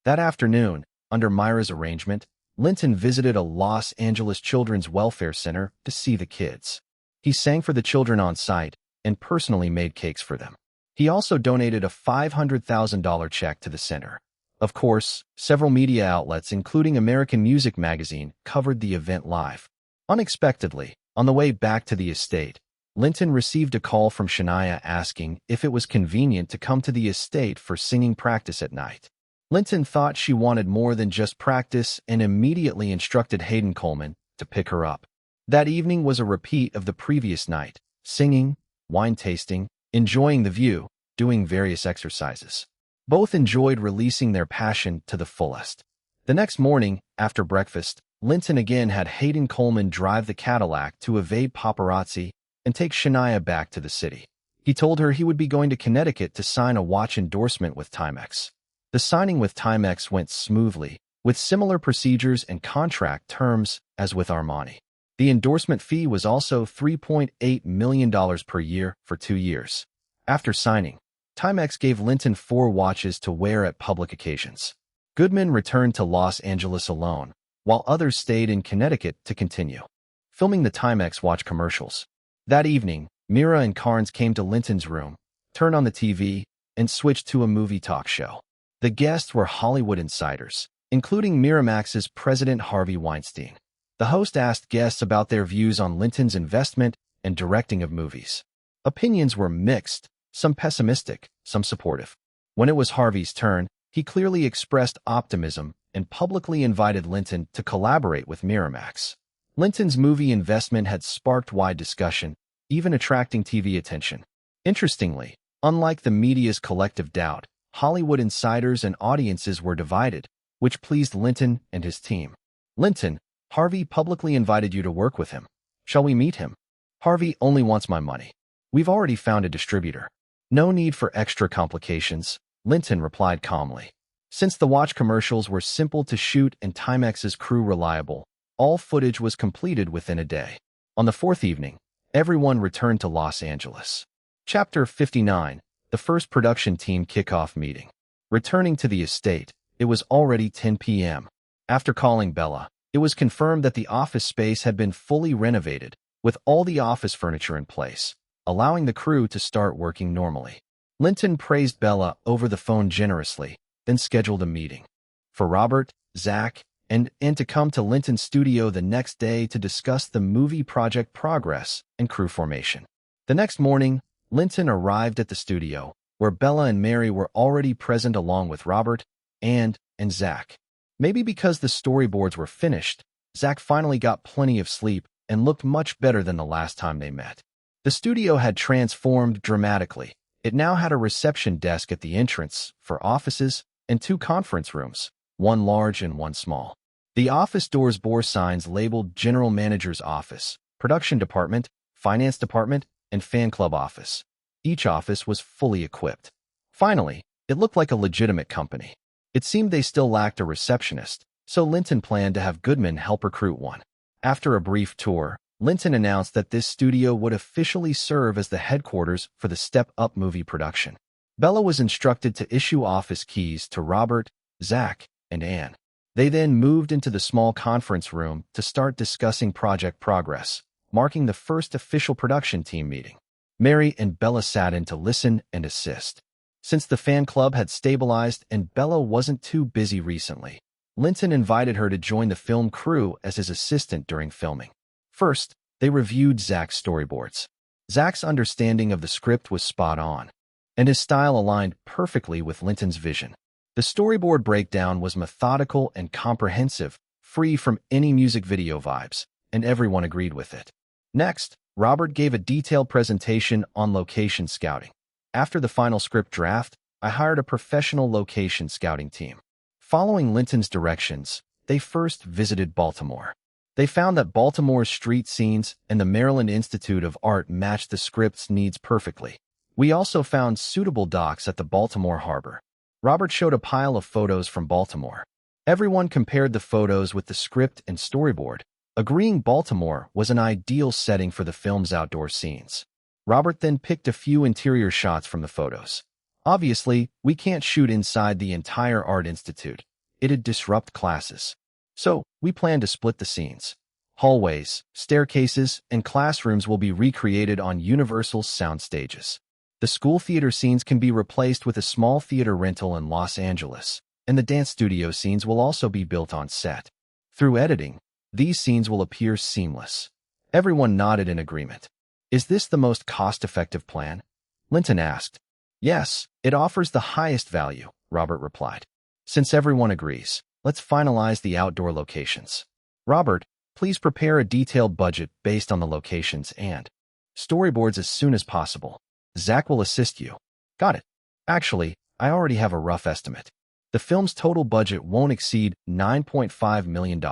[SPEAKER 1] That afternoon, under Myra's arrangement, Linton visited a Los Angeles Children's Welfare Center to see the kids. He sang for the children on site and personally made cakes for them. He also donated a $500,000 check to the center. Of course, several media outlets, including American Music Magazine, covered the event live. Unexpectedly, on the way back to the estate, Linton received a call from Shania asking if it was convenient to come to the estate for singing practice at night. Linton thought she wanted more than just practice and immediately instructed Hayden Coleman to pick her up. That evening was a repeat of the previous night, singing, wine tasting, enjoying the view, doing various exercises. Both enjoyed releasing their passion to the fullest. The next morning, after breakfast, Linton again had Hayden Coleman drive the Cadillac to evade paparazzi and take Shania back to the city. He told her he would be going to Connecticut to sign a watch endorsement with Timex. The signing with Timex went smoothly, with similar procedures and contract terms as with Armani. The endorsement fee was also $3.8 million per year for 2 years. After signing, Timex gave Linton 4 watches to wear at public occasions. Goodman returned to Los Angeles alone, while others stayed in Connecticut to continue filming the Timex watch commercials. That evening, Mira and Carnes came to Linton's room, turned on the TV, and switched to a movie talk show. The guests were Hollywood insiders, including Miramax's president Harvey Weinstein. The host asked guests about their views on Linton's investment and directing of movies. Opinions were mixed, some pessimistic, some supportive. When it was Harvey's turn, he clearly expressed optimism and publicly invited Linton to collaborate with Miramax. Linton's movie investment had sparked wide discussion, even attracting TV attention. Interestingly, unlike the media's collective doubt, Hollywood insiders and audiences were divided, which pleased Linton and his team. Linton, Harvey publicly invited you to work with him. Shall we meet him? Harvey only wants my money. We've already found a distributor. No need for extra complications, Linton replied calmly. Since the watch commercials were simple to shoot and Timex's crew reliable, all footage was completed within a day. On the fourth evening, everyone returned to Los Angeles. Chapter 59, the first production team kickoff meeting. Returning to the estate, it was already 10 p.m. After calling Bella, it was confirmed that the office space had been fully renovated, with all the office furniture in place, allowing the crew to start working normally. Linton praised Bella over the phone generously, then scheduled a meeting for Robert, Zach, and to come to Linton's studio the next day to discuss the movie project progress and crew formation. The next morning, Linton arrived at the studio, where Bella and Mary were already present along with Robert and Zach. Maybe because the storyboards were finished, Zach finally got plenty of sleep and looked much better than the last time they met. The studio had transformed dramatically. It now had a reception desk at the entrance for offices and 2 conference rooms, one large and one small. The office doors bore signs labeled General Manager's Office, Production Department, Finance Department, and Fan Club Office. Each office was fully equipped. Finally, it looked like a legitimate company. It seemed they still lacked a receptionist, so Linton planned to have Goodman help recruit one. After a brief tour, Linton announced that this studio would officially serve as the headquarters for the Step Up movie production. Bella was instructed to issue office keys to Robert, Zach, and Anne. They then moved into the small conference room to start discussing project progress, marking the first official production team meeting. Mary and Bella sat in to listen and assist. Since the fan club had stabilized and Bella wasn't too busy recently, Linton invited her to join the film crew as his assistant during filming. First, they reviewed Zach's storyboards. Zach's understanding of the script was spot on, and his style aligned perfectly with Linton's vision. The storyboard breakdown was methodical and comprehensive, free from any music video vibes, and everyone agreed with it. Next, Robert gave a detailed presentation on location scouting. After the final script draft, I hired a professional location scouting team. Following Linton's directions, they first visited Baltimore. They found that Baltimore's street scenes and the Maryland Institute of Art matched the script's needs perfectly. We also found suitable docks at the Baltimore harbor. Robert showed a pile of photos from Baltimore. Everyone compared the photos with the script and storyboard, agreeing Baltimore was an ideal setting for the film's outdoor scenes. Robert then picked a few interior shots from the photos. Obviously, we can't shoot inside the entire Art Institute. It'd disrupt classes. So, we plan to split the scenes. Hallways, staircases, and classrooms will be recreated on Universal's sound stages. The school theater scenes can be replaced with a small theater rental in Los Angeles, and the dance studio scenes will also be built on set. Through editing, these scenes will appear seamless. Everyone nodded in agreement. Is this the most cost-effective plan? Linton asked. Yes, it offers the highest value, Robert replied. Since everyone agrees, let's finalize the outdoor locations. Robert, please prepare a detailed budget based on the locations and storyboards as soon as possible. Zach will assist you. Got it. Actually, I already have a rough estimate. The film's total budget won't exceed $9.5 million.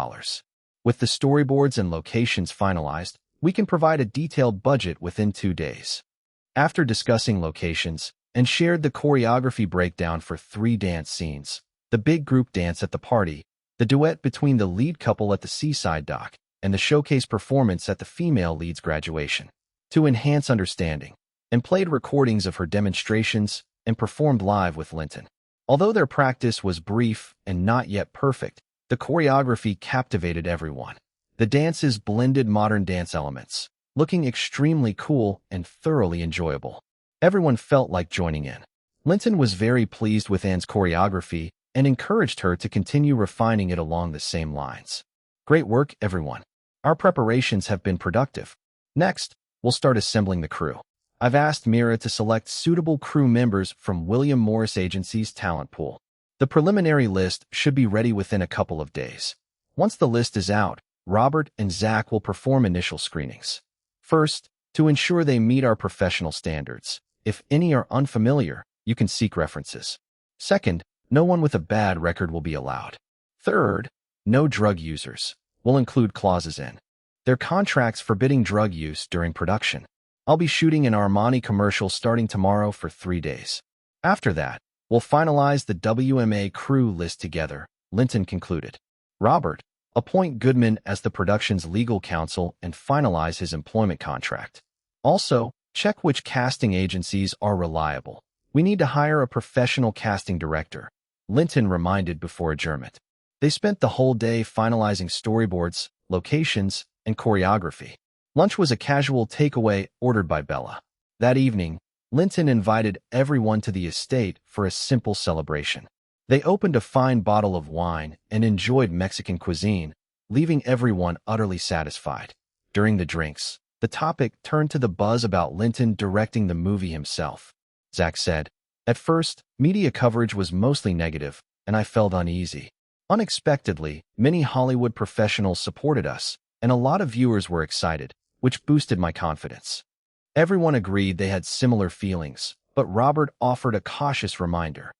[SPEAKER 1] With the storyboards and locations finalized, we can provide a detailed budget within 2 days. After discussing locations and shared the choreography breakdown for 3 dance scenes, the big group dance at the party, the duet between the lead couple at the seaside dock, and the showcase performance at the female lead's graduation, to enhance understanding, and played recordings of her demonstrations and performed live with Linton. Although their practice was brief and not yet perfect, the choreography captivated everyone. The dances blended modern dance elements, looking extremely cool and thoroughly enjoyable. Everyone felt like joining in. Linton was very pleased with Anne's choreography and encouraged her to continue refining it along the same lines. Great work, everyone. Our preparations have been productive. Next, we'll start assembling the crew. I've asked Mira to select suitable crew members from William Morris Agency's talent pool. The preliminary list should be ready within a couple of days. Once the list is out, Robert and Zach will perform initial screenings. First, to ensure they meet our professional standards. If any are unfamiliar, you can seek references. Second, no one with a bad record will be allowed. Third, no drug users. We'll include clauses in their contracts forbidding drug use during production. I'll be shooting an Armani commercial starting tomorrow for 3 days. After that, we'll finalize the WMA crew list together, Linton concluded. Robert, appoint Goodman as the production's legal counsel and finalize his employment contract. Also, check which casting agencies are reliable. We need to hire a professional casting director, Linton reminded before adjournment. They spent the whole day finalizing storyboards, locations, and choreography. Lunch was a casual takeaway ordered by Bella. That evening, Linton invited everyone to the estate for a simple celebration. They opened a fine bottle of wine and enjoyed Mexican cuisine, leaving everyone utterly satisfied. During the drinks, the topic turned to the buzz about Linton directing the movie himself. Zach said, "At first, media coverage was mostly negative, and I felt uneasy. Unexpectedly, many Hollywood professionals supported us, and a lot of viewers were excited, which boosted my confidence." Everyone agreed they had similar feelings, but Robert offered a cautious reminder.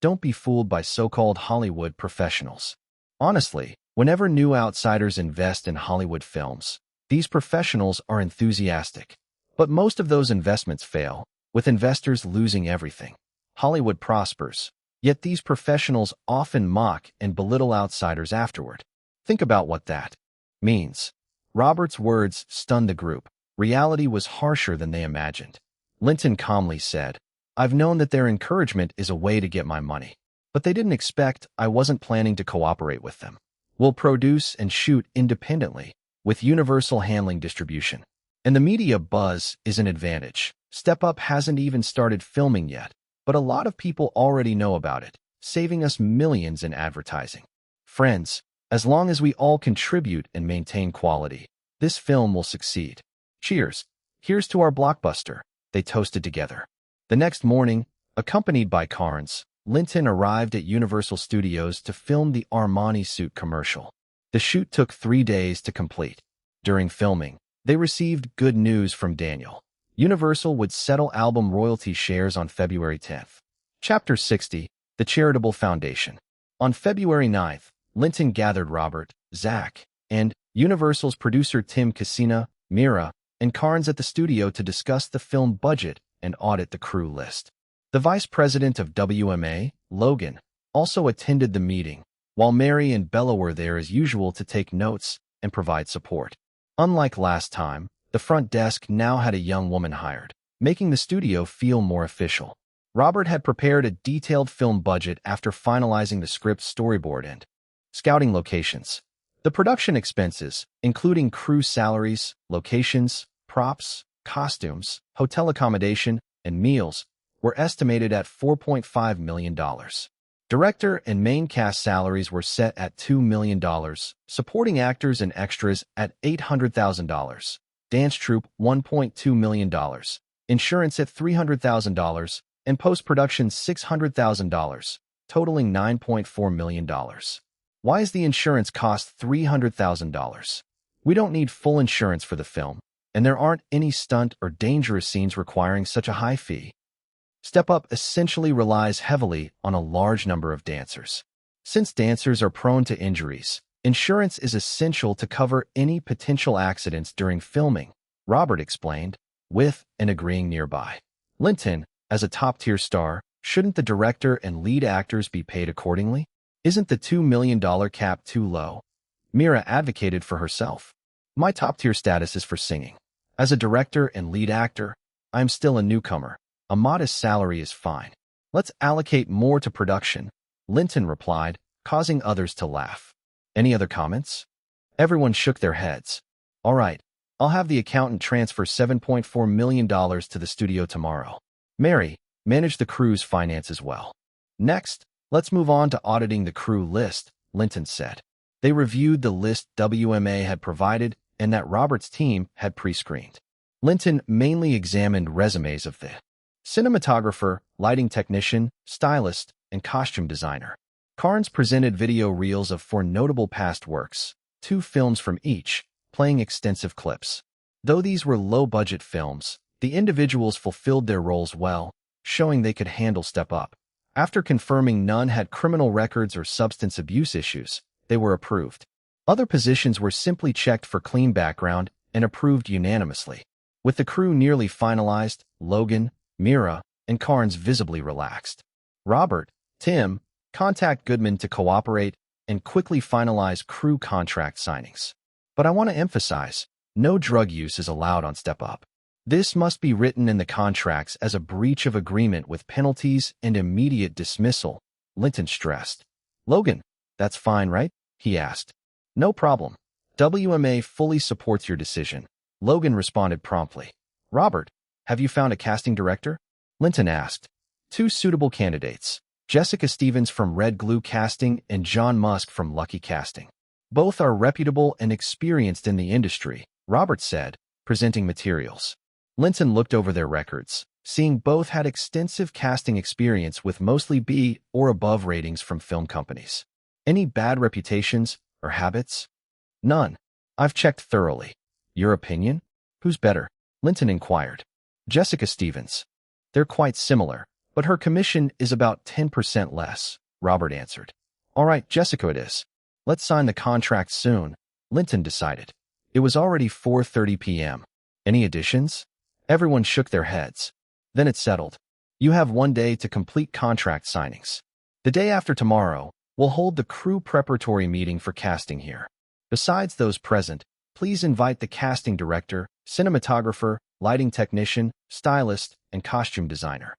[SPEAKER 1] Don't be fooled by so-called Hollywood professionals. Honestly, whenever new outsiders invest in Hollywood films, these professionals are enthusiastic. But most of those investments fail, with investors losing everything. Hollywood prospers, yet these professionals often mock and belittle outsiders afterward. Think about what that means. Robert's words stunned the group. Reality was harsher than they imagined. Linton calmly said, "I've known that their encouragement is a way to get my money. But they didn't expect I wasn't planning to cooperate with them. We'll produce and shoot independently, with Universal handling distribution. And the media buzz is an advantage. Step Up hasn't even started filming yet, but a lot of people already know about it, saving us millions in advertising. Friends, as long as we all contribute and maintain quality, this film will succeed. Cheers. Here's to our blockbuster," they toasted together. The next morning, accompanied by Carnes, Linton arrived at Universal Studios to film the Armani suit commercial. The shoot took 3 days to complete. During filming, they received good news from Daniel. Universal would settle album royalty shares on February 10th. Chapter 60, The Charitable Foundation. On February 9th, Linton gathered Robert, Zach, and Universal's producer Tim Cassina, Mira, and Carnes at the studio to discuss the film budget and audit the crew list. The vice president of WMA, Logan, also attended the meeting, while Mary and Bella were there as usual to take notes and provide support. Unlike last time, the front desk now had a young woman hired, making the studio feel more official. Robert had prepared a detailed film budget after finalizing the script's storyboard and scouting locations. The production expenses, including crew salaries, locations, props, costumes, hotel accommodation, and meals, were estimated at $4.5 million. Director and main cast salaries were set at $2 million, supporting actors and extras at $800,000, dance troupe $1.2 million, insurance at $300,000, and post-production $600,000, totaling $9.4 million. Why is the insurance cost $300,000? We don't need full insurance for the film, and there aren't any stunt or dangerous scenes requiring such a high fee. Step Up essentially relies heavily on a large number of dancers. Since dancers are prone to injuries, insurance is essential to cover any potential accidents during filming, Robert explained, with and agreeing nearby. Linton, as a top-tier star, shouldn't the director and lead actors be paid accordingly? Isn't the $2 million cap too low? Mira advocated for herself. My top-tier status is for singing. As a director and lead actor, I'm still a newcomer. A modest salary is fine. Let's allocate more to production, Linton replied, causing others to laugh. Any other comments? Everyone shook their heads. All right, I'll have the accountant transfer $7.4 million to the studio tomorrow. Mary, manage the crew's finances well. Next, Let's move on to auditing the crew list, Linton said. They reviewed the list WMA had provided and that Robert's team had pre-screened. Linton mainly examined resumes of the cinematographer, lighting technician, stylist, and costume designer. Carnes presented video reels of 4 notable past works, 2 films from each, playing extensive clips. Though these were low-budget films, the individuals fulfilled their roles well, showing they could handle Step Up. After confirming none had criminal records or substance abuse issues, they were approved. Other positions were simply checked for clean background and approved unanimously. With the crew nearly finalized, Logan, Mira, and Carnes visibly relaxed. Robert, Tim, contact Goodman to cooperate and quickly finalize crew contract signings. But I want to emphasize, no drug use is allowed on Step Up. This must be written in the contracts as a breach of agreement with penalties and immediate dismissal, Linton stressed. Logan, that's fine, right? He asked. No problem. WMA fully supports your decision. Logan responded promptly. Robert, have you found a casting director? Linton asked. 2 suitable candidates, Jessica Stevens from Red Glue Casting and John Musk from Lucky Casting. Both are reputable and experienced in the industry, Robert said, presenting materials. Linton looked over their records, seeing both had extensive casting experience with mostly B or above ratings from film companies. Any bad reputations or habits? None. I've checked thoroughly. Your opinion? Who's better? Linton inquired. Jessica Stevens. They're quite similar, but her commission is about 10% less, Robert answered. All right, Jessica it is. Let's sign the contract soon, Linton decided. It was already 4:30 p.m. Any additions? Everyone shook their heads. Then it settled. You have 1 day to complete contract signings. The day after tomorrow, we'll hold the crew preparatory meeting for casting here. Besides those present, please invite the casting director, cinematographer, lighting technician, stylist, and costume designer.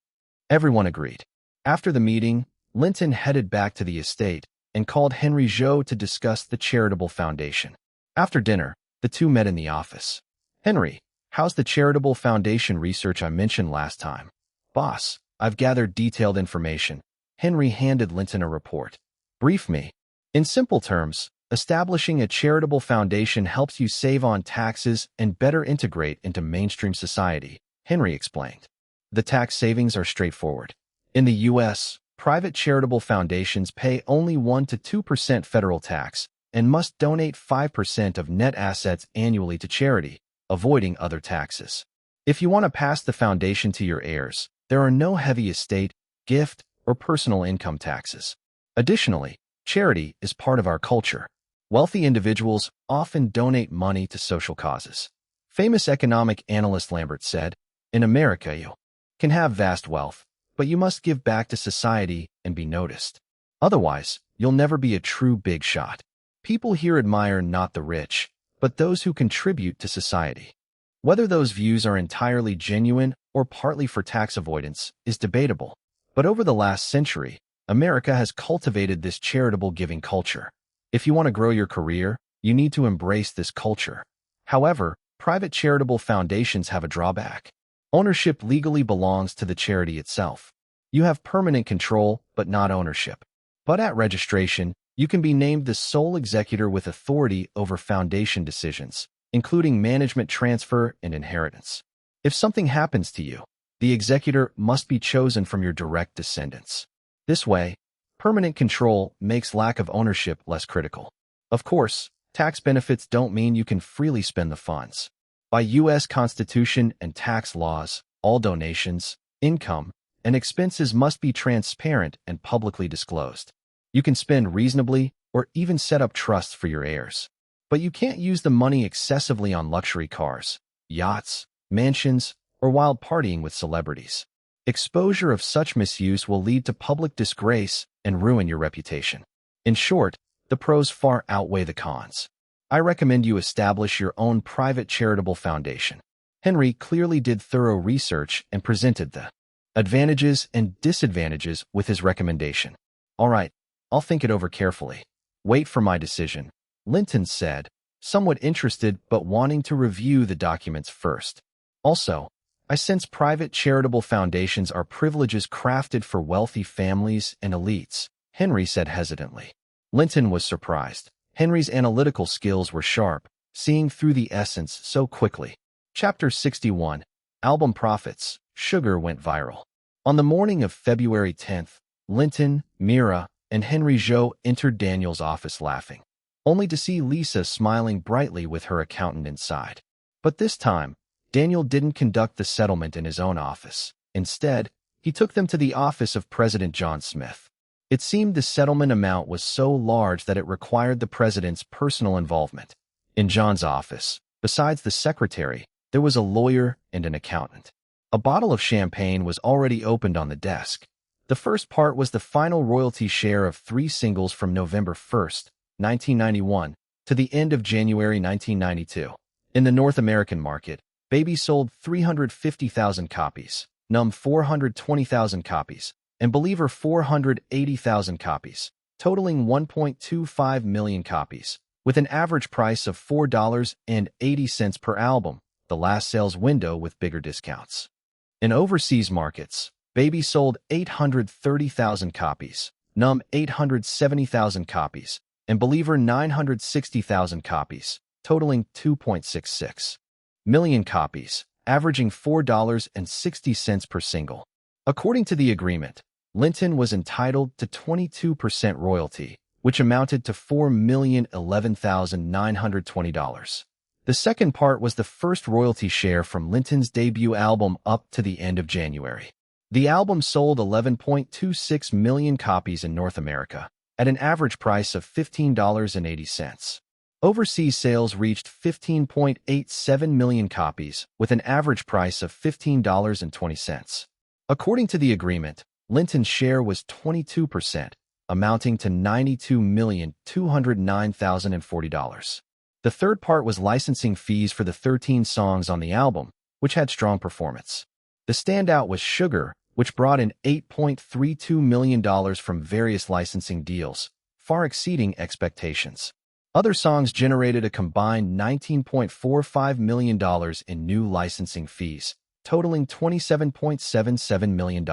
[SPEAKER 1] Everyone agreed. After the meeting, Linton headed back to the estate and called Henry Zhou to discuss the charitable foundation. After dinner, the two met in the office. Henry, how's the charitable foundation research I mentioned last time? Boss, I've gathered detailed information. Henry handed Linton a report. Brief me. In simple terms, establishing a charitable foundation helps you save on taxes and better integrate into mainstream society, Henry explained. The tax savings are straightforward. In the U.S., private charitable foundations pay only 1 to 2% federal tax and must donate 5% of net assets annually to charity, avoiding other taxes. If you want to pass the foundation to your heirs, there are no heavy estate, gift, or personal income taxes. Additionally, charity is part of our culture. Wealthy individuals often donate money to social causes. Famous economic analyst Lambert said, "In America, you can have vast wealth, but you must give back to society and be noticed. Otherwise, you'll never be a true big shot. People here admire not the rich, but those who contribute to society." Whether those views are entirely genuine or partly for tax avoidance is debatable. But over the last century, America has cultivated this charitable giving culture. If you want to grow your career, you need to embrace this culture. However, private charitable foundations have a drawback. Ownership legally belongs to the charity itself. You have permanent control, but not ownership. But at registration, you can be named the sole executor with authority over foundation decisions, including management transfer and inheritance. If something happens to you, the executor must be chosen from your direct descendants. This way, permanent control makes lack of ownership less critical. Of course, tax benefits don't mean you can freely spend the funds. By U.S. Constitution and tax laws, all donations, income, and expenses must be transparent and publicly disclosed. You can spend reasonably or even set up trusts for your heirs. But you can't use the money excessively on luxury cars, yachts, mansions, or while partying with celebrities. Exposure of such misuse will lead to public disgrace and ruin your reputation. In short, the pros far outweigh the cons. I recommend you establish your own private charitable foundation. Henry clearly did thorough research and presented the advantages and disadvantages with his recommendation. All right, I'll think it over carefully. Wait for my decision, Linton said, somewhat interested but wanting to review the documents first. Also, I sense private charitable foundations are privileges crafted for wealthy families and elites, Henry said hesitantly. Linton was surprised. Henry's analytical skills were sharp, seeing through the essence so quickly. Chapter 61. Album Profits. Sugar went viral. On the morning of February 10th, Linton, Mira, and Henry Joe entered Daniel's office laughing, only to see Lisa smiling brightly with her accountant inside. But this time, Daniel didn't conduct the settlement in his own office. Instead, he took them to the office of President John Smith. It seemed the settlement amount was so large that it required the president's personal involvement. In John's office, besides the secretary, there was a lawyer and an accountant. A bottle of champagne was already opened on the desk. The first part was the final royalty share of 3 singles from November 1st, 1991, to the end of January 1992. In the North American market, Baby sold 350,000 copies, Numb 420,000 copies, and Believer 480,000 copies, totaling 1.25 million copies, with an average price of $4.80 per album, the last sales window with bigger discounts. In overseas markets, Baby sold 830,000 copies, Numb 870,000 copies, and Believer 960,000 copies, totaling 2.66 million copies, averaging $4.60 per single. According to the agreement, Linton was entitled to 22% royalty, which amounted to $4,011,920. The second part was the first royalty share from Linton's debut album up to the end of January. The album sold 11.26 million copies in North America, at an average price of $15.80. Overseas sales reached 15.87 million copies, with an average price of $15.20. According to the agreement, Linton's share was 22%, amounting to $92,209,040. The third part was licensing fees for the 13 songs on the album, which had strong performance. The standout was Sugar, which brought in $8.32 million from various licensing deals, far exceeding expectations. Other songs generated a combined $19.45 million in new licensing fees, totaling $27.77 million.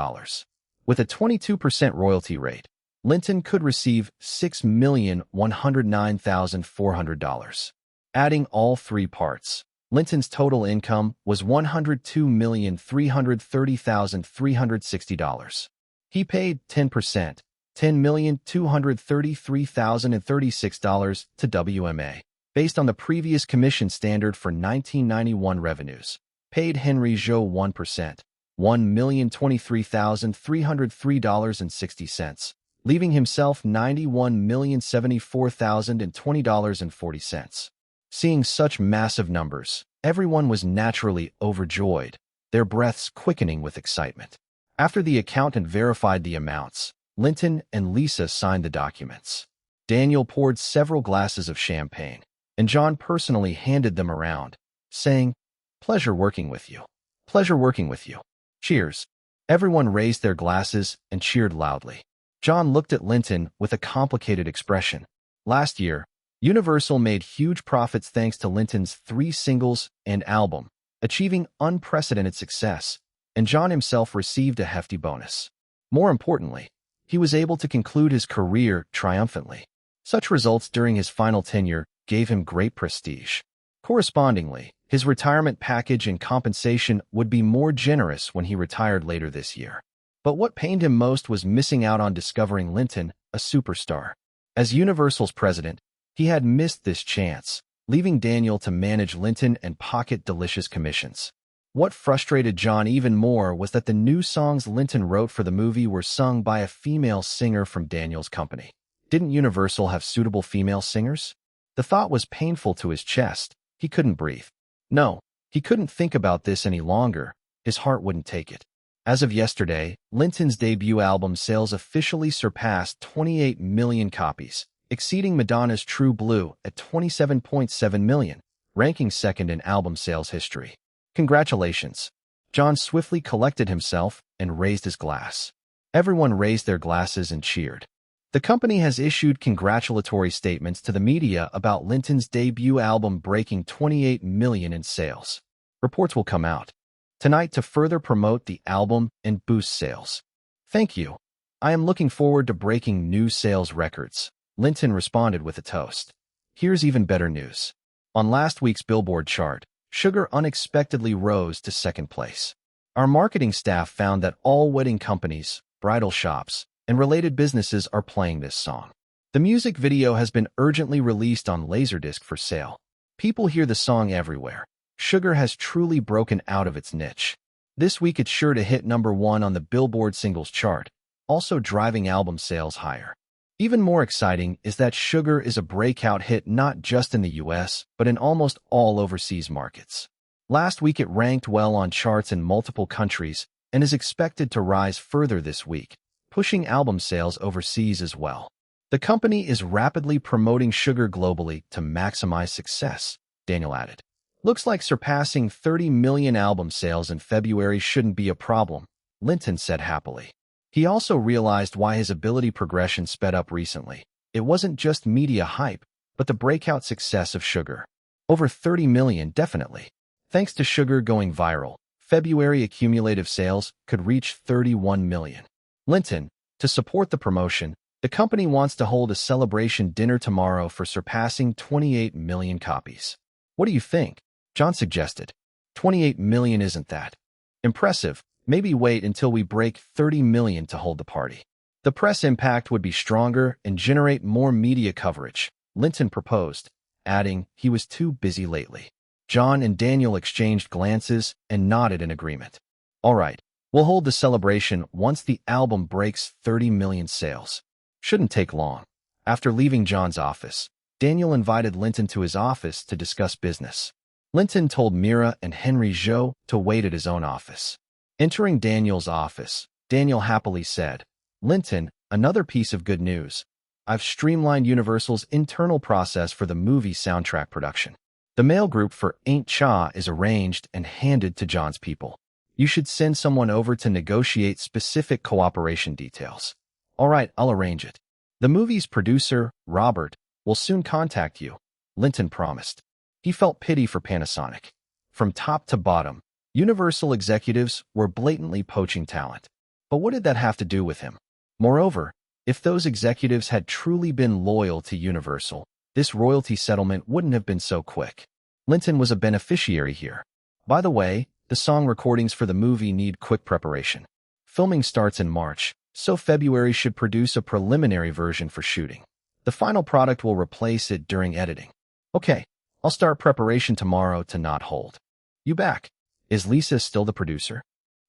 [SPEAKER 1] With a 22% royalty rate, Linton could receive $6,109,400. Adding all 3 parts, Linton's total income was $102,330,360. He paid 10%, $10,233,036 to WMA, based on the previous commission standard for 1991 revenues. Paid Henry Joe 1%, $1,023,303.60, leaving himself $91,074,020.40. Seeing such massive numbers, everyone was naturally overjoyed, their breaths quickening with excitement. After the accountant verified the amounts, Linton and Lisa signed the documents. Daniel poured several glasses of champagne, and John personally handed them around, saying, "Pleasure working with you. Pleasure working with you. Cheers." Everyone raised their glasses and cheered loudly. John looked at Linton with a complicated expression. Last year, Universal made huge profits thanks to Linton's 3 singles and album, achieving unprecedented success, and John himself received a hefty bonus. More importantly, he was able to conclude his career triumphantly. Such results during his final tenure gave him great prestige. Correspondingly, his retirement package and compensation would be more generous when he retired later this year. But what pained him most was missing out on discovering Linton, a superstar. As Universal's president, he had missed this chance, leaving Daniel to manage Linton and pocket delicious commissions. What frustrated John even more was that the new songs Linton wrote for the movie were sung by a female singer from Daniel's company. Didn't Universal have suitable female singers? The thought was painful to his chest. He couldn't breathe. No, he couldn't think about this any longer. His heart wouldn't take it. As of yesterday, Linton's debut album sales officially surpassed 28 million copies, exceeding Madonna's True Blue at 27.7 million, ranking second in album sales history. Congratulations. John swiftly collected himself and raised his glass. Everyone raised their glasses and cheered. The company has issued congratulatory statements to the media about Linton's debut album breaking 28 million in sales. Reports will come out tonight to further promote the album and boost sales. Thank you. I am looking forward to breaking new sales records, Linton responded with a toast. Here's even better news. On last week's Billboard chart, sugar unexpectedly rose to second place. Our marketing staff found that all wedding companies, bridal shops, and related businesses are playing this song. The music video has been urgently released on Laserdisc for sale. People hear the song everywhere. Sugar has truly broken out of its niche. This week it's sure to hit #1 on the Billboard singles chart, also driving album sales higher. Even more exciting is that Sugar is a breakout hit not just in the US, but in almost all overseas markets. Last week it ranked well on charts in multiple countries and is expected to rise further this week, pushing album sales overseas as well. The company is rapidly promoting Sugar globally to maximize success, Daniel added. Looks like surpassing 30 million album sales in February shouldn't be a problem, Linton said happily. He also realized why his ability progression sped up recently. It wasn't just media hype, but the breakout success of Sugar. Over 30 million, definitely. Thanks to Sugar going viral, February accumulative sales could reach 31 million. Linton, to support the promotion, the company wants to hold a celebration dinner tomorrow for surpassing 28 million copies. What do you think? John suggested. 28 million isn't that impressive. Maybe wait until we break 30 million to hold the party. The press impact would be stronger and generate more media coverage, Linton proposed, adding he was too busy lately. John and Daniel exchanged glances and nodded in agreement. All right, we'll hold the celebration once the album breaks 30 million sales. Shouldn't take long. After leaving John's office, Daniel invited Linton to his office to discuss business. Linton told Mira and Henry Zhou to wait at his own office. Entering Daniel's office, Daniel happily said, Linton, another piece of good news. I've streamlined Universal's internal process for the movie soundtrack production. The mail group for Ain't Cha is arranged and handed to John's people. You should send someone over to negotiate specific cooperation details. All right, I'll arrange it. The movie's producer, Robert, will soon contact you, Linton promised. He felt pity for Panasonic. From top to bottom, Universal executives were blatantly poaching talent. But what did that have to do with him? Moreover, if those executives had truly been loyal to Universal, this royalty settlement wouldn't have been so quick. Linton was a beneficiary here. By the way, the song recordings for the movie need quick preparation. Filming starts in March, so February should produce a preliminary version for shooting. The final product will replace it during editing. Okay, I'll start preparation tomorrow to not hold. You back? Is Lisa still the producer?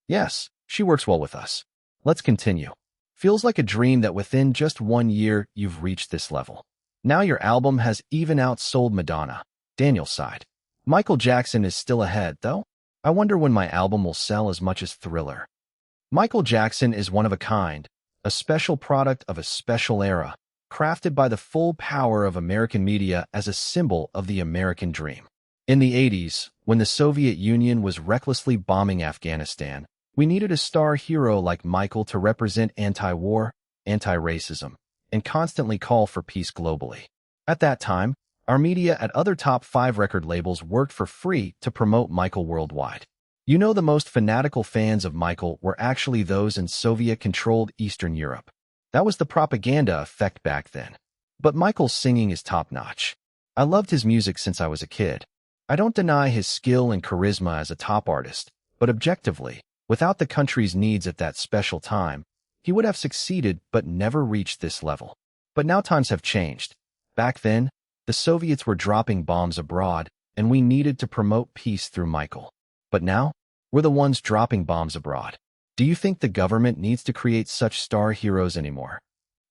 [SPEAKER 1] Yes, she works well with us. Let's continue. Feels like a dream that within just 1 year you've reached this level. Now your album has even outsold Madonna, Daniel sighed. Michael Jackson is still ahead, though. I wonder when my album will sell as much as Thriller. Michael Jackson is one of a kind, a special product of a special era, crafted by the full power of American media as a symbol of the American dream. In the 80s, when the Soviet Union was recklessly bombing Afghanistan, we needed a star hero like Michael to represent anti-war, anti-racism, and constantly call for peace globally. At that time, our media at other top 5 record labels worked for free to promote Michael worldwide. You know, the most fanatical fans of Michael were actually those in Soviet-controlled Eastern Europe. That was the propaganda effect back then. But Michael's singing is top-notch. I loved his music since I was a kid. I don't deny his skill and charisma as a top artist, but objectively, without the country's needs at that special time, he would have succeeded but never reached this level. But now times have changed. Back then, the Soviets were dropping bombs abroad, and we needed to promote peace through Michael. But now, we're the ones dropping bombs abroad. Do you think the government needs to create such star heroes anymore?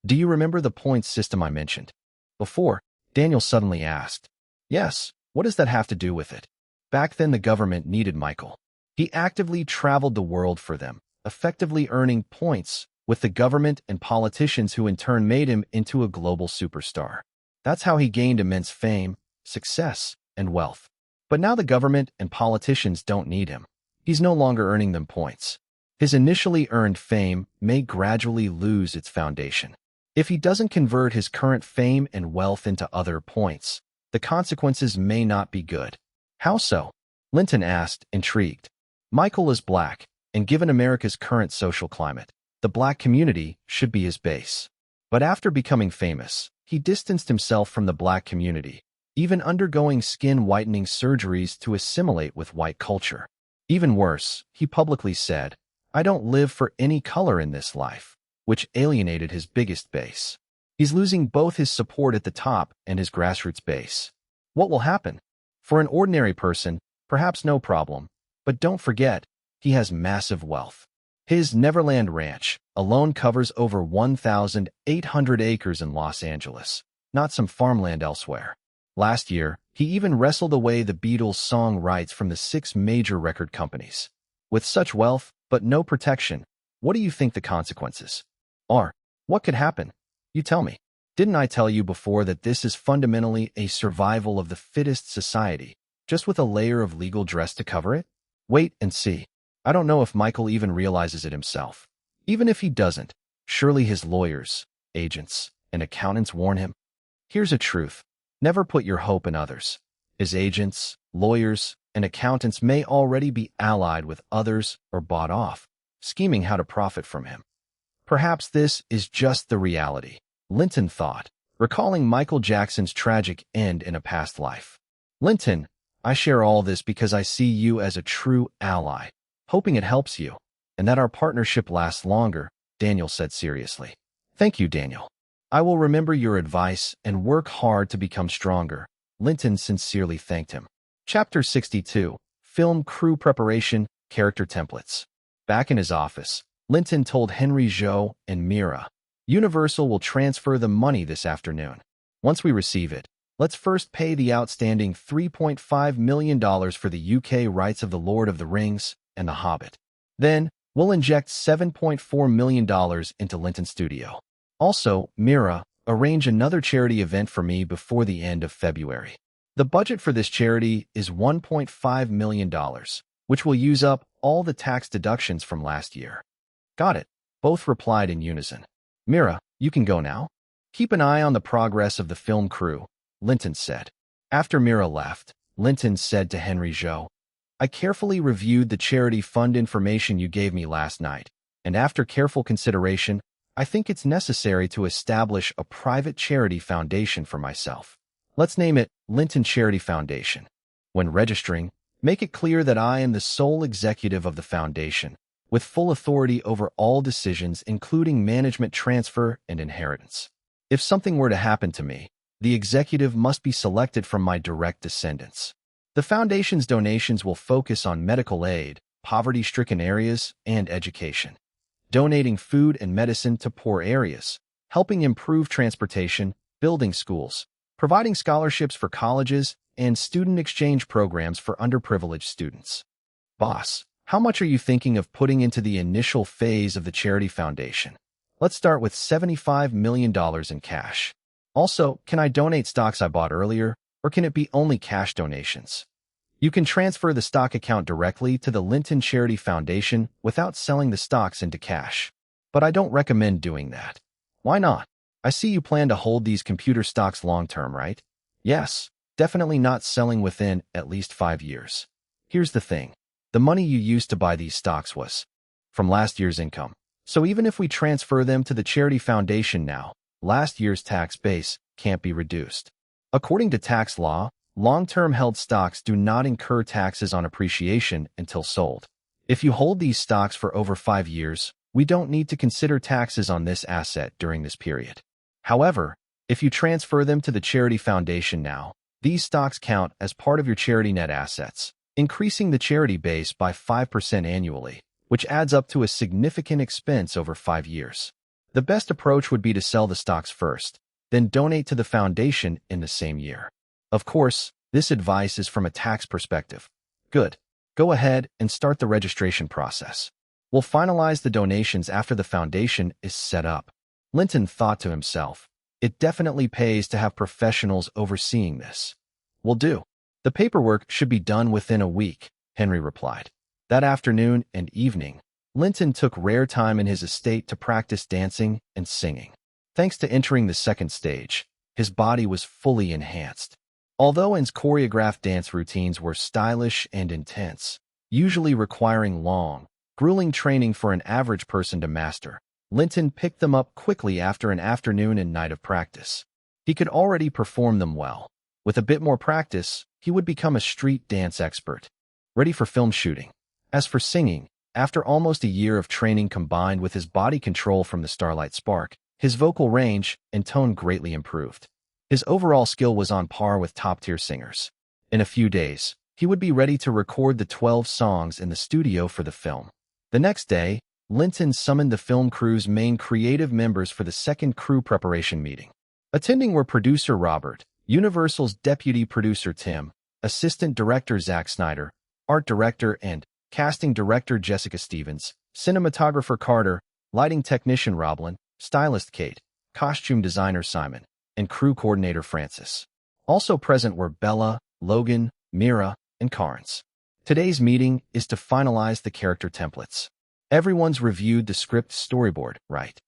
[SPEAKER 1] Do you remember the points system I mentioned before? Daniel suddenly asked. Yes, what does that have to do with it? Back then the government needed Michael. He actively traveled the world for them, effectively earning points with the government and politicians who in turn made him into a global superstar. That's how he gained immense fame, success, and wealth. But now the government and politicians don't need him. He's no longer earning them points. His initially earned fame may gradually lose its foundation. If he doesn't convert his current fame and wealth into other points, the consequences may not be good. How so? Linton asked, intrigued. Michael is black, and given America's current social climate, The black community should be his base. But after becoming famous, he distanced himself from the black community, even undergoing skin whitening surgeries to assimilate with white culture. Even worse, he publicly said, "I don't live for any color in this life," which alienated his biggest base. He's losing both his support at the top and his grassroots base. What will happen? For an ordinary person, perhaps no problem, but don't forget, he has massive wealth. His Neverland Ranch alone covers over 1,800 acres in Los Angeles, not some farmland elsewhere. Last year, he even wrestled away the Beatles' song rights from the 6 major record companies. With such wealth, but no protection, what do you think the consequences are? What could happen? You tell me. Didn't I tell you before that this is fundamentally a survival of the fittest society, just with a layer of legal dress to cover it? Wait and see. I don't know if Michael even realizes it himself. Even if he doesn't, surely his lawyers, agents, and accountants warn him. Here's a truth. Never put your hope in others. His agents, lawyers, and accountants may already be allied with others or bought off, scheming how to profit from him. Perhaps this is just the reality, Linton thought, recalling Michael Jackson's tragic end in a past life. Linton, I share all this because I see you as a true ally, hoping it helps you, and that our partnership lasts longer, Daniel said seriously. Thank you, Daniel. I will remember your advice and work hard to become stronger, Linton sincerely thanked him. Chapter 62, Film Crew Preparation, Character Templates. Back in his office, Linton told Henry Zhou and Mira, Universal will transfer the money this afternoon. Once we receive it, let's first pay the outstanding $3.5 million for the UK rights of The Lord of the Rings and The Hobbit. Then, we'll inject $7.4 million into Linton Studio. Also, Mira, arrange another charity event for me before the end of February. The budget for this charity is $1.5 million, which will use up all the tax deductions from last year. Got it, both replied in unison. Mira, you can go now. Keep an eye on the progress of the film crew, Linton said. After Mira left, Linton said to Henry Zhou, I carefully reviewed the charity fund information you gave me last night, and after careful consideration, I think it's necessary to establish a private charity foundation for myself. Let's name it Linton Charity Foundation. When registering, make it clear that I am the sole executive of the foundation, with full authority over all decisions including management transfer and inheritance. If something were to happen to me, the executive must be selected from my direct descendants. The foundation's donations will focus on medical aid, poverty-stricken areas, and education. Donating food and medicine to poor areas, helping improve transportation, building schools, providing scholarships for colleges, and student exchange programs for underprivileged students. Boss, how much are you thinking of putting into the initial phase of the charity foundation? Let's start with $75 million in cash. Also, can I donate stocks I bought earlier, or can it be only cash donations? You can transfer the stock account directly to the Linton Charity Foundation without selling the stocks into cash. But I don't recommend doing that. Why not? I see you plan to hold these computer stocks long-term, right? Yes, definitely not selling within at least 5 years. Here's the thing. The money you used to buy these stocks was from last year's income. So even if we transfer them to the charity foundation now, last year's tax base can't be reduced. According to tax law, long-term held stocks do not incur taxes on appreciation until sold. If you hold these stocks for over 5 years, we don't need to consider taxes on this asset during this period. However, if you transfer them to the charity foundation now, these stocks count as part of your charity net assets, increasing the charity base by 5% annually, which adds up to a significant expense over 5 years. The best approach would be to sell the stocks first, then donate to the foundation in the same year. Of course, this advice is from a tax perspective. Good. Go ahead and start the registration process. We'll finalize the donations after the foundation is set up. Linton thought to himself, it definitely pays to have professionals overseeing this. Will do. The paperwork should be done within a week, Henry replied. That afternoon and evening, Linton took rare time in his estate to practice dancing and singing. Thanks to entering the second stage, his body was fully enhanced. Although his choreographed dance routines were stylish and intense, usually requiring long, grueling training for an average person to master, Linton picked them up quickly after an afternoon and night of practice. He could already perform them well. With a bit more practice, he would become a street dance expert, ready for film shooting. As for singing, after almost a year of training combined with his body control from the Starlight Spark, his vocal range and tone greatly improved. His overall skill was on par with top-tier singers. In a few days, he would be ready to record the 12 songs in the studio for the film. The next day, Linton summoned the film crew's main creative members for the second crew preparation meeting. Attending were producer Robert, Universal's deputy producer Tim, assistant director Zack Snyder, art director and casting director Jessica Stevens, cinematographer Carter, lighting technician Roblin, stylist Kate, costume designer Simon, and crew coordinator Francis. Also present were Bella, Logan, Mira, and Carnes. Today's meeting is to finalize the character templates. Everyone's reviewed the script storyboard, right?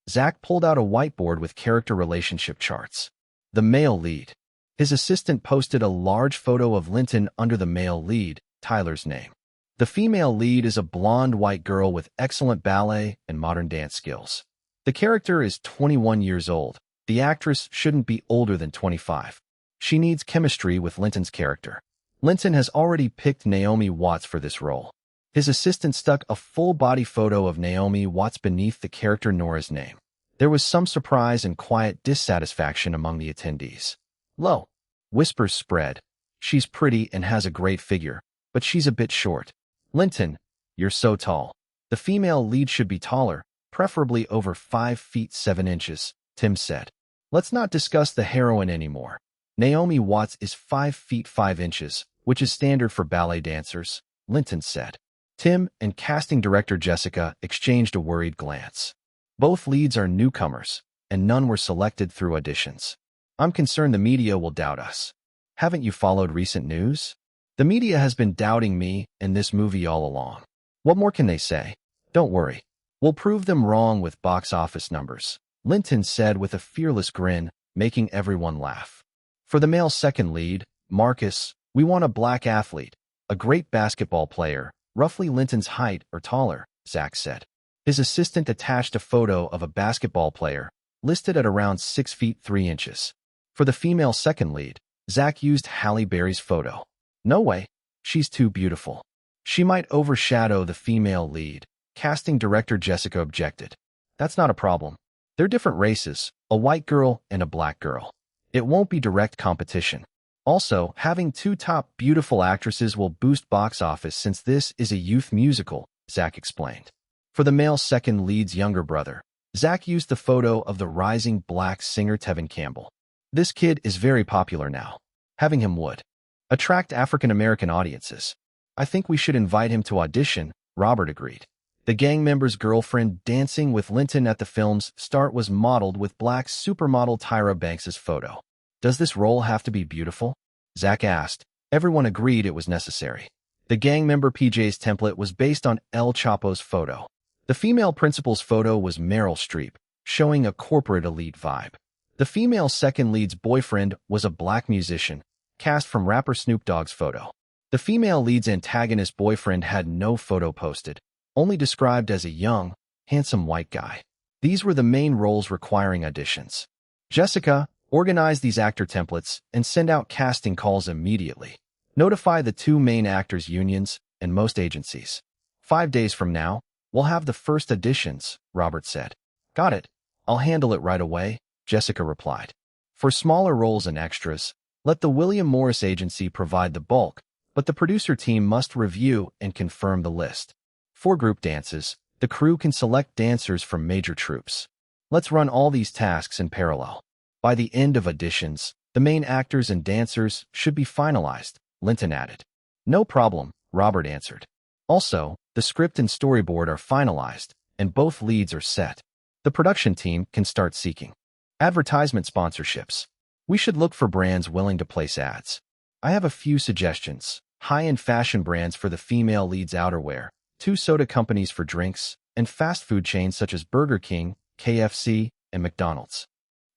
[SPEAKER 1] Zack pulled out a whiteboard with character relationship charts. The male lead. His assistant posted a large photo of Linton under the male lead, Tyler's name. The female lead is a blonde white girl with excellent ballet and modern dance skills. The character is 21 years old. The actress shouldn't be older than 25. She needs chemistry with Linton's character. Linton has already picked Naomi Watts for this role. His assistant stuck a full-body photo of Naomi Watts beneath the character Nora's name. There was some surprise and quiet dissatisfaction among the attendees. Low. Whispers spread. She's pretty and has a great figure, but she's a bit short. Linton, you're so tall. The female lead should be taller, preferably over 5 feet 7 inches, Tim said. Let's not discuss the heroine anymore. Naomi Watts is 5 feet 5 inches, which is standard for ballet dancers, Linton said. Tim and casting director Jessica exchanged a worried glance. Both leads are newcomers, and none were selected through auditions. I'm concerned the media will doubt us. Haven't you followed recent news? The media has been doubting me and this movie all along. What more can they say? Don't worry. We'll prove them wrong with box office numbers, Linton said with a fearless grin, making everyone laugh. For the male second lead, Marcus, we want a black athlete, a great basketball player, roughly Linton's height or taller, Zack said. His assistant attached a photo of a basketball player, listed at around 6 feet 3 inches. For the female second lead, Zack used Halle Berry's photo. No way. She's too beautiful. She might overshadow the female lead, casting director Jessica objected. That's not a problem. They're different races, a white girl and a black girl. It won't be direct competition. Also, having two top beautiful actresses will boost box office since this is a youth musical, Zack explained. For the male second lead's younger brother, Zack used the photo of the rising black singer Tevin Campbell. This kid is very popular now. Having him would attract African-American audiences. I think we should invite him to audition, Robert agreed. The gang member's girlfriend dancing with Linton at the film's start was modeled with black supermodel Tyra Banks' photo. Does this role have to be beautiful? Zack asked. Everyone agreed it was necessary. The gang member PJ's template was based on El Chapo's photo. The female principal's photo was Meryl Streep, showing a corporate elite vibe. The female second lead's boyfriend was a black musician, cast from rapper Snoop Dogg's photo. The female lead's antagonist boyfriend had no photo posted, only described as a young, handsome white guy. These were the main roles requiring auditions. Jessica, organize these actor templates and send out casting calls immediately. Notify the two main actors' unions and most agencies. 5 days from now, we'll have the first auditions, Robert said. Got it. I'll handle it right away, Jessica replied. For smaller roles and extras, let the William Morris agency provide the bulk, but the producer team must review and confirm the list. For group dances, the crew can select dancers from major troupes. Let's run all these tasks in parallel. By the end of auditions, the main actors and dancers should be finalized, Linton added. No problem, Robert answered. Also, the script and storyboard are finalized, and both leads are set. The production team can start seeking advertisement sponsorships. We should look for brands willing to place ads. I have a few suggestions. High-end fashion brands for the female lead's outerwear, 2 soda companies for drinks, and fast food chains such as Burger King, KFC, and McDonald's.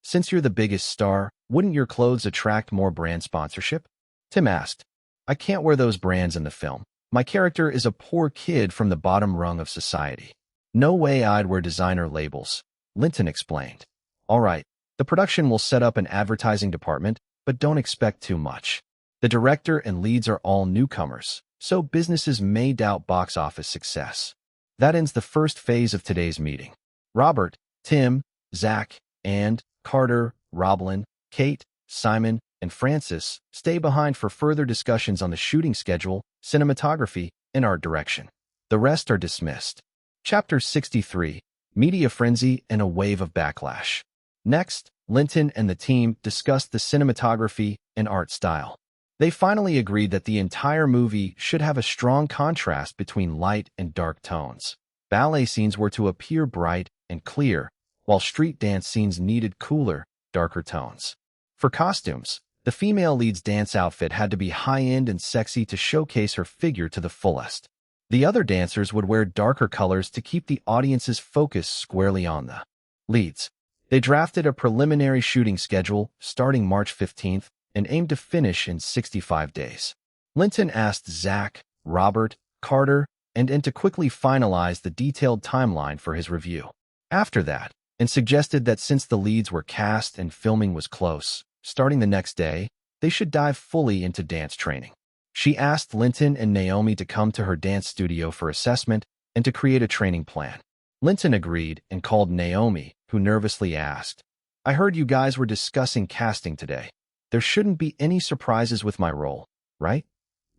[SPEAKER 1] Since you're the biggest star, wouldn't your clothes attract more brand sponsorship? Tim asked. I can't wear those brands in the film. My character is a poor kid from the bottom rung of society. No way I'd wear designer labels, Linton explained. All right, the production will set up an advertising department, but don't expect too much. The director and leads are all newcomers, so businesses may doubt box office success. That ends the first phase of today's meeting. Robert, Tim, Zach, and Carter, Roblin, Kate, Simon, and Francis stay behind for further discussions on the shooting schedule, cinematography, and art direction. The rest are dismissed. Chapter 63, Media Frenzy and a Wave of Backlash. Next, Linton and the team discussed the cinematography and art style. They finally agreed that the entire movie should have a strong contrast between light and dark tones. Ballet scenes were to appear bright and clear, while street dance scenes needed cooler, darker tones. For costumes, the female lead's dance outfit had to be high-end and sexy to showcase her figure to the fullest. The other dancers would wear darker colors to keep the audience's focus squarely on the leads. They drafted a preliminary shooting schedule starting March 15th and aimed to finish in 65 days. Linton asked Zach, Robert, Carter, and to quickly finalize the detailed timeline for his review. After that, and suggested that since the leads were cast and filming was close, starting the next day, they should dive fully into dance training. She asked Linton and Naomi to come to her dance studio for assessment and to create a training plan. Linton agreed and called Naomi, who nervously asked, "I heard you guys were discussing casting today. There shouldn't be any surprises with my role, right?"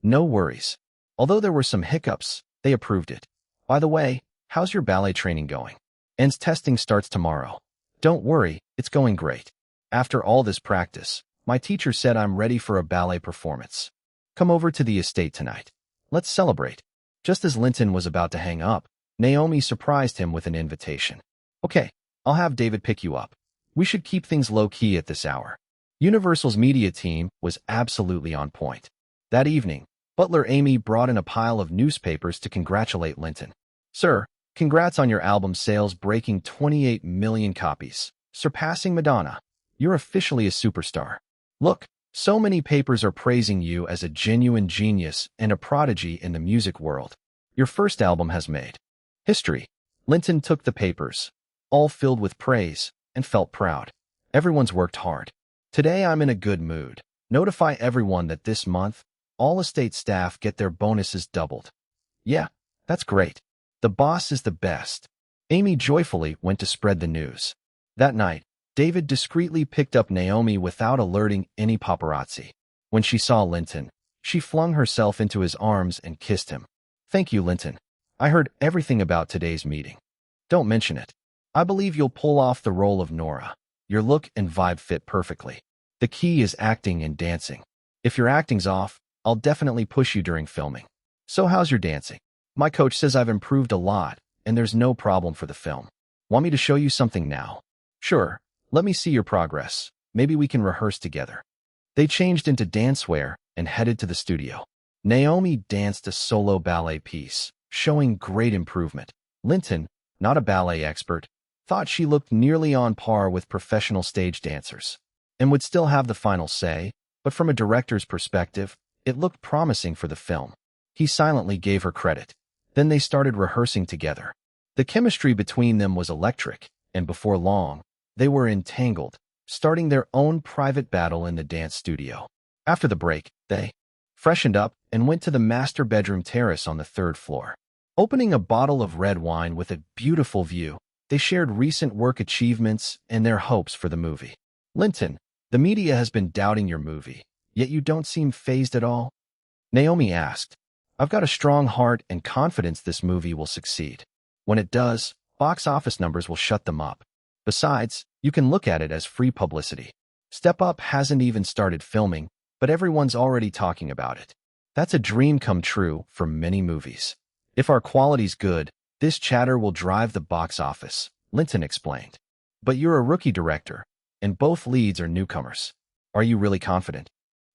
[SPEAKER 1] "No worries. Although there were some hiccups, they approved it. By the way, how's your ballet training going?" "ENS testing starts tomorrow." "Don't worry, it's going great. After all this practice, my teacher said I'm ready for a ballet performance. Come over to the estate tonight. Let's celebrate." Just as Linton was about to hang up, Naomi surprised him with an invitation. "Okay, I'll have David pick you up. We should keep things low-key at this hour." Universal's media team was absolutely on point. That evening, Butler Amy brought in a pile of newspapers to congratulate Linton. "Sir, congrats on your album sales breaking 28 million copies, surpassing Madonna. You're officially a superstar. Look, so many papers are praising you as a genuine genius and a prodigy in the music world. Your first album has made history." Linton took the papers, all filled with praise, and felt proud. Everyone's worked hard. "Today I'm in a good mood. Notify everyone that this month, all estate staff get their bonuses doubled." "Yeah, that's great. The boss is the best." Amy joyfully went to spread the news. That night, David discreetly picked up Naomi without alerting any paparazzi. When she saw Linton, she flung herself into his arms and kissed him. "Thank you, Linton. I heard everything about today's meeting. Don't mention it. I believe you'll pull off the role of Nora. Your look and vibe fit perfectly. The key is acting and dancing. If your acting's off, I'll definitely push you during filming. So how's your dancing?" "My coach says I've improved a lot, and there's no problem for the film. Want me to show you something now?" "Sure. Let me see your progress. Maybe we can rehearse together." They changed into dancewear and headed to the studio. Naomi danced a solo ballet piece, showing great improvement. Linton, not a ballet expert, thought she looked nearly on par with professional stage dancers, and would still have the final say, but from a director's perspective, it looked promising for the film. He silently gave her credit. Then they started rehearsing together. The chemistry between them was electric, and before long, they were entangled, starting their own private battle in the dance studio. After the break, they freshened up and went to the master bedroom terrace on the 3rd floor. Opening a bottle of red wine with a beautiful view, they shared recent work achievements and their hopes for the movie. "Linton, the media has been doubting your movie, yet you don't seem fazed at all?" Naomi asked. "I've got a strong heart and confidence this movie will succeed. When it does, box office numbers will shut them up. Besides, you can look at it as free publicity. Step Up hasn't even started filming, but everyone's already talking about it. That's a dream come true for many movies. If our quality's good, this chatter will drive the box office," Linton explained. "But you're a rookie director, and both leads are newcomers. Are you really confident?"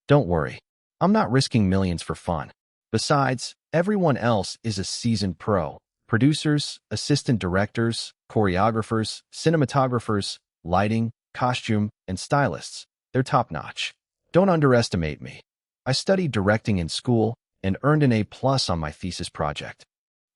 [SPEAKER 1] "Don't worry. I'm not risking millions for fun. Besides, everyone else is a seasoned pro. Producers, assistant directors, choreographers, cinematographers, lighting, costume, and stylists. They're top-notch. Don't underestimate me. I studied directing in school and earned an A+ on my thesis project.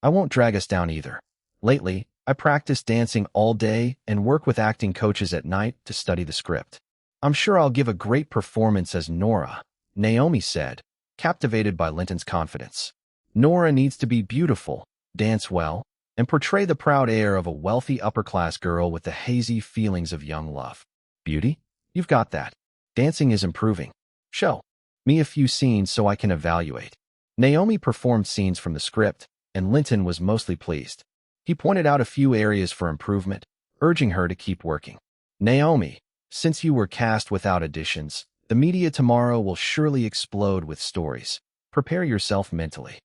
[SPEAKER 1] I won't drag us down either. Lately, I practice dancing all day and work with acting coaches at night to study the script. I'm sure I'll give a great performance as Nora, Naomi said, captivated by Linton's confidence. Nora needs to be beautiful, dance well, and portray the proud air of a wealthy upper-class girl with the hazy feelings of young love. Beauty? You've got that. Dancing is improving. Show me a few scenes so I can evaluate. Naomi performed scenes from the script, and Linton was mostly pleased. He pointed out a few areas for improvement, urging her to keep working. Naomi, since you were cast without auditions, the media tomorrow will surely explode with stories. Prepare yourself mentally.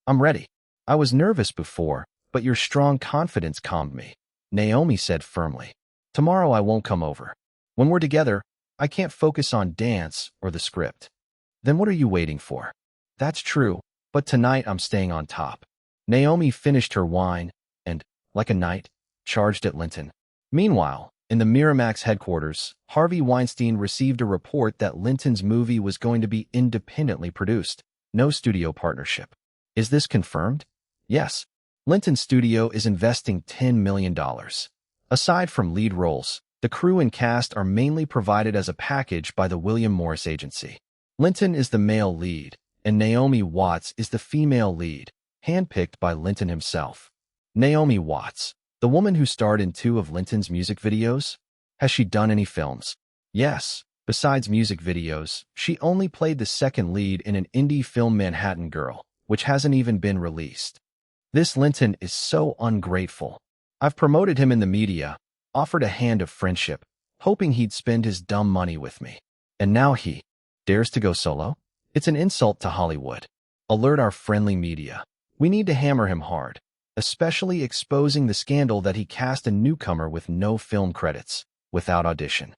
[SPEAKER 1] I'm ready. I was nervous before, but your strong confidence calmed me, Naomi said firmly. Tomorrow I won't come over. When we're together, I can't focus on dance or the script. Then what are you waiting for? That's true, but tonight I'm staying on top. Naomi finished her wine and, like a knight, charged at Linton. Meanwhile, in the Miramax headquarters, Harvey Weinstein received a report that Linton's movie was going to be independently produced, no studio partnership. Is this confirmed? Yes. Linton's studio is investing $10 million. Aside from lead roles, the crew and cast are mainly provided as a package by the William Morris Agency. Linton is the male lead, and Naomi Watts is the female lead, handpicked by Linton himself. Naomi Watts, the woman who starred in 2 of Linton's music videos? Has she done any films? Yes. Besides music videos, she only played the second lead in an indie film Manhattan Girl, which hasn't even been released. This Linton is so ungrateful. I've promoted him in the media, offered a hand of friendship, hoping he'd spend his dumb money with me. And now he dares to go solo? It's an insult to Hollywood. Alert our friendly media. We need to hammer him hard, especially exposing the scandal that he cast a newcomer with no film credits, without audition.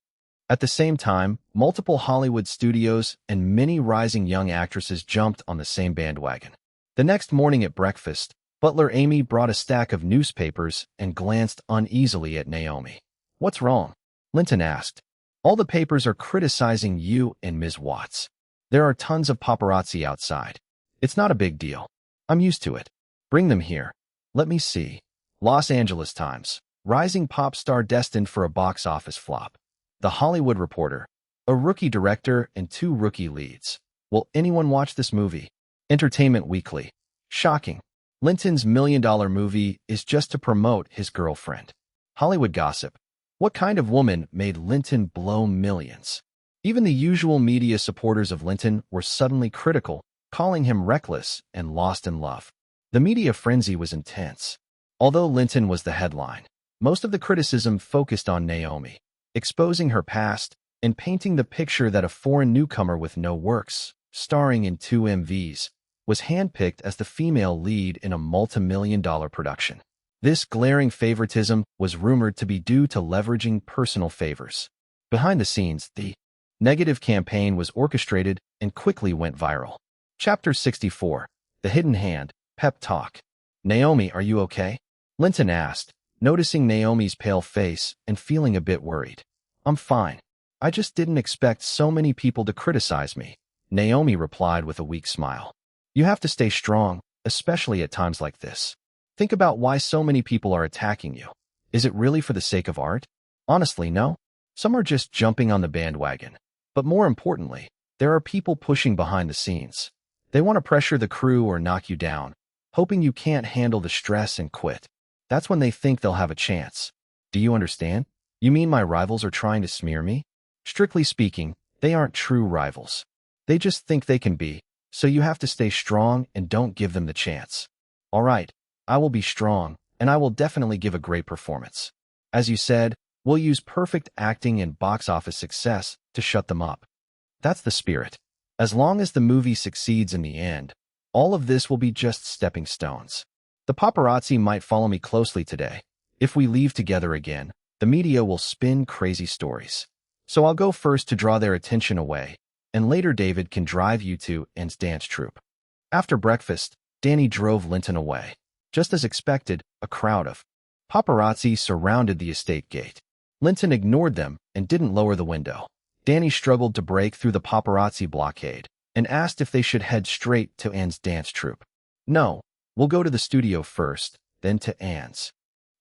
[SPEAKER 1] At the same time, multiple Hollywood studios and many rising young actresses jumped on the same bandwagon. The next morning at breakfast, Butler Amy brought a stack of newspapers and glanced uneasily at Naomi. What's wrong? Linton asked. All the papers are criticizing you and Ms. Watts. There are tons of paparazzi outside. It's not a big deal. I'm used to it. Bring them here. Let me see. Los Angeles Times. Rising pop star destined for a box office flop. The Hollywood Reporter. A rookie director and 2 rookie leads. Will anyone watch this movie? Entertainment Weekly. Shocking. Linton's $1 million movie is just to promote his girlfriend. Hollywood Gossip. What kind of woman made Linton blow millions? Even the usual media supporters of Linton were suddenly critical, calling him reckless and lost in love. The media frenzy was intense. Although Linton was the headline, most of the criticism focused on Naomi, exposing her past and painting the picture that a foreign newcomer with no works, starring in 2 MVs, was handpicked as the female lead in a multi-million-dollar production. This glaring favoritism was rumored to be due to leveraging personal favors. Behind the scenes, the negative campaign was orchestrated and quickly went viral. Chapter 64. The Hidden Hand. Pep Talk. Naomi, are you okay? Linton asked, noticing Naomi's pale face and feeling a bit worried. I'm fine. I just didn't expect so many people to criticize me, Naomi replied with a weak smile. You have to stay strong, especially at times like this. Think about why so many people are attacking you. Is it really for the sake of art? Honestly, no. Some are just jumping on the bandwagon. But more importantly, there are people pushing behind the scenes. They want to pressure the crew or knock you down, hoping you can't handle the stress and quit. That's when they think they'll have a chance. Do you understand? You mean my rivals are trying to smear me? Strictly speaking, they aren't true rivals. They just think they can be, so you have to stay strong and don't give them the chance. All right, I will be strong, and I will definitely give a great performance. As you said, we'll use perfect acting and box office success to shut them up. That's the spirit. As long as the movie succeeds in the end, all of this will be just stepping stones. The paparazzi might follow me closely today. If we leave together again, the media will spin crazy stories. So I'll go first to draw their attention away, and later David can drive you to Ann's dance troupe. After breakfast, Danny drove Linton away. Just as expected, a crowd of paparazzi surrounded the estate gate. Linton ignored them and didn't lower the window. Danny struggled to break through the paparazzi blockade and asked if they should head straight to Ann's dance troupe. No, we'll go to the studio first, then to Ann's.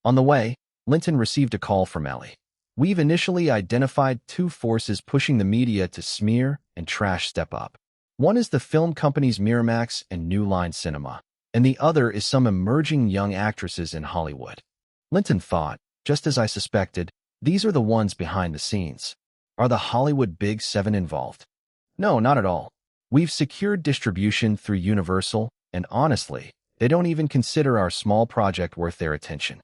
[SPEAKER 1] On the way, Linton received a call from Ellie. We've initially identified two forces pushing the media to smear and trash Step Up. One is the film companies Miramax and New Line Cinema, and the other is some emerging young actresses in Hollywood. Linton thought, just as I suspected, these are the ones behind the scenes. Are the Hollywood Big Seven involved? No, not at all. We've secured distribution through Universal, and honestly, they don't even consider our small project worth their attention.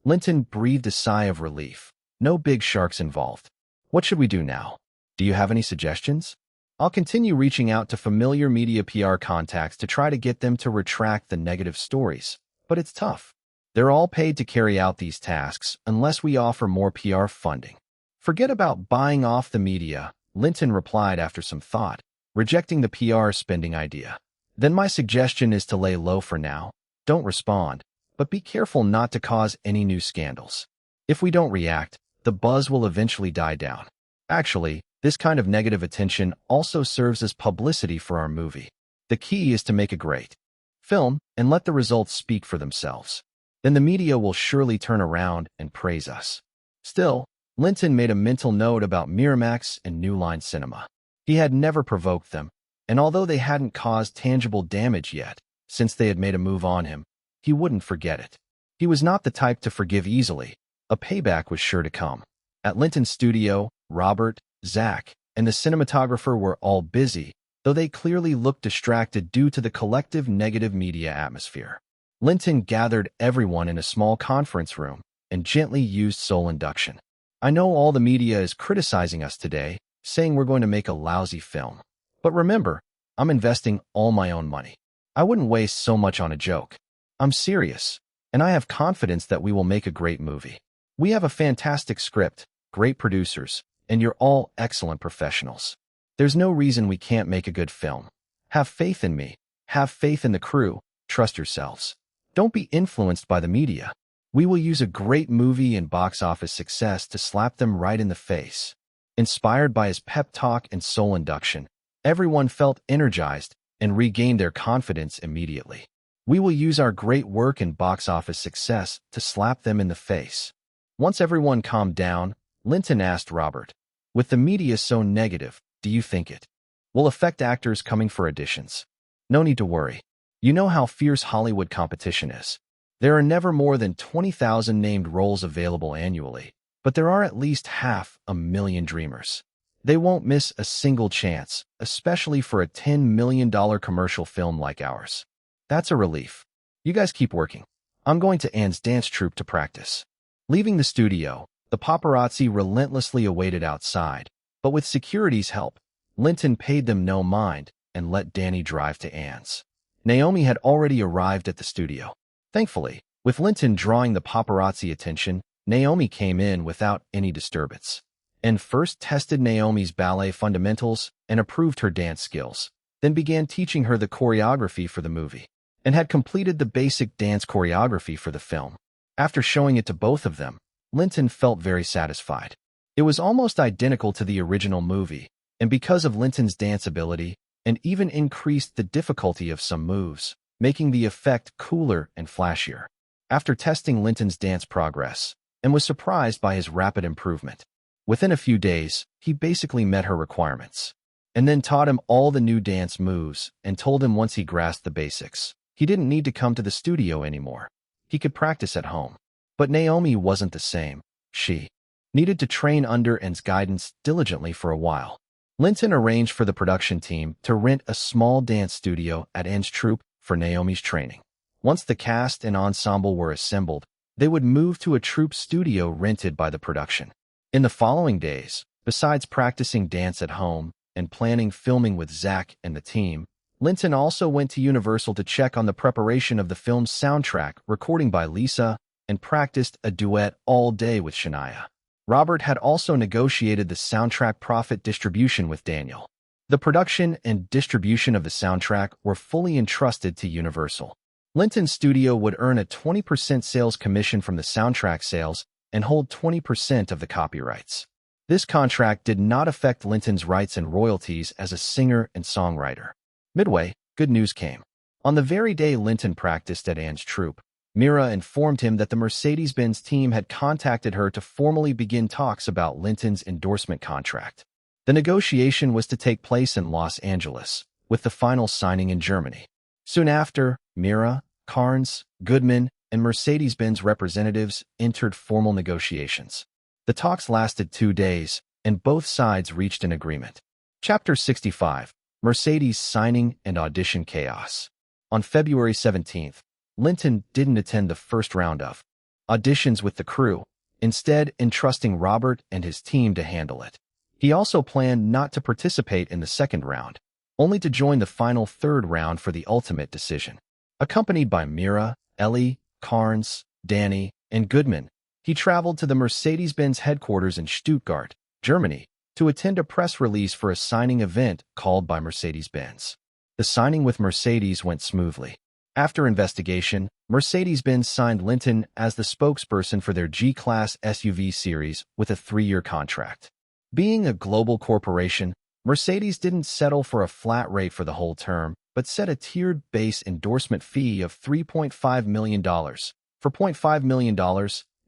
[SPEAKER 1] Linton breathed a sigh of relief. No big sharks involved. What should we do now? Do you have any suggestions? I'll continue reaching out to familiar media PR contacts to try to get them to retract the negative stories, but it's tough. They're all paid to carry out these tasks unless we offer more PR funding. Forget about buying off the media, Linton replied after some thought, rejecting the PR spending idea. Then my suggestion is to lay low for now. Don't respond, but be careful not to cause any new scandals. If we don't react, the buzz will eventually die down. Actually, this kind of negative attention also serves as publicity for our movie. The key is to make a great film and let the results speak for themselves. Then the media will surely turn around and praise us. Still, Linton made a mental note about Miramax and New Line Cinema. He had never provoked them, and although they hadn't caused tangible damage yet, since they had made a move on him, he wouldn't forget it. He was not the type to forgive easily. A payback was sure to come. At Linton's studio, Robert, Zach, and the cinematographer were all busy, though they clearly looked distracted due to the collective negative media atmosphere. Linton gathered everyone in a small conference room and gently used soul induction. I know all the media is criticizing us today, saying we're going to make a lousy film. But remember, I'm investing all my own money. I wouldn't waste so much on a joke. I'm serious, and I have confidence that we will make a great movie. We have a fantastic script, great producers, and you're all excellent professionals. There's no reason we can't make a good film. Have faith in me. Have faith in the crew. Trust yourselves. Don't be influenced by the media. We will use a great movie and box office success to slap them right in the face. Inspired by his pep talk and soul induction, everyone felt energized and regained their confidence immediately. We will use our great work and box office success to slap them in the face. Once everyone calmed down, Linton asked Robert, with the media so negative, do you think it will affect actors coming for auditions? No need to worry. You know how fierce Hollywood competition is. There are never more than 20,000 named roles available annually, but there are at least 500,000 dreamers. They won't miss a single chance, especially for a $10 million commercial film like ours. That's a relief. You guys keep working. I'm going to Anne's dance troupe to practice. Leaving the studio, the paparazzi relentlessly awaited outside, but with security's help, Linton paid them no mind and let Danny drive to Anne's. Naomi had already arrived at the studio. Thankfully, with Linton drawing the paparazzi attention, Naomi came in without any disturbance. And first tested Naomi's ballet fundamentals and approved her dance skills, then began teaching her the choreography for the movie, and had completed the basic dance choreography for the film. After showing it to both of them, Linton felt very satisfied. It was almost identical to the original movie, and because of Linton's dance ability, and even increased the difficulty of some moves, making the effect cooler and flashier. After testing Linton's dance progress, and was surprised by his rapid improvement. Within a few days, he basically met her requirements, and then taught him all the new dance moves and told him once he grasped the basics, he didn't need to come to the studio anymore. He could practice at home. But Naomi wasn't the same. She needed to train under Anne's guidance diligently for a while. Linton arranged for the production team to rent a small dance studio at Anne's troupe for Naomi's training. Once the cast and ensemble were assembled, they would move to a troupe studio rented by the production. In the following days, besides practicing dance at home and planning filming with Zach and the team, Linton also went to Universal to check on the preparation of the film's soundtrack recording by Lisa and practiced a duet all day with Shania. Robert had also negotiated the soundtrack profit distribution with Daniel. The production and distribution of the soundtrack were fully entrusted to Universal. Linton's studio would earn a 20% sales commission from the soundtrack sales and hold 20% of the copyrights. This contract did not affect Linton's rights and royalties as a singer and songwriter. Midway, good news came. On the very day Linton practiced at Anne's troupe, Mira informed him that the Mercedes-Benz team had contacted her to formally begin talks about Linton's endorsement contract. The negotiation was to take place in Los Angeles, with the final signing in Germany. Soon after, Mira, Carnes, Goodman, and Mercedes-Benz representatives entered formal negotiations. The talks lasted 2 days, and both sides reached an agreement. Chapter 65. Mercedes Signing and Audition Chaos. On February 17th, Linton didn't attend the first round of auditions with the crew, instead entrusting Robert and his team to handle it. He also planned not to participate in the second round, only to join the final third round for the ultimate decision. Accompanied by Mira, Ellie, Carnes, Danny, and Goodman, he traveled to the Mercedes-Benz headquarters in Stuttgart, Germany, to attend a press release for a signing event called by Mercedes-Benz. The signing with Mercedes went smoothly. After investigation, Mercedes-Benz signed Linton as the spokesperson for their G-Class SUV series with a 3-year contract. Being a global corporation, Mercedes didn't settle for a flat rate for the whole term, but set a tiered base endorsement fee of $3.5 million for $0.5 million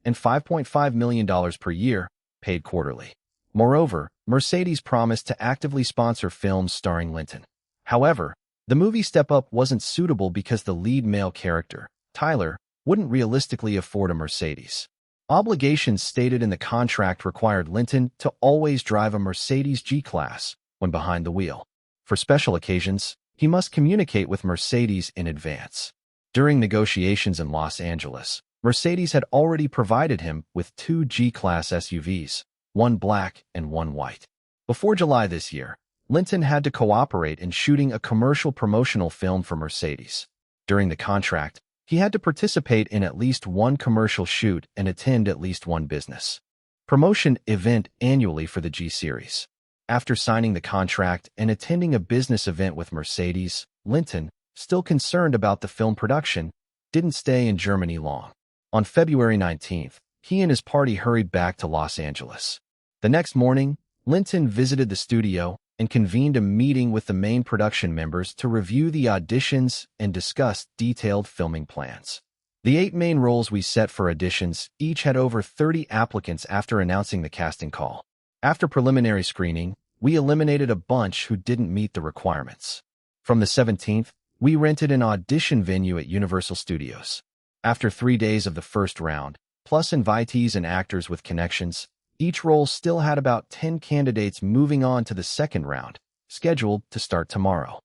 [SPEAKER 1] and $5.5 million per year, paid quarterly. Moreover, Mercedes promised to actively sponsor films starring Linton. However, the movie Step Up wasn't suitable because the lead male character, Tyler, wouldn't realistically afford a Mercedes. Obligations stated in the contract required Linton to always drive a Mercedes G-Class when behind the wheel. For special occasions, he must communicate with Mercedes in advance. During negotiations in Los Angeles, Mercedes had already provided him with 2 G-Class SUVs, one black and one white. Before July this year, Linton had to cooperate in shooting a commercial promotional film for Mercedes. During the contract, he had to participate in at least one commercial shoot and attend at least one business promotion event annually for the G-Series. After signing the contract and attending a business event with Mercedes, Linton, still concerned about the film production, didn't stay in Germany long. On February 19th, he and his party hurried back to Los Angeles. The next morning, Linton visited the studio and convened a meeting with the main production members to review the auditions and discuss detailed filming plans. The 8 main roles we set for auditions each had over 30 applicants after announcing the casting call. After preliminary screening, we eliminated a bunch who didn't meet the requirements. From the 17th, we rented an audition venue at Universal Studios. After 3 days of the first round, plus invitees and actors with connections, each role still had about 10 candidates moving on to the second round, scheduled to start tomorrow.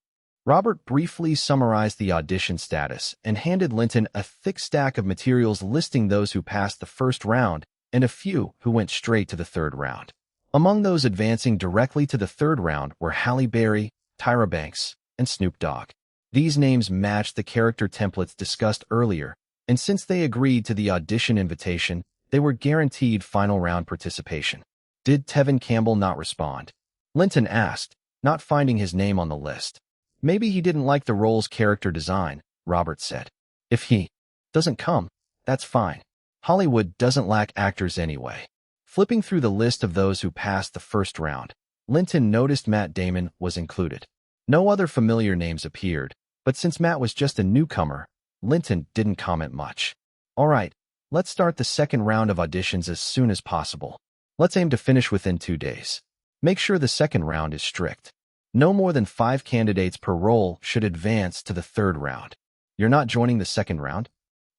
[SPEAKER 1] Robert briefly summarized the audition status and handed Linton a thick stack of materials listing those who passed the first round and a few who went straight to the third round. Among those advancing directly to the third round were Halle Berry, Tyra Banks, and Snoop Dogg. These names matched the character templates discussed earlier, and since they agreed to the audition invitation, they were guaranteed final round participation. Did Tevin Campbell not respond? Linton asked, not finding his name on the list. Maybe he didn't like the role's character design, Robert said. If he doesn't come, that's fine. Hollywood doesn't lack actors anyway. Flipping through the list of those who passed the first round, Linton noticed Matt Damon was included. No other familiar names appeared, but since Matt was just a newcomer, Linton didn't comment much. All right, let's start the second round of auditions as soon as possible. Let's aim to finish within 2 days. Make sure the second round is strict. No more than 5 candidates per role should advance to the third round. You're not joining the second round?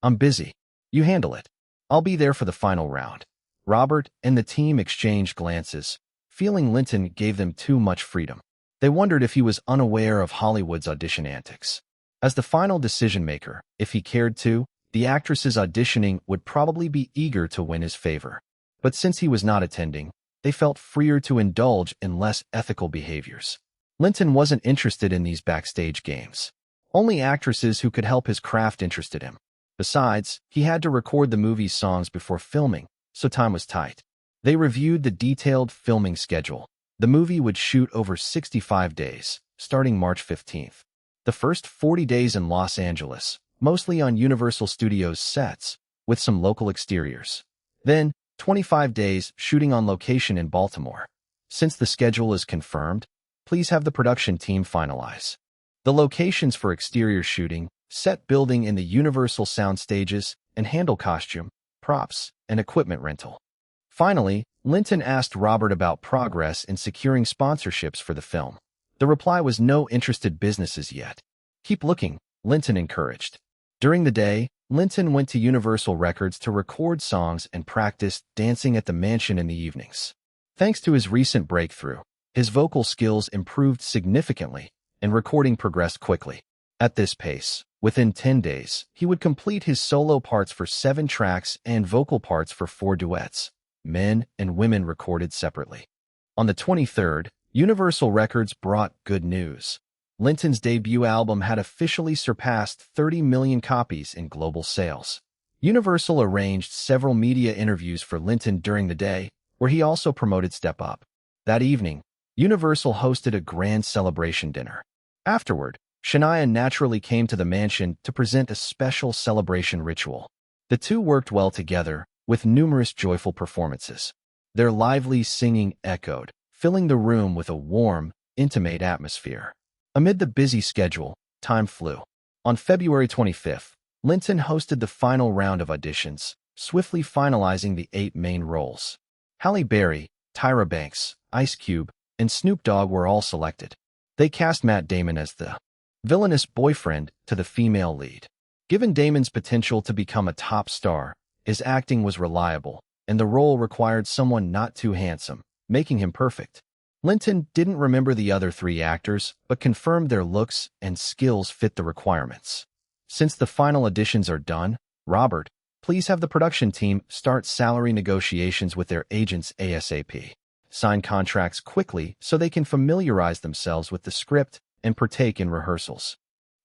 [SPEAKER 1] I'm busy. You handle it. I'll be there for the final round. Robert and the team exchanged glances, feeling Linton gave them too much freedom. They wondered if he was unaware of Hollywood's audition antics. As the final decision-maker, if he cared to, the actresses auditioning would probably be eager to win his favor. But since he was not attending, they felt freer to indulge in less ethical behaviors. Linton wasn't interested in these backstage games. Only actresses who could help his craft interested him. Besides, he had to record the movie's songs before filming, so time was tight. They reviewed the detailed filming schedule. The movie would shoot over 65 days, starting March 15th. The first 40 days in Los Angeles, mostly on Universal Studios sets, with some local exteriors. Then, 25 days shooting on location in Baltimore. Since the schedule is confirmed, please have the production team finalize. The locations for exterior shooting set building in the Universal sound stages, and handle costume, props, and equipment rental. Finally, Linton asked Robert about progress in securing sponsorships for the film. The reply was no interested businesses yet. Keep looking, Linton encouraged. During the day, Linton went to Universal Records to record songs and practice dancing at the mansion in the evenings. Thanks to his recent breakthrough, his vocal skills improved significantly, and recording progressed quickly. At this pace, within 10 days, he would complete his solo parts for 7 tracks and vocal parts for 4 duets, men and women recorded separately. On the 23rd, Universal Records brought good news. Linton's debut album had officially surpassed 30 million copies in global sales. Universal arranged several media interviews for Linton during the day, where he also promoted Step Up. That evening, Universal hosted a grand celebration dinner. Afterward, Shania naturally came to the mansion to present a special celebration ritual. The two worked well together, with numerous joyful performances. Their lively singing echoed, filling the room with a warm, intimate atmosphere. Amid the busy schedule, time flew. On February 25th, Linton hosted the final round of auditions, swiftly finalizing the 8 main roles. Halle Berry, Tyra Banks, Ice Cube, and Snoop Dogg were all selected. They cast Matt Damon as the villainous boyfriend to the female lead. Given Damon's potential to become a top star, his acting was reliable, and the role required someone not too handsome, making him perfect. Linton didn't remember the other 3 actors, but confirmed their looks and skills fit the requirements. Since the final auditions are done, Robert, please have the production team start salary negotiations with their agents ASAP. Sign contracts quickly so they can familiarize themselves with the script and partake in rehearsals.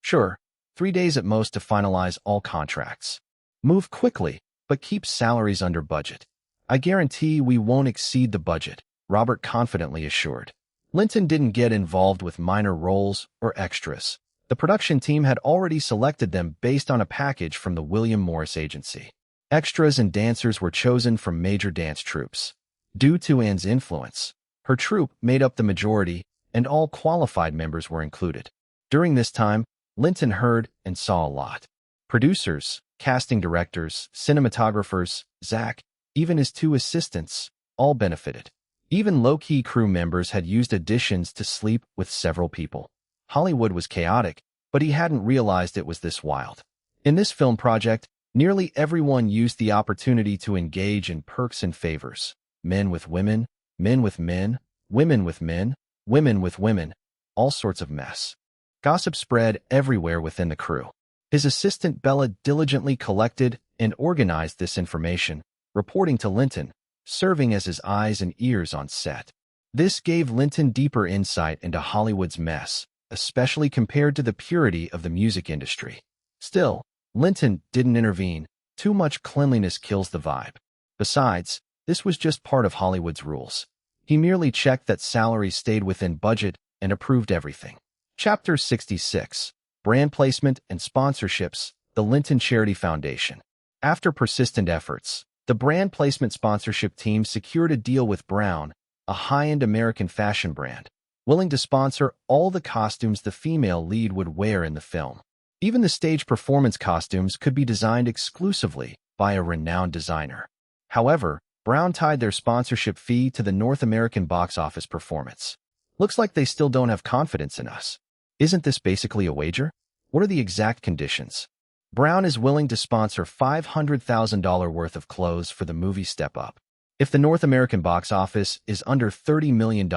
[SPEAKER 1] Sure, 3 days at most to finalize all contracts. Move quickly, but keep salaries under budget. I guarantee we won't exceed the budget, Robert confidently assured. Linton didn't get involved with minor roles or extras. The production team had already selected them based on a package from the William Morris Agency. Extras and dancers were chosen from major dance troupes. Due to Anne's influence, her troupe made up the majority, and all qualified members were included. During this time, Linton heard and saw a lot. Producers, casting directors, cinematographers, Zach, even his 2 assistants, all benefited. Even low-key crew members had used additions to sleep with several people. Hollywood was chaotic, but he hadn't realized it was this wild. In this film project, nearly everyone used the opportunity to engage in perks and favors. Men with women, men with men, women with men, women with women, all sorts of mess. Gossip spread everywhere within the crew. His assistant Bella diligently collected and organized this information, reporting to Linton, serving as his eyes and ears on set. This gave Linton deeper insight into Hollywood's mess, especially compared to the purity of the music industry. Still, Linton didn't intervene. Too much cleanliness kills the vibe. Besides, this was just part of Hollywood's rules. He merely checked that salaries stayed within budget and approved everything. Chapter 66. Brand Placement and Sponsorships, the Linton Charity Foundation. After persistent efforts, the brand placement sponsorship team secured a deal with Brown, a high-end American fashion brand, willing to sponsor all the costumes the female lead would wear in the film. Even the stage performance costumes could be designed exclusively by a renowned designer. However, Brown tied their sponsorship fee to the North American box office performance. Looks like they still don't have confidence in us. Isn't this basically a wager? What are the exact conditions? Brown is willing to sponsor $500,000 worth of clothes for the movie Step Up. If the North American box office is under $30 million,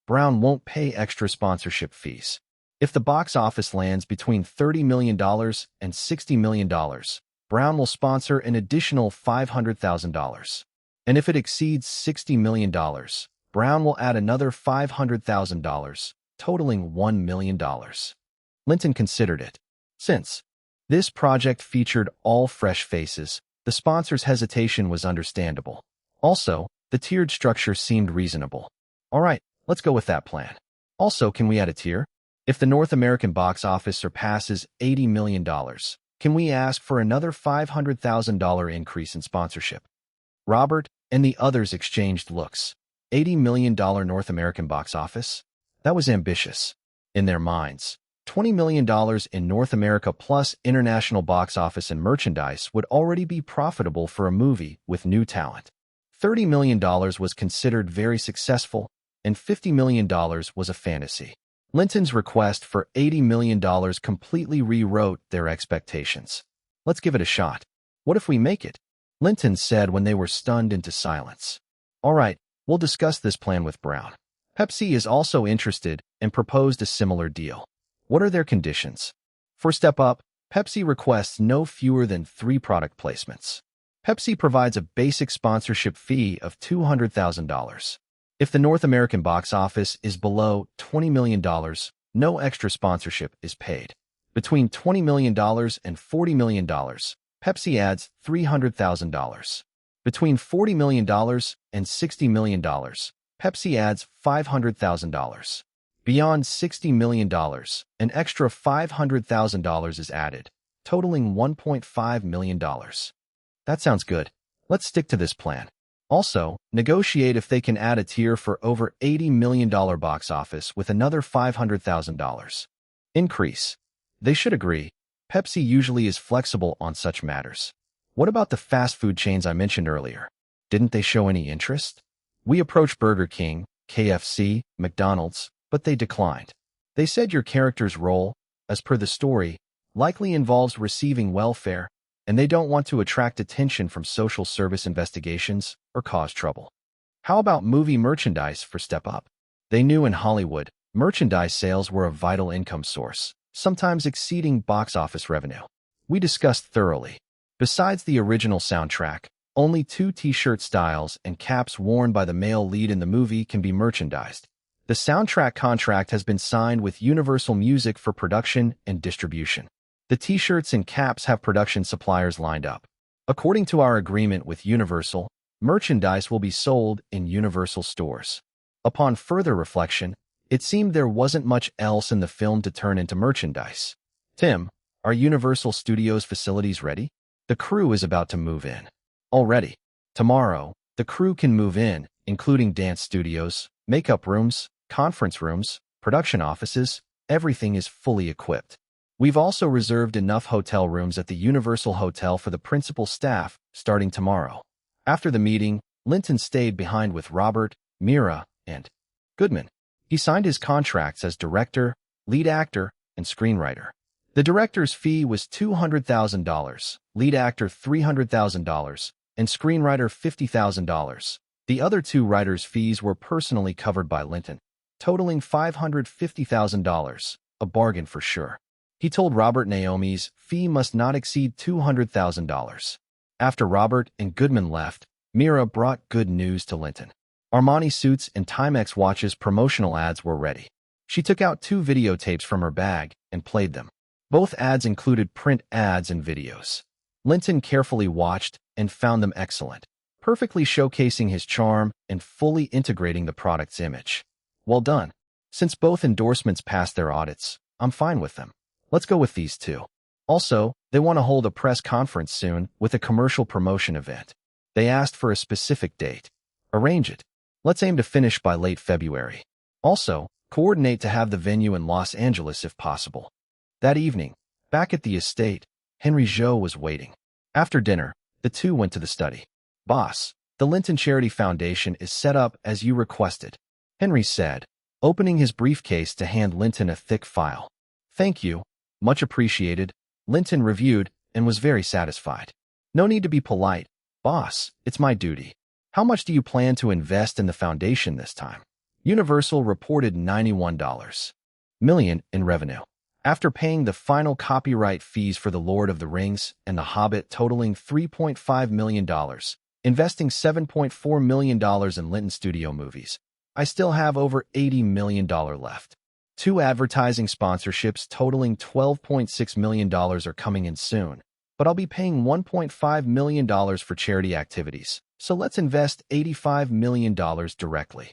[SPEAKER 1] Brown won't pay extra sponsorship fees. If the box office lands between $30 million and $60 million, Brown will sponsor an additional $500,000. And if it exceeds $60 million, Brown will add another $500,000, totaling $1 million. Linton considered it. Since this project featured all fresh faces, the sponsor's hesitation was understandable. Also, the tiered structure seemed reasonable. All right, let's go with that plan. Also, can we add a tier? If the North American box office surpasses $80 million, can we ask for another $500,000 increase in sponsorship? Robert and the others exchanged looks. $80 million North American box office? That was ambitious. In their minds, $20 million in North America plus international box office and merchandise would already be profitable for a movie with new talent. $30 million was considered very successful, and $50 million was a fantasy. Linton's request for $80 million completely rewrote their expectations. Let's give it a shot. What if we make it? Linton said when they were stunned into silence. All right, we'll discuss this plan with Brown. Pepsi is also interested and proposed a similar deal. What are their conditions? For Step Up, Pepsi requests no fewer than 3 product placements. Pepsi provides a basic sponsorship fee of $200,000. If the North American box office is below $20 million, no extra sponsorship is paid. Between $20 million and $40 million, Pepsi adds $300,000. Between $40 million and $60 million, Pepsi adds $500,000. Beyond $60 million, an extra $500,000 is added, totaling $1.5 million. That sounds good. Let's stick to this plan. Also, negotiate if they can add a tier for over $80 million box office with another $500,000 increase. They should agree. Pepsi usually is flexible on such matters. What about the fast food chains I mentioned earlier? Didn't they show any interest? We approached Burger King, KFC, McDonald's, but they declined. They said your character's role, as per the story, likely involves receiving welfare, and they don't want to attract attention from social service investigations or cause trouble. How about movie merchandise for Step Up? They knew in Hollywood, merchandise sales were a vital income source, sometimes exceeding box office revenue. We discussed thoroughly. Besides the original soundtrack, only 2 t-shirt styles and caps worn by the male lead in the movie can be merchandised. The soundtrack contract has been signed with Universal Music for production and distribution. The t-shirts and caps have production suppliers lined up. According to our agreement with Universal, merchandise will be sold in Universal stores. Upon further reflection, it seemed there wasn't much else in the film to turn into merchandise. Tim, are Universal Studios facilities ready? The crew is about to move in. Already. Tomorrow, the crew can move in, including dance studios, makeup rooms, conference rooms, production offices. Everything is fully equipped. We've also reserved enough hotel rooms at the Universal Hotel for the principal staff, starting tomorrow. After the meeting, Linton stayed behind with Robert, Mira, and Goodman. He signed his contracts as director, lead actor, and screenwriter. The director's fee was $200,000, lead actor $300,000, and screenwriter $50,000. The other 2 writers' fees were personally covered by Linton, totaling $550,000, a bargain for sure. He told Robert Naomi's fee must not exceed $200,000. After Robert and Goodman left, Mira brought good news to Linton. Armani suits and Timex watches promotional ads were ready. She took out 2 videotapes from her bag and played them. Both ads included print ads and videos. Linton carefully watched and found them excellent, perfectly showcasing his charm and fully integrating the product's image. Well done. Since both endorsements passed their audits, I'm fine with them. Let's go with these 2. Also, they want to hold a press conference soon with a commercial promotion event. They asked for a specific date. Arrange it. Let's aim to finish by late February. Also, coordinate to have the venue in Los Angeles if possible. That evening, back at the estate, Henry Zhou was waiting. After dinner, the 2 went to the study. Boss, the Linton Charity Foundation is set up as you requested, Henry said, opening his briefcase to hand Linton a thick file. Thank you. Much appreciated. Linton reviewed and was very satisfied. No need to be polite. Boss, it's my duty. How much do you plan to invest in the foundation this time? Universal reported $91 million in revenue. After paying the final copyright fees for The Lord of the Rings and The Hobbit totaling $3.5 million, investing $7.4 million in Linton Studio movies, I still have over $80 million left. 2 advertising sponsorships totaling $12.6 million are coming in soon, but I'll be paying $1.5 million for charity activities, so let's invest $85 million directly.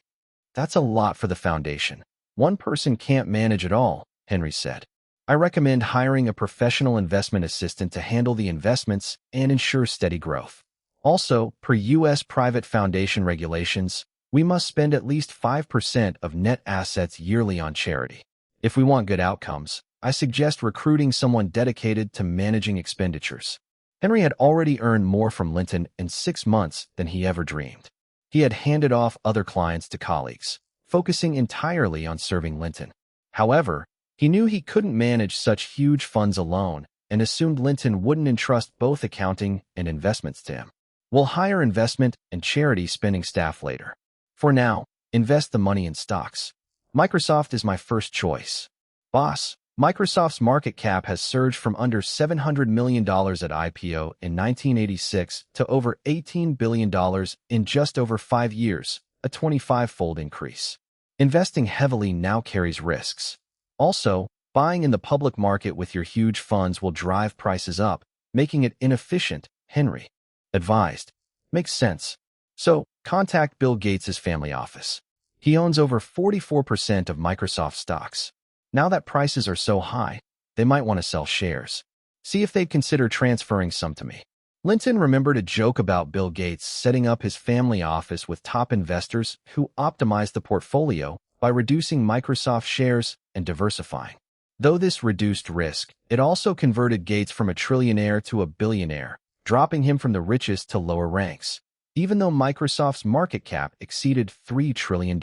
[SPEAKER 1] That's a lot for the foundation. One person can't manage it all, Henry said. I recommend hiring a professional investment assistant to handle the investments and ensure steady growth. Also, per U.S. private foundation regulations, we must spend at least 5% of net assets yearly on charity. If we want good outcomes, I suggest recruiting someone dedicated to managing expenditures. Henry had already earned more from Linton in 6 months than he ever dreamed. He had handed off other clients to colleagues, focusing entirely on serving Linton. However, he knew he couldn't manage such huge funds alone and assumed Linton wouldn't entrust both accounting and investments to him. We'll hire investment and charity spending staff later. For now, invest the money in stocks. Microsoft is my first choice. Boss, Microsoft's market cap has surged from under $700 million at IPO in 1986 to over $18 billion in just over 5 years, a 25-fold increase. Investing heavily now carries risks. Also, buying in the public market with your huge funds will drive prices up, making it inefficient, Henry advised. Makes sense. So, contact Bill Gates' family office. He owns over 44% of Microsoft stocks. Now that prices are so high, they might want to sell shares. See if they'd consider transferring some to me. Linton remembered a joke about Bill Gates setting up his family office with top investors who optimized the portfolio by reducing Microsoft shares and diversifying. Though this reduced risk, it also converted Gates from a trillionaire to a billionaire, dropping him from the richest to lower ranks, even though Microsoft's market cap exceeded $3 trillion.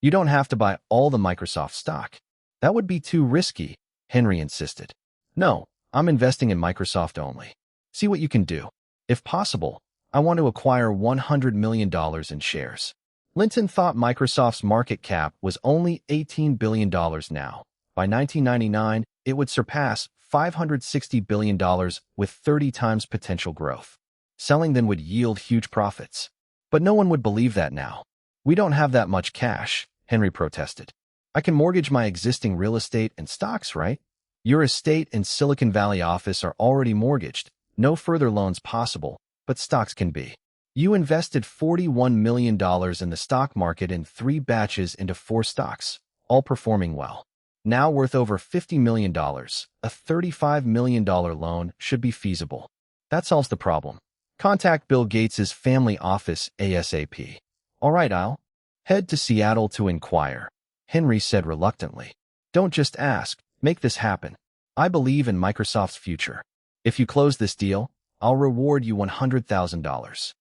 [SPEAKER 1] You don't have to buy all the Microsoft stock. That would be too risky, Henry insisted. No, I'm investing in Microsoft only. See what you can do. If possible, I want to acquire $100 million in shares. Linton thought Microsoft's market cap was only $18 billion now. By 1999, it would surpass $560 billion with 30 times potential growth. Selling then would yield huge profits. But no one would believe that now. We don't have that much cash, Henry protested. I can mortgage my existing real estate and stocks, right? Your estate and Silicon Valley office are already mortgaged. No further loans possible, but stocks can be. You invested $41 million in the stock market in 3 batches into 4 stocks, all performing well. Now worth over $50 million, a $35 million loan should be feasible. That solves the problem. Contact Bill Gates' family office ASAP. All right, I'll head to Seattle to inquire, Henry said reluctantly. Don't just ask, make this happen. I believe in Microsoft's future. If you close this deal, I'll reward you $100,000.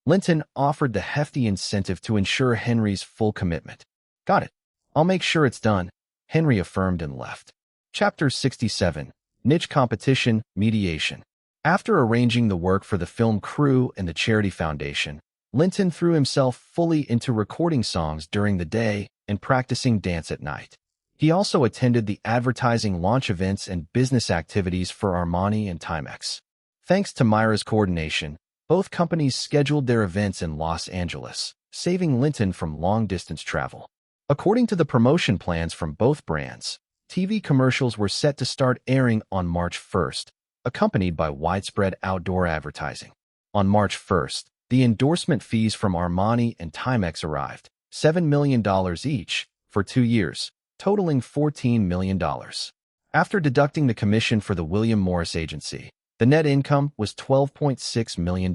[SPEAKER 1] Linton offered the hefty incentive to ensure Henry's full commitment. Got it. I'll make sure it's done, Henry affirmed and left. Chapter 67. Niche Competition, Mediation. After arranging the work for the film crew and the charity foundation, Linton threw himself fully into recording songs during the day and practicing dance at night. He also attended the advertising launch events and business activities for Armani and Timex. Thanks to Myra's coordination, both companies scheduled their events in Los Angeles, saving Linton from long-distance travel. According to the promotion plans from both brands, TV commercials were set to start airing on March 1st, accompanied by widespread outdoor advertising. On March 1st, the endorsement fees from Armani and Timex arrived, $7 million each, for 2 years, totaling $14 million. After deducting the commission for the William Morris Agency, the net income was $12.6 million.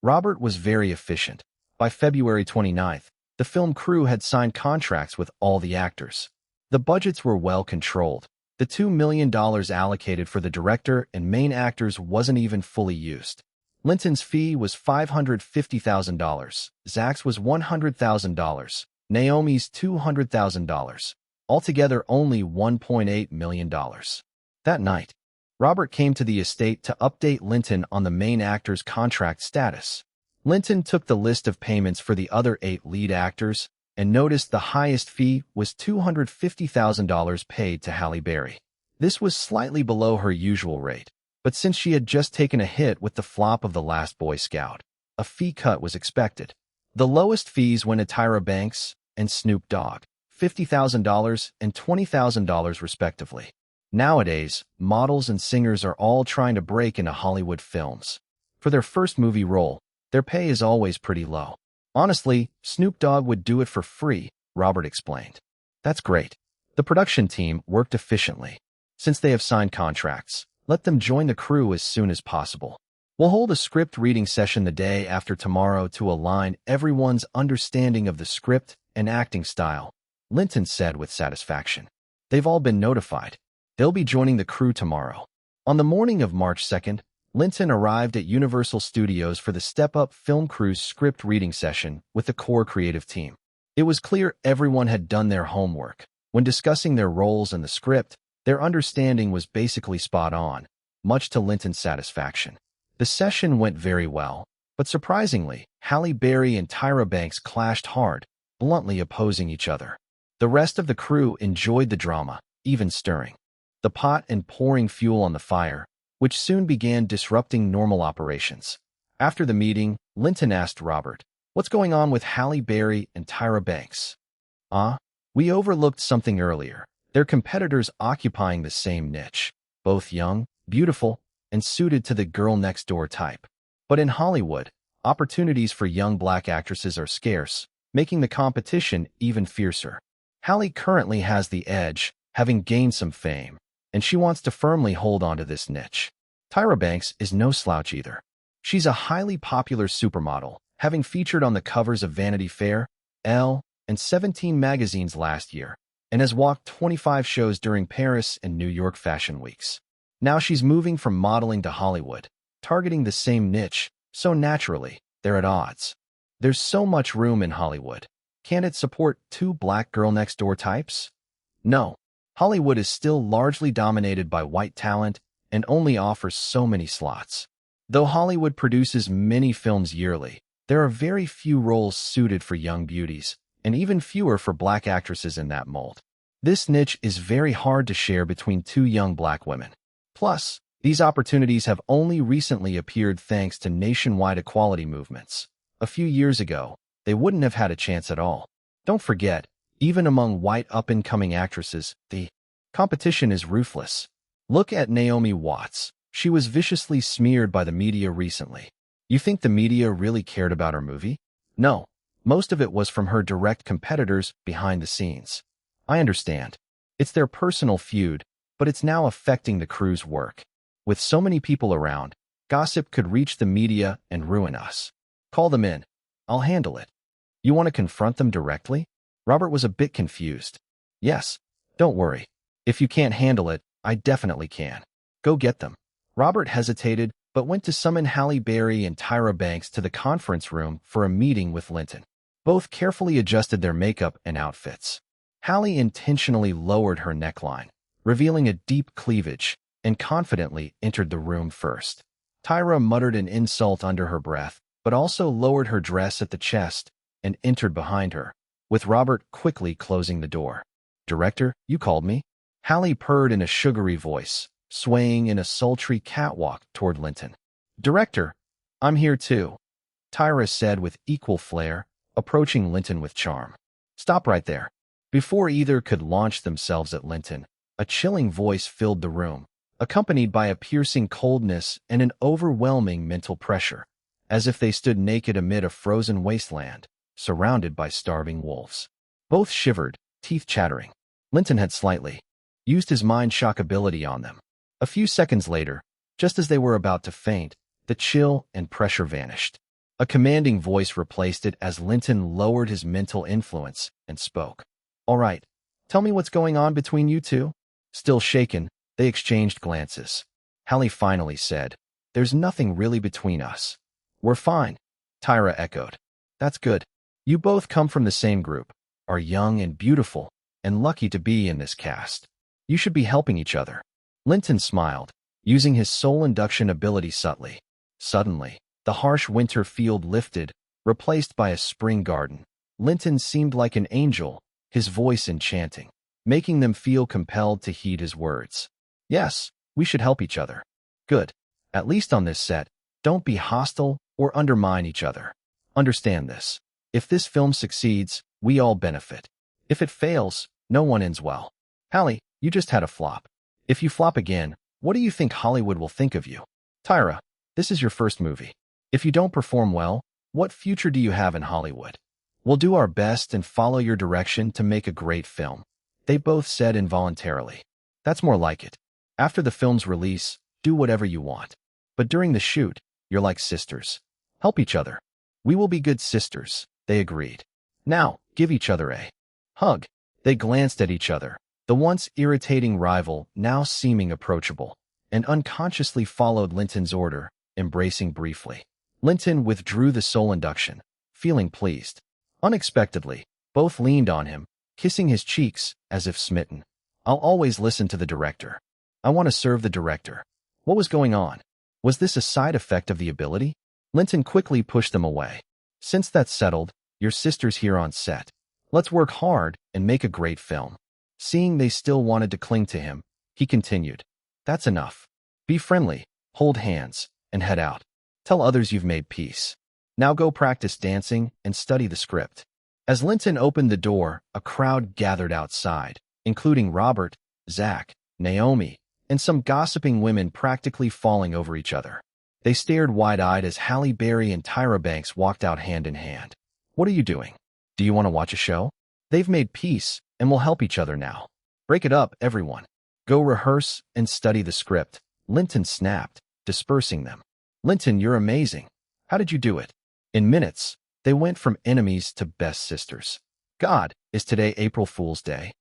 [SPEAKER 1] Robert was very efficient. By February 29th, the film crew had signed contracts with all the actors. The budgets were well controlled. The $2 million allocated for the director and main actors wasn't even fully used. Linton's fee was $550,000, Zach's was $100,000, Naomi's $200,000, altogether only $1.8 million. That night, Robert came to the estate to update Linton on the main actor's contract status. Linton took the list of payments for the other 8 lead actors and noticed the highest fee was $250,000 paid to Halle Berry. This was slightly below her usual rate, but since she had just taken a hit with the flop of The Last Boy Scout, a fee cut was expected. The lowest fees went to Tyra Banks and Snoop Dogg, $50,000 and $20,000 respectively. Nowadays, models and singers are all trying to break into Hollywood films. For their first movie role, their pay is always pretty low. Honestly, Snoop Dogg would do it for free, Robert explained. That's great. The production team worked efficiently. Since they have signed contracts, let them join the crew as soon as possible. We'll hold a script reading session the day after tomorrow to align everyone's understanding of the script and acting style, Linton said with satisfaction. They've all been notified. They'll be joining the crew tomorrow. On the morning of March 2nd, Linton arrived at Universal Studios for the Step Up film crew's script reading session with the core creative team. It was clear everyone had done their homework. When discussing their roles and the script, their understanding was basically spot on, much to Linton's satisfaction. The session went very well, but surprisingly, Halle Berry and Tyra Banks clashed hard, bluntly opposing each other. The rest of the crew enjoyed the drama, even stirring the pot and pouring fuel on the fire, which soon began disrupting normal operations. After the meeting, Linton asked Robert, "What's going on with Halle Berry and Tyra Banks?" We overlooked something earlier. They're competitors occupying the same niche. Both young, beautiful, and suited to the girl-next-door type. But in Hollywood, opportunities for young black actresses are scarce, making the competition even fiercer. Halle currently has the edge, having gained some fame, and she wants to firmly hold onto this niche. Tyra Banks is no slouch either. She's a highly popular supermodel, having featured on the covers of Vanity Fair, Elle, and 17 magazines last year, and has walked 25 shows during Paris and New York fashion weeks. Now she's moving from modeling to Hollywood, targeting the same niche, so naturally, they're at odds. There's so much room in Hollywood. Can it support two black girl-next-door types? No. Hollywood is still largely dominated by white talent and only offers so many slots. Though Hollywood produces many films yearly, there are very few roles suited for young beauties, and even fewer for black actresses in that mold. This niche is very hard to share between two young black women. Plus, these opportunities have only recently appeared thanks to nationwide equality movements. A few years ago, they wouldn't have had a chance at all. Don't forget, even among white up-and-coming actresses, the competition is ruthless. Look at Naomi Watts. She was viciously smeared by the media recently. You think the media really cared about her movie? No. Most of it was from her direct competitors behind the scenes. I understand. It's their personal feud, but it's now affecting the crew's work. With so many people around, gossip could reach the media and ruin us. Call them in. I'll handle it. You want to confront them directly? Robert was a bit confused. Yes. Don't worry. If you can't handle it, I definitely can. Go get them. Robert hesitated, but went to summon Halle Berry and Tyra Banks to the conference room for a meeting with Linton. Both carefully adjusted their makeup and outfits. Halle intentionally lowered her neckline, revealing a deep cleavage, and confidently entered the room first. Tyra muttered an insult under her breath, but also lowered her dress at the chest and entered behind her, with Robert quickly closing the door. "Director, you called me?" Halle purred in a sugary voice, swaying in a sultry catwalk toward Linton. "Director, I'm here too," Tyra said with equal flair, approaching Linton with charm. "Stop right there." Before either could launch themselves at Linton, a chilling voice filled the room, accompanied by a piercing coldness and an overwhelming mental pressure, as if they stood naked amid a frozen wasteland, surrounded by starving wolves. Both shivered, teeth chattering. Linton had slightly used his mind shock ability on them. A few seconds later, just as they were about to faint, the chill and pressure vanished. A commanding voice replaced it as Linton lowered his mental influence and spoke. "All right, tell me what's going on between you two?" Still shaken, they exchanged glances. Halle finally said, "There's nothing really between us." "We're fine," Tyra echoed. "That's good. You both come from the same group, are young and beautiful, and lucky to be in this cast. You should be helping each other." Linton smiled, using his soul induction ability subtly. Suddenly, the harsh winter field lifted, replaced by a spring garden. Linton seemed like an angel, his voice enchanting, making them feel compelled to heed his words. "Yes, we should help each other." "Good. At least on this set, don't be hostile or undermine each other. Understand this. If this film succeeds, we all benefit. If it fails, no one ends well. Halle, you just had a flop. If you flop again, what do you think Hollywood will think of you? Tyra, this is your first movie. If you don't perform well, what future do you have in Hollywood? We'll do our best and follow your direction to make a great film." They both said involuntarily. "That's more like it. After the film's release, do whatever you want. But during the shoot, you're like sisters. Help each other." "We will be good sisters," they agreed. "Now, give each other a hug." They glanced at each other, The once irritating rival, now seeming approachable, and unconsciously followed Linton's order, embracing briefly. Linton withdrew the soul induction, feeling pleased. Unexpectedly, both leaned on him, kissing his cheeks as if smitten. I'll always listen to the director. I want to serve the director. What was going on? Was this a side effect of the ability? Linton quickly pushed them away. Since that's settled, your sister's here on set. Let's work hard and make a great film. Seeing they still wanted to cling to him, he continued. That's enough. Be friendly, hold hands, and head out. Tell others you've made peace. Now go practice dancing and study the script. As Linton opened the door, a crowd gathered outside, including Robert, Zach, Naomi, and some gossiping women practically falling over each other. They stared wide-eyed as Halle Berry and Tyra Banks walked out hand in hand. What are you doing? Do you want to watch a show? They've made peace and will help each other now. Break it up, everyone. Go rehearse and study the script. Linton snapped, dispersing them. Linton, you're amazing. How did you do it? In minutes, they went from enemies to best sisters. God, is today April Fool's Day?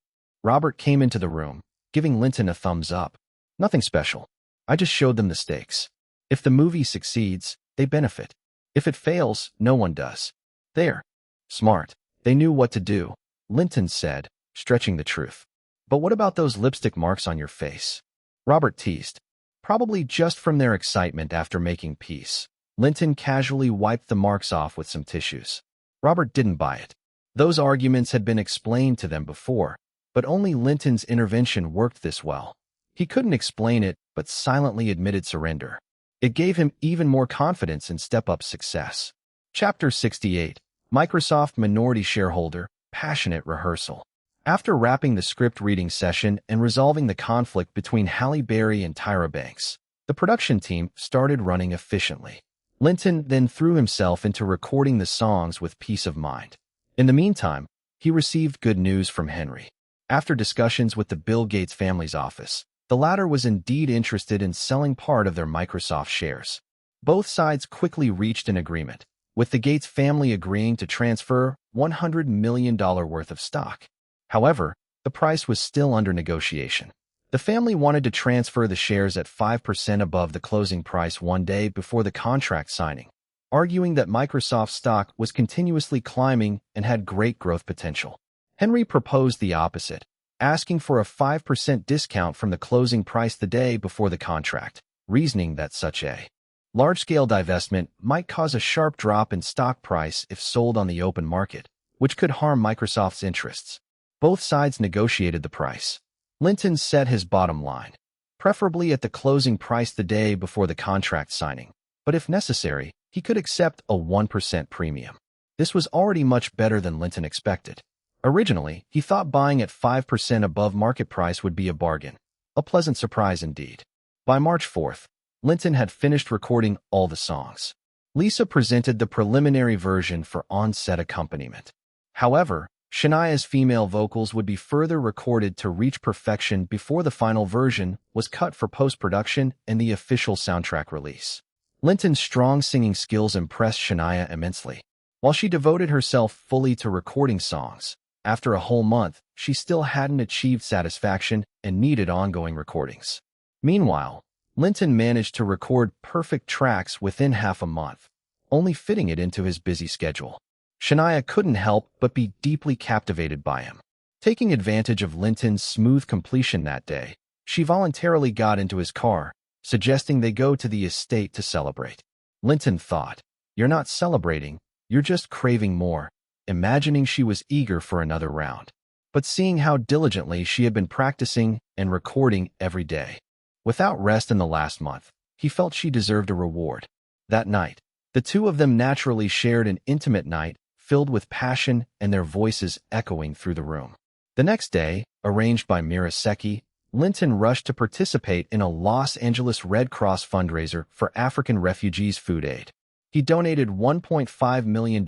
[SPEAKER 1] Robert came into the room, giving Linton a thumbs up. Nothing special. I just showed them the stakes. If the movie succeeds, they benefit. If it fails, no one does. There. Smart. They knew what to do, Linton said, stretching the truth. But what about those lipstick marks on your face? Robert teased. Probably just from their excitement after making peace. Linton casually wiped the marks off with some tissues. Robert didn't buy it. Those arguments had been explained to them before, but only Linton's intervention worked this well. He couldn't explain it, but silently admitted surrender. It gave him even more confidence in step-up success. Chapter 68. Microsoft Minority Shareholder, Passionate Rehearsal. After wrapping the script reading session and resolving the conflict between Halle Berry and Tyra Banks, the production team started running efficiently. Linton then threw himself into recording the songs with peace of mind. In the meantime, he received good news from Henry. After discussions with the Bill Gates family's office, the latter was indeed interested in selling part of their Microsoft shares. Both sides quickly reached an agreement, with the Gates family agreeing to transfer $100 million worth of stock. However, the price was still under negotiation. The family wanted to transfer the shares at 5% above the closing price one day before the contract signing, arguing that Microsoft stock was continuously climbing and had great growth potential. Henry proposed the opposite, asking for a 5% discount from the closing price the day before the contract, reasoning that such a large-scale divestment might cause a sharp drop in stock price if sold on the open market, which could harm Microsoft's interests. Both sides negotiated the price. Linton set his bottom line, preferably at the closing price the day before the contract signing, but if necessary, he could accept a 1% premium. This was already much better than Linton expected. Originally, he thought buying at 5% above market price would be a bargain. A pleasant surprise indeed. By March 4th, Linton had finished recording all the songs. Lisa presented the preliminary version for on-set accompaniment. However, Shania's female vocals would be further recorded to reach perfection before the final version was cut for post-production and the official soundtrack release. Linton's strong singing skills impressed Shania immensely. While she devoted herself fully to recording songs, after a whole month, she still hadn't achieved satisfaction and needed ongoing recordings. Meanwhile, Linton managed to record perfect tracks within half a month, only fitting it into his busy schedule. Shania couldn't help but be deeply captivated by him. Taking advantage of Linton's smooth completion that day, she voluntarily got into his car, suggesting they go to the estate to celebrate. Linton thought, "You're not celebrating, you're just craving more," imagining she was eager for another round. But seeing how diligently she had been practicing and recording every day, without rest in the last month, he felt she deserved a reward. That night, the two of them naturally shared an intimate night filled with passion and their voices echoing through the room. The next day, arranged by Mira Secchi, Linton rushed to participate in a Los Angeles Red Cross fundraiser for African refugees food aid. He donated $1.5 million,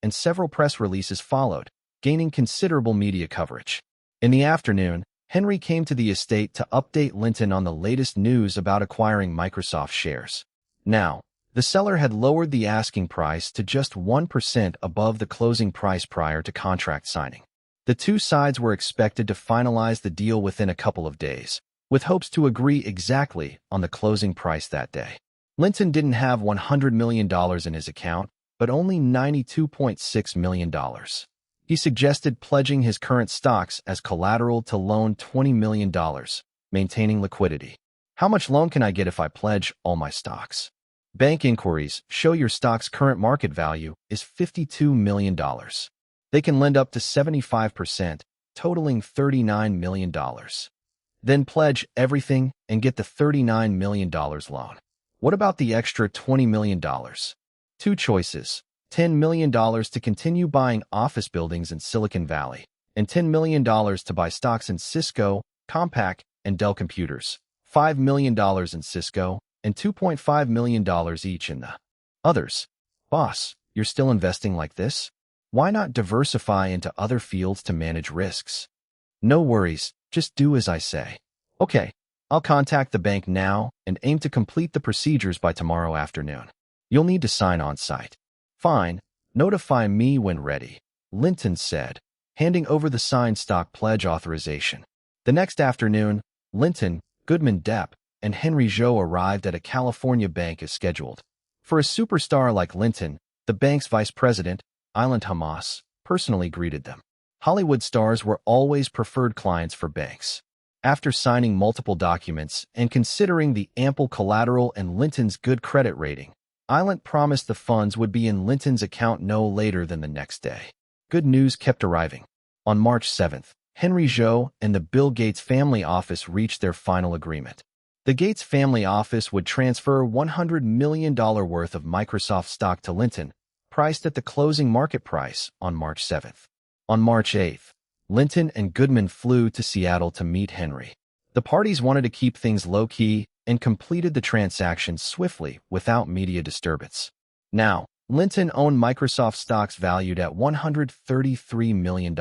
[SPEAKER 1] and several press releases followed, gaining considerable media coverage. In the afternoon, Henry came to the estate to update Linton on the latest news about acquiring Microsoft shares. Now, the seller had lowered the asking price to just 1% above the closing price prior to contract signing. The two sides were expected to finalize the deal within a couple of days, with hopes to agree exactly on the closing price that day. Linton didn't have $100 million in his account, but only $92.6 million. He suggested pledging his current stocks as collateral to loan $20 million, maintaining liquidity. How much loan can I get if I pledge all my stocks? Bank inquiries show your stock's current market value is $52 million. They can lend up to 75%, totaling $39 million. Then pledge everything and get the $39 million loan. What about the extra $20 million? Two choices: $10 million to continue buying office buildings in Silicon Valley, and $10 million to buy stocks in Cisco, Compaq, and Dell Computers. $5 million in Cisco, and $2.5 million each in the others. Boss, you're still investing like this? Why not diversify into other fields to manage risks? No worries, just do as I say. Okay, I'll contact the bank now and aim to complete the procedures by tomorrow afternoon. You'll need to sign on site. Fine, notify me when ready, Linton said, handing over the signed stock pledge authorization. The next afternoon, Linton, Goodman Depp, and Henry Zhou arrived at a California bank as scheduled. For a superstar like Linton, the bank's vice president, Ilan Hamas, personally greeted them. Hollywood stars were always preferred clients for banks. After signing multiple documents and considering the ample collateral and Linton's good credit rating, Ilan promised the funds would be in Linton's account no later than the next day. Good news kept arriving. On March 7th, Henry Zhou and the Bill Gates family office reached their final agreement. The Gates family office would transfer $100 million worth of Microsoft stock to Linton, priced at the closing market price on March 7th. On March 8th, Linton and Goodman flew to Seattle to meet Henry. The parties wanted to keep things low-key and completed the transaction swiftly without media disturbance. Now, Linton owned Microsoft stocks valued at $133 million.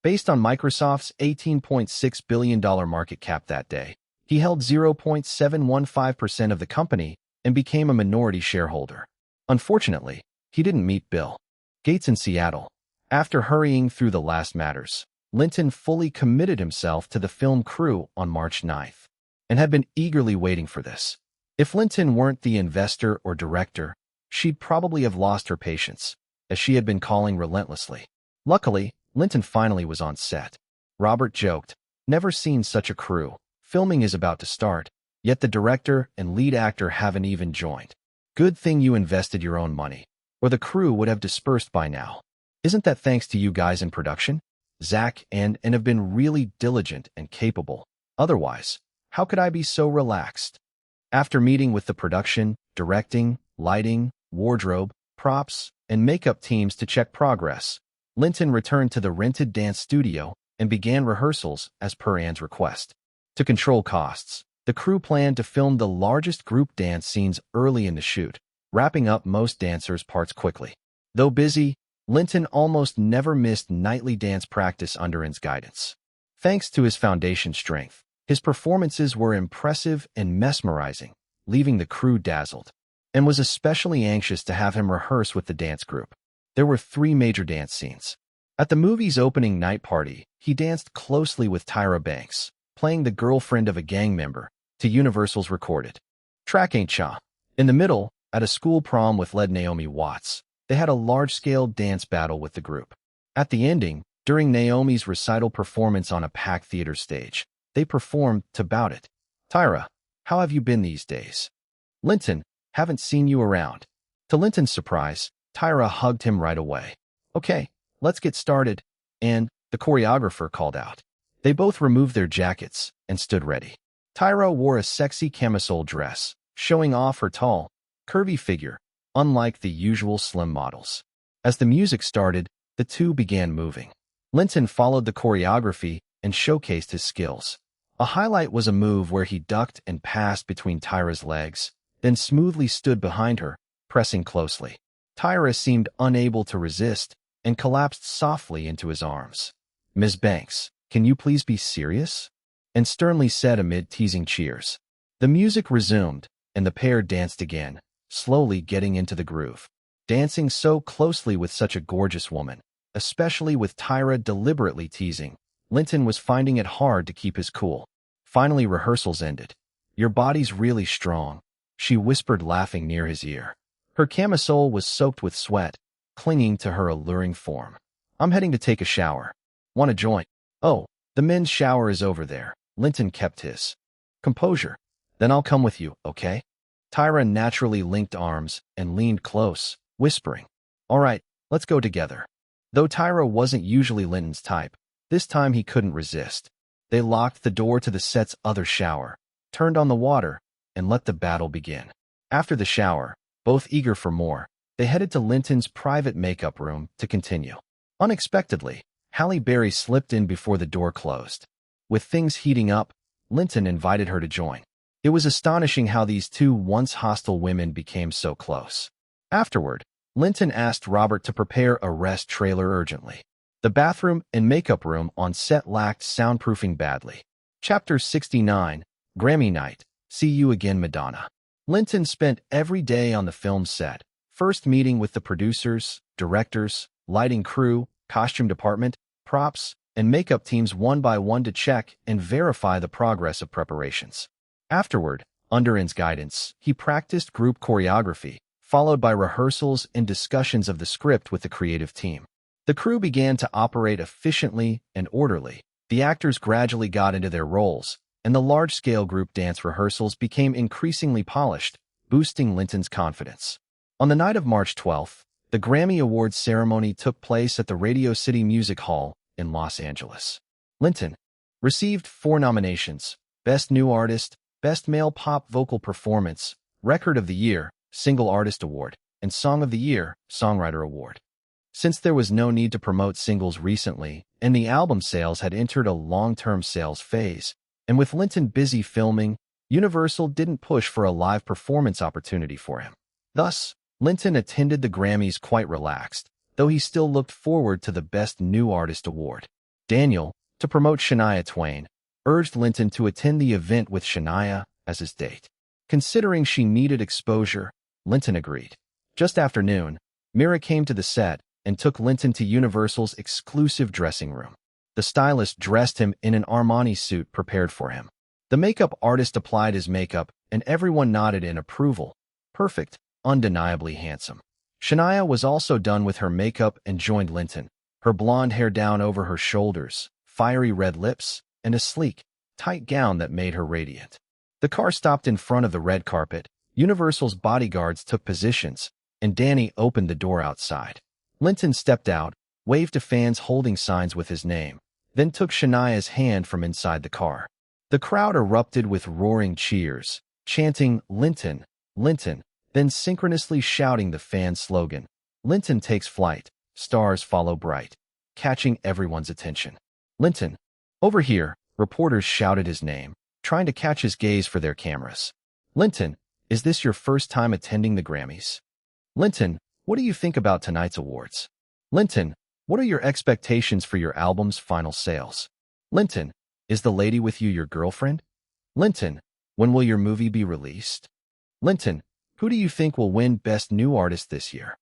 [SPEAKER 1] Based on Microsoft's $18.6 billion market cap that day, he held 0.715% of the company and became a minority shareholder. Unfortunately, he didn't meet Bill Gates in Seattle. After hurrying through the last matters, Linton fully committed himself to the film crew on March 9th, and had been eagerly waiting for this. If Linton weren't the investor or director, she'd probably have lost her patience, as she had been calling relentlessly. Luckily, Linton finally was on set. Robert joked, "Never seen such a crew. Filming is about to start, yet the director and lead actor haven't even joined. Good thing you invested your own money, or the crew would have dispersed by now. Isn't that thanks to you guys in production? Zach and have been really diligent and capable. Otherwise, how could I be so relaxed?" After meeting with the production, directing, lighting, wardrobe, props, and makeup teams to check progress, Linton returned to the rented dance studio and began rehearsals as per Anne's request. To control costs, the crew planned to film the largest group dance scenes early in the shoot, wrapping up most dancers' parts quickly. Though busy, Linton almost never missed nightly dance practice under Anne's guidance. Thanks to his foundation strength, his performances were impressive and mesmerizing, leaving the crew dazzled, and was especially anxious to have him rehearse with the dance group. There were 3 major dance scenes. At the movie's opening night party, he danced closely with Tyra Banks, playing the girlfriend of a gang member, to Universal's recorded track Ain't Cha. In the middle, at a school prom with lead Naomi Watts, they had a large-scale dance battle with the group. At the ending, during Naomi's recital performance on a packed theater stage, they performed to Bout It. "Tyra, how have you been these days?" "Linton, haven't seen you around." To Linton's surprise, Tyra hugged him right away. "Okay, let's get started," and the choreographer called out. They both removed their jackets and stood ready. Tyra wore a sexy camisole dress, showing off her tall, curvy figure, unlike the usual slim models. As the music started, the two began moving. Linton followed the choreography and showcased his skills. A highlight was a move where he ducked and passed between Tyra's legs, then smoothly stood behind her, pressing closely. Tyra seemed unable to resist and collapsed softly into his arms. "Ms. Banks, can you please be serious?" and sternly said amid teasing cheers. The music resumed, and the pair danced again, slowly getting into the groove. Dancing so closely with such a gorgeous woman, especially with Tyra deliberately teasing. Linton was finding it hard to keep his cool. Finally, rehearsals ended. "Your body's really strong," she whispered, laughing near his ear. Her camisole was soaked with sweat, clinging to her alluring form. "I'm heading to take a shower. Want to join?" "Oh, the men's shower is over there." Linton kept his composure. "Then I'll come with you, okay?" Tyra naturally linked arms and leaned close, whispering, "All right, let's go together." Though Tyra wasn't usually Linton's type, this time he couldn't resist. They locked the door to the set's other shower, turned on the water, and let the battle begin. After the shower, both eager for more, they headed to Linton's private makeup room to continue. Unexpectedly, Halle Berry slipped in before the door closed. With things heating up, Linton invited her to join. It was astonishing how these two once hostile women became so close. Afterward, Linton asked Robert to prepare a rest trailer urgently. The bathroom and makeup room on set lacked soundproofing badly. Chapter 69, Grammy Night. See You Again, Madonna. Linton spent every day on the film set, first meeting with the producers, directors, lighting crew, costume department, props, and makeup teams one by one to check and verify the progress of preparations. Afterward, under In's guidance, he practiced group choreography, followed by rehearsals and discussions of the script with the creative team. The crew began to operate efficiently and orderly. The actors gradually got into their roles, and the large-scale group dance rehearsals became increasingly polished, boosting Linton's confidence. On the night of March 12th, the Grammy Awards ceremony took place at the Radio City Music Hall in Los Angeles. Linton received 4 nominations: Best New Artist, Best Male Pop Vocal Performance, Record of the Year, Single Artist Award, and Song of the Year, Songwriter Award. Since there was no need to promote singles recently, and the album sales had entered a long-term sales phase, and with Linton busy filming, Universal didn't push for a live performance opportunity for him. Thus, Linton attended the Grammys quite relaxed, though he still looked forward to the Best New Artist Award. Daniel, to promote Shania Twain, urged Linton to attend the event with Shania as his date. Considering she needed exposure, Linton agreed. Just after noon, Mira came to the set and took Linton to Universal's exclusive dressing room. The stylist dressed him in an Armani suit prepared for him. The makeup artist applied his makeup, and everyone nodded in approval. Perfect, undeniably handsome. Shania was also done with her makeup and joined Linton, her blonde hair down over her shoulders, fiery red lips, and a sleek, tight gown that made her radiant. The car stopped in front of the red carpet. Universal's bodyguards took positions, and Danny opened the door outside. Linton stepped out, waved to fans holding signs with his name, then took Shania's hand from inside the car. The crowd erupted with roaring cheers, chanting "Linton, Linton," then synchronously shouting the fan slogan, "Linton takes flight, stars follow bright," catching everyone's attention. "Linton, over here," reporters shouted his name, trying to catch his gaze for their cameras. "Linton, is this your first time attending the Grammys?" "Linton, what do you think about tonight's awards?" "Linton, what are your expectations for your album's final sales?" "Linton, is the lady with you your girlfriend?" "Linton, when will your movie be released?" "Linton, who do you think will win Best New Artist this year?"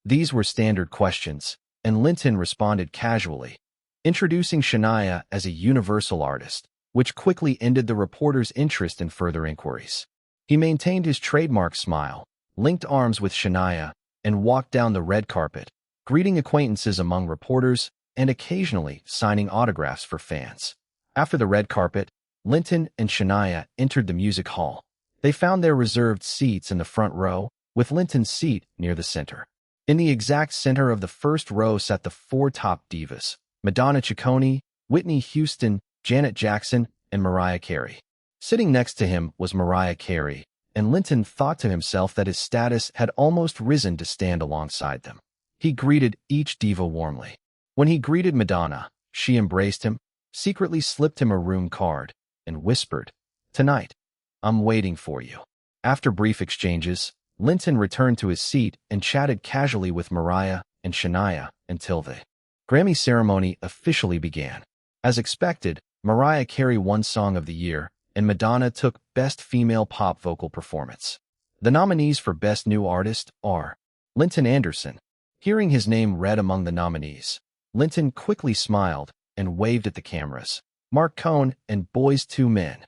[SPEAKER 1] These were standard questions, and Linton responded casually, introducing Shania as a Universal artist, which quickly ended the reporter's interest in further inquiries. He maintained his trademark smile, linked arms with Shania, and walked down the red carpet, greeting acquaintances among reporters and occasionally signing autographs for fans. After the red carpet, Linton and Shania entered the music hall. They found their reserved seats in the front row, with Linton's seat near the center. In the exact center of the first row sat the 4 top divas: Madonna Ciccone, Whitney Houston, Janet Jackson, and Mariah Carey. Sitting next to him was Mariah Carey, and Linton thought to himself that his status had almost risen to stand alongside them. He greeted each diva warmly. When he greeted Madonna, she embraced him, secretly slipped him a room card, and whispered, "Tonight, I'm waiting for you." After brief exchanges, Linton returned to his seat and chatted casually with Mariah and Shania until the Grammy ceremony officially began. As expected, Mariah Carey won Song of the Year, and Madonna took Best Female Pop Vocal Performance. The nominees for Best New Artist are Linton Anderson. Hearing his name read among the nominees, Linton quickly smiled and waved at the cameras. Mark Cohn and Boys 2 Men.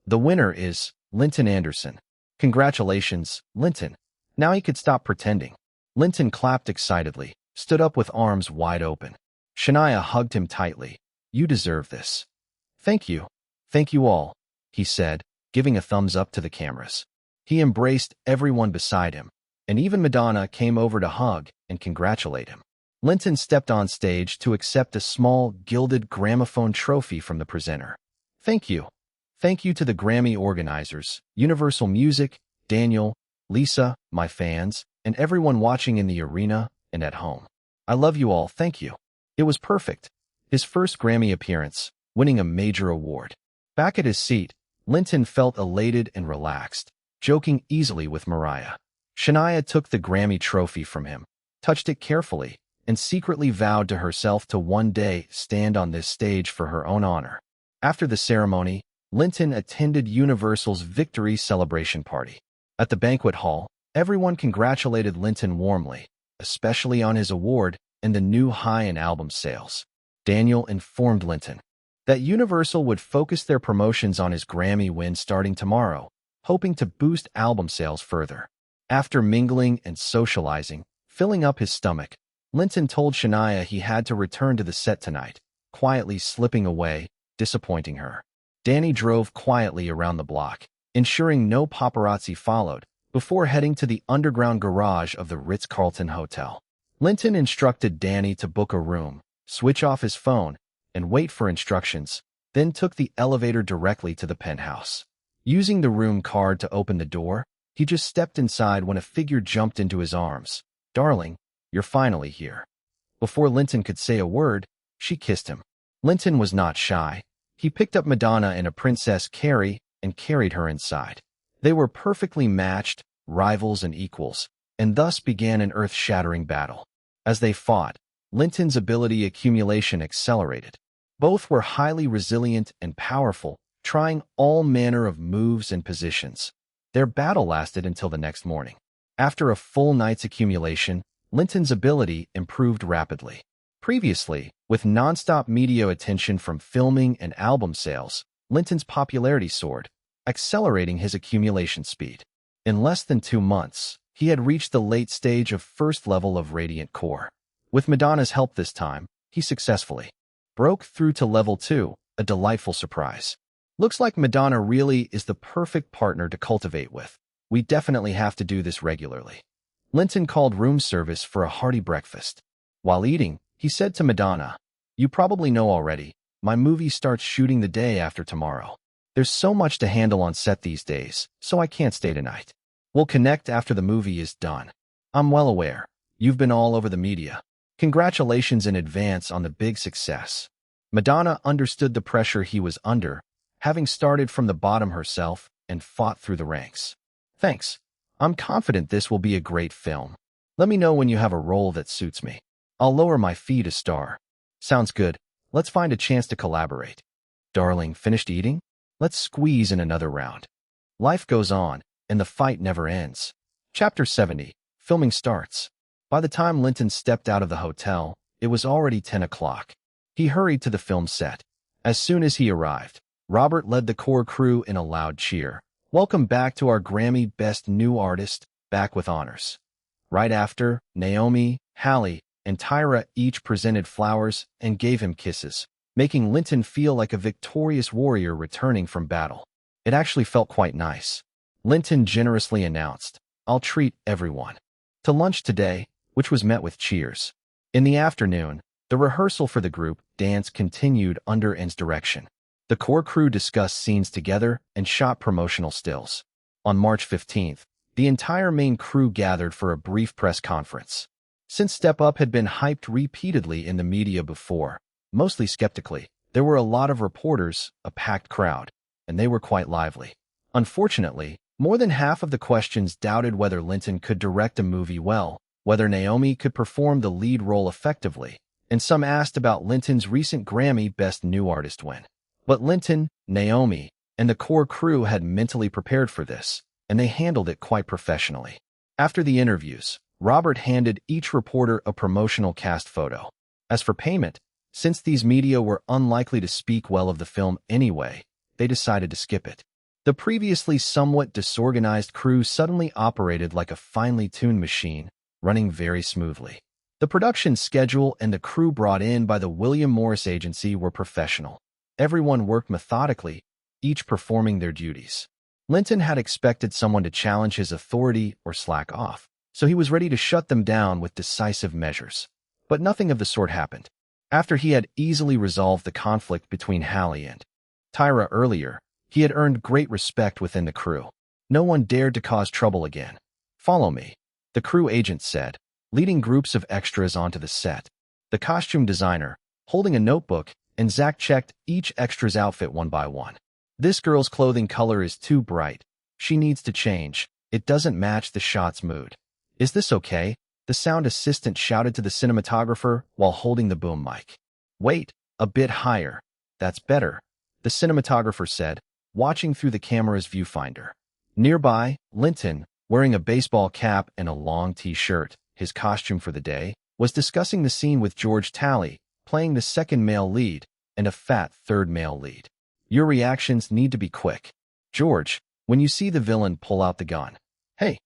[SPEAKER 1] The winner is Linton Anderson. Congratulations, Linton. Now he could stop pretending. Linton clapped excitedly, stood up with arms wide open. Shania hugged him tightly. You deserve this. Thank you. Thank you all, he said, giving a thumbs up to the cameras. He embraced everyone beside him, and even Madonna came over to hug and congratulate him. Linton stepped on stage to accept a small, gilded gramophone trophy from the presenter. Thank you. Thank you to the Grammy organizers, Universal Music, Daniel, Lisa, my fans, and everyone watching in the arena and at home. I love you all, thank you. It was perfect. His first Grammy appearance, winning a major award. Back at his seat, Linton felt elated and relaxed, joking easily with Mariah. Shania took the Grammy trophy from him, touched it carefully, and secretly vowed to herself to one day stand on this stage for her own honor. After the ceremony, Linton attended Universal's victory celebration party. At the banquet hall, everyone congratulated Linton warmly, especially on his award and the new high in album sales. Daniel informed Linton that Universal would focus their promotions on his Grammy win starting tomorrow, hoping to boost album sales further. After mingling and socializing, filling up his stomach, Linton told Shania he had to return to the set tonight, quietly slipping away, disappointing her. Danny drove quietly around the block, ensuring no paparazzi followed, before heading to the underground garage of the Ritz-Carlton Hotel. Linton instructed Danny to book a room, switch off his phone, and wait for instructions, then took the elevator directly to the penthouse. Using the room card to open the door, he just stepped inside when a figure jumped into his arms. Darling, you're finally here. Before Linton could say a word, she kissed him. Linton was not shy. He picked up Madonna and a Princess Carrie and carried her inside. They were perfectly matched, rivals and equals, and thus began an earth-shattering battle. As they fought, Linton's ability accumulation accelerated. Both were highly resilient and powerful, trying all manner of moves and positions. Their battle lasted until the next morning. After a full night's accumulation, Linton's ability improved rapidly. Previously, with non-stop media attention from filming and album sales, Linton's popularity soared, accelerating his accumulation speed. In less than 2 months, he had reached the late stage of first level of Radiant Core. With Madonna's help this time, he successfully broke through to level 2, a delightful surprise. Looks like Madonna really is the perfect partner to cultivate with. We definitely have to do this regularly. Linton called room service for a hearty breakfast. While eating, he said to Madonna, "You probably know already, my movie starts shooting the day after tomorrow. There's so much to handle on set these days, so I can't stay tonight. We'll connect after the movie is done. I'm well aware. You've been all over the media. Congratulations in advance on the big success." Madonna understood the pressure he was under, having started from the bottom herself and fought through the ranks. "Thanks. I'm confident this will be a great film. Let me know when you have a role that suits me. I'll lower my fee to star." "Sounds good. Let's find a chance to collaborate." "Darling, finished eating? Let's squeeze in another round." Life goes on, and the fight never ends. Chapter 70. Filming starts. By the time Linton stepped out of the hotel, it was already 10 o'clock. He hurried to the film set. As soon as he arrived, Robert led the core crew in a loud cheer. "Welcome back to our Grammy Best New Artist, back with honors." Right after, Naomi, Hallie, and Tyra each presented flowers and gave him kisses, making Linton feel like a victorious warrior returning from battle. It actually felt quite nice. Linton generously announced, "I'll treat everyone to lunch today," which was met with cheers. In the afternoon, the rehearsal for the group dance continued under N's direction. The core crew discussed scenes together and shot promotional stills. On March 15th, the entire main crew gathered for a brief press conference. Since Step Up had been hyped repeatedly in the media before, mostly skeptically, there were a lot of reporters, a packed crowd, and they were quite lively. Unfortunately, more than half of the questions doubted whether Linton could direct a movie well, whether Naomi could perform the lead role effectively, and some asked about Linton's recent Grammy Best New Artist win. But Linton, Naomi, and the core crew had mentally prepared for this, and they handled it quite professionally. After the interviews, Robert handed each reporter a promotional cast photo. As for payment, since these media were unlikely to speak well of the film anyway, they decided to skip it. The previously somewhat disorganized crew suddenly operated like a finely tuned machine, running very smoothly. The production schedule and the crew brought in by the William Morris Agency were professional. Everyone worked methodically, each performing their duties. Linton had expected someone to challenge his authority or slack off, so he was ready to shut them down with decisive measures. But nothing of the sort happened. After he had easily resolved the conflict between Hallie and Tyra earlier, he had earned great respect within the crew. No one dared to cause trouble again. "Follow me," the crew agent said, leading groups of extras onto the set. The costume designer, holding a notebook, and Zach checked each extra's outfit one by one. "This girl's clothing color is too bright. She needs to change. It doesn't match the shot's mood." "Is this okay?" the sound assistant shouted to the cinematographer while holding the boom mic. "Wait, a bit higher. That's better," the cinematographer said, watching through the camera's viewfinder. Nearby, Linton, wearing a baseball cap and a long t-shirt, his costume for the day, was discussing the scene with George Talley, playing the second male lead, and a fat third male lead. "Your reactions need to be quick. George, when you see the villain pull out the gun. Hey,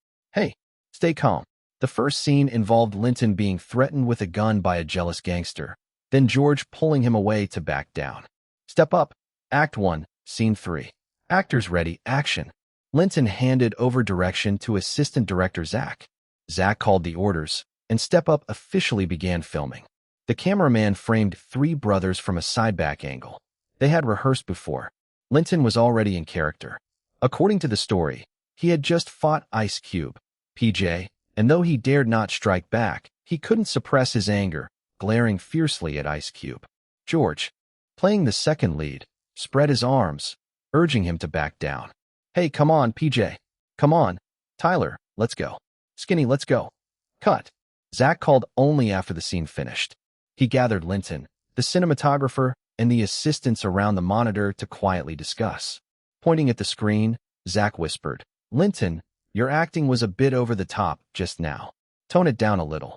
[SPEAKER 1] stay calm." The first scene involved Linton being threatened with a gun by a jealous gangster, then George pulling him away to back down. "Step up. Act 1, Scene 3. Actors ready, action." Linton handed over direction to Assistant Director Zach. Zach called the orders, and Step Up officially began filming. The cameraman framed three brothers from a side-back angle. They had rehearsed before. Linton was already in character. According to the story, he had just fought Ice Cube, PJ, and though he dared not strike back, he couldn't suppress his anger, glaring fiercely at Ice Cube. George, playing the second lead, spread his arms, urging him to back down. "Hey, come on, PJ. Come on. Tyler, let's go. Skinny, let's go." "Cut." Zach called only after the scene finished. He gathered Linton, the cinematographer, and the assistants around the monitor to quietly discuss. Pointing at the screen, Zach whispered, "Linton, your acting was a bit over the top just now. Tone it down a little."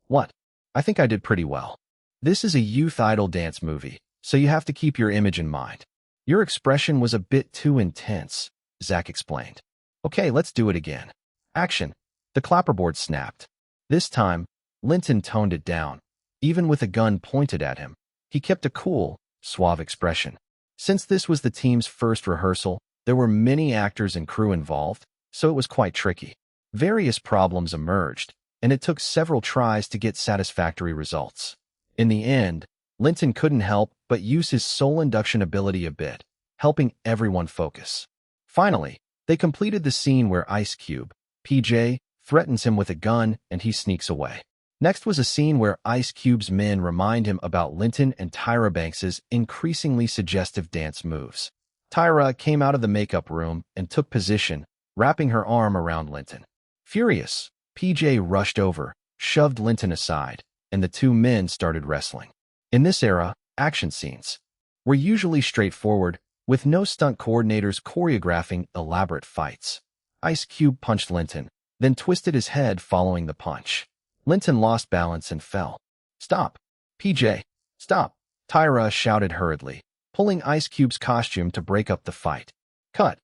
[SPEAKER 1] "What? I think I did pretty well. This is a youth idol dance movie, so you have to keep your image in mind. Your expression was a bit too intense," Zach explained. "Okay, let's do it again. Action." The clapperboard snapped. This time, Linton toned it down. Even with a gun pointed at him, he kept a cool, suave expression. Since this was the team's first rehearsal, there were many actors and crew involved, so it was quite tricky. Various problems emerged, and it took several tries to get satisfactory results. In the end, Linton couldn't help but use his soul induction ability a bit, helping everyone focus. Finally, they completed the scene where Ice Cube, PJ, threatens him with a gun and he sneaks away. Next was a scene where Ice Cube's men remind him about Linton and Tyra Banks's increasingly suggestive dance moves. Tyra came out of the makeup room and took position, wrapping her arm around Linton. Furious, PJ rushed over, shoved Linton aside, and the two men started wrestling. In this era, action scenes were usually straightforward, with no stunt coordinators choreographing elaborate fights. Ice Cube punched Linton, then twisted his head following the punch. Linton lost balance and fell. "Stop! PJ, stop!" Tyra shouted hurriedly, pulling Ice Cube's costume to break up the fight. "Cut!"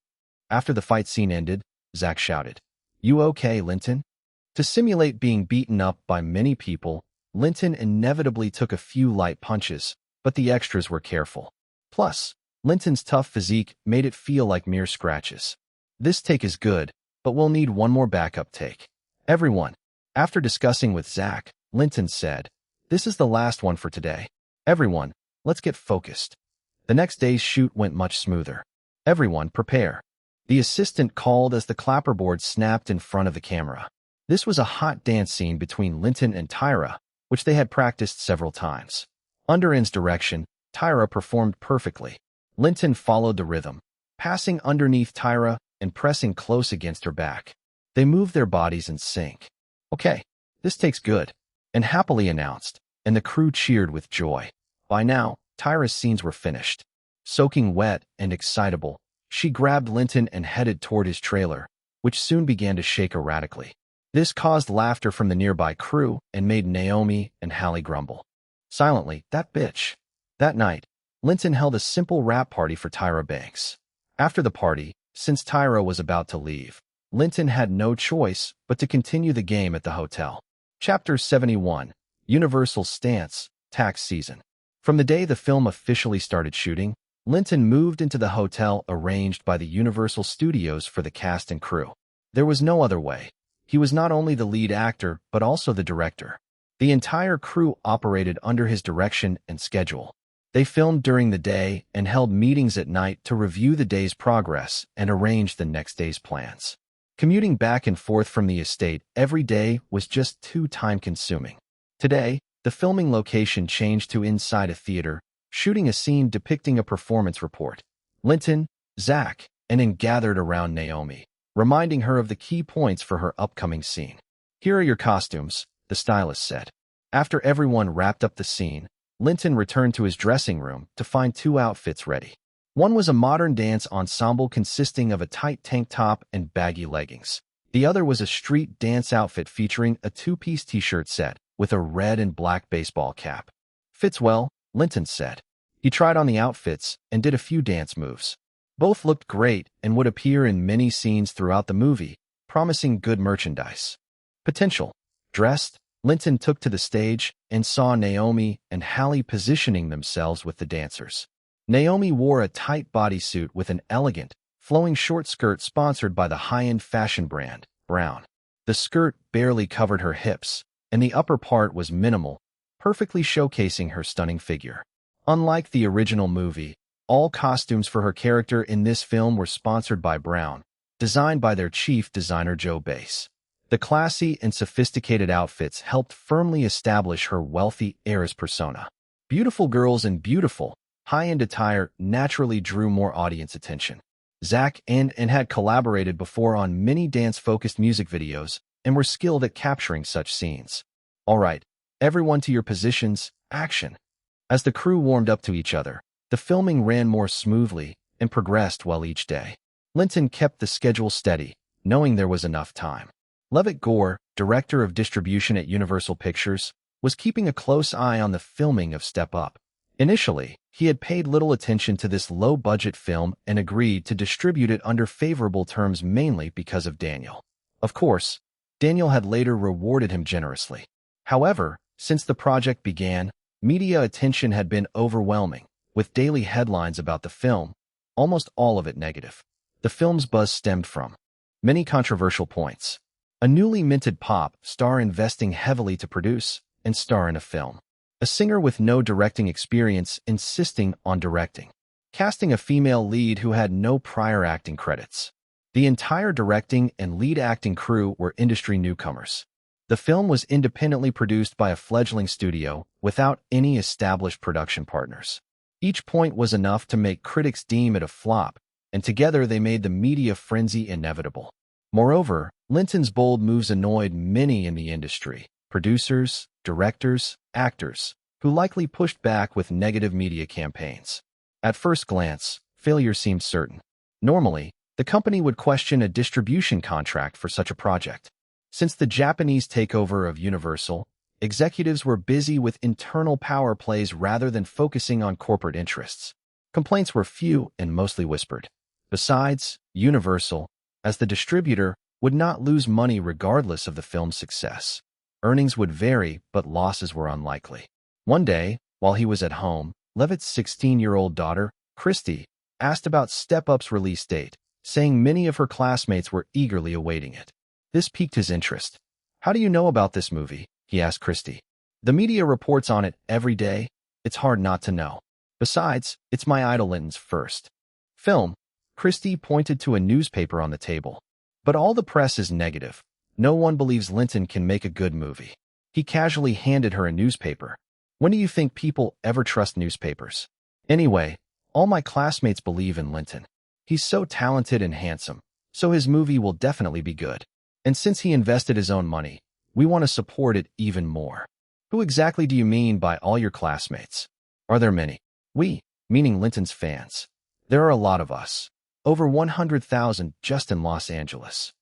[SPEAKER 1] After the fight scene ended, Zach shouted, "You okay, Linton?" To simulate being beaten up by many people, Linton inevitably took a few light punches, but the extras were careful. Plus, Linton's tough physique made it feel like mere scratches. "This take is good, but we'll need one more backup take. Everyone." After discussing with Zach, Linton said, "This is the last one for today. Everyone, let's get focused." The next day's shoot went much smoother. "Everyone, prepare." The assistant called as the clapperboard snapped in front of the camera. This was a hot dance scene between Linton and Tyra, which they had practiced several times. Under In's direction, Tyra performed perfectly. Linton followed the rhythm, passing underneath Tyra and pressing close against her back. They moved their bodies in sync. "Okay, this takes good," and happily announced, and the crew cheered with joy. By now, Tyra's scenes were finished. Soaking wet and excitable, she grabbed Linton and headed toward his trailer, which soon began to shake erratically. This caused laughter from the nearby crew and made Naomi and Hallie grumble. Silently, that bitch. That night, Linton held a simple wrap party for Tyra Banks. After the party, since Tyra was about to leave, Linton had no choice but to continue the game at the hotel. Chapter 71. Universal's Stance, Tax Season. From the day the film officially started shooting, Linton moved into the hotel arranged by the Universal Studios for the cast and crew. There was no other way. He was not only the lead actor, but also the director. The entire crew operated under his direction and schedule. They filmed during the day and held meetings at night to review the day's progress and arrange the next day's plans. Commuting back and forth from the estate every day was just too time-consuming. Today, the filming location changed to inside a theater, shooting a scene depicting a performance report. Linton, Zach, and Ann gathered around Naomi, reminding her of the key points for her upcoming scene. "Here are your costumes," the stylist said. After everyone wrapped up the scene, Linton returned to his dressing room to find two outfits ready. One was a modern dance ensemble consisting of a tight tank top and baggy leggings. The other was a street dance outfit featuring a two-piece t-shirt set with a red and black baseball cap. "Fits well," Linton said. He tried on the outfits and did a few dance moves. Both looked great and would appear in many scenes throughout the movie, promising good merchandise. Potential. Dressed, Linton took to the stage and saw Naomi and Hallie positioning themselves with the dancers. Naomi wore a tight bodysuit with an elegant, flowing short skirt sponsored by the high-end fashion brand, Brown. The skirt barely covered her hips, and the upper part was minimal, perfectly showcasing her stunning figure. Unlike the original movie, all costumes for her character in this film were sponsored by Brown, designed by their chief designer Joe Bass. The classy and sophisticated outfits helped firmly establish her wealthy heiress persona. Beautiful girls in beautiful, high-end attire naturally drew more audience attention. Zach and Ann had collaborated before on many dance-focused music videos and were skilled at capturing such scenes. "All right, everyone to your positions, action." As the crew warmed up to each other, the filming ran more smoothly and progressed well each day. Linton kept the schedule steady, knowing there was enough time. Levitt Gore, director of distribution at Universal Pictures, was keeping a close eye on the filming of Step Up. Initially, he had paid little attention to this low-budget film and agreed to distribute it under favorable terms mainly because of Daniel. Of course, Daniel had later rewarded him generously. However, since the project began, media attention had been overwhelming, with daily headlines about the film, almost all of it negative. The film's buzz stemmed from many controversial points. A newly minted pop star investing heavily to produce and star in a film. A singer with no directing experience insisting on directing. Casting a female lead who had no prior acting credits. The entire directing and lead acting crew were industry newcomers. The film was independently produced by a fledgling studio without any established production partners. Each point was enough to make critics deem it a flop, and together they made the media frenzy inevitable. Moreover, Linton's bold moves annoyed many in the industry, producers, directors, actors, who likely pushed back with negative media campaigns. At first glance, failure seemed certain. Normally, the company would question a distribution contract for such a project. Since the Japanese takeover of Universal, executives were busy with internal power plays rather than focusing on corporate interests. Complaints were few and mostly whispered. Besides, Universal, as the distributor, would not lose money regardless of the film's success. Earnings would vary, but losses were unlikely. One day, while he was at home, Levitt's 16-year-old daughter, Christy, asked about Step Up's release date, saying many of her classmates were eagerly awaiting it. This piqued his interest. "How do you know about this movie?" he asked Christy. "The media reports on it every day. It's hard not to know. Besides, it's my idol Linton's first film." Christy pointed to a newspaper on the table. "But all the press is negative. No one believes Linton can make a good movie." He casually handed her a newspaper. "When do you think people ever trust newspapers? Anyway, all my classmates believe in Linton. He's so talented and handsome, so his movie will definitely be good. And since he invested his own money, we want to support it even more." "Who exactly do you mean by all your classmates? Are there many?" "We, meaning Linton's fans. There are a lot of us. Over 100,000 just in Los Angeles."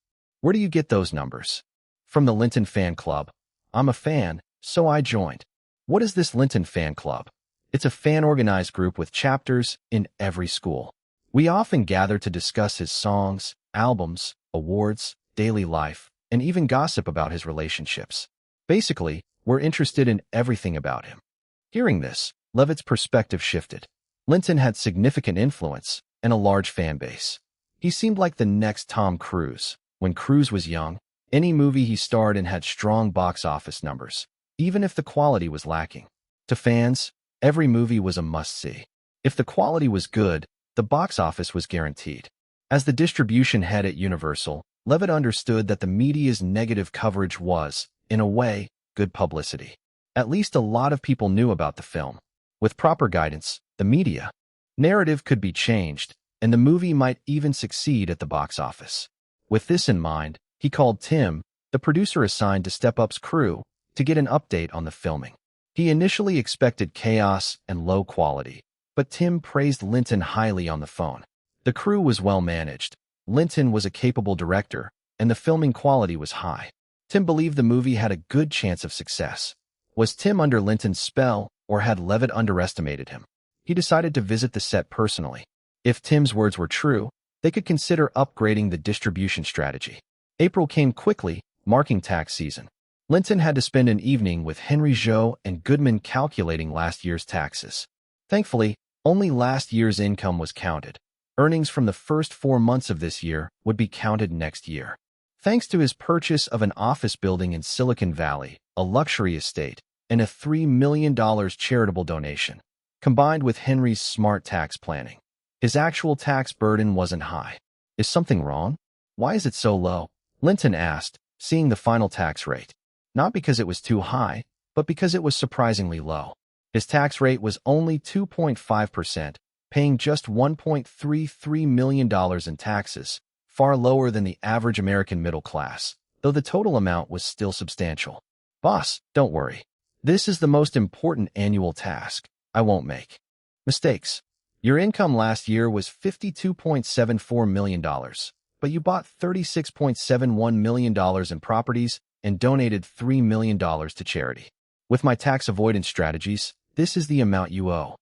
[SPEAKER 1] "Where do you get those numbers?" "From the Linton fan club. I'm a fan, so I joined." What is this Linton fan club? It's a fan-organized group with chapters in every school. We often gather to discuss his songs, albums, awards, daily life, and even gossip about his relationships. Basically, we're interested in everything about him. Hearing this, Levitt's perspective shifted. Linton had significant influence and a large fan base. He seemed like the next Tom Cruise. When Cruise was young, any movie he starred in had strong box office numbers, even if the quality was lacking. To fans, every movie was a must-see. If the quality was good, the box office was guaranteed. As the distribution head at Universal, Levitt understood that the media's negative coverage was, in a way, good publicity. At least a lot of people knew about the film. With proper guidance, the media narrative could be changed, and the movie might even succeed at the box office. With this in mind, he called Tim, the producer assigned to Step Up's crew, to get an update on the filming. He initially expected chaos and low quality, but Tim praised Linton highly on the phone. The crew was well managed, Linton was a capable director, and the filming quality was high. Tim believed the movie had a good chance of success. Was Tim under Linton's spell, or had Levitt underestimated him? He decided to visit the set personally. If Tim's words were true, they could consider upgrading the distribution strategy. April came quickly, marking tax season. Linton had to spend an evening with Henry Zhou and Goodman calculating last year's taxes. Thankfully, only last year's income was counted. Earnings from the first 4 months of this year would be counted next year. Thanks to his purchase of an office building in Silicon Valley, a luxury estate, and a $3 million charitable donation, combined with Henry's smart tax planning, his actual tax burden wasn't high. Is something wrong? Why is it so low? Linton asked, seeing the final tax rate. Not because it was too high, but because it was surprisingly low. His tax rate was only 2.5%, paying just $1.33 million in taxes, far lower than the average American middle class, though the total amount was still substantial. Boss, don't worry. This is the most important annual task. I won't make mistakes. Your income last year was $52.74 million, but you bought $36.71 million in properties and donated $3 million to charity. With my tax avoidance strategies, this is the amount you owe.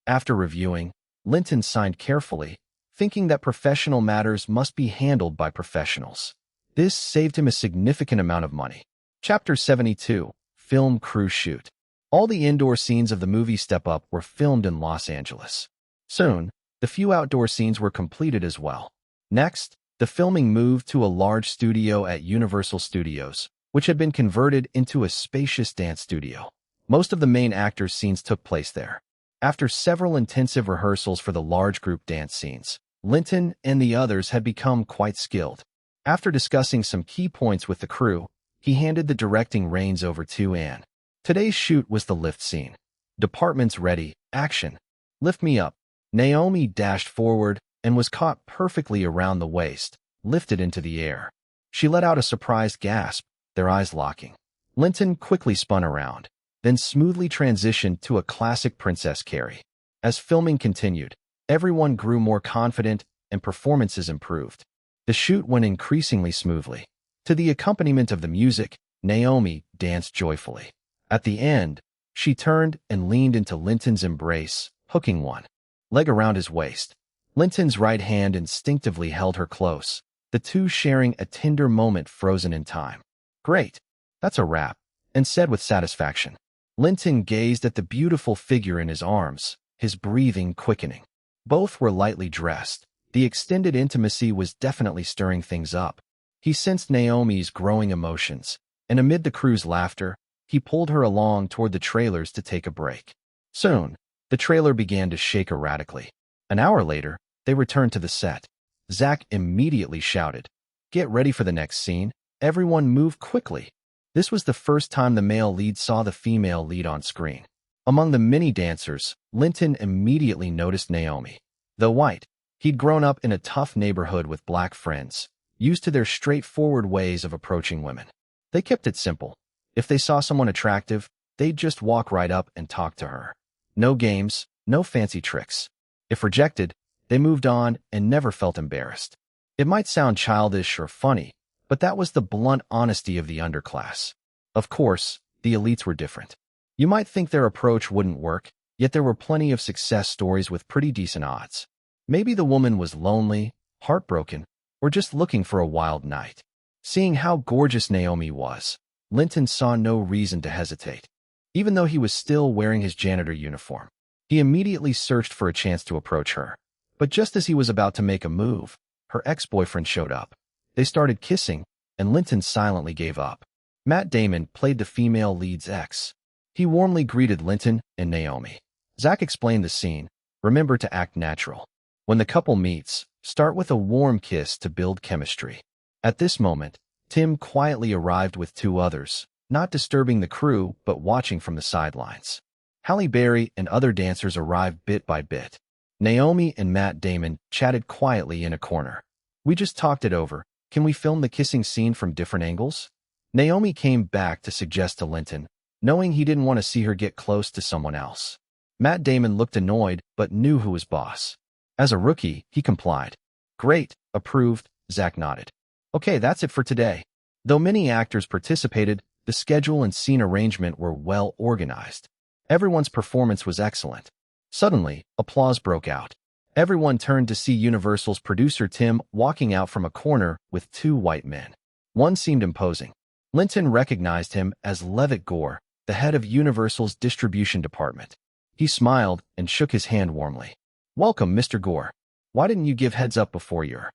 [SPEAKER 1] After reviewing, Linton signed carefully, thinking that professional matters must be handled by professionals. This saved him a significant amount of money. Chapter 72, Film Crew Shoot. All the indoor scenes of the movie Step Up were filmed in Los Angeles. Soon, the few outdoor scenes were completed as well. Next, the filming moved to a large studio at Universal Studios, which had been converted into a spacious dance studio. Most of the main actors' scenes took place there. After several intensive rehearsals for the large group dance scenes, Linton and the others had become quite skilled. After discussing some key points with the crew, he handed the directing reins over to Anne. Today's shoot was the lift scene. Departments ready, action. Lift me up. Naomi dashed forward and was caught perfectly around the waist, lifted into the air. She let out a surprised gasp, their eyes locking. Linton quickly spun around, then smoothly transitioned to a classic Princess Carrie. As filming continued, everyone grew more confident and performances improved. The shoot went increasingly smoothly. To the accompaniment of the music, Naomi danced joyfully. At the end, she turned and leaned into Linton's embrace, hooking one leg around his waist. Linton's right hand instinctively held her close, the two sharing a tender moment frozen in time. Great, that's a wrap, and said with satisfaction. Linton gazed at the beautiful figure in his arms, his breathing quickening. Both were lightly dressed. The extended intimacy was definitely stirring things up. He sensed Naomi's growing emotions, and amid the crew's laughter, he pulled her along toward the trailers to take a break. Soon, the trailer began to shake erratically. An hour later, they returned to the set. Zach immediately shouted, "Get ready for the next scene." Everyone moved quickly. This was the first time the male lead saw the female lead on screen. Among the many dancers, Linton immediately noticed Naomi. Though white, he'd grown up in a tough neighborhood with black friends, used to their straightforward ways of approaching women. They kept it simple. If they saw someone attractive, they'd just walk right up and talk to her. No games, no fancy tricks. If rejected, they moved on and never felt embarrassed. It might sound childish or funny, but that was the blunt honesty of the underclass. Of course, the elites were different. You might think their approach wouldn't work, yet there were plenty of success stories with pretty decent odds. Maybe the woman was lonely, heartbroken, or just looking for a wild night. Seeing how gorgeous Naomi was, Linton saw no reason to hesitate. Even though he was still wearing his janitor uniform, he immediately searched for a chance to approach her. But just as he was about to make a move, her ex-boyfriend showed up. They started kissing, and Linton silently gave up. Matt Damon played the female lead's ex. He warmly greeted Linton and Naomi. Zach explained the scene. Remember to act natural. When the couple meets, start with a warm kiss to build chemistry. At this moment, Tim quietly arrived with two others, not disturbing the crew but watching from the sidelines. Halle Berry and other dancers arrived bit by bit. Naomi and Matt Damon chatted quietly in a corner. We just talked it over. Can we film the kissing scene from different angles? Naomi came back to suggest to Linton, knowing he didn't want to see her get close to someone else. Matt Damon looked annoyed but knew who was boss. As a rookie, he complied. Great, approved, Zach nodded. Okay, that's it for today. Though many actors participated, the schedule and scene arrangement were well organized. Everyone's performance was excellent. Suddenly, applause broke out. Everyone turned to see Universal's producer Tim walking out from a corner with two white men. One seemed imposing. Linton recognized him as Levitt Gore, the head of Universal's distribution department. He smiled and shook his hand warmly. Welcome, Mr. Gore. Why didn't you give heads up before your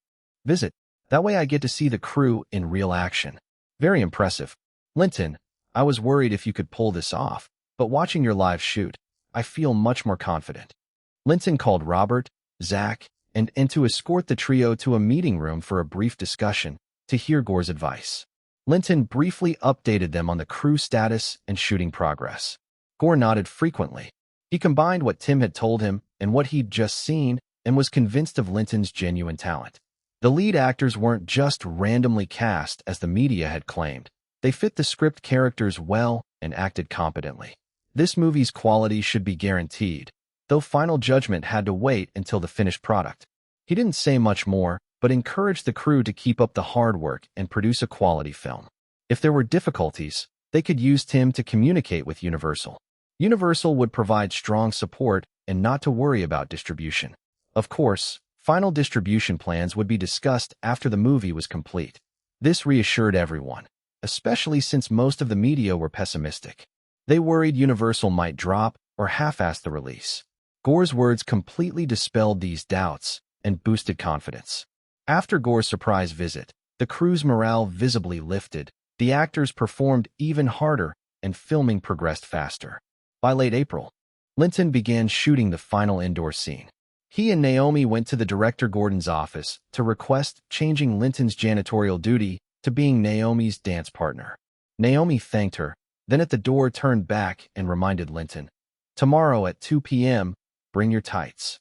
[SPEAKER 1] visit? That way I get to see the crew in real action. Very impressive. Linton, I was worried if you could pull this off, but watching your live shoot, I feel much more confident. Linton called Robert, Zach, and to escort the trio to a meeting room for a brief discussion to hear Gore's advice. Linton briefly updated them on the crew status and shooting progress. Gore nodded frequently. He combined what Tim had told him and what he'd just seen and was convinced of Linton's genuine talent. The lead actors weren't just randomly cast as the media had claimed. They fit the script characters well and acted competently. This movie's quality should be guaranteed, though final judgment had to wait until the finished product. He didn't say much more, but encouraged the crew to keep up the hard work and produce a quality film. If there were difficulties, they could use Tim to communicate with Universal. Universal would provide strong support and not to worry about distribution. Of course, final distribution plans would be discussed after the movie was complete. This reassured everyone, especially since most of the media were pessimistic. They worried Universal might drop or half-ass the release. Gore's words completely dispelled these doubts and boosted confidence. After Gore's surprise visit, the crew's morale visibly lifted, the actors performed even harder, and filming progressed faster. By late April, Linton began shooting the final indoor scene. He and Naomi went to the director Gordon's office to request changing Linton's janitorial duty to being Naomi's dance partner. Naomi thanked her, then at the door turned back and reminded Linton, "Tomorrow at 2 p.m., bring your tights."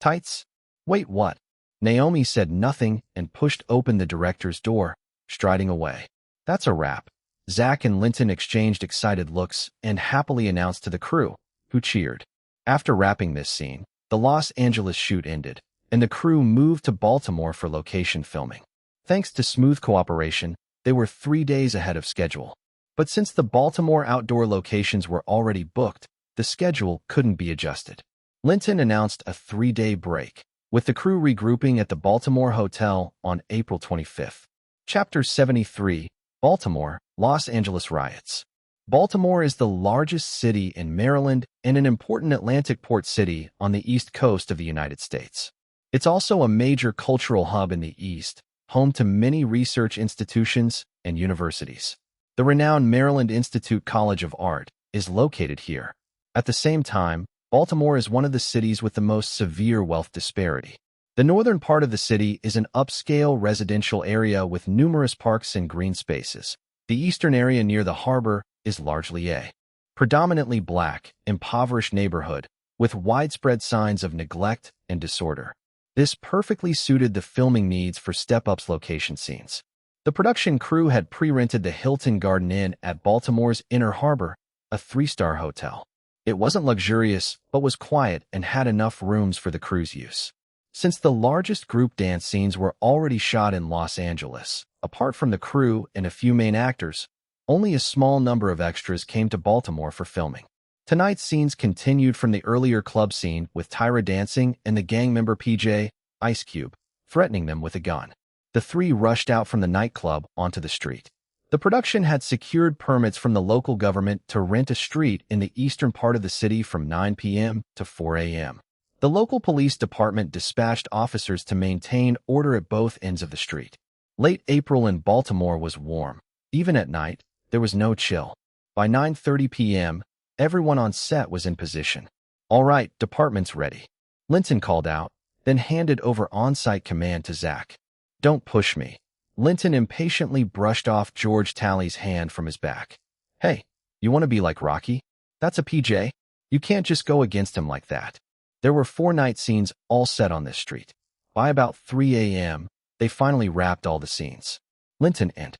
[SPEAKER 1] Tights? Wait, what? Naomi said nothing and pushed open the director's door, striding away. That's a wrap. Zach and Linton exchanged excited looks and happily announced to the crew, who cheered. After wrapping this scene, the Los Angeles shoot ended, and the crew moved to Baltimore for location filming. Thanks to smooth cooperation, they were 3 days ahead of schedule. But since the Baltimore outdoor locations were already booked, the schedule couldn't be adjusted. Linton announced a 3-day break, with the crew regrouping at the Baltimore Hotel on April 25th. Chapter 73, Baltimore, Los Angeles Riots. Baltimore is the largest city in Maryland and an important Atlantic port city on the east coast of the United States. It's also a major cultural hub in the East, home to many research institutions and universities. The renowned Maryland Institute College of Art is located here. At the same time, Baltimore is one of the cities with the most severe wealth disparity. The northern part of the city is an upscale residential area with numerous parks and green spaces. The eastern area near the harbor is largely a predominantly black, impoverished neighborhood with widespread signs of neglect and disorder. This perfectly suited the filming needs for Step Up's location scenes. The production crew had pre-rented the Hilton Garden Inn at Baltimore's Inner Harbor, a 3-star hotel. It wasn't luxurious, but was quiet and had enough rooms for the crew's use. Since the largest group dance scenes were already shot in Los Angeles, apart from the crew and a few main actors, only a small number of extras came to Baltimore for filming. Tonight's scenes continued from the earlier club scene with Tyra dancing and the gang member PJ, Ice Cube, threatening them with a gun. The three rushed out from the nightclub onto the street. The production had secured permits from the local government to rent a street in the eastern part of the city from 9 p.m. to 4 a.m. The local police department dispatched officers to maintain order at both ends of the street. Late April in Baltimore was warm. Even at night, there was no chill. By 9:30 p.m., everyone on set was in position. "All right, department's ready," Linton called out, then handed over on-site command to Zach. "Don't push me." Linton impatiently brushed off George Talley's hand from his back. "Hey, you want to be like Rocky? That's a PJ. You can't just go against him like that." There were 4 night scenes all set on this street. By about 3 a.m., they finally wrapped all the scenes. Linton and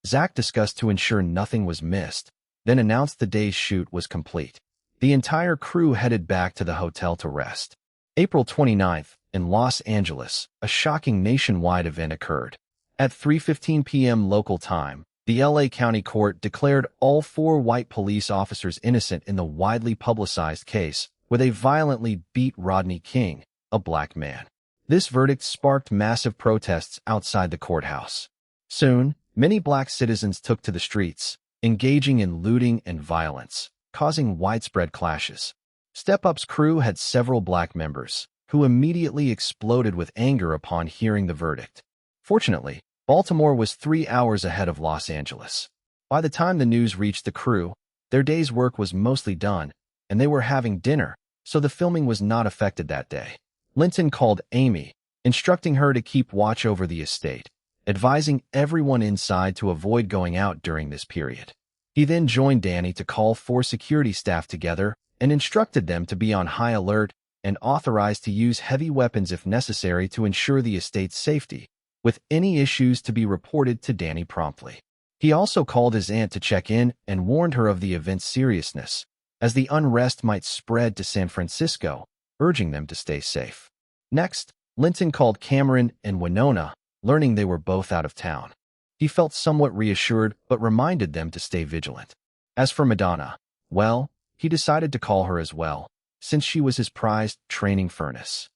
[SPEAKER 1] Zach discussed to ensure nothing was missed, then announced the day's shoot was complete. The entire crew headed back to the hotel to rest. April 29th, in Los Angeles, a shocking nationwide event occurred. At 3:15 p.m. local time, the LA County Court declared all 4 white police officers innocent in the widely publicized case where they violently beat Rodney King, a black man. This verdict sparked massive protests outside the courthouse. Soon, many black citizens took to the streets, engaging in looting and violence, causing widespread clashes. Step Up's crew had several black members, who immediately exploded with anger upon hearing the verdict. Fortunately, Baltimore was 3 hours ahead of Los Angeles. By the time the news reached the crew, their day's work was mostly done, and they were having dinner, so the filming was not affected that day. Linton called Amy, instructing her to keep watch over the estate, advising everyone inside to avoid going out during this period. He then joined Danny to call 4 security staff together and instructed them to be on high alert and authorized to use heavy weapons if necessary to ensure the estate's safety, with any issues to be reported to Danny promptly. He also called his aunt to check in and warned her of the event's seriousness, as the unrest might spread to San Francisco, urging them to stay safe. Next, Linton called Cameron and Winona, learning they were both out of town. He felt somewhat reassured but reminded them to stay vigilant. As for Madonna, well, he decided to call her as well, since she was his prized training furnace.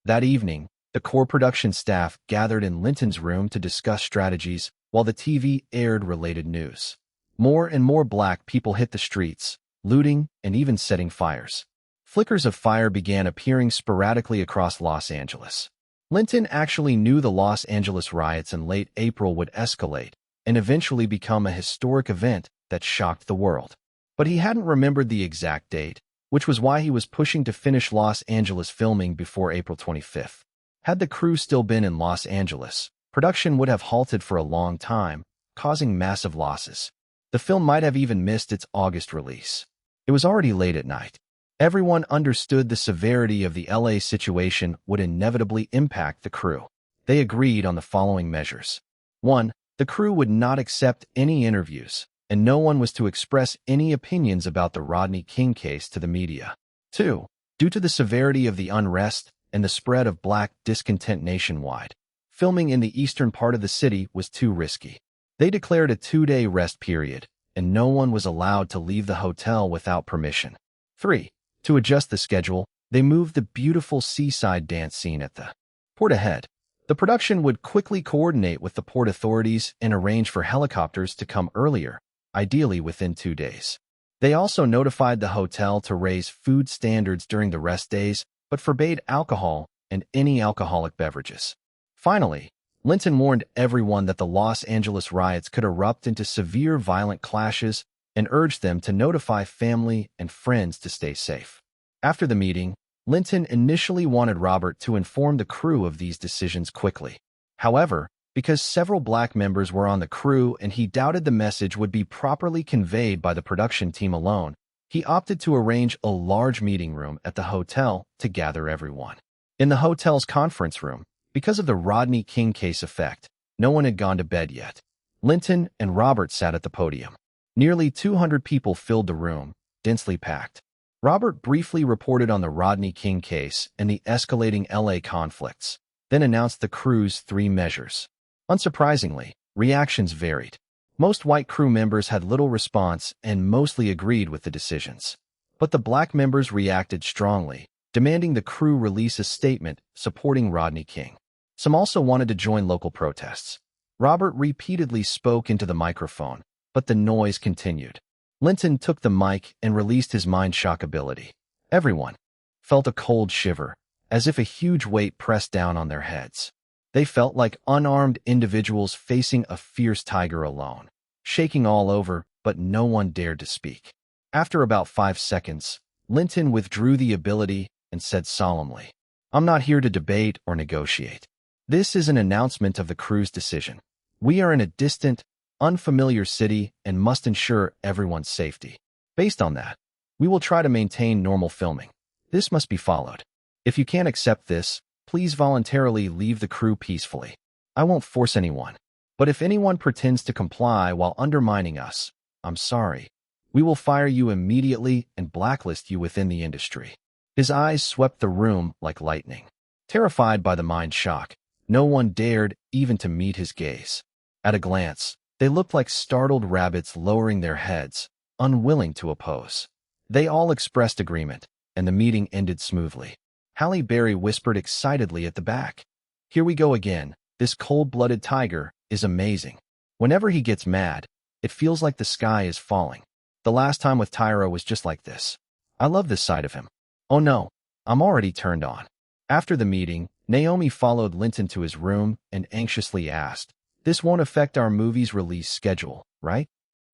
[SPEAKER 1] That evening, the core production staff gathered in Linton's room to discuss strategies while the TV aired related news. More and more black people hit the streets, looting and even setting fires. Flickers of fire began appearing sporadically across Los Angeles. Linton actually knew the Los Angeles riots in late April would escalate and eventually become a historic event that shocked the world. But he hadn't remembered the exact date, which was why he was pushing to finish Los Angeles filming before April 25th. Had the crew still been in Los Angeles, production would have halted for a long time, causing massive losses. The film might have even missed its August release. It was already late at night. Everyone understood the severity of the LA situation would inevitably impact the crew. They agreed on the following measures. 1. The crew would not accept any interviews, and no one was to express any opinions about the Rodney King case to the media. 2. Due to the severity of the unrest and the spread of black discontent nationwide, filming in the eastern part of the city was too risky. They declared a 2-day rest period, and no one was allowed to leave the hotel without permission. 3. To adjust the schedule, they moved the beautiful seaside dance scene at the port ahead. The production would quickly coordinate with the port authorities and arrange for helicopters to come earlier, ideally within 2 days. They also notified the hotel to raise food standards during the rest days, but forbade alcohol and any alcoholic beverages. Finally, Linton warned everyone that the Los Angeles riots could erupt into severe violent clashes and urged them to notify family and friends to stay safe. After the meeting, Linton initially wanted Robert to inform the crew of these decisions quickly. However, because several black members were on the crew and he doubted the message would be properly conveyed by the production team alone, he opted to arrange a large meeting room at the hotel to gather everyone. In the hotel's conference room, because of the Rodney King case effect, no one had gone to bed yet. Linton and Robert sat at the podium. Nearly 200 people filled the room, densely packed. Robert briefly reported on the Rodney King case and the escalating LA conflicts, then announced the crew's 3 measures. Unsurprisingly, reactions varied. Most white crew members had little response and mostly agreed with the decisions. But the black members reacted strongly, demanding the crew release a statement supporting Rodney King. Some also wanted to join local protests. Robert repeatedly spoke into the microphone, but the noise continued. Linton took the mic and released his mind shock ability. Everyone felt a cold shiver, as if a huge weight pressed down on their heads. They felt like unarmed individuals facing a fierce tiger alone, shaking all over, but no one dared to speak. After about 5 seconds, Linton withdrew the ability and said solemnly, "I'm not here to debate or negotiate. This is an announcement of the crew's decision. We are in a distant, unfamiliar city and must ensure everyone's safety. Based on that, we will try to maintain normal filming. This must be followed. If you can't accept this, please voluntarily leave the crew peacefully. I won't force anyone. But if anyone pretends to comply while undermining us, I'm sorry. We will fire you immediately and blacklist you within the industry." His eyes swept the room like lightning. Terrified by the mind shock, no one dared even to meet his gaze. At a glance, they looked like startled rabbits lowering their heads, unwilling to oppose. They all expressed agreement, and the meeting ended smoothly. Halle Berry whispered excitedly at the back, "Here we go again. This cold-blooded tiger is amazing. Whenever he gets mad, it feels like the sky is falling. The last time with Tyra was just like this. I love this side of him. Oh no, I'm already turned on." After the meeting, Naomi followed Linton to his room and anxiously asked, "This won't affect our movie's release schedule, right?"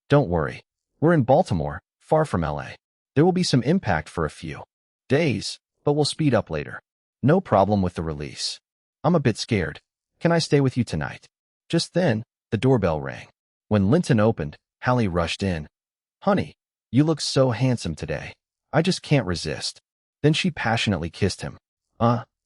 [SPEAKER 1] "Don't worry. We're in Baltimore, far from LA. There will be some impact for a few days, but we'll speed up later. No problem with the release. I'm a bit scared. Can I stay with you tonight?" Just then, the doorbell rang. When Linton opened, Halle rushed in. "Honey, you look so handsome today. I just can't resist." Then she passionately kissed him.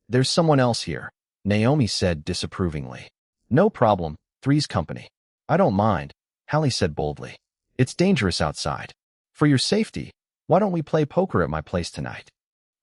[SPEAKER 1] There's someone else here," Naomi said disapprovingly. "No problem, Three's company." "I don't mind," Halle said boldly. "It's dangerous outside. For your safety, why don't we play poker at my place tonight?"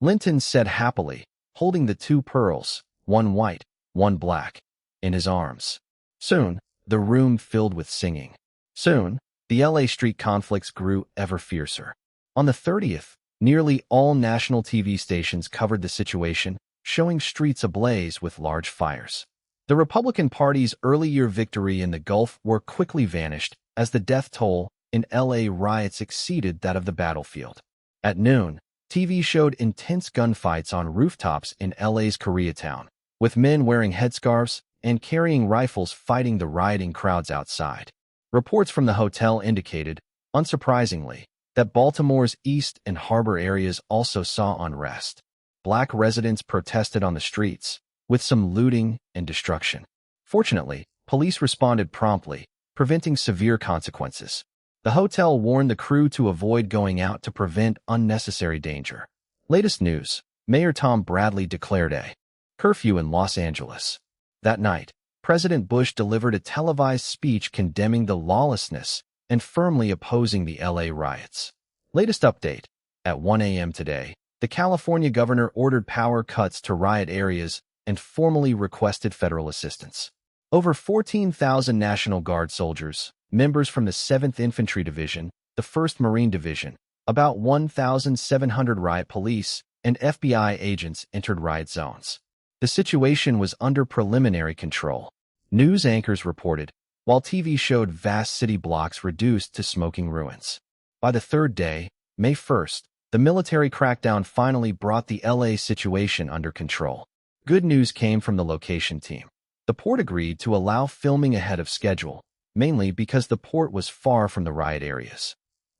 [SPEAKER 1] Linton said happily, holding the 2 pearls, one white, one black, in his arms. Soon, the room filled with singing. Soon, the LA street conflicts grew ever fiercer. On the 30th, nearly all national TV stations covered the situation, showing streets ablaze with large fires. The Republican Party's early-year victory in the Gulf War quickly vanished as the death toll in LA riots exceeded that of the battlefield. At noon, TV showed intense gunfights on rooftops in LA's Koreatown, with men wearing headscarves and carrying rifles fighting the rioting crowds outside. Reports from the hotel indicated, unsurprisingly, that Baltimore's East and Harbor areas also saw unrest. Black residents protested on the streets, with some looting and destruction. Fortunately, police responded promptly, preventing severe consequences. The hotel warned the crew to avoid going out to prevent unnecessary danger. Latest news: Mayor Tom Bradley declared a curfew in Los Angeles. That night, President Bush delivered a televised speech condemning the lawlessness and firmly opposing the LA riots. Latest update: at 1 a.m. today, the California governor ordered power cuts to riot areas and formally requested federal assistance. Over 14,000 National Guard soldiers, members from the 7th Infantry Division, the 1st Marine Division, about 1,700 riot police, and FBI agents entered riot zones. The situation was under preliminary control. News anchors reported, while TV showed vast city blocks reduced to smoking ruins. By the 3rd day, May 1st, the military crackdown finally brought the LA situation under control. Good news came from the location team. The port agreed to allow filming ahead of schedule, mainly because the port was far from the riot areas.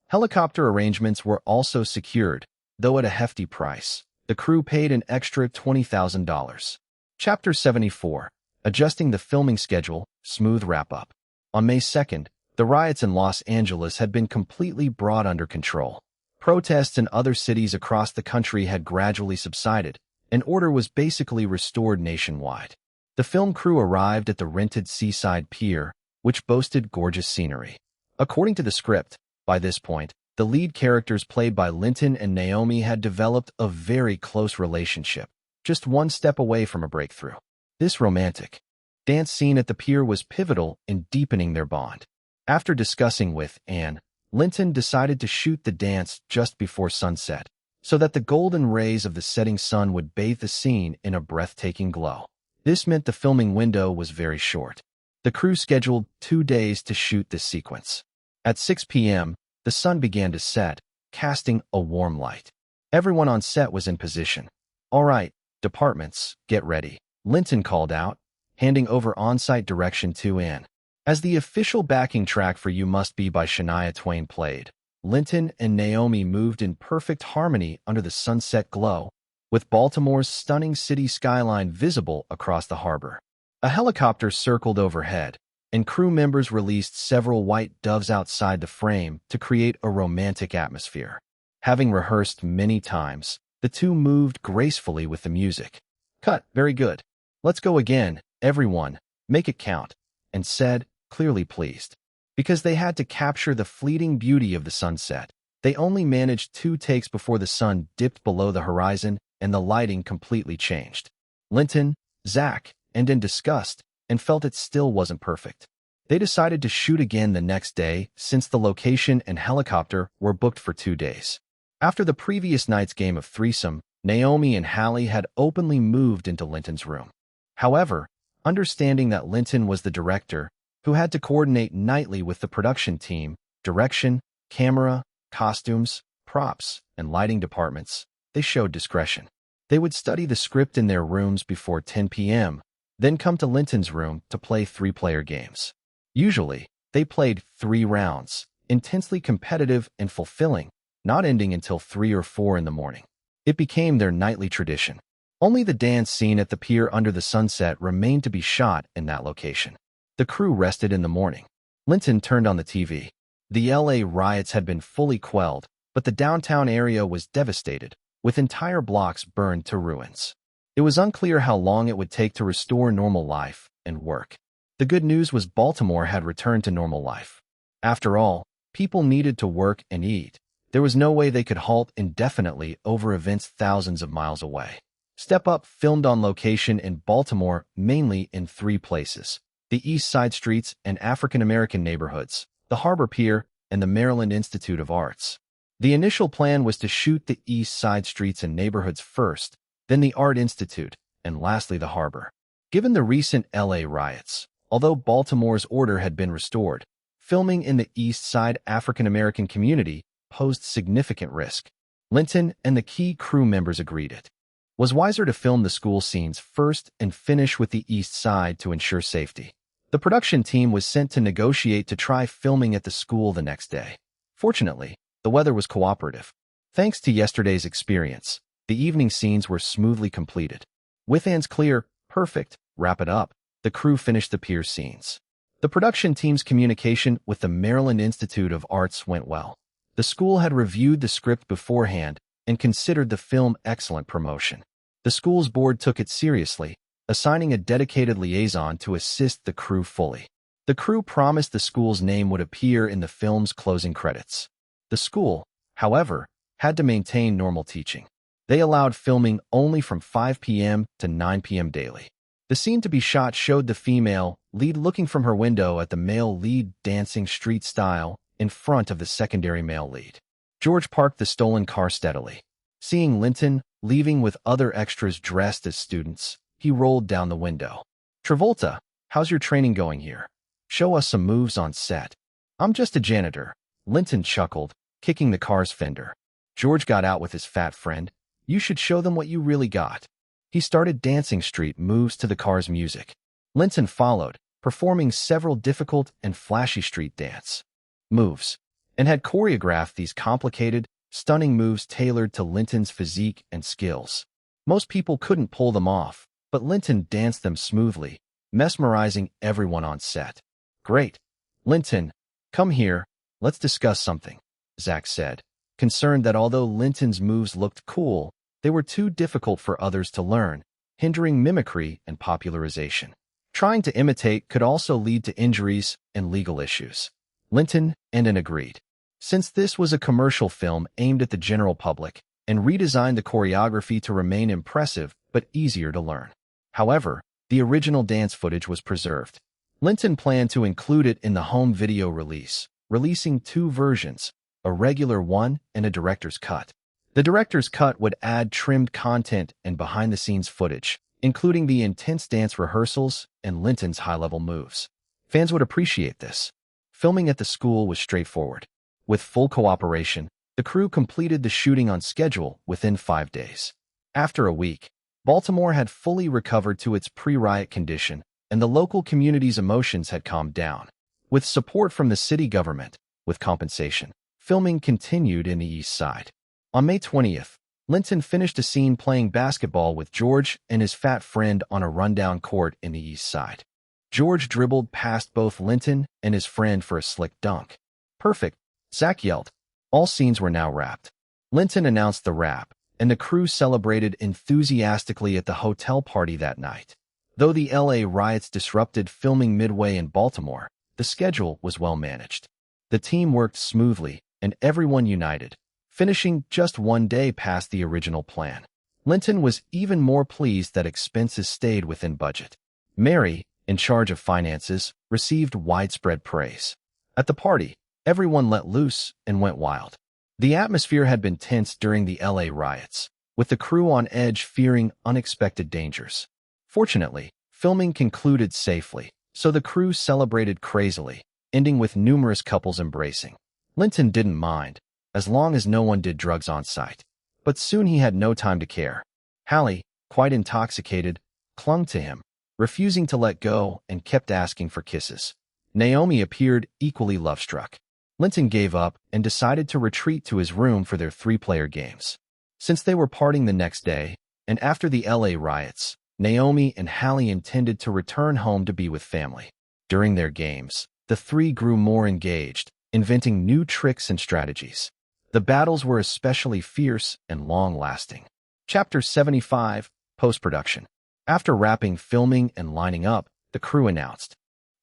[SPEAKER 1] Helicopter arrangements were also secured, though at a hefty price. The crew paid an extra $20,000. Chapter 74. Adjusting the filming schedule, smooth wrap-up. On May 2nd, the riots in Los Angeles had been completely brought under control. Protests in other cities across the country had gradually subsided, and order was basically restored nationwide. The film crew arrived at the rented seaside pier, which boasted gorgeous scenery. According to the script, by this point, the lead characters played by Linton and Naomi had developed a very close relationship, just one step away from a breakthrough. This romantic dance scene at the pier was pivotal in deepening their bond. After discussing with Anne, Linton decided to shoot the dance just before sunset, so that the golden rays of the setting sun would bathe the scene in a breathtaking glow. This meant the filming window was very short. The crew scheduled 2 days to shoot this sequence. At 6 p.m., the sun began to set, casting a warm light. Everyone on set was in position. "All right, departments, get ready," Linton called out, handing over on-site direction to Anne. As the official backing track for You Must Be by Shania Twain played, Linton and Naomi moved in perfect harmony under the sunset glow, with Baltimore's stunning city skyline visible across the harbor. A helicopter circled overhead, and crew members released several white doves outside the frame to create a romantic atmosphere. Having rehearsed many times, the two moved gracefully with the music. "Cut, very good. Let's go again, everyone, make it count," and said, clearly pleased. Because they had to capture the fleeting beauty of the sunset, they only managed 2 takes before the sun dipped below the horizon and the lighting completely changed. Linton, Zach, and in disgust, and felt it still wasn't perfect. They decided to shoot again the next day since the location and helicopter were booked for 2 days. After the previous night's game of threesome, Naomi and Hallie had openly moved into Linton's room. However, understanding that Linton was the director, who had to coordinate nightly with the production team, direction, camera, costumes, props, and lighting departments, they showed discretion. They would study the script in their rooms before 10 p.m., then come to Linton's room to play 3-player games. Usually, they played 3 rounds, intensely competitive and fulfilling, not ending until 3 or 4 in the morning. It became their nightly tradition. Only the dance scene at the pier under the sunset remained to be shot in that location. The crew rested in the morning. Linton turned on the TV. The LA riots had been fully quelled, but the downtown area was devastated, with entire blocks burned to ruins. It was unclear how long it would take to restore normal life and work. The good news was Baltimore had returned to normal life. After all, people needed to work and eat. There was no way they could halt indefinitely over events thousands of miles away. Step Up filmed on location in Baltimore mainly in 3 places: the East Side streets and African-American neighborhoods, the Harbor Pier, and the Maryland Institute of Arts. The initial plan was to shoot the East Side streets and neighborhoods first, then the Art Institute, and lastly the harbor. Given the recent LA riots, although Baltimore's order had been restored, filming in the East Side African-American community posed significant risk. Linton and the key crew members agreed it was wiser to film the school scenes first and finish with the East Side to ensure safety. The production team was sent to negotiate to try filming at the school the next day. Fortunately, the weather was cooperative. Thanks to yesterday's experience, the evening scenes were smoothly completed. With Anne's clear, perfect, wrap it up, the crew finished the pier scenes. The production team's communication with the Maryland Institute of Arts went well. The school had reviewed the script beforehand and considered the film excellent promotion. The school's board took it seriously, assigning a dedicated liaison to assist the crew fully. The crew promised the school's name would appear in the film's closing credits. The school, however, had to maintain normal teaching. They allowed filming only from 5 p.m. to 9 p.m. daily. The scene to be shot showed the female lead looking from her window at the male lead dancing street style in front of the secondary male lead. George parked the stolen car steadily. Seeing Linton leaving with other extras dressed as students, he rolled down the window. "Travolta, how's your training going here? Show us some moves on set." "I'm just a janitor," Linton chuckled, kicking the car's fender. George got out with his fat friend. "You should show them what you really got." He started dancing street moves to the car's music. Linton followed, performing several difficult and flashy street dance moves, and had choreographed these complicated, stunning moves tailored to Linton's physique and skills. Most people couldn't pull them off, but Linton danced them smoothly, mesmerizing everyone on set. "Great. Linton, come here, let's discuss something," Zach said, concerned that although Linton's moves looked cool, they were too difficult for others to learn, hindering mimicry and popularization. Trying to imitate could also lead to injuries and legal issues. Linton and Anne agreed. Since this was a commercial film aimed at the general public, and redesigned the choreography to remain impressive but easier to learn. However, the original dance footage was preserved. Linton planned to include it in the home video release, releasing two versions, a regular one and a director's cut. The director's cut would add trimmed content and behind-the-scenes footage, including the intense dance rehearsals and Linton's high-level moves. Fans would appreciate this. Filming at the school was straightforward. With full cooperation, the crew completed the shooting on schedule within 5 days. After a week, Baltimore had fully recovered to its pre-riot condition, and the local community's emotions had calmed down. With support from the city government, with compensation, filming continued in the East Side. On May 20th, Linton finished a scene playing basketball with George and his fat friend on a rundown court in the East Side. George dribbled past both Linton and his friend for a slick dunk. "Perfect," Zach yelled. All scenes were now wrapped. Linton announced the wrap, and the crew celebrated enthusiastically at the hotel party that night. Though the LA riots disrupted filming midway in Baltimore, the schedule was well managed. The team worked smoothly, and everyone united, finishing just 1 day past the original plan. Linton was even more pleased that expenses stayed within budget. Mary, in charge of finances, received widespread praise. At the party, everyone let loose and went wild. The atmosphere had been tense during the LA riots, with the crew on edge fearing unexpected dangers. Fortunately, filming concluded safely, so the crew celebrated crazily, ending with numerous couples embracing. Linton didn't mind, as long as no one did drugs on site. But soon he had no time to care. Hallie, quite intoxicated, clung to him, refusing to let go and kept asking for kisses. Naomi appeared equally love-struck. Linton gave up and decided to retreat to his room for their 3-player games. Since they were parting the next day, and after the LA riots, Naomi and Hallie intended to return home to be with family. During their games, the three grew more engaged, inventing new tricks and strategies. The battles were especially fierce and long-lasting. Chapter 75, Post-Production. After wrapping filming and lining up, the crew announced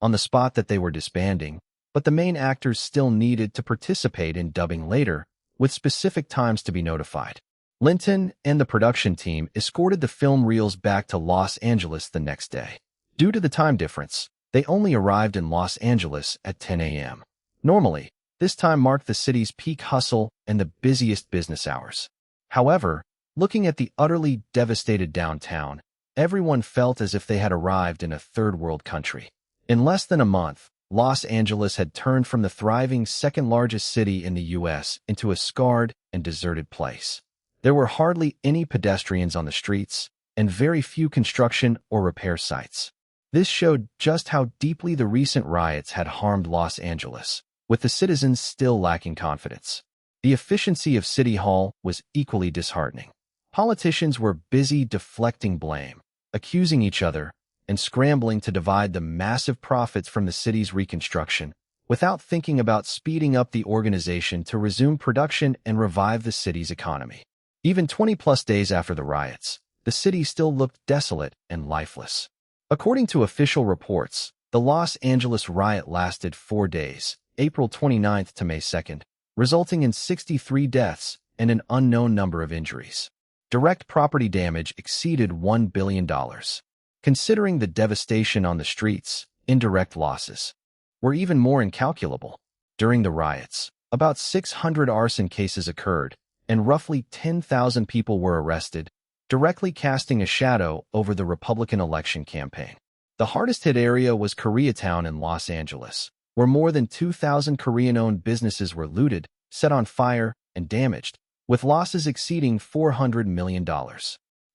[SPEAKER 1] on the spot that they were disbanding, but the main actors still needed to participate in dubbing later, with specific times to be notified. Linton and the production team escorted the film reels back to Los Angeles the next day. Due to the time difference, they only arrived in Los Angeles at 10 a.m. Normally, this time marked the city's peak hustle and the busiest business hours. However, looking at the utterly devastated downtown, everyone felt as if they had arrived in a third-world country. In less than a month, Los Angeles had turned from the thriving second-largest city in the U.S. into a scarred and deserted place. There were hardly any pedestrians on the streets, and very few construction or repair sites. This showed just how deeply the recent riots had harmed Los Angeles, with the citizens still lacking confidence. The efficiency of City Hall was equally disheartening. Politicians were busy deflecting blame, accusing each other, and scrambling to divide the massive profits from the city's reconstruction, without thinking about speeding up the organization to resume production and revive the city's economy. Even 20-plus days after the riots, the city still looked desolate and lifeless. According to official reports, the Los Angeles riot lasted 4 days, April 29th to May 2nd, resulting in 63 deaths and an unknown number of injuries. Direct property damage exceeded $1 billion. Considering the devastation on the streets, indirect losses were even more incalculable. During the riots, about 600 arson cases occurred, and roughly 10,000 people were arrested, directly casting a shadow over the Republican election campaign. The hardest-hit area was Koreatown in Los Angeles, where more than 2,000 Korean-owned businesses were looted, set on fire, and damaged, with losses exceeding $400 million.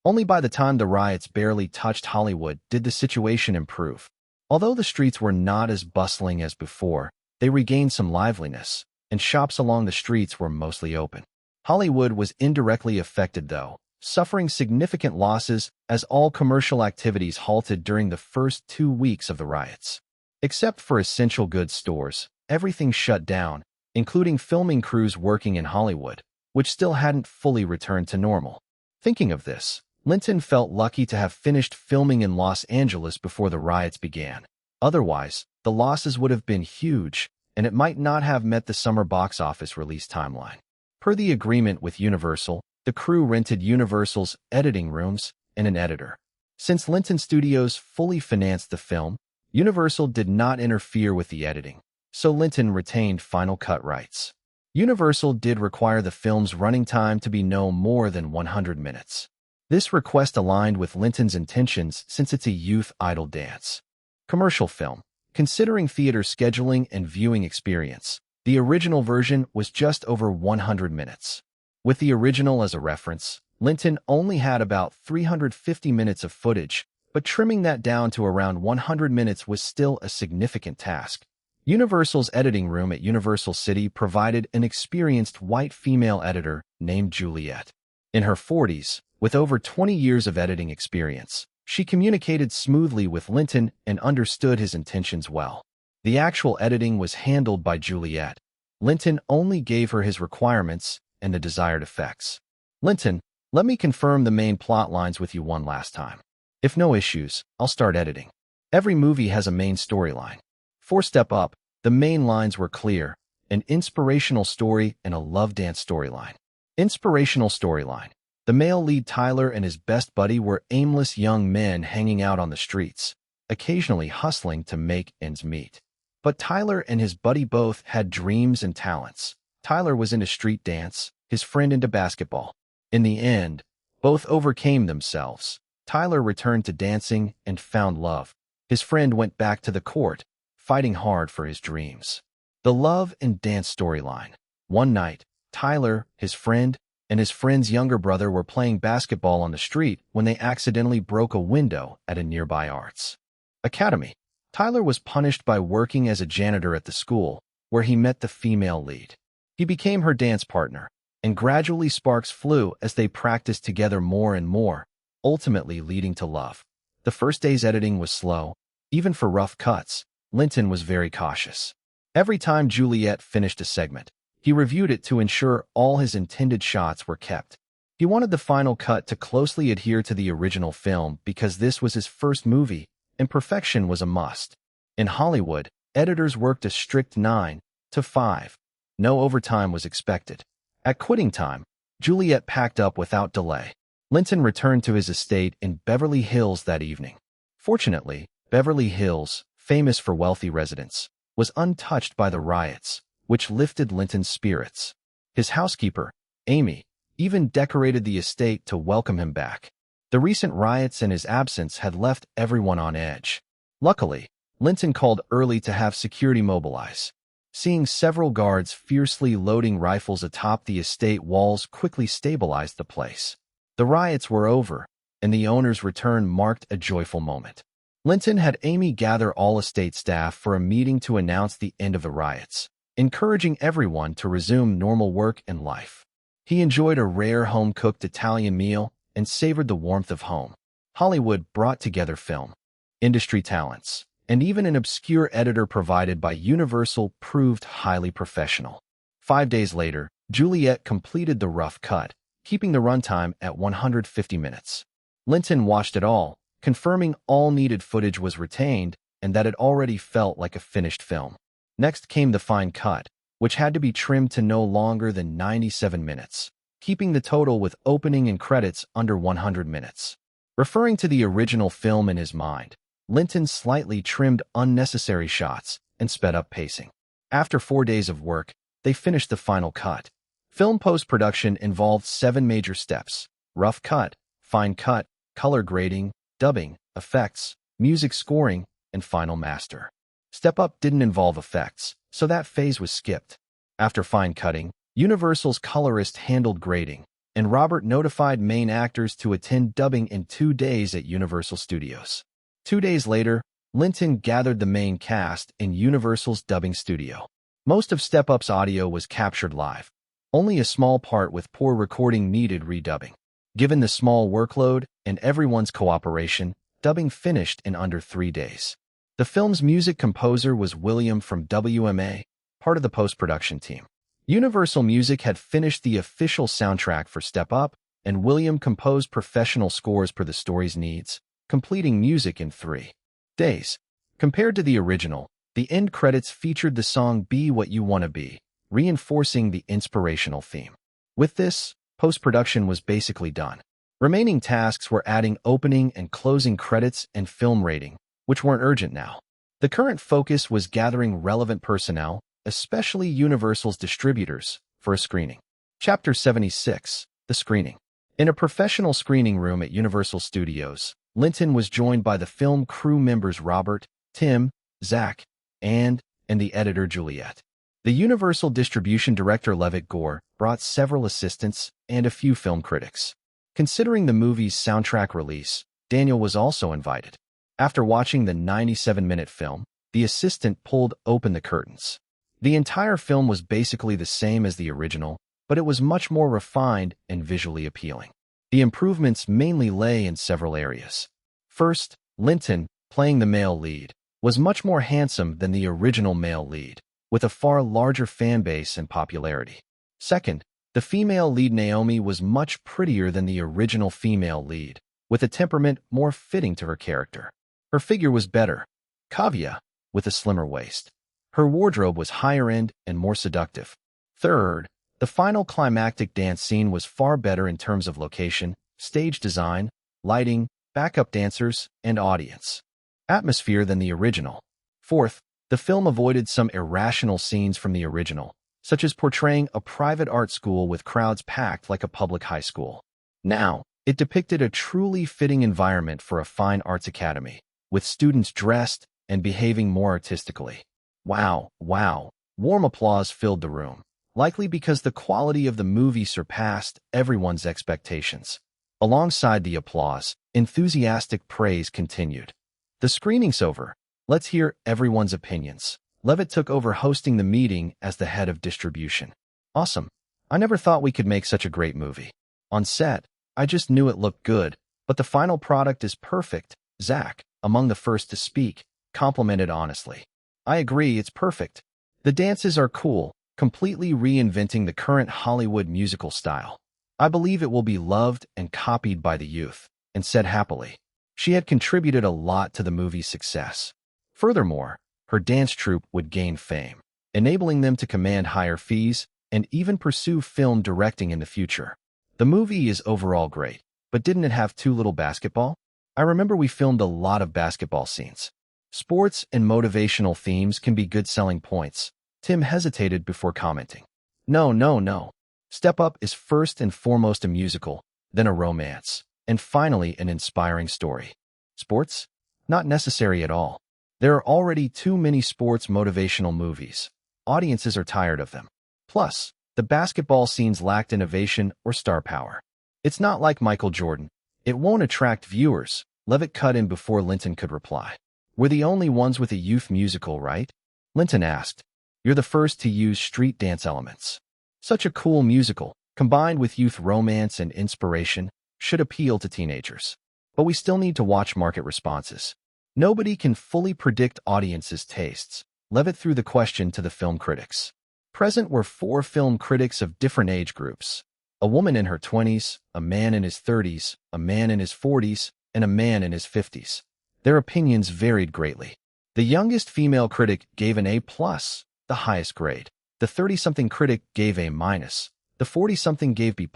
[SPEAKER 1] Only by the time the riots barely touched Hollywood did the situation improve. Although the streets were not as bustling as before, they regained some liveliness, and shops along the streets were mostly open. Hollywood was indirectly affected, though, suffering significant losses as all commercial activities halted during the first 2 weeks of the riots. Except for essential goods stores, everything shut down, including filming crews working in Hollywood, which still hadn't fully returned to normal. Thinking of this, Linton felt lucky to have finished filming in Los Angeles before the riots began. Otherwise, the losses would have been huge, and it might not have met the summer box office release timeline. Per the agreement with Universal, the crew rented Universal's editing rooms and an editor. Since Linton Studios fully financed the film, Universal did not interfere with the editing. so Linton retained final cut rights. Universal did require the film's running time to be no more than 100 minutes. This request aligned with Linton's intentions since it's a youth idol dance. Commercial film. Considering theater scheduling and viewing experience, the original version was just over 100 minutes. With the original as a reference, Linton only had about 350 minutes of footage, but trimming that down to around 100 minutes was still a significant task. Universal's editing room at Universal City provided an experienced white female editor named Juliet. In her 40s, with over 20 years of editing experience, she communicated smoothly with Linton and understood his intentions well. The actual editing was handled by Juliet. Linton only gave her his requirements and the desired effects. Linton, let me confirm the main plot lines with you one last time. If no issues, I'll start editing. Every movie has a main storyline. For Step Up, the main lines were clear: an inspirational story and a love dance storyline. Inspirational storyline. The male lead Tyler and his best buddy were aimless young men hanging out on the streets, occasionally hustling to make ends meet. But Tyler and his buddy both had dreams and talents. Tyler was into street dance, his friend into basketball. In the end, both overcame themselves. Tyler returned to dancing and found love. His friend went back to the court, fighting hard for his dreams. The love and dance storyline. One night, Tyler, his friend, and his friend's younger brother were playing basketball on the street when they accidentally broke a window at a nearby arts academy. Tyler was punished by working as a janitor at the school, where he met the female lead. He became her dance partner, and gradually sparks flew as they practiced together more and more, ultimately leading to love. The first day's editing was slow. Even for rough cuts, Linton was very cautious. Every time Juliet finished a segment, he reviewed it to ensure all his intended shots were kept. He wanted the final cut to closely adhere to the original film because this was his first movie, and perfection was a must. In Hollywood, editors worked a strict 9 to 5. No overtime was expected. At quitting time, Juliet packed up without delay. Linton returned to his estate in Beverly Hills that evening. Fortunately, Beverly Hills, famous for wealthy residents, was untouched by the riots, which lifted Linton's spirits. His housekeeper, Amy, even decorated the estate to welcome him back. The recent riots and his absence had left everyone on edge. Luckily, Linton called early to have security mobilize. Seeing several guards fiercely loading rifles atop the estate walls quickly stabilized the place. The riots were over, and the owner's return marked a joyful moment. Linton had Amy gather all estate staff for a meeting to announce the end of the riots, encouraging everyone to resume normal work and life. He enjoyed a rare home-cooked Italian meal and savored the warmth of home. Hollywood brought together film, industry talents, and even an obscure editor provided by Universal proved highly professional. 5 days later, Juliet completed the rough cut, keeping the runtime at 150 minutes. Linton watched it all, confirming all needed footage was retained and that it already felt like a finished film. Next came the fine cut, which had to be trimmed to no longer than 97 minutes, keeping the total with opening and credits under 100 minutes. Referring to the original film in his mind, Linton slightly trimmed unnecessary shots and sped up pacing. After 4 days of work, they finished the final cut. Film post-production involved 7 major steps: rough cut, fine cut, color grading, dubbing, effects, music scoring, and final master. Step Up didn't involve effects, so that phase was skipped. After fine cutting, Universal's colorist handled grading, and Robert notified main actors to attend dubbing in 2 days at Universal Studios. 2 days later, Linton gathered the main cast in Universal's dubbing studio. Most of Step Up's audio was captured live. Only a small part with poor recording needed redubbing. Given the small workload and everyone's cooperation, dubbing finished in under 3 days. The film's music composer was William from WMA, part of the post-production team. Universal Music had finished the official soundtrack for Step Up, and William composed professional scores per the story's needs, completing music in 3 days. Compared to the original, the end credits featured the song Be What You Wanna Be, reinforcing the inspirational theme. With this, post-production was basically done. Remaining tasks were adding opening and closing credits and film rating, which weren't urgent now. The current focus was gathering relevant personnel, especially Universal's distributors, for a screening. Chapter 76, The Screening. In a professional screening room at Universal Studios, Linton was joined by the film crew members Robert, Tim, Zach, and the editor Juliet. The Universal distribution director Levitt Gore brought several assistants and a few film critics. Considering the movie's soundtrack release, Daniel was also invited. After watching the 97-minute film, the assistant pulled open the curtains. The entire film was basically the same as the original, but it was much more refined and visually appealing. The improvements mainly lay in several areas. First, Linton, playing the male lead, was much more handsome than the original male lead, with a far larger fan base and popularity. Second, the female lead Naomi was much prettier than the original female lead, with a temperament more fitting to her character. Her figure was better, Kavya, with a slimmer waist. Her wardrobe was higher-end and more seductive. Third, the final climactic dance scene was far better in terms of location, stage design, lighting, backup dancers, and audience atmosphere than the original. Fourth, the film avoided some irrational scenes from the original, such as portraying a private art school with crowds packed like a public high school. Now, it depicted a truly fitting environment for a fine arts academy, with students dressed and behaving more artistically. Wow, wow. Warm applause filled the room, likely because the quality of the movie surpassed everyone's expectations. Alongside the applause, enthusiastic praise continued. The screening's over. Let's hear everyone's opinions. Levitt took over hosting the meeting as the head of distribution. Awesome. I never thought we could make such a great movie. On set, I just knew it looked good, but the final product is perfect. Zach, among the first to speak, complimented honestly. I agree, it's perfect. The dances are cool, completely reinventing the current Hollywood musical style. I believe it will be loved and copied by the youth, and said happily. She had contributed a lot to the movie's success. Furthermore, her dance troupe would gain fame, enabling them to command higher fees and even pursue film directing in the future. The movie is overall great, but didn't it have too little basketball? I remember we filmed a lot of basketball scenes. Sports and motivational themes can be good selling points. Tim hesitated before commenting. No. Step Up is first and foremost a musical, then a romance, and finally an inspiring story. Sports? Not necessary at all. There are already too many sports motivational movies. Audiences are tired of them. Plus, the basketball scenes lacked innovation or star power. It's not like Michael Jordan. It won't attract viewers. Levitt cut in before Linton could reply. We're the only ones with a youth musical, right? Linton asked. You're the first to use street dance elements. Such a cool musical, combined with youth romance and inspiration, should appeal to teenagers. But we still need to watch market responses. Nobody can fully predict audiences' tastes. Levitt threw the question to the film critics. Present were 4 film critics of different age groups. A woman in her 20s, a man in his 30s, a man in his 40s, and a man in his 50s. Their opinions varied greatly. The youngest female critic gave an A+, the highest grade. The 30-something critic gave A-, the 40-something gave B+,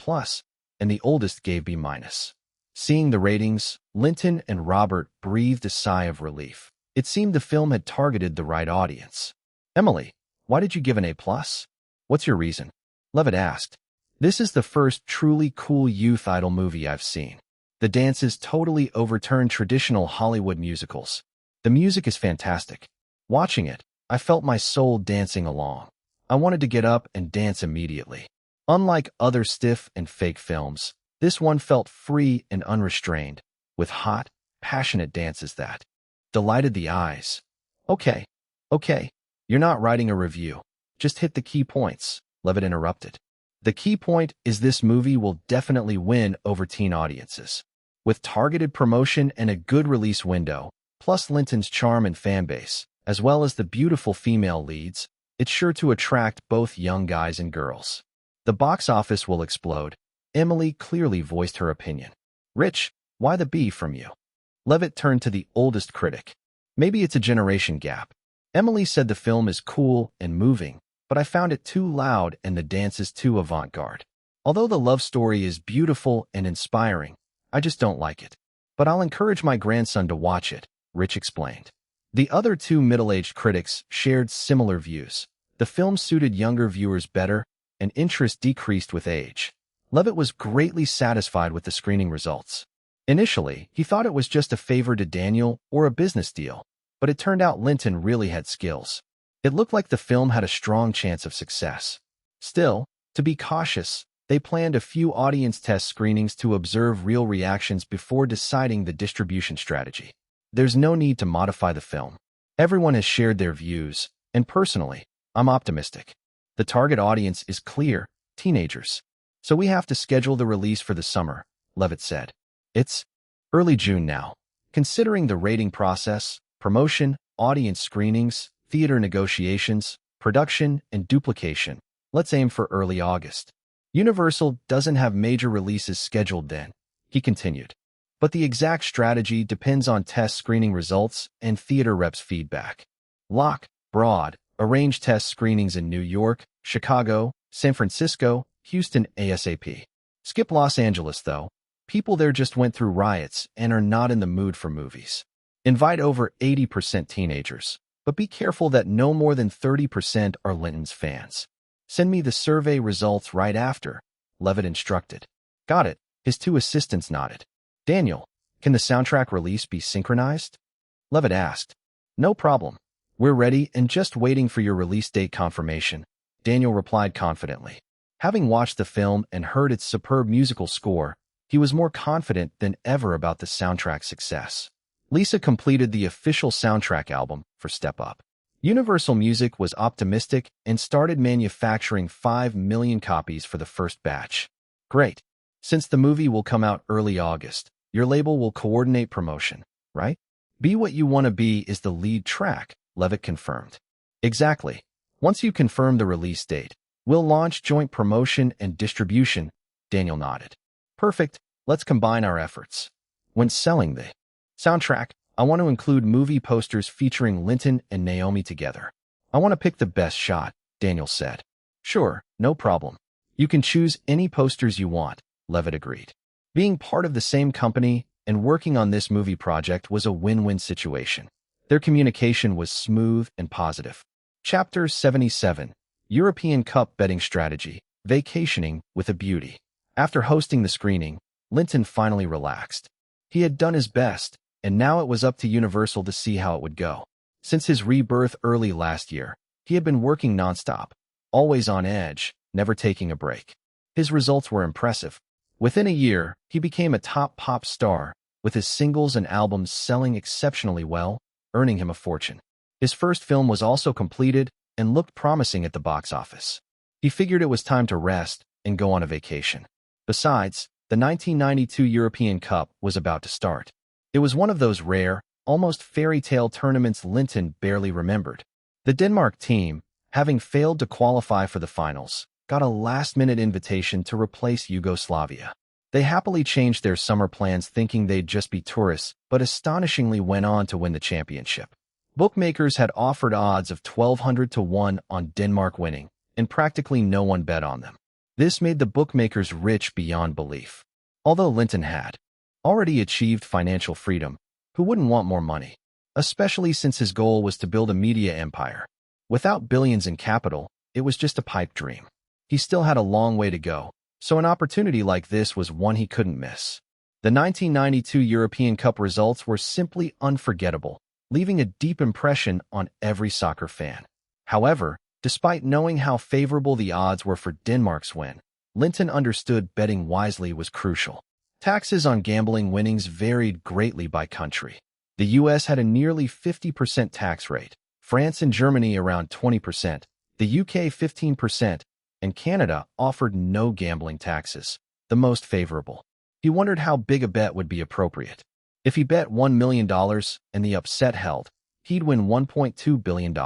[SPEAKER 1] and the oldest gave B-. Seeing the ratings, Linton and Robert breathed a sigh of relief. It seemed the film had targeted the right audience. Emily, why did you give an A+? What's your reason? Levitt asked. This is the first truly cool youth idol movie I've seen. The dances totally overturned traditional Hollywood musicals. The music is fantastic. Watching it, I felt my soul dancing along. I wanted to get up and dance immediately. Unlike other stiff and fake films, this one felt free and unrestrained, with hot, passionate dances that delighted the eyes. Okay, you're not writing a review. Just hit the key points, Levitt interrupted. The key point is this movie will definitely win over teen audiences. With targeted promotion and a good release window, plus Linton's charm and fanbase, as well as the beautiful female leads, it's sure to attract both young guys and girls. The box office will explode. Emily clearly voiced her opinion. Rich, why the B from you? Levitt turned to the oldest critic. Maybe it's a generation gap. Emily said the film is cool and moving, but I found it too loud and the dances too avant-garde. Although the love story is beautiful and inspiring, I just don't like it. But I'll encourage my grandson to watch it, Rich explained. The other two middle-aged critics shared similar views. The film suited younger viewers better, and interest decreased with age. Levitt was greatly satisfied with the screening results. Initially, he thought it was just a favor to Daniel or a business deal, but it turned out Linton really had skills. It looked like the film had a strong chance of success. Still, to be cautious, they planned a few audience test screenings to observe real reactions before deciding the distribution strategy. There's no need to modify the film. Everyone has shared their views, and personally, I'm optimistic. The target audience is clear, teenagers. So we have to schedule the release for the summer, Levitt said. It's early June now. Considering the rating process, promotion, audience screenings, theater negotiations, production, and duplication, let's aim for early August. Universal doesn't have major releases scheduled then, he continued. But the exact strategy depends on test screening results and theater reps' feedback. Lock, Broad, arrange test screenings in New York, Chicago, San Francisco, Houston ASAP. Skip Los Angeles though. People there just went through riots and are not in the mood for movies. Invite over 80% teenagers, but be careful that no more than 30% are Linton's fans. Send me the survey results right after, Levitt instructed. Got it, his two assistants nodded. Daniel, can the soundtrack release be synchronized? Levitt asked. No problem. We're ready and just waiting for your release date confirmation, Daniel replied confidently. Having watched the film and heard its superb musical score, he was more confident than ever about the soundtrack's success. Lisa completed the official soundtrack album for Step Up. Universal Music was optimistic and started manufacturing 5 million copies for the first batch. Great. Since the movie will come out early August, your label will coordinate promotion, right? Be What You Want to Be is the lead track, Levitt confirmed. Exactly. Once you confirm the release date, we'll launch joint promotion and distribution, Daniel nodded. Perfect. Let's combine our efforts. When selling the soundtrack, I want to include movie posters featuring Linton and Naomi together. I want to pick the best shot, Daniel said. Sure, no problem. You can choose any posters you want, Levitt agreed. Being part of the same company and working on this movie project was a win-win situation. Their communication was smooth and positive. Chapter 77, European Cup Betting Strategy, Vacationing with a Beauty. After hosting the screening, Linton finally relaxed. He had done his best, and now it was up to Universal to see how it would go. Since his rebirth early last year, he had been working nonstop, always on edge, never taking a break. His results were impressive. Within a year, he became a top pop star, with his singles and albums selling exceptionally well, earning him a fortune. His first film was also completed and looked promising at the box office. He figured it was time to rest and go on a vacation. Besides, the 1992 European Cup was about to start. It was one of those rare, almost fairy tale tournaments Linton barely remembered. The Denmark team, having failed to qualify for the finals, got a last-minute invitation to replace Yugoslavia. They happily changed their summer plans thinking they'd just be tourists, but astonishingly went on to win the championship. Bookmakers had offered odds of 1,200 to 1 on Denmark winning, and practically no one bet on them. This made the bookmakers rich beyond belief. Although Linton had already achieved financial freedom, who wouldn't want more money? Especially since his goal was to build a media empire. Without billions in capital, it was just a pipe dream. He still had a long way to go, so an opportunity like this was one he couldn't miss. The 1992 European Cup results were simply unforgettable, leaving a deep impression on every soccer fan. However, despite knowing how favorable the odds were for Denmark's win, Linton understood betting wisely was crucial. Taxes on gambling winnings varied greatly by country. The U.S. had a nearly 50% tax rate, France and Germany around 20%, the UK 15%, and Canada offered no gambling taxes, the most favorable. He wondered how big a bet would be appropriate. If he bet $1 million and the upset held, he'd win $1.2 billion.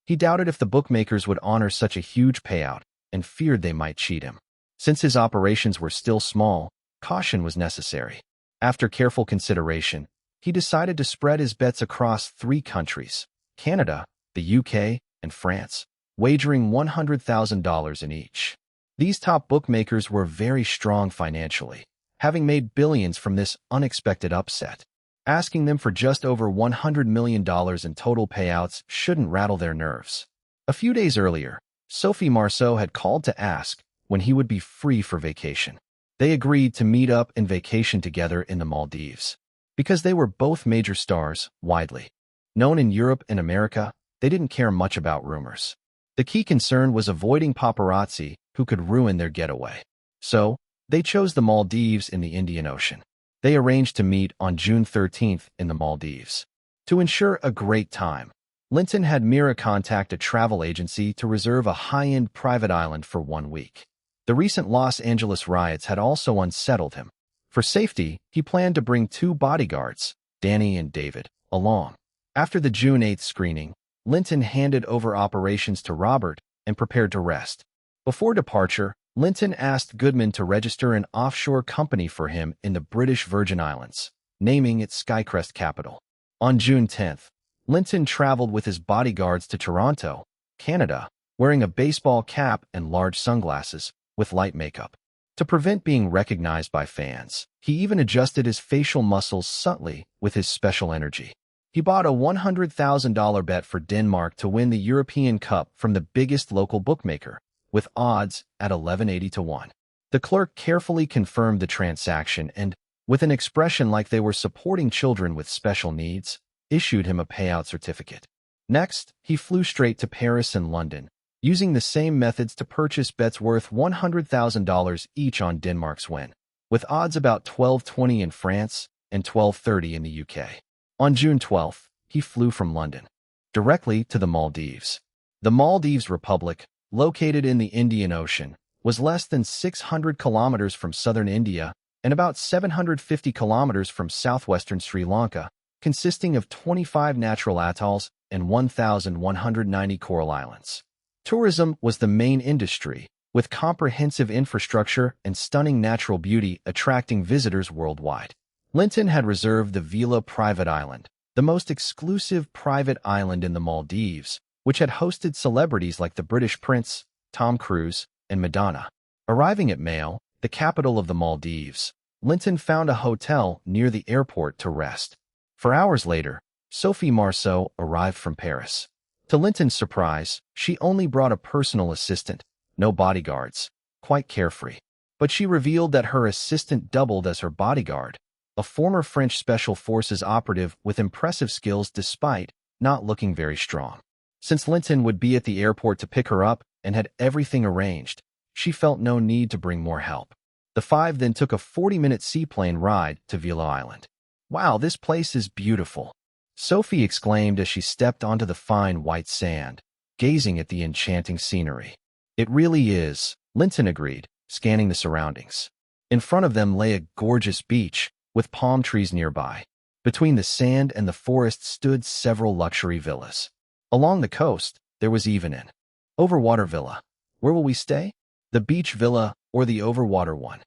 [SPEAKER 1] He doubted if the bookmakers would honor such a huge payout and feared they might cheat him. Since his operations were still small, caution was necessary. After careful consideration, he decided to spread his bets across 3 countries, Canada, the UK, and France, wagering $100,000 in each. These top bookmakers were very strong financially, having made billions from this unexpected upset. Asking them for just over $100 million in total payouts shouldn't rattle their nerves. A few days earlier, Sophie Marceau had called to ask when he would be free for vacation. They agreed to meet up and vacation together in the Maldives. Because they were both major stars, widely known in Europe and America, they didn't care much about rumors. The key concern was avoiding paparazzi who could ruin their getaway. So, they chose the Maldives in the Indian Ocean. They arranged to meet on June 13th in the Maldives. To ensure a great time, Linton had Mira contact a travel agency to reserve a high-end private island for 1 week. The recent Los Angeles riots had also unsettled him. For safety, he planned to bring 2 bodyguards, Danny and David, along. After the June 8th screening, Linton handed over operations to Robert and prepared to rest. Before departure, Linton asked Goodman to register an offshore company for him in the British Virgin Islands, naming it Skycrest Capital. On June 10th, Linton traveled with his bodyguards to Toronto, Canada, wearing a baseball cap and large sunglasses, with light makeup. To prevent being recognized by fans, he even adjusted his facial muscles subtly with his special energy. He bought a $100,000 bet for Denmark to win the European Cup from the biggest local bookmaker, with odds at 1180 to 1. The clerk carefully confirmed the transaction and, with an expression like they were supporting children with special needs, issued him a payout certificate. Next, he flew straight to Paris and London, using the same methods to purchase bets worth $100,000 each on Denmark's win, with odds about 1220 in France and 1230 in the UK. On June 12th, he flew from London directly to the Maldives. The Maldives Republic, located in the Indian Ocean, was less than 600 kilometers from southern India and about 750 kilometers from southwestern Sri Lanka, consisting of 25 natural atolls and 1,190 coral islands. Tourism was the main industry, with comprehensive infrastructure and stunning natural beauty attracting visitors worldwide. Linton had reserved the Villa Private Island, the most exclusive private island in the Maldives, which had hosted celebrities like the British Prince, Tom Cruise, and Madonna. Arriving at Mayo, the capital of the Maldives, Linton found a hotel near the airport to rest. 4 hours later, Sophie Marceau arrived from Paris. To Linton's surprise, she only brought a personal assistant, no bodyguards, quite carefree. But she revealed that her assistant doubled as her bodyguard, a former French Special Forces operative with impressive skills despite not looking very strong. Since Linton would be at the airport to pick her up and had everything arranged, she felt no need to bring more help. The 5 then took a 40-minute seaplane ride to Villa Island. "Wow, this place is beautiful," Sophie exclaimed as she stepped onto the fine white sand, gazing at the enchanting scenery. "It really is," Linton agreed, scanning the surroundings. In front of them lay a gorgeous beach, with palm trees nearby. Between the sand and the forest stood several luxury villas. Along the coast, there was even an overwater villa. "Where will we stay? The beach villa or the overwater one?"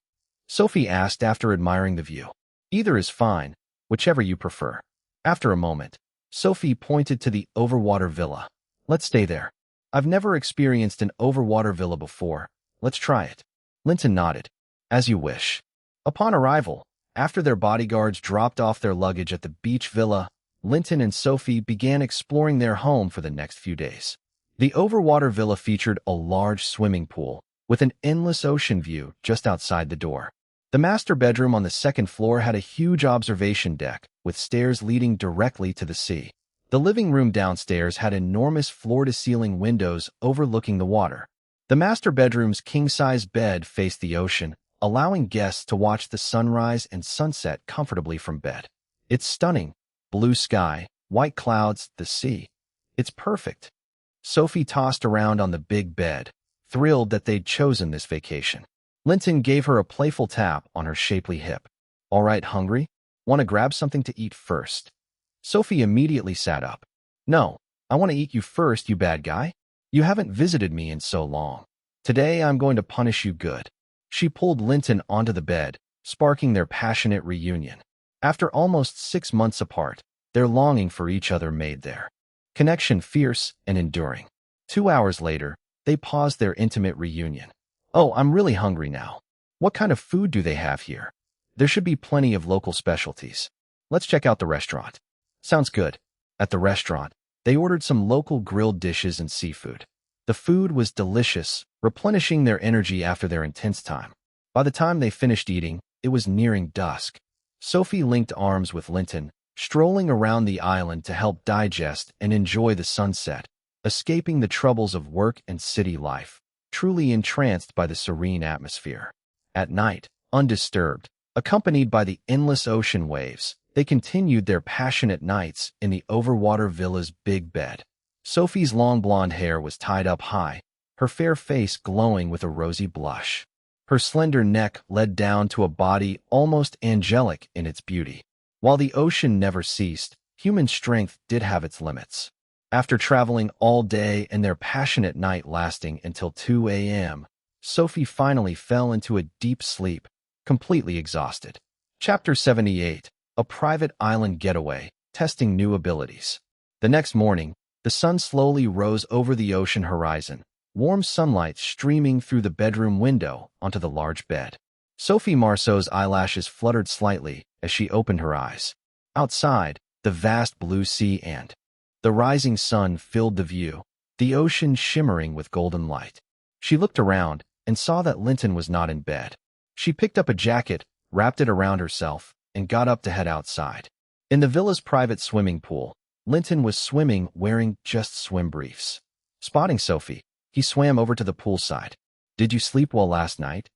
[SPEAKER 1] Sophie asked after admiring the view. "Either is fine, whichever you prefer." After a moment, Sophie pointed to the overwater villa. "Let's stay there. I've never experienced an overwater villa before. Let's try it." Linton nodded. "As you wish." Upon arrival, after their bodyguards dropped off their luggage at the beach villa, Linton and Sophie began exploring their home for the next few days. The overwater villa featured a large swimming pool, with an endless ocean view just outside the door. The master bedroom on the second floor had a huge observation deck, with stairs leading directly to the sea. The living room downstairs had enormous floor-to-ceiling windows overlooking the water. The master bedroom's king-size bed faced the ocean, allowing guests to watch the sunrise and sunset comfortably from bed. "It's stunning. Blue sky, white clouds, the sea. It's perfect." Sophie tossed around on the big bed, thrilled that they'd chosen this vacation. Linton gave her a playful tap on her shapely hip. "All right, hungry? Want to grab something to eat first?" Sophie immediately sat up. "No, I want to eat you first, you bad guy. You haven't visited me in so long. Today I'm going to punish you good." She pulled Linton onto the bed, sparking their passionate reunion. After almost 6 months apart, their longing for each other made their connection fierce and enduring. 2 hours later, they paused their intimate reunion. "Oh, I'm really hungry now. What kind of food do they have here? There should be plenty of local specialties." Let's check out the restaurant. Sounds good. At the restaurant, they ordered some local grilled dishes and seafood. The food was delicious, replenishing their energy after their intense time. By the time they finished eating, it was nearing dusk. Sophie linked arms with Linton, strolling around the island to help digest and enjoy the sunset, escaping the troubles of work and city life, truly entranced by the serene atmosphere. At night, undisturbed, accompanied by the endless ocean waves, they continued their passionate nights in the overwater villa's big bed. Sophie's long blonde hair was tied up high, her fair face glowing with a rosy blush. Her slender neck led down to a body almost angelic in its beauty. While the ocean never ceased, human strength did have its limits. After traveling all day and their passionate night lasting until 2 a.m., Sophie finally fell into a deep sleep, completely exhausted. Chapter 78: A Private Island Getaway, Testing New Abilities. The next morning, the sun slowly rose over the ocean horizon, warm sunlight streaming through the bedroom window onto the large bed. Sophie Marceau's eyelashes fluttered slightly as she opened her eyes. Outside, the vast blue sea and the rising sun filled the view, the ocean shimmering with golden light. She looked around and saw that Linton was not in bed. She picked up a jacket, wrapped it around herself, and got up to head outside. In the villa's private swimming pool, Linton was swimming wearing just swim briefs. Spotting Sophie, he swam over to the poolside. "Did you sleep well last night?"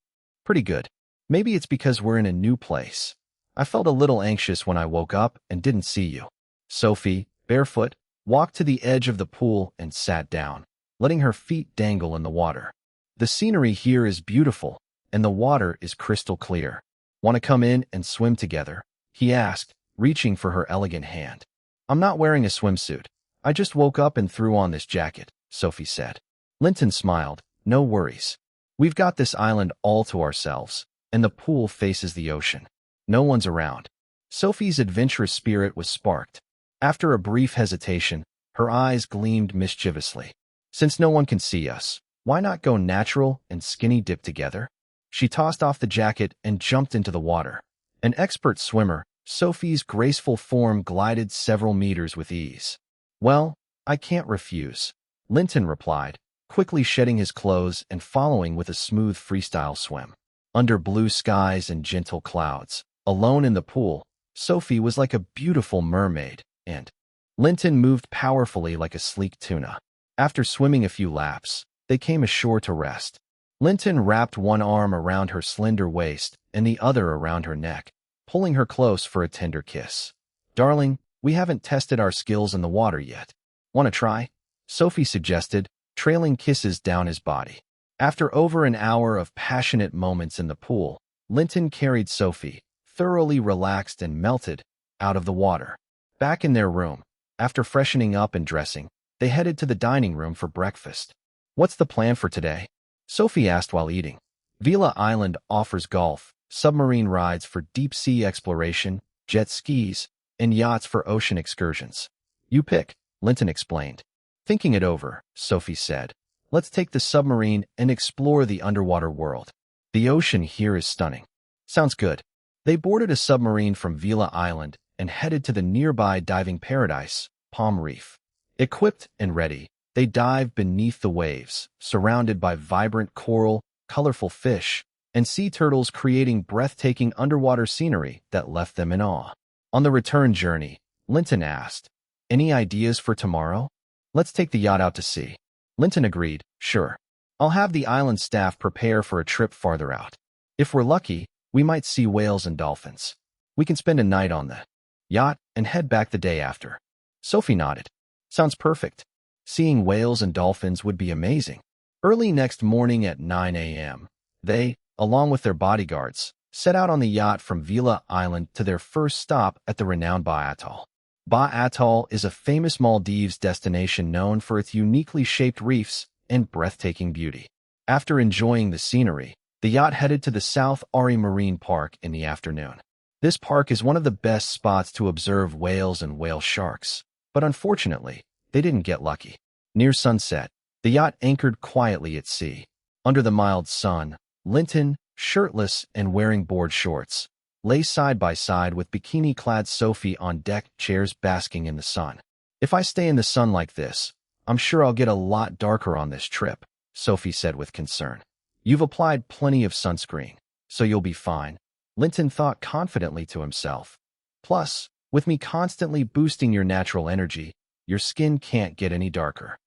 [SPEAKER 1] "Pretty good. Maybe it's because we're in a new place. I felt a little anxious when I woke up and didn't see you." Sophie, barefoot, walked to the edge of the pool and sat down, letting her feet dangle in the water. "The scenery here is beautiful, and the water is crystal clear. Want to come in and swim together?" he asked, reaching for her elegant hand. "I'm not wearing a swimsuit. I just woke up and threw on this jacket," Sophie said. Linton smiled. "No worries. We've got this island all to ourselves, and the pool faces the ocean. No one's around." Sophie's adventurous spirit was sparked. After a brief hesitation, her eyes gleamed mischievously. "Since no one can see us, why not go natural and skinny dip together?" She tossed off the jacket and jumped into the water. An expert swimmer, Sophie's graceful form glided several meters with ease. "Well, I can't refuse," Linton replied, quickly shedding his clothes and following with a smooth freestyle swim. Under blue skies and gentle clouds, alone in the pool, Sophie was like a beautiful mermaid, and Linton moved powerfully like a sleek tuna. After swimming a few laps, they came ashore to rest. Linton wrapped one arm around her slender waist and the other around her neck, pulling her close for a tender kiss. "Darling, we haven't tested our skills in the water yet. Want to try?" Sophie suggested, trailing kisses down his body. After over an hour of passionate moments in the pool, Linton carried Sophie, thoroughly relaxed and melted, out of the water. Back in their room, after freshening up and dressing, they headed to the dining room for breakfast. "What's the plan for today?" Sophie asked while eating. Vila Island offers golf, submarine rides for deep-sea exploration, jet skis, and yachts for ocean excursions. "You pick," Linton explained. Thinking it over, Sophie said, "Let's take the submarine and explore the underwater world. The ocean here is stunning." "Sounds good." They boarded a submarine from Vila Island and headed to the nearby diving paradise, Palm Reef. Equipped and ready, they dived beneath the waves, surrounded by vibrant coral, colorful fish, and sea turtles, creating breathtaking underwater scenery that left them in awe. On the return journey, Linton asked, "Any ideas for tomorrow?" "Let's take the yacht out to sea." Linton agreed, "Sure. I'll have the island staff prepare for a trip farther out. If we're lucky, we might see whales and dolphins. We can spend a night on the yacht and head back the day after." Sophie nodded. "Sounds perfect. Seeing whales and dolphins would be amazing." Early next morning at 9 a.m., they, along with their bodyguards, set out on the yacht from Vila Island to their first stop at the renowned Ba Atoll. Ba Atoll is a famous Maldives destination known for its uniquely shaped reefs and breathtaking beauty. After enjoying the scenery, the yacht headed to the South Ari Marine Park in the afternoon. This park is one of the best spots to observe whales and whale sharks, but unfortunately, they didn't get lucky. Near sunset, the yacht anchored quietly at sea. Under the mild sun, Linton, shirtless and wearing board shorts, lay side by side with bikini-clad Sophie on deck chairs basking in the sun. "If I stay in the sun like this, I'm sure I'll get a lot darker on this trip," Sophie said with concern. "You've applied plenty of sunscreen, so you'll be fine," Linton thought confidently to himself. "Plus, with me constantly boosting your natural energy, your skin can't get any darker."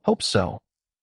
[SPEAKER 1] "Hope so,"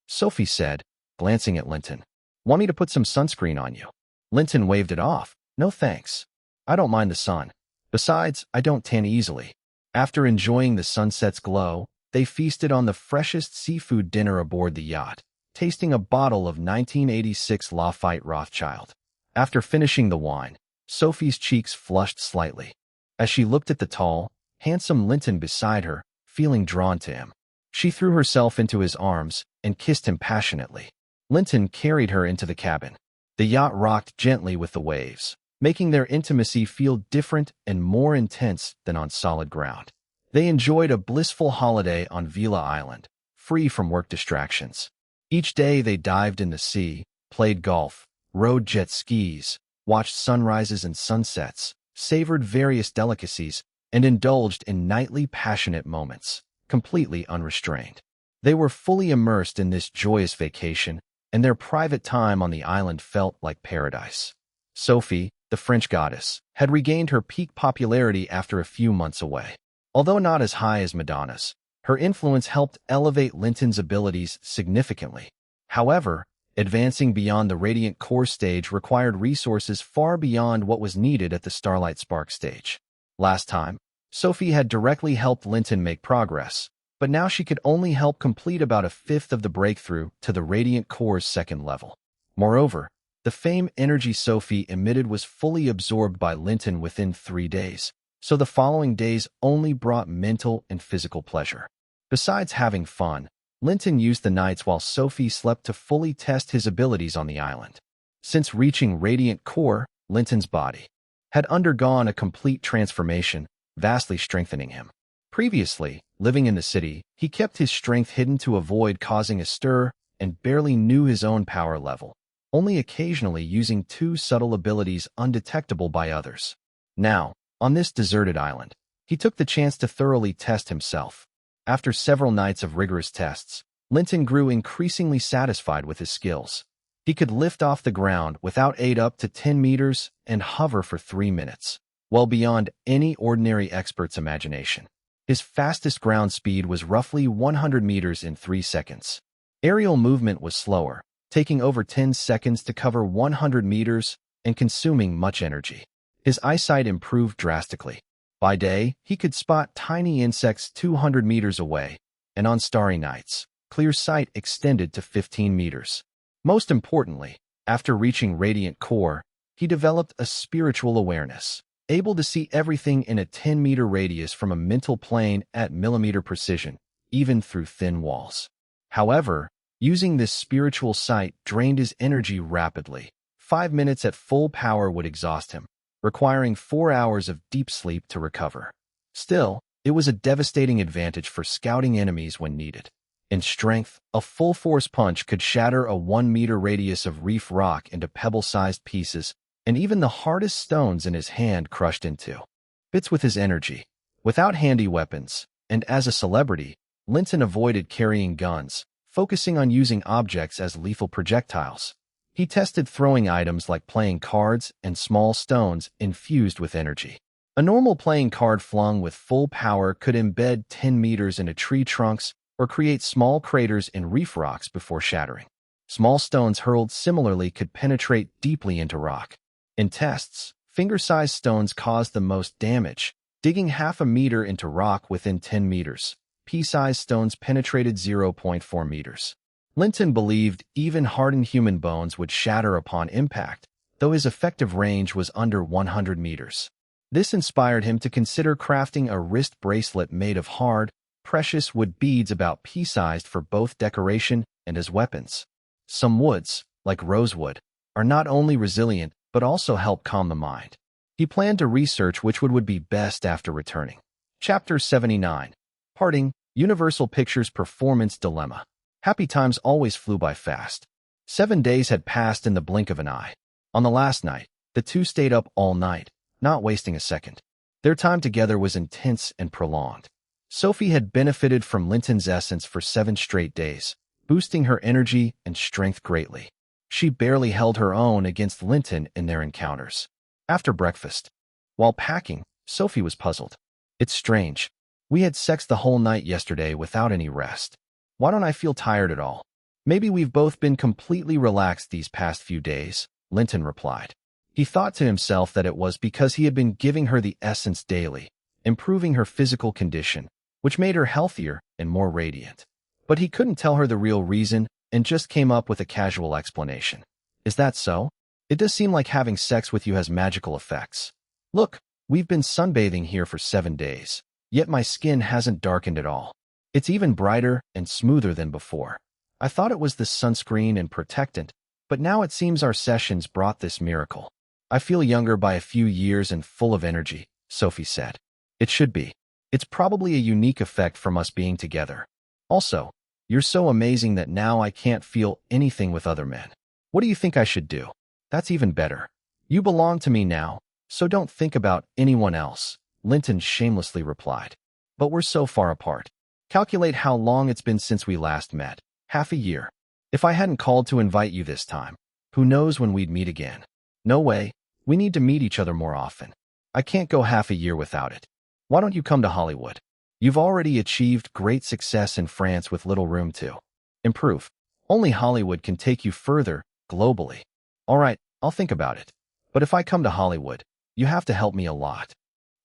[SPEAKER 1] Sophie said, glancing at Linton. "Want me to put some sunscreen on you?" Linton waved it off. "No thanks. I don't mind the sun. Besides, I don't tan easily." After enjoying the sunset's glow, they feasted on the freshest seafood dinner aboard the yacht, tasting a bottle of 1986 Lafite Rothschild. After finishing the wine, Sophie's cheeks flushed slightly. As she looked at the tall, handsome Linton beside her, feeling drawn to him, she threw herself into his arms and kissed him passionately. Linton carried her into the cabin. The yacht rocked gently with the waves, making their intimacy feel different and more intense than on solid ground. They enjoyed a blissful holiday on Vila Island, free from work distractions. Each day they dived in the sea, played golf, rode jet skis, watched sunrises and sunsets, savored various delicacies, and indulged in nightly passionate moments, completely unrestrained. They were fully immersed in this joyous vacation, and their private time on the island felt like paradise. Sophie, the French goddess, had regained her peak popularity after a few months away. Although not as high as Madonna's, her influence helped elevate Linton's abilities significantly. However, advancing beyond the Radiant Core stage required resources far beyond what was needed at the Starlight Spark stage. Last time, Sophie had directly helped Linton make progress, but now she could only help complete about a fifth of the breakthrough to the Radiant Core's second level. Moreover, the fame energy Sophie emitted was fully absorbed by Linton within 3 days, so the following days only brought mental and physical pleasure. Besides having fun, Linton used the nights while Sophie slept to fully test his abilities on the island. Since reaching Radiant Core, Linton's body had undergone a complete transformation, vastly strengthening him. Previously, living in the city, he kept his strength hidden to avoid causing a stir and barely knew his own power level, only occasionally using 2 subtle abilities undetectable by others. Now, on this deserted island, he took the chance to thoroughly test himself. After several nights of rigorous tests, Linton grew increasingly satisfied with his skills. He could lift off the ground without aid up to 10 meters and hover for 3 minutes, well beyond any ordinary expert's imagination. His fastest ground speed was roughly 100 meters in 3 seconds. Aerial movement was slower, taking over 10 seconds to cover 100 meters and consuming much energy. His eyesight improved drastically. By day, he could spot tiny insects 200 meters away, and on starry nights, clear sight extended to 15 meters. Most importantly, after reaching Radiant Core, he developed a spiritual awareness, able to see everything in a 10-meter radius from a mental plane at millimeter precision, even through thin walls. However, using this spiritual sight drained his energy rapidly. 5 minutes at full power would exhaust him, requiring 4 hours of deep sleep to recover. Still, it was a devastating advantage for scouting enemies when needed. In strength, a full-force punch could shatter a 1-meter radius of reef rock into pebble-sized pieces, and even the hardest stones in his hand crushed into bits with his energy. Without handy weapons, and as a celebrity, Linton avoided carrying guns, focusing on using objects as lethal projectiles. He tested throwing items like playing cards and small stones infused with energy. A normal playing card flung with full power could embed 10 meters into tree trunks or create small craters in reef rocks before shattering. Small stones hurled similarly could penetrate deeply into rock. In tests, finger-sized stones caused the most damage, digging half a meter into rock within 10 meters. Pea-sized stones penetrated 0.4 meters. Linton believed even hardened human bones would shatter upon impact, though his effective range was under 100 meters. This inspired him to consider crafting a wrist bracelet made of hard, precious wood beads about pea-sized for both decoration and as weapons. Some woods, like rosewood, are not only resilient but also help calm the mind. He planned to research which would be best after returning. Chapter 79. Parting, Universal Pictures Performance Dilemma. Happy times always flew by fast. 7 days had passed in the blink of an eye. On the last night, the two stayed up all night, not wasting a second. Their time together was intense and prolonged. Sophie had benefited from Linton's essence for 7 straight days, boosting her energy and strength greatly. She barely held her own against Linton in their encounters. After breakfast, while packing, Sophie was puzzled. It's strange. We had sex the whole night yesterday without any rest. Why don't I feel tired at all? Maybe we've both been completely relaxed these past few days, Linton replied. He thought to himself that it was because he had been giving her the essence daily, improving her physical condition, which made her healthier and more radiant. But he couldn't tell her the real reason and just came up with a casual explanation. Is that so? It does seem like having sex with you has magical effects. Look, we've been sunbathing here for 7 days, yet my skin hasn't darkened at all. It's even brighter and smoother than before. I thought it was the sunscreen and protectant, but now it seems our sessions brought this miracle. I feel younger by a few years and full of energy, Sophie said. It should be. It's probably a unique effect from us being together. Also, you're so amazing that now I can't feel anything with other men. What do you think I should do? That's even better. You belong to me now, so don't think about anyone else, Linton shamelessly replied. But we're so far apart. Calculate how long it's been since we last met. Half a year. If I hadn't called to invite you this time, who knows when we'd meet again? No way. We need to meet each other more often. I can't go half a year without it. Why don't you come to Hollywood? You've already achieved great success in France with little room to improve. Only Hollywood can take you further, globally. All right, I'll think about it. But if I come to Hollywood, you have to help me a lot.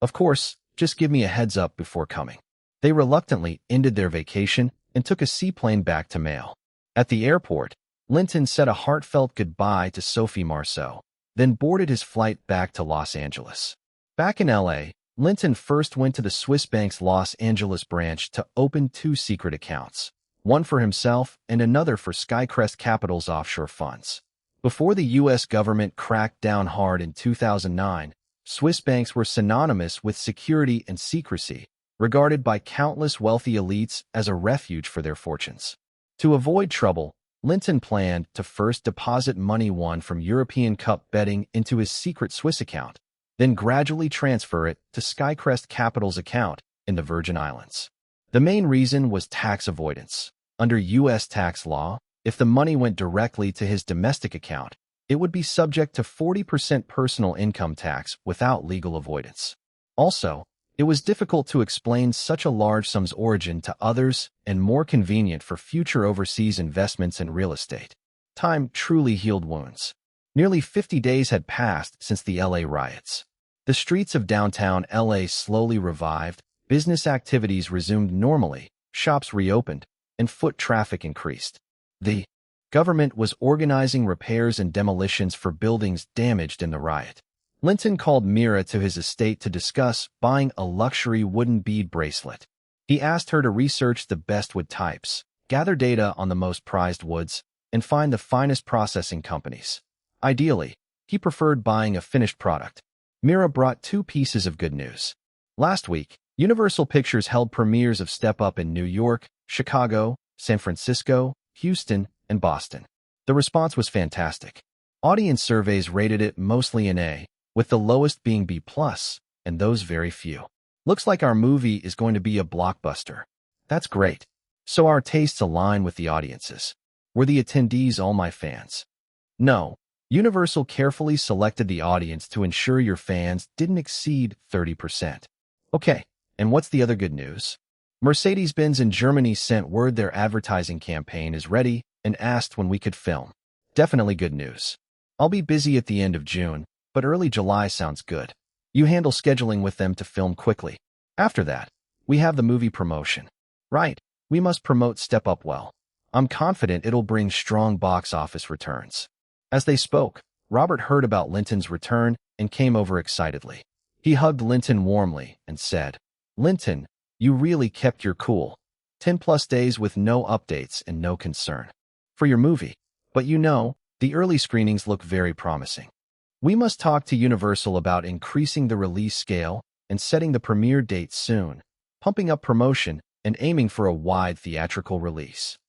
[SPEAKER 1] Of course, just give me a heads up before coming. They reluctantly ended their vacation and took a seaplane back to Mail. At the airport, Linton said a heartfelt goodbye to Sophie Marceau, then boarded his flight back to Los Angeles. Back in LA, Linton first went to the Swiss bank's Los Angeles branch to open 2 secret accounts, one for himself and another for Skycrest Capital's offshore funds. Before the U.S. government cracked down hard in 2009, Swiss banks were synonymous with security and secrecy, regarded by countless wealthy elites as a refuge for their fortunes. To avoid trouble, Linton planned to first deposit money won from European Cup betting into his secret Swiss account, then gradually transfer it to Skycrest Capital's account in the Virgin Islands. The main reason was tax avoidance. Under U.S. tax law, if the money went directly to his domestic account, it would be subject to 40% personal income tax without legal avoidance. Also, it was difficult to explain such a large sum's origin to others and more convenient for future overseas investments in real estate. Time truly healed wounds. Nearly 50 days had passed since the LA riots. The streets of downtown LA slowly revived, business activities resumed normally, shops reopened, and foot traffic increased. The government was organizing repairs and demolitions for buildings damaged in the riot. Linton called Mira to his estate to discuss buying a luxury wooden bead bracelet. He asked her to research the best wood types, gather data on the most prized woods, and find the finest processing companies. Ideally, he preferred buying a finished product. Mira brought 2 pieces of good news. Last week, Universal Pictures held premieres of Step Up in New York, Chicago, San Francisco, Houston, and Boston. The response was fantastic. Audience surveys rated it mostly an A, with the lowest being B+, and those very few. Looks like our movie is going to be a blockbuster. That's great. So our tastes align with the audiences. Were the attendees all my fans? No. Universal carefully selected the audience to ensure your fans didn't exceed 30%. Okay, and what's the other good news? Mercedes-Benz in Germany sent word their advertising campaign is ready and asked when we could film. Definitely good news. I'll be busy at the end of June, but early July sounds good. You handle scheduling with them to film quickly. After that, we have the movie promotion. Right, we must promote Step Up well. I'm confident it'll bring strong box office returns. As they spoke, Robert heard about Linton's return and came over excitedly. He hugged Linton warmly and said, "Linton, you really kept your cool. 10+ days with no updates and no concern. For your movie. But you know, the early screenings look very promising. We must talk to Universal about increasing the release scale and setting the premiere date soon, pumping up promotion and aiming for a wide theatrical release."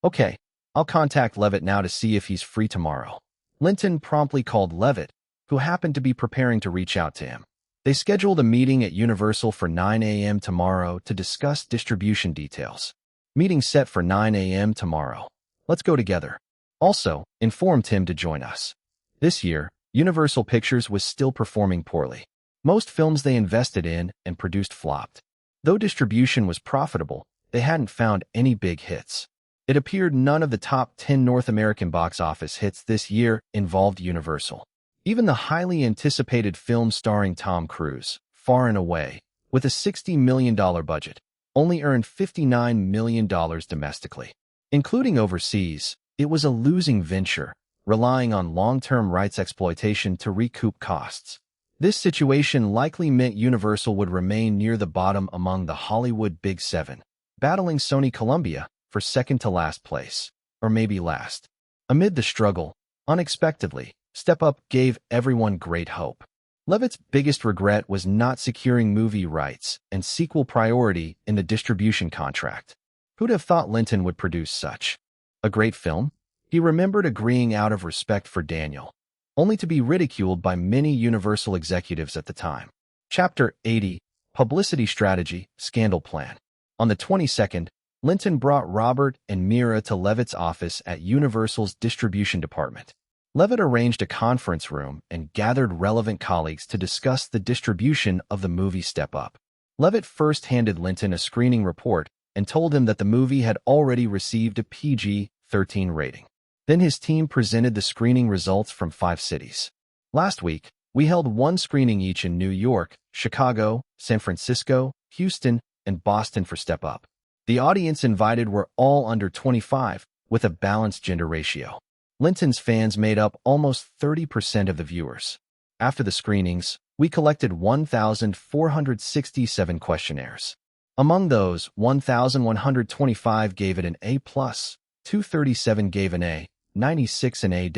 [SPEAKER 1] Okay, I'll contact Levitt now to see if he's free tomorrow. Linton promptly called Levitt, who happened to be preparing to reach out to him. They scheduled a meeting at Universal for 9 a.m. tomorrow to discuss distribution details. Meeting set for 9 a.m. tomorrow. Let's go together. Also, inform Tim to join us. This year, Universal Pictures was still performing poorly. Most films they invested in and produced flopped. Though distribution was profitable, they hadn't found any big hits. It appeared none of the top 10 North American box office hits this year involved Universal. Even the highly anticipated film starring Tom Cruise, Far and Away, with a $60 million budget, only earned $59 million domestically. Including overseas, it was a losing venture, relying on long-term rights exploitation to recoup costs. This situation likely meant Universal would remain near the bottom among the Hollywood Big Seven, battling Sony Columbia for second-to-last place, or maybe last. Amid the struggle, unexpectedly, Step Up gave everyone great hope. Levitt's biggest regret was not securing movie rights and sequel priority in the distribution contract. Who'd have thought Linton would produce such a great film? He remembered agreeing out of respect for Daniel, only to be ridiculed by many Universal executives at the time. Chapter 80, Publicity Strategy, Scandal Plan. On the 22nd, Linton brought Robert and Mira to Levitt's office at Universal's distribution department. Levitt arranged a conference room and gathered relevant colleagues to discuss the distribution of the movie Step Up. Levitt first handed Linton a screening report and told him that the movie had already received a PG-13 rating. Then his team presented the screening results from 5 cities. Last week, we held one screening each in New York, Chicago, San Francisco, Houston, and Boston for Step Up. The audience invited were all under 25, with a balanced gender ratio. Linton's fans made up almost 30% of the viewers. After the screenings, we collected 1,467 questionnaires. Among those, 1,125 gave it an A+, 237 gave an A, 96 an A-,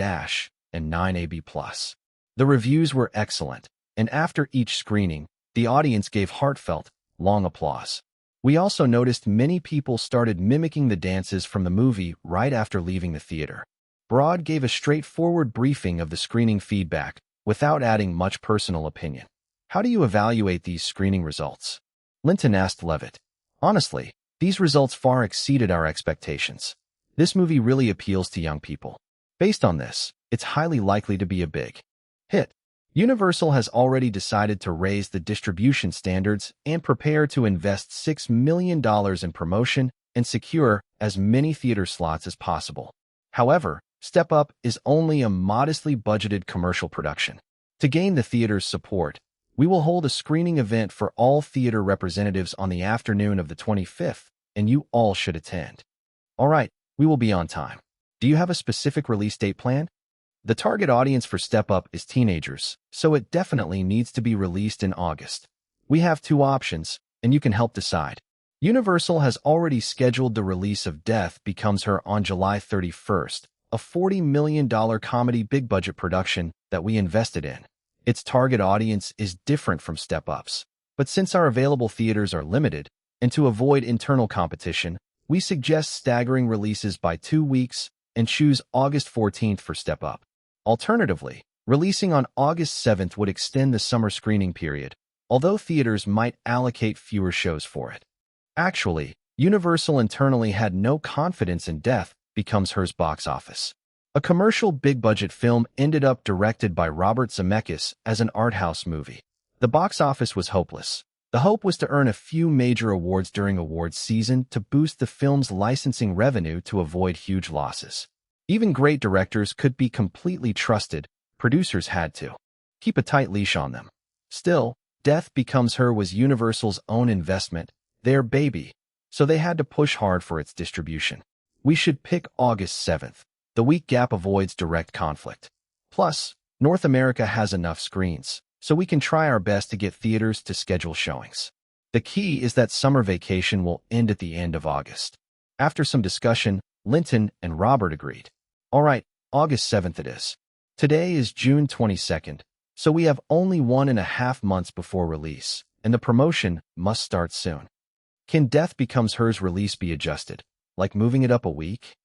[SPEAKER 1] and 9 a B+. The reviews were excellent, and after each screening, the audience gave heartfelt, long applause. We also noticed many people started mimicking the dances from the movie right after leaving the theater. Broad gave a straightforward briefing of the screening feedback, without adding much personal opinion. How do you evaluate these screening results? Linton asked Levitt. Honestly, these results far exceeded our expectations. This movie really appeals to young people. Based on this, it's highly likely to be a big hit. Universal has already decided to raise the distribution standards and prepare to invest $6 million in promotion and secure as many theater slots as possible. However, Step Up is only a modestly budgeted commercial production. To gain the theater's support, we will hold a screening event for all theater representatives on the afternoon of the 25th, and you all should attend. All right, we will be on time. Do you have a specific release date planned? The target audience for Step Up is teenagers, so it definitely needs to be released in August. We have 2 options, and you can help decide. Universal has already scheduled the release of Death Becomes Her on July 31st, a $40 million comedy big-budget production that we invested in. Its target audience is different from Step Up's, but since our available theaters are limited, and to avoid internal competition, we suggest staggering releases by 2 weeks and choose August 14th for Step Up. Alternatively, releasing on August 7th would extend the summer screening period, although theaters might allocate fewer shows for it. Actually, Universal internally had no confidence in Death Becomes Her's box office. A commercial big-budget film ended up directed by Robert Zemeckis as an art house movie. The box office was hopeless. The hope was to earn a few major awards during awards season to boost the film's licensing revenue to avoid huge losses. Even great directors could be completely trusted. Producers had to keep a tight leash on them. Still, Death Becomes Her was Universal's own investment, their baby, so they had to push hard for its distribution. We should pick August 7th. The week gap avoids direct conflict. Plus, North America has enough screens, so we can try our best to get theaters to schedule showings. The key is that summer vacation will end at the end of August. After some discussion, Linton and Robert agreed. All right, August 7th it is. Today is June 22nd, so we have only 1.5 months before release, and the promotion must start soon. Can Death Becomes Her's release be adjusted, like moving it up a week?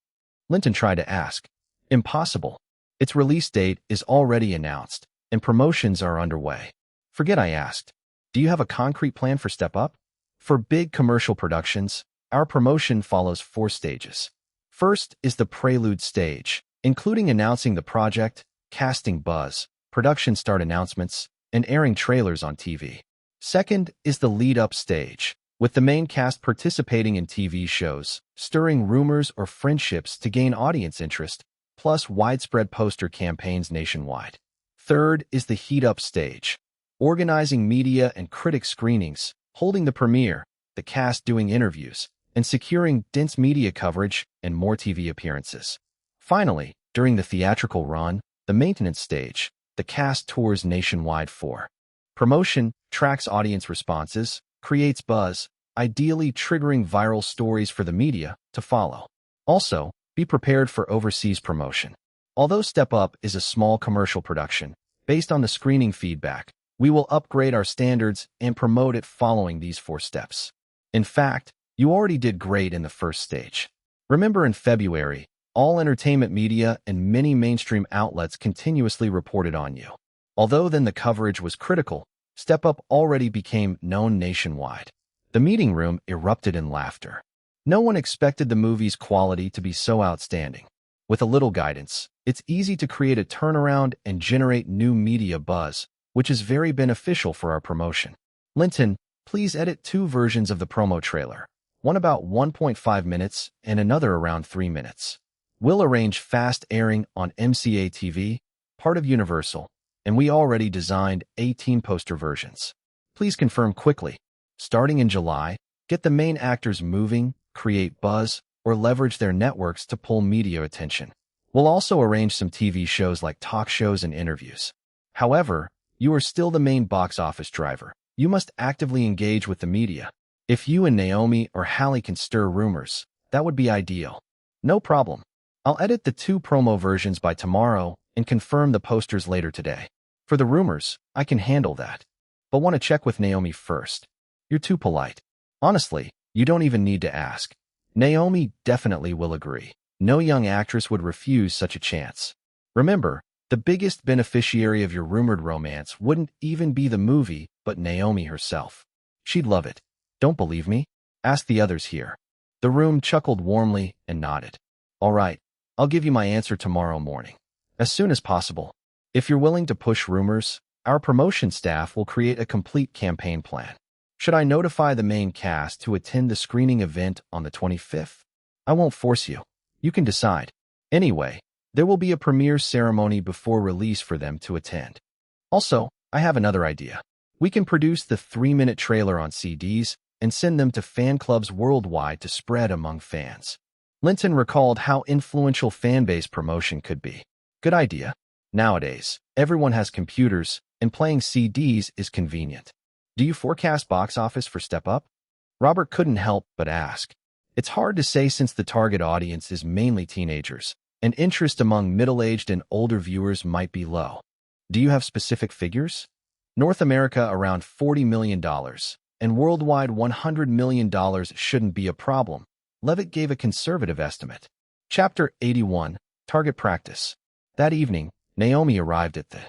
[SPEAKER 1] Linton tried to ask. Impossible. Its release date is already announced, and promotions are underway. Forget I asked. Do you have a concrete plan for Step Up? For big commercial productions, our promotion follows 4 stages. First is the prelude stage, including announcing the project, casting buzz, production start announcements, and airing trailers on TV. Second is the lead-up stage, with the main cast participating in TV shows, stirring rumors or friendships to gain audience interest, plus widespread poster campaigns nationwide. Third is the heat-up stage, organizing media and critic screenings, holding the premiere, the cast doing interviews, and securing dense media coverage and more TV appearances. Finally, during the theatrical run, the maintenance stage, the cast tours nationwide for promotion, tracks audience responses, creates buzz, ideally triggering viral stories for the media to follow. Also, be prepared for overseas promotion. Although Step Up is a small commercial production, based on the screening feedback, we will upgrade our standards and promote it following these 4 steps. In fact, you already did great in the first stage. Remember in February, all entertainment media and many mainstream outlets continuously reported on you. Although then the coverage was critical, Step Up already became known nationwide. The meeting room erupted in laughter. No one expected the movie's quality to be so outstanding. With a little guidance, it's easy to create a turnaround and generate new media buzz, which is very beneficial for our promotion. Linton, please edit 2 versions of the promo trailer, one about 1.5 minutes and another around 3 minutes. We'll arrange fast airing on MCA TV, part of Universal, and we already designed 18 poster versions. Please confirm quickly. Starting in July, get the main actors moving, create buzz, or leverage their networks to pull media attention. We'll also arrange some TV shows like talk shows and interviews. However, you are still the main box office driver. You must actively engage with the media. If you and Naomi or Hallie can stir rumors, that would be ideal. No problem. I'll edit the 2 promo versions by tomorrow and confirm the posters later today. For the rumors, I can handle that. But want to check with Naomi first. You're too polite. Honestly, you don't even need to ask. Naomi definitely will agree. No young actress would refuse such a chance. Remember, the biggest beneficiary of your rumored romance wouldn't even be the movie, but Naomi herself. She'd love it. Don't believe me? Ask the others here. The room chuckled warmly and nodded. All right, I'll give you my answer tomorrow morning. As soon as possible. If you're willing to push rumors, our promotion staff will create a complete campaign plan. Should I notify the main cast to attend the screening event on the 25th? I won't force you. You can decide. Anyway, there will be a premiere ceremony before release for them to attend. Also, I have another idea. We can produce the 3-minute trailer on CDs and send them to fan clubs worldwide to spread among fans. Linton recalled how influential fan-based promotion could be. Good idea. Nowadays, everyone has computers, and playing CDs is convenient. Do you forecast box office for Step Up? Robert couldn't help but ask. It's hard to say since the target audience is mainly teenagers, and interest among middle-aged and older viewers might be low. Do you have specific figures? North America around $40 million, and worldwide $100 million shouldn't be a problem. Levitt gave a conservative estimate. Chapter 81, Target Practice. That evening, Naomi arrived at the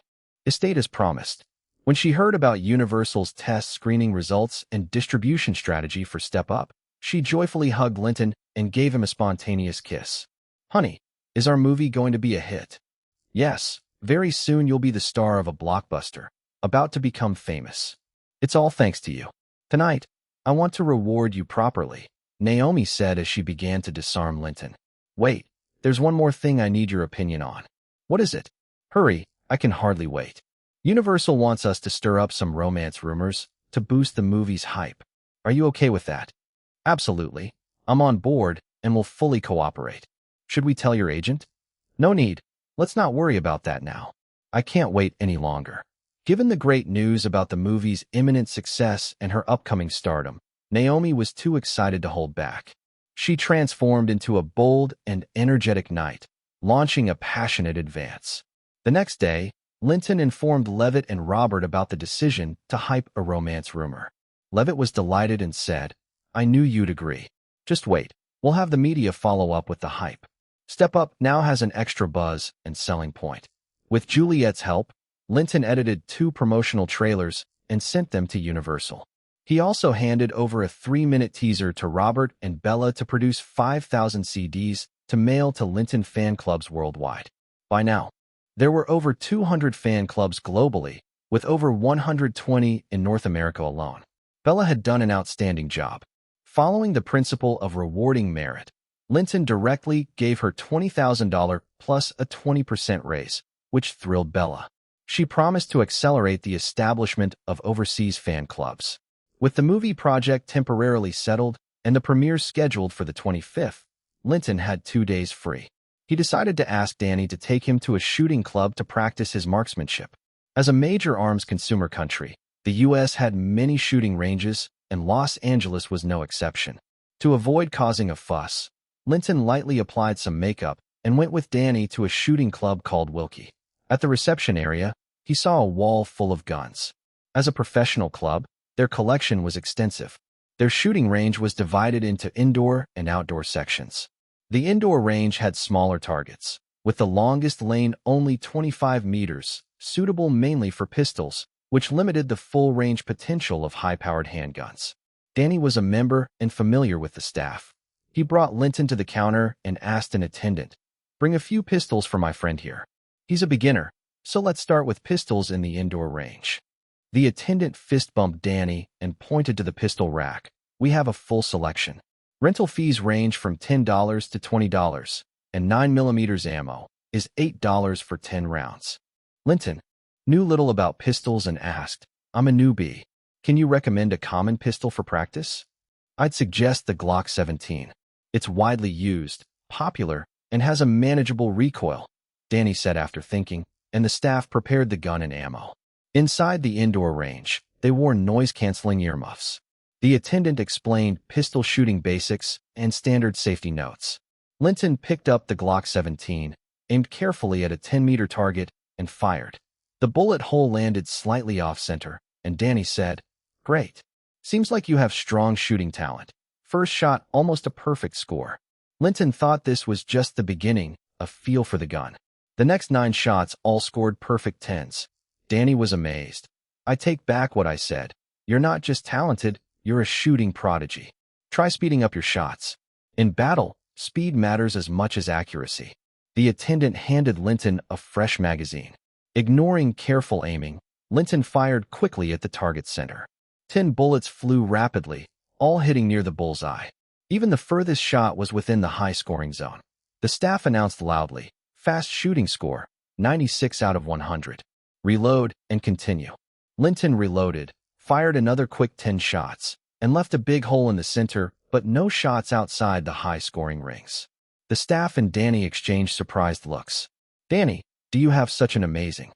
[SPEAKER 1] estate as promised. When she heard about Universal's test screening results and distribution strategy for Step Up, she joyfully hugged Linton and gave him a spontaneous kiss. Honey, is our movie going to be a hit? Yes, very soon you'll be the star of a blockbuster, about to become famous. It's all thanks to you. Tonight, I want to reward you properly, Naomi said as she began to disarm Linton. Wait, there's one more thing I need your opinion on. What is it? Hurry, I can hardly wait. Universal wants us to stir up some romance rumors to boost the movie's hype. Are you okay with that? Absolutely. I'm on board and will fully cooperate. Should we tell your agent? No need. Let's not worry about that now. I can't wait any longer. Given the great news about the movie's imminent success and her upcoming stardom, Naomi was too excited to hold back. She transformed into a bold and energetic knight, launching a passionate advance. The next day, Linton informed Levitt and Robert about the decision to hype a romance rumor. Levitt was delighted and said, I knew you'd agree. Just wait, we'll have the media follow up with the hype. Step Up now has an extra buzz and selling point. With Juliet's help, Linton edited 2 promotional trailers and sent them to Universal. He also handed over a 3-minute teaser to Robert and Bella to produce 5,000 CDs to mail to Linton fan clubs worldwide. By now, there were over 200 fan clubs globally, with over 120 in North America alone. Bella had done an outstanding job. Following the principle of rewarding merit, Linton directly gave her $20,000 plus a 20% raise, which thrilled Bella. She promised to accelerate the establishment of overseas fan clubs. With the movie project temporarily settled and the premiere scheduled for the 25th, Linton had 2 days free. He decided to ask Danny to take him to a shooting club to practice his marksmanship. As a major arms consumer country, the U.S. had many shooting ranges, and Los Angeles was no exception. To avoid causing a fuss, Linton lightly applied some makeup and went with Danny to a shooting club called Wilkie. At the reception area, he saw a wall full of guns. As a professional club, their collection was extensive. Their shooting range was divided into indoor and outdoor sections. The indoor range had smaller targets, with the longest lane only 25 meters, suitable mainly for pistols, which limited the full range potential of high-powered handguns. Danny was a member and familiar with the staff. He brought Linton to the counter and asked an attendant, "Bring a few pistols for my friend here. He's a beginner, so let's start with pistols in the indoor range." The attendant fist-bumped Danny and pointed to the pistol rack. "We have a full selection. Rental fees range from $10 to $20, and 9mm ammo is $8 for 10 rounds. Linton knew little about pistols and asked, "I'm a newbie. Can you recommend a common pistol for practice?" "I'd suggest the Glock 17. It's widely used, popular, and has a manageable recoil," Danny said after thinking, and the staff prepared the gun and ammo. Inside the indoor range, they wore noise-canceling earmuffs. The attendant explained pistol shooting basics and standard safety notes. Linton picked up the Glock 17, aimed carefully at a 10-meter target, and fired. The bullet hole landed slightly off-center, and Danny said, "Great. Seems like you have strong shooting talent. First shot, almost a perfect score." Linton thought this was just the beginning, a feel for the gun. The next 9 shots all scored perfect 10s. Danny was amazed. "I take back what I said. You're not just talented, you're a shooting prodigy. Try speeding up your shots. In battle, speed matters as much as accuracy." The attendant handed Linton a fresh magazine. Ignoring careful aiming, Linton fired quickly at the target center. 10 bullets flew rapidly, all hitting near the bullseye. Even the furthest shot was within the high-scoring zone. The staff announced loudly, "Fast shooting score, 96 out of 100. Reload and continue." Linton reloaded, fired another quick 10 shots, and left a big hole in the center, but no shots outside the high-scoring rings. The staff and Danny exchanged surprised looks. "Danny, do you have such an amazing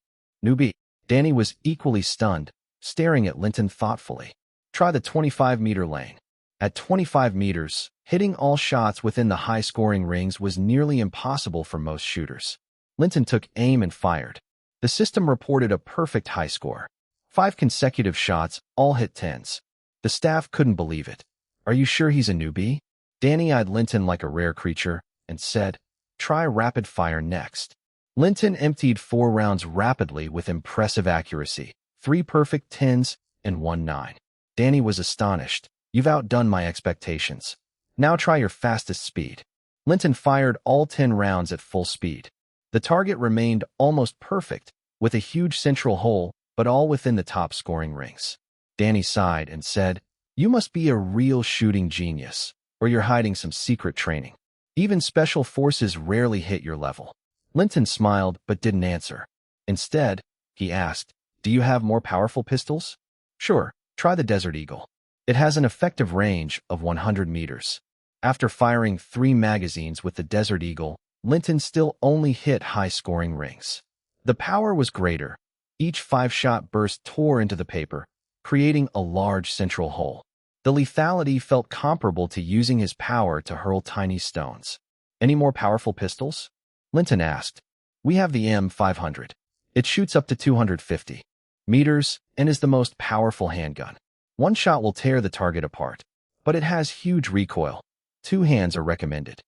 [SPEAKER 1] newbie?" Danny was equally stunned, staring at Linton thoughtfully. "Try the 25-meter lane." At 25 meters, hitting all shots within the high-scoring rings was nearly impossible for most shooters. Linton took aim and fired. The system reported a perfect high score. 5 consecutive shots, all hit 10s. The staff couldn't believe it. "Are you sure he's a newbie?" Danny eyed Linton like a rare creature and said, "Try rapid fire next." Linton emptied 4 rounds rapidly with impressive accuracy, 3 perfect 10s and 1 9. Danny was astonished. "You've outdone my expectations. Now try your fastest speed." Linton fired all 10 rounds at full speed. The target remained almost perfect, with a huge central hole, but all within the top scoring rings. Danny sighed and said, "You must be a real shooting genius, or you're hiding some secret training. Even special forces rarely hit your level." Linton smiled but didn't answer. Instead, he asked, "Do you have more powerful pistols?" "Sure, try the Desert Eagle. It has an effective range of 100 meters. After firing 3 magazines with the Desert Eagle, Linton still only hit high-scoring rings. The power was greater. Each 5-shot burst tore into the paper, creating a large central hole. The lethality felt comparable to using his power to hurl tiny stones. "Any more powerful pistols?" Linton asked. "We have the M500. It shoots up to 250 meters and is the most powerful handgun. One shot will tear the target apart, but it has huge recoil. 2 hands are recommended."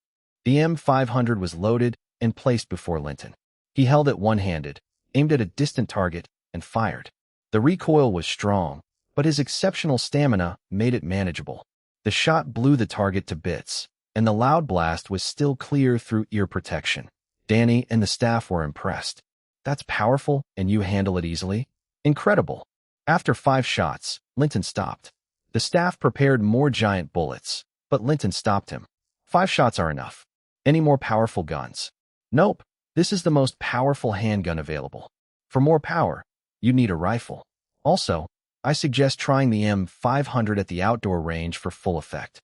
[SPEAKER 1] The M500 was loaded and placed before Linton. He held it one-handed, aimed at a distant target, and fired. The recoil was strong, but his exceptional stamina made it manageable. The shot blew the target to bits, and the loud blast was still clear through ear protection. Danny and the staff were impressed. That's powerful, and you handle it easily? Incredible. After 5 shots, Linton stopped. The staff prepared more giant bullets, but Linton stopped him. 5 shots are enough. Any more powerful guns? Nope. This is the most powerful handgun available. For more power, you need a rifle. Also, I suggest trying the M500 at the outdoor range for full effect.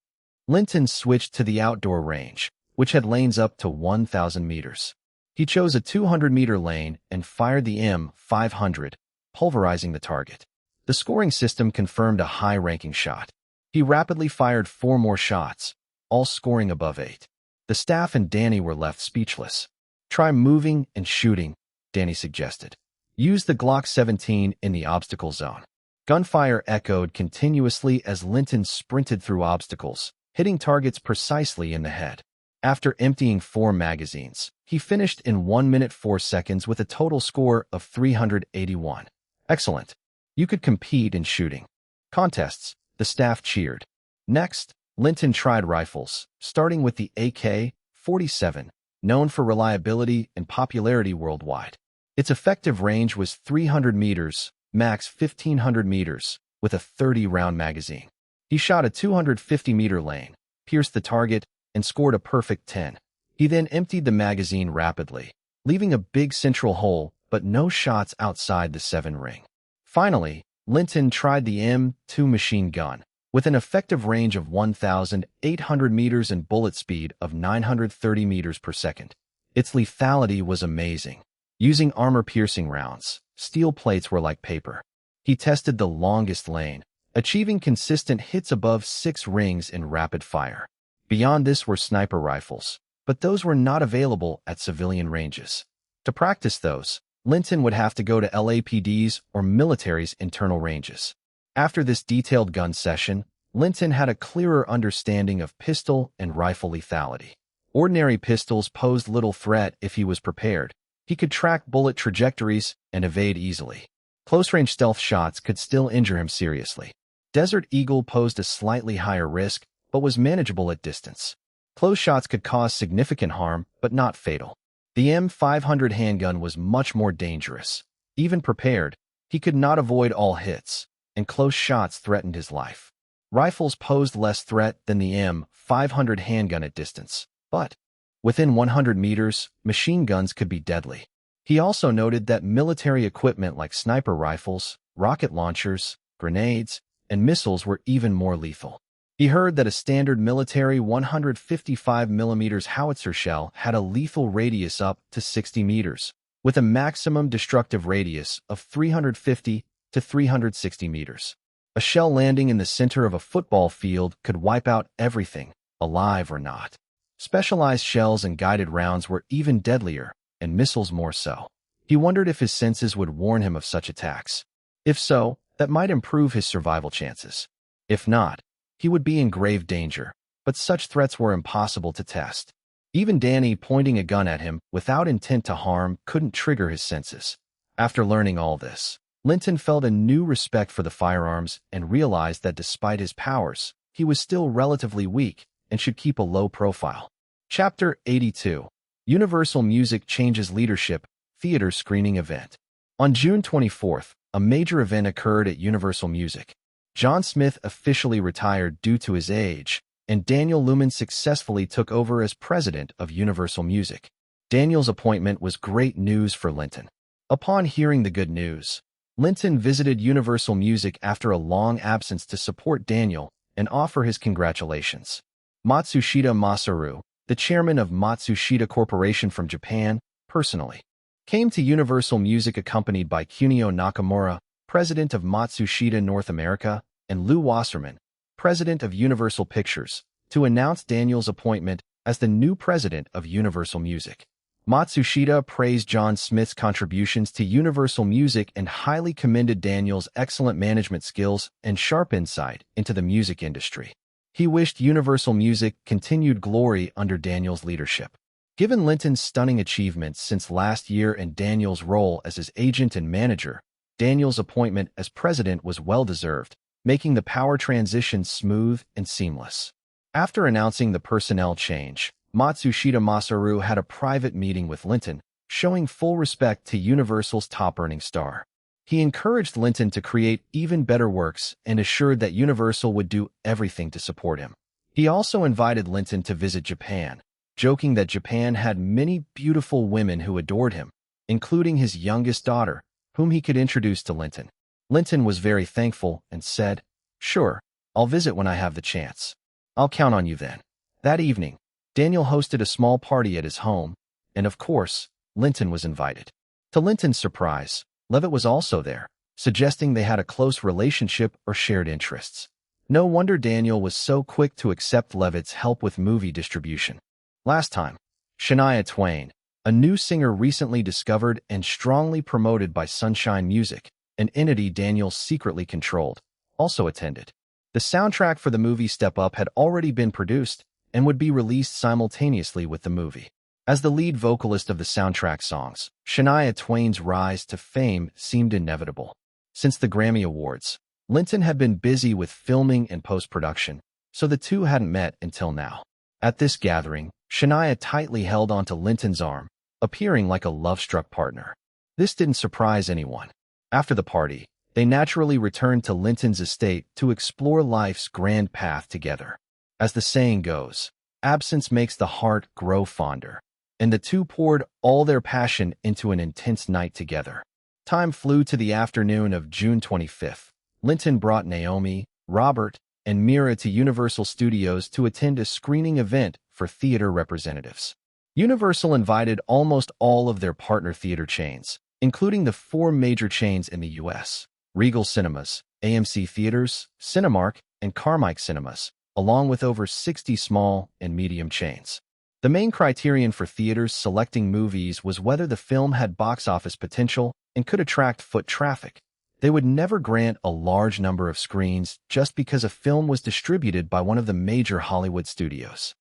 [SPEAKER 1] Linton switched to the outdoor range, which had lanes up to 1,000 meters. He chose a 200-meter lane and fired the M500, pulverizing the target. The scoring system confirmed a high-ranking shot. He rapidly fired 4 more shots, all scoring above 8. The staff and Danny were left speechless. Try moving and shooting, Danny suggested. Use the Glock 17 in the obstacle zone. Gunfire echoed continuously as Linton sprinted through obstacles, hitting targets precisely in the head. After emptying 4 magazines, he finished in 1 minute 4 seconds with a total score of 381. Excellent. You could compete in shooting contests. The staff cheered. Next, Linton tried rifles, starting with the AK-47, known for reliability and popularity worldwide. Its effective range was 300 meters, max 1,500 meters, with a 30-round magazine. He shot a 250-meter lane, pierced the target, and scored a perfect 10. He then emptied the magazine rapidly, leaving a big central hole, but no shots outside the 7 ring. Finally, Linton tried the M2 machine gun, with an effective range of 1,800 meters and bullet speed of 930 meters per second. Its lethality was amazing. Using armor-piercing rounds, steel plates were like paper. He tested the longest lane, achieving consistent hits above 6 rings in rapid fire. Beyond this were sniper rifles, but those were not available at civilian ranges. To practice those, Linton would have to go to LAPD's or military's internal ranges. After this detailed gun session, Linton had a clearer understanding of pistol and rifle lethality. Ordinary pistols posed little threat if he was prepared. He could track bullet trajectories and evade easily. Close-range stealth shots could still injure him seriously. Desert Eagle posed a slightly higher risk, but was manageable at distance. Close shots could cause significant harm, but not fatal. The M500 handgun was much more dangerous. Even prepared, he could not avoid all hits, and close shots threatened his life. Rifles posed less threat than the M500 handgun at distance, but within 100 meters, machine guns could be deadly. He also noted that military equipment like sniper rifles, rocket launchers, grenades, and missiles were even more lethal. He heard that a standard military 155mm howitzer shell had a lethal radius up to 60 meters, with a maximum destructive radius of 350 to 360 meters. A shell landing in the center of a football field could wipe out everything, alive or not. Specialized shells and guided rounds were even deadlier, and missiles more so. He wondered if his senses would warn him of such attacks. If so, that might improve his survival chances. If not, he would be in grave danger, but such threats were impossible to test. Even Danny pointing a gun at him without intent to harm couldn't trigger his senses. After learning all this, Linton felt a new respect for the firearms and realized that despite his powers, he was still relatively weak and should keep a low profile. Chapter 82. Universal Music Changes Leadership, Theater Screening Event. On June 24th, a major event occurred at Universal Music. John Smith officially retired due to his age, and Daniel Lumen successfully took over as president of Universal Music. Daniel's appointment was great news for Linton. Upon hearing the good news, Linton visited Universal Music after a long absence to support Daniel and offer his congratulations. Matsushita Masaru, the chairman of Matsushita Corporation from Japan, personally came to Universal Music accompanied by Kunio Nakamura, president of Matsushita North America, and Lou Wasserman, president of Universal Pictures, to announce Daniel's appointment as the new president of Universal Music. Matsushita praised John Smith's contributions to Universal Music and highly commended Daniel's excellent management skills and sharp insight into the music industry. He wished Universal Music continued glory under Daniel's leadership. Given Linton's stunning achievements since last year and Daniel's role as his agent and manager, Daniel's appointment as president was well-deserved, making the power transition smooth and seamless. After announcing the personnel change, Matsushita Masaru had a private meeting with Linton, showing full respect to Universal's top-earning star. He encouraged Linton to create even better works and assured that Universal would do everything to support him. He also invited Linton to visit Japan, joking that Japan had many beautiful women who adored him, including his youngest daughter, whom he could introduce to Linton. Linton was very thankful and said, "Sure, I'll visit when I have the chance. I'll count on you then." That evening, Daniel hosted a small party at his home, and of course, Linton was invited. To Linton's surprise, Levitt was also there, suggesting they had a close relationship or shared interests. No wonder Daniel was so quick to accept Levitt's help with movie distribution. Last time, Shania Twain, a new singer recently discovered and strongly promoted by Sunshine Music, an entity Daniel secretly controlled, also attended. The soundtrack for the movie Step Up had already been produced and would be released simultaneously with the movie. As the lead vocalist of the soundtrack songs, Shania Twain's rise to fame seemed inevitable. Since the Grammy Awards, Linton had been busy with filming and post-production, so the two hadn't met until now. At this gathering, Shania tightly held onto Linton's arm, appearing like a love-struck partner. This didn't surprise anyone. After the party, they naturally returned to Linton's estate to explore life's grand path together. As the saying goes, absence makes the heart grow fonder, and the two poured all their passion into an intense night together. Time flew to the afternoon of June 25th. Linton brought Naomi, Robert, and Mira to Universal Studios to attend a screening event for theater representatives. Universal invited almost all of their partner theater chains, including the 4 major chains in the U.S., Regal Cinemas, AMC Theaters, Cinemark, and Carmike Cinemas, along with over 60 small and medium chains. The main criterion for theaters selecting movies was whether the film had box office potential and could attract foot traffic. They would never grant a large number of screens just because a film was distributed by one of the major Hollywood studios.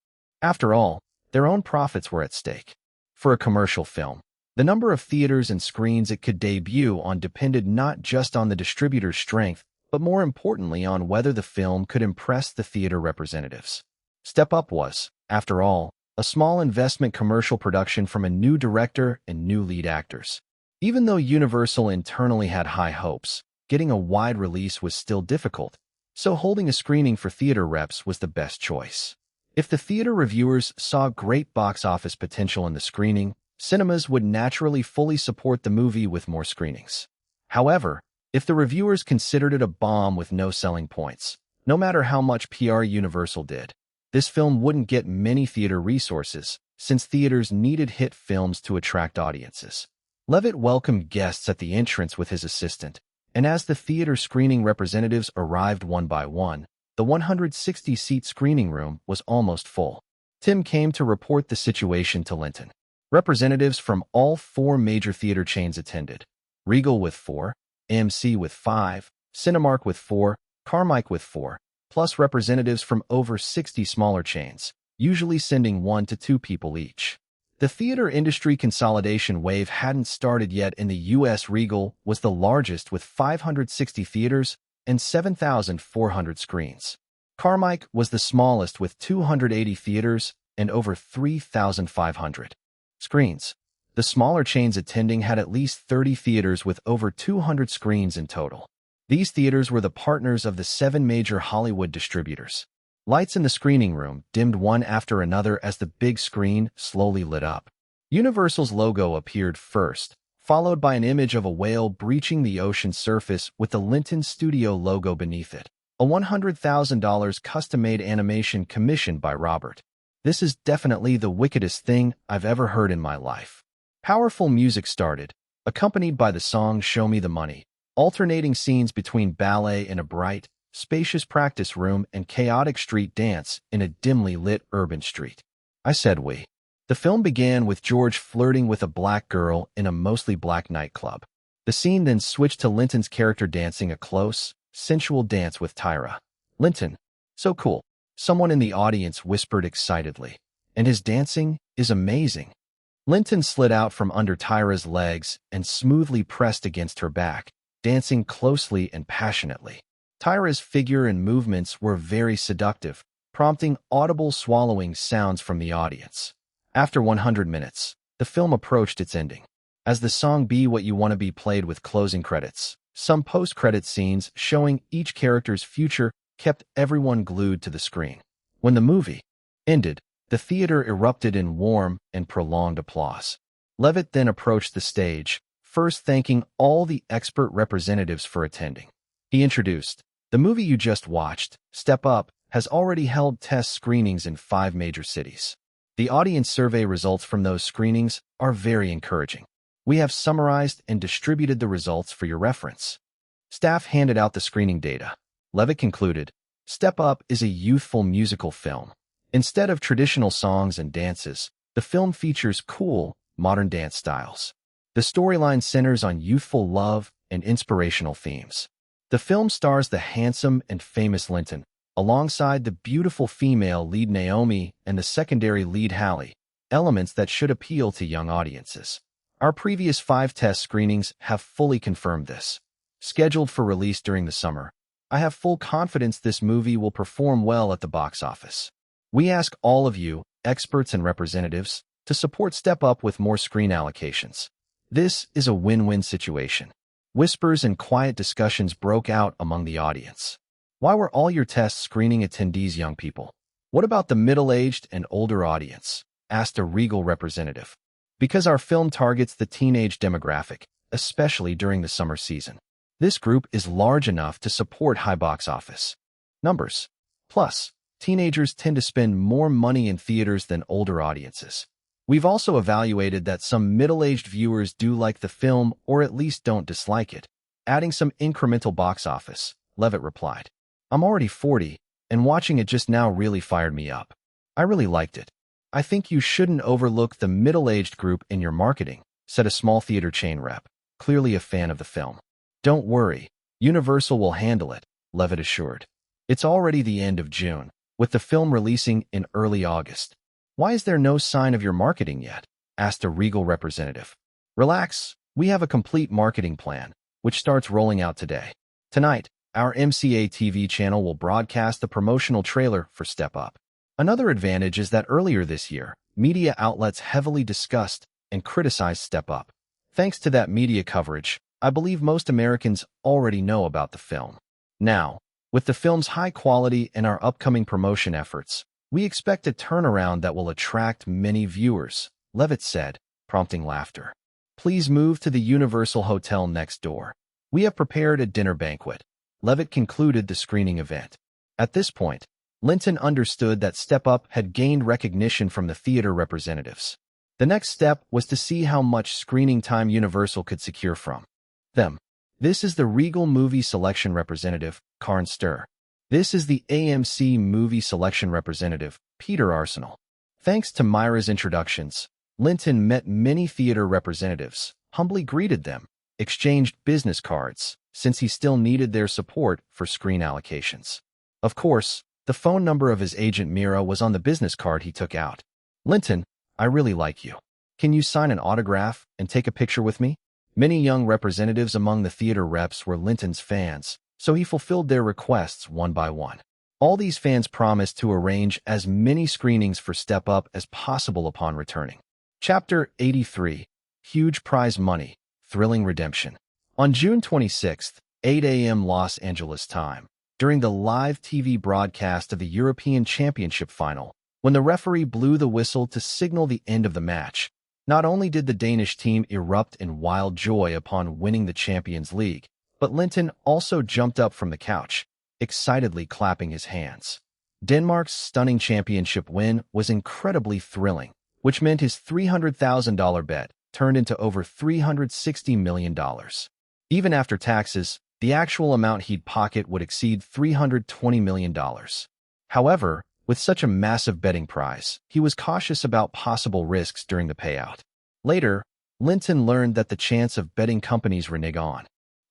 [SPEAKER 1] After all, their own profits were at stake. For a commercial film, the number of theaters and screens it could debut on depended not just on the distributor's strength, but more importantly on whether the film could impress the theater representatives. Step Up was, after all, a small investment commercial production from a new director and new lead actors. Even though Universal internally had high hopes, getting a wide release was still difficult, so holding a screening for theater reps was the best choice. If the theater reviewers saw great box office potential in the screening, cinemas would naturally fully support the movie with more screenings. However, if the reviewers considered it a bomb with no selling points, no matter how much PR Universal did, this film wouldn't get many theater resources, since theaters needed hit films to attract audiences. Levitt welcomed guests at the entrance with his assistant, and as the theater screening representatives arrived one by one, the 160-seat screening room was almost full. Tim came to report the situation to Linton. Representatives from all 4 major theater chains attended: Regal with 4, AMC with 5, Cinemark with 4, Carmike with 4, plus representatives from over 60 smaller chains, usually sending 1 to 2 people each. The theater industry consolidation wave hadn't started yet in the U.S. Regal was the largest with 560 theaters and 7,400 screens. Carmike was the smallest with 280 theaters and over 3,500 screens. The smaller chains attending had at least 30 theaters with over 200 screens in total. These theaters were the partners of the 7 major Hollywood distributors. Lights in the screening room dimmed one after another as the big screen slowly lit up. Universal's logo appeared first, followed by an image of a whale breaching the ocean surface with the Linton Studio logo beneath it, a $100,000 custom-made animation commissioned by Robert. "This is definitely the wickedest thing I've ever heard in my life." Powerful music started, accompanied by the song Show Me the Money, alternating scenes between ballet in a bright, spacious practice room and chaotic street dance in a dimly lit urban street. I said we. The film began with George flirting with a black girl in a mostly black nightclub. The scene then switched to Linton's character dancing a close, sensual dance with Tyra. "Linton, so cool," someone in the audience whispered excitedly. "And his dancing is amazing." Linton slid out from under Tyra's legs and smoothly pressed against her back, dancing closely and passionately. Tyra's figure and movements were very seductive, prompting audible swallowing sounds from the audience. After 100 minutes, the film approached its ending. As the song Be What You Want to Be played with closing credits, some post-credit scenes showing each character's future kept everyone glued to the screen. When the movie ended, the theater erupted in warm and prolonged applause. Levitt then approached the stage, first thanking all the expert representatives for attending. He introduced, "The movie you just watched, Step Up, has already held test screenings in 5 major cities. The audience survey results from those screenings are very encouraging. We have summarized and distributed the results for your reference." Staff handed out the screening data. Levitt concluded, "Step Up is a youthful musical film. Instead of traditional songs and dances, the film features cool, modern dance styles. The storyline centers on youthful love and inspirational themes. The film stars the handsome and famous Linton, alongside the beautiful female lead Naomi and the secondary lead Hallie, elements that should appeal to young audiences. Our previous 5 test screenings have fully confirmed this. Scheduled for release during the summer, I have full confidence this movie will perform well at the box office. We ask all of you, experts and representatives, to support Step Up with more screen allocations. This is a win-win situation." Whispers and quiet discussions broke out among the audience. "Why were all your test screening attendees young people? What about the middle-aged and older audience?" asked a Regal representative. "Because our film targets the teenage demographic, especially during the summer season. This group is large enough to support high box office numbers. Plus, teenagers tend to spend more money in theaters than older audiences. We've also evaluated that some middle-aged viewers do like the film or at least don't dislike it, adding some incremental box office," Levitt replied. "I'm already 40, and watching it just now really fired me up. I really liked it. I think you shouldn't overlook the middle-aged group in your marketing," said a small theater chain rep, clearly a fan of the film. "Don't worry, Universal will handle it," Levitt assured. "It's already the end of June, with the film releasing in early August. Why is there no sign of your marketing yet?" asked a Regal representative. "Relax, we have a complete marketing plan, which starts rolling out today. Tonight, our MCA TV channel will broadcast the promotional trailer for Step Up." Another advantage is that earlier this year, media outlets heavily discussed and criticized Step Up. Thanks to that media coverage, I believe most Americans already know about the film. Now, with the film's high quality and our upcoming promotion efforts, we expect a turnaround that will attract many viewers, Levitt said, prompting laughter. "Please move to the Universal Hotel next door. We have prepared a dinner banquet." Levitt concluded the screening event. At this point, Linton understood that Step Up had gained recognition from the theater representatives. The next step was to see how much screening time Universal could secure from them. "This is the Regal Movie Selection Representative, Karn Sturr. This is the AMC Movie Selection Representative, Peter Arsenal." Thanks to Myra's introductions, Linton met many theater representatives, humbly greeted them, exchanged business cards, since he still needed their support for screen allocations. Of course, the phone number of his agent Mira was on the business card he took out. "Linton, I really like you. Can you sign an autograph and take a picture with me?" Many young representatives among the theater reps were Linton's fans, so he fulfilled their requests one by one. All these fans promised to arrange as many screenings for Step Up as possible upon returning. Chapter 83. Huge Prize Money, Thrilling Redemption. On June 26, 8 a.m. Los Angeles time, during the live TV broadcast of the European Championship Final, when the referee blew the whistle to signal the end of the match, not only did the Danish team erupt in wild joy upon winning the Champions League, but Linton also jumped up from the couch, excitedly clapping his hands. Denmark's stunning championship win was incredibly thrilling, which meant his $300,000 bet turned into over $360 million. Even after taxes, the actual amount he'd pocket would exceed $320 million. However, with such a massive betting prize, he was cautious about possible risks during the payout. Later, Linton learned that the chance of betting companies renege on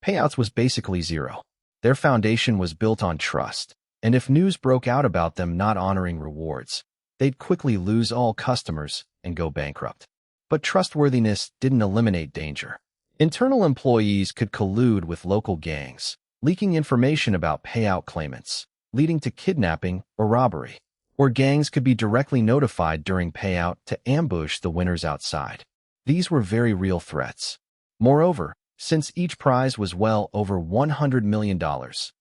[SPEAKER 1] payouts was basically zero. Their foundation was built on trust, and if news broke out about them not honoring rewards, they'd quickly lose all customers and go bankrupt. But trustworthiness didn't eliminate danger. Internal employees could collude with local gangs, leaking information about payout claimants, leading to kidnapping or robbery. Or gangs could be directly notified during payout to ambush the winners outside. These were very real threats. Moreover, since each prize was well over $100 million,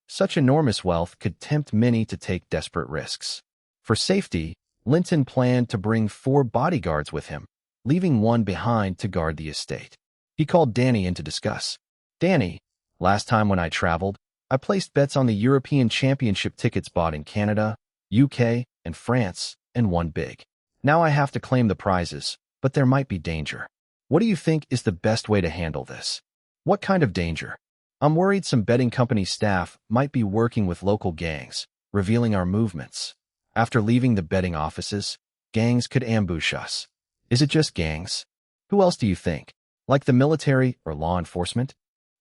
[SPEAKER 1] such enormous wealth could tempt many to take desperate risks. For safety, Linton planned to bring 4 bodyguards with him, leaving one behind to guard the estate. He called Danny in to discuss. Danny, last time when I traveled, I placed bets on the European Championship tickets bought in Canada, UK, and France, and won big. Now I have to claim the prizes, but there might be danger. What do you think is the best way to handle this? What kind of danger? I'm worried some betting company staff might be working with local gangs, revealing our movements. After leaving the betting offices, gangs could ambush us. Is it just gangs? Who else do you think? Like the military or law enforcement?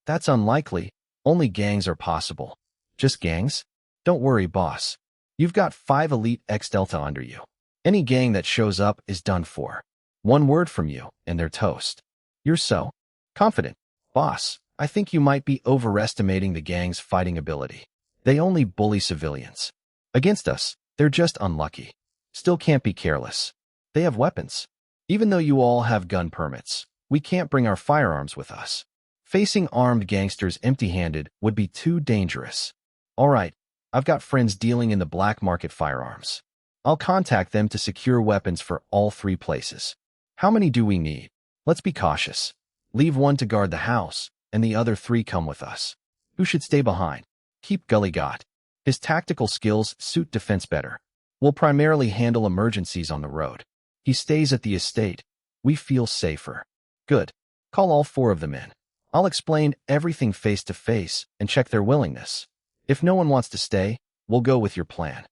[SPEAKER 1] That's unlikely. Only gangs are possible. Just gangs? Don't worry, boss. You've got 5 elite X-Delta under you. Any gang that shows up is done for. One word from you, and they're toast. You're so confident. Boss, I think you might be overestimating the gang's fighting ability. They only bully civilians. Against us, they're just unlucky. Still can't be careless. They have weapons. Even though you all have gun permits, we can't bring our firearms with us. Facing armed gangsters empty-handed would be too dangerous. All right, I've got friends dealing in the black market firearms. I'll contact them to secure weapons for all 3 places. How many do we need? Let's be cautious. Leave one to guard the house, and the other 3 come with us. Who should stay behind? Keep Gully Gott. His tactical skills suit defense better. We'll primarily handle emergencies on the road. He stays at the estate. We feel safer. Good. Call all 4 of them in. I'll explain everything face to face and check their willingness. If no one wants to stay, we'll go with your plan.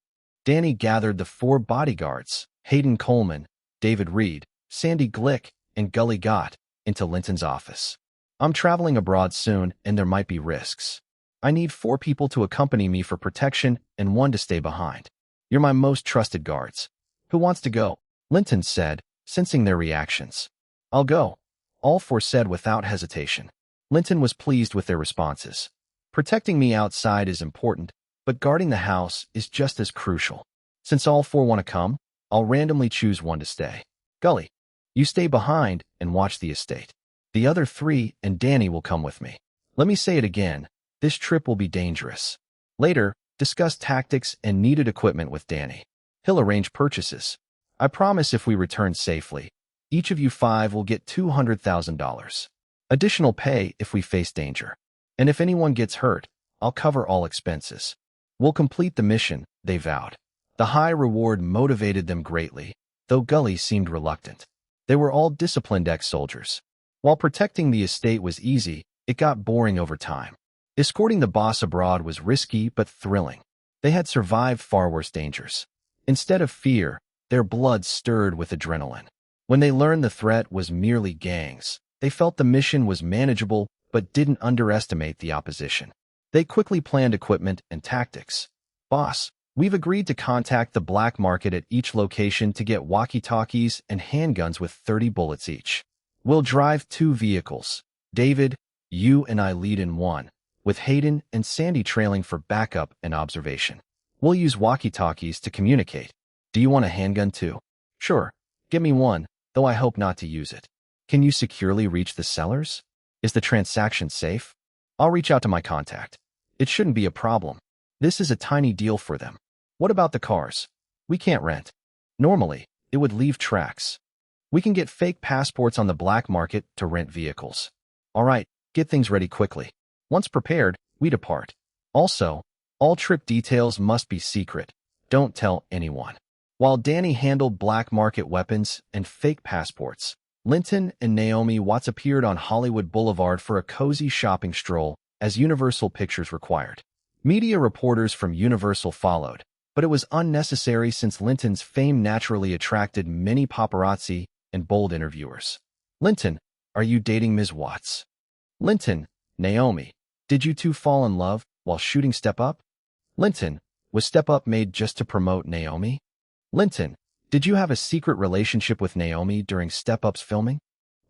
[SPEAKER 1] Danny gathered the 4 bodyguards, Hayden Coleman, David Reed, Sandy Glick, and Gully Gott, into Linton's office. I'm traveling abroad soon, and there might be risks. I need 4 people to accompany me for protection and 1 to stay behind. You're my most trusted guards. Who wants to go? Linton said, sensing their reactions. I'll go. All 4 said without hesitation. Linton was pleased with their responses. Protecting me outside is important, but guarding the house is just as crucial. Since all 4 want to come, I'll randomly choose 1 to stay. Gully, you stay behind and watch the estate. The other 3 and Danny will come with me. Let me say it again, this trip will be dangerous. Later, discuss tactics and needed equipment with Danny. He'll arrange purchases. I promise if we return safely, each of you 5 will get $200,000. Additional pay if we face danger. And if anyone gets hurt, I'll cover all expenses. We'll complete the mission, they vowed. The high reward motivated them greatly, though Gully seemed reluctant. They were all disciplined ex-soldiers. While protecting the estate was easy, it got boring over time. Escorting the boss abroad was risky but thrilling. They had survived far worse dangers. Instead of fear, their blood stirred with adrenaline. When they learned the threat was merely gangs, they felt the mission was manageable but didn't underestimate the opposition. They quickly planned equipment and tactics. Boss, we've agreed to contact the black market at each location to get walkie-talkies and handguns with 30 bullets each. We'll drive 2 vehicles. David, you and I lead in one, with Hayden and Sandy trailing for backup and observation. We'll use walkie-talkies to communicate. Do you want a handgun too? Sure. Give me one, though I hope not to use it. Can you securely reach the sellers? Is the transaction safe? I'll reach out to my contact. It shouldn't be a problem. This is a tiny deal for them. What about the cars? We can't rent. Normally, it would leave tracks. We can get fake passports on the black market to rent vehicles. All right, get things ready quickly. Once prepared, we depart. Also, all trip details must be secret. Don't tell anyone. While Danny handled black market weapons and fake passports, Linton and Naomi Watts appeared on Hollywood Boulevard for a cozy shopping stroll, as Universal Pictures required. Media reporters from Universal followed, but it was unnecessary since Linton's fame naturally attracted many paparazzi and bold interviewers. Linton, are you dating Ms. Watts? Linton, Naomi, did you 2 fall in love while shooting Step Up? Linton, was Step Up made just to promote Naomi? Linton, did you have a secret relationship with Naomi during Step Up's filming?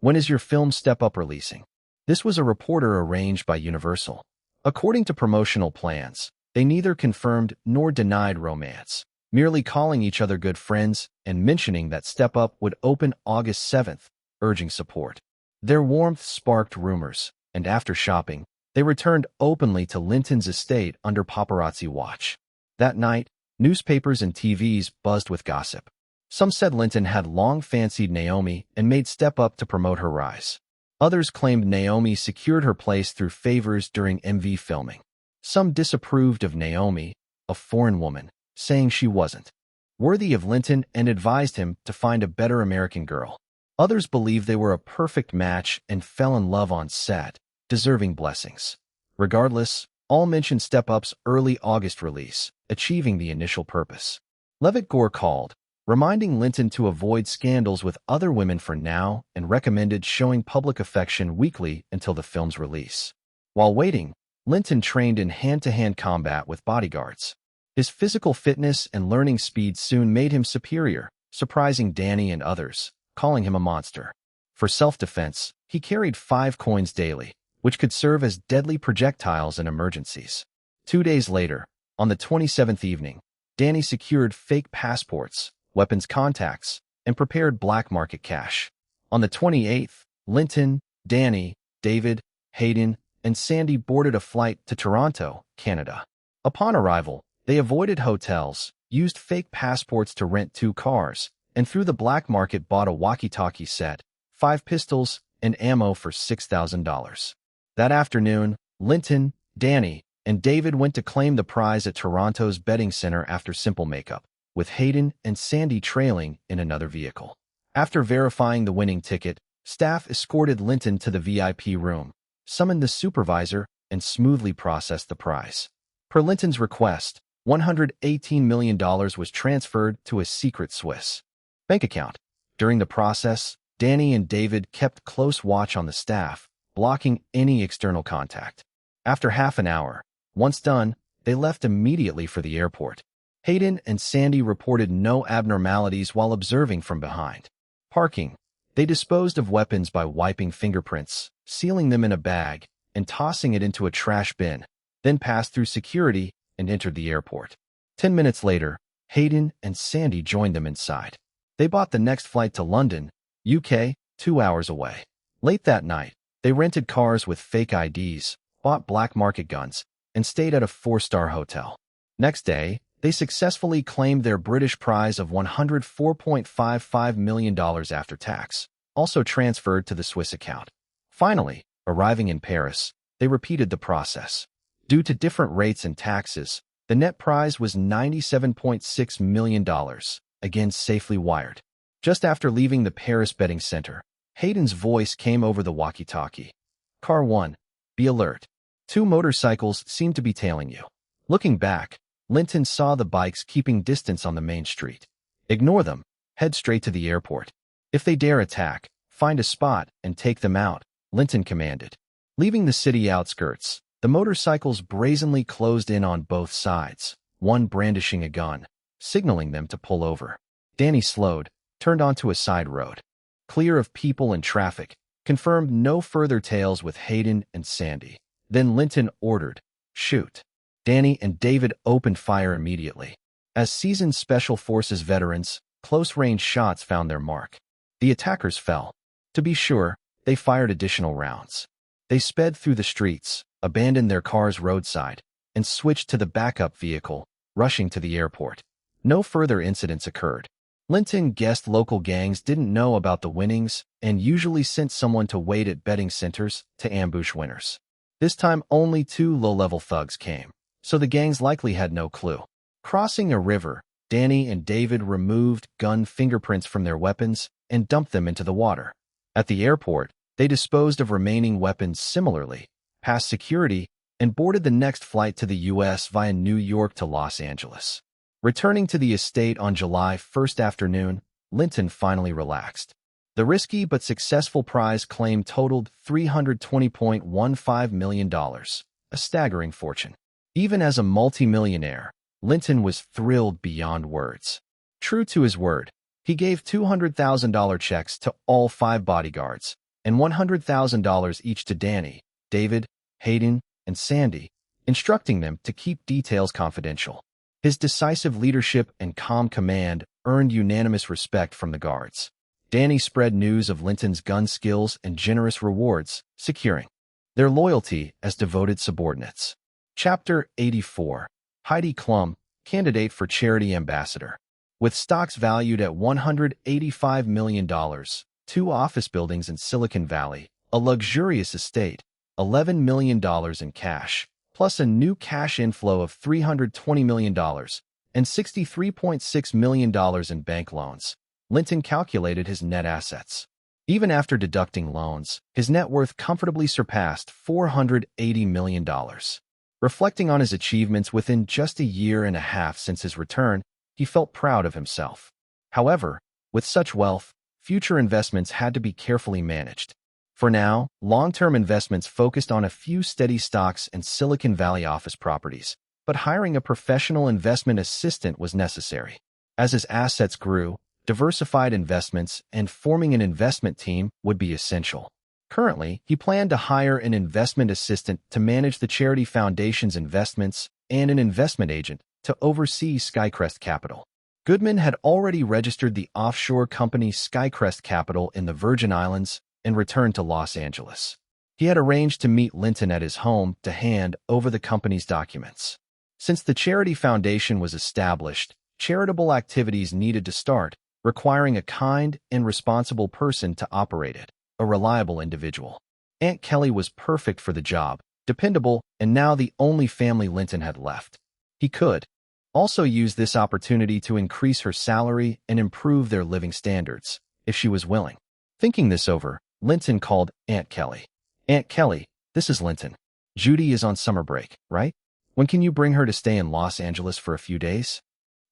[SPEAKER 1] When is your film Step Up releasing? This was a reporter arranged by Universal. According to promotional plans, they neither confirmed nor denied romance, merely calling each other good friends and mentioning that Step Up would open August 7th, urging support. Their warmth sparked rumors, and after shopping, they returned openly to Linton's estate under paparazzi watch. That night, newspapers and TVs buzzed with gossip. Some said Linton had long fancied Naomi and made Step Up to promote her rise. Others claimed Naomi secured her place through favors during MV filming. Some disapproved of Naomi, a foreign woman, saying she wasn't worthy of Linton and advised him to find a better American girl. Others believed they were a perfect match and fell in love on set, deserving blessings. Regardless, all mentioned Step Up's early August release, achieving the initial purpose. Levitt Gore called, reminding Linton to avoid scandals with other women for now and recommended showing public affection weekly until the film's release. While waiting, Linton trained in hand-to-hand combat with bodyguards. His physical fitness and learning speed soon made him superior, surprising Danny and others, calling him a monster. For self-defense, he carried 5 coins daily, which could serve as deadly projectiles in emergencies. 2 days later, on the 27th evening, Danny secured fake passports, weapons contacts, and prepared black market cash. On the 28th, Linton, Danny, David, Hayden, and Sandy boarded a flight to Toronto, Canada. Upon arrival, they avoided hotels, used fake passports to rent 2 cars, and through the black market bought a walkie-talkie set, 5 pistols, and ammo for $6,000. That afternoon, Linton, Danny, and David went to claim the prize at Toronto's betting center after simple makeup, with Hayden and Sandy trailing in another vehicle. After verifying the winning ticket, staff escorted Linton to the VIP room, summoned the supervisor, and smoothly processed the prize. Per Linton's request, $118 million was transferred to a secret Swiss bank account. During the process, Danny and David kept close watch on the staff, blocking any external contact. After half an hour, once done, they left immediately for the airport. Hayden and Sandy reported no abnormalities while observing from behind. Parking. They disposed of weapons by wiping fingerprints, sealing them in a bag, and tossing it into a trash bin, then passed through security and entered the airport. 10 minutes later, Hayden and Sandy joined them inside. They bought the next flight to London, UK, 2 hours away. Late that night, they rented cars with fake IDs, bought black market guns, and stayed at a 4-star hotel. Next day, they successfully claimed their British prize of $104.55 million after tax, also transferred to the Swiss account. Finally, arriving in Paris, they repeated the process. Due to different rates and taxes, the net prize was $97.6 million, again safely wired. Just after leaving the Paris betting center, Hayden's voice came over the walkie-talkie. Car 1, be alert. 2 motorcycles seem to be tailing you. Looking back, Linton saw the bikes keeping distance on the main street. Ignore them, head straight to the airport. If they dare attack, find a spot and take them out, Linton commanded. Leaving the city outskirts, the motorcycles brazenly closed in on both sides, one brandishing a gun, signaling them to pull over. Danny slowed, turned onto a side road. Clear of people and traffic, confirmed no further tales with Hayden and Sandy. Then Linton ordered, shoot. Danny and David opened fire immediately. As seasoned Special Forces veterans, close-range shots found their mark. The attackers fell. To be sure, they fired additional rounds. They sped through the streets, abandoned their cars roadside, and switched to the backup vehicle, rushing to the airport. No further incidents occurred. Linton guessed local gangs didn't know about the winnings and usually sent someone to wait at betting centers to ambush winners. This time only 2 low-level thugs came, so the gangs likely had no clue. Crossing a river, Danny and David removed gun fingerprints from their weapons and dumped them into the water. At the airport, they disposed of remaining weapons similarly, passed security, and boarded the next flight to the U.S. via New York to Los Angeles. Returning to the estate on July 1st afternoon, Linton finally relaxed. The risky but successful prize claim totaled $320.15 million, a staggering fortune. Even as a multimillionaire, Linton was thrilled beyond words. True to his word, he gave $200,000 checks to all 5 bodyguards, and $100,000 each to Danny, David, Hayden, and Sandy, instructing them to keep details confidential. His decisive leadership and calm command earned unanimous respect from the guards. Danny spread news of Linton's gun skills and generous rewards, securing their loyalty as devoted subordinates. Chapter 84. Heidi Klum, candidate for charity ambassador. With stocks valued at $185 million, 2 office buildings in Silicon Valley, a luxurious estate, $11 million in cash, plus a new cash inflow of $320 million and $63.6 million in bank loans, Linton calculated his net assets. Even after deducting loans, his net worth comfortably surpassed $480 million. Reflecting on his achievements within just a year and a half since his return, he felt proud of himself. However, with such wealth, future investments had to be carefully managed. For now, long-term investments focused on a few steady stocks and Silicon Valley office properties, but hiring a professional investment assistant was necessary. As his assets grew, diversified investments and forming an investment team would be essential. Currently, he planned to hire an investment assistant to manage the charity foundation's investments and an investment agent to oversee Skycrest Capital. Goodman had already registered the offshore company Skycrest Capital in the Virgin Islands and returned to Los Angeles. He had arranged to meet Linton at his home to hand over the company's documents. Since the charity foundation was established, charitable activities needed to start, requiring a kind and responsible person to operate it, a reliable individual. Aunt Kelly was perfect for the job, dependable, and now the only family Linton had left. He could also use this opportunity to increase her salary and improve their living standards, if she was willing. Thinking this over, Linton called Aunt Kelly. Aunt Kelly, this is Linton. Judy is on summer break, right? When can you bring her to stay in Los Angeles for a few days?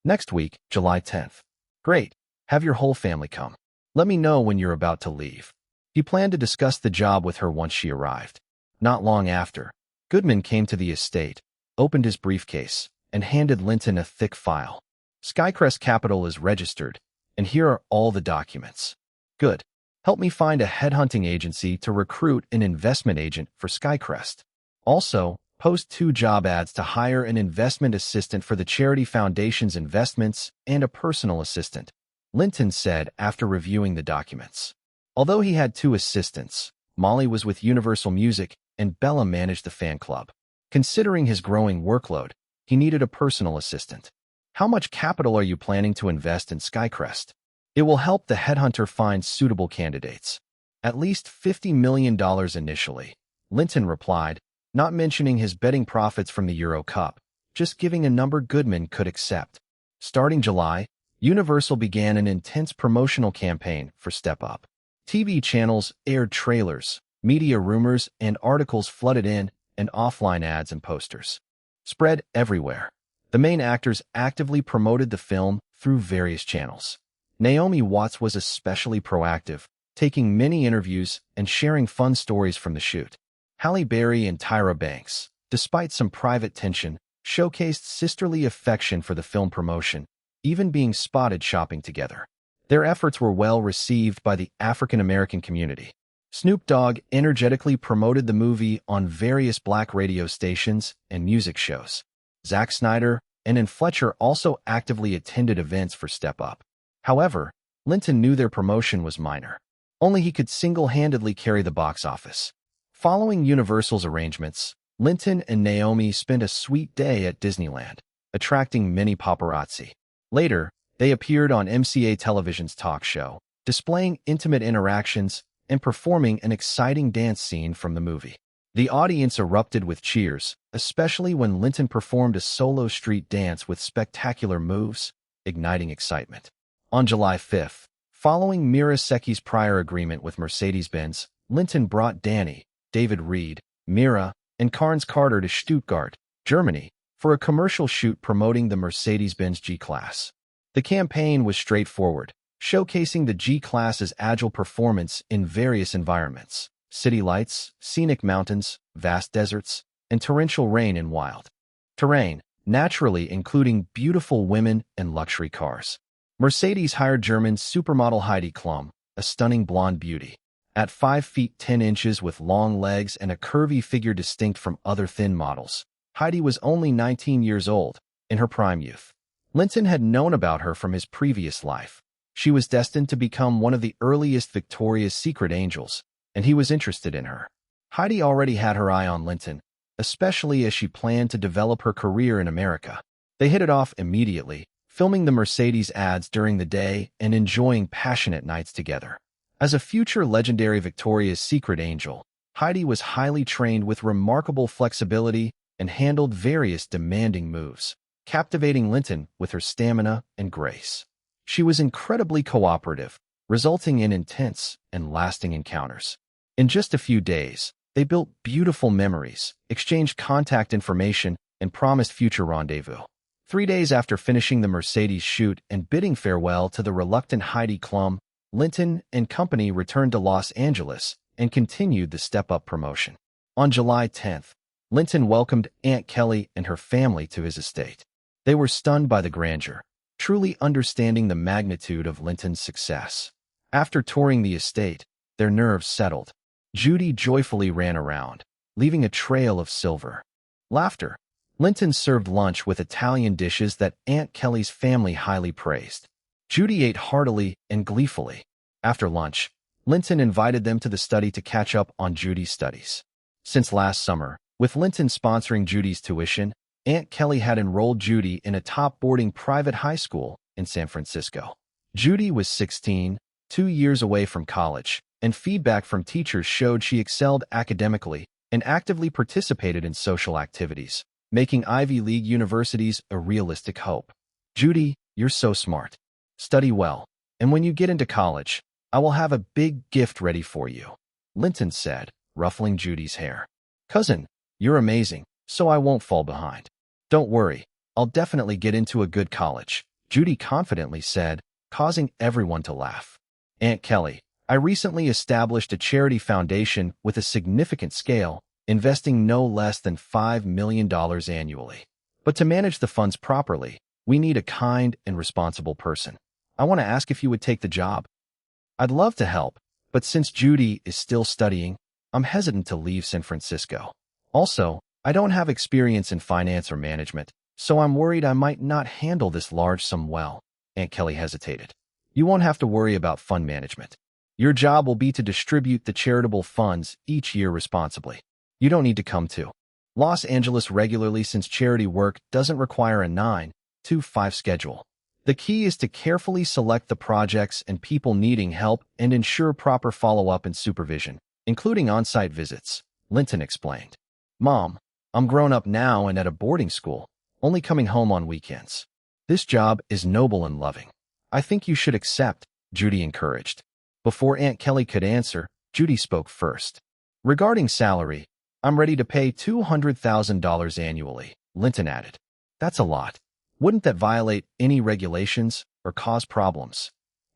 [SPEAKER 1] Next week, July 10th. Great. Have your whole family come. Let me know when you're about to leave. He planned to discuss the job with her once she arrived. Not long after, Goodman came to the estate, opened his briefcase, and handed Linton a thick file. Skycrest Capital is registered, and here are all the documents. Good. Help me find a headhunting agency to recruit an investment agent for Skycrest. Also, post 2 job ads to hire an investment assistant for the charity foundation's investments and a personal assistant, Linton said after reviewing the documents. Although he had 2 assistants, Molly was with Universal Music and Bella managed the fan club. Considering his growing workload, he needed a personal assistant. How much capital are you planning to invest in Skycrest? It will help the headhunter find suitable candidates. At least $50 million initially, Linton replied, not mentioning his betting profits from the Euro Cup, just giving a number Goodman could accept. Starting July, Universal began an intense promotional campaign for Step Up. TV channels aired trailers, media rumors and articles flooded in, and offline ads and posters spread everywhere. The main actors actively promoted the film through various channels. Naomi Watts was especially proactive, taking many interviews and sharing fun stories from the shoot. Halle Berry and Tyra Banks, despite some private tension, showcased sisterly affection for the film promotion, even being spotted shopping together. Their efforts were well received by the African American community. Snoop Dogg energetically promoted the movie on various black radio stations and music shows. Zack Snyder and Fletcher also actively attended events for Step Up. However, Linton knew their promotion was minor. Only he could single-handedly carry the box office. Following Universal's arrangements, Linton and Naomi spent a sweet day at Disneyland, attracting many paparazzi. Later, they appeared on MCA Television's talk show, displaying intimate interactions and performing an exciting dance scene from the movie. The audience erupted with cheers, especially when Linton performed a solo street dance with spectacular moves, igniting excitement. On July 5th, following Mira Secchi's prior agreement with Mercedes-Benz, Linton brought Danny, David Reed, Mira, and Carnes Carter to Stuttgart, Germany, for a commercial shoot promoting the Mercedes-Benz G-Class. The campaign was straightforward, showcasing the G-Class's agile performance in various environments: city lights, scenic mountains, vast deserts, and torrential rain in wild terrain, naturally including beautiful women and luxury cars. Mercedes hired German supermodel Heidi Klum, a stunning blonde beauty. At 5 feet 10 inches with long legs and a curvy figure distinct from other thin models, Heidi was only 19 years old, in her prime youth. Linton had known about her from his previous life. She was destined to become one of the earliest Victoria's Secret angels, and he was interested in her. Heidi already had her eye on Linton, especially as she planned to develop her career in America. They hit it off immediately, filming the Mercedes ads during the day and enjoying passionate nights together. As a future legendary Victoria's Secret angel, Heidi was highly trained with remarkable flexibility and handled various demanding moves, captivating Linton with her stamina and grace. She was incredibly cooperative, resulting in intense and lasting encounters. In just a few days, they built beautiful memories, exchanged contact information, and promised future rendezvous. 3 days after finishing the Mercedes shoot and bidding farewell to the reluctant Heidi Klum, Linton and company returned to Los Angeles and continued the step-up promotion. On July 10th, Linton welcomed Aunt Kelly and her family to his estate. They were stunned by the grandeur, truly understanding the magnitude of Linton's success. After touring the estate, their nerves settled. Judy joyfully ran around, leaving a trail of silver. Laughter. Linton served lunch with Italian dishes that Aunt Kelly's family highly praised. Judy ate heartily and gleefully. After lunch, Linton invited them to the study to catch up on Judy's studies. Since last summer, with Linton sponsoring Judy's tuition, Aunt Kelly had enrolled Judy in a top boarding private high school in San Francisco. Judy was 16, 2 years away from college, and feedback from teachers showed she excelled academically and actively participated in social activities, making Ivy League universities a realistic hope. Judy, you're so smart. Study well, and when you get into college, I will have a big gift ready for you, Linton said, ruffling Judy's hair. Cousin, you're amazing, so I won't fall behind. Don't worry, I'll definitely get into a good college, Judy confidently said, causing everyone to laugh. Aunt Kelly, I recently established a charity foundation with a significant scale, investing no less than $5 million annually. But to manage the funds properly, we need a kind and responsible person. I want to ask if you would take the job. I'd love to help, but since Judy is still studying, I'm hesitant to leave San Francisco. Also, I don't have experience in finance or management, so I'm worried I might not handle this large sum well. Aunt Kelly hesitated. You won't have to worry about fund management. Your job will be to distribute the charitable funds each year responsibly. You don't need to come to Los Angeles regularly since charity work doesn't require a 9-to-5 schedule. The key is to carefully select the projects and people needing help and ensure proper follow-up and supervision, including on-site visits, Linton explained. Mom, I'm grown up now and at a boarding school, only coming home on weekends. This job is noble and loving. I think you should accept, Judy encouraged. Before Aunt Kelly could answer, Judy spoke first. Regarding salary, I'm ready to pay $200,000 annually, Linton added. That's a lot. Wouldn't that violate any regulations or cause problems?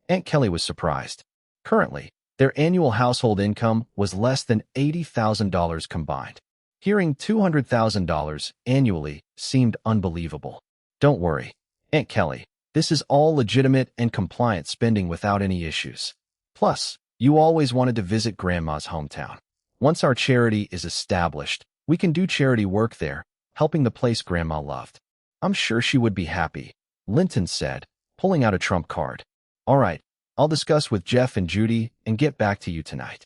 [SPEAKER 1] Aunt Kelly was surprised. Currently, their annual household income was less than $80,000 combined. Hearing $200,000 annually seemed unbelievable. Don't worry, Aunt Kelly. This is all legitimate and compliant spending without any issues. Plus, you always wanted to visit Grandma's hometown. Once our charity is established, we can do charity work there, helping the place Grandma loved. I'm sure she would be happy, Linton said, pulling out a trump card. All right, I'll discuss with Jeff and Judy and get back to you tonight.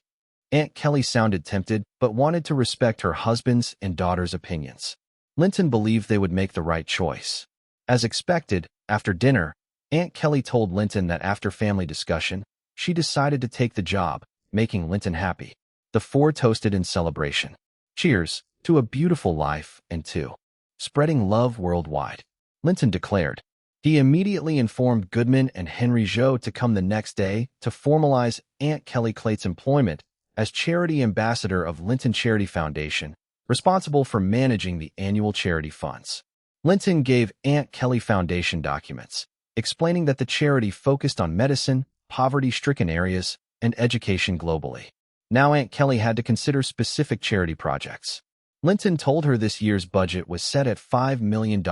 [SPEAKER 1] Aunt Kelly sounded tempted, but wanted to respect her husband's and daughter's opinions. Linton believed they would make the right choice. As expected, after dinner, Aunt Kelly told Linton that after family discussion, she decided to take the job, making Linton happy. The four toasted in celebration. Cheers to a beautiful life and to spreading love worldwide, Linton declared. He immediately informed Goodman and Henry Jo to come the next day to formalize Aunt Kelly Clate's employment as charity ambassador of Linton Charity Foundation, responsible for managing the annual charity funds. Linton gave Aunt Kelly Foundation documents, explaining that the charity focused on medicine, poverty-stricken areas, and education globally. Now Aunt Kelly had to consider specific charity projects. Linton told her this year's budget was set at $5 million,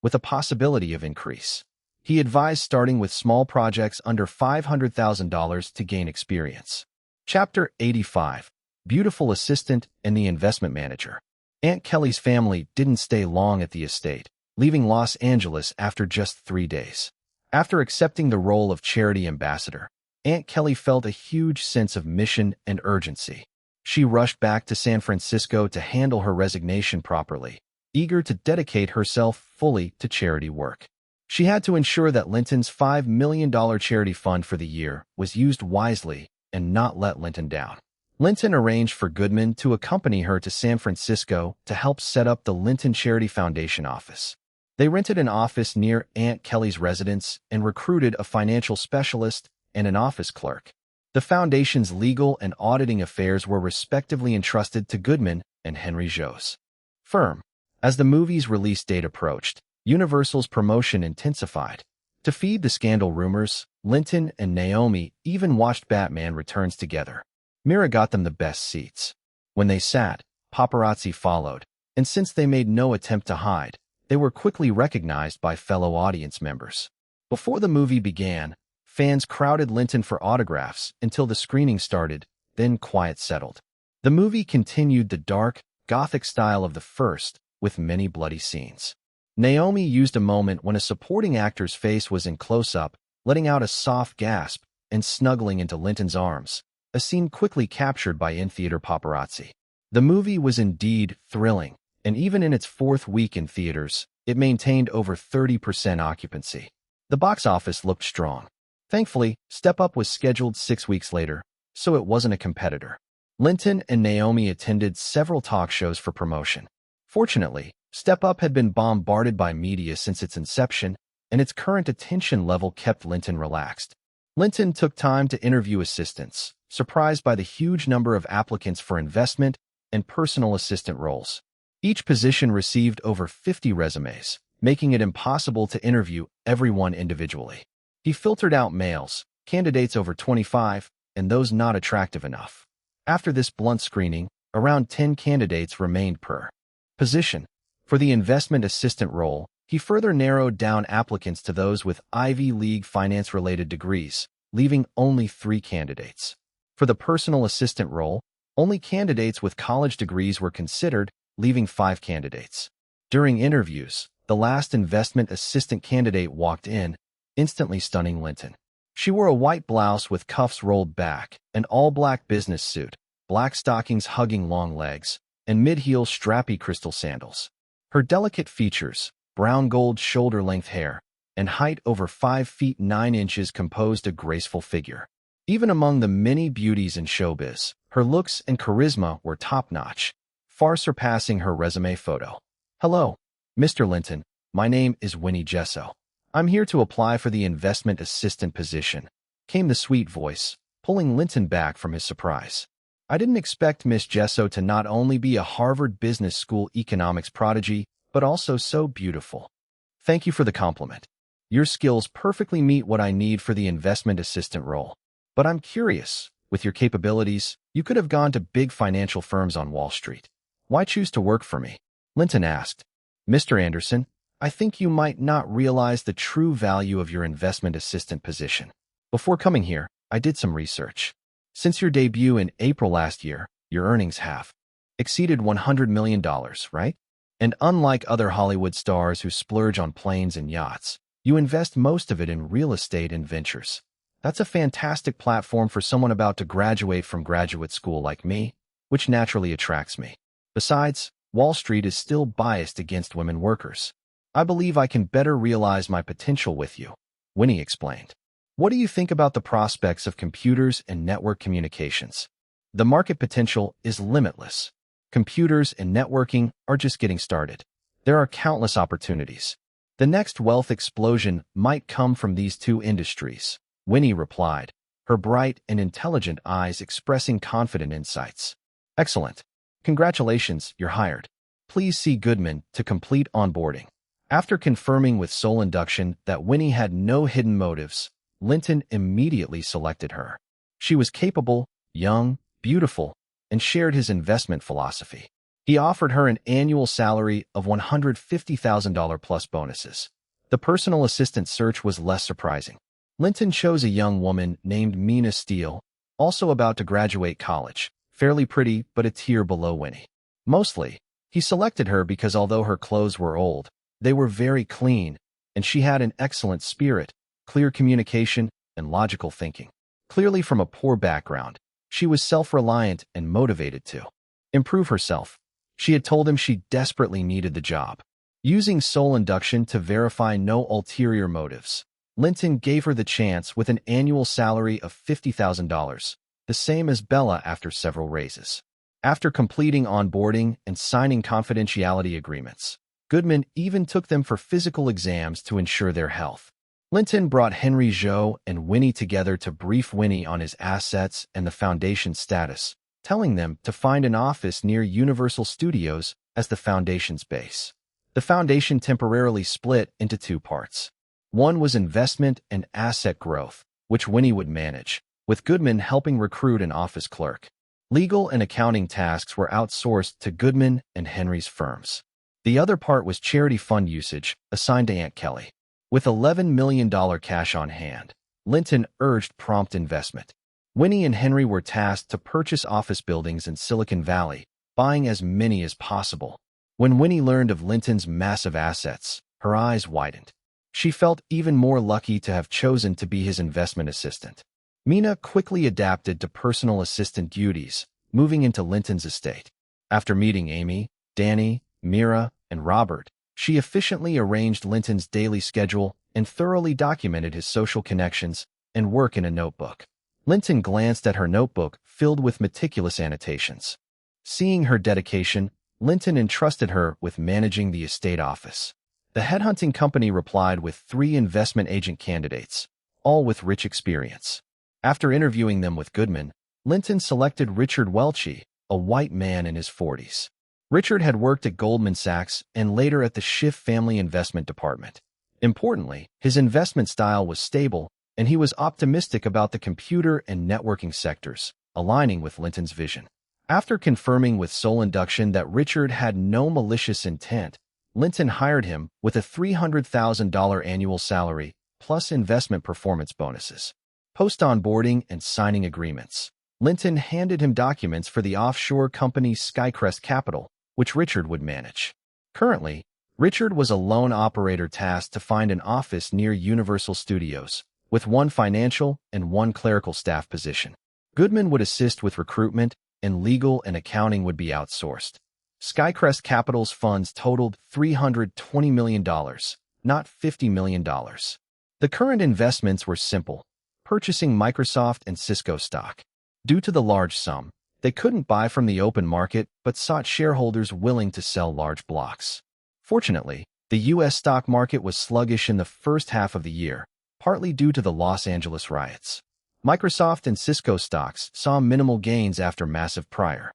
[SPEAKER 1] with a possibility of increase. He advised starting with small projects under $500,000 to gain experience. Chapter 85. Beautiful Assistant and the Investment Manager. Aunt Kelly's family didn't stay long at the estate, leaving Los Angeles after just 3 days. After accepting the role of charity ambassador, Aunt Kelly felt a huge sense of mission and urgency. She rushed back to San Francisco to handle her resignation properly, eager to dedicate herself fully to charity work. She had to ensure that Linton's $5 million charity fund for the year was used wisely and not let Linton down. Linton arranged for Goodman to accompany her to San Francisco to help set up the Linton Charity Foundation office. They rented an office near Aunt Kelly's residence and recruited a financial specialist and an office clerk. The foundation's legal and auditing affairs were respectively entrusted to Goodman and Henry Jo's firm. As the movie's release date approached, Universal's promotion intensified. To feed the scandal rumors, Linton and Naomi even watched Batman Returns together. Mira got them the best seats. When they sat, paparazzi followed, and since they made no attempt to hide, they were quickly recognized by fellow audience members. Before the movie began, fans crowded Linton for autographs until the screening started, then quiet settled. The movie continued the dark, gothic style of the first, with many bloody scenes. Naomi used a moment when a supporting actor's face was in close-up, letting out a soft gasp and snuggling into Linton's arms, a scene quickly captured by in-theater paparazzi. The movie was indeed thrilling, and even in its 4th week in theaters, it maintained over 30% occupancy. The box office looked strong. Thankfully, Step Up was scheduled 6 weeks later, so it wasn't a competitor. Linton and Naomi attended several talk shows for promotion. Fortunately, Step Up had been bombarded by media since its inception, and its current attention level kept Linton relaxed. Linton took time to interview assistants, surprised by the huge number of applicants for investment and personal assistant roles. Each position received over 50 resumes, making it impossible to interview everyone individually. He filtered out males, candidates over 25, and those not attractive enough. After this blunt screening, around 10 candidates remained per position. For the investment assistant role, he further narrowed down applicants to those with Ivy League finance-related degrees, leaving only 3 candidates. For the personal assistant role, only candidates with college degrees were considered, leaving 5 candidates. During interviews, the last investment assistant candidate walked in, instantly stunning Linton. She wore a white blouse with cuffs rolled back, an all-black business suit, black stockings hugging long legs, and mid-heel strappy crystal sandals. Her delicate features, brown gold shoulder-length hair, and height over 5 feet 9 inches composed a graceful figure. Even among the many beauties in showbiz, her looks and charisma were top-notch, far surpassing her resume photo. "Hello, Mr. Linton. My name is Winnie Gesso. I'm here to apply for the investment assistant position," came the sweet voice, pulling Linton back from his surprise. "I didn't expect Miss Gesso to not only be a Harvard Business School economics prodigy, but also so beautiful. Thank you for the compliment. Your skills perfectly meet what I need for the investment assistant role. But I'm curious, with your capabilities, you could have gone to big financial firms on Wall Street. Why choose to work for me?" Linton asked. "Mr. Anderson, I think you might not realize the true value of your investment assistant position. Before coming here, I did some research. Since your debut in April last year, your earnings have exceeded $100 million, right? And unlike other Hollywood stars who splurge on planes and yachts, you invest most of it in real estate and ventures. That's a fantastic platform for someone about to graduate from graduate school like me, which naturally attracts me. Besides, Wall Street is still biased against women workers. I believe I can better realize my potential with you," Winnie explained. "What do you think about the prospects of computers and network communications? The market potential is limitless. Computers and networking are just getting started. There are countless opportunities. The next wealth explosion might come from these 2 industries," Winnie replied, her bright and intelligent eyes expressing confident insights. "Excellent. Congratulations, you're hired. Please see Goodman to complete onboarding." After confirming with soul induction that Winnie had no hidden motives, Linton immediately selected her. She was capable, young, beautiful, and shared his investment philosophy. He offered her an annual salary of $150,000 plus bonuses. The personal assistant search was less surprising. Linton chose a young woman named Mina Steele, also about to graduate college, fairly pretty but a tier below Winnie. Mostly, he selected her because although her clothes were old, they were very clean, and she had an excellent spirit, clear communication, and logical thinking. Clearly from a poor background, she was self-reliant and motivated to improve herself. She had told him she desperately needed the job. Using soul induction to verify no ulterior motives, Linton gave her the chance with an annual salary of $50,000, the same as Bella after several raises. After completing onboarding and signing confidentiality agreements, Goodman even took them for physical exams to ensure their health. Linton brought Henry Joe and Winnie together to brief Winnie on his assets and the foundation's status, telling them to find an office near Universal Studios as the foundation's base. The foundation temporarily split into two parts. One was investment and asset growth, which Winnie would manage, with Goodman helping recruit an office clerk. Legal and accounting tasks were outsourced to Goodman and Henry's firms. The other part was charity fund usage, assigned to Aunt Kelly. With $11 million cash on hand, Linton urged prompt investment. Winnie and Henry were tasked to purchase office buildings in Silicon Valley, buying as many as possible. When Winnie learned of Linton's massive assets, her eyes widened. She felt even more lucky to have chosen to be his investment assistant. Mina quickly adapted to personal assistant duties, moving into Linton's estate. After meeting Amy, Danny, Mira, and Robert, she efficiently arranged Linton's daily schedule and thoroughly documented his social connections and work in a notebook. Linton glanced at her notebook filled with meticulous annotations. Seeing her dedication, Linton entrusted her with managing the estate office. The headhunting company replied with 3 investment agent candidates, all with rich experience. After interviewing them with Goodman, Linton selected Richard Welchie, a white man in his 40s. Richard had worked at Goldman Sachs and later at the Schiff Family Investment Department. Importantly, his investment style was stable, and he was optimistic about the computer and networking sectors, aligning with Linton's vision. After confirming with soul induction that Richard had no malicious intent, Linton hired him with a $300,000 annual salary plus investment performance bonuses. Post-onboarding and signing agreements, Linton handed him documents for the offshore company Skycrest Capital, which Richard would manage. Currently, Richard was a lone operator tasked to find an office near Universal Studios, with 1 financial and 1 clerical staff position. Goodman would assist with recruitment, and legal and accounting would be outsourced. Skycrest Capital's funds totaled $320 million, not $50 million. The current investments were simple, purchasing Microsoft and Cisco stock. Due to the large sum, they couldn't buy from the open market but sought shareholders willing to sell large blocks. Fortunately, the U.S. stock market was sluggish in the first half of the year, partly due to the Los Angeles riots. Microsoft and Cisco stocks saw minimal gains after massive prior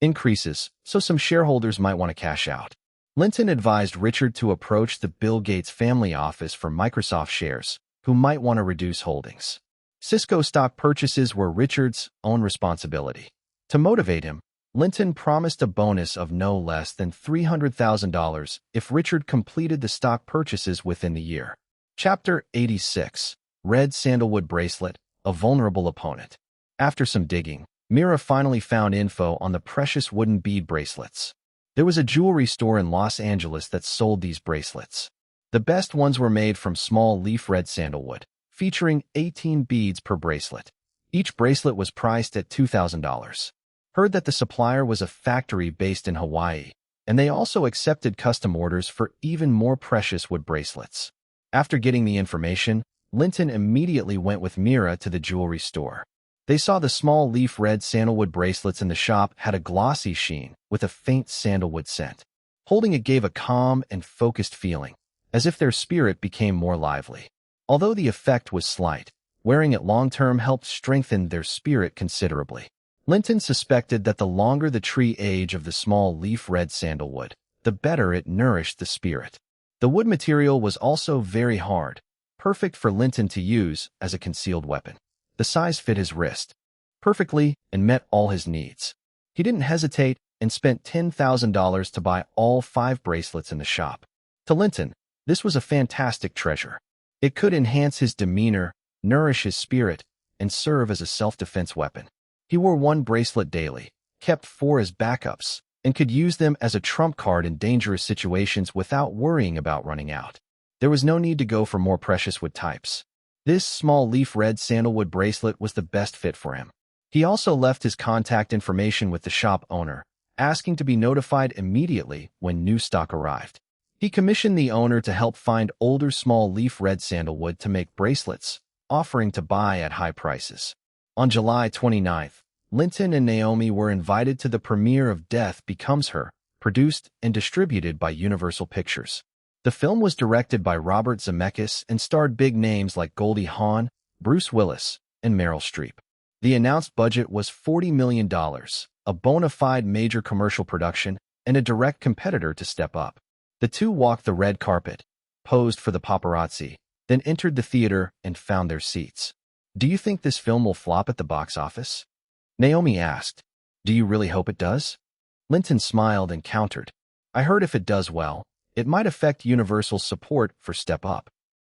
[SPEAKER 1] increases, so some shareholders might want to cash out. Linton advised Richard to approach the Bill Gates family office for Microsoft shares, who might want to reduce holdings. Cisco stock purchases were Richard's own responsibility. To motivate him, Linton promised a bonus of no less than $300,000 if Richard completed the stock purchases within the year. Chapter 86. Red Sandalwood Bracelet, a Vulnerable Opponent. After some digging, Mira finally found info on the precious wooden bead bracelets. There was a jewelry store in Los Angeles that sold these bracelets. The best ones were made from small leaf red sandalwood, featuring 18 beads per bracelet. Each bracelet was priced at $2,000. Heard that the supplier was a factory based in Hawaii, and they also accepted custom orders for even more precious wood bracelets. After getting the information, Linton immediately went with Mira to the jewelry store. They saw the small leaf red sandalwood bracelets in the shop had a glossy sheen with a faint sandalwood scent. Holding it gave a calm and focused feeling, as if their spirit became more lively. Although the effect was slight, wearing it long-term helped strengthen their spirit considerably. Linton suspected that the longer the tree age of the small leaf red sandalwood, the better it nourished the spirit. The wood material was also very hard, perfect for Linton to use as a concealed weapon. The size fit his wrist perfectly and met all his needs. He didn't hesitate and spent $10,000 to buy all 5 bracelets in the shop. To Linton, this was a fantastic treasure. It could enhance his demeanor, nourish his spirit, and serve as a self-defense weapon. He wore one bracelet daily, kept 4 as backups, and could use them as a trump card in dangerous situations without worrying about running out. There was no need to go for more precious wood types. This small leaf red sandalwood bracelet was the best fit for him. He also left his contact information with the shop owner, asking to be notified immediately when new stock arrived. He commissioned the owner to help find older small leaf red sandalwood to make bracelets, offering to buy at high prices. On July 29th, Linton and Naomi were invited to the premiere of Death Becomes Her, produced and distributed by Universal Pictures. The film was directed by Robert Zemeckis and starred big names like Goldie Hawn, Bruce Willis, and Meryl Streep. The announced budget was $40 million, a bona fide major commercial production, and a direct competitor to Step Up. The two walked the red carpet, posed for the paparazzi, then entered the theater and found their seats. "Do you think this film will flop at the box office?" Naomi asked. "Do you really hope it does?" Linton smiled and countered, "I heard if it does well, it might affect Universal's support for Step Up."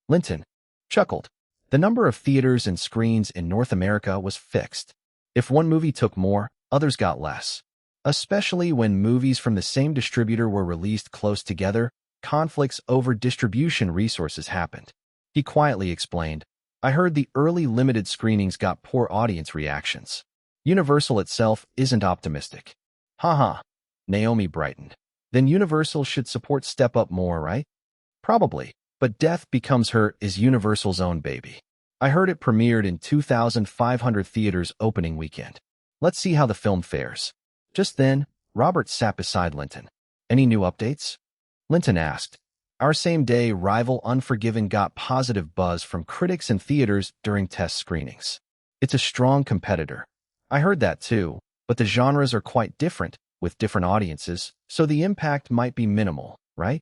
[SPEAKER 1] Linton chuckled. The number of theaters and screens in North America was fixed. If one movie took more, others got less. Especially when movies from the same distributor were released close together, conflicts over distribution resources happened. He quietly explained, "I heard the early limited screenings got poor audience reactions. Universal itself isn't optimistic." Haha. Naomi brightened. "Then Universal should support Step Up more, right?" "Probably, but Death Becomes Her is Universal's own baby. I heard it premiered in 2,500 theaters opening weekend. Let's see how the film fares." Just then, Robert sat beside Linton. "Any new updates?" Linton asked. "Our same-day rival Unforgiven got positive buzz from critics and theaters during test screenings. It's a strong competitor." "I heard that too, but the genres are quite different, with different audiences, so the impact might be minimal, right?"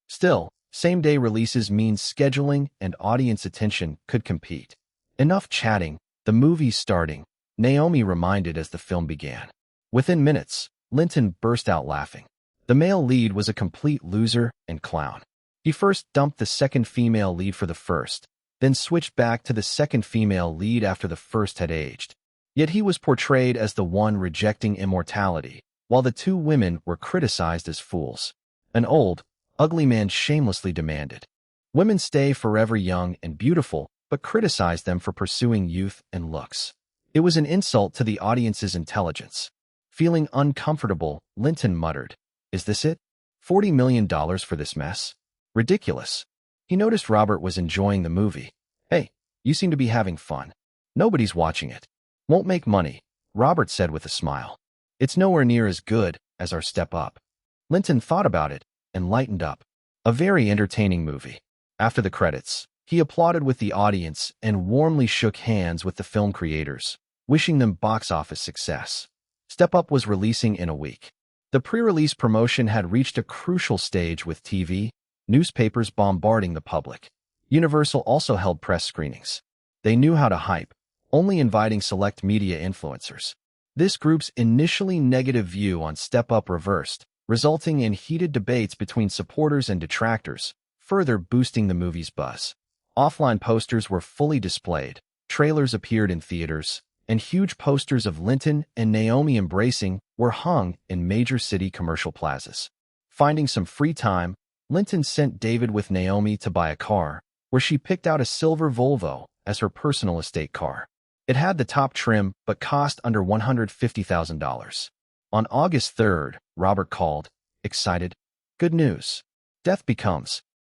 [SPEAKER 1] "Still, same-day releases means scheduling and audience attention could compete." "Enough chatting, the movie's starting," Naomi reminded as the film began. Within minutes, Linton burst out laughing. The male lead was a complete loser and clown. He first dumped the second female lead for the first, then switched back to the second female lead after the first had aged. Yet he was portrayed as the one rejecting immortality, while the two women were criticized as fools. An old, ugly man shamelessly demanded, "Women stay forever young and beautiful, but criticize them for pursuing youth and looks." It was an insult to the audience's intelligence. Feeling uncomfortable, Linton muttered, "Is this it? $40 million for this mess? Ridiculous." He noticed Robert was enjoying the movie. "Hey, you seem to be having fun." "Nobody's watching it. Won't make money," Robert said with a smile. "It's nowhere near as good as our Step Up." Linton thought about it and lightened up. A very entertaining movie. After the credits, he applauded with the audience and warmly shook hands with the film creators, wishing them box office success. Step Up was releasing in a week. The pre-release promotion had reached a crucial stage with TV, newspapers bombarding the public. Universal also held press screenings. They knew how to hype, only inviting select media influencers. This group's initially negative view on Step Up reversed, resulting in heated debates between supporters and detractors, further boosting the movie's buzz. Offline posters were fully displayed, trailers appeared in theaters, and huge posters of Linton and Naomi embracing were hung in major city commercial plazas. Finding some free time, Linton sent David with Naomi to buy a car, where she picked out a silver Volvo as her personal estate car. It had the top trim but cost under $150,000. On August 3rd, Robert called, excited. "Good news. Death Becomes